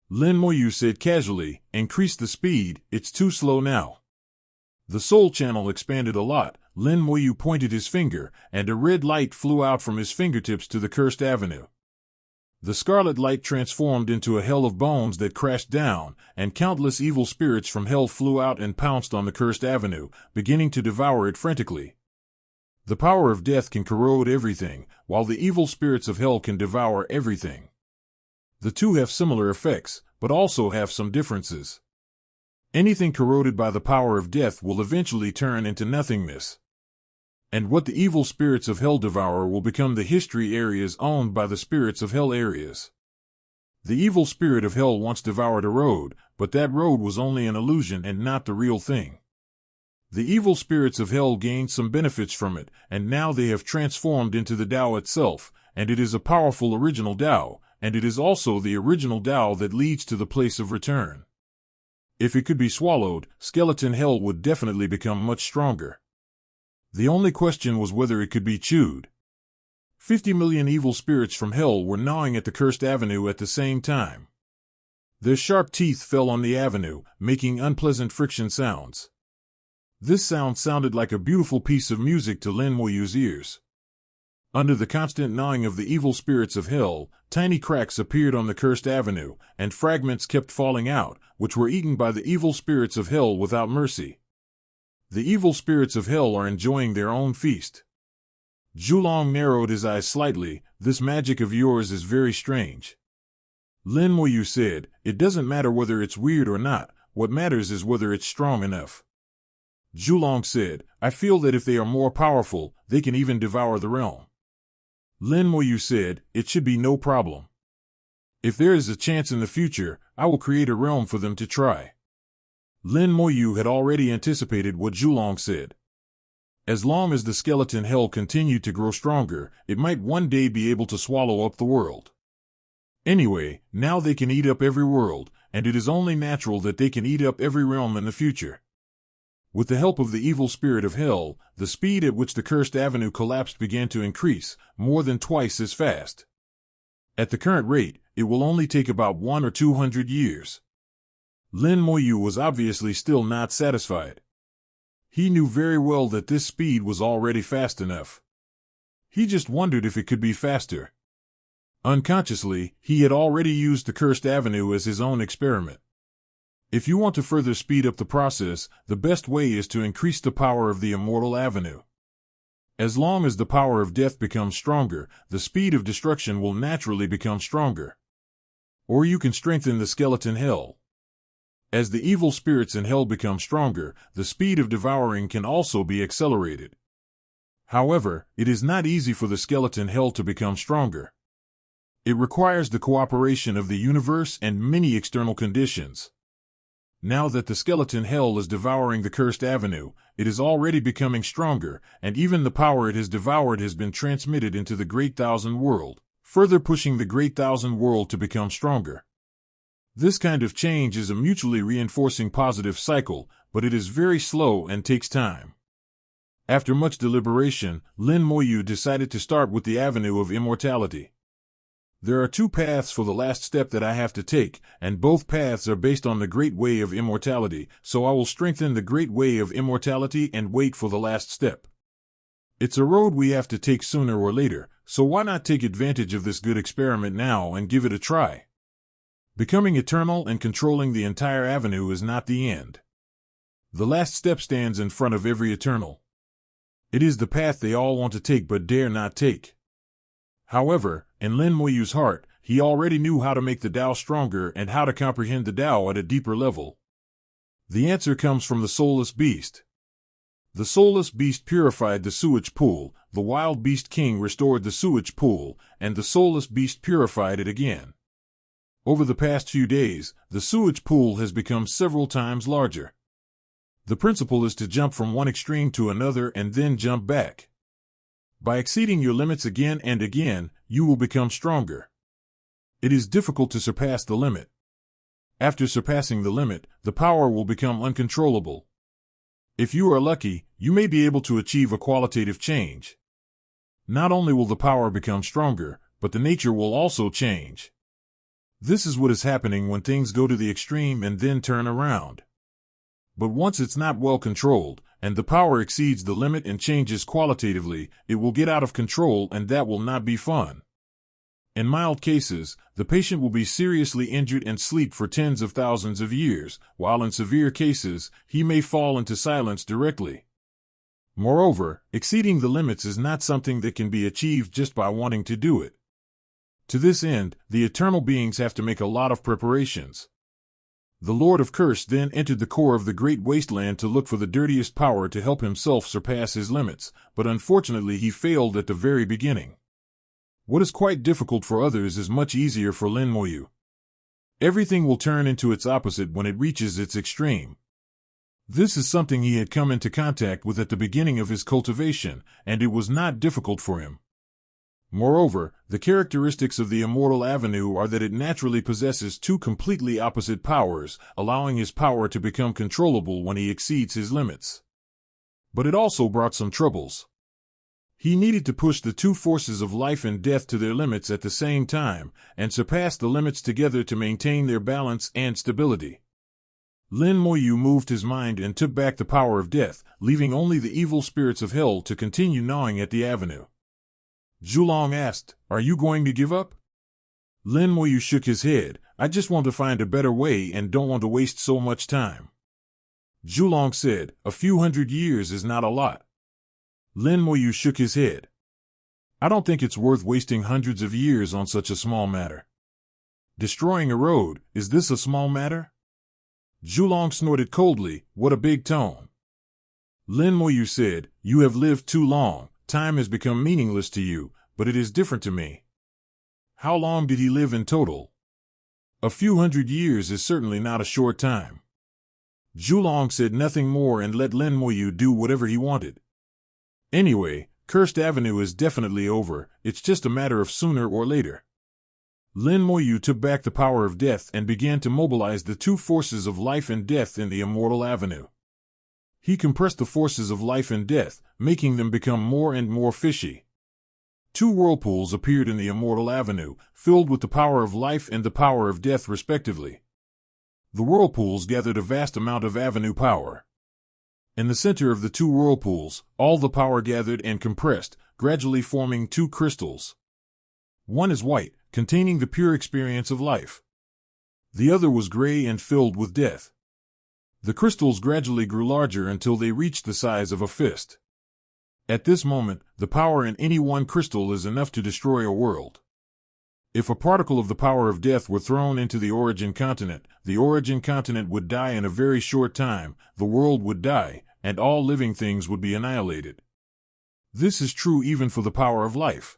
Lin Moyu said casually, "Increase the speed, it's too slow now." The soul channel expanded a lot. Lin Moyu pointed his finger, and a red light flew out from his fingertips to the Cursed Avenue. The scarlet light transformed into a hell of bones that crashed down, and countless evil spirits from hell flew out and pounced on the Cursed Avenue, beginning to devour it frantically. The power of death can corrode everything, while the evil spirits of hell can devour everything. The two have similar effects, but also have some differences. Anything corroded by the power of death will eventually turn into nothingness. And what the evil spirits of hell devour will become the history areas owned by the spirits of hell areas. The evil spirit of hell once devoured a road, but that road was only an illusion and not the real thing. The evil spirits of hell gained some benefits from it, and now they have transformed into the Tao itself, and it is a powerful original Tao, and it is also the original Tao that leads to the place of return. If it could be swallowed, skeleton hell would definitely become much stronger. The only question was whether it could be chewed. 50 million evil spirits from hell were gnawing at the Cursed Avenue at the same time. Their sharp teeth fell on the avenue, making unpleasant friction sounds. This sound sounded like a beautiful piece of music to Lin Moyu's ears. Under the constant gnawing of the evil spirits of hell, tiny cracks appeared on the Cursed Avenue, and fragments kept falling out, which were eaten by the evil spirits of hell without mercy. The evil spirits of hell are enjoying their own feast. Zhulong narrowed his eyes slightly. "This magic of yours is very strange." Lin Moyu said, "It doesn't matter whether it's weird or not, what matters is whether it's strong enough." Zhulong said, "I feel that if they are more powerful, they can even devour the realm." Lin Moyu said, "It should be no problem. If there is a chance in the future, I will create a realm for them to try." Lin Moyu had already anticipated what Zhulong said. As long as the skeleton hell continued to grow stronger, it might one day be able to swallow up the world. Anyway, now they can eat up every world, and it is only natural that they can eat up every realm in the future. With the help of the evil spirit of hell, the speed at which the Cursed Avenue collapsed began to increase, more than twice as fast. At the current rate, it will only take about 100 or 200 years. Lin Moyu was obviously still not satisfied. He knew very well that this speed was already fast enough. He just wondered if it could be faster. Unconsciously, he had already used the Cursed Avenue as his own experiment. If you want to further speed up the process, the best way is to increase the power of the Immortal Avenue. As long as the power of death becomes stronger, the speed of destruction will naturally become stronger. Or you can strengthen the skeleton hell. As the evil spirits in hell become stronger, the speed of devouring can also be accelerated. However, it is not easy for the skeleton hell to become stronger. It requires the cooperation of the universe and many external conditions. Now that the skeleton hell is devouring the cursed avenue, it is already becoming stronger, and even the power it has devoured has been transmitted into the Great Thousand World, further pushing the Great Thousand World to become stronger. This kind of change is a mutually reinforcing positive cycle, but it is very slow and takes time. After much deliberation, Lin Moyu decided to start with the Avenue of Immortality. There are two paths for the last step that I have to take, and both paths are based on the Great Way of Immortality, so I will strengthen the Great Way of Immortality and wait for the last step. It's a road we have to take sooner or later, so why not take advantage of this good experiment now and give it a try? Becoming eternal and controlling the entire avenue is not the end. The last step stands in front of every eternal. It is the path they all want to take but dare not take. However, in Lin Moyu's heart, he already knew how to make the Tao stronger and how to comprehend the Tao at a deeper level. The answer comes from the soulless beast. The soulless beast purified the sewage pool, the wild beast king restored the sewage pool, and the soulless beast purified it again. Over the past few days, the sewage pool has become several times larger. The principle is to jump from one extreme to another and then jump back. By exceeding your limits again and again, you will become stronger. It is difficult to surpass the limit. After surpassing the limit, the power will become uncontrollable. If you are lucky, you may be able to achieve a qualitative change. Not only will the power become stronger, but the nature will also change. This is what is happening when things go to the extreme and then turn around. But once it's not well controlled, and the power exceeds the limit and changes qualitatively, it will get out of control, and that will not be fun. In mild cases, the patient will be seriously injured and sleep for tens of thousands of years, while in severe cases, he may fall into silence directly. Moreover, exceeding the limits is not something that can be achieved just by wanting to do it. To this end, the eternal beings have to make a lot of preparations. The Lord of Curse then entered the core of the great wasteland to look for the dirtiest power to help himself surpass his limits, but unfortunately he failed at the very beginning. What is quite difficult for others is much easier for Lin Moyu. Everything will turn into its opposite when it reaches its extreme. This is something he had come into contact with at the beginning of his cultivation, and it was not difficult for him. Moreover, the characteristics of the Immortal Avenue are that it naturally possesses two completely opposite powers, allowing his power to become controllable when he exceeds his limits. But it also brought some troubles. He needed to push the two forces of life and death to their limits at the same time, and surpass the limits together to maintain their balance and stability. Lin Moyu moved his mind and took back the power of death, leaving only the evil spirits of hell to continue gnawing at the avenue. Zhulong asked, "Are you going to give up?" Lin Moyu shook his head. "I just want to find a better way and don't want to waste so much time." Zhulong said, "A few hundred years is not a lot." Lin Moyu shook his head. "I don't think it's worth wasting hundreds of years on such a small matter." Destroying a road, is this a small matter? Zhulong snorted coldly, "What a big tone." Lin Moyu said, "You have lived too long. Time has become meaningless to you, but it is different to me." How long did he live in total? A few hundred years is certainly not a short time. Zhulong said nothing more and let Lin Moyu do whatever he wanted. Anyway, Cursed Avenue is definitely over, it's just a matter of sooner or later. Lin Moyu took back the power of death and began to mobilize the two forces of life and death in the Immortal Avenue. He compressed the forces of life and death, making them become more and more fishy. Two whirlpools appeared in the Immortal Avenue, filled with the power of life and the power of death respectively. The whirlpools gathered a vast amount of avenue power. In the center of the two whirlpools, all the power gathered and compressed, gradually forming two crystals. One is white, containing the pure experience of life. The other was gray and filled with death. The crystals gradually grew larger until they reached the size of a fist. At this moment, the power in any one crystal is enough to destroy a world. If a particle of the power of death were thrown into the origin continent would die in a very short time, the world would die, and all living things would be annihilated. This is true even for the power of life.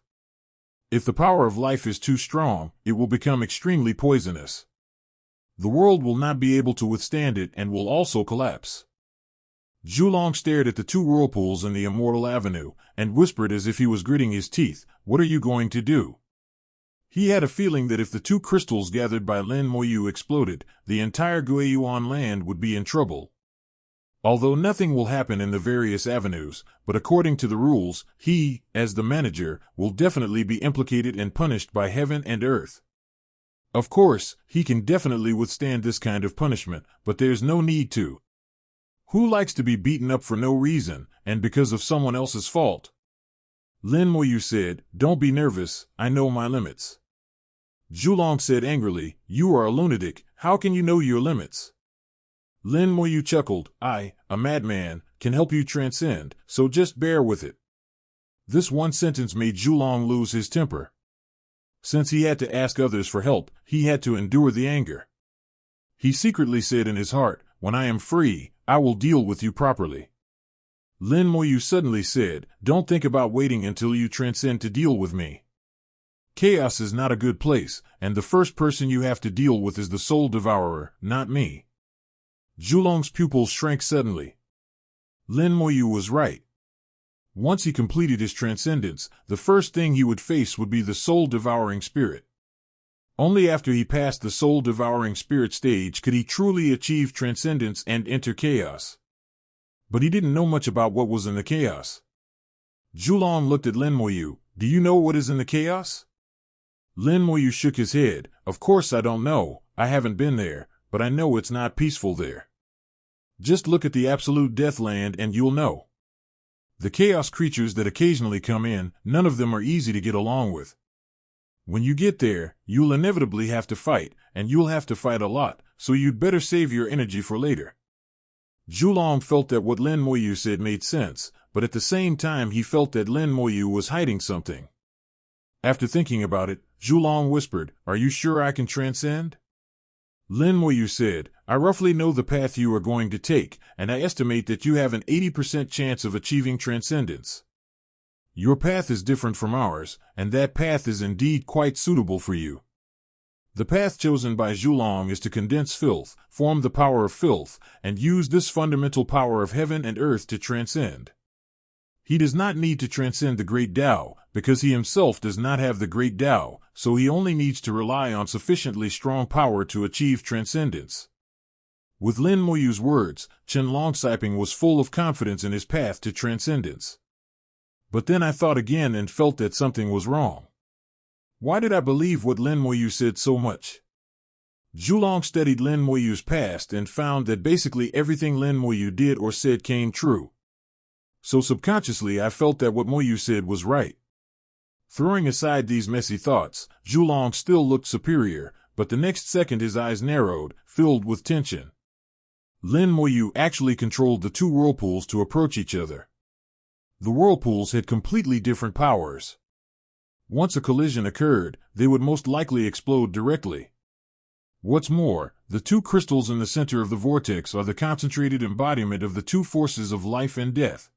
If the power of life is too strong, it will become extremely poisonous. The world will not be able to withstand it and will also collapse. Zhulong stared at the two whirlpools in the immortal avenue, and whispered as if he was gritting his teeth, "What are you going to do?" He had a feeling that if the two crystals gathered by Lin Moyu exploded, the entire Guiyuan land would be in trouble. Although nothing will happen in the various avenues, but according to the rules, he, as the manager, will definitely be implicated and punished by heaven and earth. Of course, he can definitely withstand this kind of punishment, but there's no need to. Who likes to be beaten up for no reason, and because of someone else's fault? Lin Moyu said, "Don't be nervous, I know my limits." Zhulong said angrily, "You are a lunatic, how can you know your limits?" Lin Moyu chuckled, "I, a madman, can help you transcend, so just bear with it." This one sentence made Zhulong lose his temper. Since he had to ask others for help, he had to endure the anger. He secretly said in his heart, "When I am free, I will deal with you properly." Lin Moyu suddenly said, "Don't think about waiting until you transcend to deal with me. Chaos is not a good place, and the first person you have to deal with is the soul devourer, not me." Zhulong's pupils shrank suddenly. Lin Moyu was right. Once he completed his transcendence, the first thing he would face would be the soul-devouring spirit. Only after he passed the soul-devouring spirit stage could he truly achieve transcendence and enter chaos. But he didn't know much about what was in the chaos. Zhulong looked at Lin Moyu. "Do you know what is in the chaos?" Lin Moyu shook his head. "Of course I don't know, I haven't been there, but I know it's not peaceful there. Just look at the absolute Deathland and you'll know. The chaos creatures that occasionally come in, none of them are easy to get along with. When you get there, you'll inevitably have to fight, and you'll have to fight a lot, so you'd better save your energy for later." Zhulong felt that what Lin Moyu said made sense, but at the same time he felt that Lin Moyu was hiding something. After thinking about it, Zhulong whispered, "Are you sure I can transcend?" Lin Moyu said, "I roughly know the path you are going to take, and I estimate that you have an 80% chance of achieving transcendence. Your path is different from ours, and that path is indeed quite suitable for you." The path chosen by Zhulong is to condense filth, form the power of filth, and use this fundamental power of heaven and earth to transcend. He does not need to transcend the great Tao, because he himself does not have the great Tao, so he only needs to rely on sufficiently strong power to achieve transcendence. With Lin Moyu's words, Chen Longsaiping was full of confidence in his path to transcendence. But then I thought again and felt that something was wrong. Why did I believe what Lin Moyu said so much? Zhulong studied Lin Moyu's past and found that basically everything Lin Moyu did or said came true. So subconsciously I felt that what Moyu said was right. Throwing aside these messy thoughts, Zhulong still looked superior, but the next second his eyes narrowed, filled with tension. Lin Moyu actually controlled the two whirlpools to approach each other. The whirlpools had completely different powers. Once a collision occurred, they would most likely explode directly. What's more, the two crystals in the center of the vortex are the concentrated embodiment of the two forces of life and death.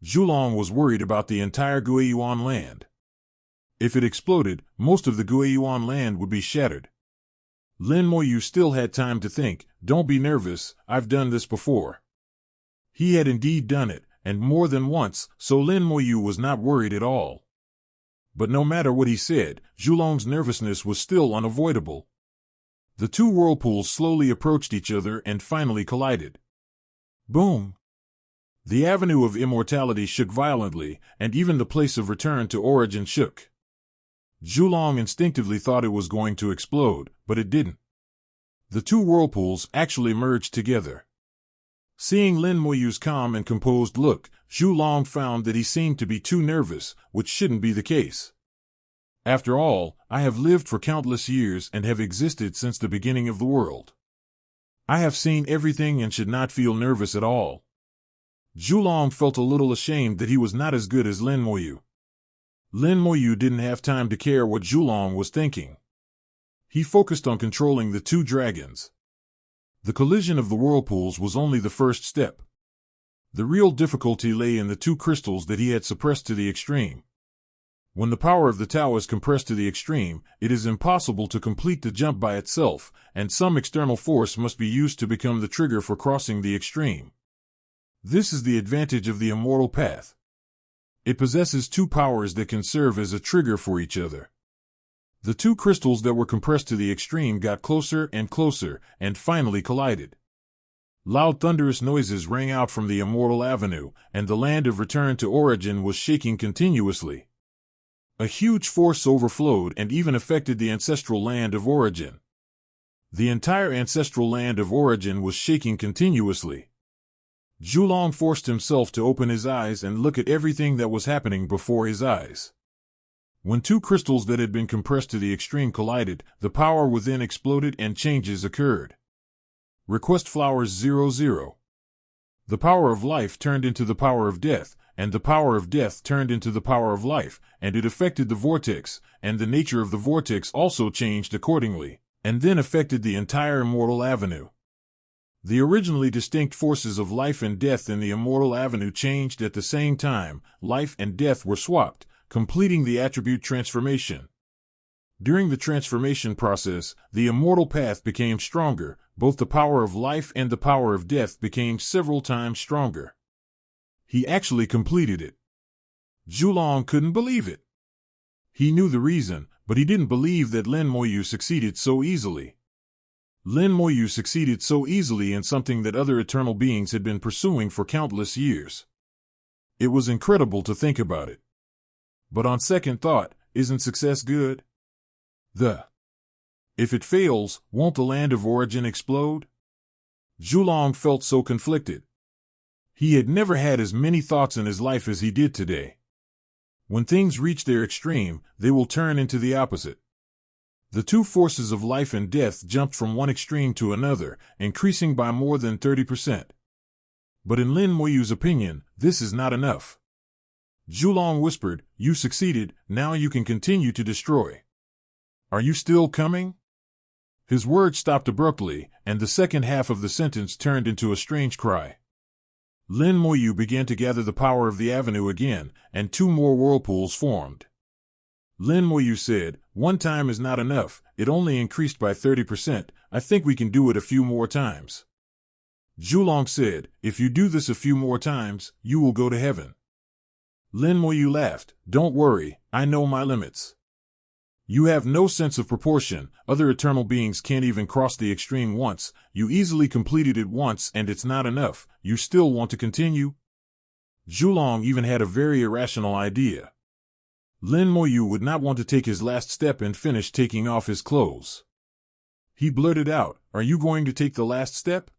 Zhulong was worried about the entire Guiyuan land. If it exploded, most of the Guiyuan land would be shattered. Lin Moyu still had time to think, "Don't be nervous, I've done this before." He had indeed done it, and more than once, so Lin Moyu was not worried at all. But no matter what he said, Zhulong's nervousness was still unavoidable. The two whirlpools slowly approached each other and finally collided. Boom! The avenue of immortality shook violently, and even the place of return to origin shook. Zhulong instinctively thought it was going to explode, but it didn't. The two whirlpools actually merged together. Seeing Lin Moyu's calm and composed look, Zhulong found that he seemed to be too nervous, which shouldn't be the case. After all, I have lived for countless years and have existed since the beginning of the world. I have seen everything and should not feel nervous at all. Zhulong felt a little ashamed that he was not as good as Lin Moyu. Lin Moyu didn't have time to care what Zhulong was thinking. He focused on controlling the two dragons. The collision of the whirlpools was only the first step. The real difficulty lay in the two crystals that he had suppressed to the extreme. When the power of the Tao is compressed to the extreme, it is impossible to complete the jump by itself, and some external force must be used to become the trigger for crossing the extreme. This is the advantage of the immortal path. It possesses two powers that can serve as a trigger for each other. The two crystals that were compressed to the extreme got closer and finally collided. Loud thunderous noises rang out from the immortal avenue, and the land of return to origin was shaking continuously. A huge force overflowed and even affected the ancestral land of origin. The entire ancestral land of origin was shaking continuously. Zhulong forced himself to open his eyes and look at everything that was happening before his eyes. When two crystals that had been compressed to the extreme collided, the power within exploded and changes occurred. Request flowers 00. The power of life turned into the power of death, and the power of death turned into the power of life, and it affected the vortex, and the nature of the vortex also changed accordingly, and then affected the entire immortal avenue. The originally distinct forces of life and death in the immortal avenue changed at the same time. Life and death were swapped, completing the attribute transformation. During the transformation process, the immortal path became stronger. Both the power of life and the power of death became several times stronger. He actually completed it. Zhulong couldn't believe it. He knew the reason, but he didn't believe that Lin Moyu succeeded so easily. Lin Moyu succeeded so easily in something that other eternal beings had been pursuing for countless years. It was incredible to think about it. But on second thought, isn't success good? If it fails, won't the land of origin explode? Zhulong felt so conflicted. He had never had as many thoughts in his life as he did today. When things reach their extreme, they will turn into the opposite. The two forces of life and death jumped from one extreme to another, increasing by more than 30%. But in Lin Moyu's opinion, this is not enough. Zhulong whispered, "You succeeded, now you can continue to destroy. Are you still coming?" His words stopped abruptly, and the second half of the sentence turned into a strange cry. Lin Moyu began to gather the power of the avenue again, and two more whirlpools formed. Lin Moyu said, "One time is not enough, it only increased by 30%, I think we can do it a few more times." Zhulong said, "If you do this a few more times, you will go to heaven." Lin Moyu laughed, "Don't worry, I know my limits. You have no sense of proportion, other eternal beings can't even cross the extreme once, you easily completed it once and it's not enough, you still want to continue?" Zhulong even had a very irrational idea. Lin Moyu would not want to take his last step and finish taking off his clothes. He blurted out, "Are you going to take the last step?"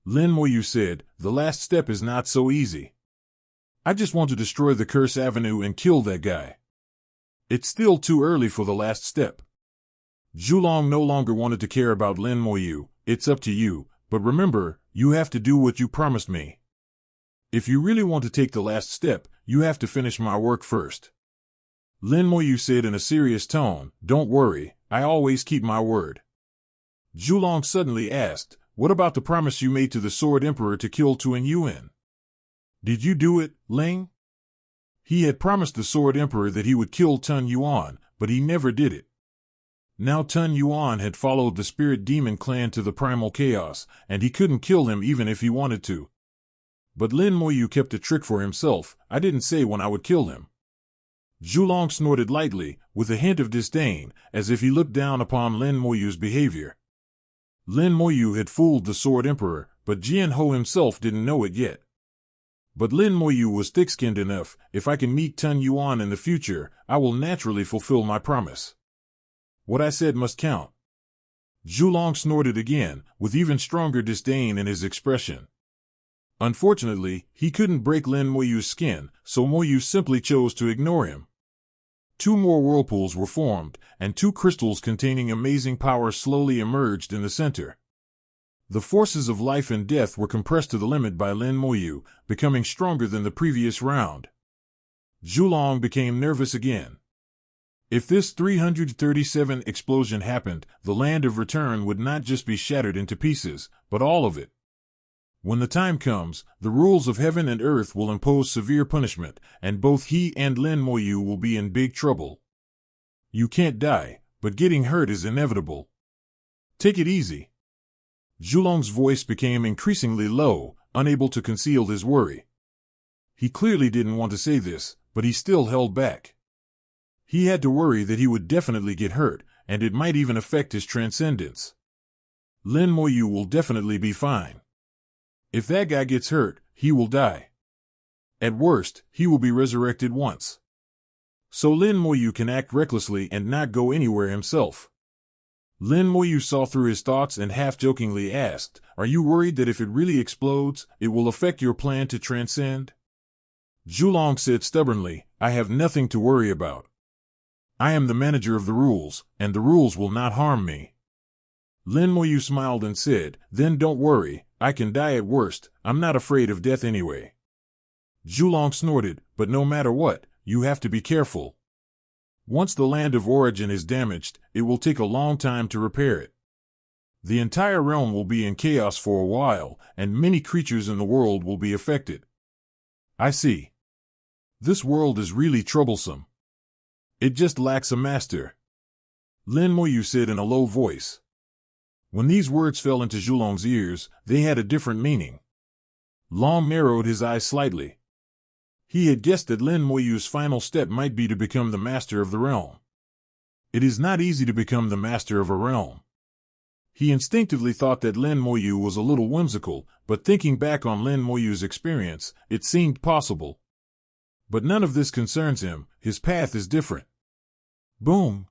Lin Moyu said, "The last step is not so easy. I just want to destroy the Curse Avenue and kill that guy. It's still too early for the last step." Zhulong no longer wanted to care about Lin Moyu. "It's up to you, but remember, you have to do what you promised me. If you really want to take the last step, you have to finish my work first." Lin Moyu said in a serious tone, "Don't worry, I always keep my word." Zhulong suddenly asked, "What about the promise you made to the Sword Emperor to kill Tuan Yuan? Did you do it, Ling?" He had promised the Sword Emperor that he would kill Tun Yuan, but he never did it. Now Tun Yuan had followed the Spirit Demon clan to the Primal Chaos, and he couldn't kill him even if he wanted to. But Lin Moyu kept a trick for himself, "I didn't say when I would kill him." Zhulong snorted lightly, with a hint of disdain, as if he looked down upon Lin Moyu's behavior. Lin Moyu had fooled the Sword Emperor, but Jian Ho himself didn't know it yet. But Lin Moyu was thick-skinned enough, "If I can meet Tun Yuan in the future, I will naturally fulfill my promise. What I said must count." Zhulong snorted again, with even stronger disdain in his expression. Unfortunately, he couldn't break Lin Moyu's skin, so Moyu simply chose to ignore him. Two more whirlpools were formed, and two crystals containing amazing power slowly emerged in the center. The forces of life and death were compressed to the limit by Lin Moyu, becoming stronger than the previous round. Zhulong became nervous again. If this 337 explosion happened, the land of return would not just be shattered into pieces, but all of it. When the time comes, the rules of heaven and earth will impose severe punishment, and both he and Lin Moyu will be in big trouble. You can't die, but getting hurt is inevitable. Take it easy. Zhulong's voice became increasingly low, unable to conceal his worry. He clearly didn't want to say this, but he still held back. He had to worry that he would definitely get hurt, and it might even affect his transcendence. Lin Moyu will definitely be fine. If that guy gets hurt, he will die. At worst, he will be resurrected once. So Lin Moyu can act recklessly and not go anywhere himself. Lin Moyu saw through his thoughts and half-jokingly asked, "Are you worried that if it really explodes, it will affect your plan to transcend?" Zhulong said stubbornly, "I have nothing to worry about. I am the manager of the rules, and the rules will not harm me." Lin Moyu smiled and said, "Then don't worry, I can die at worst, I'm not afraid of death anyway." Zhulong snorted, "But no matter what, you have to be careful. Once the land of origin is damaged, it will take a long time to repair it. The entire realm will be in chaos for a while, and many creatures in the world will be affected." "I see. This world is really troublesome. It just lacks a master," Lin Moyu said in a low voice. When these words fell into Zhulong's ears, they had a different meaning. Long narrowed his eyes slightly. He had guessed that Lin Moyu's final step might be to become the master of the realm. It is not easy to become the master of a realm. He instinctively thought that Lin Moyu was a little whimsical, but thinking back on Lin Moyu's experience, it seemed possible. But none of this concerns him, his path is different. Boom!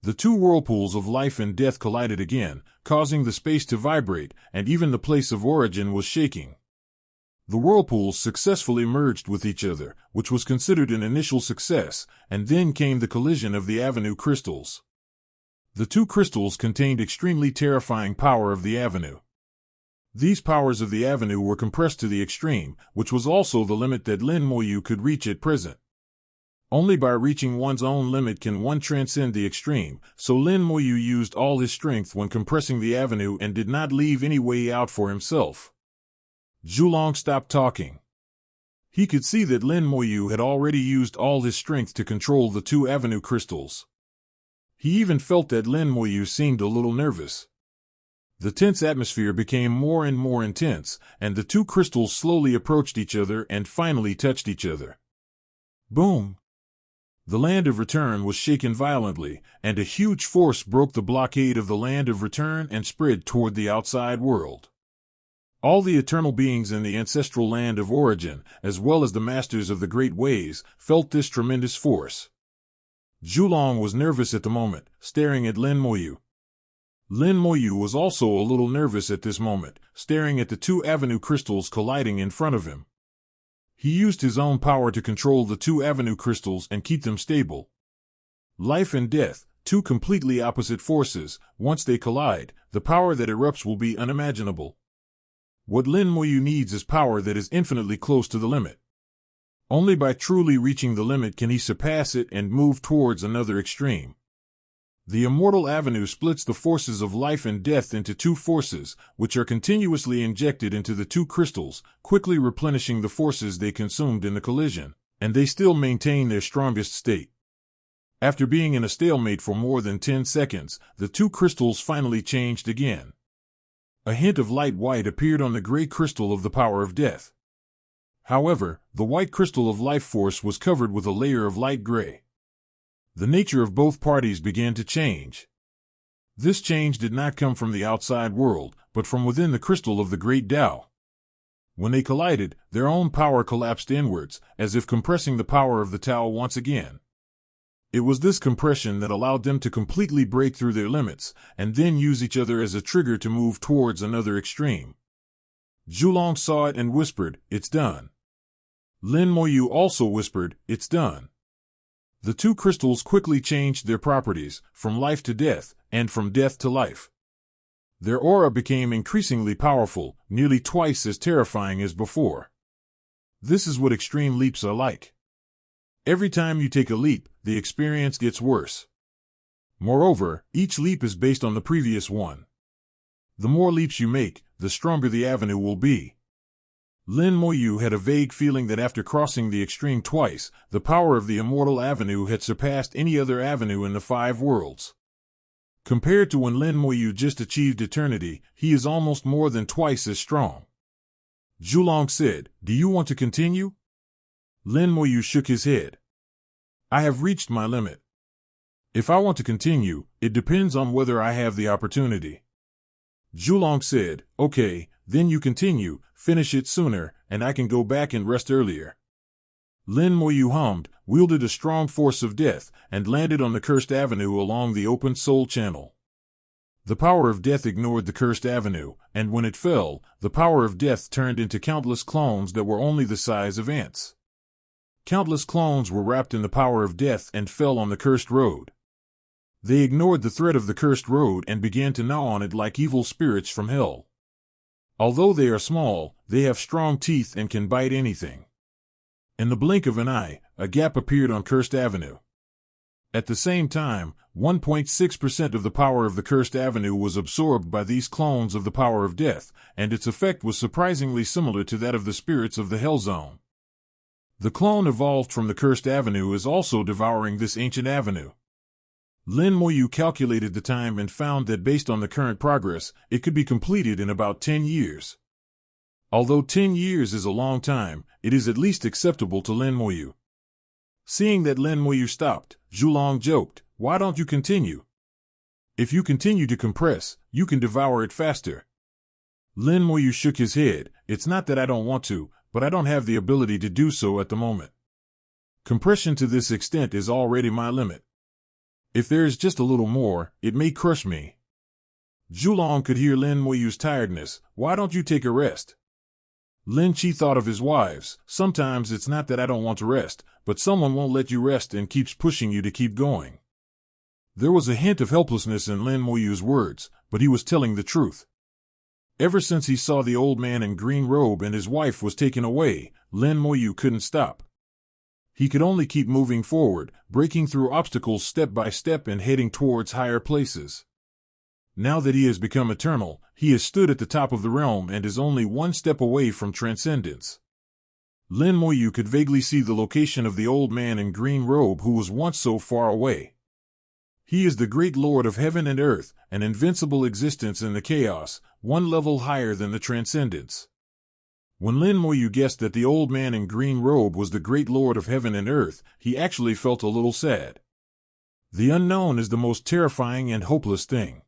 The two whirlpools of life and death collided again, causing the space to vibrate, and even the place of origin was shaking. The whirlpools successfully merged with each other, which was considered an initial success, and then came the collision of the Avenue crystals. The two crystals contained extremely terrifying power of the Avenue. These powers of the Avenue were compressed to the extreme, which was also the limit that Lin Moyu could reach at present. Only by reaching one's own limit can one transcend the extreme, so Lin Moyu used all his strength when compressing the Avenue and did not leave any way out for himself. Zhulong stopped talking. He could see that Lin Moyu had already used all his strength to control the two Avenue crystals. He even felt that Lin Moyu seemed a little nervous. The tense atmosphere became more and more intense, and the two crystals slowly approached each other and finally touched each other. Boom! The land of return was shaken violently, and a huge force broke the blockade of the land of return and spread toward the outside world. All the eternal beings in the ancestral land of origin, as well as the masters of the great ways, felt this tremendous force. Zhulong was nervous at the moment, staring at Lin Moyu. Lin Moyu was also a little nervous at this moment, staring at the two Avenue crystals colliding in front of him. He used his own power to control the two Avenue crystals and keep them stable. Life and death, two completely opposite forces, once they collide, the power that erupts will be unimaginable. What Lin Moyu needs is power that is infinitely close to the limit. Only by truly reaching the limit can he surpass it and move towards another extreme. The immortal avenue splits the forces of life and death into two forces, which are continuously injected into the two crystals, quickly replenishing the forces they consumed in the collision, and they still maintain their strongest state. After being in a stalemate for more than 10 seconds, the two crystals finally changed again. A hint of light white appeared on the gray crystal of the power of death. However, the white crystal of life force was covered with a layer of light gray. The nature of both parties began to change. This change did not come from the outside world, but from within the crystal of the great Tao. When they collided, their own power collapsed inwards, as if compressing the power of the Tao once again. It was this compression that allowed them to completely break through their limits, and then use each other as a trigger to move towards another extreme. Zhulong saw it and whispered, "It's done." Lin Moyu also whispered, "It's done." The two crystals quickly changed their properties, from life to death, and from death to life. Their aura became increasingly powerful, nearly twice as terrifying as before. This is what extreme leaps are like. Every time you take a leap, the experience gets worse. Moreover, each leap is based on the previous one. The more leaps you make, the stronger the avenue will be. Lin Moyu had a vague feeling that after crossing the extreme twice, the power of the immortal avenue had surpassed any other avenue in the 5 worlds. Compared to when Lin Moyu just achieved eternity, he is almost more than twice as strong. Zhulong said, "Do you want to continue?" Lin Moyu shook his head. "I have reached my limit. If I want to continue, it depends on whether I have the opportunity." Zhulong said, "Okay, then you continue, finish it sooner, and I can go back and rest earlier." Lin Moyu hummed, wielded a strong force of death, and landed on the cursed avenue along the open soul channel. The power of death ignored the cursed avenue, and when it fell, the power of death turned into countless clones that were only the size of ants. Countless clones were wrapped in the power of death and fell on the cursed road. They ignored the threat of the cursed road and began to gnaw on it like evil spirits from hell. Although they are small, they have strong teeth and can bite anything. In the blink of an eye, a gap appeared on Cursed Avenue. At the same time, 1.6% of the power of the Cursed Avenue was absorbed by these clones of the power of death, and its effect was surprisingly similar to that of the spirits of the Hell Zone. The clone evolved from the Cursed Avenue is also devouring this ancient avenue. Lin Moyu calculated the time and found that based on the current progress, it could be completed in about 10 years. Although 10 years is a long time, it is at least acceptable to Lin Moyu. Seeing that Lin Moyu stopped, Zhulong joked, "Why don't you continue? If you continue to compress, you can devour it faster." Lin Moyu shook his head. "It's not that I don't want to, but I don't have the ability to do so at the moment. Compression to this extent is already my limit. If there is just a little more, it may crush me." Zhulong could hear Lin Moyu's tiredness. "Why don't you take a rest?" Lin Chi thought of his wives. "Sometimes it's not that I don't want to rest, but someone won't let you rest and keeps pushing you to keep going." There was a hint of helplessness in Lin Moyu's words, but he was telling the truth. Ever since he saw the old man in green robe and his wife was taken away, Lin Moyu couldn't stop. He could only keep moving forward, breaking through obstacles step by step and heading towards higher places. Now that he has become eternal, he has stood at the top of the realm and is only one step away from transcendence. Lin Moyu could vaguely see the location of the old man in green robe who was once so far away. He is the great Lord of heaven and earth, an invincible existence in the chaos, one level higher than the transcendence. When Lin Moyu guessed that the old man in green robe was the great Lord of heaven and earth, he actually felt a little sad. The unknown is the most terrifying and hopeless thing.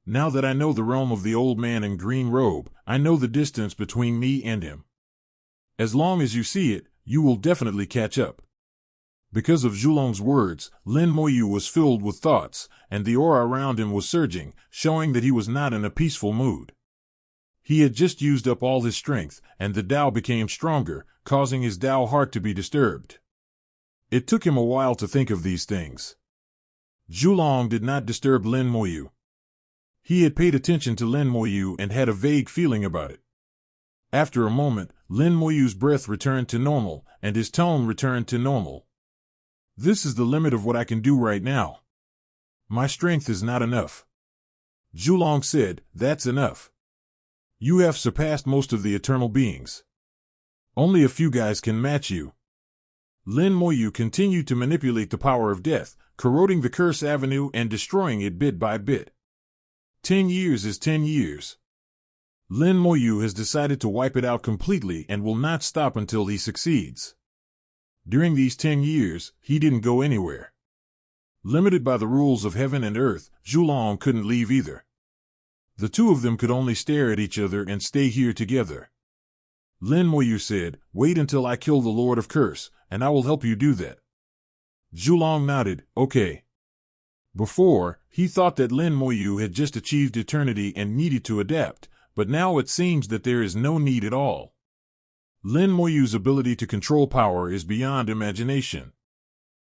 Now that I know the realm of the old man in green robe, I know the distance between me and him. As long as you see it, you will definitely catch up. Because of Zhulong's words, Lin Moyu was filled with thoughts, and the aura around him was surging, showing that he was not in a peaceful mood. He had just used up all his strength, and the Tao became stronger, causing his Tao heart to be disturbed. It took him a while to think of these things. Zhulong did not disturb Lin Moyu. He had paid attention to Lin Moyu and had a vague feeling about it. After a moment, Lin Moyu's breath returned to normal, and his tone returned to normal. "This is the limit of what I can do right now. My strength is not enough." Zhulong said, "That's enough. You have surpassed most of the eternal beings. Only a few guys can match you." Lin Moyu continued to manipulate the power of death, corroding the Curse Avenue and destroying it bit by bit. 10 years is 10 years. Lin Moyu has decided to wipe it out completely and will not stop until he succeeds. During these 10 years, he didn't go anywhere. Limited by the rules of heaven and earth, Zhulong couldn't leave either. The two of them could only stare at each other and stay here together. Lin Moyu said, "Wait until I kill the Lord of Curse, and I will help you do that." Zhulong nodded, "Okay." Before, he thought that Lin Moyu had just achieved eternity and needed to adapt, but now it seems that there is no need at all. Lin Moyu's ability to control power is beyond imagination.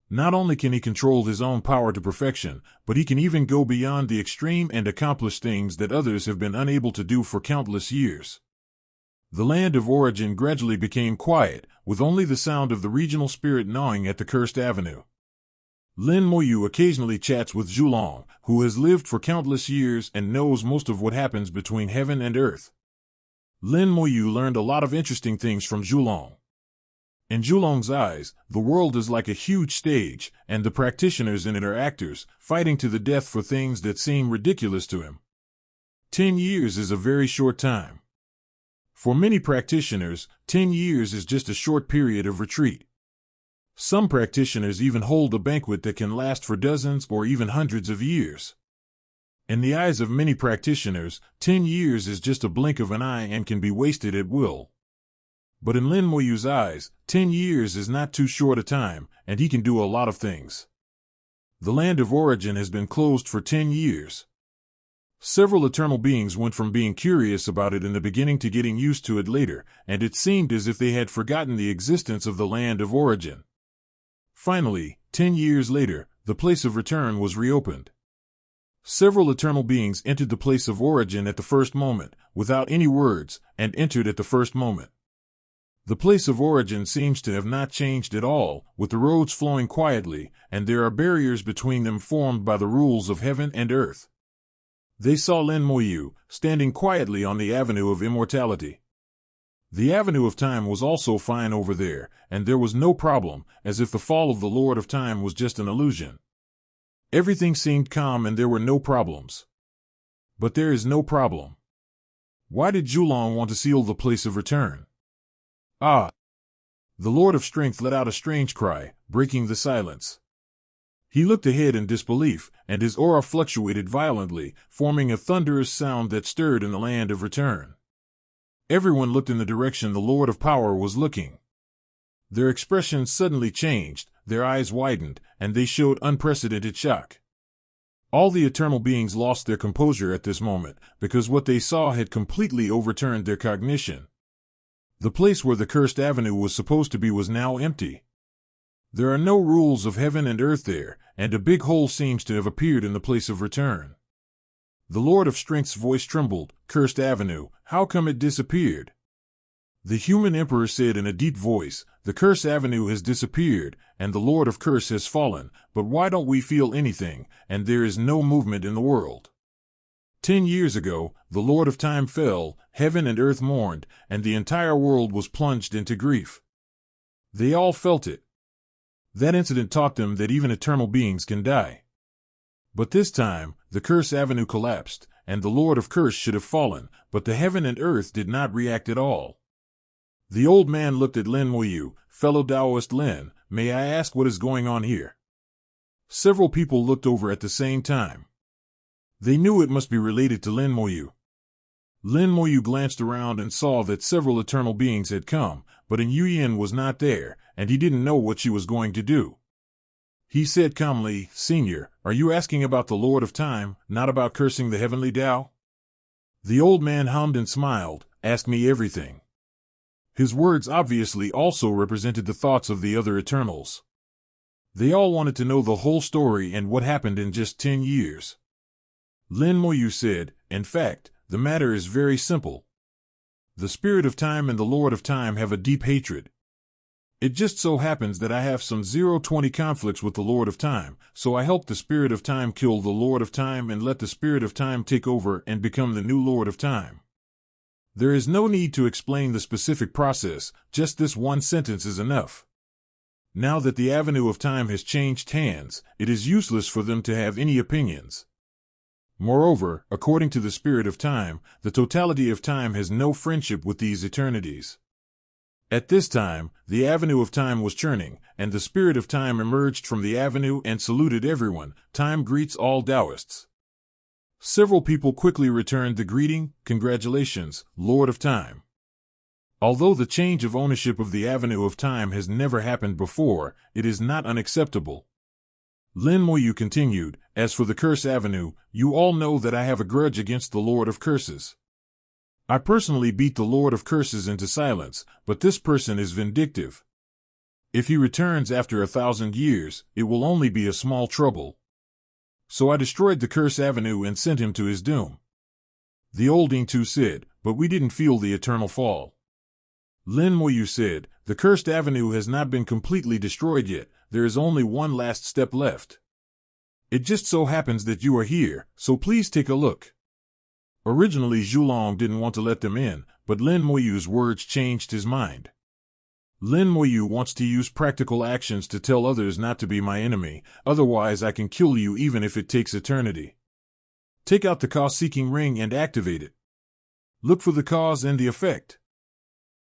Not only can he control his own power to perfection, but he can even go beyond the extreme and accomplish things that others have been unable to do for countless years. The land of origin gradually became quiet, with only the sound of the regional spirit gnawing at the Cursed Avenue. Lin Moyu occasionally chats with Zhulong, who has lived for countless years and knows most of what happens between heaven and earth. Lin Moyu learned a lot of interesting things from Zhulong. In Zhulong's eyes, the world is like a huge stage, and the practitioners in it are actors, fighting to the death for things that seem ridiculous to him. 10 years is a very short time. For many practitioners, 10 years is just a short period of retreat. Some practitioners even hold a banquet that can last for dozens or even hundreds of years. In the eyes of many practitioners, 10 years is just a blink of an eye and can be wasted at will. But in Lin Moyu's eyes, 10 years is not too short a time, and he can do a lot of things. The land of origin has been closed for 10 years. Several eternal beings went from being curious about it in the beginning to getting used to it later, and it seemed as if they had forgotten the existence of the land of origin. Finally, 10 years later, the place of return was reopened. Several eternal beings entered the place of origin at the first moment, without any words, and entered at the first moment. The place of origin seems to have not changed at all, with the roads flowing quietly, and there are barriers between them formed by the rules of heaven and earth. They saw Lin Moyu, standing quietly on the avenue of immortality. The avenue of time was also fine over there, and there was no problem, as if the fall of the Lord of Time was just an illusion. Everything seemed calm and there were no problems. But there is no problem. Why did Zhulong want to seal the place of return? Ah! The Lord of Strength let out a strange cry, breaking the silence. He looked ahead in disbelief, and his aura fluctuated violently, forming a thunderous sound that stirred in the land of return. Everyone looked in the direction the Lord of Power was looking. Their expressions suddenly changed, their eyes widened, and they showed unprecedented shock. All the eternal beings lost their composure at this moment, because what they saw had completely overturned their cognition. The place where the cursed avenue was supposed to be was now empty. There are no rules of heaven and earth there, and a big hole seems to have appeared in the place of return. The Lord of Strength's voice trembled. Cursed avenue, how come it disappeared? The human emperor said in a deep voice, the Curse Avenue has disappeared, and the Lord of Curse has fallen, but why don't we feel anything, and there is no movement in the world? 10 years ago, the Lord of Time fell, heaven and earth mourned, and the entire world was plunged into grief. They all felt it. That incident taught them that even eternal beings can die. But this time, the Curse Avenue collapsed, and the Lord of Curse should have fallen, but the heaven and earth did not react at all. The old man looked at Lin Moyu. Fellow Taoist Lin, may I ask what is going on here? Several people looked over at the same time. They knew it must be related to Lin Moyu. Lin Moyu glanced around and saw that several eternal beings had come, but Yu Yin was not there, and he didn't know what she was going to do. He said calmly, Senior, are you asking about the Lord of Time, not about cursing the heavenly Tao? The old man hummed and smiled, ask me everything. His words obviously also represented the thoughts of the other Eternals. They all wanted to know the whole story and what happened in just 10 years. Lin Moyu said, in fact, the matter is very simple. The Spirit of Time and the Lord of Time have a deep hatred. It just so happens that I have some 0-20 conflicts with the Lord of Time, so I helped the Spirit of Time kill the Lord of Time and let the Spirit of Time take over and become the new Lord of Time. There is no need to explain the specific process, just this one sentence is enough. Now that the Avenue of Time has changed hands, it is useless for them to have any opinions. Moreover, according to the Spirit of Time, the totality of time has no friendship with these eternities. At this time, the Avenue of Time was churning, and the Spirit of Time emerged from the avenue and saluted everyone. Time greets all Taoists. Several people quickly returned the greeting, congratulations, Lord of Time. Although the change of ownership of the Avenue of Time has never happened before, it is not unacceptable. Lin Moyu continued, as for the Curse Avenue, you all know that I have a grudge against the Lord of Curses. I personally beat the Lord of Curses into silence, but this person is vindictive. If he returns after 1,000 years, it will only be a small trouble. So I destroyed the Curse Avenue and sent him to his doom. The old Ing Tu said, but we didn't feel the eternal fall. Lin Moyu said, "The cursed avenue has not been completely destroyed yet. There is only one last step left. It just so happens that you are here, so please take a look." Originally, Zhulong didn't want to let them in, but Lin Moyu's words changed his mind. Lin Moyu wants to use practical actions to tell others not to be my enemy, otherwise I can kill you even if it takes eternity. Take out the cause-seeking ring and activate it. Look for the cause and the effect.